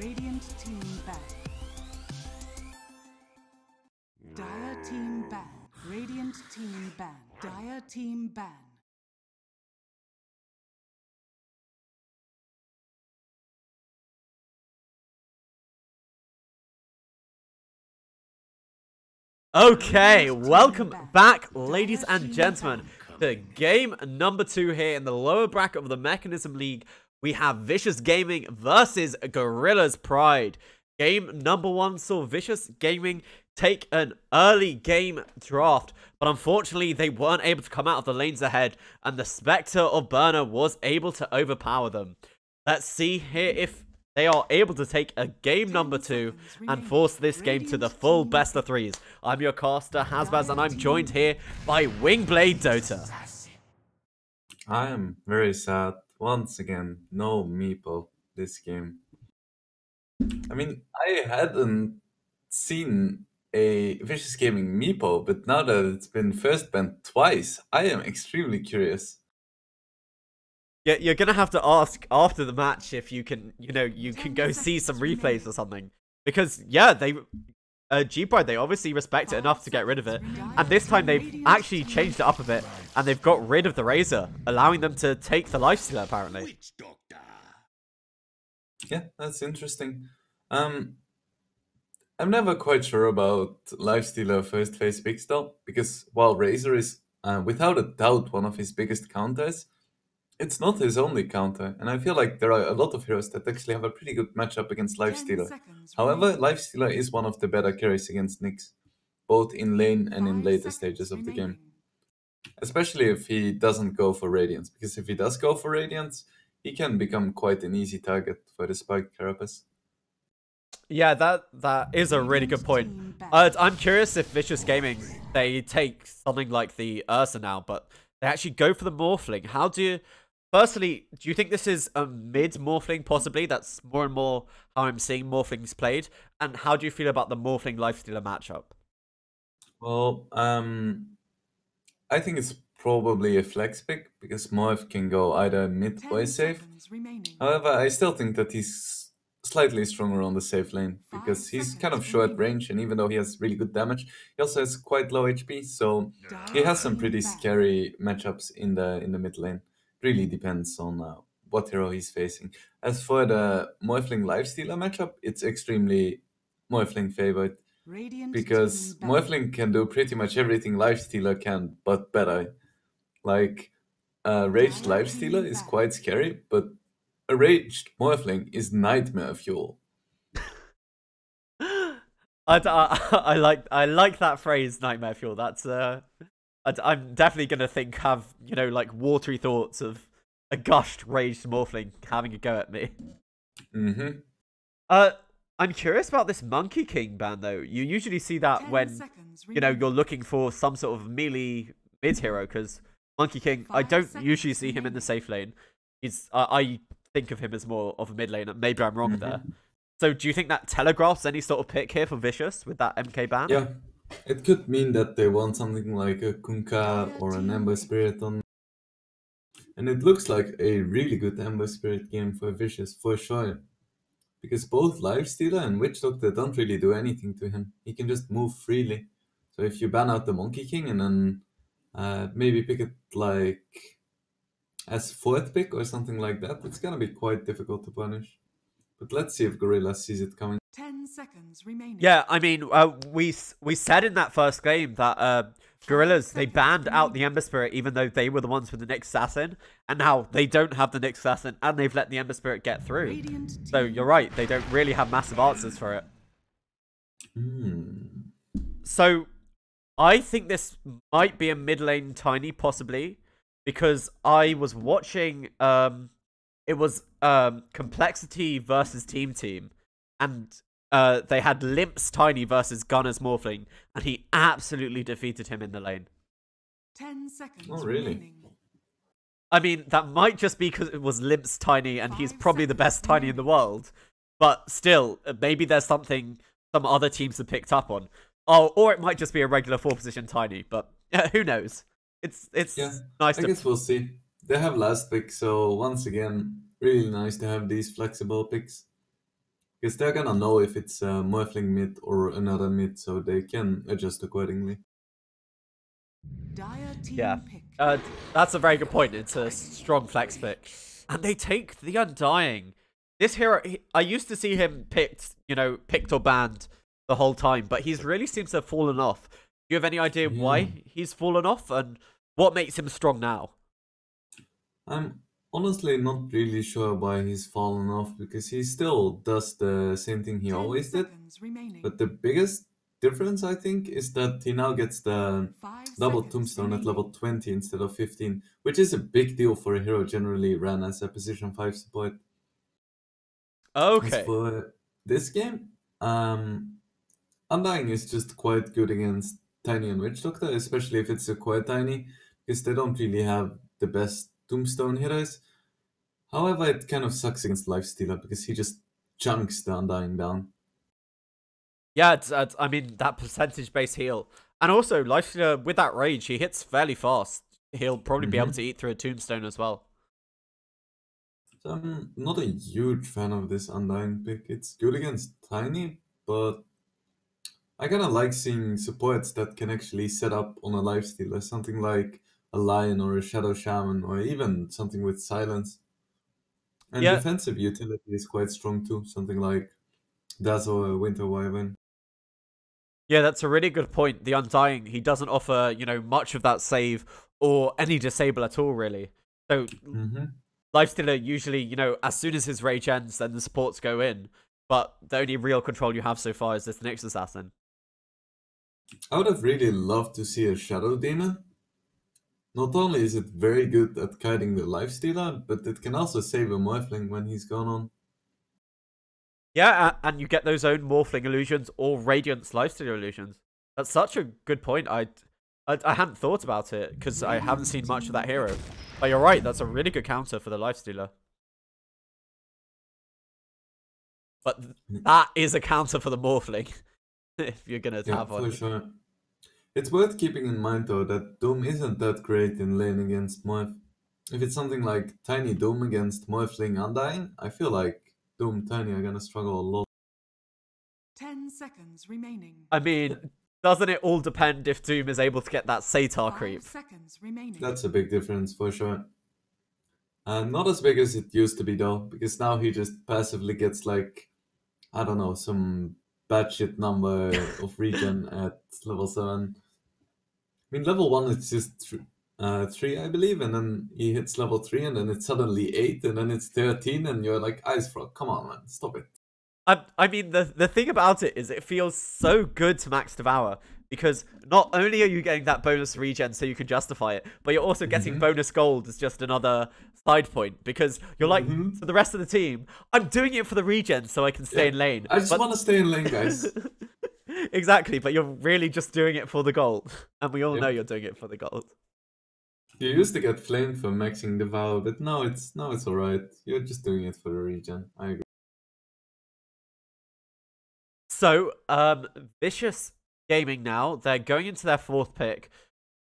Radiant team ban. Dire team ban. Radiant team ban. Dire team ban. Okay, welcome back, ladies and gentlemen, to game number 2 here in the lower bracket of the Mekansm League. We have Vicious Gaming versus Gorillaz-Pride. Game number 1 saw Vicious Gaming take an early game draft, but unfortunately they weren't able to come out of the lanes ahead, and the Spectre of Burner was able to overpower them. Let's see here if they are able to take a game number 2 and force this game to the full best of 3s. I'm your caster, Hasbaz, and I'm joined here by Wingblade Dota. I am very sad. Once again, no Meepo this game. I mean, I hadn't seen a Vicious Gaming Meepo, but now that it's been first banned twice, I am extremely curious. Yeah, you're gonna have to ask after the match if you can, you can go see some replays or something. Because, yeah, G-Pride, they obviously respect it enough to get rid of it. And this time they've actually changed it up a bit, and they've got rid of the Razor, allowing them to take the Lifestealer, apparently. Yeah, that's interesting. I'm never quite sure about Lifestealer first phase picks though, because while Razor is without a doubt one of his biggest counters, it's not his only counter, and I feel like there are a lot of heroes that actually have a pretty good matchup against Lifestealer. However, Lifestealer is one of the better carries against Nyx, both in lane and in later stages of the game. Especially if he doesn't go for Radiance, because if he does go for Radiance, he can become quite an easy target for the Spike Carapace. Yeah, that is a really good point. I'm curious if Vicious Gaming, they take something like the Ursa now, but they actually go for the Morphling. Firstly, do you think this is a mid-Morphling, possibly? That's more and more how I'm seeing Morphlings played. And how do you feel about the Morphling Lifestealer matchup? Well, I think it's probably a flex pick, because Morph can go either mid or safe. However, I still think that he's slightly stronger on the safe lane, because he's kind of short range, and even though he has really good damage, he also has quite low HP, so he has some pretty scary matchups in the mid lane. Really depends on what hero he's facing. As for the Morphling Lifestealer matchup, it's extremely Morphling favored, because Morphling can do pretty much everything Lifestealer can, but better. Like, Raged Lifestealer is quite scary, but a Raged Morphling is nightmare fuel. I like that phrase, nightmare fuel. That's I'm definitely gonna have like watery thoughts of a gushed raged Morphling having a go at me. I'm curious about this Monkey King ban though. You usually see that when you're looking for some sort of melee mid hero, because Monkey King, I don't usually see him in the safe lane. I think of him as more of a mid lane. Maybe I'm wrong there. So do you think that telegraphs any sort of pick here for Vicious with that MK ban? Yeah, it could mean that they want something like a Kunkka or an Ember Spirit on. And it looks like a really good Ember Spirit game for Vicious, for sure. Because both Lifestealer and Witch Doctor don't really do anything to him. He can just move freely. So if you ban out the Monkey King and then maybe pick it like as fourth pick or something like that, it's gonna be quite difficult to punish. But let's see if Gorillaz sees it coming. 10 seconds remaining. Yeah, I mean, we said in that first game that Gorillaz, they banned out the Ember Spirit even though they were the ones with the Nyx Assassin, and now they don't have the Nyx Assassin and they've let the Ember Spirit get through. So you're right, they don't really have massive answers for it. So I think this might be a mid lane tiny, possibly, because I was watching it was Complexity versus Team, and they had Limps Tiny versus Gunner's Morphling, and he absolutely defeated him in the lane. 10 seconds. Oh, really? Remaining. I mean, that might just be because it was Limps Tiny, and he's probably the best Tiny in the world. But still, maybe there's something some other teams have picked up on. Oh, or it might just be a regular 4-position Tiny, but who knows? It's nice I guess we'll see. They have last pick, so once again, really nice to have these flexible picks. Because they're gonna know if it's a Morphling mid or another mid, so they can adjust accordingly. Dire team Yeah, pick. that's a very good point. It's a strong flex pick, and they take the Undying. This hero, I used to see him picked, picked or banned the whole time, but he's really seems to have fallen off. Do you have any idea why he's fallen off, and what makes him strong now? I'm honestly not really sure why he's fallen off, because he still does the same thing he 10 always did. seconds remaining. But the biggest difference, I think, is that he now gets the 5 double seconds tombstone at remaining. level 20 instead of 15, which is a big deal for a hero generally ran as a position 5 support. Okay. As for this game, Undying is just quite good against Tiny and Witch Doctor, especially if it's a quiet Tiny, because they don't really have the best tombstone hitters. However, it kind of sucks against Lifestealer because he just chunks the Undying down. Yeah, I mean, that percentage-based heal. And also, Lifestealer, with that rage, he hits fairly fast. He'll probably be able to eat through a tombstone as well. So I'm not a huge fan of this Undying pick. It's good against Tiny, but I kind of like seeing supports that can actually set up on a Lifestealer, something like a Lion or a Shadow Shaman, or even something with Silence. And Yeah. defensive utility is quite strong too, something like Dazzle or Winter Wyvern. Yeah, that's a really good point. The Undying, he doesn't offer, much of that save or any disable at all, really. So, Lifestealer usually, as soon as his rage ends, then the supports go in. But the only real control you have so far is this Nyx Assassin. I would have really loved to see a Shadow Demon. Not only is it very good at kiting the Lifestealer, but it can also save a Morphling when he's gone on. Yeah, and you get those own Morphling illusions or Radiance Lifestealer illusions. That's such a good point. I hadn't thought about it because I haven't seen much of that hero. But you're right, that's a really good counter for the Lifestealer. But that is a counter for the Morphling, if you're going to have one. For sure. It's worth keeping in mind though that Doom isn't that great in lane against Morph. If it's something like Tiny Doom against Morphling Undying, I feel like Doom Tiny are gonna struggle a lot. 10 seconds remaining. I mean, doesn't it all depend if Doom is able to get that Satar 5 creep? seconds remaining. That's a big difference for sure. Not as big as it used to be though, because now he just passively gets like, I don't know, some batshit number of regen at level 7. I mean, level 1 it's just 3, I believe, and then he hits level 3, and then it's suddenly 8, and then it's 13, and you're like, Ice Frog, come on, man, stop it. I mean, the thing about it is it feels so good to max Devour, because not only are you getting that bonus regen so you can justify it, but you're also getting bonus gold as just another side point, because you're like, to the rest of the team, I'm doing it for the regen so I can stay in lane. I just want to stay in lane, guys. Exactly, but you're really just doing it for the gold. And we all know you're doing it for the gold. You used to get flamed for maxing Devour, but now it's alright. You're just doing it for the regen. I agree. So, Vicious Gaming now, they're going into their 4th pick.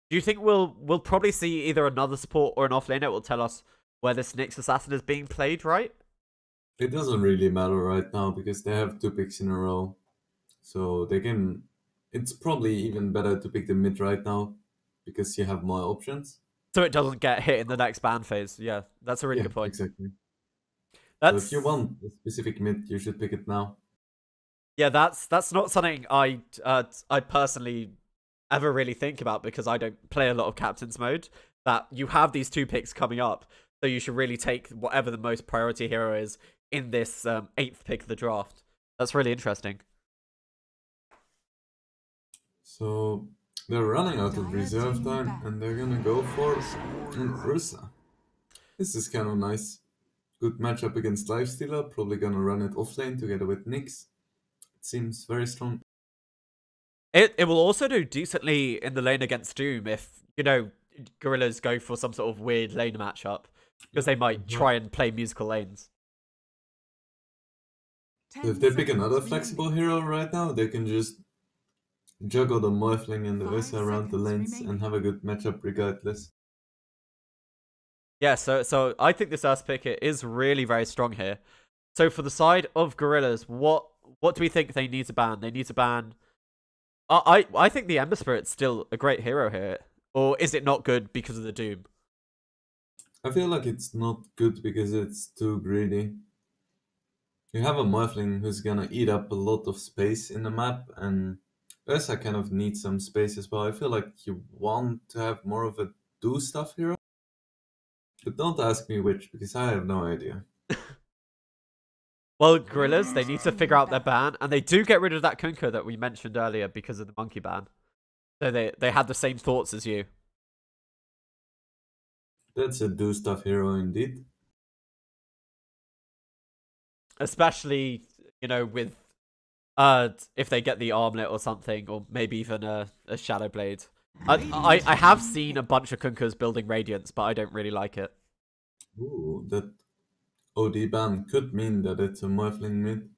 Do you think we'll probably see either another support or an offlaner that will tell us where this Nyx Assassin is being played, right? It doesn't really matter right now because they have 2 picks in a row. So they can... It's probably even better to pick the mid right now because you have more options. So it doesn't get hit in the next ban phase. Yeah, that's a really good point. Exactly. So if you want a specific mid, you should pick it now. Yeah, that's not something I personally ever really think about because I don't play a lot of captain's mode. That you have these 2 picks coming up, so you should really take whatever the most priority hero is in this 8th pick of the draft. That's really interesting. So they're running out of reserve time and they're gonna go for Ursa. This is kind of nice. Good matchup against Lifestealer, probably gonna run it offlane together with Nyx. It seems very strong. It will also do decently in the lane against Doom if, Gorillaz go for some sort of weird lane matchup. Because they might try and play musical lanes. So if they pick another flexible hero right now, they can just juggle the Morphling and the Ursa around the lanes and have a good matchup regardless. Yeah, so I think this Earth pick is really very strong here. So for the side of Gorillaz, what do we think they need to ban? They need to ban. I think the Ember Spirit's still a great hero here, or is it not good because of the Doom? I feel like it's not good because it's too greedy. You have a Morphling who's gonna eat up a lot of space in the map, and Ursa kind of needs some space as well. I feel like you want to have more of a do stuff hero, but don't ask me which because I have no idea. Well, Gorillaz, they need to figure out their ban, and they do get rid of that Kunkka that we mentioned earlier because of the monkey ban. So they had the same thoughts as you. That's a do stuff hero indeed. Especially, with if they get the armlet or something, or maybe even a Shadow Blade. I have seen a bunch of Kunkkas building Radiance, but I don't really like it. Ooh, that OD ban could mean that it's a Morphling mid.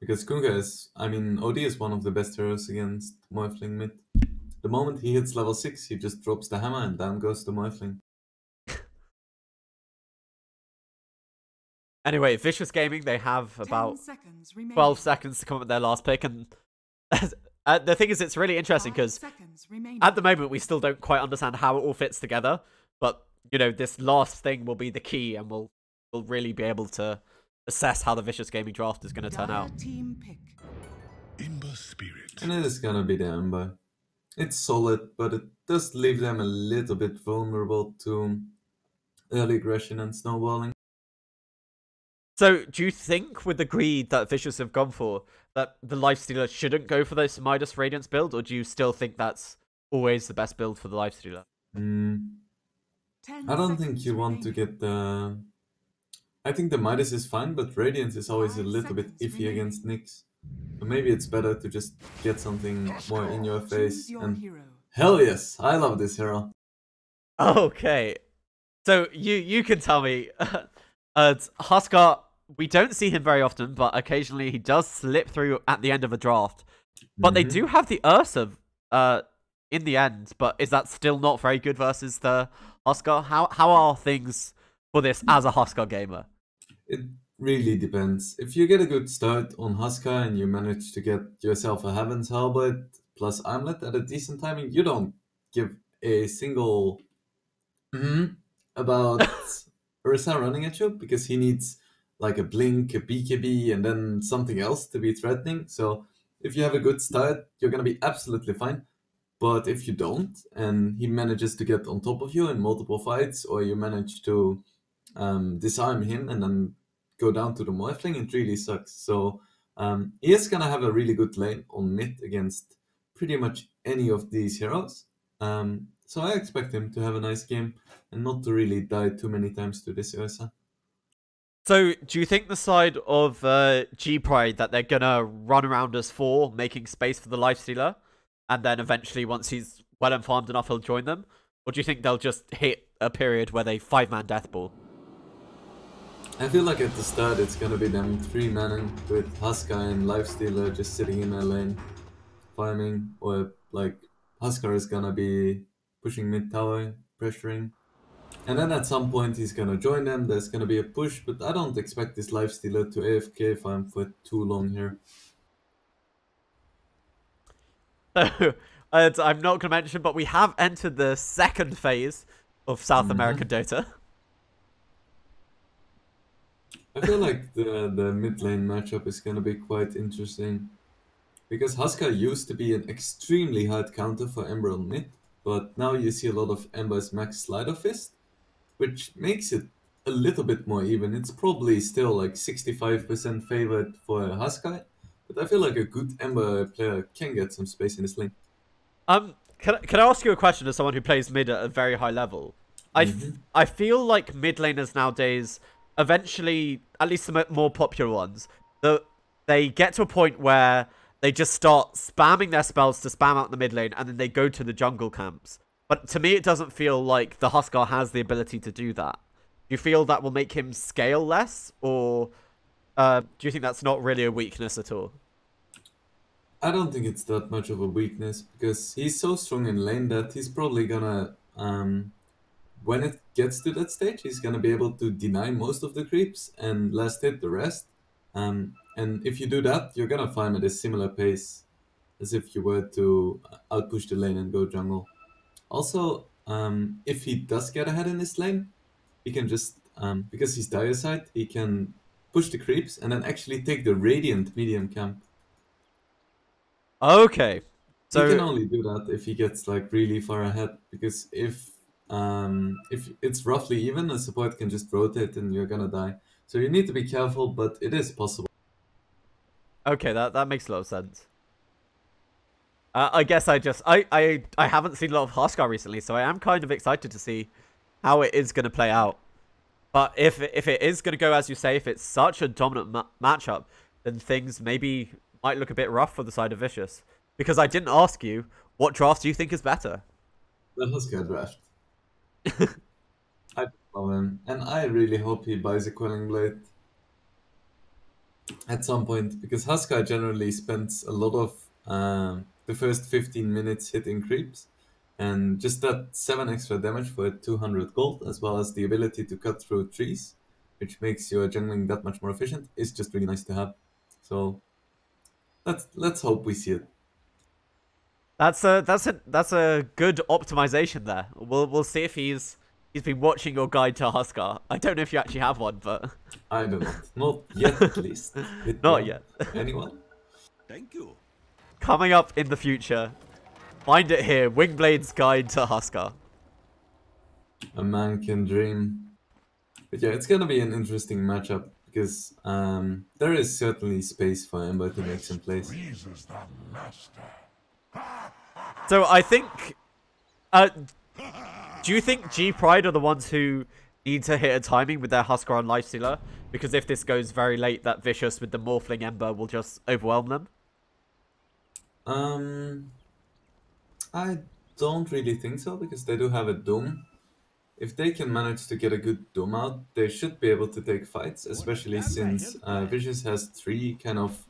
Because Kunkka is, OD is one of the best heroes against Morphling mid. The moment he hits level 6, he just drops the hammer and down goes the Morphling. Anyway, Vicious Gaming, they have about 12 seconds to come up with their last pick, and the thing is, it's really interesting because at the moment we still don't quite understand how it all fits together, but this last thing will be the key, and we'll really be able to assess how the Vicious Gaming draft is going to turn out. Ember Spirit. And it is gonna be the Ember. It's solid, but it does leave them a little bit vulnerable to early aggression and snowballing. So, do you think, with the greed that Vicious have gone for, that the Lifestealer shouldn't go for this Midas Radiance build, or do you still think that's always the best build for the Lifestealer? I don't think you want to get the... I think the Midas is fine, but Radiance is always a little bit iffy against Nyx. So maybe it's better to just get something more in your face. And hell yes, I love this hero. Okay, so you can tell me, Huskar, we don't see him very often, but occasionally he does slip through at the end of a draft. But they do have the Ursa in the end, but is that still not very good versus the Huskar? How are things for this as a Huskar gamer? It really depends. If you get a good start on Huskar and you manage to get yourself a Heaven's Halberd plus Armlet at a decent timing, you don't give a single about Ursa running at you because he needs like a Blink, a BKB, and then something else to be threatening. So if you have a good start, you're going to be absolutely fine. But if you don't, and he manages to get on top of you in multiple fights, or you manage to disarm him and then go down to the Morphling, it really sucks. So he is going to have a really good lane on mid against pretty much any of these heroes. So I expect him to have a nice game and not to really die too many times to this Ursa. So, do you think the side of G-Pride that they're gonna run around as 4, making space for the Lifestealer, and then eventually, once he's well informed enough, he'll join them? Or do you think they'll just hit a period where they 5-man deathball? I feel like at the start it's gonna be them 3-manning with Huskar and Lifestealer just sitting in their lane, farming, or like Huskar is gonna be pushing mid tower, pressuring. And then at some point he's gonna join them, there's gonna be a push, but I don't expect this Lifestealer to AFK farm for too long here. I'm not gonna mention, but we have entered the second phase of South American Dota. I feel like the mid lane matchup is gonna be quite interesting. Because Huskar used to be an extremely hard counter for Ember on mid, but now you see a lot of Ember's max Slider Fist, which makes it a little bit more even. It's probably still like 65% favored for Huskar, but I feel like a good Ember player can get some space in his lane. Can I ask you a question as someone who plays mid at a very high level? I feel like mid laners nowadays, eventually, at least the more popular ones, they get to a point where they just start spamming their spells to spam out the mid lane, and then they go to the jungle camps. But to me, it doesn't feel like the Huskar has the ability to do that. Do you feel that will make him scale less, or do you think that's not really a weakness at all? I don't think it's that much of a weakness, because he's so strong in lane that he's probably gonna when it gets to that stage, he's gonna be able to deny most of the creeps and last hit the rest. And if you do that, you're gonna farm at a similar pace as if you were to outpush the lane and go jungle. Also, if he does get ahead in this lane, he can just, because he's dire side, he can push the creeps and then actually take the Radiant medium camp. Okay. So he can only do that if he gets like really far ahead, because if it's roughly even, a support can just rotate and you're gonna die. So you need to be careful, but it is possible. okay, that makes a lot of sense. I guess I haven't seen a lot of Huskar recently, so I am kind of excited to see how it is going to play out. But if it is going to go as you say, if it's such a dominant matchup, then things maybe might look a bit rough for the side of Vicious. Because I didn't ask you, what draft do you think is better? The Huskar draft. I love him, and I really hope he buys a Quelling Blade at some point, because Huskar generally spends a lot of the first 15 minutes hitting creeps, and just that 7 extra damage for 200 gold, as well as the ability to cut through trees, which makes your jungling that much more efficient, is just really nice to have. So let's hope we see it. That's a good optimization there. We'll see if he's been watching your guide to Huskar. I don't know if you actually have one, but I do not yet, at least. Not yet. Anyone? Thank you. Coming up in the future, find it here. Wingblade's Guide to Huskar. A man can dream. But yeah, it's gonna be an interesting matchup, because there is certainly space for Ember to make some plays. Freezes the master. So I think, do you think G-Pride are the ones who need to hit a timing with their Huskar and Lifestealer? Because if this goes very late, that Vicious with the Morphling Ember will just overwhelm them? I don't really think so, because they do have a Doom. If they can manage to get a good Doom out, they should be able to take fights, especially since Vicious has 3 kind of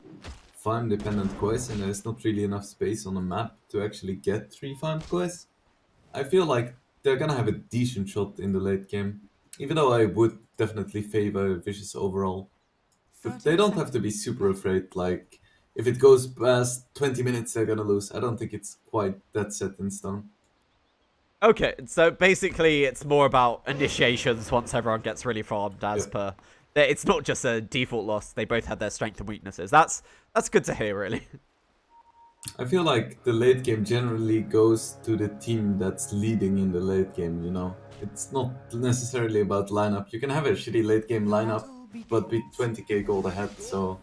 farm-dependent quests, and there's not really enough space on the map to actually get 3 farmed quests. I feel like they're gonna have a decent shot in the late game, even though I would definitely favor Vicious overall. But they don't have to be super afraid, like, if it goes past 20 minutes, they're gonna lose. I don't think it's quite that set in stone. Okay, so basically it's more about initiations once everyone gets really farmed as per. It's not just a default loss. They both have their strengths and weaknesses. That's good to hear, really. I feel like the late game generally goes to the team that's leading in the late game, you know? It's not necessarily about lineup. You can have a shitty late game lineup, but be 20k gold ahead, so...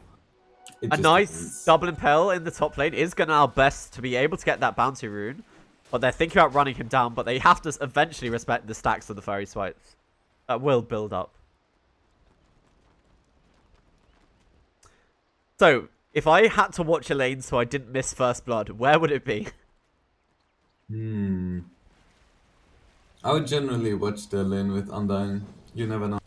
A nice double impel in the top lane is going to our best to be able to get that bounty rune. But they're thinking about running him down, but they have to eventually respect the stacks of the fairy swipes. That will build up. So, if I had to watch a lane so I didn't miss First Blood, where would it be? I would generally watch the lane with Undying. You never know.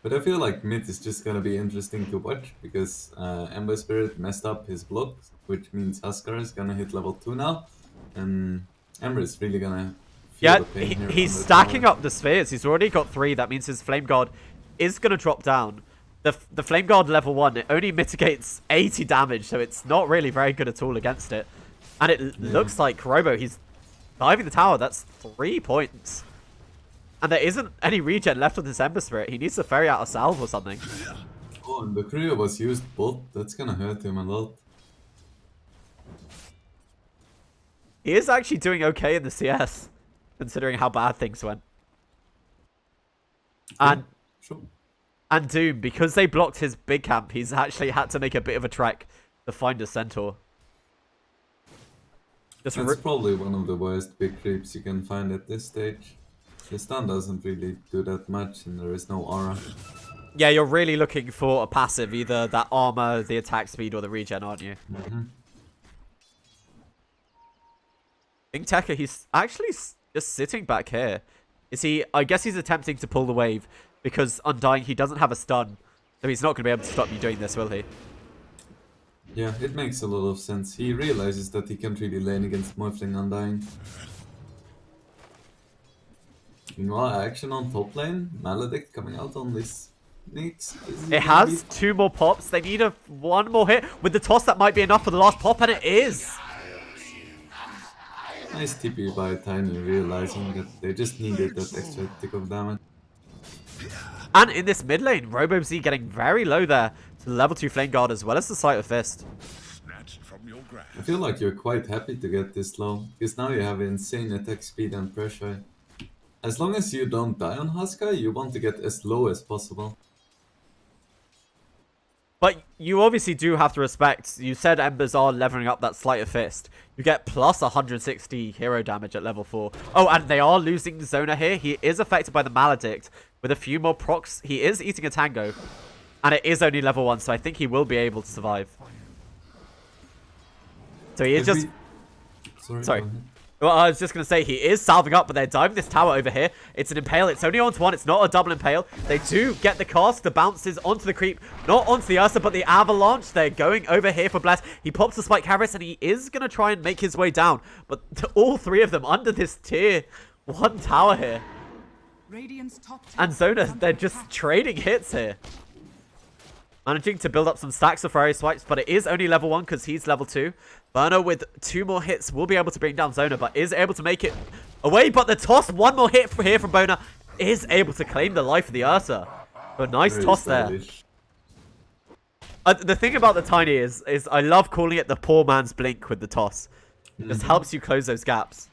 But I feel like mid is just gonna be interesting to watch, because Ember Spirit messed up his block, which means Huskar is gonna hit level 2 now, and Ember is really gonna feel the pain here. He's stacking up the spheres. He's already got 3. That means his Flame Guard is gonna drop down. The Flame Guard level 1, it only mitigates 80 damage, so it's not really very good at all against it. And it looks like Robo, he's diving the tower. That's 3 points. And there isn't any regen left on this Ember Spirit. He needs to ferry out a salve or something. Oh, and the Kryo was used bot. That's gonna hurt him a lot. He is actually doing okay in the CS, considering how bad things went. And Sure. And Doom, because they blocked his big camp, he's actually had to make a bit of a trek to find a centaur. That's probably one of the worst big creeps you can find at this stage. The stun doesn't really do that much, and there is no aura. Yeah, you're really looking for a passive, either that armor, the attack speed, or the regen, aren't you? King Tekka, he's actually just sitting back here. Is he? I guess he's attempting to pull the wave, because Undying, he doesn't have a stun, so he's not going to be able to stop you doing this, will he? Yeah, it makes a lot of sense. He realizes that he can't really lane against Morphling Undying. Meanwhile, action on top lane. Maledict coming out on this Nyx. It has 2 more pops. They need one more hit. With the toss, that might be enough for the last pop, and it is. Nice TP by Tiny, realizing that they just needed that extra tick of damage. And in this mid lane, RoboZ getting very low there to the level 2 Flame Guard as well as the Sleight of Fist. I feel like you're quite happy to get this low, because now you have insane attack speed and pressure. As long as you don't die on Huskar, you want to get as low as possible. But you obviously do have to respect, you said Embers are leveling up that Sleight of Fist. You get plus 160 hero damage at level 4. Oh, and they are losing Zona here. He is affected by the Maledict. With a few more procs, he is eating a Tango. And it is only level 1, so I think he will be able to survive. So he is just... Sorry. Well, I was just going to say, he is salving up, but they're diving this tower over here. It's an Impale. It's only onto 1. It's not a double Impale. They do get the cast. The bounces onto the creep. Not onto the Ursa, but the Avalanche. They're going over here for Bless. He pops the Spike Harris, and he is going to try and make his way down. But all 3 of them under this tier 1 tower here. And Zona, they're just trading hits here. Managing to build up some stacks of Ferrari swipes, but it is only level 1 because he's level 2. Burner with 2 more hits will be able to bring down Zona, but is able to make it away. But the toss, 1 more hit here from Boner, is able to claim the life of the Ursa. So a nice toss there. The thing about the Tiny is I love calling it the poor man's blink with the toss. It just helps you close those gaps.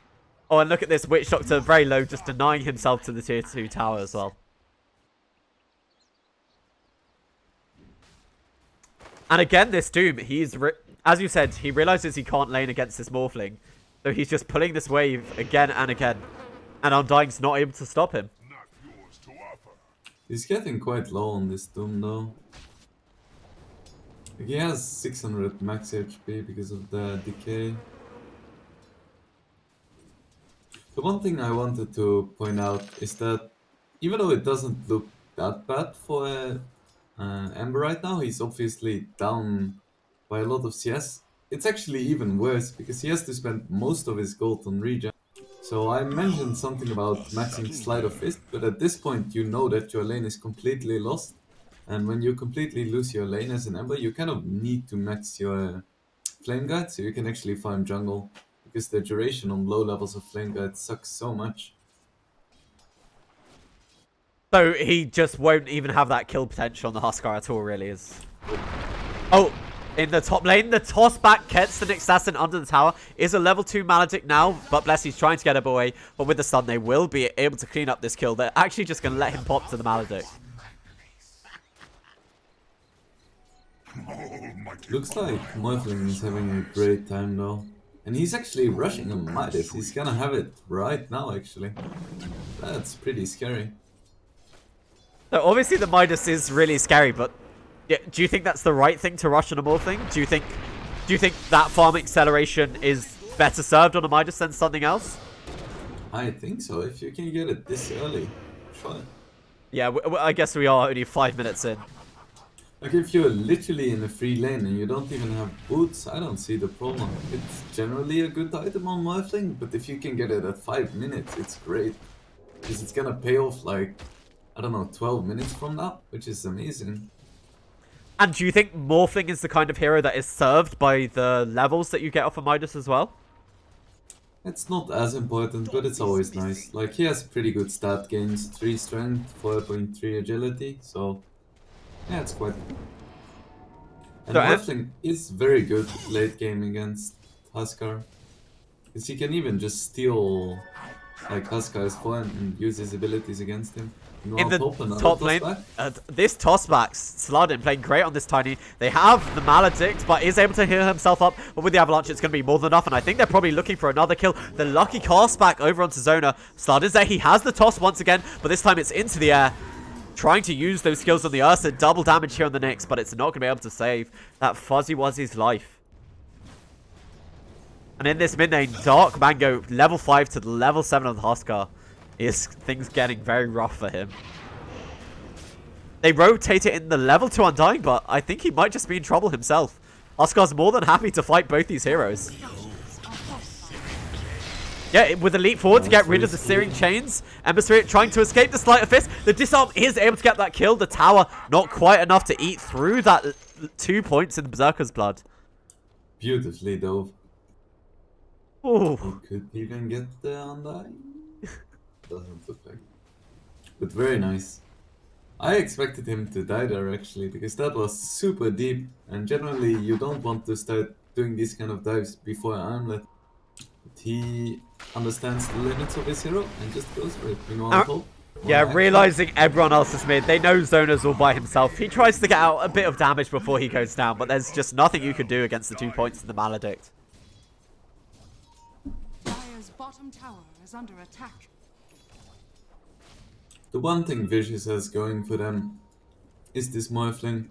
Oh, and look at this Witch Doctor very low, just denying himself to the tier 2 tower as well. And again, this Doom, as you said, he realizes he can't lane against this Morphling. So he's just pulling this wave again and again. And Undying's not able to stop him. He's getting quite low on this Doom though. Like, he has 600 max HP because of the decay. The one thing I wanted to point out is that even though it doesn't look that bad for Ember right now, he's obviously down by a lot of CS. It's actually even worse because he has to spend most of his gold on regen. So I mentioned something about maxing Sleight of Fist, but at this point you know that your lane is completely lost. And when you completely lose your lane as an Ember, you kind of need to max your Flame Guide so you can actually farm jungle. Because the duration on low levels of Flame Guide sucks so much. So he just won't even have that kill potential on the Huskar at all, really. Oh, in the top lane, the toss back gets the Nyx Assassin under the tower. Is a level 2 Maledict now, but Bless, he's trying to get him away. But with the stun, they will be able to clean up this kill. They're actually just going to let him pop to the Maledict. Looks like Morphling is having a great time though. And he's actually rushing a Midas. He's gonna have it right now, actually. That's pretty scary. So obviously the Midas is really scary, but do you think that's the right thing to rush on a Morphling? Do you think that farm acceleration is better served on a Midas than something else? I think so. If you can get it this early, try it. Yeah, I guess we are only 5 minutes in. Like if you're literally in a free lane and you don't even have boots, I don't see the problem. It's generally a good item on Morphling, but if you can get it at 5 minutes, it's great. Because it's gonna pay off like, I don't know, 12 minutes from now, which is amazing. And do you think Morphling is the kind of hero that is served by the levels that you get off of Midas as well? It's not as important, but it's always nice. Like he has pretty good stat gains, 3 strength, 4.3 agility, so yeah, it's quite... And Morphling is very good late game against Huskar. Because he can even just steal like Huskar's form and use his abilities against him. In the top lane, this tossback, Slardin playing great on this Tiny. They have the Maledict, but is able to heal himself up. But with the Avalanche, it's going to be more than enough. And I think they're probably looking for another kill. The lucky cast back over onto Zona. Slardin's there. He has the toss once again, but this time it's into the air. Trying to use those skills on the Ursa. Double damage here on the Nyx, but it's not going to be able to save that Fuzzy Wuzzy's life. And in this mid lane, Dark Mango, level 5 to the level 7 of the Huskar. Is things getting very rough for him. They rotate it in the level 2 Undying, but I think he might just be in trouble himself. Huskar's more than happy to fight both these heroes. Yeah, with a leap forward to get rid of the searing chains. Ember Spirit trying to escape the Sleight of Fist. The disarm is able to get that kill. The tower not quite enough to eat through that 2 points in the Berserker's blood. Beautifully dove. Ooh. He could even get the Undying. Doesn't look like. But very nice. I expected him to die there actually, because that was super deep. And generally you don't want to start doing these kind of dives before armlet. But he understands the limits of his hero and just goes for it. You know, yeah, realizing everyone else is mid. They know Zona's all by himself. He tries to get out a bit of damage before he goes down, but there's just nothing you can do against the 2 points in the Maledict. Dire's bottom tower is under attack. The one thing Vicious has going for them is this Morphling.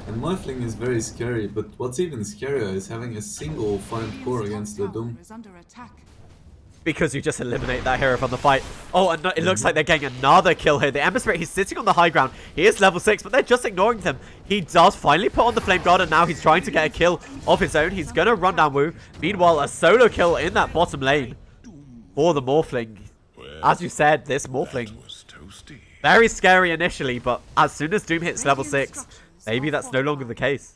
And Morphling is very scary, but what's even scarier is having a single farmed core against the Doom. Because you just eliminate that hero from the fight. Oh, and it looks like they're getting another kill here. The Ember Spirit, he's sitting on the high ground. He is level 6, but they're just ignoring them. He does finally put on the Flame Guard, and now he's trying to get a kill of his own. He's going to run down Wu. Meanwhile, a solo kill in that bottom lane for the Morphling. As you said, this Morphling, very scary initially, but as soon as Doom hits level 6, maybe that's no longer the case.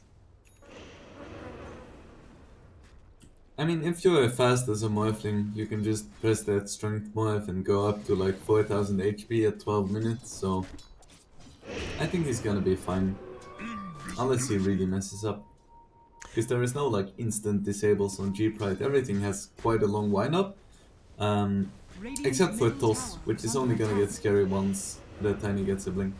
I mean, if you're fast as a Morphling, you can just press that Strength Morph and go up to like 4000 HP at 12 minutes, so I think he's gonna be fine. Unless he really messes up. Because there is no like instant disables on G-Pride, everything has quite a long wind-up. Except for Toss, which is only gonna get scary once the Tiny gets a blink.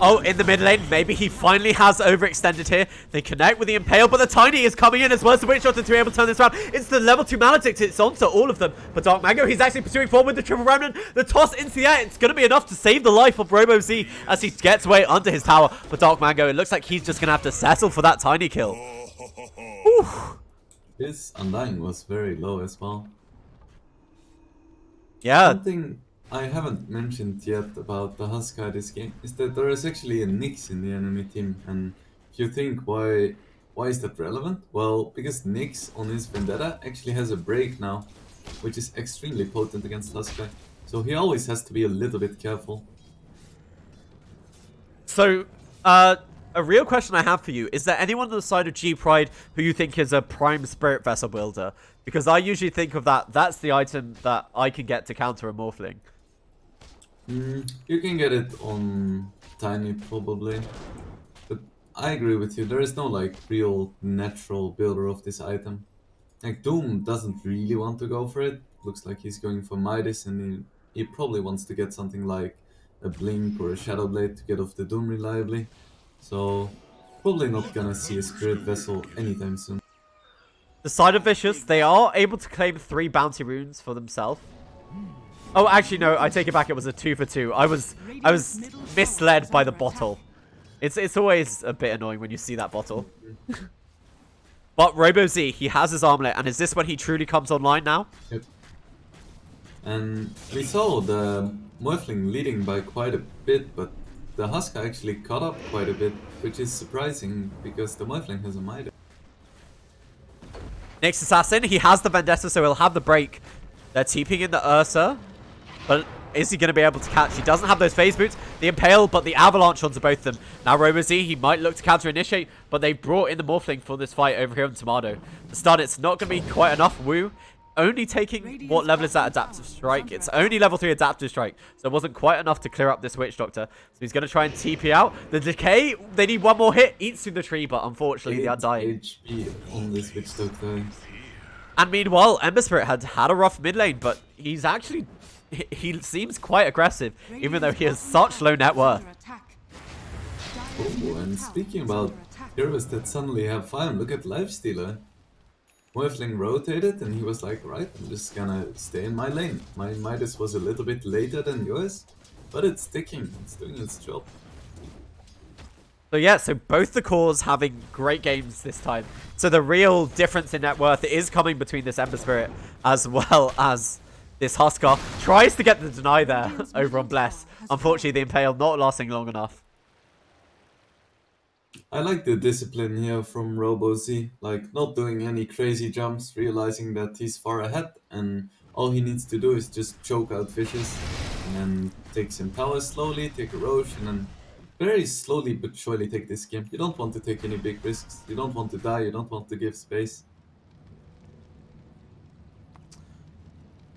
Oh, in the mid lane, maybe he finally has overextended here. They connect with the Impale, but the Tiny is coming in as well as the Witch Doctor to be able to turn this around. It's the level 2 Maledict, it's onto all of them. But Dark Mango, he's actually pursuing forward with the Triple Remnant. The toss into the air, it's going to be enough to save the life of Robo Z as he gets away under his tower. But Dark Mango, it looks like he's just going to have to settle for that Tiny kill. Whew. His Undying was very low as well. Yeah. One thing I haven't mentioned yet about the Huskar this game is that there is actually a Nyx in the enemy team, and if you think why is that relevant? Well, because Nyx on his Vendetta actually has a break now, which is extremely potent against Huskar, so he always has to be a little bit careful. So, a real question I have for you, is there anyone on the side of G-Pride who you think is a prime Spirit Vessel builder? Because I usually think of that's the item that I can get to counter a Morphling. You can get it on Tiny probably, but I agree with you, there is no like real natural builder of this item. Like Doom doesn't really want to go for it, looks like he's going for Midas, and he probably wants to get something like a Blink or a Shadow Blade to get off the Doom reliably, so probably not gonna see a Spirit Vessel anytime soon. The side of Vicious, they are able to claim 3 bounty runes for themselves. Oh, actually, no, I take it back. It was a 2 for 2. I was misled by the bottle. It's always a bit annoying when you see that bottle. But Robo Z, he has his armlet, and is this when he truly comes online now? Yep. And we saw the Morphling leading by quite a bit, but the Huskar actually caught up quite a bit, which is surprising because the Morphling has a Midas. Next Assassin, he has the Vendetta, so he'll have the break. They're TPing in the Ursa, but is he going to be able to catch? He doesn't have those phase boots, the Impale, but the Avalanche onto both of them. Now Robo Z, he might look to counter initiate, but they brought in the Morphling for this fight over here on Tomato. The stun, it's not going to be quite enough. Wu only taking, what level is that Adaptive Strike? It's only level 3 Adaptive Strike, so it wasn't quite enough to clear up this Witch Doctor. So he's going to try and TP out. The Decay, they need one more hit, eats through the tree, but unfortunately they are dying. HP on this Witch Doctor. And meanwhile, Ember Spirit had a rough mid lane, but he's actually, he seems quite aggressive, even though he has such low net worth. Oh, and speaking about heroes that suddenly have farm, look at Lifestealer. Morphling rotated and he was like, right, I'm just gonna stay in my lane. My Midas was a little bit later than yours, but it's sticking, it's doing its job. So yeah, so both the cores having great games this time. So the real difference in net worth is coming between this Ember Spirit as well as this Huskar. Tries to get the deny there over on Bless. Unfortunately, the Impale not lasting long enough. I like the discipline here from RoboZ, like not doing any crazy jumps, realizing that he's far ahead, and all he needs to do is just choke out Vicious, and then take some towers slowly, take a Roche, and then very slowly but surely take this game. You don't want to take any big risks, you don't want to die, you don't want to give space.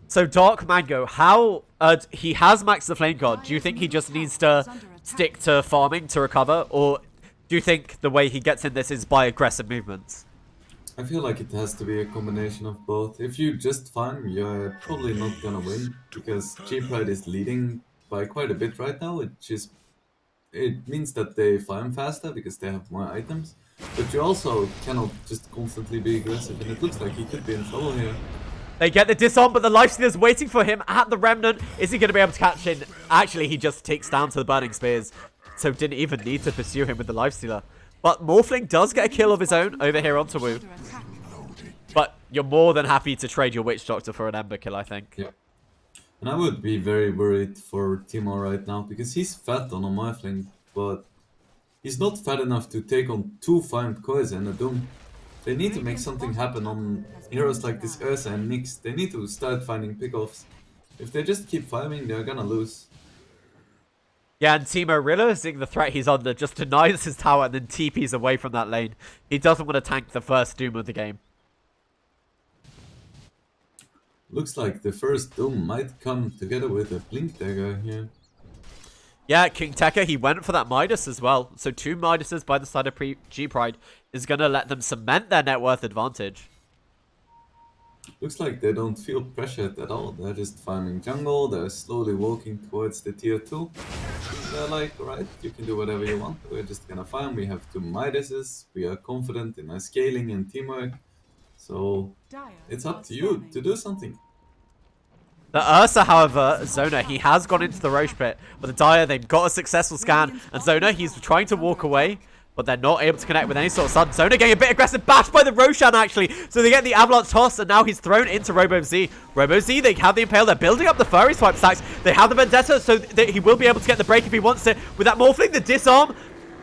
So Dark Mango, how he has maxed the Flame God. Do you think he just needs to stick to farming to recover, or do you think the way he gets in this is by aggressive movements? I feel like it has to be a combination of both. If you just farm, you're probably not gonna win, because G-Pride is leading by quite a bit right now, it means that they farm faster because they have more items, but you also cannot just constantly be aggressive, and it looks like he could be in trouble here. They get the disarm, but the Lifestealer's waiting for him at the Remnant. Is he going to be able to catch in? Actually, he just takes down to the Burning Spears, so didn't even need to pursue him with the Lifestealer. But Morphling does get a kill of his own over here on Tawu. But you're more than happy to trade your Witch Doctor for an Ember kill, I think. Yeah. And I would be very worried for Timo right now, because he's fat on a Morphling, but he's not fat enough to take on 2 farmed Koi's and a Doom. They need to make something happen on heroes like this Ursa and Nyx. They need to start finding pickoffs. If they just keep farming, they're gonna lose. Yeah, and Timo, realizing the threat he's under, just denies his tower and then TPs away from that lane. He doesn't want to tank the first Doom of the game. Looks like the first Doom might come together with a Blink Dagger here. Yeah, King Tekka, he went for that Midas as well. So 2 Midases by the side of G-Pride is going to let them cement their net worth advantage. Looks like they don't feel pressured at all. They're just farming jungle, they're slowly walking towards the tier 2. They're like, alright, you can do whatever you want. We're just gonna farm. We have 2 Midases, we are confident in our scaling and teamwork. So it's up to you to do something. The Ursa, however, Zona, he has gone into the Roche pit. But the Dire, they've got a successful scan. And Zona, he's trying to walk away, but they're not able to connect with any sort of stun. Zona getting a bit aggressive, bashed by the Roshan, actually. So they get the Avalanche toss, and now he's thrown into RoboZ. RoboZ, they have the Impale. They're building up the Furry Swipe stacks. They have the Vendetta, so he will be able to get the break if he wants it. With that Morphling, the Disarm.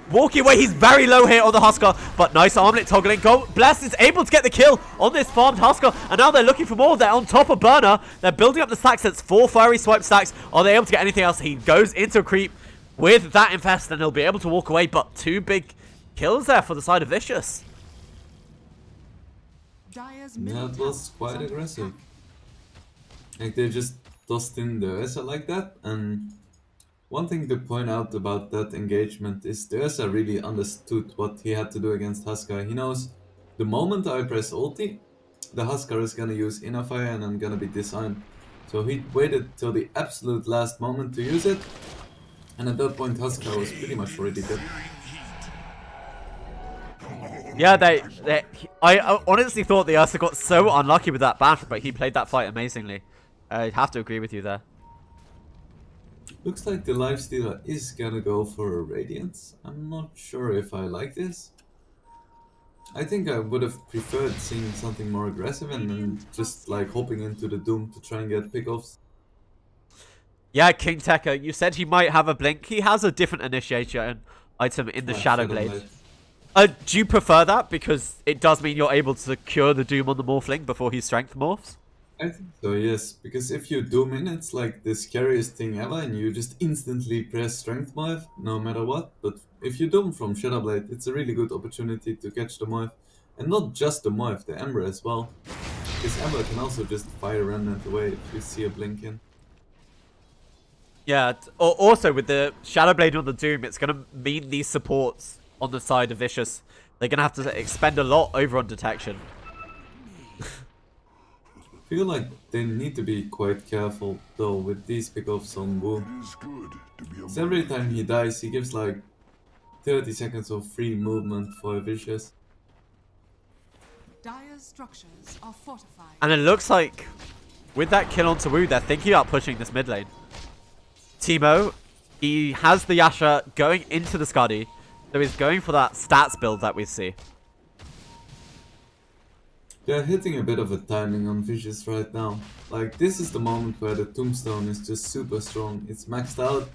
Walking away, he's very low here on the Husker, but nice armlet toggling. Bless is able to get the kill on this farmed Husker, and now they're looking for more. They're on top of Burner. They're building up the stacks. That's 4 Furry Swipe stacks. Are they able to get anything else? He goes into a creep with that Infest, and he'll be able to walk away, but 2 big kills there for the side of Vicious. That was quite aggressive. Like, they just tossed in the Ursa like that, and one thing to point out about that engagement is the Ursa really understood what he had to do against Husker. He knows the moment I press ulti, the Husker is gonna use Inner Fire and I'm gonna be disarmed. So he waited till the absolute last moment to use it, and at that point Husker was pretty much already dead. Yeah, I honestly thought the Ursa got so unlucky with that bash, but he played that fight amazingly. I'd have to agree with you there. Looks like the Lifestealer is gonna go for a Radiance. I'm not sure if I like this. I think I would have preferred seeing something more aggressive and then just like hopping into the Doom to try and get pickoffs. Yeah, King Tekka, you said he might have a blink. He has a different initiation item in the Shadow Blade. Do you prefer that? Because it does mean you're able to cure the Doom on the Morphling before he strength morphs? I think so, yes. Because if you Doom in, it's like the scariest thing ever and you just instantly press Strength Morph, no matter what. But if you Doom from Shadow Blade, it's a really good opportunity to catch the Morph. And not just the Morph, the Ember as well. Because Ember can also just fire Remnant away if you see a blink in. Yeah, also with the Shadow Blade on the Doom, it's going to mean these supports on the side of Vicious. They're going to have to expend a lot over on detection. I feel like they need to be quite careful though with these pickoffs on Wu. So every time he dies, he gives like 30 seconds of free movement for Vicious. Dire's structures are fortified. And it looks like with that kill on Tawu, they're thinking about pushing this mid lane. Timo, he has the Yasha going into the Skadi, so he's going for that stats build that we see. They're hitting a bit of a timing on Vicious right now. Like, this is the moment where the Tombstone is just super strong. It's maxed out,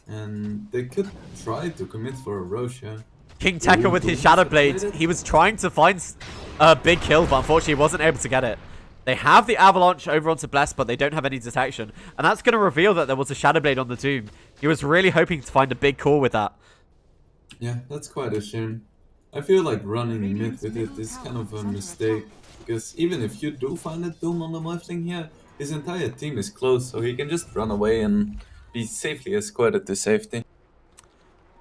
and they could try to commit for a Roche here. King Tekka with his Shadow Blade, he was trying to find a big kill, but unfortunately wasn't able to get it. They have the Avalanche over onto Bless, but they don't have any detection. And that's going to reveal that there was a Shadow Blade on the Doom. He was really hoping to find a big core with that. Yeah, that's quite a shame. I feel like running mid with it is kind of a mistake. Because even if you do find a Doom on the Morphling here, his entire team is close, so he can just run away and be safely escorted to safety.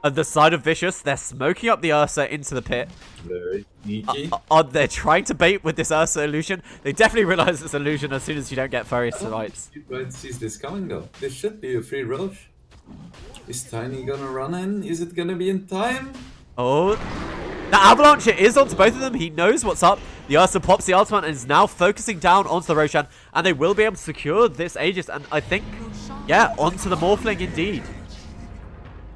At the side of Vicious, they're smoking up the Ursa into the pit. Very sneaky. They're trying to bait with this Ursa illusion. They definitely realize it's illusion as soon as you don't get furry swipes. G-Pride sees this coming though. This should be a free Roche. Is Tiny gonna run in? Is it gonna be in time? Oh, the Avalanche is onto both of them. He knows what's up. The Ursa pops the ultimate and is now focusing down onto the Roshan. And they will be able to secure this Aegis. And I think, yeah, onto the Morphling indeed.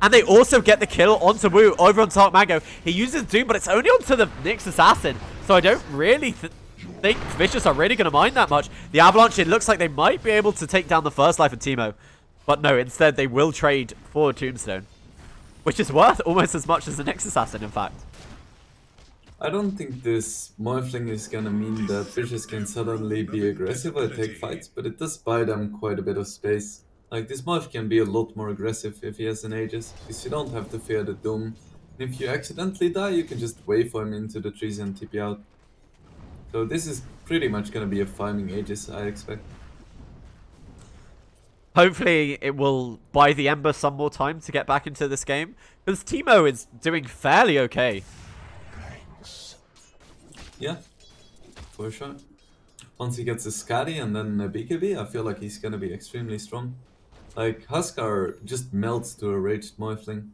And they also get the kill onto Wu over on Dark Mango. He uses Doom, but it's only onto the Nyx Assassin. So I don't really think Vicious are really going to mind that much. The Avalanche, it looks like they might be able to take down the first life of Teemo. But no, instead they will trade for a Tombstone. Which is worth almost as much as the Nyx Assassin, in fact. I don't think this Morphling is gonna mean that Vicious can suddenly be aggressive or take fights, but it does buy them quite a bit of space. Like, this Morph can be a lot more aggressive if he has an Aegis, because you don't have to fear the Doom. And if you accidentally die, you can just wave for him into the trees and TP out. So this is pretty much gonna be a farming Aegis, I expect. Hopefully it will buy the Ember some more time to get back into this game, because Teemo is doing fairly okay. Yeah, for sure. Once he gets a Skadi and then a BKB, I feel like he's gonna be extremely strong. Like, Huskar just melts to a raged Morphling.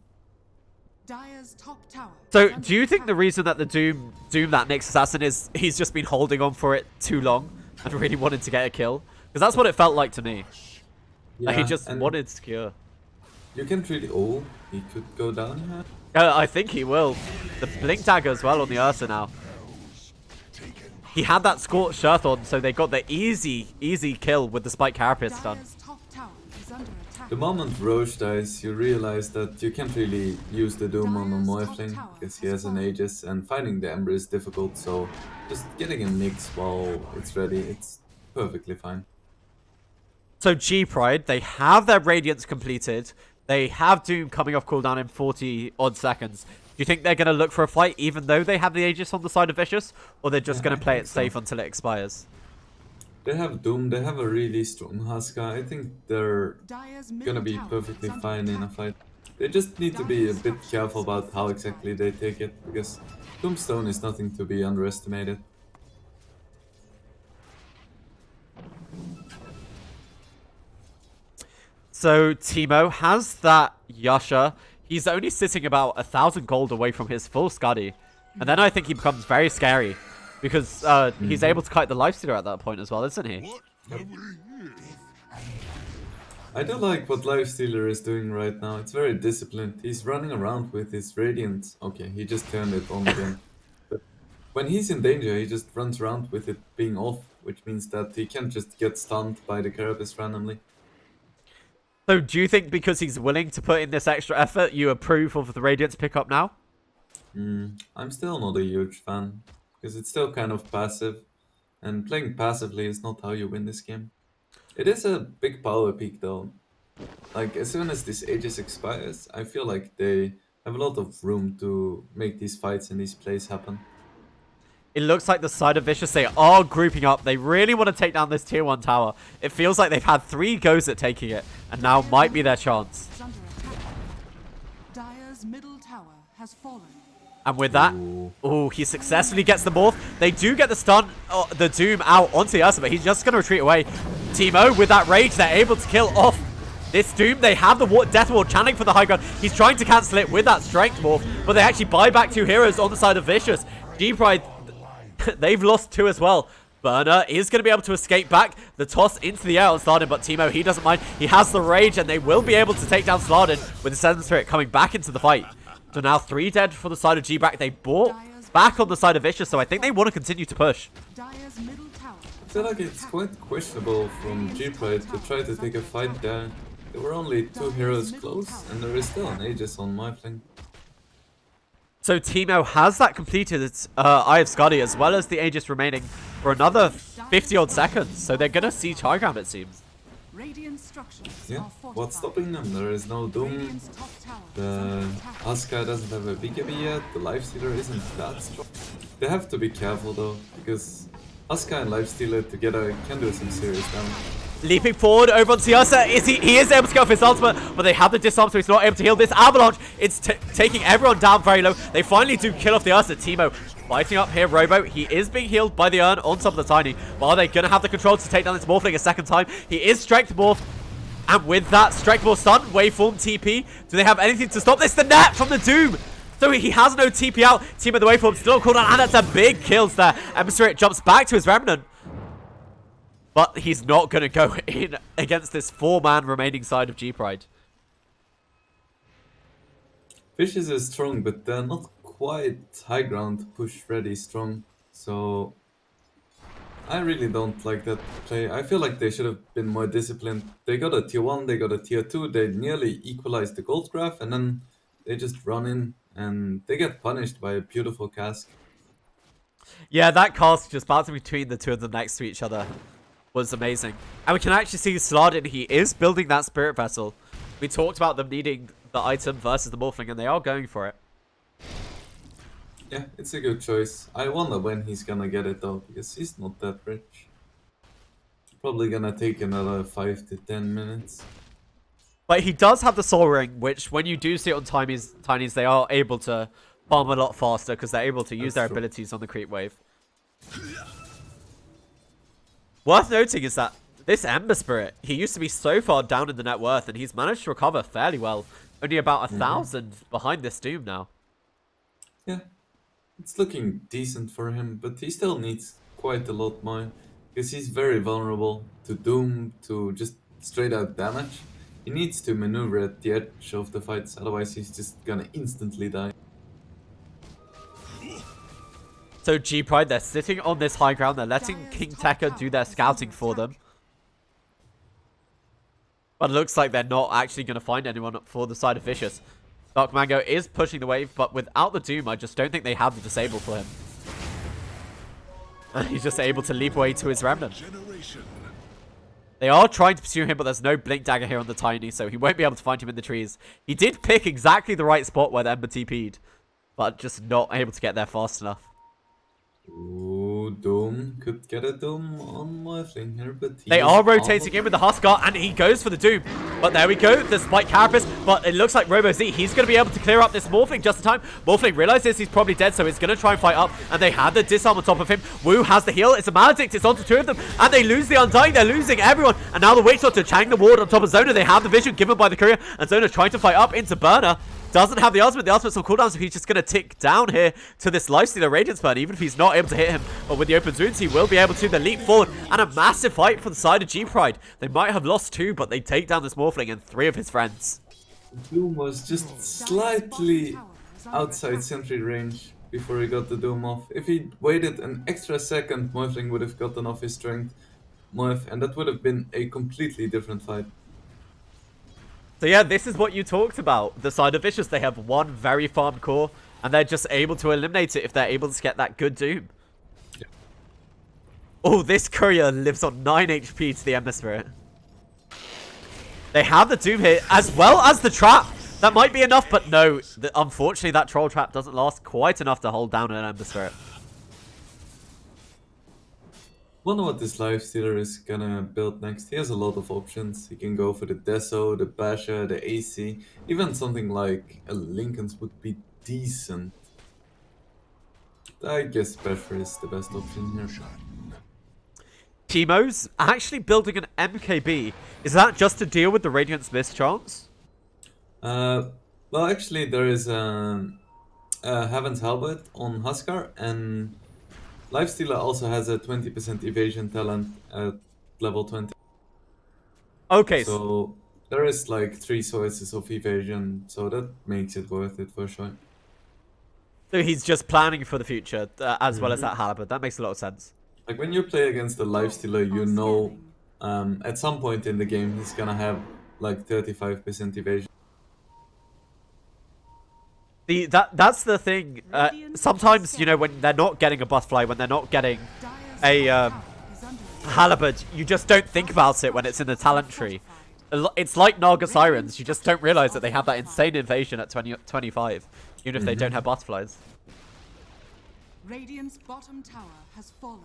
Dire's top tower. So, do you think the reason that the Doom that Nyx Assassin is, he's just been holding on for it too long and really wanted to get a kill? Because that's what it felt like to me. Yeah, Like he just wanted to cure. You can't really... Oh, he could go down here. I think he will. The Blink Dagger as well on the Ursa now. He had that Scorched Earth on, so they got the easy kill with the Spike Carapace stun. The moment Roche dies, you realize that you can't really use the Doom on a Morphling, because he has an Aegis, and finding the Ember is difficult, so just getting a Nyx while it's ready, it's perfectly fine. So G-Pride, they have their Radiance completed. They have Doom coming off cooldown in 40 odd seconds. Do you think they're going to look for a fight even though they have the Aegis on the side of Vicious? Or they're just going to play it safe until it expires? They have Doom, they have a really strong Huskar. I think they're going to be perfectly fine in a fight. They just need to be a bit careful about how exactly they take it, because Tombstone is nothing to be underestimated. So Teemo has that Yasha. He's only sitting about 1,000 gold away from his full Skadi. And then I think he becomes very scary. Because he's able to kite the Lifestealer at that point as well, isn't he? I do like what Lifestealer is doing right now. It's very disciplined. He's running around with his Radiant. Okay, he just turned it on again. But when he's in danger, he just runs around with it being off. Which means that he can't just get stunned by the Carapace randomly. So do you think because he's willing to put in this extra effort, you approve of the Radiance pickup now? I'm still not a huge fan, because it's still kind of passive, and playing passively is not how you win this game. It is a big power peak though. Like, as soon as this Aegis expires, I feel like they have a lot of room to make these fights and these plays happen. It looks like the side of Vicious, they are grouping up. They really want to take down this tier 1 tower. It feels like they've had 3 goes at taking it, and now might be their chance. Dire's middle tower has fallen. And with that, oh, he successfully gets the morph. They do get the stun, the Doom out onto the Ursa, but he's just going to retreat away. Teemo, with that rage, they're able to kill off this Doom. They have the Death Ward channeling for the high ground. He's trying to cancel it with that Strength morph, but they actually buy back 2 heroes on the side of Vicious. G-Pride, they've lost 2 as well. Burner is going to be able to escape back. The toss into the air on Slardin, but Teemo, he doesn't mind. He has the rage, and they will be able to take down Slardin with the Seven Spirit coming back into the fight. So now 3 dead for the side of G-Back. They bought back on the side of Vicious, so I think they want to continue to push. I feel like it's quite questionable from G-Pride to try to take a fight there. There were only 2 heroes close, and there is still an Aegis on my flank. So Teemo has that completed its Eye of Skadi as well as the Aegis remaining for another 50-odd seconds. So they're going to siege high ground, it seems. Radiant structures Yeah, are fortified. what's stopping them? There is no Doom. Radiant's top tower is The under attack. Asuka doesn't have a BKB yet. The Lifestealer isn't that strong. They have to be careful though, because Asuka and Lifestealer together can do some serious damage. Leaping forward over on Siasa, he is able to get off his ultimate, but they have the disarm, so he's not able to heal. This avalanche, it's taking everyone down very low. They finally do kill off the Ursa. Teemo fighting up here. Robo, he is being healed by the Urn on top of the Tiny. But are they going to have the control to take down this Morphling a second time? He is Strength Morph. And with that Strength Morph stun, Waveform TP, do they have anything to stop this? The net from the Doom! So he has no TP out. Teemo the Waveform still on cooldown, and that's a big kills there. Ember Spirit jumps back to his Remnant. But he's not going to go in against this 4-man remaining side of G-Pride. Fishes is strong, but they're not quite high ground push ready strong. So I really don't like that play. I feel like they should have been more disciplined. They got a tier 1, they got a tier 2, they nearly equalized the gold graph, and then they just run in and they get punished by a beautiful cask. Yeah, that cast just bouncing between the two of them next to each other was amazing. And we can actually see Slardin, he is building that Spirit Vessel. We talked about them needing the item versus the Morphling, and they are going for it. Yeah, it's a good choice. I wonder when he's gonna get it though, because he's not that rich. Probably gonna take another 5 to 10 minutes. But he does have the Soul Ring, which when you do see it on Tinies, they are able to farm a lot faster because they're able to use their abilities on the creep wave. Worth noting is that this Ember Spirit, he used to be so far down in the net worth, and he's managed to recover fairly well. Only about 1,000 behind this Doom now. Yeah, it's looking decent for him, but he still needs quite a lot more. Because he's very vulnerable to Doom, to just straight out damage. He needs to maneuver at the edge of the fights, otherwise he's just gonna instantly die. So G-Pride, they're sitting on this high ground. They're letting King Tekka do their scouting for them. But it looks like they're not actually going to find anyone for the side of Vicious. Dark Mango is pushing the wave, but without the Doom, I just don't think they have the Disable for him. And he's just able to leap away to his Remnant. They are trying to pursue him, but there's no Blink Dagger here on the Tiny, so he won't be able to find him in the trees. He did pick exactly the right spot where the Ember TP'd, but just not able to get there fast enough. Ooh, Doom could get a Doom on Morphling here, but they are rotating in with the Huskar, and he goes for the Doom. But there we go, the Spike Carapace, but it looks like Robo Z, he's going to be able to clear up this Morphling just in time. Morphling realizes he's probably dead, so he's going to try and fight up, and they had the disarm on top of him. Wu has the heal, it's a Maledict, it's onto two of them, and they lose the Undying, they're losing everyone, and now the Witch to Chang the ward on top of Zona. They have the vision given by the courier, and Zona trying to fight up into Burner. Doesn't have the ultimate's on cooldown, so he's just going to tick down here to this Lifestealer Radiance burn, even if he's not able to hit him. But with the open wounds, he will be able to. The leap forward, and a massive fight for the side of G-Pride. They might have lost 2, but they take down this Morphling and 3 of his friends. Doom was just slightly outside sentry range before he got the Doom off. If he waited an extra second, Morphling would have gotten off his strength Morph, and that would have been a completely different fight. So yeah, this is what you talked about. The side of Vicious, they have one very farmed core, and they're just able to eliminate it if they're able to get that good Doom. Yeah. Oh, this courier lives on 9 HP to the Ember Spirit. They have the Doom here, as well as the trap. That might be enough, but no. Unfortunately, that troll trap doesn't last quite enough to hold down an Ember Spirit. Wonder what this Lifestealer is gonna build next. He has a lot of options. He can go for the Deso, the Basher, the AC. Even something like a Lincoln's would be decent. I guess Basher is the best option here. Teemo's actually building an MKB. Is that just to deal with the Radiant's mischance? Well, actually, there is Heaven's Halberd on Huskar, and Lifestealer also has a 20% evasion talent at level 20. Okay. So there is like 3 sources of evasion, so that makes it worth it for sure. So he's just planning for the future, as well as that halberd. That makes a lot of sense. Like when you play against a Lifestealer, you know at some point in the game he's gonna have like 35% evasion. That's the thing. Sometimes, you know, when they're not getting a Butterfly, when they're not getting a Halibut, you just don't think about it when it's in the talent tree. It's like Naga Sirens. You just don't realize that they have that insane invasion at 25, even if they don't have Butterflies. Radiant's bottom tower has fallen.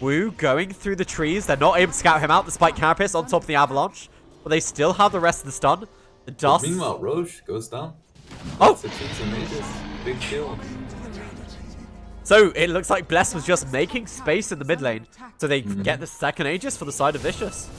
Wu going through the trees. They're not able to scout him out despite Carapace on top of the Avalanche. But they still have the rest of the stun. The dust. But meanwhile, Roche goes down. Oh! Big kill. So it looks like Bless was just making space in the mid lane so they can get the second Aegis for the side of Vicious.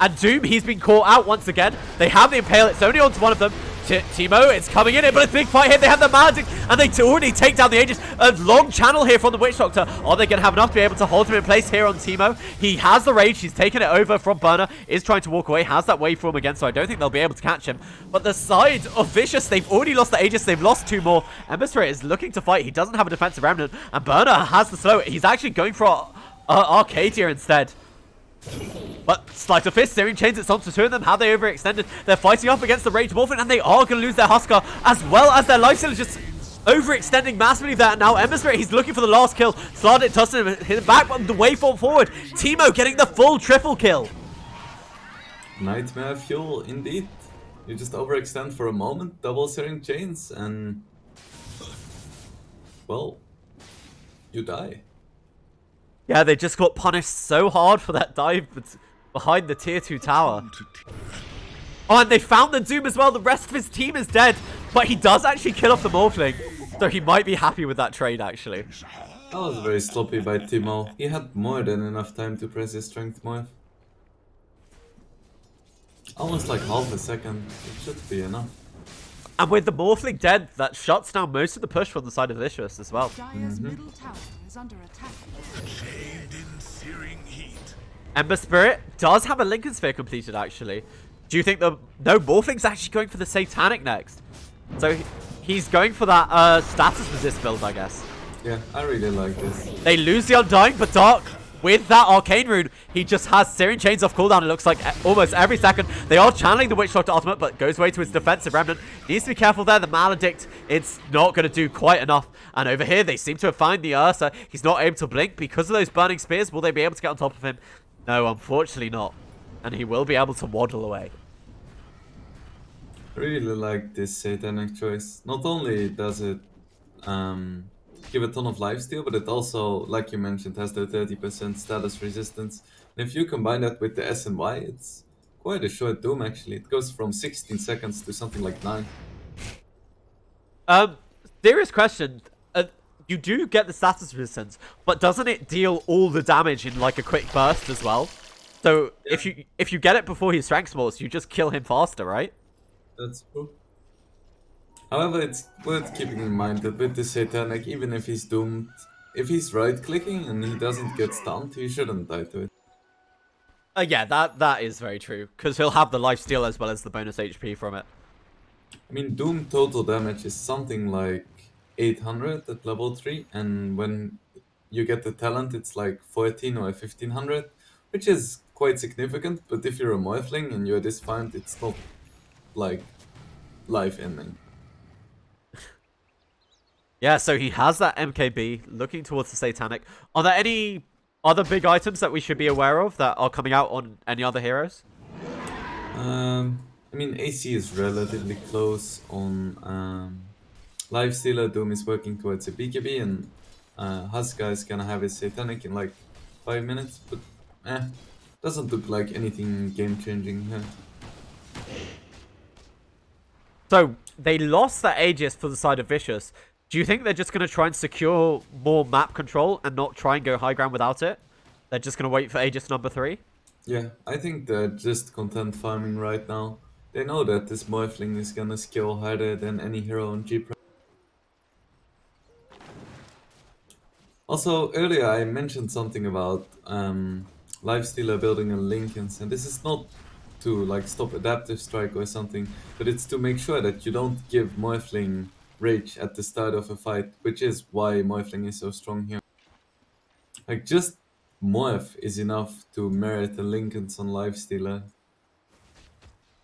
And Doom, he's been caught out once again. They have the Impale. It's only onto one of them. Teemo, it's coming in, but a big fight here. They have the Maledict, and they already take down the Aegis. A long channel here from the Witch Doctor. Are they going to have enough to be able to hold him in place here on Teemo? He has the Rage. He's taken it over from Burner. Is trying to walk away. Has that waveform again, so I don't think they'll be able to catch him. But the side of Vicious, they've already lost the Aegis. They've lost 2 more. Ember Spirit is looking to fight. He doesn't have a defensive remnant, and Burner has the slow. He's actually going for Arcadia instead. But Sleight of Fist, Searing Chains, it's on to 2 of them. How they overextended. They're fighting up against the Rage Morphin, and they are going to lose their Huskar, as well as their lifesteal is just overextending massively there. Now Ember Spirit, he's looking for the last kill. Slardit doesn't hit him back, but the waveform forward. Teemo getting the full triple kill. Nightmare fuel, indeed. You just overextend for a moment, double Searing Chains, and... well, you die. Yeah, they just got punished so hard for that dive behind the tier 2 tower. Oh, and they found the Doom as well. The rest of his team is dead, but he does actually kill off the Morphling. So he might be happy with that trade, actually. That was very sloppy by Teemo. He had more than enough time to press his strength morph. Almost like half a second. It should be enough. And with the Morphling dead, that shuts down most of the push from the side of Vicious as well. Dire's middle tower is under attack. Shaved in searing heat. Ember Spirit does have a Lincoln Sphere completed, actually. Do you think the... No, Morphling's actually going for the Satanic next. So he's going for that status resist build, I guess. Yeah, I really like this. They lose the Undying, but Dark, with that Arcane Rune, he just has Searing Chains off cooldown, it looks like almost every second. They are channeling the Witch Doctor ultimate, but goes away to his defensive remnant. Needs to be careful there. The Maledict, it's not going to do quite enough. And over here, they seem to have found the Ursa. He's not able to blink because of those burning spears. Will they be able to get on top of him? No, unfortunately not. And he will be able to waddle away. I really like this Satanic choice. Not only does it give a ton of lifesteal, but it also, like you mentioned, has the 30% status resistance. And if you combine that with the S and Y, it's quite a short doom actually. It goes from 16 seconds to something like 9. Serious question. You do get the status resistance, but doesn't it deal all the damage in like a quick burst as well? So yeah. if you get it before he strength smolts, you just kill him faster, right? That's true. However, it's worth keeping in mind that with the Satanic, even if he's doomed, if he's right-clicking and he doesn't get stunned, he shouldn't die to it. Yeah, that is very true, because he'll have the lifesteal as well as the bonus HP from it. I mean, Doom total damage is something like 800 at level 3, and when you get the talent, it's like 14 or 1500, which is quite significant, but if you're a Morphling and you're disfarmed, it's not like life-ending. Yeah, so he has that MKB, looking towards the Satanic. Are there any other big items that we should be aware of that are coming out on any other heroes? I mean, AC is relatively close on Lifestealer. Doom is working towards a BKB, and Huska is gonna have his Satanic in like 5 minutes, but doesn't look like anything game-changing here. So, they lost that Aegis for the side of Vicious. Do you think they're just going to try and secure more map control and not try and go high ground without it? They're just going to wait for Aegis number 3? Yeah, I think they're just content farming right now. They know that this Morphling is going to skill harder than any hero on G-Prime. Also, earlier I mentioned something about Lifestealer building a Lincolns, and this is not to like stop Adaptive Strike or something, but it's to make sure that you don't give Morphling Rage at the start of a fight, which is why Morphling is so strong here. Like, just Morph is enough to merit the Lincolns on Lifestealer.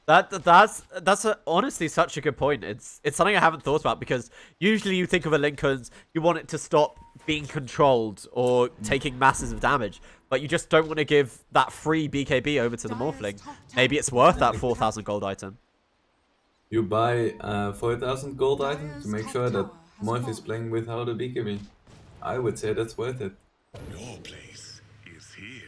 That's honestly such a good point. It's something I haven't thought about, because usually you think of a Lincoln's, you want it to stop being controlled or taking masses of damage, but you just don't want to give that free BKB over to the Morphling. Maybe it's worth that 4,000 gold item. You buy 4,000 gold item to make sure that Morph is playing without a BKB. I would say that's worth it. Your place is here.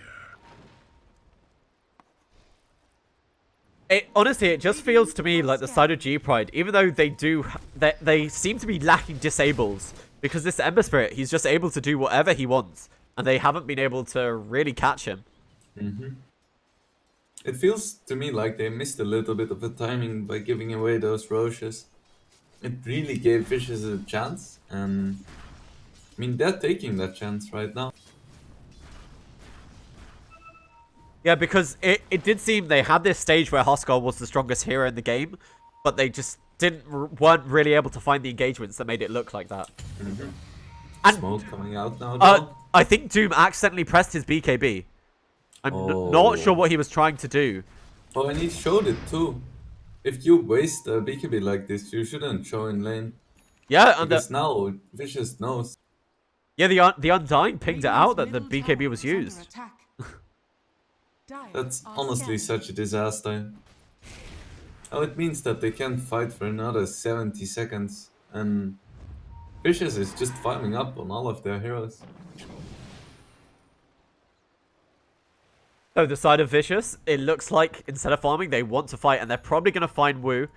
Honestly, it just feels to me like the side of G-Pride, even though they seem to be lacking disables, because this Ember Spirit, he's just able to do whatever he wants, and they haven't been able to really catch him. It feels to me like they missed a little bit of the timing by giving away those Roches. It really gave Vicious a chance, and I mean, they're taking that chance right now. Yeah, because it did seem they had this stage where Huskar was the strongest hero in the game, but they just weren't really able to find the engagements that made it look like that. And Smoke coming out now, though. I think Doom accidentally pressed his BKB. I'm not sure what he was trying to do. Oh, and he showed it too. If you waste a BKB like this, you shouldn't show in lane. Yeah, and because now Vicious knows. Yeah, the Undying pinged it out that the BKB was used. That's honestly such a disaster. Oh, it means that they can't fight for another 70 seconds, and Vicious is just farming up on all of their heroes. So the side of Vicious, it looks like instead of farming, they want to fight, and they're probably going to find Wu.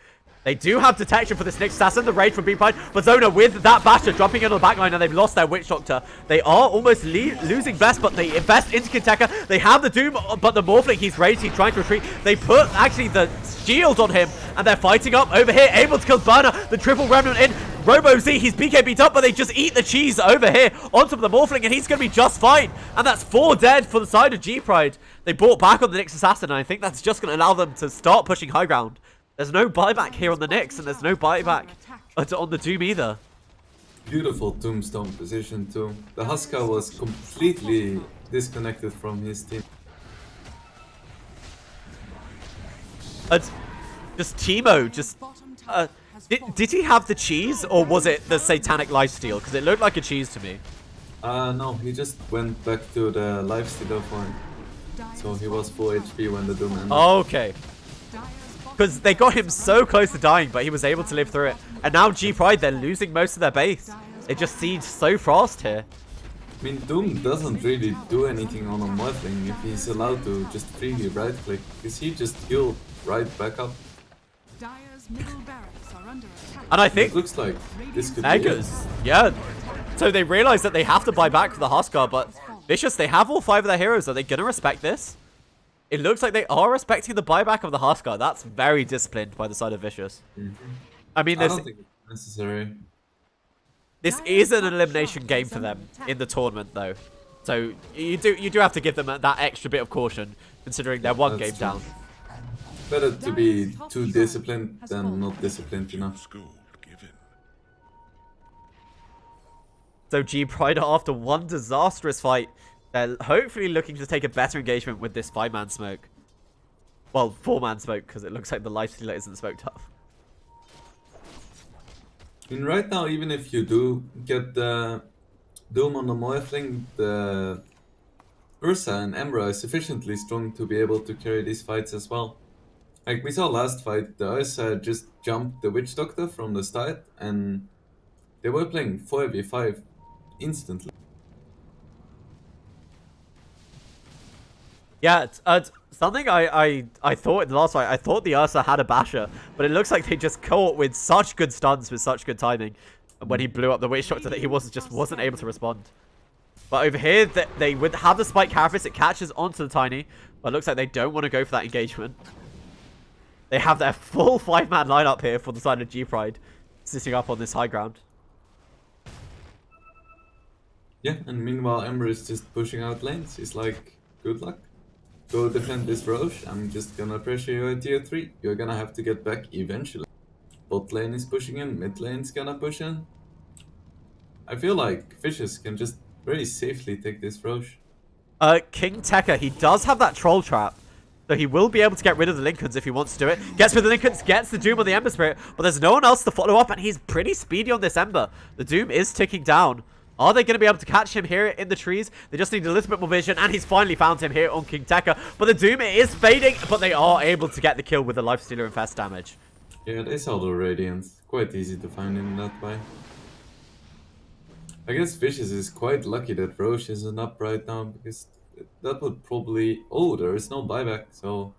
They do have detection for this next assassin, the rage from B-Pride, but Zona with that Basher jumping into the backline, and they've lost their Witch Doctor. They are almost losing Best, but they invest into Kinteka. They have the Doom, but the Morphling, he's raged, he's trying to retreat. They put actually the shield on him, and they're fighting up over here, able to kill Burner, the triple remnant in. Robo Z, he's BK beat up, but they just eat the cheese over here onto the Morphling, and he's going to be just fine. And that's 4 dead for the side of G-Pride. They bought back on the Nyx Assassin, and I think that's just going to allow them to start pushing high ground. There's no buyback here on the Nyx, and there's no buyback on the Doom either. Beautiful tombstone position too. The Huskar was completely disconnected from his team. Just Teemo, just... did he have the cheese, or was it the satanic lifesteal? Because it looked like a cheese to me. No, he just went back to the lifestealer form. So he was full HP when the Doom ended. Okay. Because they got him so close to dying, but he was able to live through it. And now G-Pride, they're losing most of their base. They just siege so fast here. I mean, Doom doesn't really do anything on a Morphling if he's allowed to just freely right click, because he just healed right back up. And I think it looks like this could Eggers, yeah. So they realize that they have to buy back for the Huskar, but Vicious, they have all 5 of their heroes. Are they going to respect this? It looks like they are respecting the buyback of the Huskar. That's very disciplined by the side of Vicious. I mean, I don't think it's necessary. This is an elimination game for them in the tournament, though. So you do have to give them that extra bit of caution, considering they're one game down. Better to be too disciplined than not disciplined enough. So G-Pride, after one disastrous fight, they're hopefully looking to take a better engagement with this 5-man smoke. Well, 4-man smoke, because it looks like the lifestealer isn't smoked up. I mean, right now, even if you do get the Doom on the Morphling, the Ursa and Emra is sufficiently strong to be able to carry these fights as well. Like we saw last fight, the Ursa just jumped the Witch Doctor from the start, and they were playing 4v5 instantly. Yeah, something I thought in the last fight, I thought the Ursa had a Basher, but it looks like they just caught with such good stuns, with such good timing, when he blew up the Witch Doctor, that he wasn't able to respond. But over here, they would have the Spike Carapace, it catches onto the Tiny, but it looks like they don't want to go for that engagement. They have their full 5-man lineup here for the side of G-Pride, sitting up on this high ground. Yeah, and meanwhile Ember is just pushing out lanes. He's like, good luck. Go defend this Roche. I'm just gonna pressure you at tier 3. You're gonna have to get back eventually. Bot lane is pushing in, mid lane's gonna push in. I feel like Vicious can just very safely take this Roche. King Tekka, he does have that troll trap, So he will be able to get rid of the Lincolns if he wants to do it. Gets rid of the Lincolns, gets the Doom on the Ember Spirit, but there's no one else to follow up, and he's pretty speedy on this Ember. The Doom is ticking down. Are they going to be able to catch him here in the trees? They just need a little bit more vision, and he's finally found him here on King Tekka. But the Doom is fading, but they are able to get the kill with the Lifestealer Infest damage. Yeah, they saw the Radiance. Quite easy to find him that way. I guess Vicious is quite lucky that Roche isn't up right now, because that would probably... Oh, there is no buyback, so...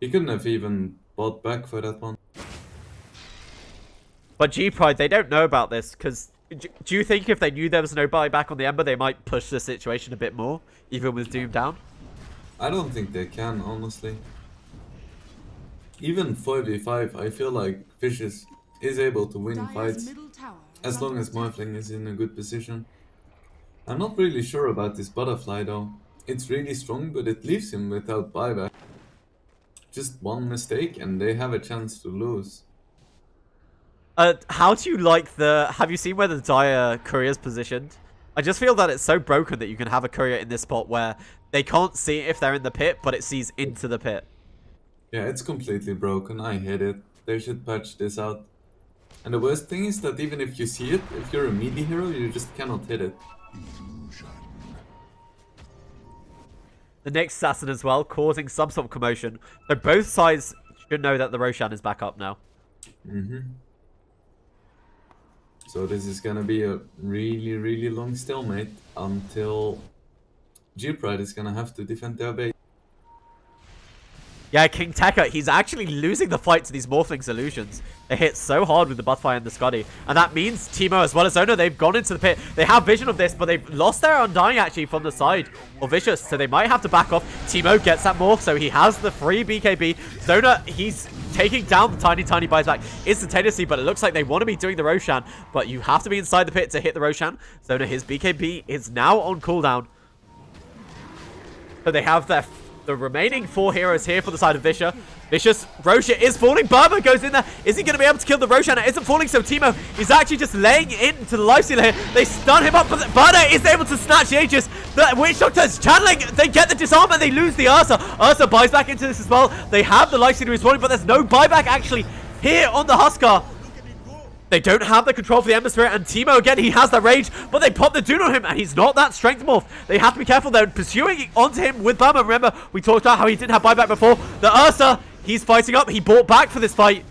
He couldn't have even bought back for that one. But G-Pride, they don't know about this, because... Do you think if they knew there was no buyback on the Ember, they might push the situation a bit more, even with Doom down? I don't think they can, honestly. Even 5v5, I feel like Vicious is able to win fights as long as Morphling is in a good position. I'm not really sure about this Butterfly though. It's really strong, but it leaves him without buyback. Just one mistake and they have a chance to lose. How do you like the... Have you seen where the Dire courier's positioned? I just feel that it's so broken that you can have a courier in this spot where they can't see if they're in the pit, but it sees into the pit. Yeah, it's completely broken. I hate it. They should patch this out. And the worst thing is that even if you see it, if you're a melee hero, you just cannot hit it. The next assassin as well, causing some sort of commotion. So both sides should know that the Roshan is back up now. So this is gonna be a really, really long stalemate until G-Pride is gonna have to defend their base. Yeah, King Tekka, he's actually losing the fight to these Morphling solutions. They hit so hard with the Butterfly and the Scuddy. And that means Teemo as well as Zona, they've gone into the pit. They have vision of this, but they've lost their Undying actually from the side of Vicious. So they might have to back off. Teemo gets that morph, so he has the free BKB. Zona, he's taking down the tiny buyback instantaneously, but it looks like they want to be doing the Roshan. But you have to be inside the pit to hit the Roshan. Zona, his BKB is now on cooldown. So they have the remaining 4 heroes here for the side of Vicious. Roshan is falling. Burma goes in there. Is he going to be able to kill the Roshan? It isn't falling, so Teemo is actually just laying into the lifestealer here. They stun him up, but Burma is able to snatch the Aegis. The Witch Doctor is channeling. They get the disarm and they lose the Ursa. Ursa buys back into this as well. They have the lifestealer respawning, but there's no buyback actually here on the Huskar. They don't have the control for the Ember Spirit, and Teemo again, he has the rage, but they pop the Dune on him, and he's not that strength morph. They have to be careful. They're pursuing onto him with Burma. Remember, we talked about how he didn't have buyback before. The Ursa, he's fighting up. He bought back for this fight,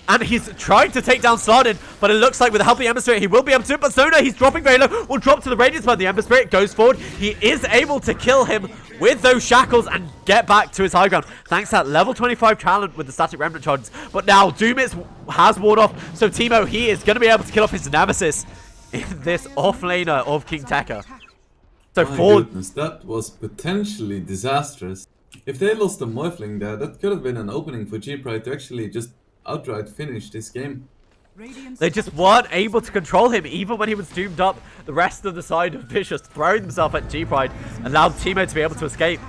and he's trying to take down Slardin, but it looks like with the help of the Ember Spirit, he will be able to do it. But Zona, he's dropping very low, will drop to the Radiance, but the Ember Spirit goes forward. He is able to kill him with those shackles and get back to his high ground, thanks to that level 25 talent with the static remnant charges. But now Doom has worn off, so Teemo, he is going to be able to kill off his nemesis in this offlaner of King Tekka. So My goodness, that was potentially disastrous. If they lost the Morphling there, that could have been an opening for G-Pride to actually just outright finish this game. They just weren't able to control him, even when he was doomed up. The rest of the side of Vicious throwing himself at G-Pride allowed Teemo to be able to escape.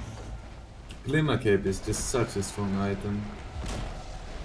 Glimmer Cape is just such a strong item.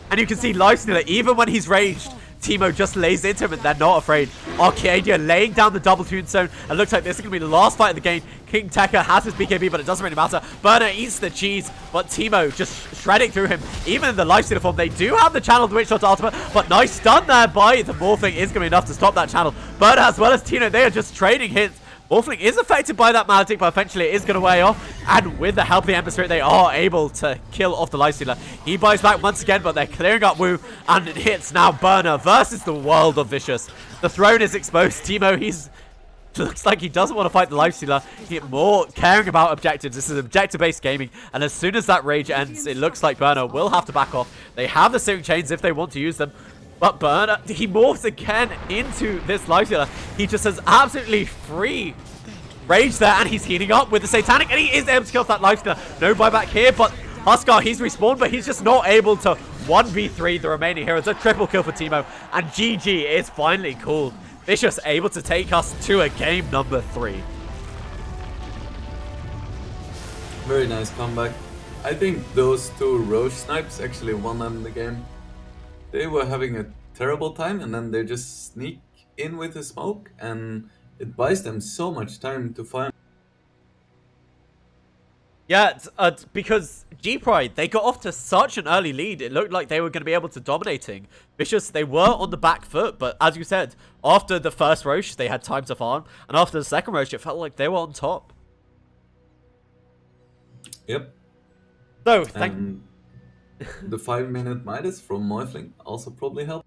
And you can see Lifestealer, even when he's raged, Teemo just lays into him and they're not afraid. Arcadia laying down the double tombstone. And looks like this is going to be the last fight of the game. King Tekka has his BKB, but it doesn't really matter. Burner eats the cheese, but Teemo just shredding through him. Even in the Lifestealer form, they do have the channeled Witch Shot ultimate, but nice stun there by the Morphling is going to be enough to stop that channel. Burner as well as Tino, they are just trading hits. Morphling is affected by that Maledict, but eventually it is going to weigh off. And with the help of the Ember Spirit, they are able to kill off the Lifestealer. He buys back once again, but they're clearing up Wu. And it hits now Burner versus the world of Vicious. The throne is exposed. Teemo, he's... looks like he doesn't want to fight the Lifestealer. He's more caring about objectives. This is objective-based gaming. And as soon as that rage ends, it looks like Burner will have to back off. They have the Searing Chains if they want to use them. But Burner, he morphs again into this Lifestealer. He just has absolutely free rage there, and he's healing up with the Satanic, and he is able to kill that Lifestealer. No buyback here, but Huskar, he's respawned, but he's just not able to 1v3 the remaining heroes. A triple kill for Teemo, and GG is finally called. Vicious able to take us to a game number 3. Very nice comeback. I think those two Roche snipes actually won them the game. They were having a terrible time, and then they just sneak in with the smoke, and it buys them so much time to find. Yeah, because G-Pride, they got off to such an early lead. It looked like they were going to be able to dominating. Vicious, they were on the back foot, but as you said, after the first Roche, they had time to farm. And after the second Roche, it felt like they were on top. Yep. So, And the 5-minute Midas from Morphling also probably helped.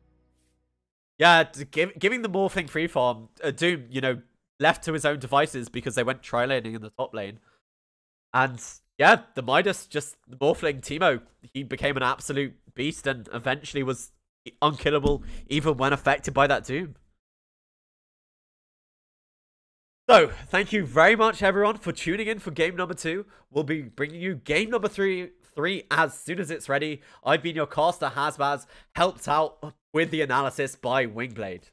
yeah, giving the Morphling free farm, Doom, you know, left to his own devices because they went tri-laning in the top lane. And yeah, the Midas, just the Morphling Teemo, he became an absolute beast and eventually was unkillable even when affected by that Doom. So, thank you very much everyone for tuning in for game number 2. We'll be bringing you game number 3 as soon as it's ready. I've been your caster Hasbaz, helped out with the analysis by Wingblade.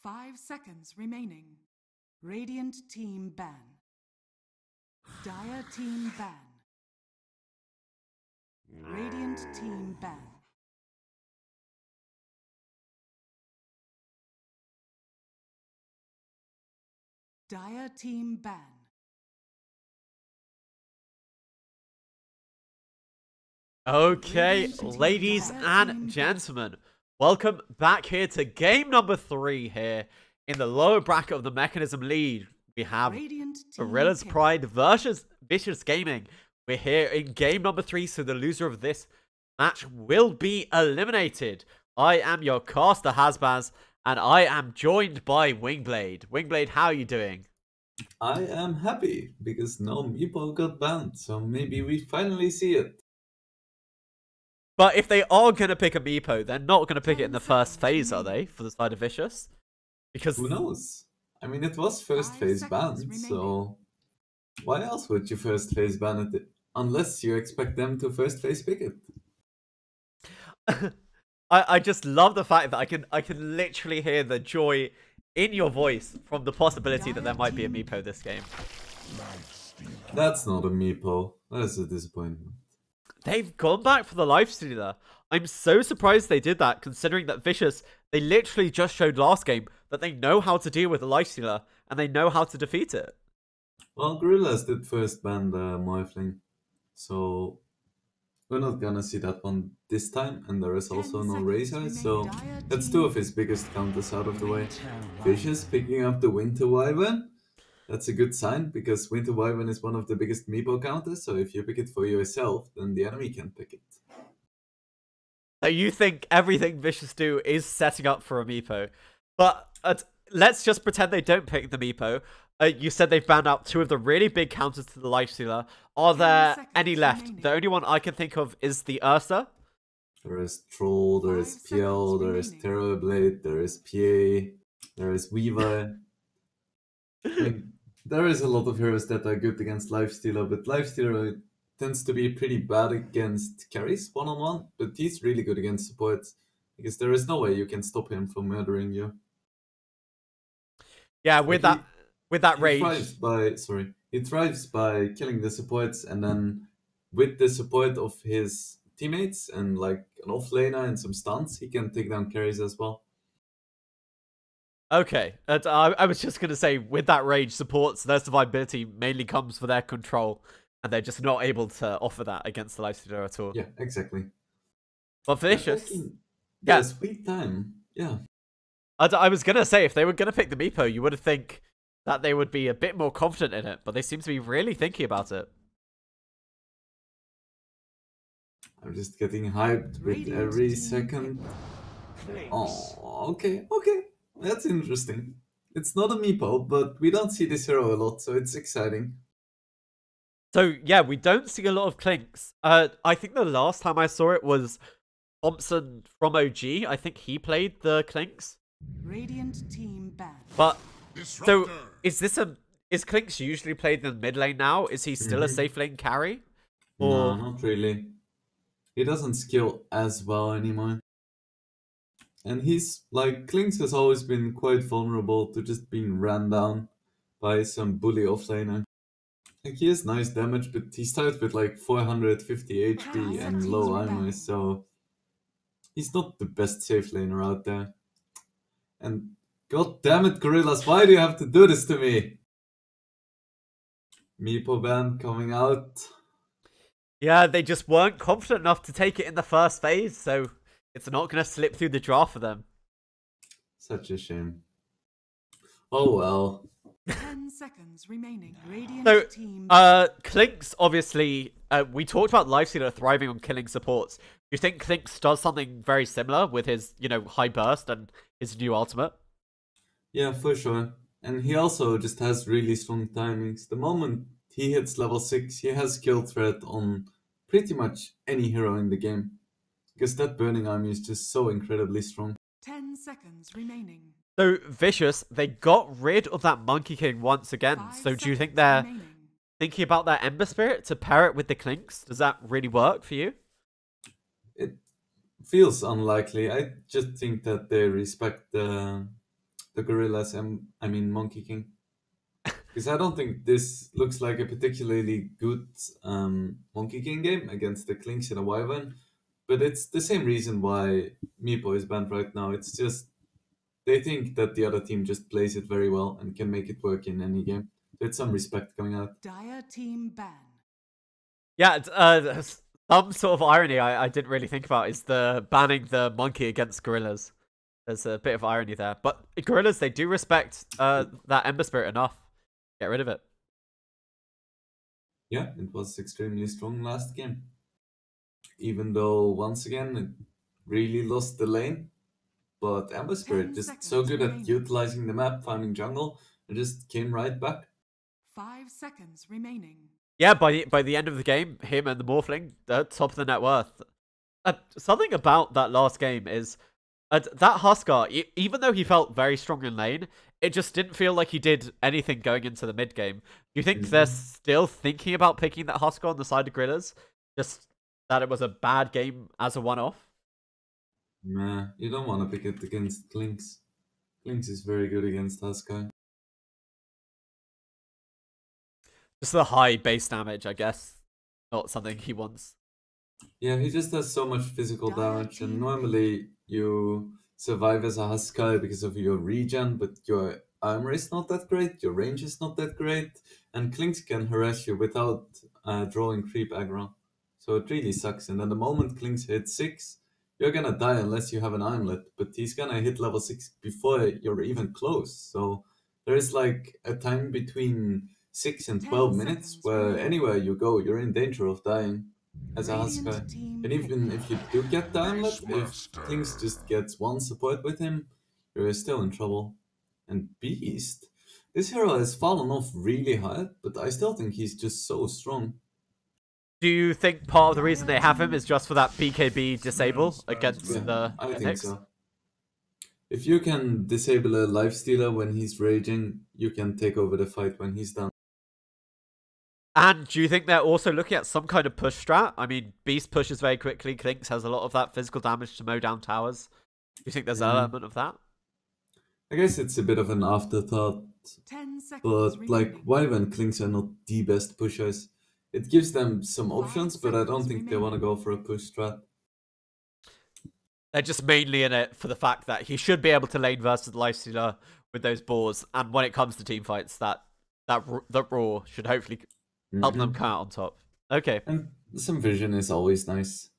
5 seconds remaining. Radiant team ban. Dire team ban. Radiant team ban. Dire team ban. Okay, ladies and gentlemen, welcome back here to game number 3 here in the lower bracket of the Mekansm lead. We have Gorillaz-Pride versus Vicious Gaming. We're here in game number 3, so the loser of this match will be eliminated. I am your caster, Hasbaz, and I am joined by Wingblade. Wingblade, how are you doing? I am happy because no meepo got banned, so maybe we finally see it. But if they are going to pick a meepo, they're not going to pick it in the first phase, are they, for the side of Vicious? Because who knows? I mean, it was first phase banned, so why else would you first phase ban it unless you expect them to first phase pick it? I just love the fact that I can literally hear the joy in your voice from the possibility that there might be a meepo this game. That's not a meepo. That is a disappointment. They've gone back for the lifestealer. I'm so surprised they did that, considering that Vicious, they literally just showed last game that they know how to deal with the lifestealer and they know how to defeat it. Well, Gorillaz did first ban the Morphling, so we're not gonna see that one this time, and there is also no Razor, so that's 2 of his biggest counters out of the way. Vicious picking up the Winter Wyvern. That's a good sign, because Winter Wyvern is one of the biggest meepo counters, so if you pick it for yourself, then the enemy can pick it. So you think everything Vicious do is setting up for a meepo. But let's just pretend they don't pick the meepo. You said they've banned out 2 of the really big counters to the lifestealer. Are there any left? The only one I can think of is the Ursa. There is Troll, there is PL, there is Terrorblade, there is PA, there is Weaver. I mean, there is a lot of heroes that are good against Lifestealer, but Lifestealer tends to be pretty bad against carries one-on-one, but he's really good against supports, because there is no way you can stop him from murdering you. Yeah, with that rage. He thrives by killing the supports, and then with the support of his teammates and like an offlaner and some stuns, he can take down carries as well. Okay, I was just going to say, with that rage, supports, their survivability mainly comes for their control, and they're just not able to offer that against the lifestealer at all. Yeah, exactly. But Vicious... Yeah, sweet time. Yeah. I was going to say, if they were going to pick the meepo, you would think that they would be a bit more confident in it, but they seem to be really thinking about it. I'm just getting hyped with every second. Oh, okay. That's interesting. It's not a meepo, but we don't see this hero a lot, so it's exciting. So, yeah, we don't see a lot of Clinks. I think the last time I saw it was Thompson from OG. I think he played the Clinks. Radiant team ban. But, so, is Clinks usually played in the mid lane now? Is he still a safe lane carry? Or... No, not really. He doesn't skill as well anymore. And he's, like, Clinks has always been quite vulnerable to just being ran down by some bully offlaner. Like, he has nice damage, but he starts with, like, 450 HP and low armor, so he's not the best safe laner out there. And, god damn it, Gorillaz, why do you have to do this to me? Meepo ban coming out. Yeah, they just weren't confident enough to take it in the first phase, so it's not going to slip through the draft for them. Such a shame. Oh well. 10 seconds remaining. Radiant So, team. Clinks, obviously, we talked about Lifestealer thriving on killing supports. Do you think Clinks does something very similar with his, high burst and his new ultimate? Yeah, for sure. And he also just has really strong timings. The moment he hits level 6, he has kill threat on pretty much any hero in the game. Because that burning army is just so incredibly strong. 10 seconds remaining. So, Vicious, they got rid of that Monkey King once again. So do you think they're thinking about their Ember Spirit to pair it with the Clinks? Does that really work for you? It feels unlikely. I just think that they respect the the Gorillas, Monkey King. Because I don't think this looks like a particularly good Monkey King game against the Clinks in a Wyvern. But it's the same reason why Meepo is banned right now. It's just they think that the other team just plays it very well and can make it work in any game. There's some respect coming out. Dire team ban. Yeah, some sort of irony I didn't really think about is the banning the monkey against gorillas. There's a bit of irony there. But gorillas, they do respect that Ember Spirit enough. Get rid of it. Yeah, it was extremely strong last game. Even though, once again, it really lost the lane. But Ember Spirit 10 just so seconds good at remaining. utilizing the map, finding jungle, and just came right back. 5 seconds remaining. Yeah, by the end of the game, him and the Morphling, they're top of the net worth. Something about that last game is that Huskar, even though he felt very strong in lane, it just didn't feel like he did anything going into the mid game. Do you think they're still thinking about picking that Huskar on the side of Gorillas? Just that it was a bad game as a one-off? Nah, you don't want to pick it against Clinks. Clinks is very good against Huskar. Just the high base damage, I guess. Not something he wants. Yeah, he just has so much physical Dire damage, and team normally you survive as a Huskar because of your regen, but your armor is not that great, your range is not that great, and Clinks can harass you without drawing creep aggro. So it really sucks, and then the moment Clinks hits 6, you're gonna die unless you have an armlet, but he's gonna hit level 6 before you're even close, so there is like a time between 6 and 10 12 minutes seconds where remaining. anywhere you go, you're in danger of dying as a Radiant Huskar. team And even if you do get the armlet, if Beastmaster. Clinks just gets one support with him, you're still in trouble. And Beast, this hero has fallen off really hard, but I still think he's just so strong. Do you think part of the reason they have him is just for that BKB disable against Yeah, the I think Nyx? so. If you can disable a lifestealer when he's raging, you can take over the fight when he's done. And do you think they're also looking at some kind of push strat? I mean, Beast pushes very quickly. Clinks has a lot of that physical damage to mow down towers. Do you think there's an element of that? I guess it's a bit of an afterthought, 10 seconds but like remaining. Wyvern Clinks are not the best pushers. It gives them some options, but I don't seconds think they want to remaining. go for a push strat. They're just mainly in it for the fact that he should be able to lane versus the Lifestealer with those boars. And when it comes to team fights, that Raw should hopefully help them come out on top. Okay. And some vision is always nice.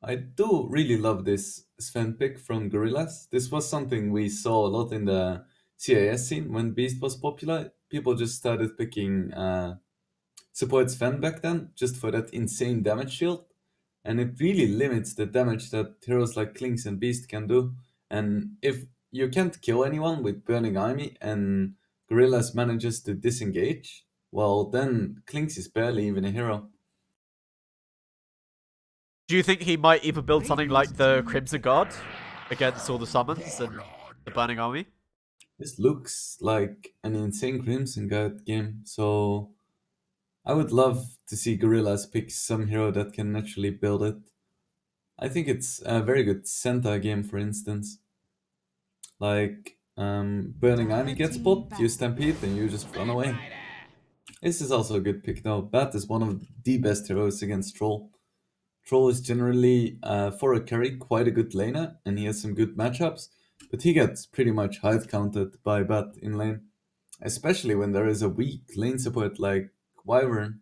I do really love this Sven pick from Gorillaz. This was something we saw a lot in the CIS scene when Beast was popular. People just started picking support Sven back then, just for that insane damage shield. And it really limits the damage that heroes like Clinks and Beast can do. And if you can't kill anyone with Burning Army and Gorillaz manages to disengage, well, then Clinks is barely even a hero. Do you think he might even build something like the Crimson Guard against all the summons and the Burning Army? This looks like an insane Crimson Guard game, so I would love to see Gorillaz pick some hero that can naturally build it. I think it's a very good Senta game, for instance. Like, Burning Army gets popped, you Stampede, and you just run away. This is also a good pick, though. Bat is one of the best heroes against Troll. Troll is generally, for a carry, quite a good laner, and he has some good matchups, but he gets pretty much hard counted by Bat in lane. Especially when there is a weak lane support like Wyvern.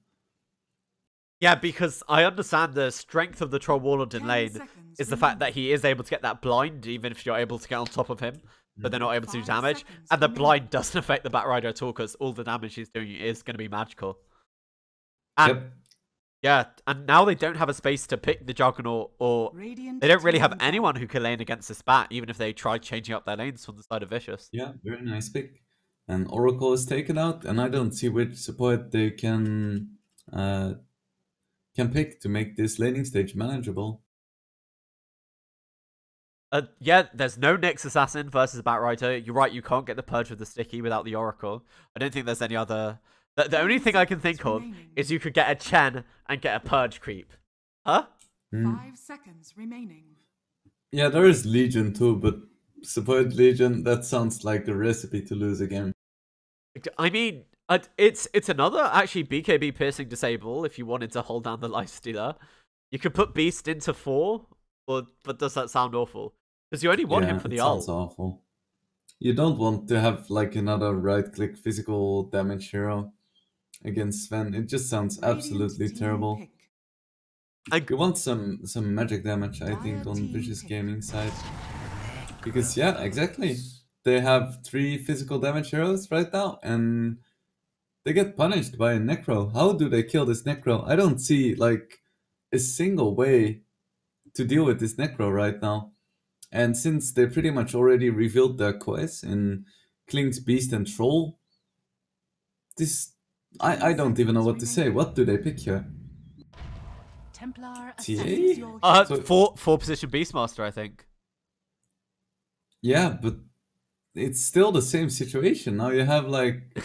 Yeah, because I understand the strength of the Troll Warlord in 10 lane seconds is the fact that remaining. he is able to get that blind, even if you're able to get on top of him, but they're not able to do 5 damage. seconds And the remaining. blind doesn't affect the Batrider at all, because all the damage he's doing is going to be magical. And Yep. yeah, and now they don't have a space to pick the Juggernaut, or Radiant they don't really have team anyone who can lane against this bat, even if they try changing up their lanes from the side of Vicious. Yeah, very nice pick. And Oracle is taken out, and I don't see which support they can pick to make this laning stage manageable. Yeah, there's no Nyx Assassin versus a Batrider. You're right, you can't get the Purge with the Sticky without the Oracle. I don't think there's any other... The only thing I can think of is you could get a Chen and get a Purge creep. Huh? 5 seconds remaining. Yeah, there is Legion too, but Support Legion, that sounds like a recipe to lose a game. I mean, it's another actually BKB piercing disable if you wanted to hold down the lifestealer. You could put Beast into 4, but does that sound awful? Because you only want him for the ult. Sounds awful. You don't want to have like another right-click physical damage hero against Sven. It just sounds absolutely terrible. You want some magic damage, I think, on Vicious Gaming side. Because yeah, exactly. They have 3 physical damage heroes right now, and they get punished by a Necro. How do they kill this Necro? I don't see like a single way to deal with this Necro right now. And since they pretty much already revealed their quest in Klink's Beast and Troll, this I don't even know what to say. What do they pick here? Templar TA? Four position Beastmaster, I think. Yeah, but it's still the same situation. Now you have like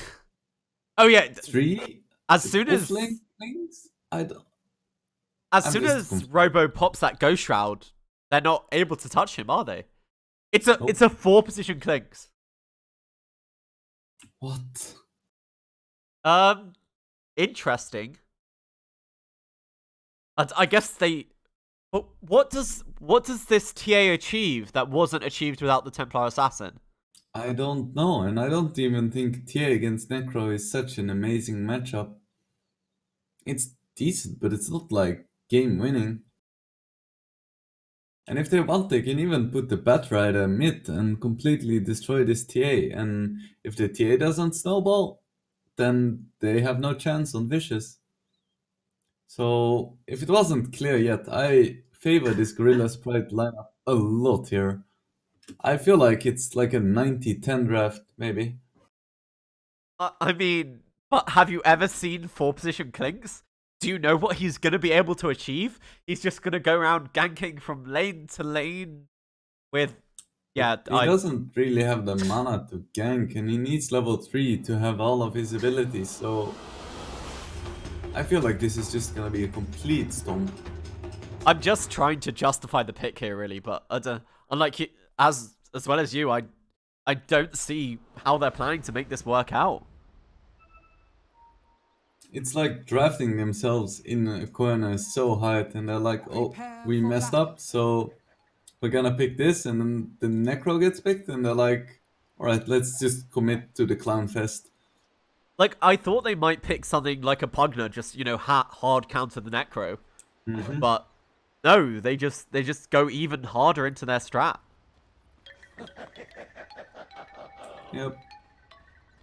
Oh yeah, 3 as soon as things? As soon as Robo pops that Ghost Shroud, they're not able to touch him, are they? It's a 4 position Clinks. What? Interesting. I guess they. But what does this TA achieve that wasn't achieved without the Templar Assassin? I don't know, and I don't even think TA against Necro is such an amazing matchup. It's decent, but it's not like game winning. And if they want, they can even put the Bat Rider mid and completely destroy this TA. And if the TA doesn't snowball, then they have no chance on Vicious. So if it wasn't clear yet, I favor this Gorillaz-Pride lineup a lot here. I feel like it's like a 90-10 draft, maybe. I mean, but have you ever seen 4 position Clinks? Do you know what he's going to be able to achieve? He's just going to go around ganking from lane to lane with... Yeah, he doesn't really have the mana to gank, and he needs level 3 to have all of his abilities, so... I feel like this is just going to be a complete stomp. I'm just trying to justify the pick here, really, but unlike as well as you, I don't see how they're planning to make this work out. It's like drafting themselves in a corner so hard, and they're like, oh, we messed up, so we're gonna pick this, and then the Necro gets picked, and they're like, alright, let's just commit to the Clown Fest. Like, I thought they might pick something like a Pugner, just, you know, hard counter the Necro. But no, they just go even harder into their strat. Yep.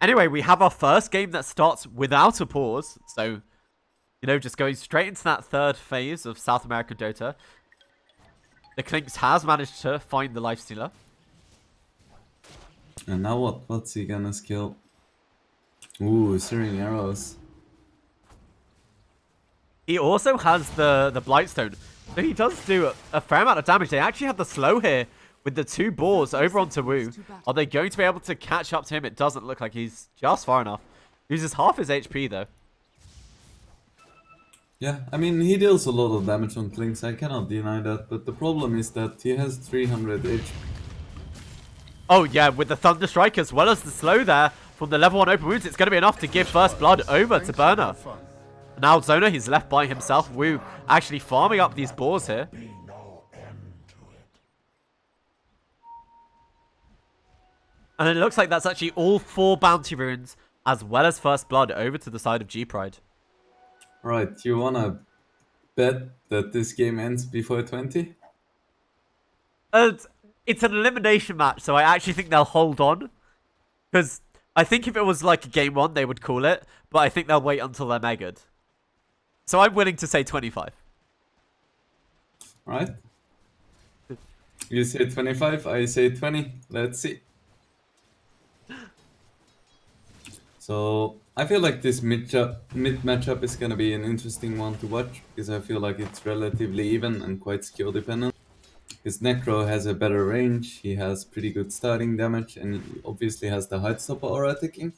Anyway, we have our first game that starts without a pause. So, you know, just going straight into that third phase of South American Dota. The Clinks has managed to find the Lifestealer. And now what? What's he gonna skill? Ooh, Searing Arrows. He also has the Blightstone. So he does do a fair amount of damage. They actually have the slow here with the 2 boars over onto Wu. Are they going to be able to catch up to him? It doesn't look like he's just far enough. Uses half his HP though. Yeah, I mean, he deals a lot of damage on Clinks, I cannot deny that, but the problem is that he has 300 HP. Oh yeah, with the Thunder Strike as well as the slow there from the level 1 open wounds, it's going to be enough to give first blood over to Burner. Now Zona, he's left by himself. Wu actually farming up these boars here. And it looks like that's actually all 4 bounty runes as well as first blood over to the side of G-Pride. Right, you wanna bet that this game ends before 20? It's an elimination match, so I actually think they'll hold on. Because I think if it was like a game 1, they would call it. But I think they'll wait until they're megaed. So I'm willing to say 25. Right. You say 25, I say 20. Let's see. So I feel like this mid matchup is gonna be an interesting one to watch, because I feel like it's relatively even and quite skill dependent. His Necro has a better range, he has pretty good starting damage, and he obviously has the Heartstopper aura ticking,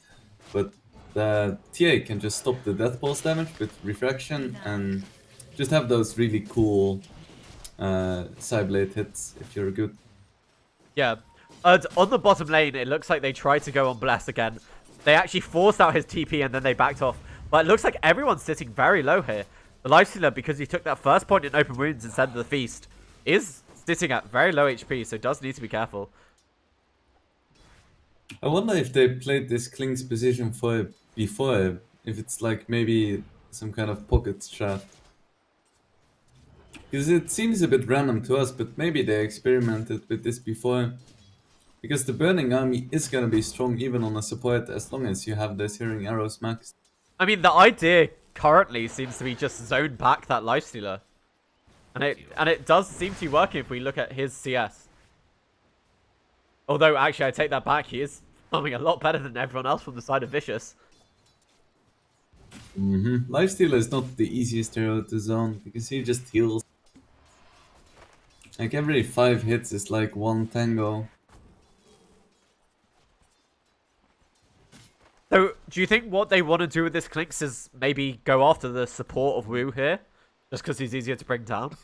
but the TA can just stop the Death Pulse damage with Refraction and just have those really cool Psyblade hits if you're good. Yeah, On the bottom lane, it looks like they tried to go on Bless again. They actually forced out his TP and then they backed off. But it looks like everyone's sitting very low here. The Lifestealer, because he took that first point in open wounds instead of the Feast, is sitting at very low HP, so does need to be careful. I wonder if they played this Kling's position for before, if it's like maybe some kind of pocket strat. Because it seems a bit random to us, but maybe they experimented with this before. Because the Burning Army is gonna be strong even on a support as long as you have the Searing Arrows maxed. I mean, the idea currently seems to be just zone back that Lifestealer. And it does seem to be working if we look at his CS. Although, actually, I take that back. He is farming a lot better than everyone else from the side of Vicious. Lifestealer is not the easiest hero to zone because he just heals. Like every 5 hits is like 1 tango. So, do you think what they want to do with this Clinks is maybe go after the support of Wu here? Just because he's easier to bring down?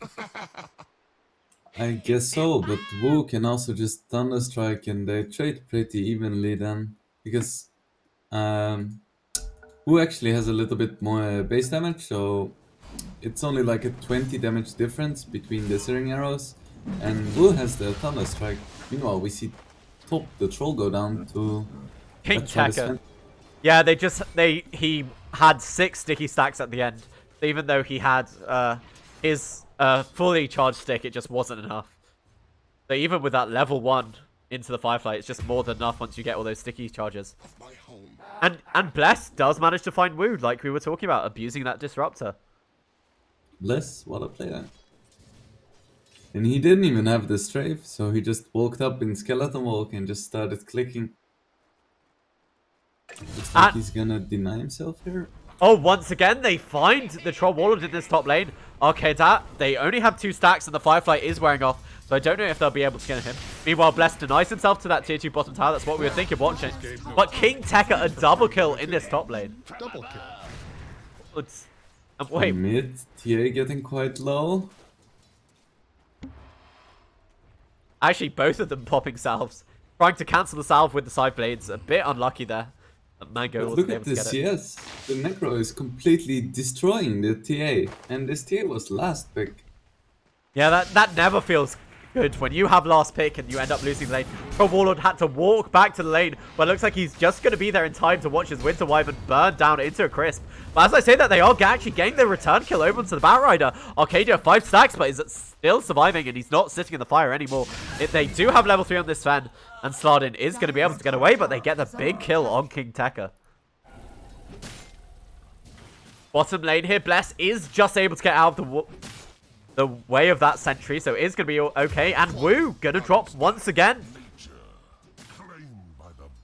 I guess so, but Wu can also just Thunderstrike and they trade pretty evenly then. Because Wu actually has a little bit more base damage, so it's only like a 20 damage difference between the Searing Arrows. And Wu has the Thunderstrike. Meanwhile, we see Top the Troll go down to King Tekka. Yeah, he had 6 sticky stacks at the end. So even though he had his fully charged stick, it just wasn't enough. So even with that level 1 into the Firefly, it's just more than enough once you get all those sticky charges. And Bless does manage to find Wu, like we were talking about, abusing that Disruptor. Bless, what a player. And he didn't even have the strafe, so he just walked up in Skeleton Walk and just started clicking. Looks like he's gonna deny himself here. Oh, once again, they find the Troll Warlord in this top lane. Arcadat, they only have 2 stacks and the Firefly is wearing off. So I don't know if they'll be able to get him. Meanwhile, Bless denies himself to that tier 2 bottom tower. That's what we were thinking of watching. But King Tekka, a double kill in this top lane. Double kill. Wait. Mid, TA getting quite low. Actually, both of them popping salves. Trying to cancel the salve with the side blades. A bit unlucky there. Mango Look at this CS. The Necro is completely destroying the TA. And this TA was last pick. Yeah, that never feels good when you have last pick and you end up losing the lane. Troll Warlord had to walk back to the lane, but it looks like he's just going to be there in time to watch his Winter Wyvern burn down into a crisp. But as I say that, they are actually getting the return kill over onto the Batrider. Arcadia 5 stacks, but is still surviving and he's not sitting in the fire anymore. They do have level 3 on this Sven, and Slardin is going to be able to get away, but they get the big kill on King Tekka. Bottom lane here, Bless is just able to get out of the way of that sentry, so it is going to be okay. And Wu going to drop once again.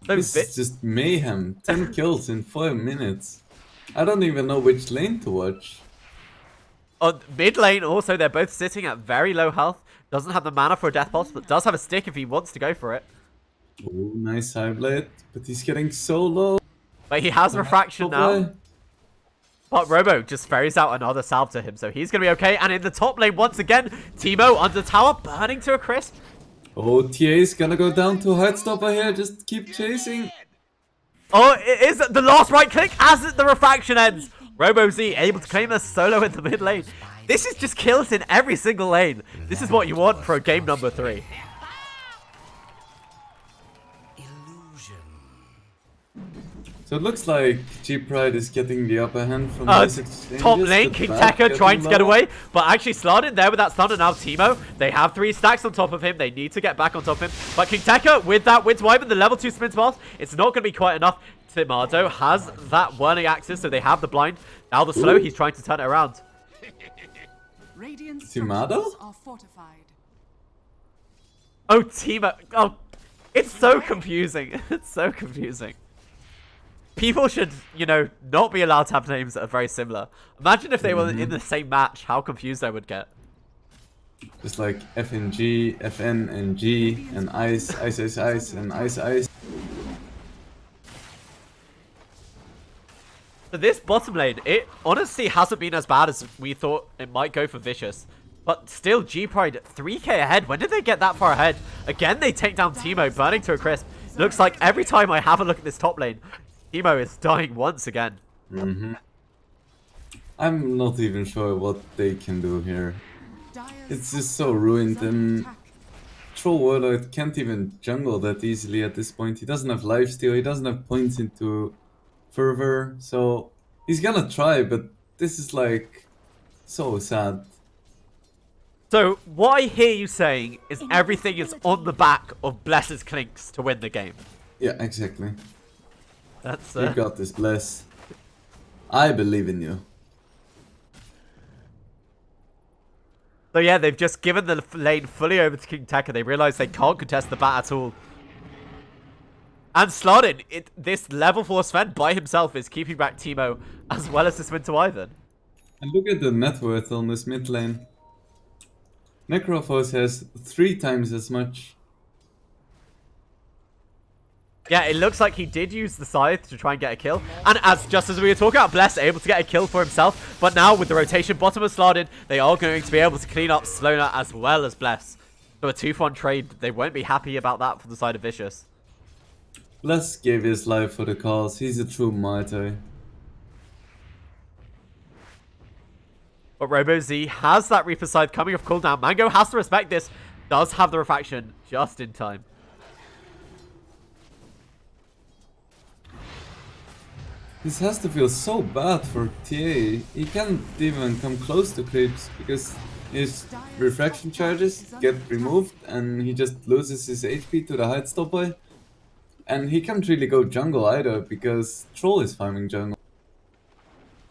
This is just mayhem. 10 kills in 4 minutes. I don't even know which lane to watch. On mid lane also, they're both sitting at very low health. Doesn't have the mana for a death pulse, but does have a stick if he wants to go for it. Oh, nice high blade, but he's getting so low. But he has refraction now. But Robo just ferries out another salve to him, so he's going to be okay. And in the top lane, once again, Teemo under tower, burning to a crisp. Oh, TA is going to go down to Heartstopper here. Just keep chasing. Oh, it is the last right click as the refraction ends. Robo Z able to claim a solo in the mid lane. This is just kills in every single lane. This is what you want for a game number 3. So it looks like G-Pride is getting the upper hand from this exchanges. Top lane, King Tekka trying to get away, but actually Slardin there with that stun, and now Teemo. They have 3 stacks on top of him. They need to get back on top of him. But King Tekka with that Winter Wyvern, the level 2 spin pass, it's not going to be quite enough. Timado has that whirling axis, so they have the blind. Now the slow, he's trying to turn it around. Timado? Oh, Teemo. Oh, it's so confusing. It's so confusing. People should, you know, not be allowed to have names that are very similar. Imagine if they were in the same match, how confused I would get. Just like F and G, FN and G, and Ice, Ice, Ice, Ice, and Ice, Ice. So this bottom lane, it honestly hasn't been as bad as we thought it might go for Vicious. But still, G-Pride 3k ahead. When did they get that far ahead? Again, they take down Teemo, burning to a crisp. Looks like every time I have a look at this top lane, Teemo is dying once again. I'm not even sure what they can do here. It's just so ruined, and Troll Warlord can't even jungle that easily at this point. He doesn't have lifesteal, he doesn't have points into fervor, so he's gonna try, but this is like so sad. So, what I hear you saying is everything is on the back of Bless's Clinks to win the game. Yeah, exactly. That's You got this, Bless. I believe in you. So yeah, they've just given the lane fully over to King Tekka. They realize they can't contest the bat at all. And Slardin, this level 4 Sven by himself is keeping back Teemo as well as this Winter Wyvern. And look at the net worth on this mid lane. Necrophos has 3 times as much. Yeah, it looks like he did use the Scythe to try and get a kill. And just as we were talking about, Bless able to get a kill for himself. But now with the rotation bottom of Slardin, they are going to be able to clean up Slona as well as Bless. So a 2-for-1 trade, they won't be happy about that from the side of Vicious. Bless gave his life for the cause. He's a true martyr. But RoboZ has that Reaper Scythe coming off cooldown. Mango has to respect this. Does have the refraction just in time. This has to feel so bad for TA. He can't even come close to creeps because his refraction charges get removed and he just loses his HP to the height stopper. And he can't really go jungle either because Troll is farming jungle.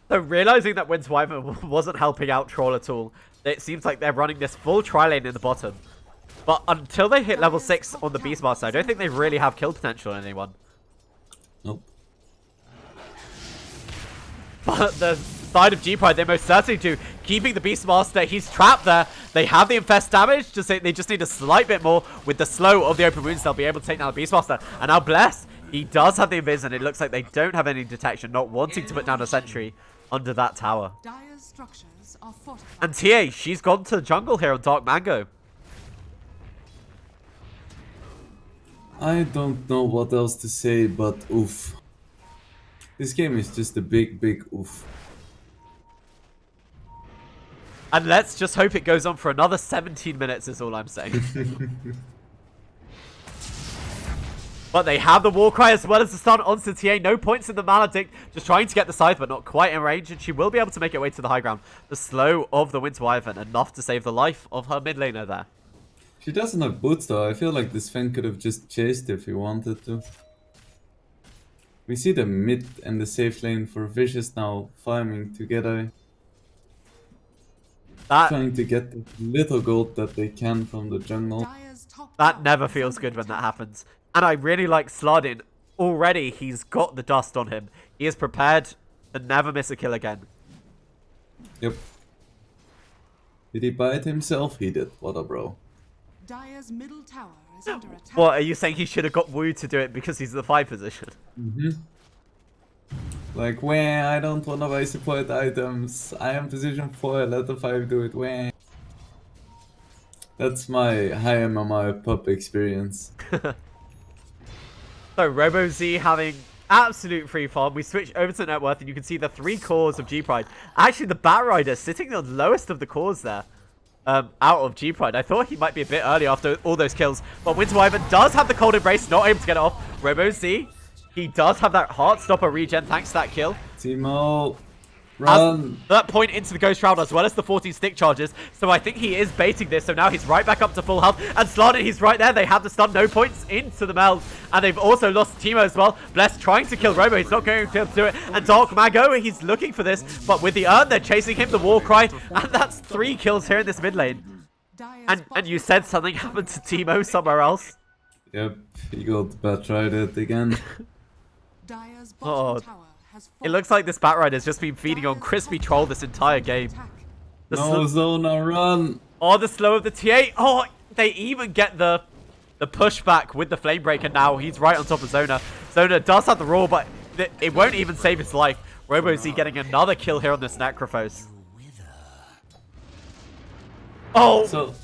So realizing that Winter Wyvern wasn't helping out Troll at all, it seems like they're running this full tri-lane in the bottom. But until they hit level 6 on the Beastmaster, I don't think they really have kill potential on anyone. Nope. But the side of G-Pride, they most certainly do. Keeping the Beastmaster, he's trapped there. They have the Infest damage, they just need a slight bit more. With the slow of the open wounds, they'll be able to take down the Beastmaster. And now Bless, he does have the Invis, and it looks like they don't have any detection, not wanting to put down a sentry under that tower. And TA, she's gone to the jungle here on Dark Mango. I don't know what else to say, but oof. This game is just a big, big oof. And let's just hope it goes on for another 17 minutes is all I'm saying. But they have the Warcry as well as the stun onto TA. No points in the Maledict. Just trying to get the Scythe, but not quite in range. And she will be able to make her way to the high ground. The slow of the Winter Wyvern, enough to save the life of her mid laner there. She doesn't have boots though. I feel like this Sven could have just chased if he wanted to. We see the mid and the safe lane for Vicious now farming together. Trying to get the little gold that they can from the jungle. That never feels good when that happens. And I really like Slardin. Already he's got the dust on him. He is prepared to never miss a kill again. Yep. Did he buy it himself? He did. What a bro. Dire's middle tower is under attack. What, are you saying he should have got Wu to do it because he's in the 5 position? Like, wah, I don't want to buy support items. I am position 4, let the 5 do it, wah. That's my high MMR pub experience. So, RoboZ having absolute free farm. We switch over to net worth and you can see the 3 cores of G-Pride. Actually, the Bat Rider sitting on the lowest of the cores there. Out of G-Pride. I thought he might be a bit early after all those kills. But Winter Wyvern does have the Cold Embrace, not able to get it off. RoboZ, he does have that Heartstopper regen thanks to that kill. Teemo, run! That point into the Ghost Shroud as well as the 14 stick charges. So I think he is baiting this. So now he's right back up to full health. And Slardin, he's right there. They have the stun. No points into the meld. And they've also lost Teemo as well. Bless trying to kill Robo. He's not going to be able to do it. And Dark Mago, he's looking for this. But with the Urn, they're chasing him. The Warcry. And that's 3 kills here in this mid lane. And you said something happened to Teemo somewhere else? Yep, he got Bat-Rided again. Oh, it looks like this Bat Rider's just been feeding on Crispy Troll this entire game. No, Zona, run! Oh, the slow of the TA. Oh, they even get the pushback with the Flamebreaker now. He's right on top of Zona. Zona does have the roar, but it won't even save his life. RoboZ getting another kill here on this Necrophos. Oh, So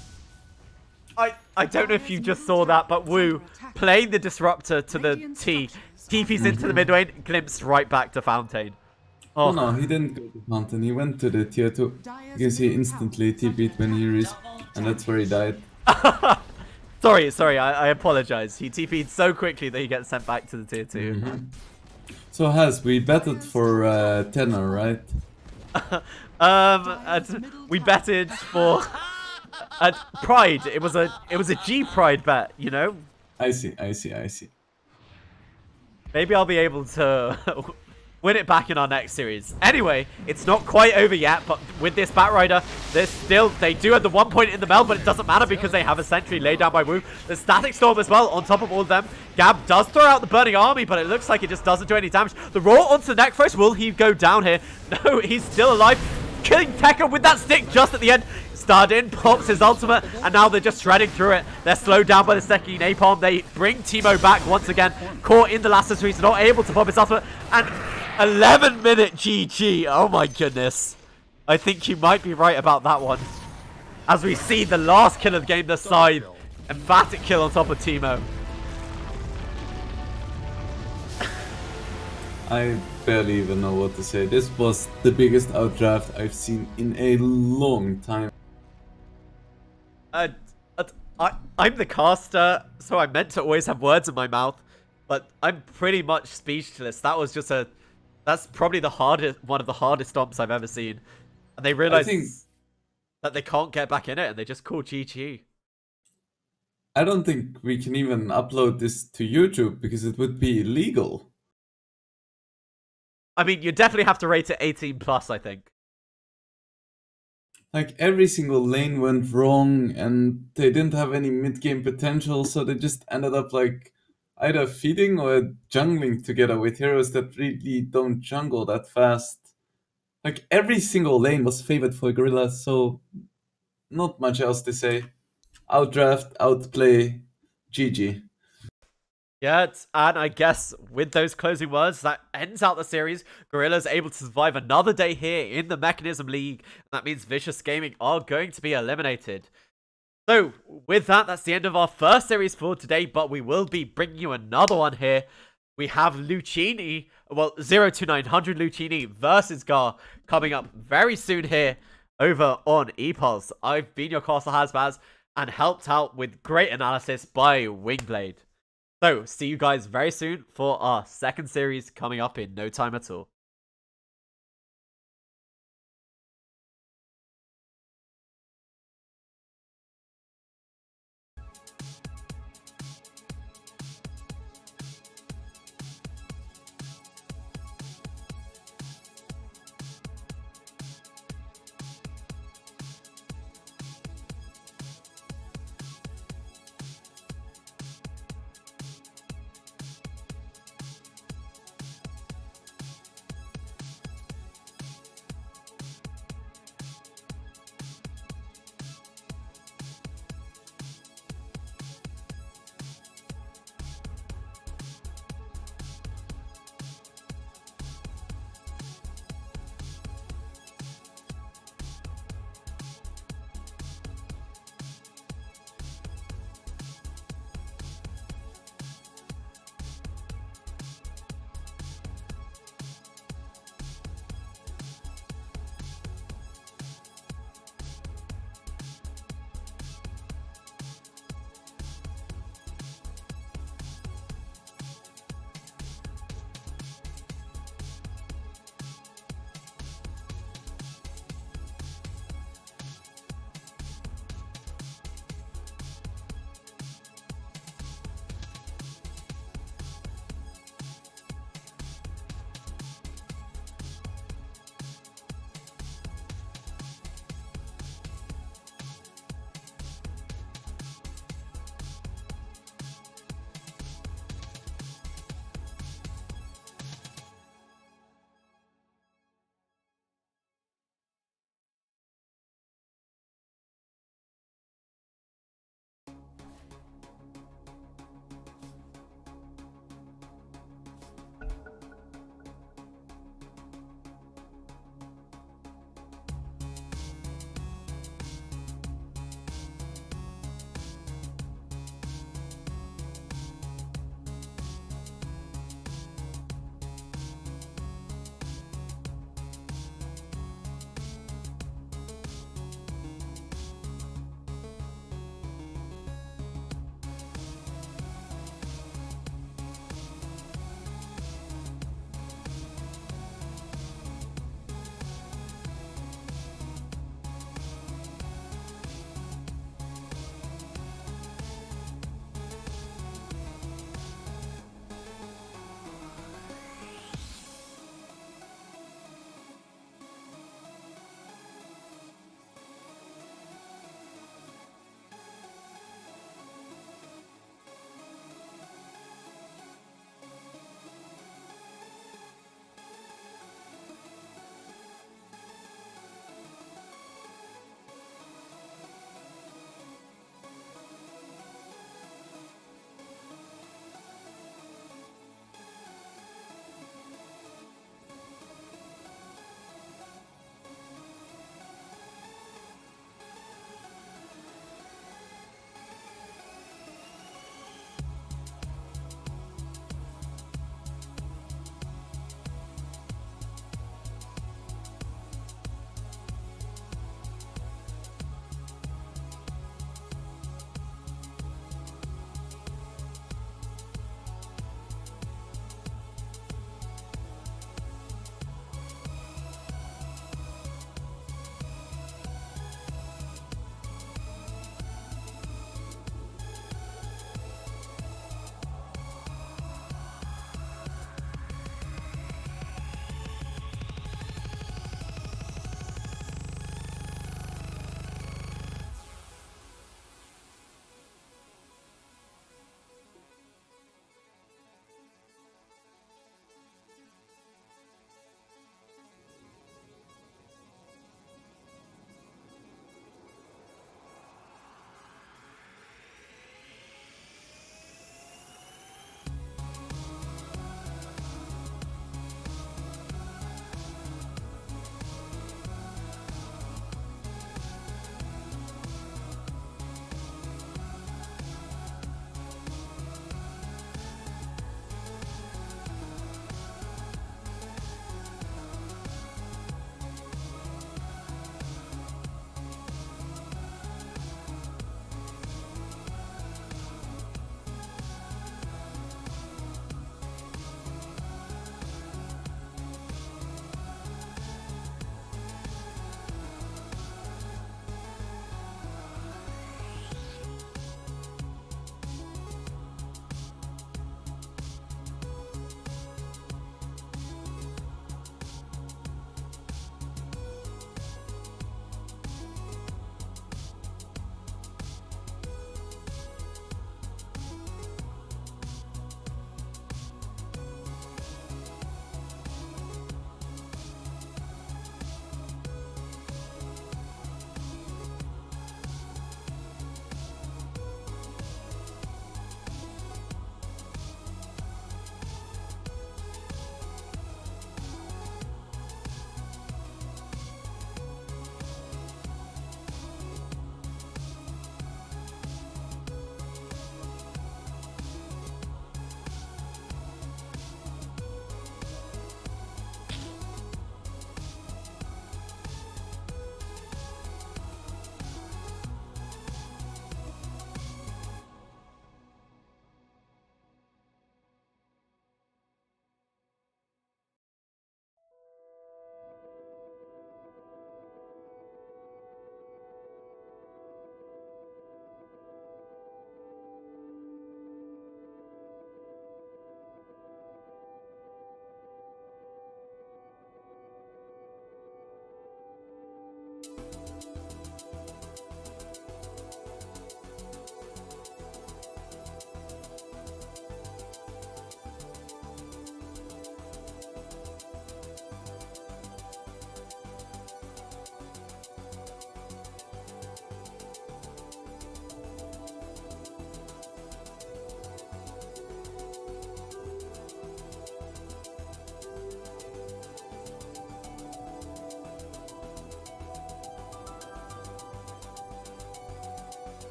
I don't know if you just saw that, but Wu playing the disruptor to the T. TP's into the mid lane, glimpsed right back to Fountain. oh Oh, no, he didn't go to Fountain. He went to the tier 2 because he instantly TP'd when he respawned, and that's where he died. sorry, I apologize. He TP'd so quickly that he gets sent back to the tier 2. So Has, we betted for tenor, right? We betted for Pride. It was a G Pride bet, you know. I see. Maybe I'll be able to win it back in our next series. Anyway, it's not quite over yet, but with this Batrider, they do have the 1 point in the Mel, but it doesn't matter because they have a sentry laid down by Wu. The Static Storm as well on top of all of them. Gab does throw out the Burning Army, but it looks like it just doesn't do any damage. The Roar onto Necros. Will he go down here? No, he's still alive. Killing Tekka with that stick just at the end. Stardin pops his ultimate, and now they're just shredding through it. They're slowed down by the second napalm. They bring Teemo back once again. Caught in the last of he's not able to pop his ultimate. And 11-minute GG. Oh my goodness. I think you might be right about that one. As we see the last kill of the game, the Scythe. Emphatic kill on top of Teemo. I barely even know what to say. This was the biggest outdraft I've seen in a long time. I'm the caster, so I'm meant to always have words in my mouth, but I'm pretty much speechless. That was just that's probably one of the hardest stomps I've ever seen. And they realize that they can't get back in it, and they just call GG. I don't think we can even upload this to YouTube because it would be illegal. I mean, you definitely have to rate it 18+, I think. Like, every single lane went wrong, and they didn't have any mid-game potential, so they just ended up, like, either feeding or jungling together with heroes that really don't jungle that fast. Like, every single lane was favored for Gorillaz, so not much else to say. Outdraft, outplay, GG. Yeah, and I guess with those closing words, that ends out the series. Gorillaz able to survive another day here in the Mekansm League. And that means Vicious Gaming are going to be eliminated. So, with that, that's the end of our first series for today. But we will be bringing you another one here. We have Lucchini, well, 02900 Lucchini versus Gar coming up very soon here over on ePulse. I've been your caster Hasbaz and helped out with great analysis by Wingblade. So, see you guys very soon for our second series coming up in no time at all.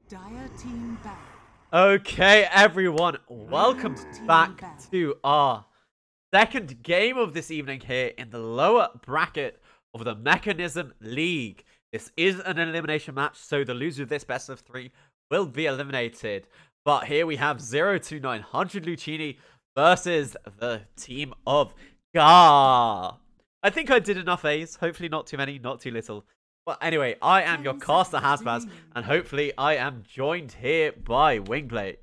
Dire team ban. Okay, everyone, welcome back to our second game of this evening here in the lower bracket of the Mekansm League. This is an elimination match, so the loser of this best of 3 will be eliminated. But here we have 02900 Lucini versus the team of Gar. I think I did enough A's. Hopefully not too many, not too little. Well, anyway, I am your caster Hasbaz, and hopefully I am joined here by Wingblade.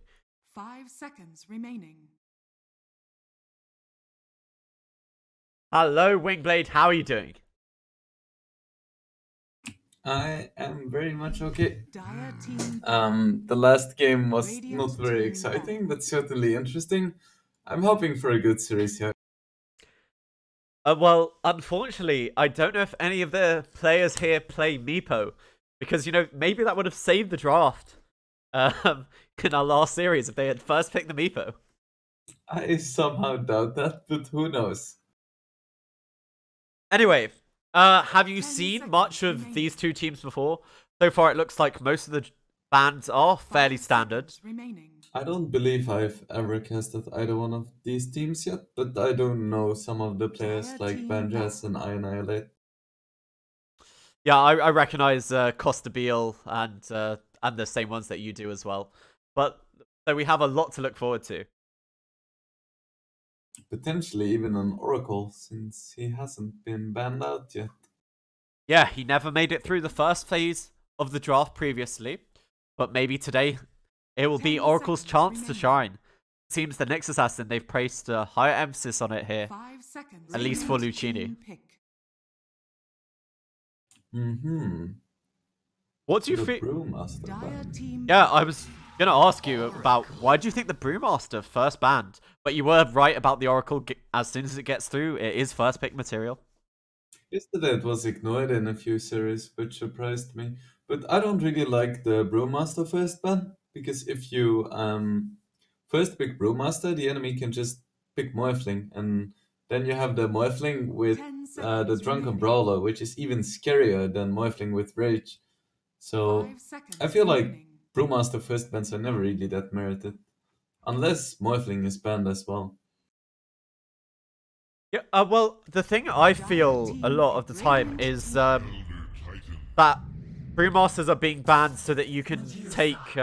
5 seconds remaining. Hello, Wingblade. How are you doing? I am very much okay. Dire team The last game was Radiant not very team exciting, ban. but certainly interesting. I'm hoping for a good series here. Well, unfortunately, I don't know if any of the players here play Meepo, because, you know, maybe that would have saved the draft in our last series if they had first picked the Meepo. I somehow doubt that, but who knows? Anyway, have you 10 seen much seconds of remaining. these two teams before? So far, it looks like most of the bands are fairly 5 standard. seconds remaining. I don't believe I've ever casted either one of these teams yet, but I don't know some of the players Dire like team Banjas ban. and I Annihilate. Yeah, I recognize Costa Beal and the same ones that you do as well. But so we have a lot to look forward to. Potentially even an Oracle, since he hasn't been banned out yet. Yeah, he never made it through the first phase of the draft previously, but maybe today it will be 10 Oracle's seconds chance to remaining. shine. Seems the Nyx Assassin, they've placed a higher emphasis on it here. 5 seconds. At least for Radiant Lucini. team pick. What do you The think? Brewmaster Dire ban. team Yeah, I was gonna ask you about why do you think the Brewmaster first banned? But you were right about the Oracle. As soon as it gets through, it is first pick material. Yesterday it was ignored in a few series, which surprised me. But I don't really like the Brewmaster first ban, because if you first pick Brewmaster, the enemy can just pick Morphling, and then you have the Morphling with 10 the seconds Drunken remaining. Brawler, which is even scarier than Morphling with Rage. So 5 seconds I feel like remaining. Brewmaster first bans are never really that merited. Unless Morphling is banned as well. Yeah. Well, the thing I feel a lot of the time is that Brewmasters are being banned so that you can take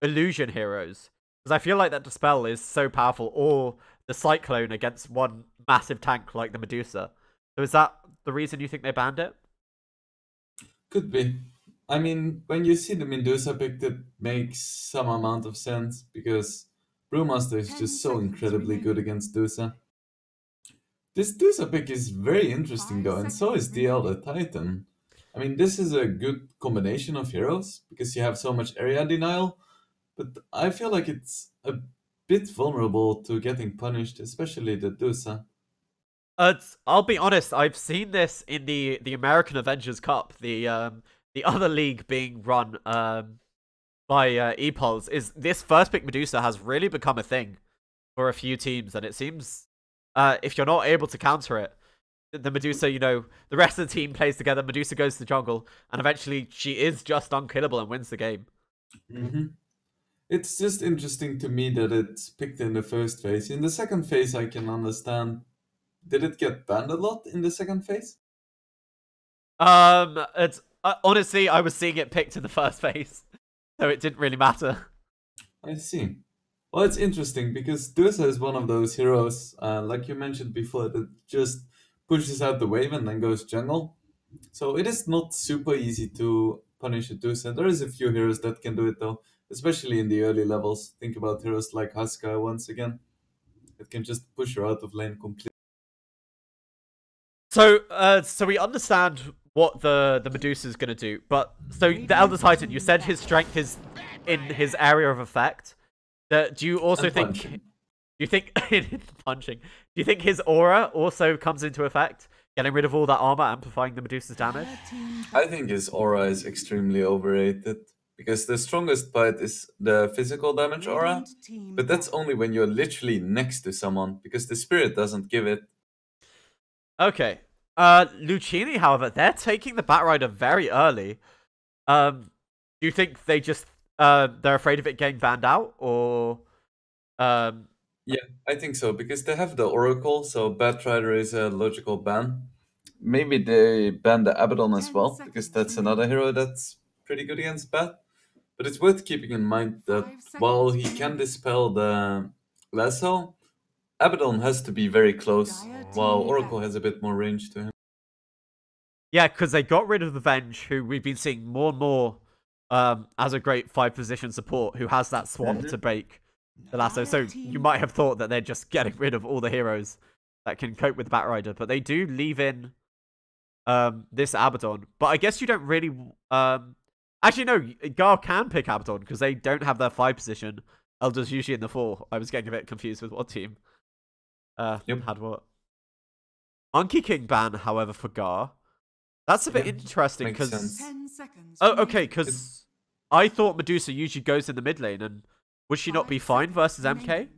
illusion heroes. Because I feel like that Dispel is so powerful, or the Cyclone against one massive tank like the Medusa. So is that the reason you think they banned it? Could be. I mean, when you see the Medusa pick, it makes some amount of sense, because Brewmaster is 10 just so seconds incredibly remaining. good against Dusa. This Dusa pick is very interesting 5 though, and so is seconds DL the remaining. Titan. I mean, this is a good combination of heroes, because you have so much area denial, but I feel like it's a bit vulnerable to getting punished, especially the Dusa. I'll be honest. I've seen this in the American Avengers Cup, the other league being run by EPOLs. Is this first pick Medusa has really become a thing for a few teams, and it seems if you're not able to counter it, the Medusa, you know, the rest of the team plays together. Medusa goes to the jungle, and eventually she is just unkillable and wins the game. Mm-hmm. It's just interesting to me that it's picked in the first phase. In the second phase, I can understand. Did it get banned a lot in the second phase? It's honestly, I was seeing it picked in the first phase, so it didn't really matter. I see. Well, it's interesting because Dursa is one of those heroes, like you mentioned before, that just pushes out the wave and then goes jungle. So it is not super easy to punish a Dursa. There is a few heroes that can do it though, especially in the early levels. Think about heroes like Haska once again. It can just push her out of lane completely. So, so we understand what the Medusa is gonna do, but so the Elder Titan, you said his strength is in his area of effect. Do you also And think? punching. Do you think punching? Do you think his aura also comes into effect, getting rid of all that armor, amplifying the Medusa's damage? Dire team I think his aura is extremely overrated because the strongest part is the physical damage aura, Radiant team but that's ban. only when you're literally next to someone because the spirit doesn't give it. Okay. Lucini, however, they're taking the Batrider very early. Do you think they just they're afraid of it getting banned out, or um, Yeah, I think so because they have the Oracle, so Batrider is a logical ban. Maybe they ban the Abaddon as 10 well because seconds that's remaining. another hero that's pretty good against Bat. But it's worth keeping in mind that 5 while seconds he can remaining. dispel the lasso, Abaddon has to be very close, Dire while team Oracle ban. has a bit more range to him. yeah, because they got rid of the Venge, who we've been seeing more and more as a great 5-position support who has that swap to break the lasso. So you might have thought that they're just getting rid of all the heroes that can cope with Batrider, but they do leave in this Abaddon. But I guess you don't really actually no, Gar can pick Abaddon because they don't have their 5 position. Elder's usually in the 4. I was getting a bit confused with what team had what. Monkey King ban, however, for Gar. That's a bit interesting makes because sense. 10 seconds. oh, okay, remaining. because I thought Medusa usually goes in the mid lane, and would she not be 5 fine seconds versus MK? remaining.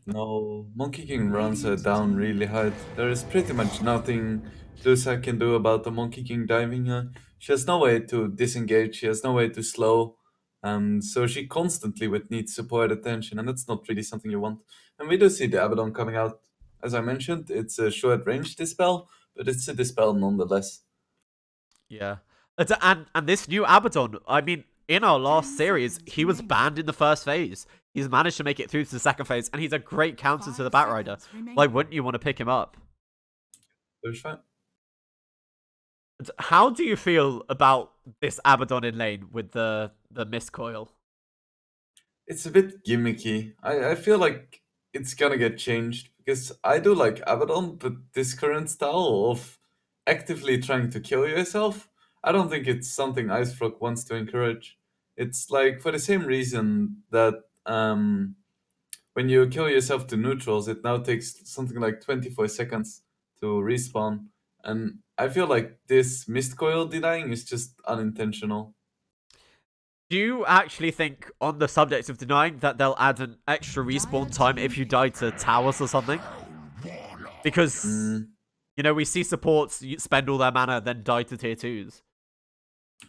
No, Monkey King runs her down really hard. There is pretty much nothing Lusa can do about the Monkey King diving her. She has no way to disengage, she has no way to slow. So she constantly would need support attention, and that's not really something you want. And we do see the Abaddon coming out. As I mentioned, it's a short range dispel, but it's a dispel nonetheless. Yeah, and this new Abaddon. I mean, in our last 10 series, seconds he was remaining. banned in the first phase. He's managed to make it through to the second phase, and he's a great counter to the 5 Batrider. seconds remaining. Why wouldn't you want to pick him up? There's fine. How do you feel about this Abaddon in lane with the mist coil? It's a bit gimmicky. I feel like it's gonna get changed because I do like Abaddon, but this current style of actively trying to kill yourself, I don't think it's something IceFrog wants to encourage. It's like for the same reason that when you kill yourself to neutrals, it now takes something like 24 seconds to respawn. And I feel like this mist coil denying is just unintentional. Do you actually think, on the subject of denying, that they'll add an extra respawn time if you die to towers or something? Because, you know, we see supports spend all their mana, then die to tier 2s.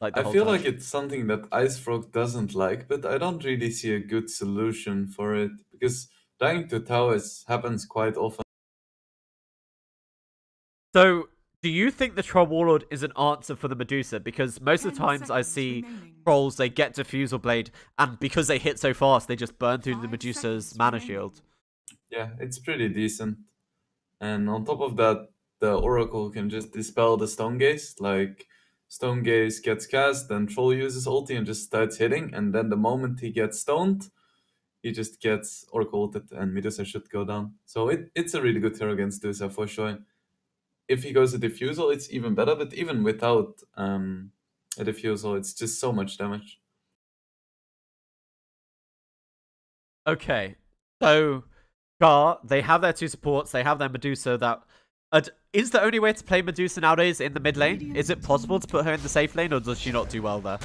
Like I the feel whole like time. it's something that IceFrog doesn't like, but I don't really see a good solution for it because dying to towers happens quite often. So, do you think the Troll Warlord is an answer for the Medusa? Because most of the 10 times I seconds see remaining. trolls, they get Diffusal Blade, and because they hit so fast, they just burn through the 5 Medusa's seconds mana remaining. shield. Yeah, it's pretty decent. And on top of that, the Oracle can just dispel the Stone Gaze. Like, Stone Gaze gets cast, then Troll uses ulti and just starts hitting, and then the moment he gets stoned, he just gets Oracle ulted, and Medusa should go down. So it's a really good hero against Medusa for sure. If he goes a Diffusal, it's even better, but even without a Diffusal, it's just so much damage. Okay, so Gar, they have their 2 supports, they have their Medusa that... is the only way to play Medusa nowadays in the mid lane? Is it possible to put her in the safe lane, or does she not do well there?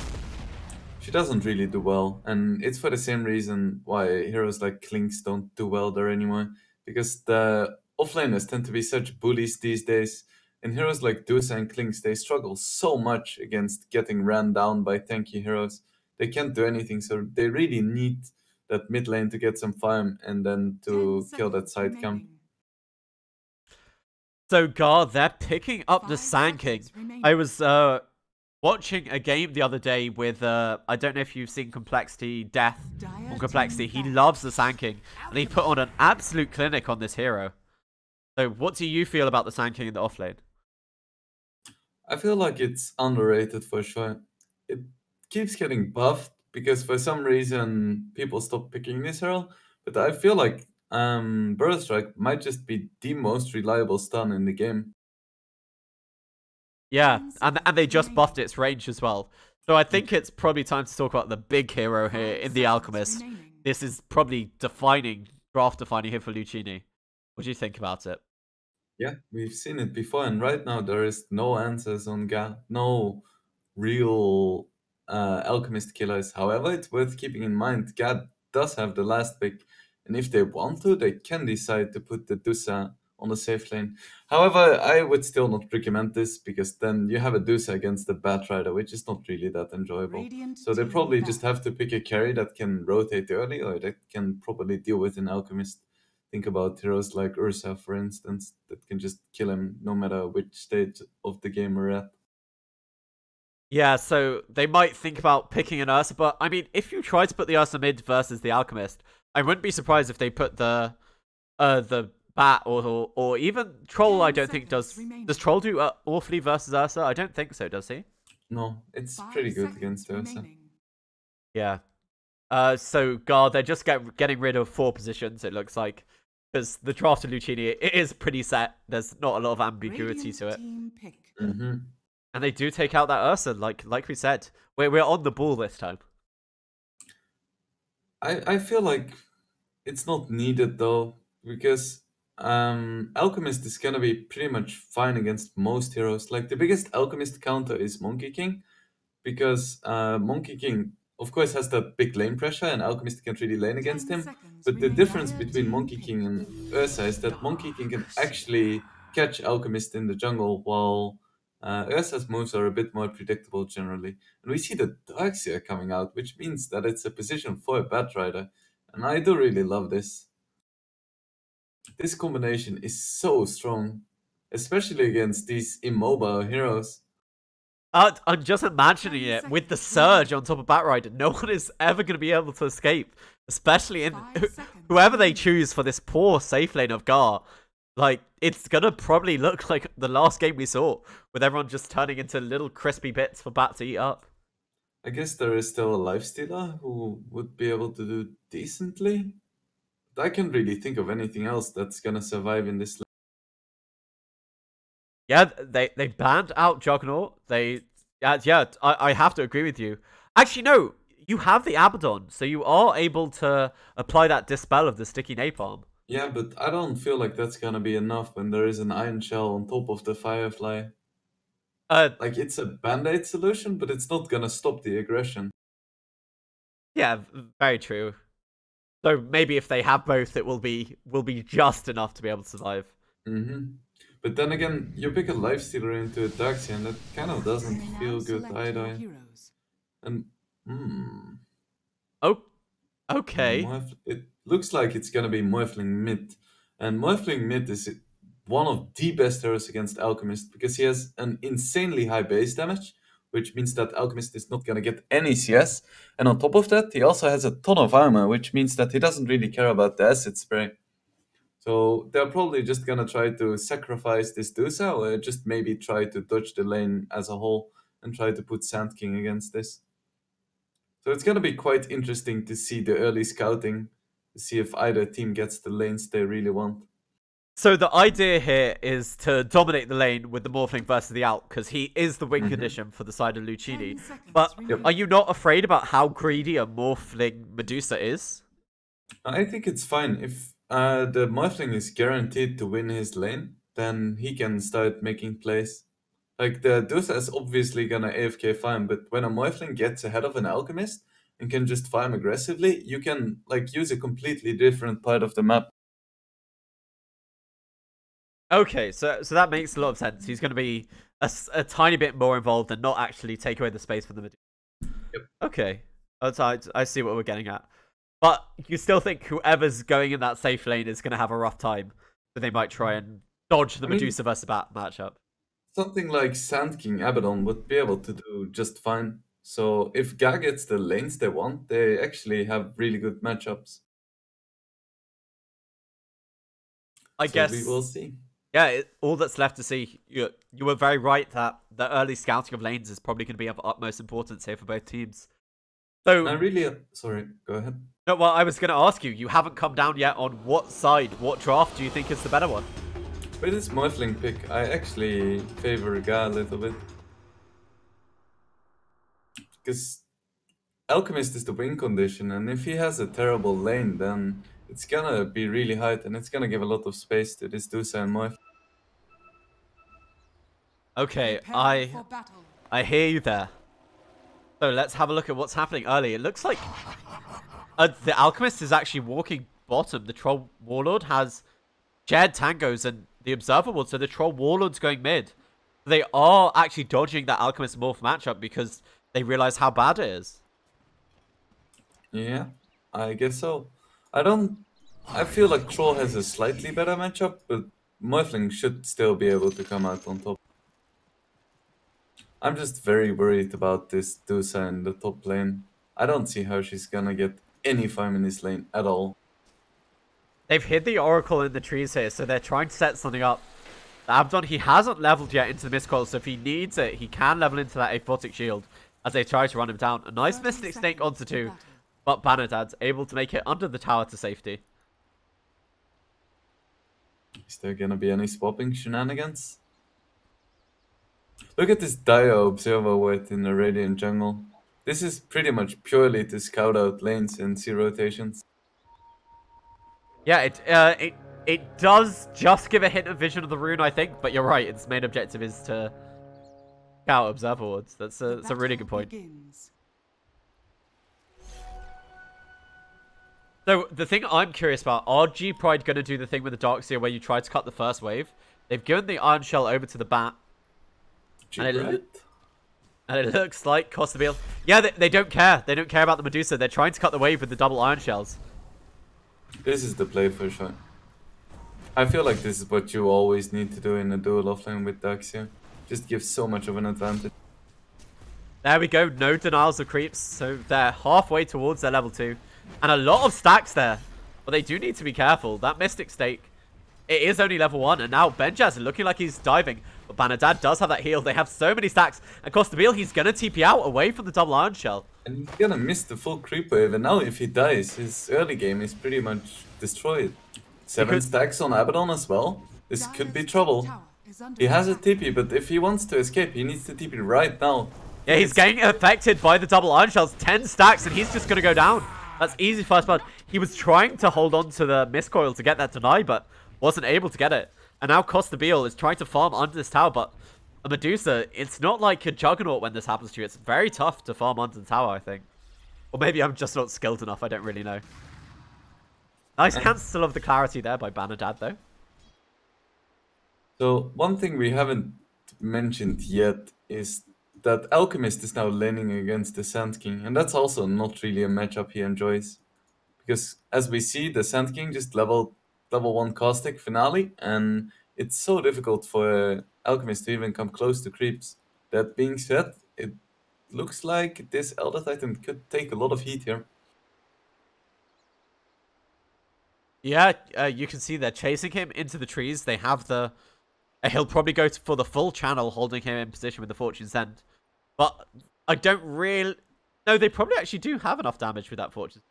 She doesn't really do well, and it's for the same reason why heroes like Klinks don't do well there anymore. Because the offlaners tend to be such bullies these days, and heroes like Dusa and Klinks, they struggle so much against getting ran down by tanky heroes. They can't do anything, so they really need that mid lane to get some farm and then 10 to kill that seconds side camp. remaining. So Gar, they're picking up the 5 Sand King. seconds remaining. I was watching a game the other day with I don't know if you've seen Complexity Death on Complexity. He loves the Sand King, and he put on an absolute clinic on this hero. So what do you feel about the Sand King in the offlane? I feel like it's underrated for sure. It keeps getting buffed because for some reason people stop picking this hero, but I feel like Burst Strike might just be the most reliable stun in the game. Yeah, and they just buffed its range as well. So I think it's probably time to talk about the big hero here in the Alchemist. This is probably draft defining here for Lucini. What do you think about it? Yeah, we've seen it before, and right now there is no answers on no real alchemist killers. However, it's worth keeping in mind Gad does have the last pick, and if they want to, they can decide to put the Dusa on the safe lane. However, I would still not recommend this because then you have a Dusa against the Batrider, which is not really that enjoyable. Radiant So they team probably ban. just have to pick a carry that can rotate early or that can properly deal with an Alchemist. Think about heroes like Ursa, for instance, that can just kill him no matter which stage of the game we're at. Yeah, so they might think about picking an Ursa, but I mean, if you try to put the Ursa mid versus the Alchemist, I wouldn't be surprised if they put the Bat or even Troll. I don't think does. Does Troll do awfully versus Ursa? I don't think so. Does he? No, it's 5 pretty good seconds against Ursa. remaining. Yeah. So Guard, they're just getting rid of 4 positions. It looks like because the draft of Lucini it is pretty set. There's not a lot of ambiguity Radiant to it, team pick. Mm-hmm. and they do take out that Ursa. Like we said, we're on the ball this time. I feel like it's not needed though, because Alchemist is gonna be pretty much fine against most heroes. Like the biggest Alchemist counter is Monkey King, because Monkey King of course has that big lane pressure and Alchemist can't really lane against 10 him. seconds But the remaining. difference Dire between team Monkey pick. King and Ursa is that Monkey King can actually catch Alchemist in the jungle, while Ursa's moves are a bit more predictable generally. And we see the Darkseer coming out, which means that it's a position for a Batrider. And I do really love this. This combination is so strong, especially against these immobile heroes. I'm just imagining it with the surge on top of Batrider. No one is ever going to be able to escape, especially in 5 seconds. whoever they choose for this poor safe lane of Gar. Like, it's going to probably look like the last game we saw, with everyone just turning into little crispy bits for Bat to eat up. I guess there is still a lifestealer who would be able to do decently. But I can't really think of anything else that's gonna survive in this. Yeah, they banned out Juggernaut. I have to agree with you. Actually, no, you have the Abaddon, so you are able to apply that Dispel of the Sticky Napalm. Yeah, but I don't feel like that's gonna be enough when there is an Iron Shell on top of the Firefly. Like, it's a band-aid solution, but it's not gonna stop the aggression. Yeah, very true. So maybe if they have both, it will be just enough to be able to survive. Mm-hmm. But then again, you pick a Lifestealer into a Darkseer, and that kind of doesn't Now feel good select your either. heroes. And Oh, okay. It looks like it's gonna be Morphling mid, and Morphling mid is one of the best heroes against Alchemist because he has an insanely high base damage, which means that Alchemist is not gonna get any CS. And on top of that, he also has a ton of armor, which means that he doesn't really care about the acid spray. So they're probably just gonna try to sacrifice this Dusa, or just maybe try to dodge the lane as a whole and try to put Sand King against this. So it's gonna be quite interesting to see the early scouting, to see if either team gets the lanes they really want. So the idea here is to dominate the lane with the Morphling versus the Alt, because he is the win condition for the side of 10 Lucini. seconds But remaining. are you not afraid about how greedy a Morphling Medusa is? I think it's fine. If the Morphling is guaranteed to win his lane, then he can start making plays. Like, the Dusa is obviously gonna AFK farm, but when a Morphling gets ahead of an Alchemist and can just farm aggressively, you can like use a completely different part of the map. Okay, so that makes a lot of sense. He's going to be a tiny bit more involved and not actually take away the space from the Medusa. Yep. Okay, I see what we're getting at. But you still think whoever's going in that safe lane is going to have a rough time, but they might try and dodge the Medusa versus Bat matchup. Something like Sand King Abaddon would be able to do just fine. So if Ga gets the lanes they want, they actually have really good matchups. I So guess we will see. Yeah, all that's left to see. You were very right that the early scouting of lanes is probably going to be of utmost importance here for both teams. So, I really... Sorry, go ahead. no, well, I was going to ask you. You haven't come down yet on what side, what draft do you think is the better one? With this Morphling pick, I actually favor Ga a little bit. Because Alchemist is the win condition, and if he has a terrible lane, then it's gonna be really hard, and it's gonna give a lot of space to this Dusa and Morph. Okay, Prepare for battle. I hear you there. So let's have a look at what's happening early. It looks like the Alchemist is actually walking bottom. The Troll Warlord has shared tangos, and the Observer Ward, so the Troll Warlord's going mid. They are actually dodging that Alchemist Morph matchup because they realize how bad it is. Yeah, I guess so. I feel like Troll has a slightly better matchup, but Morphling should still be able to come out on top. I'm just very worried about this Dusa in the top lane. I don't see how she's gonna get any farm in this lane at all. They've hid the Oracle in the trees here, so they're trying to set something up. The Abaddon, he hasn't leveled yet into the Mistcoil, so if he needs it, he can level into that Aphotic Shield as they try to run him down. A nice Mystic Snake onto 2, but Banadad's able to make it under the tower to safety. Is there gonna be any swapping shenanigans? Look at this Dire Observer Ward in the Radiant jungle. This is pretty much purely to scout out lanes and see rotations. Yeah, it does just give a hint of vision of the rune, I think, but you're right, its main objective is to scout Observer Wards. That's a really good point. So, the thing I'm curious about, are G-Pride going to do the thing with the Darkseer where you try to cut the first wave? They've given the Iron Shell over to the Bat. And it looks like Costabile. Yeah, they don't care. They don't care about the Medusa. They're trying to cut the wave with the double Iron Shells. This is the play for sure. I feel like this is what you always need to do in a dual offlane with Darkseer. Just gives so much of an advantage. There we go. No denials of creeps. So they're halfway towards their level 2. And a lot of stacks there. But they do need to be careful. That Mystic Stake, it is only level 1. And now Benjaz looking like he's diving. But Banadad does have that heal. They have so many stacks. And Costabile, he's going to TP out away from the double Iron Shell. And he's going to miss the full creep wave. And now if he dies, his early game is pretty much destroyed. 7 stacks on Abaddon as well. This could be trouble. He has a TP, but if he wants to escape, he needs to TP right now. Yeah, he's getting affected by the double Iron Shells. 10 stacks, and he's just going to go down. That's easy first blood. He was trying to hold on to the Mistcoil to get that deny, but wasn't able to get it. And now Costabile is trying to farm under this tower, but a Medusa, it's not like a Juggernaut when this happens to you. It's very tough to farm under the tower, I think. Or maybe I'm just not skilled enough. I don't really know. Nice cancel of the clarity there by Banadad, though. So, one thing we haven't mentioned yet is that Alchemist is now laning against the Sand King, and that's also not really a matchup he enjoys. Because, as we see, the Sand King just leveled level 1 Caustic Finale, and it's so difficult for Alchemist to even come close to creeps. That being said, it looks like this Elder Titan could take a lot of heat here. Yeah, you can see they're chasing him into the trees. They have the... he'll probably go for the full channel, holding him in position with the Fortune's End. But I don't really... No, they probably actually do have enough damage with that Fortune.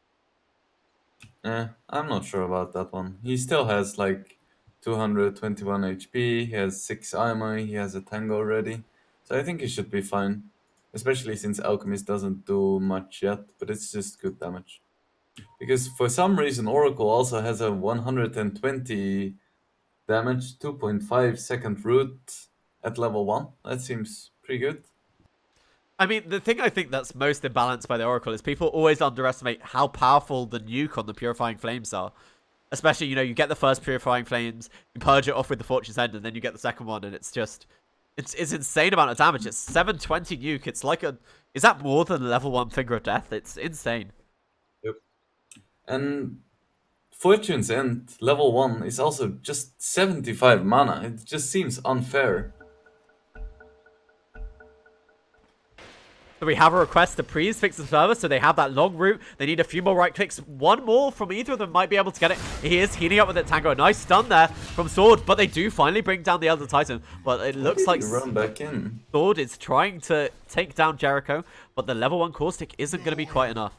I'm not sure about that one. He still has like 221 HP, he has 6 armor, he has a tango already. So I think he should be fine. Especially since Alchemist doesn't do much yet, but it's just good damage. Because for some reason Oracle also has a 120 damage, 2.5 second root at level 1. That seems pretty good. I mean, the thing I think that's most imbalanced by the Oracle is people always underestimate how powerful the nuke on the Purifying Flames are. Especially, you know, you get the first Purifying Flames, you purge it off with the Fortune's End, and then you get the second one, and it's just... It's insane amount of damage. It's 720 nuke. It's like a... Is that more than level 1 Finger of Death? It's insane. Yep. And Fortune's End, level 1, is also just 75 mana. It just seems unfair. So we have a request to Priest fix the server, so they have that long route. They need a few more right clicks. One more from either of them might be able to get it. He is healing up with that Tango. A nice stun there from Sword, but they do finally bring down the Elder Titan. But it looks like run back in. Sword is trying to take down Jericho, but the level 1 Caustic isn't going to be quite enough.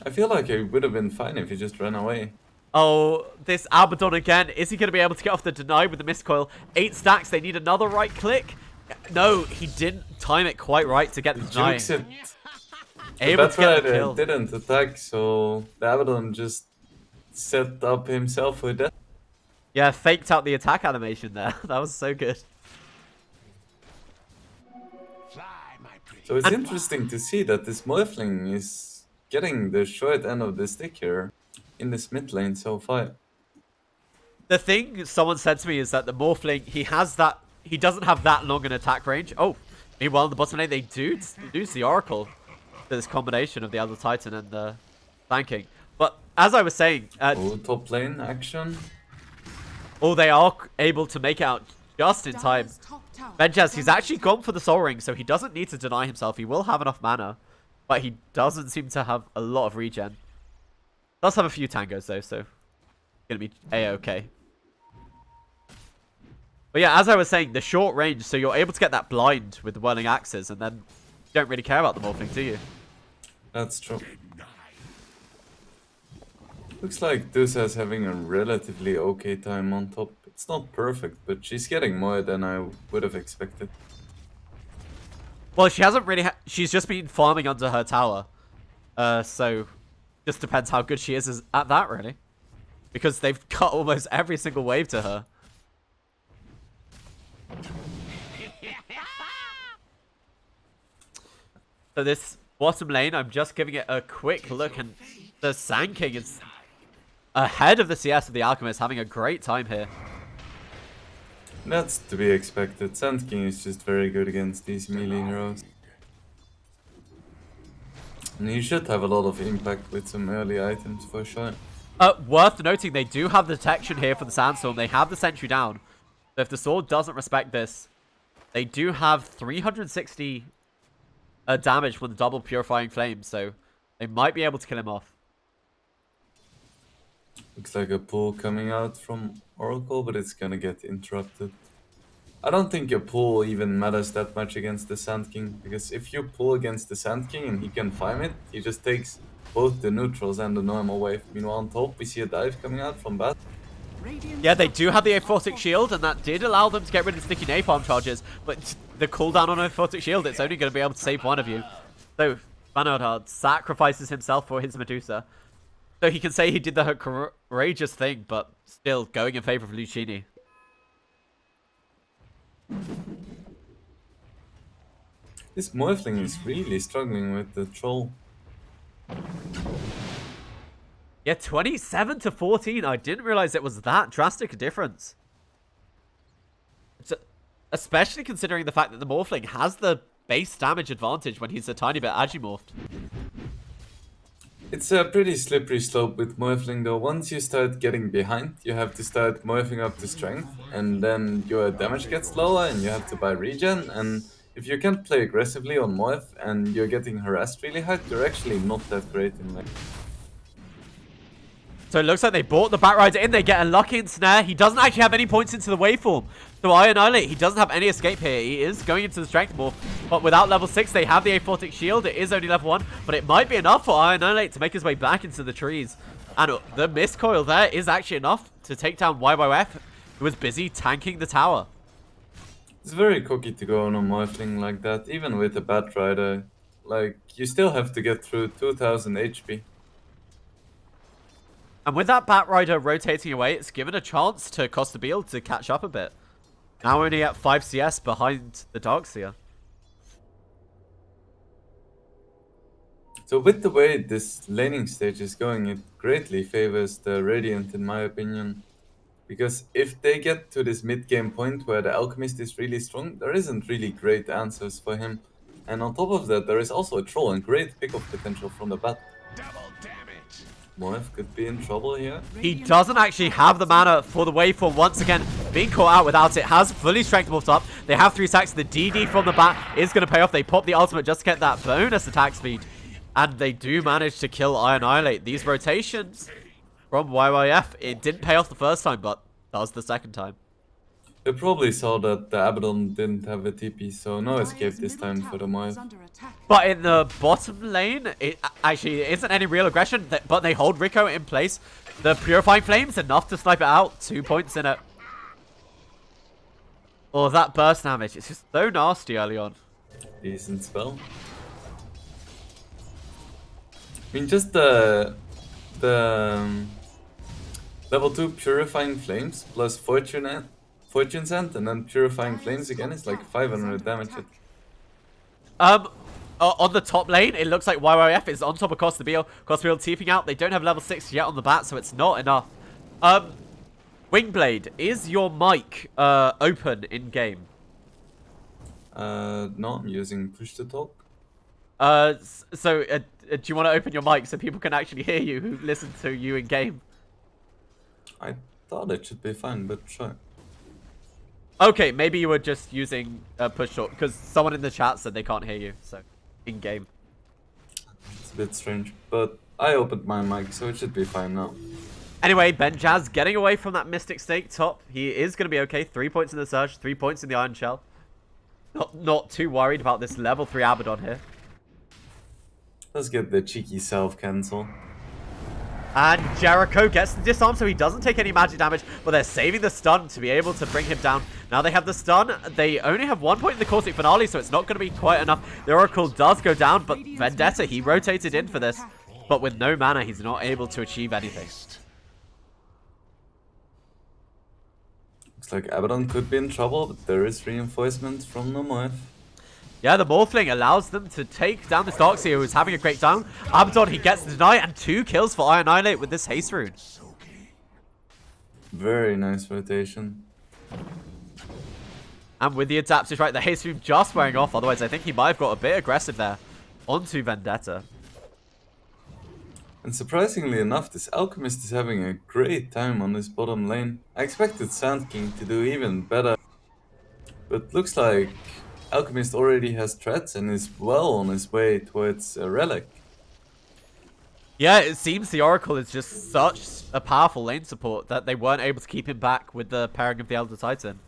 I feel like it would have been fine if he just ran away. Oh, this Abaddon again. Is he going to be able to get off the deny with the Mistcoil? 8 stacks. They need another right click. No, he didn't time it quite right to get the deny. That's why they didn't attack, so the Abaddon just set up himself for death. Yeah, faked out the attack animation there. That was so good. So it's interesting to see that this Morphling is getting the short end of the stick here in this mid lane so far. The thing someone said to me is that the Morphling, he doesn't have that long an attack range. Oh, meanwhile in the bottom lane they do use the Oracle. This combination of the Elder Titan and the flanking. But as I was saying, top lane action. oh, they are able to make out just in time. Benjaz, he's actually gone for the Soul Ring, so he doesn't need to deny himself. He will have enough mana, but he doesn't seem to have a lot of regen. Does have a few tangos though, so gonna be a-okay. But yeah, as I was saying, the short range, so you're able to get that blind with the Whirling Axes, and then you don't really care about the Morphling, do you? That's true. Looks like Dusa is having a relatively okay time on top. It's not perfect, but she's getting more than I would have expected. Well, she hasn't really... she's just been farming under her tower. So, just depends how good she is at that, really. Because they've cut almost every single wave to her. So this bottom lane, I'm just giving it a quick look, and the Sand King is ahead of the CS of the Alchemist, having a great time here. That's to be expected. Sand King is just very good against these melee heroes. And he should have a lot of impact with some early items for sure. Worth noting, they do have the detection here for the Sandstorm. They have the Sentry down. So if the sword doesn't respect this, they do have 360 damage from the double Purifying Flame, so they might be able to kill him off. Looks like a pull coming out from Oracle, but it's gonna get interrupted. I don't think a pull even matters that much against the Sand King, because if you pull against the Sand King and he can farm it, he just takes both the neutrals and the normal wave. Meanwhile on top we see a dive coming out from bat. Yeah, they do have the Aphotic Shield, and that did allow them to get rid of the sticky napalm charges, but the cooldown on Aphotic Shield, it's only going to be able to save one of you. So, Vanodard sacrifices himself for his Medusa. So he can say he did the courageous thing, but still going in favor of Lucini. This Morphling is really struggling with the troll. Yeah, 27 to 14. I didn't realize it was that drastic a difference. Especially considering the fact that the Morphling has the base damage advantage when he's a tiny bit agimorphed. It's a pretty slippery slope with Morphling though. Once you start getting behind, you have to start morphing up to strength, and then your damage gets lower and you have to buy regen, and if you can't play aggressively on Morph and you're getting harassed really hard, you're actually not that great in lane. So it looks like they brought the Batrider in. They get a lock-in snare. He doesn't actually have any points into the waveform. So Annihilate, he doesn't have any escape here. He is going into the Strength Morph. But without level 6, they have the Aphotic Shield. It is only level 1. But it might be enough for Annihilate to make his way back into the trees. And the Mist Coil there is actually enough to take down YYF, who was busy tanking the tower. It's very cocky to go on a Morphling like that, even with a Batrider. Like, you still have to get through 2000 HP. And with that Batrider rotating away, it's given a chance to Costabile to catch up a bit. Now only at 5 CS behind the Darkseer. So with the way this laning stage is going, it greatly favors the Radiant in my opinion. Because if they get to this mid-game point where the Alchemist is really strong, there isn't really great answers for him. And on top of that, there is also a Troll and great pick-off potential from the Bat. Morph could be in trouble here. He doesn't actually have the mana for the waveform. Once again, being caught out without it. Has fully strength morphed up. They have 3 stacks. The DD from the Bat is going to pay off. They pop the ultimate just to get that bonus attack speed. And they do manage to kill Annihilate. These rotations from YYF, it didn't pay off the first time, but does the second time. They probably saw that the Abaddon didn't have a TP, so no escape this time for the Morph. But in the bottom lane, it actually isn't any real aggression, but they hold Rico in place. The Purifying Flame's enough to snipe it out. 2 points in it. Oh, that burst damage. It's just so nasty early on. Decent spell. I mean, just the level 2 Purifying Flames plus Fortune Sand and then Purifying Flames again is like 500 damage. On the top lane, it looks like YYF is on top of Costabile. Costabile TPing out. They don't have level 6 yet on the Bat, so it's not enough. Wingblade, is your mic open in game? No, I'm using push to talk. Do you want to open your mic so people can actually hear you who listen to you in game? I thought it should be fine, but sure. Okay, maybe you were just using push talk because someone in the chat said they can't hear you. So, in game. It's a bit strange, but I opened my mic, so it should be fine now. Anyway, Benjaz getting away from that Mystic Stake top. He is going to be okay. 3 points in the Surge, 3 points in the Iron Shell. Not too worried about this level 3 Abaddon here. Let's get the cheeky self-cancel. And Jericho gets the disarm so he doesn't take any magic damage, but they're saving the stun to be able to bring him down. Now they have the stun. They only have 1 point in the Caustic Finale, so it's not going to be quite enough. The Oracle does go down, but Vendetta, he rotated in for this. But with no mana, he's not able to achieve anything. Looks like Abaddon could be in trouble, but there is reinforcement from Nomoev. Yeah, the Morphling allows them to take down this Darkseer who's having a great time. Abaddon, he gets the deny and 2 kills for Annihilate with this haste rune. Very nice rotation. And with the adapters, right, the haste rune just wearing off. Otherwise, I think he might have got a bit aggressive there onto Vendetta. And surprisingly enough, this Alchemist is having a great time on this bottom lane. I expected Sand King to do even better, but looks like Alchemist already has threats and is well on his way towards a relic. Yeah, it seems the Oracle is just such a powerful lane support that they weren't able to keep him back with the pairing of the Elder Titan.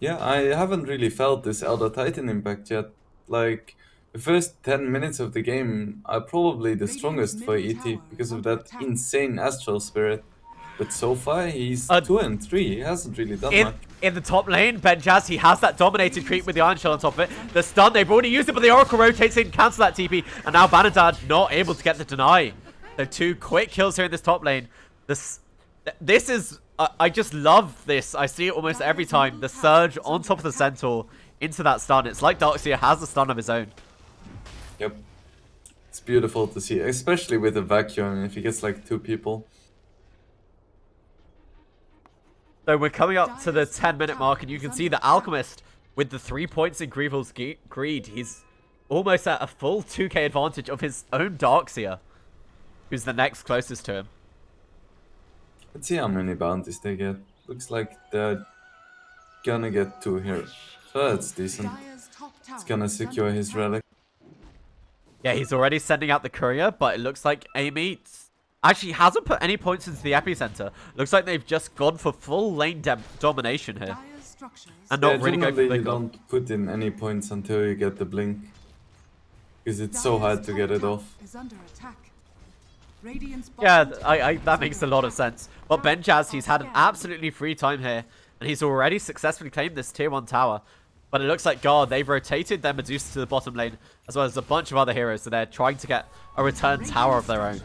Yeah, I haven't really felt this Elder Titan impact yet. Like, the first 10 minutes of the game are probably the strongest for ET because of that insane Astral Spirit. But so far, he's 2 and 3. He hasn't really done much. In the top lane, Benjaz, he has that dominated creep with the Iron Shell on top of it. The stun, they've already used it, but the Oracle rotates in, cancel that TP. And now Banadad not able to get the deny. So 2 quick kills here in this top lane. This is... I just love this. I see it almost every time. The Surge on top of the Centaur into that stun. It's like Darkseer has a stun of his own. Yep. It's beautiful to see, especially with the vacuum if he gets like 2 people. So we're coming up to the 10-minute mark, and you can see the Alchemist with the 3 points in Grievel's Greed. He's almost at a full 2k advantage of his own Darkseer, who's the next closest to him. Let's see how many bounties they get. Looks like they're gonna get 2 here. So that's decent. It's gonna secure his relic. Yeah, he's already sending out the courier, but it looks like Amy actually hasn't put any points into the epicenter. Looks like they've just gone for full lane domination here. And not really going for blink. You don't put in any points until you get the blink. Because it's so hard to get it off. Yeah, that makes a lot of sense. But Benjaz, he's had an absolutely free time here. And he's already successfully claimed this tier 1 tower. But it looks like, God, they've rotated their Medusa to the bottom lane, as well as a bunch of other heroes, so they're trying to get a return tower of their own.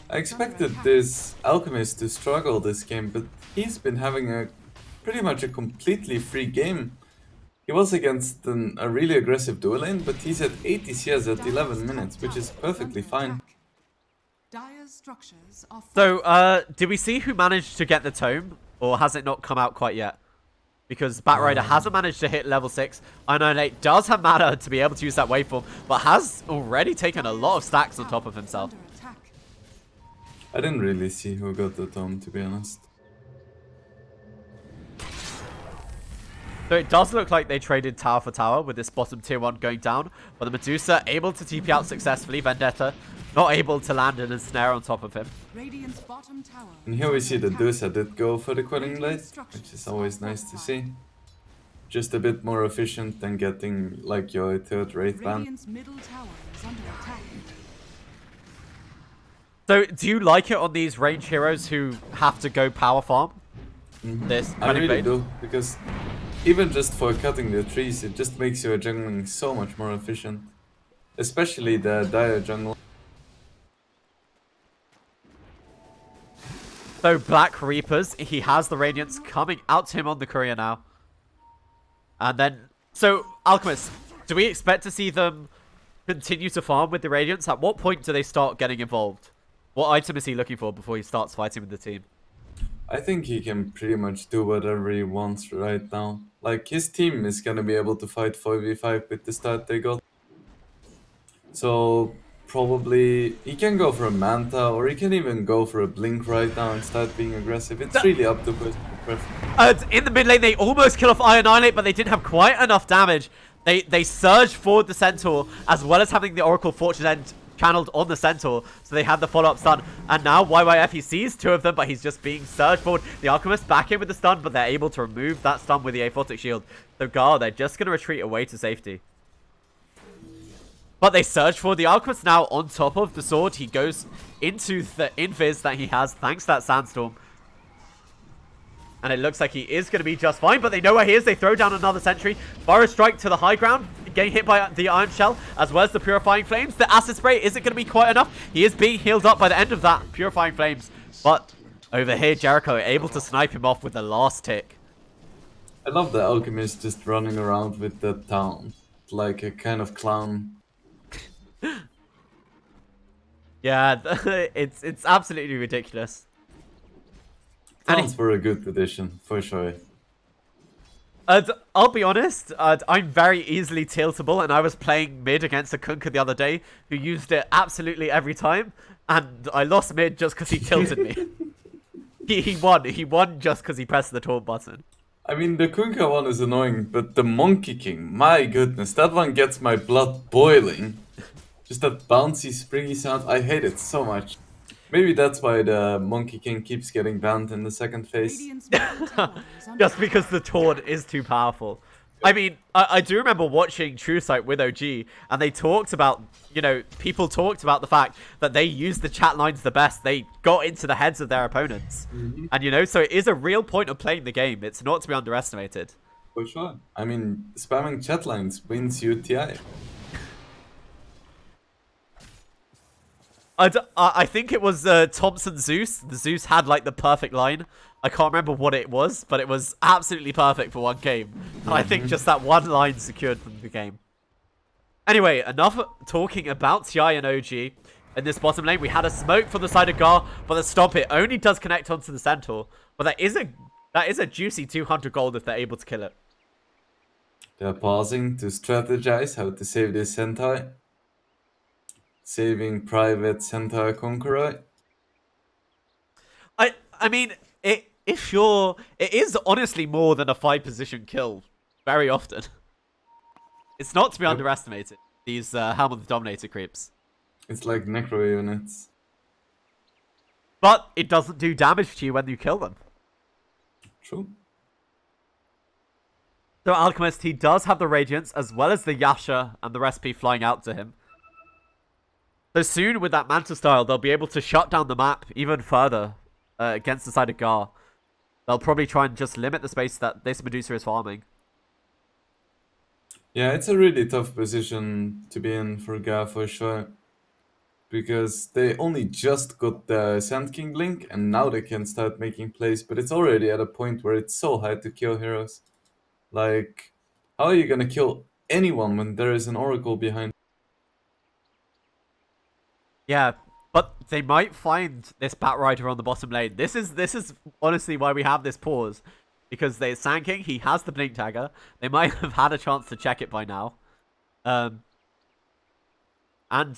I expected this Alchemist to struggle this game, but he's been having pretty much a completely free game. He was against a really aggressive dual lane, but he's at 80 CS at 11 minutes, which is perfectly fine. So, did we see who managed to get the tome? Or has it not come out quite yet? Because Batrider hasn't managed to hit level 6. Annihilate does have mana to be able to use that waveform, but has already taken a lot of stacks on top of himself. I didn't really see who got the tome, to be honest. So it does look like they traded tower for tower with this bottom tier 1 going down. But the Medusa able to TP out successfully. Vendetta not able to land in a snare on top of him. And here we see the Medusa did go for the Quelling Blade, which is always nice to see. Just a bit more efficient than getting like your 3rd Wraith ban. So do you like it on these range heroes who have to go power farm? This I really do, because even just for cutting the trees, it just makes your jungling so much more efficient. Especially the Dire jungle. So Black Reapers, he has the Radiance coming out to him on the courier now. And then, so Alchemist, do we expect to see them continue to farm with the Radiance? At what point do they start getting involved? What item is he looking for before he starts fighting with the team? I think he can pretty much do whatever he wants right now. Like, his team is gonna be able to fight 5v5 with the start they got. So, probably he can go for a Manta, or he can even go for a Blink right now and start being aggressive. It's really up to personal preference. In the mid lane, they almost kill off Annihilate, but they didn't have quite enough damage. They surged forward the Centaur, as well as having the Oracle Fortune End channeled on the Centaur, so they had the follow-up stun. And now YYF, he sees two of them, but he's just being surged forward. The Alchemist back in with the stun, but they're able to remove that stun with the Aphotic Shield. So Gar, they're just going to retreat away to safety. But they surge for the Alchemist now on top of the sword. He goes into the invis that he has thanks to that Sandstorm. And it looks like he is going to be just fine, but they know where he is. They throw down another sentry. Burrow Strike to the high ground, getting hit by the Iron Shell, as well as the Purifying Flames. The Acid Spray isn't going to be quite enough. He is being healed up by the end of that Purifying Flames. But over here, Jericho able to snipe him off with the last tick. I love the Alchemist just running around with the town, like a kind of clown. Yeah, it's absolutely ridiculous. Sounds for a good addition, for sure. I'll be honest, I'm very easily tiltable, and I was playing mid against a Kunkka the other day who used it absolutely every time, and I lost mid just because he tilted me. He won just because he pressed the taunt button. I mean, the Kunkka one is annoying, but the Monkey King, my goodness, that one gets my blood boiling. Just that bouncy, springy sound, I hate it so much. Maybe that's why the Monkey King keeps getting banned in the second phase. Just because the taunt is too powerful. I mean, I do remember watching True Sight with OG, and they talked about, you know, people talked about the fact that they used the chat lines the best. They got into the heads of their opponents. And, you know, so it is a real point of playing the game. It's not to be underestimated. For sure. I mean, spamming chat lines wins you TI. I think it was Thompson Zeus. The Zeus had like the perfect line. I can't remember what it was, but it was absolutely perfect for one game. And I think just that one line secured them the game. Anyway, enough talking about TI and OG. In this bottom lane, we had a smoke from the side of Gar, but the Stomp It only does connect onto the Centaur. But that is a juicy 200 gold if they're able to kill it. They're pausing to strategize how to save this Sentai. Saving Private Sentai Conqueror. I mean, it is honestly more than a 5-position kill very often. It's not to be underestimated, these Helm of the Dominator creeps. It's like Necro units. But it doesn't do damage to you when you kill them. True. So Alchemist, he does have the Radiance, as well as the Yasha and the recipe flying out to him. So soon, with that Manta style, they'll be able to shut down the map even further against the side of Gar. They'll probably try and just limit the space that this Medusa is farming. Yeah, it's a really tough position to be in for Gar for sure. Because they only just got the Sand King Blink, and now they can start making plays, but it's already at a point where it's so hard to kill heroes. Like, how are you gonna kill anyone when there is an Oracle behind? Yeah, but they might find this Batrider on the bottom lane. This is honestly why we have this pause. Because they Sand King, he has the Blink Dagger. They might have had a chance to check it by now. And,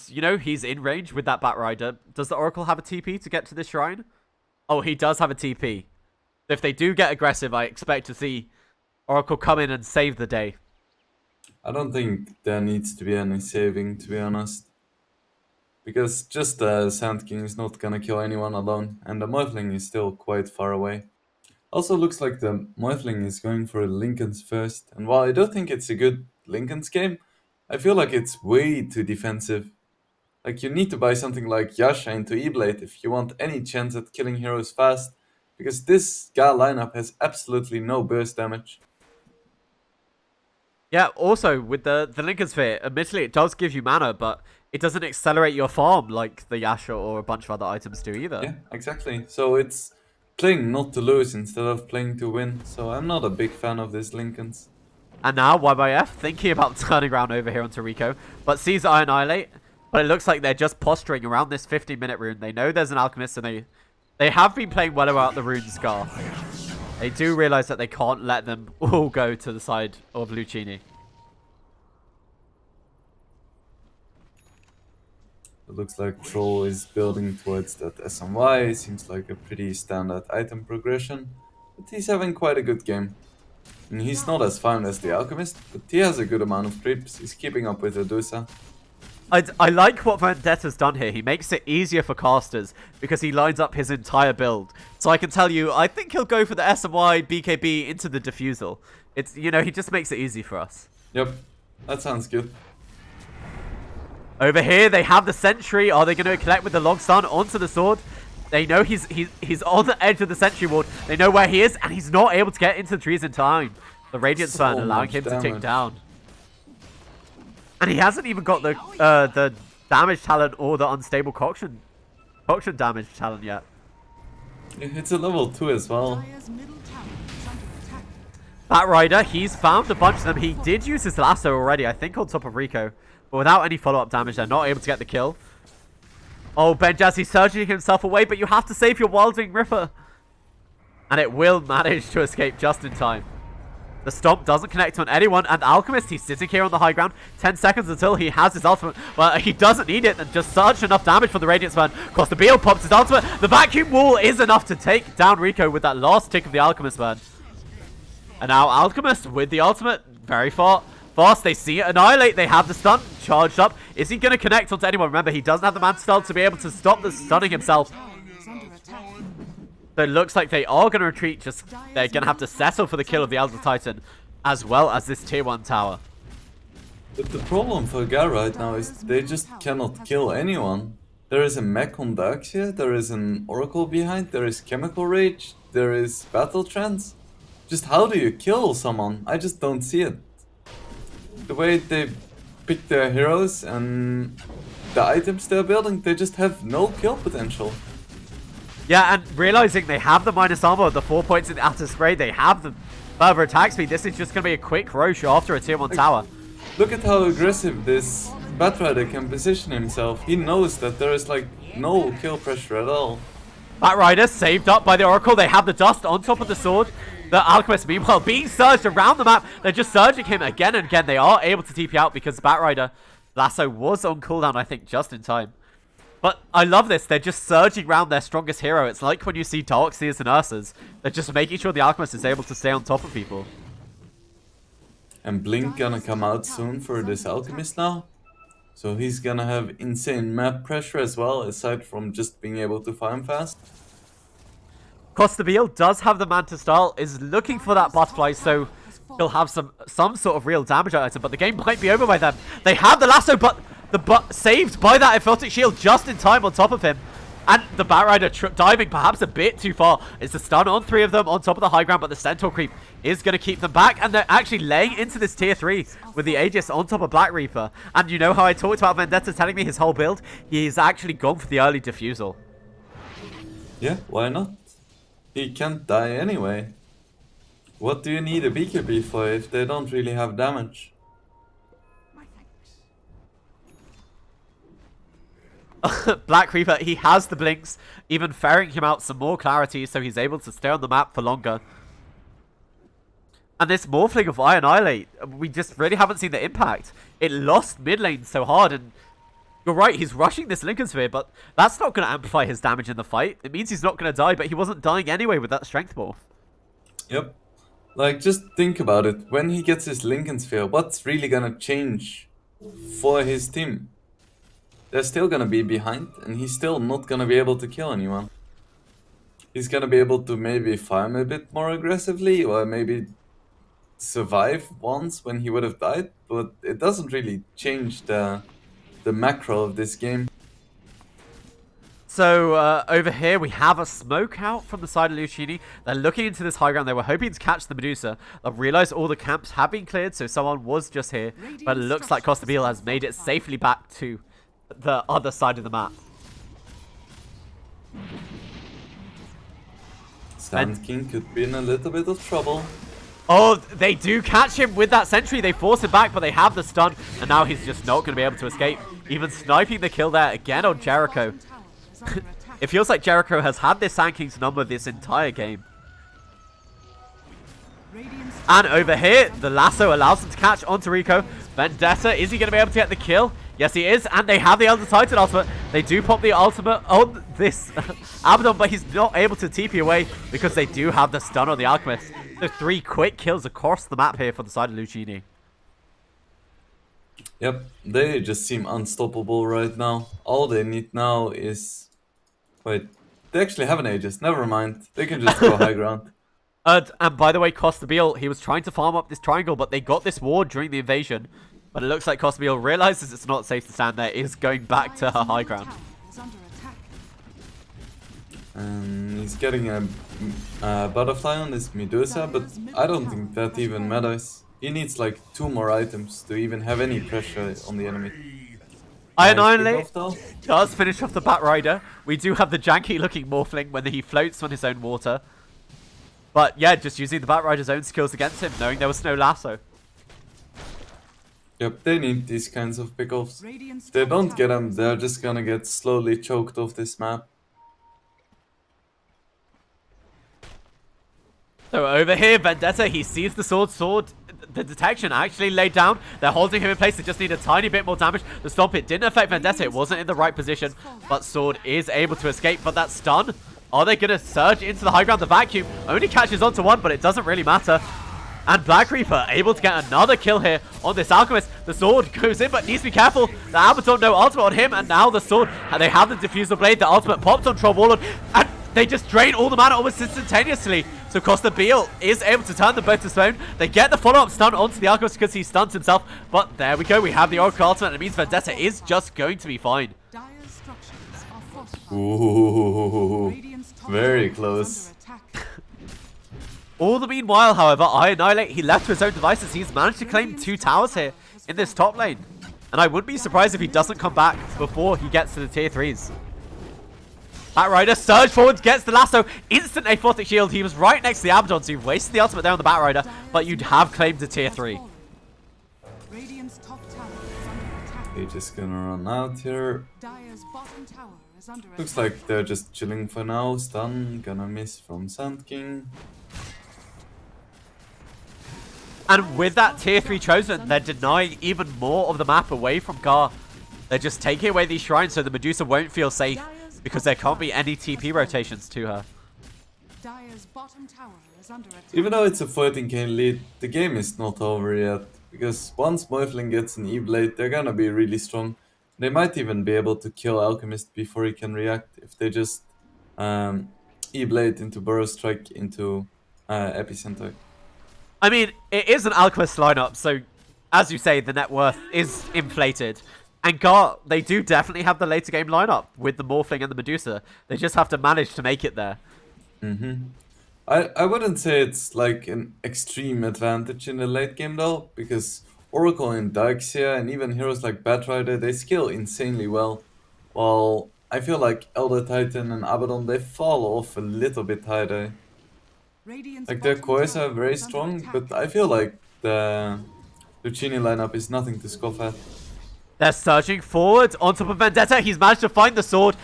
you know, he's in range with that Batrider. Does the Oracle have a TP to get to this shrine? Oh, he does have a TP. If they do get aggressive, I expect to see Oracle come in and save the day. I don't think there needs to be any saving, to be honest. Because just the Sand King is not gonna kill anyone alone, and the Morphling is still quite far away. Also looks like the Morphling is going for Linken's first, and while I don't think it's a good Linken's game, I feel like it's way too defensive. Like, you need to buy something like Yasha into E-Blade if you want any chance at killing heroes fast, because this Gar lineup has absolutely no burst damage. Yeah, also, with the Lincoln Sphere, admittedly it does give you mana, but it doesn't accelerate your farm like the Yasha or a bunch of other items do either. Yeah, exactly. So it's playing not to lose instead of playing to win, so I'm not a big fan of this Linken's. And now YYF thinking about turning around over here onto Rico, but sees Annihilate, But it looks like they're just posturing around this 15-minute rune. They know there's an alchemist, and they have been playing well about the rune Scar. They do realize that they can't let them all go to the side of Lucchini. It looks like Troll is building towards that SMY. Seems like a pretty standard item progression. But he's having quite a good game. And he's not as farmed as the Alchemist, but he has a good amount of creeps. He's keeping up with Adusa. I like what Vendetta's done here. He makes it easier for casters because he lines up his entire build. So I can tell you, I think he'll go for the SMY, BKB into the Diffusal. It's, you know, he just makes it easy for us. Yep, that sounds good. Over here, they have the Sentry. Are they going to collect with the Log Stun onto the sword? They know he's on the edge of the Sentry ward. They know where he is, and he's not able to get into the trees in time. The Radiant Spurn allowing him to tick down. And he hasn't even got the damage talent or the unstable Coction damage talent yet. It's a level 2 as well. Bat Rider, he's found a bunch of them. He did use his lasso already, I think, on top of Rico. But without any follow-up damage, they're not able to get the kill. Oh, Benjaz, surging himself away, but you have to save your Wildwing Ripper. And it will manage to escape just in time. The Stomp doesn't connect on anyone, and Alchemist, he's sitting here on the high ground. 10 seconds until he has his ultimate. Well, he doesn't need it, and just such enough damage for the Radiant Spurn. Costabile pops his ultimate. The Vacuum Wall is enough to take down Rico with that last tick of the Alchemist burn. And now Alchemist with the ultimate, very fast. They see it annihilate. They have the stun charged up. Is he going to connect onto anyone? Remember, he doesn't have the Mantis Style to be able to stop the stunning himself. So it looks like they are going to retreat. Just they're going to have to settle for the kill of the Elder Titan, as well as this tier 1 tower. But the problem for Gar right now is they just cannot kill anyone. There is a mech on Daxia, there is an Oracle behind, there is Chemical Rage, there is Battle Trance. Just how do you kill someone? I just don't see it. The way they pick their heroes and the items they're building, they just have no kill potential. Yeah, and realizing they have the minus armor, the 4 points in the Atta Spray, they have the further attack speed. This is just going to be a quick Roche after a tier 1 tower. Look at how aggressive this Batrider can position himself. He knows that there is like no kill pressure at all. Batrider saved up by the Oracle. They have the dust on top of the sword. The Alchemist, meanwhile, being surged around the map. They're just surging him again and again. They are able to TP out because Batrider lasso was on cooldown, I think, just in time. But I love this. They're just surging around their strongest hero. It's like when you see Darkseers and Ursas. They're just making sure the Alchemist is able to stay on top of people. And Blink gonna come out soon for this Alchemist now. So he's gonna have insane map pressure as well, aside from just being able to farm fast. Costabile does have the Manta Style, is looking for that butterfly, so he'll have some sort of real damage item, but the game might be over by then. They have the lasso, but saved by that Aphotic Shield just in time on top of him. And the Batrider diving perhaps a bit too far. It's a stun on 3 of them on top of the high ground, but the Centaur creep is going to keep them back. And they're actually laying into this tier 3 with the Aegis on top of Black Reaper. And you know how I talked about Vendetta telling me his whole build? He's actually gone for the early Diffusal. Yeah, why not? He can't die anyway. What do you need a BKB for if they don't really have damage? Black Reaper, he has the blinks, even ferrying him out some more clarity so he's able to stay on the map for longer. And this Morphling of Annihilate, we just really haven't seen the impact. It lost mid lane so hard, and you're right, he's rushing this Lincoln Sphere, but that's not going to amplify his damage in the fight. It means he's not going to die, but he wasn't dying anyway with that Strength Morph. Yep. Like, just think about it. When he gets his Lincoln Sphere, what's really going to change for his team? They're still going to be behind, and he's still not going to be able to kill anyone. He's going to be able to maybe farm a bit more aggressively, or maybe survive once when he would have died, but it doesn't really change the macro of this game. So over here we have a smoke out from the side of Lucchini. They're looking into this high ground. They were hoping to catch the Medusa. They've realized all the camps have been cleared, so someone was just here. But it looks like Costabile has made it safely back to the other side of the map. Sand King could be in a little bit of trouble. Oh, they do catch him with that sentry. They force him back, but they have the stun. And now he's just not going to be able to escape. Even sniping the kill there again on Jericho. It feels like Jericho has had this Sand King's number this entire game. And over here, the lasso allows him to catch onto Rico. Vendetta, is he going to be able to get the kill? Yes, he is. And they have the Elder Titan ultimate. They do pop the ultimate on this Abaddon, but he's not able to TP away because they do have the stun on the Alchemist. So 3 quick kills across the map here for the side of Lucchini. Yep, they just seem unstoppable right now. All they need now is... Wait, they actually have an Aegis. Never mind. They can just go high ground. And by the way, Costabile, he was trying to farm up this triangle, but they got this ward during the invasion. But it looks like Costabile realizes it's not safe to stand there, is going back to her high ground. And he's getting a butterfly on his Medusa, but I don't think that even matters. He needs like 2 more items to even have any pressure on the enemy. Annihilate does finish off the Batrider. We do have the janky looking Morphling when he floats on his own water. But yeah, just using the Batrider's own skills against him, knowing there was no lasso. Yep, they need these kinds of pickoffs. If they don't get them, they're just gonna get slowly choked off this map. So over here, Vendetta, he sees the sword. The detection actually laid down. They're holding him in place. They just need a tiny bit more damage. The Stomp It didn't affect Vendetta. It wasn't in the right position. But Sword is able to escape. But that stun, are they going to surge into the high ground? The vacuum only catches onto one, but it doesn't really matter. And Black Reaper able to get another kill here on this Alchemist. The sword goes in, but needs to be careful. The Abaddon, no ultimate on him. And now the sword, and they have the Diffusal Blade. The ultimate popped on Troll Warlord. And they just drain all the mana almost instantaneously. So Costabile is able to turn them both to stone. They get the follow-up stun onto the Alchemist because he stuns himself. But there we go. We have the Oracle ultimate. And it means Vendetta is just going to be fine. Ooh, very close. All the meanwhile, however, Annihilate, he left to his own devices. He's managed to claim 2 towers here in this top lane. And I wouldn't be surprised if he doesn't come back before he gets to the tier 3s. Batrider surge forward, gets the lasso, instant aphotic shield. He was right next to the Abaddon, so you've wasted the ultimate there on the Batrider, but you'd have claimed a tier 3. They're just gonna run out here. Looks like they're just chilling for now. Stun, gonna miss from Sand King. And with that tier 3 chosen, they're denying even more of the map away from Gar. They're just taking away these shrines so the Medusa won't feel safe because there can't be any TP rotations to her. Even though it's a 14k lead, the game is not over yet. Because once Morphling gets an E-Blade, they're gonna be really strong. They might even be able to kill Alchemist before he can react if they just E-Blade into Burrow Strike into Epicenter. I mean, it is an Alchemist lineup, so as you say, the net worth is inflated. And Gar, they do definitely have the later game lineup with the Morphling and the Medusa. They just have to manage to make it there. I wouldn't say it's like an extreme advantage in the late game though, because Oracle and Dixia and even heroes like Batrider, they scale insanely well. While I feel like Elder Titan and Abaddon, they fall off a little bit higher. Like their cores are very strong, but I feel like the Lucchini lineup is nothing to scoff at. They're surging forward on top of Vendetta. He's managed to find the sword.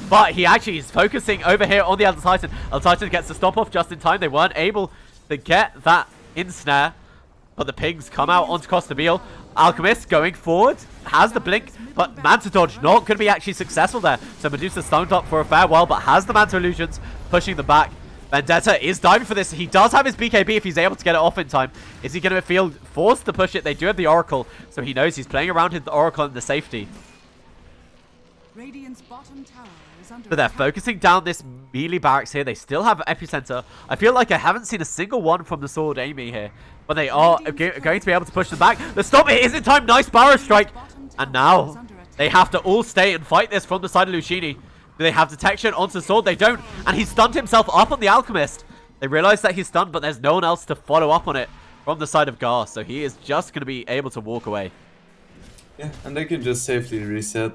But he actually is focusing over here on the Elder Titan. Elder Titan gets the stop off just in time. They weren't able to get that ensnare. But the pigs come out onto Costabile. Alchemist going forward. Has the blink. But Manta Dodge not going to be actually successful there. So Medusa stunned up for a farewell. But has the Manta Illusions pushing them back. Vendetta is diving for this. He does have his BKB if he's able to get it off in time. Is he going to feel forced to push it? They do have the Oracle. So he knows he's playing around with the Oracle and the safety. But they're focusing down this melee barracks here. They still have Epicenter. I feel like I haven't seen a single one from the Sword Amy here. But they are going to be able to push them back. The stop it is in time. Nice Barrow Strike. And now they have to all stay and fight this from the side of Lucchini. Do they have detection onto the Sword? They don't. And he stunned himself up on the Alchemist. They realize that he's stunned, but there's no one else to follow up on it from the side of Gar. So he is just going to be able to walk away. Yeah, and they can just safely reset.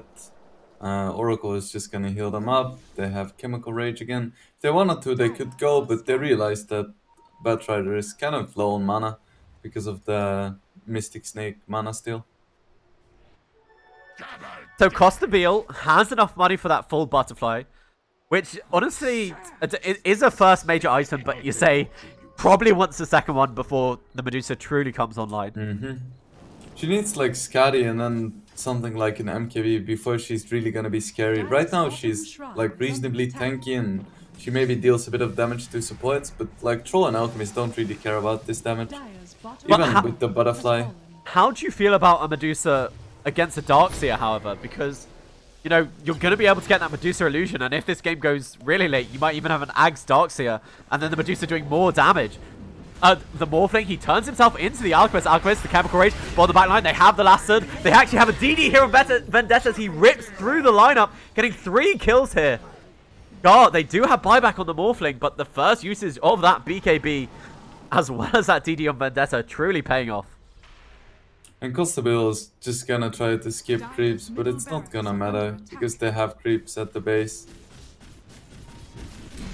Oracle is just gonna heal them up. They have Chemical Rage again. If they wanted to, they could go, but they realized that Batrider is kind of low on mana because of the Mystic Snake mana steal. So Costa Beal has enough money for that full butterfly, which honestly is a first major item, but you say probably wants the second one before the Medusa truly comes online. She needs like Skadi and then something like an MKB before she's really gonna be scary. Right now she's like reasonably tanky and she maybe deals a bit of damage to supports, but like Troll and Alchemist don't really care about this damage. Even with the butterfly. How do you feel about a Medusa against a Darkseer, however? Because, you know, you're going to be able to get that Medusa illusion, and if this game goes really late, you might even have an Aghs Darkseer, and then the Medusa doing more damage. The Morphling, he turns himself into the Alchemist. Alchemist, the Chemical Rage, but on the back line, they have the last third. They actually have a DD here on Vendetta as he rips through the lineup, getting 3 kills here. God, they do have buyback on the Morphling, but the first usage of that BKB, as well as that DD on Vendetta, truly paying off. And Costabile is just gonna try to skip creeps, but it's not gonna matter, because they have creeps at the base.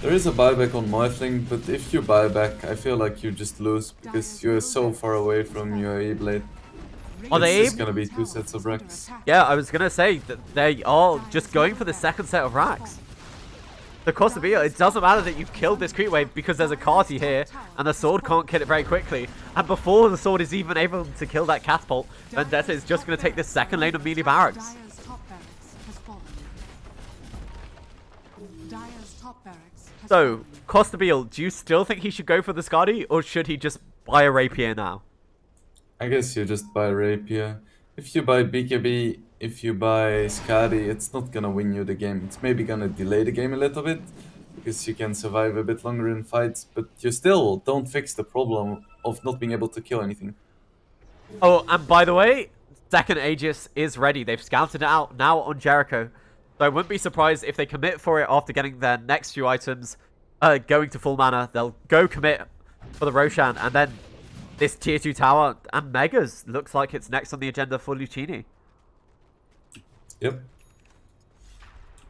There is a buyback on Morphling, but if you buy back, I feel like you just lose, because you're so far away from your E-Blade. It's just gonna be 2 sets of racks. Yeah, I was gonna say that they are just going for the second set of racks. The Costa Beal, it doesn't matter that you've killed this creep wave because there's a Carti here and the sword can't kill it very quickly. And before the sword is even able to kill that catapult, Vendetta is just going to take this second lane of melee barracks. So, Costa Beal, do you still think he should go for the Skadi or should he just buy a Rapier now? I guess you just buy Rapier. If you buy BKB, if you buy Skadi, it's not gonna win you the game. It's maybe gonna delay the game a little bit, because you can survive a bit longer in fights, but you still don't fix the problem of not being able to kill anything. Oh, and by the way, second Aegis is ready. They've scouted it out now on Jericho. So I wouldn't be surprised if they commit for it after getting their next few items, going to full mana. They'll go commit for the Roshan, and then this tier 2 tower and Megas looks like it's next on the agenda for Lucchini. Yep.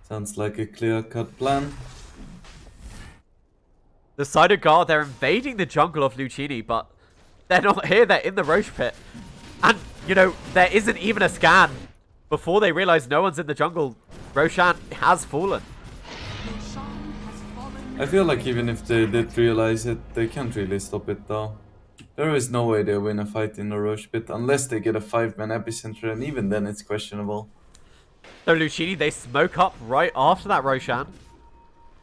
Sounds like a clear-cut plan. The side of Guard, they're invading the jungle of Lucchini, but they're not here. They're in the Roche pit. And, you know, there isn't even a scan. Before they realize no one's in the jungle, Roshan has fallen. I feel like even if they did realize it, they can't really stop it though. There is no way they win a fight in the Roche pit unless they get a 5-man epicenter, and even then it's questionable. So Lucchini, they smoke up right after that Roshan.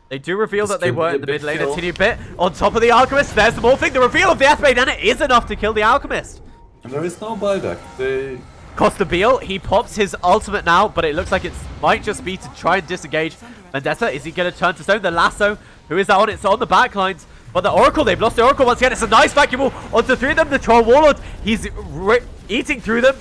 They do reveal that they were in the mid lane a teeny bit. On top of the Alchemist, there's the Morphling, the reveal of the Aspade, and it is enough to kill the Alchemist. And there is no buyback. Costa Beal, he pops his ultimate now, but it looks like it might just be to try and disengage. Vendetta, is he going to turn to stone? The lasso, who is that on? It's on the backlines. But the Oracle, they've lost the Oracle once again. It's a nice vacuum wall onto 3 of them. The Troll Warlord, he's eating through them.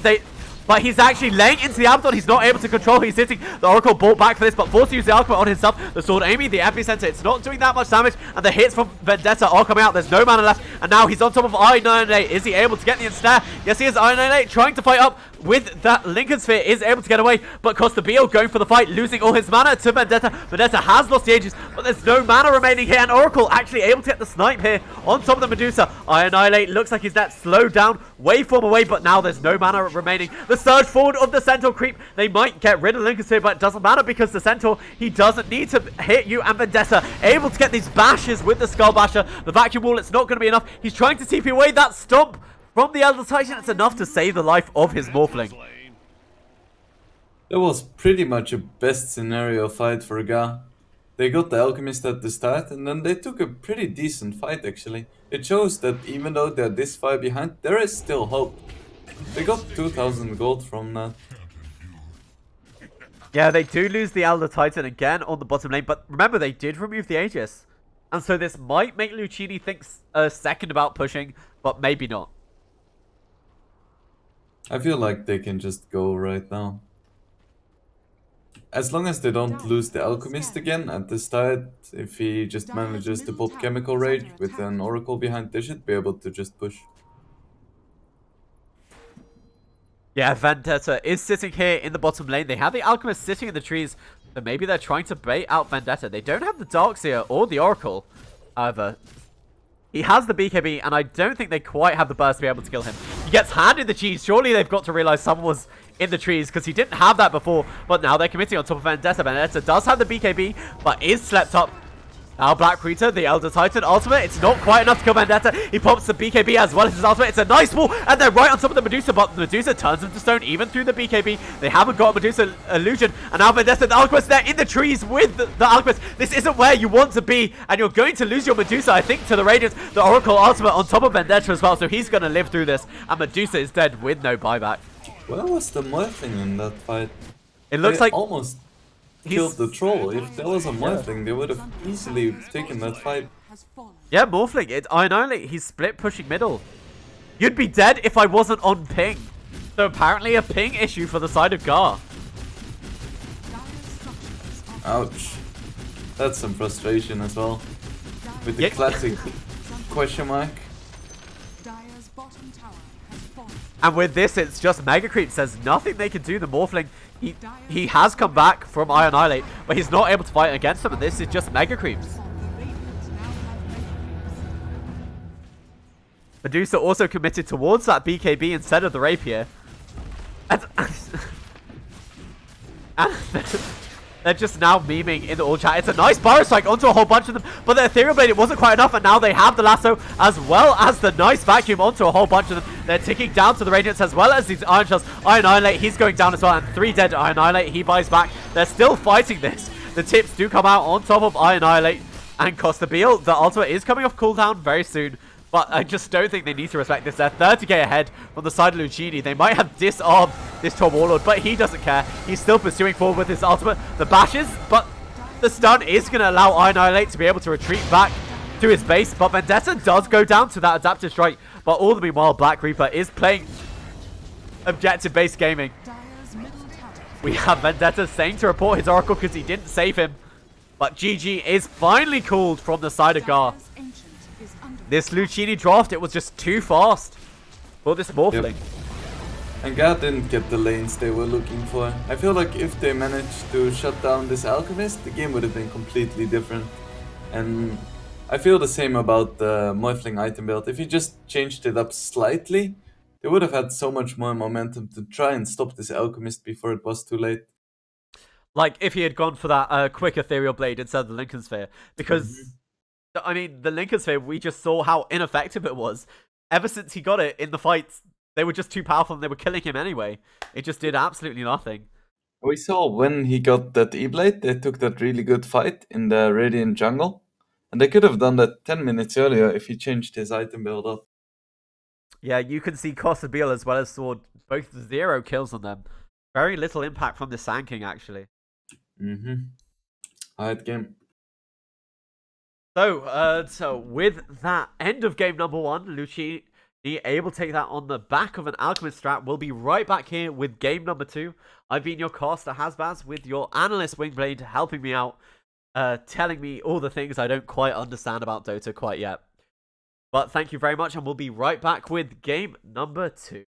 But he's actually laying into the Abaddon. He's not able to control. He's hitting the Oracle bought back for this, but forced to use the Alchemist on himself. The sword aiming the epicenter. It's not doing that much damage, and the hits from Vendetta are coming out. There's no mana left, and now he's on top of I-98. Is he able to get the ensnare? Yes, he is. I-98 trying to fight up with that Lincoln Sphere, is able to get away, but Costa Beal going for the fight, losing all his mana to Vendetta. Vendetta has lost the Aegis, but there's no mana remaining here, and Oracle actually able to get the snipe here on top of the Medusa. I-98 looks like he's that slowed down, waveform away, but now there's no mana remaining. The surge forward of the Centaur creep, they might get rid of Lincoln Sphere, but it doesn't matter because the Centaur, he doesn't need to hit you, and Vendetta able to get these bashes with the Skull Basher. The vacuum wall, it's not going to be enough. He's trying to TP away that stomp from the Elder Titan. It's enough to save the life of his Morphling. That was pretty much a best scenario fight for Ga. They got the Alchemist at the start, and then they took a pretty decent fight actually. It shows that even though they're this far behind, there is still hope. They got 2,000 gold from that. Yeah, they do lose the Elder Titan again on the bottom lane, but remember, they did remove the Aegis. And so this might make Lucchini think a second about pushing, but maybe not. I feel like they can just go right now. As long as they don't lose the Alchemist again at the start, if he just manages to pop Chemical Rage with an Oracle behind, they should be able to just push. Yeah, Vendetta is sitting here in the bottom lane. They have the Alchemist sitting in the trees, so maybe they're trying to bait out Vendetta. They don't have the Darkseer or the Oracle. However, He has the BKB, and I don't think they quite have the burst to be able to kill him. He gets handed the cheese. Surely they've got to realize someone was in the trees, because he didn't have that before, but now they're committing on top of Vendetta. Vendetta does have the BKB, but is slept up. Now Black Rita, the Elder Titan ultimate. It's not quite enough to kill Vendetta. He pops the BKB as well as his ultimate. It's a nice wall, and they're right on top of the Medusa, but the Medusa turns him to stone even through the BKB. They haven't got a Medusa illusion, and now Vendetta, the Alchemist, they're in the trees with the Alchemist. This isn't where you want to be, and you're going to lose your Medusa, I think, to the Radiance. The Oracle ultimate on top of Vendetta as well, so he's going to live through this, and Medusa is dead with no buyback. Where was the Morphling in that fight? It looks They like almost killed the troll. If there was a Morphling, they would have easily taken that fight. Yeah, Morphling, I annihilate. He's split pushing middle. You'd be dead if I wasn't on ping. So apparently a ping issue for the side of Gar. Ouch. That's some frustration as well. With the Yeah. classic question mark. Dire's bottom tower has fallen. And with this, it's just Mega Creep. There's nothing they can do. The Morphling, he has come back from I Annihilate, but he's not able to fight against them. And this is just Mega Creeps. The Radiant now have Mega Creeps. Medusa also committed towards that BKB instead of the Rapier. And, and they're just now memeing in the all chat. It's a nice Burrow Strike onto a whole bunch of them, but the Ethereal Blade, it wasn't quite enough, and now they have the Lasso as well as the nice Vacuum onto a whole bunch of them. They're ticking down to the Radiance as well as these Iron Shells. I Annihilate, he's going down as well, and 3 dead. I Annihilate, he buys back. They're still fighting this. The tips do come out on top of I Annihilate and Costa Beal. The ultimate is coming off cooldown very soon, but I just don't think they need to respect this. They're 30k ahead from the side of Lucchini. They might have disarmed this Tom Warlord, but he doesn't care. He's still pursuing forward with his ultimate. The bashes, but the stun is going to allow I Annihilate to be able to retreat back to his base, but Vendetta does go down to that adaptive strike. But all the meanwhile, Black Reaper is playing objective-based gaming. Dire's middle tower. We have Vendetta saying to report his Oracle because he didn't save him. But GG is finally called from the side of Gar. Dire's ancient is under This Lucchini draft, it was just too fast for this Morphling. Yep. And God didn't get the lanes they were looking for. I feel like if they managed to shut down this Alchemist, the game would have been completely different. And I feel the same about the Morphling item build. If you just changed it up slightly, they would have had so much more momentum to try and stop this Alchemist before it was too late. Like, if he had gone for that quick Ethereal Blade instead of the Lincoln Sphere. Because, I mean, the Lincoln Sphere, we just saw how ineffective it was. Ever since he got it in the fights, they were just too powerful and they were killing him anyway. It just did absolutely nothing. We saw when he got that E-Blade, they took that really good fight in the Radiant jungle. And they could have done that 10 minutes earlier if he changed his item build up. Yeah, you can see Costa Beal as well as Sword, both 0 kills on them. Very little impact from the Sand King, actually. Hard game. So with that end of game number 1, Lucchini able to take that on the back of an Alchemist strat. We'll be right back here with game number 2. I've been your caster Hasbaz with your analyst Wingblade helping me out, telling me all the things I don't quite understand about Dota quite yet. But thank you very much, and we'll be right back with game number 2.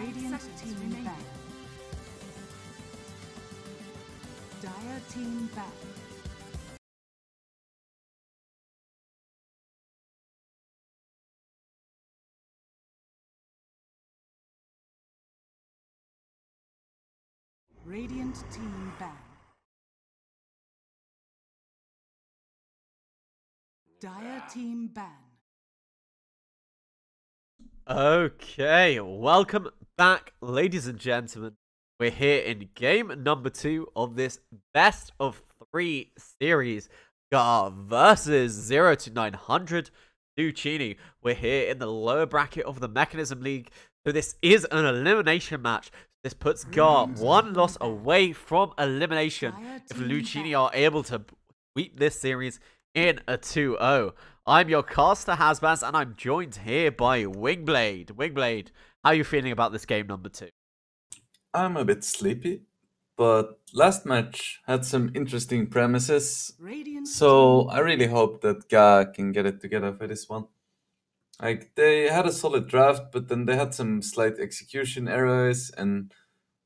Radiant team ban. Dire team ban. Radiant team ban. Dire team ban. Okay, welcome back, ladies and gentlemen. We're here in game number 2 of this best of 3 series. Gar versus 0 to 900 Lucchini. We're here in the lower bracket of the Mekansm League. So this is an elimination match. This puts Gar one loss away from elimination if Lucchini are able to sweep this series in a 2-0. I'm your caster, Hasbaz, and I'm joined here by Wingblade. Wingblade, how are you feeling about this game number 2? I'm a bit sleepy, but last match had some interesting premises, so I really hope that Ga can get it together for this one. Like, they had a solid draft, but then they had some slight execution errors, and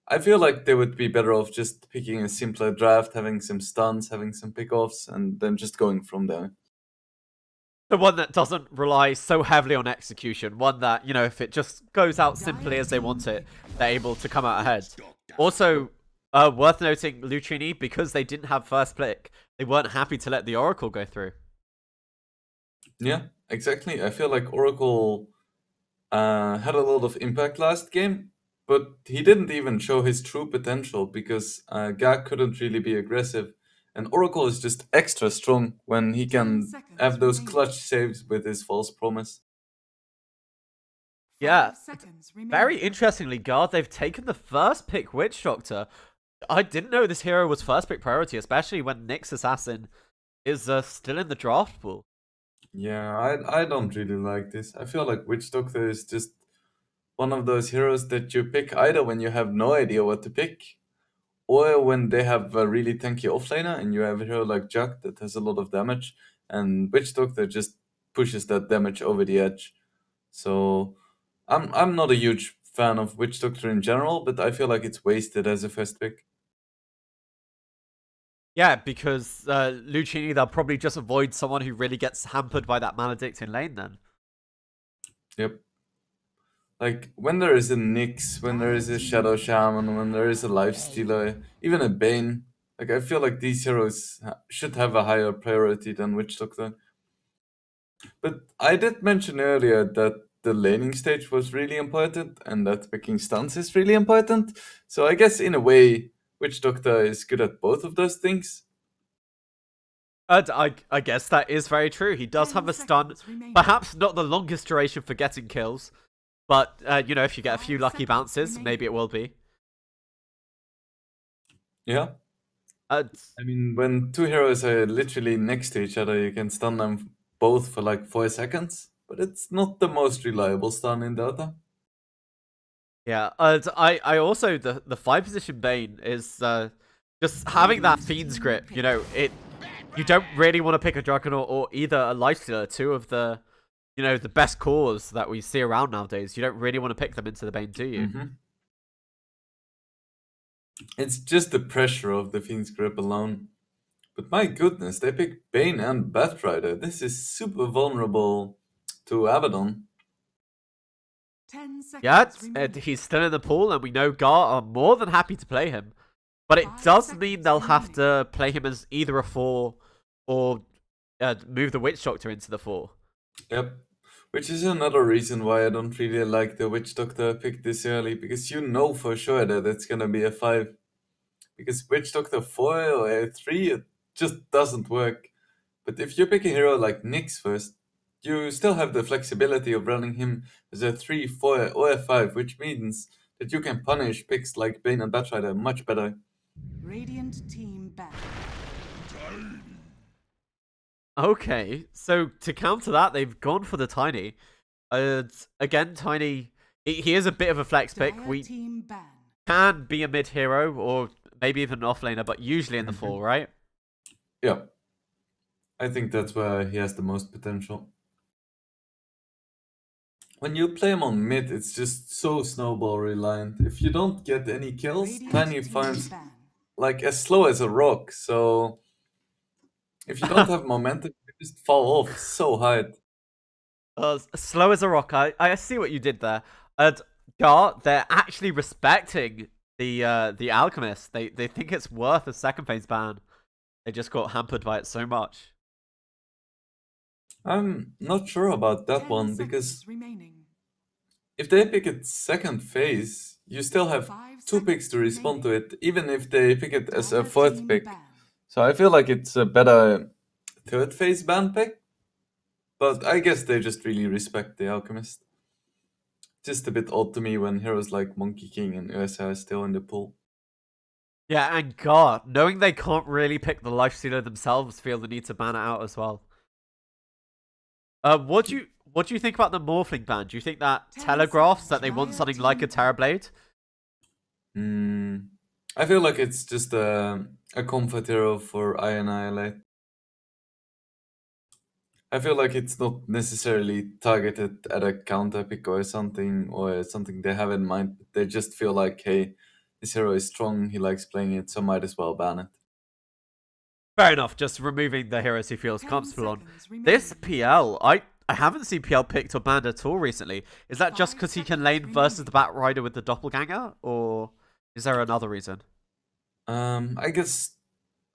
I feel like they would be better off just picking a simpler draft, having some stuns, having some pickoffs, and then just going from there. The one that doesn't rely so heavily on execution. One that, you know, if it just goes out simply as they want it, they're able to come out ahead. Also, worth noting, Lucchini, because they didn't have first pick, they weren't happy to let the Oracle go through. Yeah, exactly. I feel like Oracle had a lot of impact last game, but he didn't even show his true potential because Ga couldn't really be aggressive. And Oracle is just extra strong when he can have those clutch saves with his false promise. Yeah, very interestingly, Guard, they've taken the first pick Witch Doctor. I didn't know this hero was first pick priority, especially when Nyx Assassin is still in the draft pool. Yeah, I don't really like this. I feel like Witch Doctor is just one of those heroes that you pick either when you have no idea what to pick, or when they have a really tanky offlaner and you have a hero like Jack that has a lot of damage, and Witch Doctor just pushes that damage over the edge. So I'm not a huge fan of Witch Doctor in general, but I feel like it's wasted as a first pick. Yeah, because Lucchini, they'll probably just avoid someone who really gets hampered by that Maledict in lane then. Yep. Like, when there is a Nyx, when there is a Shadow Shaman, when there is a Lifestealer, even a Bane, like, I feel like these heroes should have a higher priority than Witch Doctor. But I did mention earlier that the laning stage was really important and that picking stuns is really important. So I guess in a way, Witch Doctor is good at both of those things. I guess that is very true. He does have a stun, perhaps not the longest duration for getting kills, but you know, if you get a few lucky bounces, maybe it will be. Yeah. I mean, when two heroes are literally next to each other, you can stun them both for like 4 seconds, but it's not the most reliable stun in Dota. Yeah, I also, the 5 position Bane is just having that Fiend's Grip, you know, you don't really want to pick a Juggernaut or either a Lifestealer, two of the, you know, the best cores that we see around nowadays. You don't really want to pick them into the Bane, do you? Mm-hmm. It's just the pressure of the Fiend's Grip alone. But my goodness, they picked Bane and Batrider. This is super vulnerable to Abaddon. 10 seconds Yeah, remaining. he's still in the pool, and we know Gar are more than happy to play him. But it 5 does mean seconds they'll have remaining. to play him as either a 4 or move the Witch Doctor into the 4. Yep. Which is another reason why I don't really like the Witch Doctor pick this early, because you know for sure that it's gonna be a 5. Because Witch Doctor 4 or a 3, it just doesn't work. But if you pick a hero like Nyx first, you still have the flexibility of running him as a 3, 4, or a 5, which means that you can punish picks like Bane and Batrider much better. Radiant team back. Okay, so to counter that, they've gone for the Tiny. Again, Tiny, he is a bit of a flex pick. Dire We team ban. can be a mid hero or maybe even an offlaner, but usually in the 4, right? Yeah. I think that's where he has the most potential. when you play him on mid, it's just so snowball reliant. If you don't get any kills, Radiant Tiny team finds ban. like as slow as a rock. So if you don't have momentum, you just fall off so hard. Slow as a rock. I see what you did there. And Gar, they're actually respecting the Alchemist. They think it's worth a second phase ban. They just got hampered by it so much. I'm not sure about that 10 one seconds because remaining. if they pick it second phase, you still have 5 two picks to seconds respond to remaining. it, even if they pick it as a Dire fourth team pick. ban. So I feel like it's a better third phase ban pick, but I guess they just really respect the Alchemist. Just a bit odd to me when heroes like Monkey King and USA are still in the pool. Yeah, and God, knowing they can't really pick the Lifestealer themselves, feel the need to ban it out as well. What do you think about the Morphling ban? Do you think that 10 telegraphs that seconds. they want Dire something like a team ban. Terrorblade? I feel like it's just a comfort hero for I Annihilate. I feel like it's not necessarily targeted at a counter pick or something they have in mind. They just feel like, hey, this hero is strong, he likes playing it, so might as well ban it. Fair enough, just removing the heroes he feels 10 comfortable on. seconds This remaining. PL, I haven't seen PL picked or banned at all recently. Is that just 5 because he can seconds lane versus remaining. the Bat Rider with the Doppelganger? Or is there another reason? I guess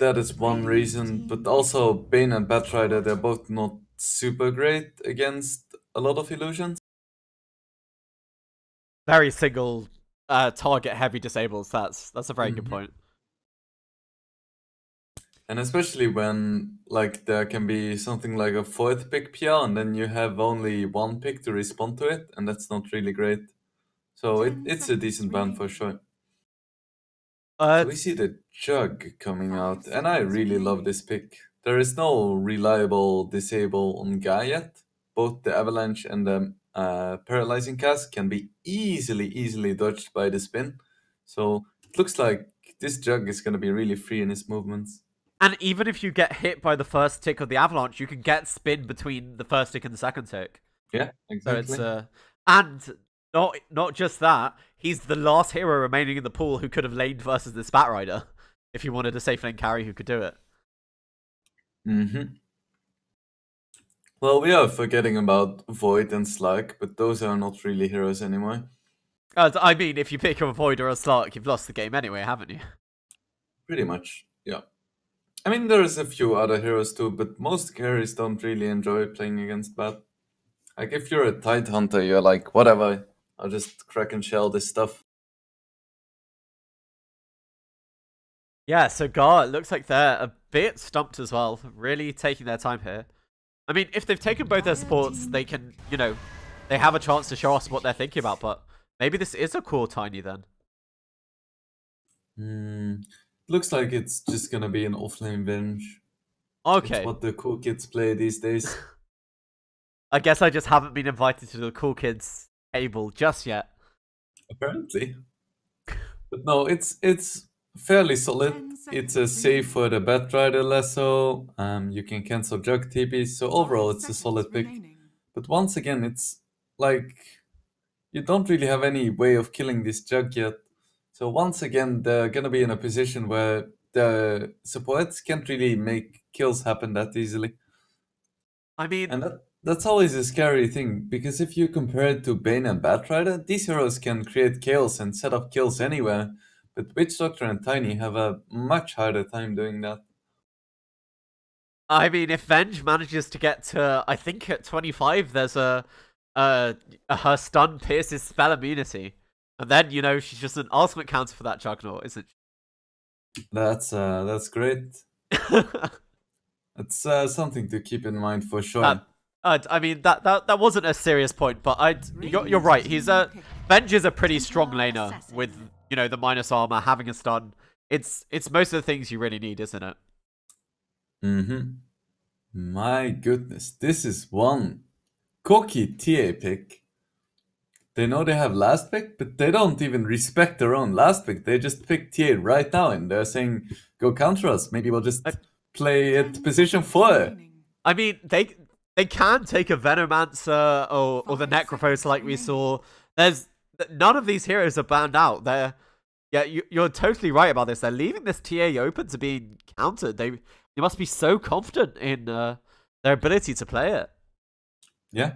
that is one Radiant reason, team but also Bane and Batrider, they're short. both not super great against a lot of illusions. Very single target heavy disables. That's a very good Mhm. point. And especially when like there can be something like a fourth pick PR and then you have only one pick to respond to it, and that's not really great. So 10 it's a seconds decent ban for remaining. sure. Uh, So we see the Jug coming 5 out, and I seconds really love remaining. this pick. There is no reliable disable on Guy yet. Both the Avalanche and the Paralyzing Cast can be easily dodged by the spin. So it looks like this Jug is going to be really free in his movements. and even if you get hit by the first tick of the Avalanche, you can get spin between the first tick and the second tick. Yeah, So it's exactly. and not just that, he's the last hero remaining in the pool who could have laned versus this Bat Rider if you wanted a safe lane carry who could do it. Mm-hmm. Well, we are forgetting about Void and Slug, but those are not really heroes anymore. I mean, if you pick a Void or a Slark, you've lost the game anyway, haven't you? Pretty much, yeah. I mean, there's a few other heroes too, but most carries don't really enjoy playing against Bat. Like, if you're a Tide Hunter, you're like, whatever, I'll just crack and shell this stuff. Yeah, so Gar, it looks like they're a bit stumped as well, really taking their time here. I mean, if they've taken both their supports, they can, they have a chance to show us what they're thinking about, but maybe this is a core Tiny then. Looks like it's just gonna be an offlane Venge. Okay. It's what the cool kids play these days. I guess I just haven't been invited to the cool kids table just yet. Apparently. But no, it's fairly solid. 10 It's a seconds save for remaining. the Batrider Lasso. You can cancel Jug TPs, so 5 overall it's a seconds solid pick. remaining. But once again, it's like you don't really have any way of killing this Jug yet. So once again, they're gonna be in a position where the supports can't really make kills happen that easily. I mean, And that's always a scary thing, because if you compare it to Bane and Batrider, these heroes can create chaos and set up kills anywhere, but Witch Doctor and Tiny have a much harder time doing that. if Venge manages to get to, I think at 25, there's her stun pierces spell immunity. And then, she's just an ultimate counter for that Juggernaut, isn't That's great. she? It's something to keep in mind for sure. That wasn't a serious point, but you're right. Venge is a pretty strong laner with, the minus armor, having a stun. It's most of the things you really need, isn't it? My goodness, this is one cocky TA pick. They know they have last pick, but they don't even respect their own last pick. They just pick TA right now, and they're saying, go counter us. Maybe we'll just play at 10 position seconds 4. remaining. I mean, they can take a Venomancer or the Necrophos like we saw. There's none of these heroes are banned out. You're totally right about this. They're leaving this TA open to being countered. They must be so confident in their ability to play it. Yeah.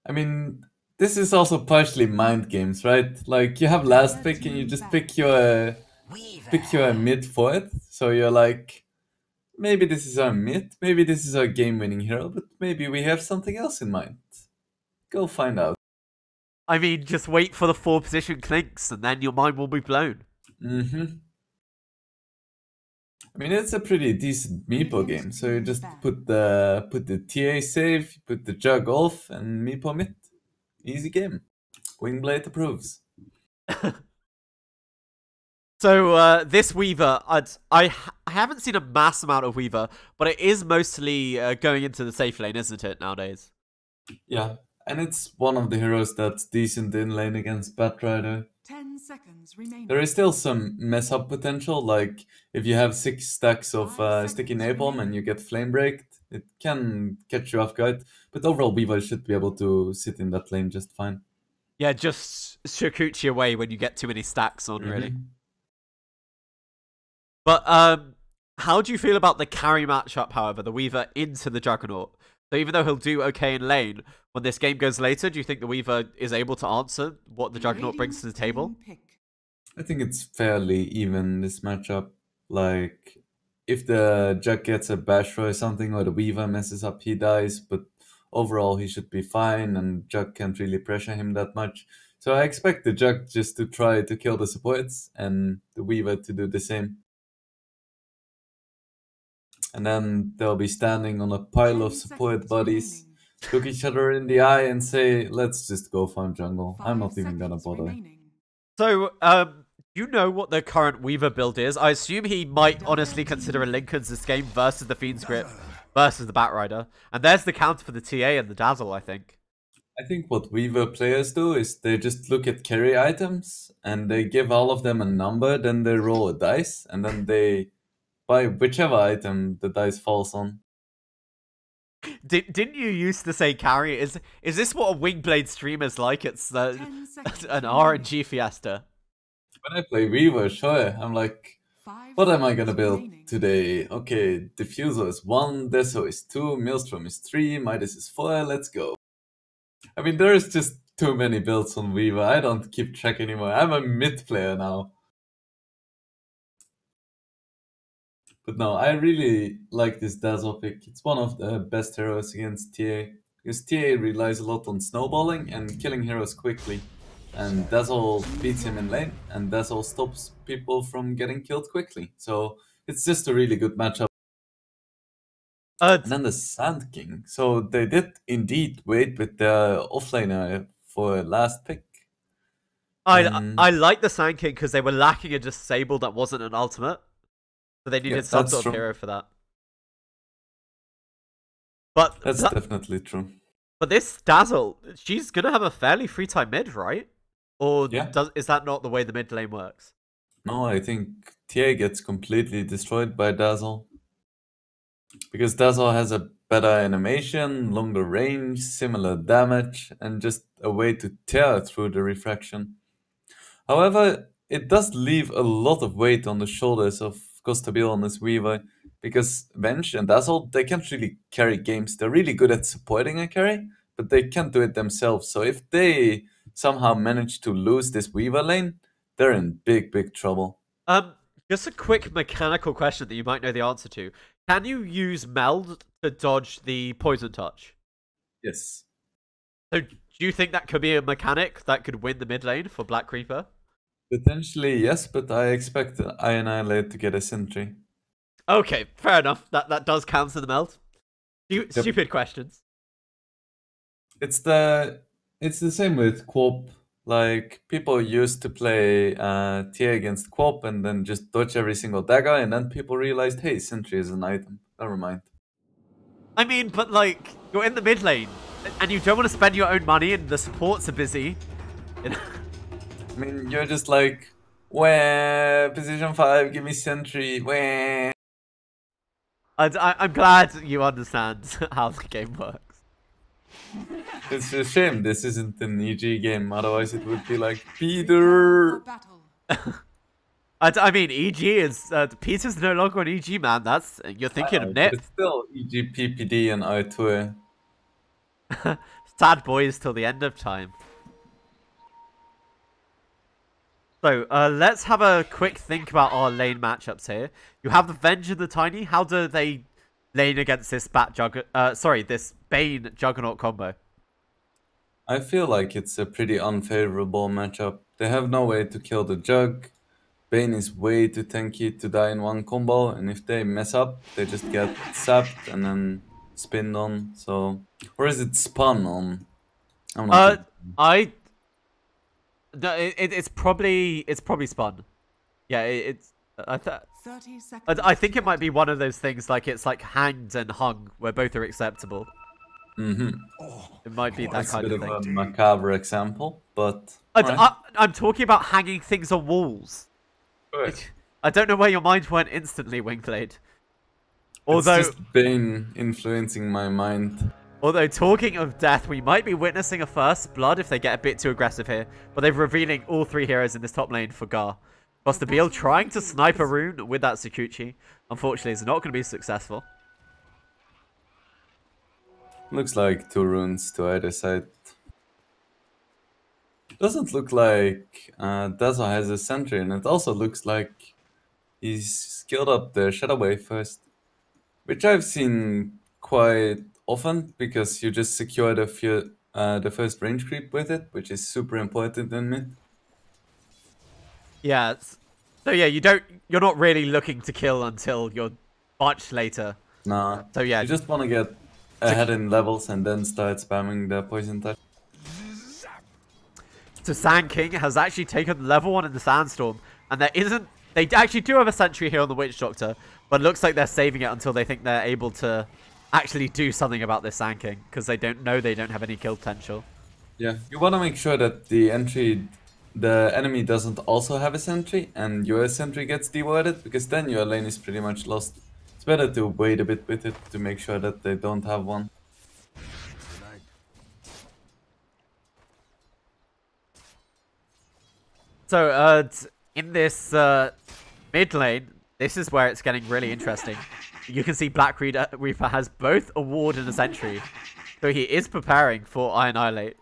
I mean, this is also partially mind games, right? Like, you have last pick and you just pick your mid for it. So you're like, maybe this is our mid, maybe this is our game-winning hero, but maybe we have something else in mind. Go find out. I mean, just wait for the 4-position clinks and then your mind will be blown. I mean, it's a pretty decent meepo game. So you just put the TA save, put the jug off, and meepo mid. Easy game. Wingblade approves. So this Weaver, I haven't seen a mass amount of Weaver, but it is mostly going into the safe lane, isn't it, nowadays? Yeah, and it's one of the heroes that's decent in lane against Batrider. 10 seconds remaining. There is still some mess up potential, like if you have 6 stacks of sticky napalm and you get flame breaked, it can catch you off guard. But overall, Weaver should be able to sit in that lane just fine. Yeah, just Shakuchi away when you get too many stacks on, really. But how do you feel about the carry matchup, however, the Weaver into the Juggernaut? So even though he'll do okay in lane, when this game goes later, do you think the Weaver is able to answer what the Juggernaut brings to the table? I think it's fairly even, this matchup. Like, if the Jug gets a Bash or something, or the Weaver messes up, he dies, but overall he should be fine, and Jug can't really pressure him that much. So I expect the Jug just to try to kill the supports, and the Weaver to do the same. And then they'll be standing on a pile of support bodies, look each other in the eye and say, let's just go farm jungle. I'm not even gonna bother. So, you know what the current Weaver build is. I assume he might honestly consider a Linken's this game versus the Fiend's Grip, versus the Batrider. And there's the counter for the TA and the Dazzle, I think. I think what Weaver players do is they just look at carry items, and they give all of them a number, then they roll a dice, and then they buy whichever item the dice falls on. Didn't you used to say carry? Is this what a Wingblade streamer's like? It's an RNG fiesta. When I play Weaver, sure, I'm like, what am I gonna build today? Okay, Diffuser is 1, Deso is 2, Maelstrom is 3, Midas is 4, let's go. I mean, there is just too many builds on Weaver. I don't keep track anymore. I'm a mid player now. But no, I really like this Dazzle pick. It's one of the best heroes against TA. Because TA relies a lot on snowballing and killing heroes quickly. And Dazzle beats him in lane, and Dazzle stops people from getting killed quickly. So it's just a really good matchup. And then the Sand King. So they did indeed wait with the offlaner for last pick. I like the Sand King because they were lacking a disable that wasn't an ultimate. So they needed some sort of hero for that. But that's definitely true. But this Dazzle, she's gonna have a fairly free time mid, right? Or is that not the way the mid lane works? No, I think TA gets completely destroyed by Dazzle. Because Dazzle has a better animation, longer range, similar damage, and just a way to tear through the refraction. However, it does leave a lot of weight on the shoulders of Kostabil on this Weaver, because Venge and Dazzle, they can't really carry games. They're really good at supporting a carry, but they can't do it themselves. So if they somehow manage to lose this Weaver lane, they're in big, big trouble. Just a quick mechanical question that you might know the answer to. Can you use Meld to dodge the Poison Touch? Yes. So do you think that could be a mechanic that could win the mid lane for Black Creeper? Potentially, yes, but I expect Annihilate to get a Sentry. Okay, fair enough. That does counter the Meld. Stupid questions. It's the same with Quop. Like, people used to play TA against Quop and then just dodge every single dagger, and then people realized, hey, Sentry is an item. Never mind. I mean, but like, you're in the mid lane, and you don't want to spend your own money, and the supports are busy. I mean, you're just like, wah, position 5, give me Sentry, wah. I'm glad you understand how the game works. It's a shame this isn't an EG game, otherwise it would be like, For Peter! battle. I mean, EG is Peter's no longer an EG man. That's you're thinking of But Nip. it's still EG, PPD, and I2. Sad boys till the end of time. So let's have a quick think about our lane matchups here. You have the Venge and the Tiny. How do they lane against this this Bane Juggernaut combo? I feel like it's a pretty unfavorable matchup. They have no way to kill the Jug. Bane is way too tanky to die in one combo, and if they mess up, they just get sapped and then spinned on. So, or is it spun on? I'm not sure. No, it's probably spun. Yeah, it's 30 seconds. I think it might be one of those things like it's like hanged and hung, where both are acceptable. It might be that That's a kind bit of of a thing. macabre example, but alright. I'm talking about hanging things on walls. Right. I don't know where your mind went instantly, Wingblade. Although, It's just Bane influencing my mind. although talking of death, we might be witnessing a first blood if they get a bit too aggressive here. But they're revealing all three heroes in this top lane for Gar. Costa Beal trying to snipe a rune with that Sakuchi. Unfortunately, is not going to be successful. Looks like 2 runes to either side. Doesn't look like Dazzle has a sentry, and it also looks like he's skilled up the Shadow Wave first. Which I've seen quite often, because you just secure the first range creep with it, which is super important in mid. Yeah. So yeah, you're not really looking to kill until you're much later. Nah. So yeah, You just want to get ahead in levels and then start spamming the poison touch. So Sand King has actually taken level 1 in the Sandstorm, and they actually do have a sentry here on the Witch Doctor, but it looks like they're saving it until they think they're able to actually do something about this Sand King, because they don't have any kill potential. Yeah, you want to make sure that the enemy doesn't also have a sentry, and your sentry gets dewarded, because then your lane is pretty much lost. It's better to wait a bit with it to make sure that they don't have one. So, in this mid lane, this is where it's getting really interesting. You can see Black Reaper has both a ward and a sentry, so he is preparing for Annihilate.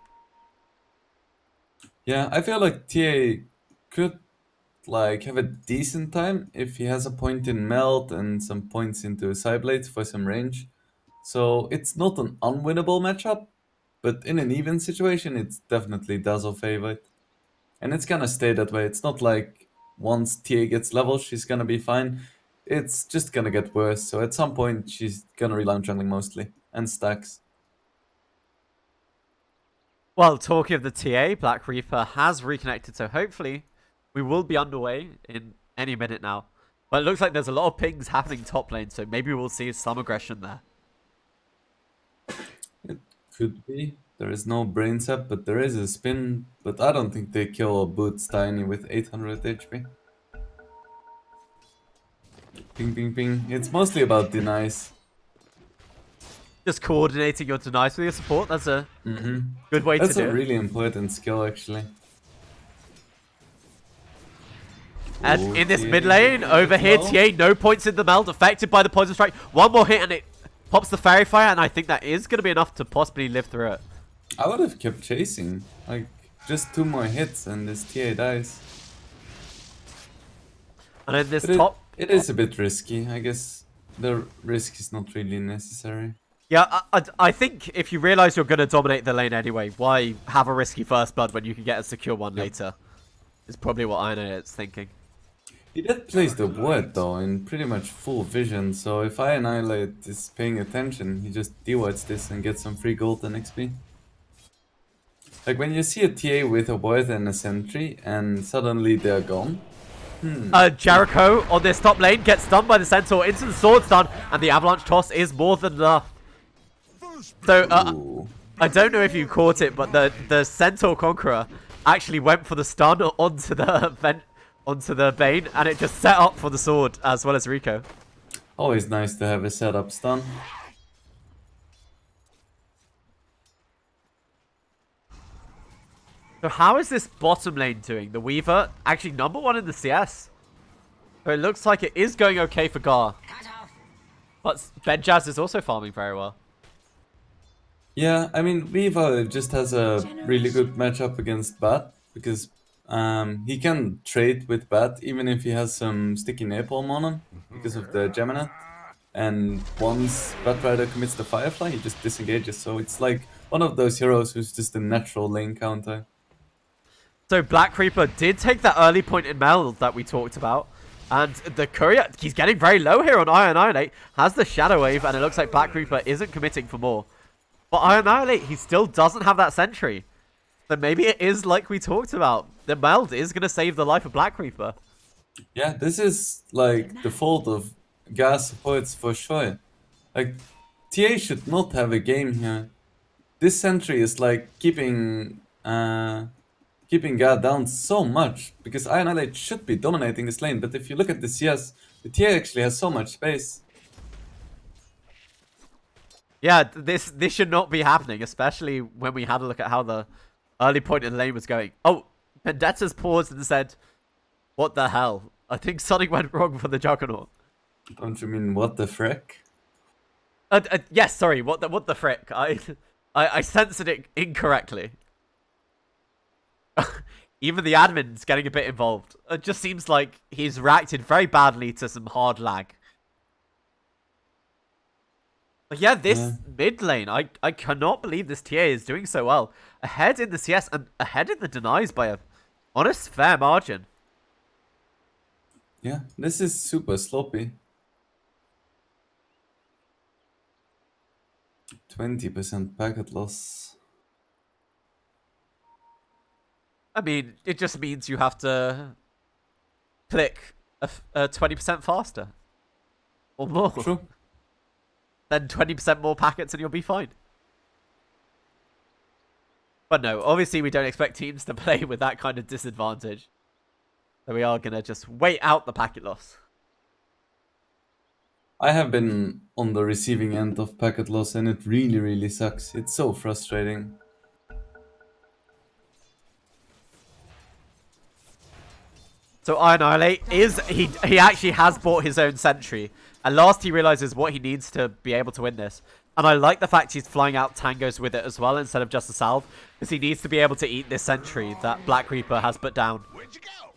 Yeah, I feel like TA could like have a decent time if he has a point in Melt and some points into Cyblades for some range. So it's not an unwinnable matchup, but in an even situation, it's definitely Dazzle favorite. And it's gonna stay that way. It's not like once TA gets level, she's gonna be fine. It's just gonna get worse. So at some point, she's gonna rely on jungling mostly and stacks. Well, talking of the TA, Black Reaper has reconnected, so hopefully we will be underway in any minute now. But it looks like there's a lot of pings happening top lane, so maybe we'll see some aggression there. It could be. There is no brain sap, but there is a spin. But I don't think they kill Boots Tiny with 800 HP. Ping, ping, ping. It's mostly about denies. Just coordinating your denies with your support, that's a good way That's to do a it. really important skill, actually. And in this TA mid lane, over here, well. TA, no points in the meld, affected by the poison strike. One more hit and it pops the fairy fire, and I think that is going to be enough to possibly live through it. I would have kept chasing. Like, just 2 more hits and this TA dies. And in this But top... it is a bit risky. I guess the risk is not really necessary. Yeah, I think if you realize you're going to dominate the lane anyway, why have a risky first blood when you can get a secure one later? Is probably what I know it's thinking. He did place the ward though in pretty much full vision, so if I Annihilate is paying attention, he just dewards this and gets some free gold and XP. Like when you see a TA with a ward and a sentry and suddenly they're gone. Jericho on this top lane gets stunned by the Centaur, instant sword stun, and the avalanche toss is more than enough. So, Ooh. I don't know if you caught it, but the Centaur Conqueror actually went for the stun onto the Bane, and it just set up for the sword as well as Rico. Always nice to have a setup stun. So how is this bottom lane doing? The Weaver actually #1 in the CS. So it looks like it is going okay for Gar. But Benjaz is also farming very well. Yeah, I mean, Weaver just has a really good matchup against Bat because he can trade with Bat even if he has some sticky napalm on him because of the Geminate. And once Batrider commits the Firefly, he just disengages. So it's like one of those heroes who's just a natural lane counter. So Black Reaper did take that early point in Meld that we talked about. And the Courier, he's getting very low here on Iron Annihilate. Has the Shadow Wave, and it looks like Black Reaper isn't committing for more. But Iron Annihilate, he still doesn't have that Sentry. So maybe it is like we talked about. The Meld is going to save the life of Black Reaper. Yeah, this is like the fault of gas supports for sure. Like, TA should not have a game here. This Sentry is like keeping God down so much because Iron Annihilate should be dominating this lane, but if you look at the CS, the TA actually has so much space. Yeah, this should not be happening, especially when we had a look at how the early point in the lane was going. Oh, Vendetta's paused and said, "What the hell? I think something went wrong for the Juggernaut." Don't you mean what the frick? Yes, sorry, what the frick? I censored it incorrectly. Even the admin's getting a bit involved. It just seems like he's reacted very badly to some hard lag. But yeah, this mid lane, I cannot believe this TA is doing so well. Ahead in the CS and ahead in the denies by a honest fair margin. Yeah, this is super sloppy. 20% packet loss. I mean, it just means you have to click 20% faster. Or more. True. Then 20% more packets and you'll be fine. But no, obviously we don't expect teams to play with that kind of disadvantage. So we are going to just wait out the packet loss. I have been on the receiving end of packet loss and it really, really sucks. It's so frustrating. So Annihilate he actually has bought his own sentry. At last he realizes what he needs to be able to win this. And I like the fact he's flying out tangos with it as well instead of just a salve. Because he needs to be able to eat this sentry that Black Reaper has put down.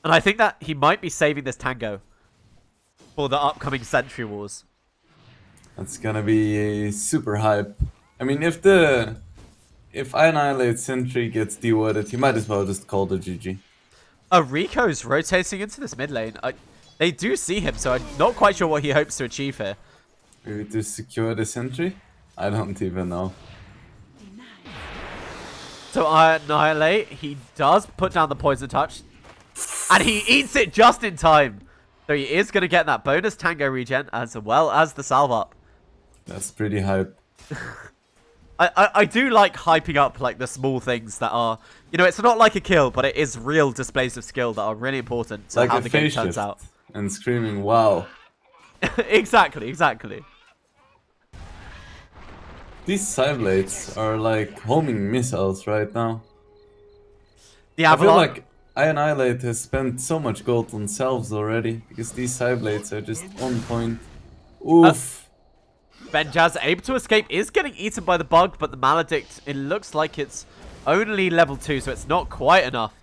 And I think that he might be saving this tango for the upcoming sentry wars. That's gonna be super hype. I mean, if Annihilate Sentry gets dewarded, he might as well just call the GG. Rico's rotating into this mid lane. They do see him, so I'm not quite sure what he hopes to achieve here. Maybe to secure the Sentry? I don't even know. So Annihilate, he does put down the poison touch. And he eats it just in time. So he is going to get that bonus tango regen as well as the salve up. That's pretty hype. I do like hyping up like the small things that are, you know, it's not like a kill, but it is real displays of skill that are really important to like how a the game face turns shift out. and screaming, wow. Exactly. These side blades are like homing missiles right now. The I feel Avalon. like Annihilate has spent so much gold on salves already because these side blades are just on point. Oof. Benjaz able to escape, is getting eaten by the bug, but the Maledict, it looks like it's only level 2, so it's not quite enough.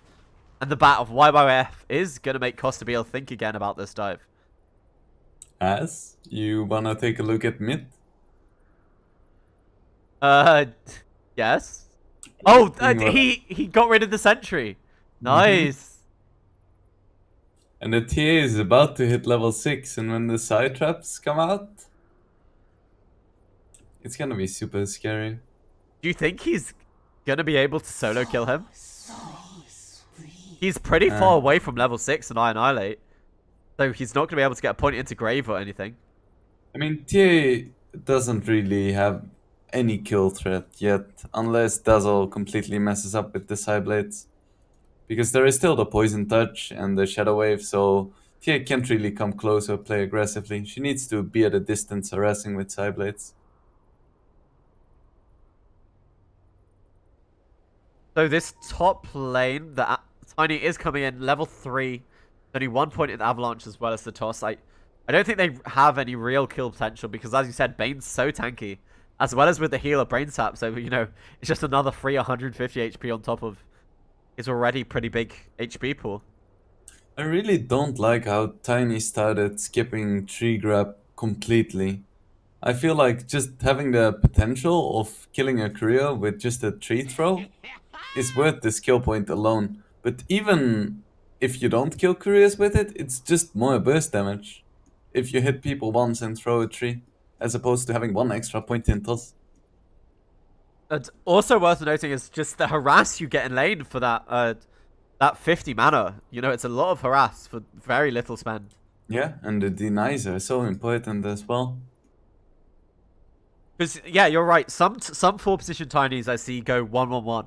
And the bat of YYF is going to make Costabile think again about this dive. As you wanna take a look at mid? Yes. Oh, he got rid of the sentry. Nice. And the TA is about to hit level 6, and when the side traps come out, it's gonna be super scary. Do you think he's going to be able to solo kill him? He's pretty far away from level 6 and Annihilate. So he's not going to be able to get a point into Grave or anything. I mean, TA doesn't really have any kill threat yet, unless Dazzle completely messes up with the side blades. Because there is still the Poison Touch and the Shadow Wave, so Tia can't really come close or play aggressively. She needs to be at a distance harassing with Psyblades. So this top lane, the Tiny is coming in level 3. Only 1 point in Avalanche as well as the toss. I don't think they have any real kill potential because, as you said, Bane's so tanky. As well as with the healer Brain Sap, so, you know, it's just another free 150 HP on top of his already pretty big HP pool. I really don't like how Tiny started skipping tree grab completely. I feel like just having the potential of killing a career with just a tree throw is worth the skill point alone. But even if you don't kill careers with it, it's just more burst damage. If you hit people once and throw a tree, as opposed to having 1 extra point in toss. And also worth noting is just the harass you get in lane for that that 50 mana. You know, it's a lot of harass for very little spend. Yeah, and the denies are so important as well. Because, yeah, you're right. Some 4-position Tinies I see go 1-1-1.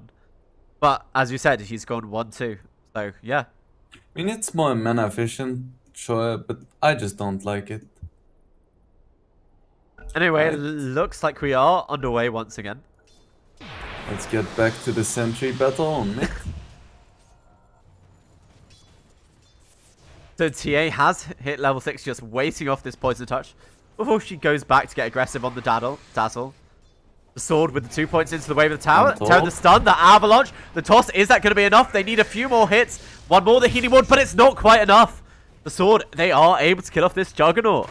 But, as you said, he's gone 1-2. So, yeah. I mean, it's more mana efficient, sure, but I just don't like it. Anyway, it looks like we are underway once again. Let's get back to the sentry battle on mid. So TA has hit level 6, just waiting off this poison touch before she goes back to get aggressive on the dazzle. The sword with the 2 points into the wave of the tower. Turn the stun, the avalanche, the toss. Is that going to be enough? They need a few more hits. One more, the healing ward, but it's not quite enough. The sword, they are able to kill off this juggernaut.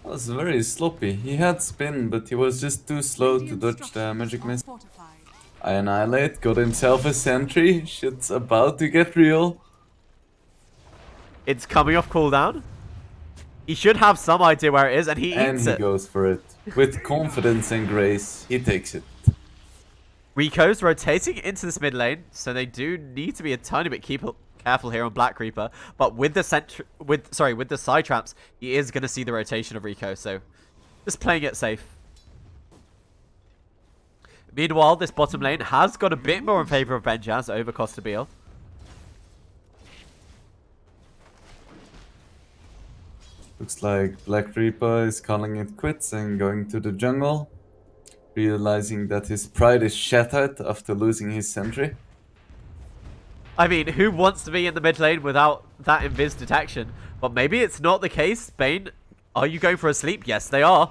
That was very sloppy. He had spin, but he was just too slow to dodge the magic mist. I annihilate, got himself a sentry. Shit's about to get real. It's coming off cooldown. He should have some idea where it is, and he eats it. And he goes for it. With confidence and grace, he takes it. Rico's rotating into this mid lane, so they do need to be a tiny bit careful here on Black Reaper. But with the with the side traps, he is going to see the rotation of Rico, so just playing it safe. Meanwhile, this bottom lane has got a bit more in favor of Benjaz over Costa Beal. Looks like Black Reaper is calling it quits and going to the jungle, realizing that his pride is shattered after losing his sentry. I mean, who wants to be in the mid lane without that invis detection? But maybe it's not the case. Bane, are you going for a sleep? Yes, they are.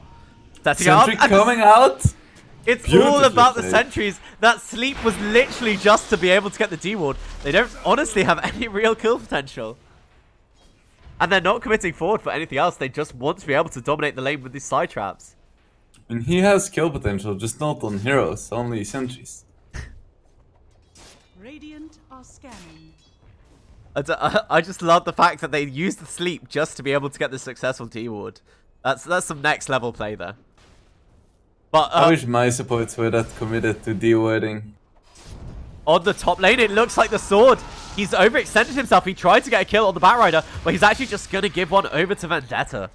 Sentry coming out. It's all about the sentries. That sleep was literally just to be able to get the D-ward. They don't honestly have any real kill potential. And they're not committing forward for anything else. They just want to be able to dominate the lane with these side traps. And he has kill potential, just not on heroes, only sentries. Radiant are scanning. I just love the fact that they use the sleep just to be able to get the successful D-ward. That's some next level play there. But I wish my supports were that committed to D-warding. On the top lane, it looks like the sword. He's overextended himself. He tried to get a kill on the Batrider, but he's actually just going to give one over to Vendetta.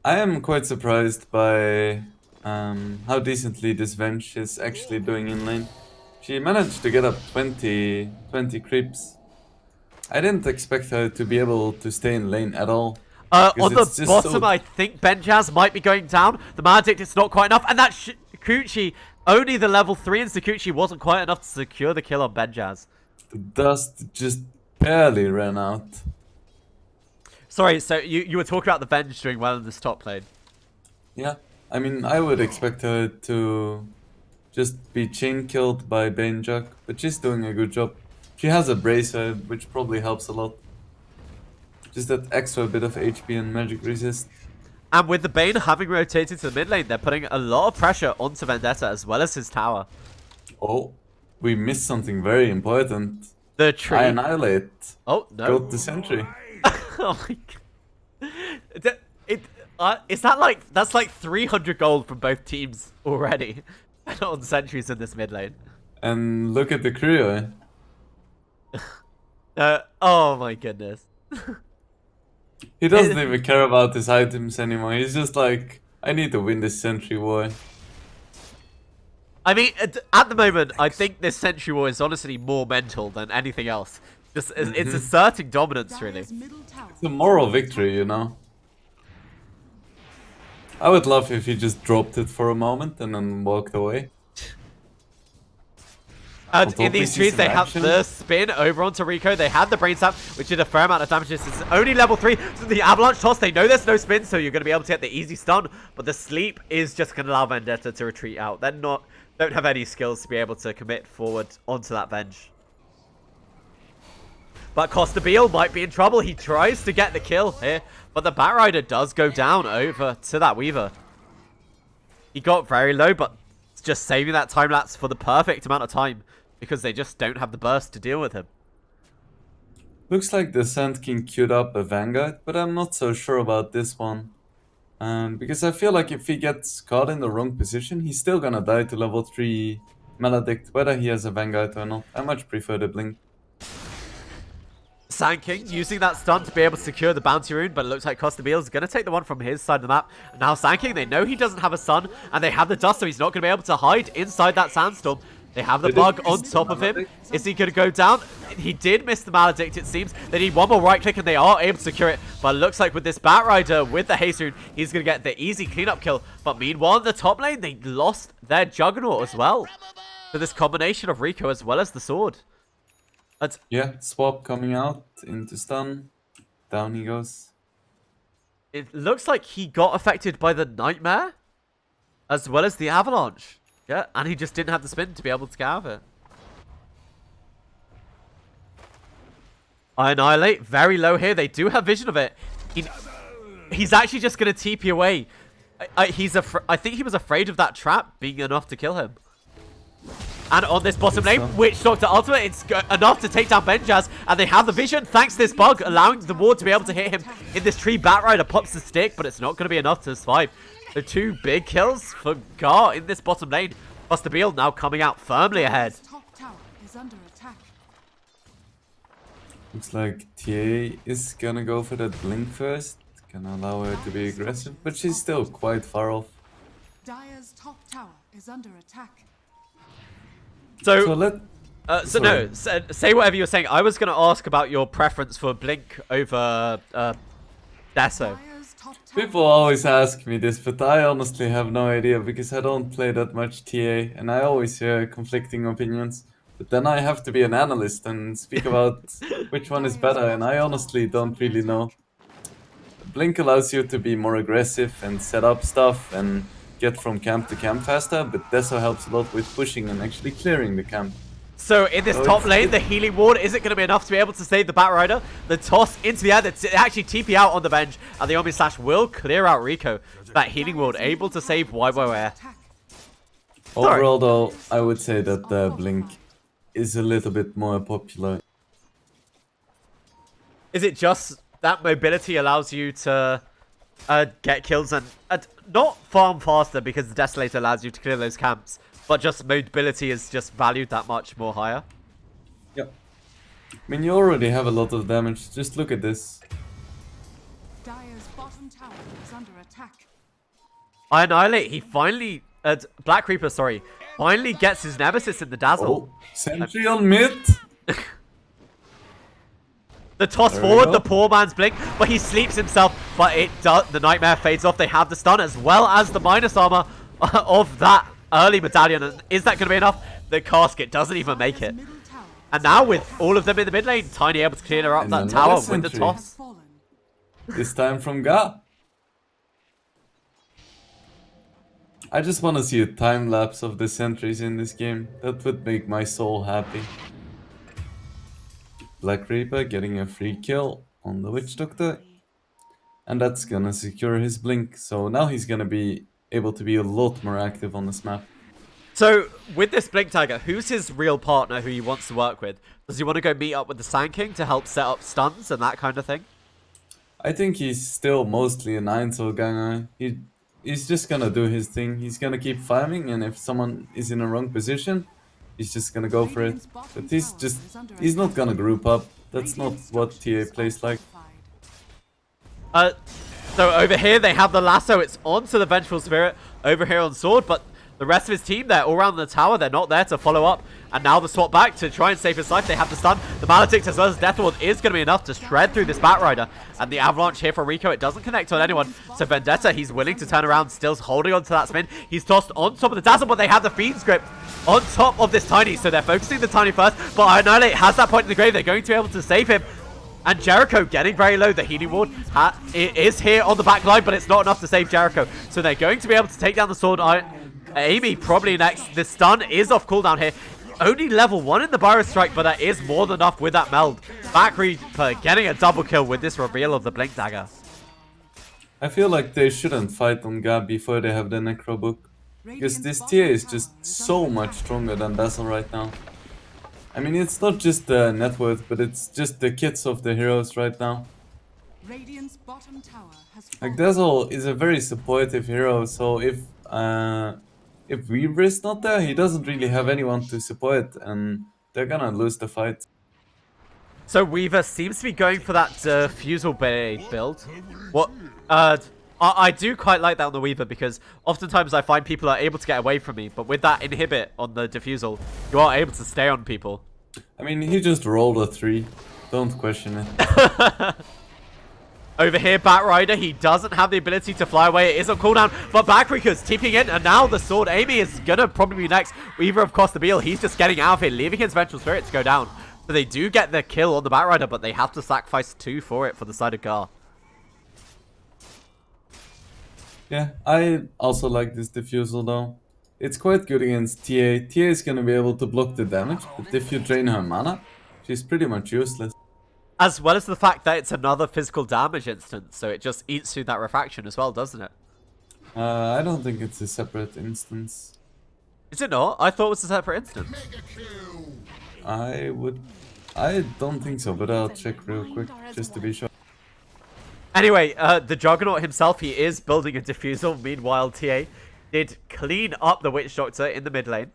I am quite surprised by how decently this Venge is actually doing in lane. She managed to get up 20 creeps. I didn't expect her to be able to stay in lane at all. On the bottom, I think Benjaz might be going down. The Maledict is not quite enough, and that Sakuchi, only the level 3 in Sakuchi wasn't quite enough to secure the kill on Benjaz. The dust just barely ran out. Sorry, so you were talking about the Venge doing well in this top lane. Yeah, I mean, I would expect her to just be chain killed by Banejack, but she's doing a good job. She has a bracer, which probably helps a lot. Just that extra bit of HP and magic resist. And with the Bane having rotated to the mid lane, they're putting a lot of pressure onto Vendetta as well as his tower. Oh, we missed something very important. The tree. I annihilate. Oh, no. Got the sentry. Oh my god. Is that like, that's like 300 gold from both teams already on sentries in this mid lane. And look at the crew. Oh my goodness. He doesn't even care about his items anymore. He's just like, I need to win this sentry war. I mean, at the moment, I think this sentry war is honestly more mental than anything else. Just it's asserting dominance, really. Dire's middle tower It's a moral victory, you know. I would love if he just dropped it for a moment and then walked away. And Although in we these see trees, some they have action. the spin over onto Rico. They had the brain sap, which did a fair amount of damage. This is only level 3. So the avalanche toss, they know there's no spin, so you're going to be able to get the easy stun. But the sleep is just going to allow Vendetta to retreat out. They're not, don't have any skills to be able to commit forward onto that Venge. But Costa Beal might be in trouble. He tries to get the kill here, but the Batrider does go down over to that Weaver. He got very low, but it's just saving that time lapse for the perfect amount of time because they just don't have the burst to deal with him. Looks like the Sand King queued up a Vanguard, but I'm not so sure about this one. Because I feel like if he gets caught in the wrong position, he's still gonna die to level 3 Maledict, whether he has a Vanguard or not. I much prefer the Blink. Sand King using that stun to be able to secure the bounty rune, but it looks like Costa Beal is going to take the one from his side of the map. And now Sand King, they know he doesn't have a sun, and they have the dust, so he's not going to be able to hide inside that sandstorm. They have the bug on top of him. Is he going to go down? He did miss the Maledict, it seems. They need one more right click, and they are able to secure it. But it looks like with this Batrider, with the haste rune, he's going to get the easy cleanup kill. But meanwhile, in the top lane, they lost their Juggernaut as well. So this combination of Rico as well as the sword. Yeah, swap coming out into stun. Down he goes. It looks like he got affected by the Nightmare as well as the Avalanche. Yeah, and he just didn't have the spin to be able to get out of it. I Annihilate, very low here. They do have vision of it. He's actually just going to TP away. I think he was afraid of that trap being enough to kill him. And on this bottom lane, Witch Doctor Ultimate, it's enough to take down Benjaz. And they have the vision, thanks to this bug, allowing the ward to be able to hit him in this tree. Batrider pops the stick, but it's not going to be enough to survive. So 2 big kills for Gar in this bottom lane. Costa Beal now coming out firmly ahead. top tower is under attack. Looks like TA is gonna go for that Blink first. Gonna allow her to be aggressive, but she's still quite far off. Dire's top tower is under attack. So say whatever you were saying. I was going to ask about your preference for Blink over Deso. Dire's top tower People always ask me this, but I honestly have no idea because I don't play that much TA and I always hear conflicting opinions. But then I have to be an analyst and speak about which one is better, and I honestly don't really know. Blink allows you to be more aggressive and set up stuff and get from camp to camp faster, but Deso helps a lot with pushing and actually clearing the camp. So in this top lane, the healing ward isn't going to be enough to be able to save the Batrider. The toss into the air, they actually TP out on the bench, and the Omni Slash will clear out Rico. That healing ward able to save YYR. Overall though, I would say that the Blink is a little bit more popular. Is it just that mobility allows you to get kills and not farm faster because the Desolator allows you to clear those camps, but just mobility is just valued that much more higher? Yep. I mean, you already have a lot of damage. Just look at this. Dire's bottom tower is under attack. I Annihilate, he finally... Black Reaper, sorry. Finally gets his Nemesis in the Dazzle. Oh, sentry on mid. The toss forward, the poor man's Blink, but he sleeps himself, but it does, the Nightmare fades off. They have the stun as well as the minus armor of that early medallion. And is that going to be enough? The casket doesn't even make it. And now with all of them in the mid lane, Tiny able to clear up And that another tower with the sentry. toss. Fallen. This time from Ga. I just want to see a time lapse of the sentries in this game. That would make my soul happy. Black Reaper getting a free kill on the Witch Doctor. And that's gonna secure his Blink. So now he's gonna be able to be a lot more active on this map. So with this Blink Tiger, who's his real partner who he wants to work with? Does he want to go meet up with the Sand King to help set up stuns and that kind of thing? I think he's still mostly an Einzelganger. He's just gonna do his thing. He's gonna keep farming, and if someone is in a wrong position, he's just gonna go for it. But he's not gonna group up. That's not what TA plays like. So over here they have the lasso. It's onto the Vengeful Spirit over here on sword, but The rest of his team, they're all around the tower. They're not there to follow up. And now the swap back to try and save his life. They have the stun. The Maledict as well as Death Ward is going to be enough to shred through this Batrider. And the Avalanche here for Rico, it doesn't connect on anyone. So Vendetta, he's willing to turn around, still holding on to that spin. He's tossed on top of the Dazzle, but they have the Fiend's Grip on top of this Tiny. So they're focusing the Tiny first. But Annihilate has that point in the grave. They're going to be able to save him. And Jericho getting very low. The healing ward is here on the back line, but it's not enough to save Jericho. So they're going to be able to take down the sword. Amy probably next. The stun is off cooldown here. Only level 1 in the Pyro Strike, but that is more than enough with that meld. Back Reaper getting a double kill with this reveal of the Blink Dagger. I feel like they shouldn't fight on Gab before they have the Necro Book. Because this tier is just so much stronger than Dazzle right now. I mean, it's not just the net worth, but it's just the kits of the heroes right now. Radiant's bottom tower has Like, fallen. Dazzle is a very supportive hero, so if Weaver is not there, he doesn't really have anyone to support, and they're gonna lose the fight. So Weaver seems to be going for that Fusel Blade build. What? I do quite like that on the Weaver because oftentimes I find people are able to get away from me, but with that inhibit on the Diffusal, you are able to stay on people. I mean, he just rolled a 3. Don't question it. Over here, Batrider, he doesn't have the ability to fly away. It is on cooldown, but Backbreaker's TPing in, and now the sword. Amy is gonna probably be next. Weaver, of course, the Beal, he's just getting out of here, leaving his Vengeful Spirit to go down. So they do get the kill on the Batrider, but they have to sacrifice 2 for it for the side of Gar. Yeah, I also like this Diffusal though. It's quite good against TA. TA is gonna be able to block the damage, but if you drain her mana, she's pretty much useless. As well as the fact that it's another physical damage instance, so it just eats through that refraction as well, doesn't it? I don't think it's a separate instance. Is it not? I thought it was a separate instance. I don't think so, but I'll check real quick just to be sure. Anyway, the Juggernaut himself, he is building a Diffusal. Meanwhile, TA did clean up the Witch Doctor in the mid lane.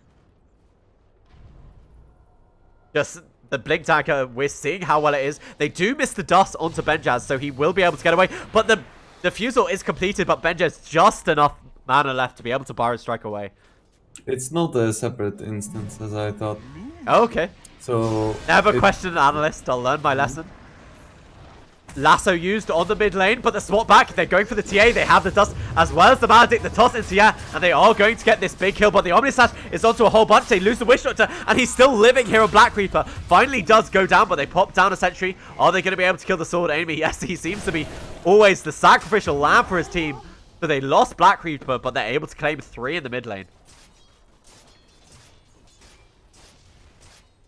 Just the Blink Dagger, we're seeing how well it is. They do miss the dust onto Benjaz, so he will be able to get away. But the Diffusal is completed, but Benjaz just enough mana left to be able to Pyro Strike away. It's not a separate instance as I thought. Okay. So Never question an analyst. I'll learn my lesson. Lasso used on the mid lane, but the swap back, they're going for the TA, they have the dust, as well as the Maledict, the toss into yeah, and they are going to get this big kill, but the Omnislash is onto a whole bunch. They lose the Witch Doctor, and he's still living here on Black Reaper. Finally does go down, but they pop down a sentry. Are they going to be able to kill the sword Amy? Yes, he seems to be always the sacrificial lamb for his team. So they lost Black Reaper, but they're able to claim 3 in the mid lane.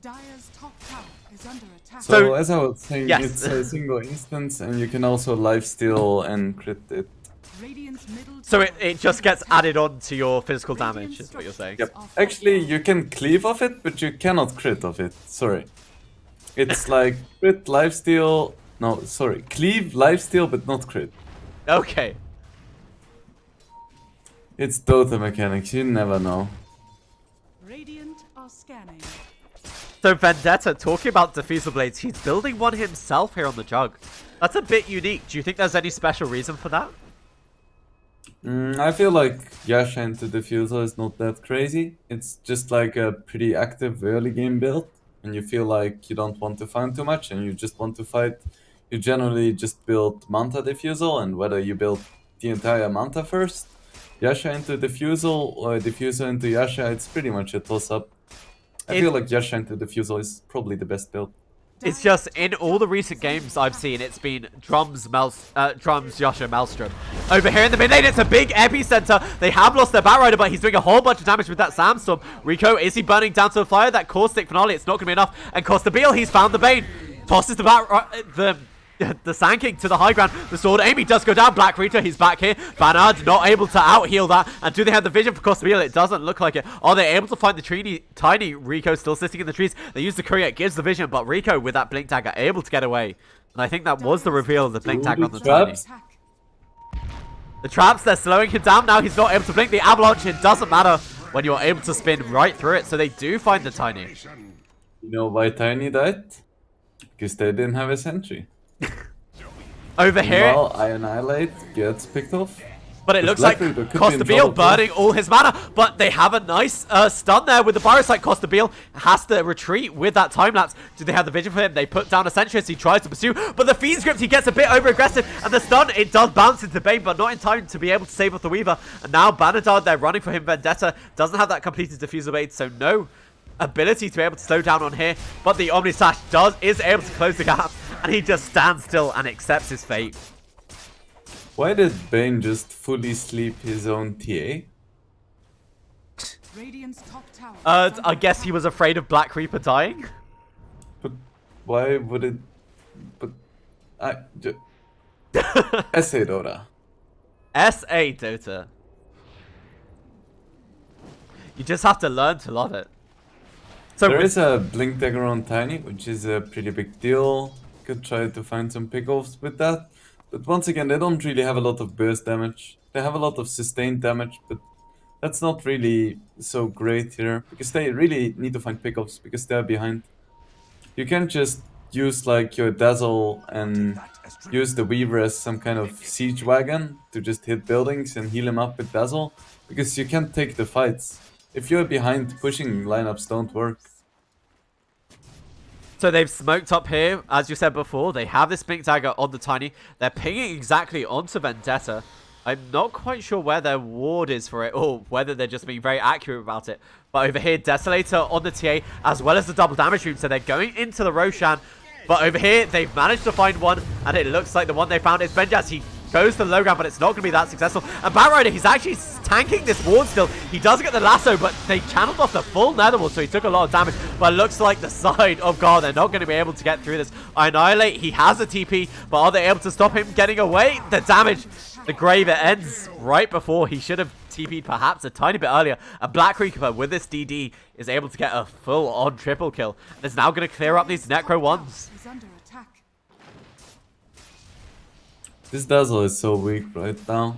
Dire's top tower is under attack. So as I was saying, yes. it's a single instance, and you can also lifesteal and crit it. Radiant's middle So tower it just gets added on to your physical damage, is what you're saying. Yep. Actually, you can cleave off it, but you cannot crit off it. Sorry. It's like crit, lifesteal. No, sorry. Cleave, lifesteal, but not crit. Okay. It's Dota mechanics, you never know. Radiant are scanning. So Vendetta, talking about Diffusal Blades, he's building one himself here on the Jug. That's a bit unique. Do you think there's any special reason for that? I feel like Yasha into Diffusal is not that crazy. It's just like a pretty active early game build. And you feel like you don't want to farm too much and you just want to fight. You generally just build Manta Diffusal, and whether you build the entire Manta first, Yasha into Diffusal, or Diffusal into Yasha, it's pretty much a toss-up. I feel like Yasha into Diffusal is probably the best build. It's just, in all the recent games I've seen, it's been Drums, Yasha, Maelstrom. Over here in the mid lane, it's a big epicenter. They have lost their Batrider, but he's doing a whole bunch of damage with that Sandstorm. Rico, is he burning down to the fire? That Caustic Finale, it's not going to be enough. And Costabil, he's found the Bane. Tosses the Sand King to the high ground. The sword Amy does go down. Black Rita, he's back here. Banard not able to out-heal that. And do they have the vision for Costabil? It doesn't look like it. Are they able to find the tiny Rico still sitting in the trees? They use the courier, it gives the vision, but Rico with that Blink Dagger able to get away. And I think that was the reveal of the Blink Dagger on the tiny. The traps, they're slowing him down now. He's not able to blink. The avalanche, it doesn't matter when you're able to spin right through it. So they do find the tiny. You know why Tiny died? Because they didn't have a sentry. Over here. Well, I Annihilate gets picked off. But it Because looks Black like Reaper could be in Costa Beal trouble, too. burning all his mana, but they have a nice stun there with the Biosite. Costa Beal has to retreat with that time lapse. Do they have the vision for him? They put down a sentry as he tries to pursue, but the Fiend Script, he gets a bit over aggressive, and the stun, it does bounce into Bane, but not in time to be able to save off the Weaver. And now Banadard, they're running for him. Vendetta doesn't have that completed Diffusal Blade, so no ability to be able to slow down on here, but the Omni Slash is able to close the gap, and he just stands still and accepts his fate. Why did Bane just fully sleep his own TA? Radiant's top tower. I guess he was afraid of Black Reaper dying. But why would it... But... SA Dota. SA Dota. You just have to learn to love it. So There is a Blink Dagger on Tiny, which is a pretty big deal. Could try to find some pickoffs with that. But once again, they don't really have a lot of burst damage. They have a lot of sustained damage, but that's not really so great here. Because they really need to find pickoffs, because they're behind. You can't just use like your Dazzle and use the Weaver as some kind of siege wagon to just hit buildings and heal them up with Dazzle. Because you can't take the fights. If you're behind, pushing lineups don't work. So they've smoked up here, as you said before. They have this Blink Dagger on the Tiny. They're pinging exactly onto Vendetta. I'm not quite sure where their ward is for it, or whether they're just being very accurate about it. But over here, Desolator on the TA, as well as the double damage room. So they're going into the Roshan. But over here, they've managed to find one, and it looks like the one they found is Benjaz. He goes to the low ground, but it's not going to be that successful. And Batrider, he's actually tanking this ward still. He does get the lasso, but they channeled off the full Netherwall, so he took a lot of damage. But it looks like the side of God, they're not going to be able to get through this. Annihilate, he has a TP, but are they able to stop him getting away? The damage, the grave, it ends right before he should have TP'd perhaps a tiny bit earlier. And Black Reaper with this DD is able to get a full-on triple kill. And is now going to clear up these Necro ones. Is under attack. This Dazzle is so weak right now.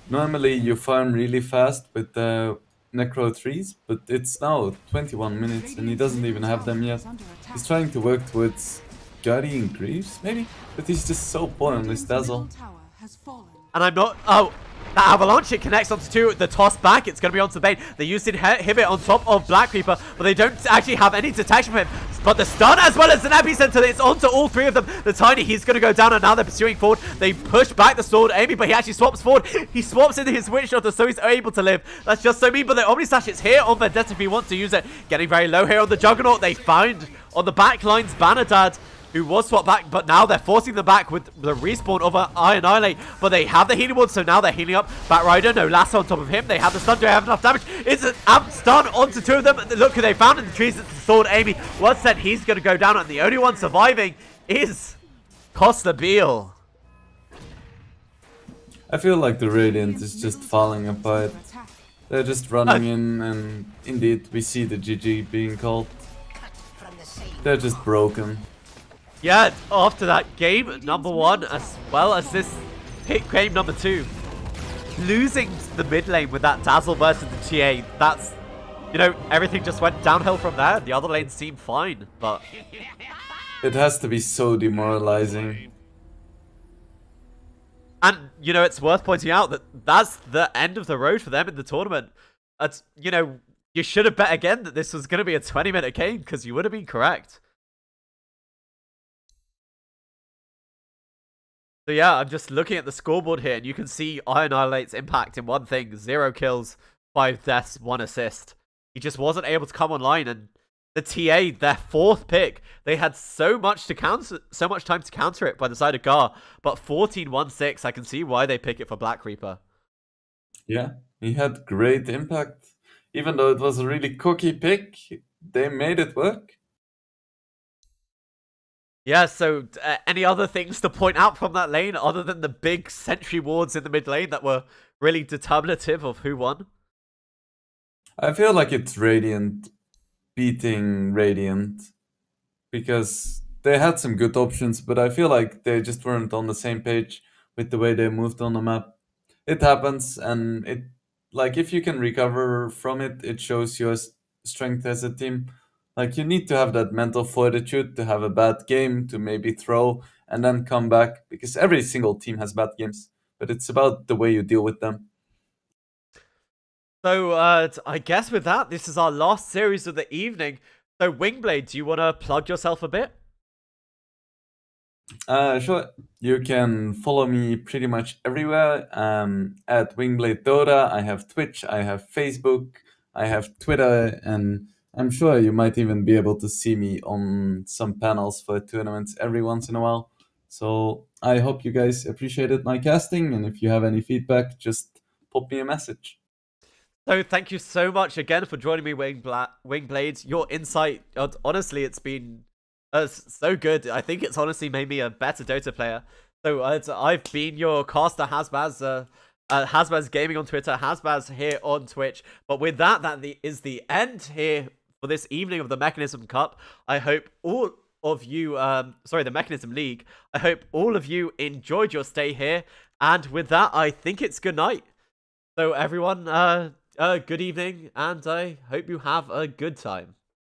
Normally you farm really fast with the Necro 3s, but it's now 21 minutes and he doesn't even have them yet. He's trying to work towards Guardian Greaves, maybe? But he's just so poor on this Dazzle. Tower has fallen. And I'm not... Oh, that Avalanche, it connects onto two. The toss back, it's going to be onto Bane. They used Inhibit on top of Black Reaper, but they don't actually have any detection for him. But the stun as well as an epicenter, it's onto all three of them. The Tiny, he's going to go down, and now they're pursuing forward. They push back the sword, Amy, but he actually swaps forward. He swaps into his Witch Shot, so he's able to live. That's just so mean, but the Omni Slash is here on Vendetta if he wants to use it. Getting very low here on the Juggernaut. They find on the back lines Banadad, who was swapped back, but now they're forcing them back with the respawn of Annihilate. But they have the healing ward, so now they're healing up. Batrider, no lasso on top of him. They have the stun. Do they have enough damage? It's an amp stun onto two of them. Look who they found in the trees. It's the sword, Amy. Once said he's going to go down, and the only one surviving is Costa Beal. I feel like the Radiant is just falling apart. They're just running in, and indeed we see the GG being called. They're just broken. Yeah, after that game number one, as well as this pick game number two, losing the mid lane with that Dazzle versus the TA, that's, you know, everything just went downhill from there. The other lanes seemed fine, but... It has to be so demoralizing. And, you know, it's worth pointing out that that's the end of the road for them in the tournament. It's, you know, you should have bet again that this was going to be a 20-minute game, because you would have been correct. So yeah, I'm just looking at the scoreboard here, and you can see Annihilate's impact in one thing. 0 kills, 5 deaths, 1 assist. He just wasn't able to come online, and the TA, their 4th pick, they had so much time to counter it by the side of Gar, but 14-1-6, I can see why they pick it for Black Reaper. Yeah, he had great impact. Even though it was a really cookie pick, they made it work. Yeah, so any other things to point out from that lane other than the big sentry wards in the mid lane that were really determinative of who won? I feel like it's Radiant beating Radiant because they had some good options, but I feel like they just weren't on the same page with the way they moved on the map. It happens, and it, like, if you can recover from it, it shows your strength as a team. Like, you need to have that mental fortitude to have a bad game, to maybe throw and then come back, because every single team has bad games. but it's about the way you deal with them. So, I guess with that, this is our last series of the evening. So, Wingblade, do you want to plug yourself a bit? Sure. You can follow me pretty much everywhere at Wingblade Dota. I have Twitch, I have Facebook, I have Twitter, and I'm sure you might even be able to see me on some panels for tournaments every once in a while. So I hope you guys appreciated my casting, and if you have any feedback, just pop me a message. So, thank you so much again for joining me, Wingblade. Your insight, honestly, it's been so good. I think it's honestly made me a better Dota player. So I've been your caster, Hasbaz, Hasbaz Gaming on Twitter, Hasbaz here on Twitch. But with that, is the end here for this evening of the Mekansm Cup. I hope all of you, sorry, the Mekansm League. I hope all of you enjoyed your stay here. And with that, I think it's good night. So everyone, good evening, and I hope you have a good time.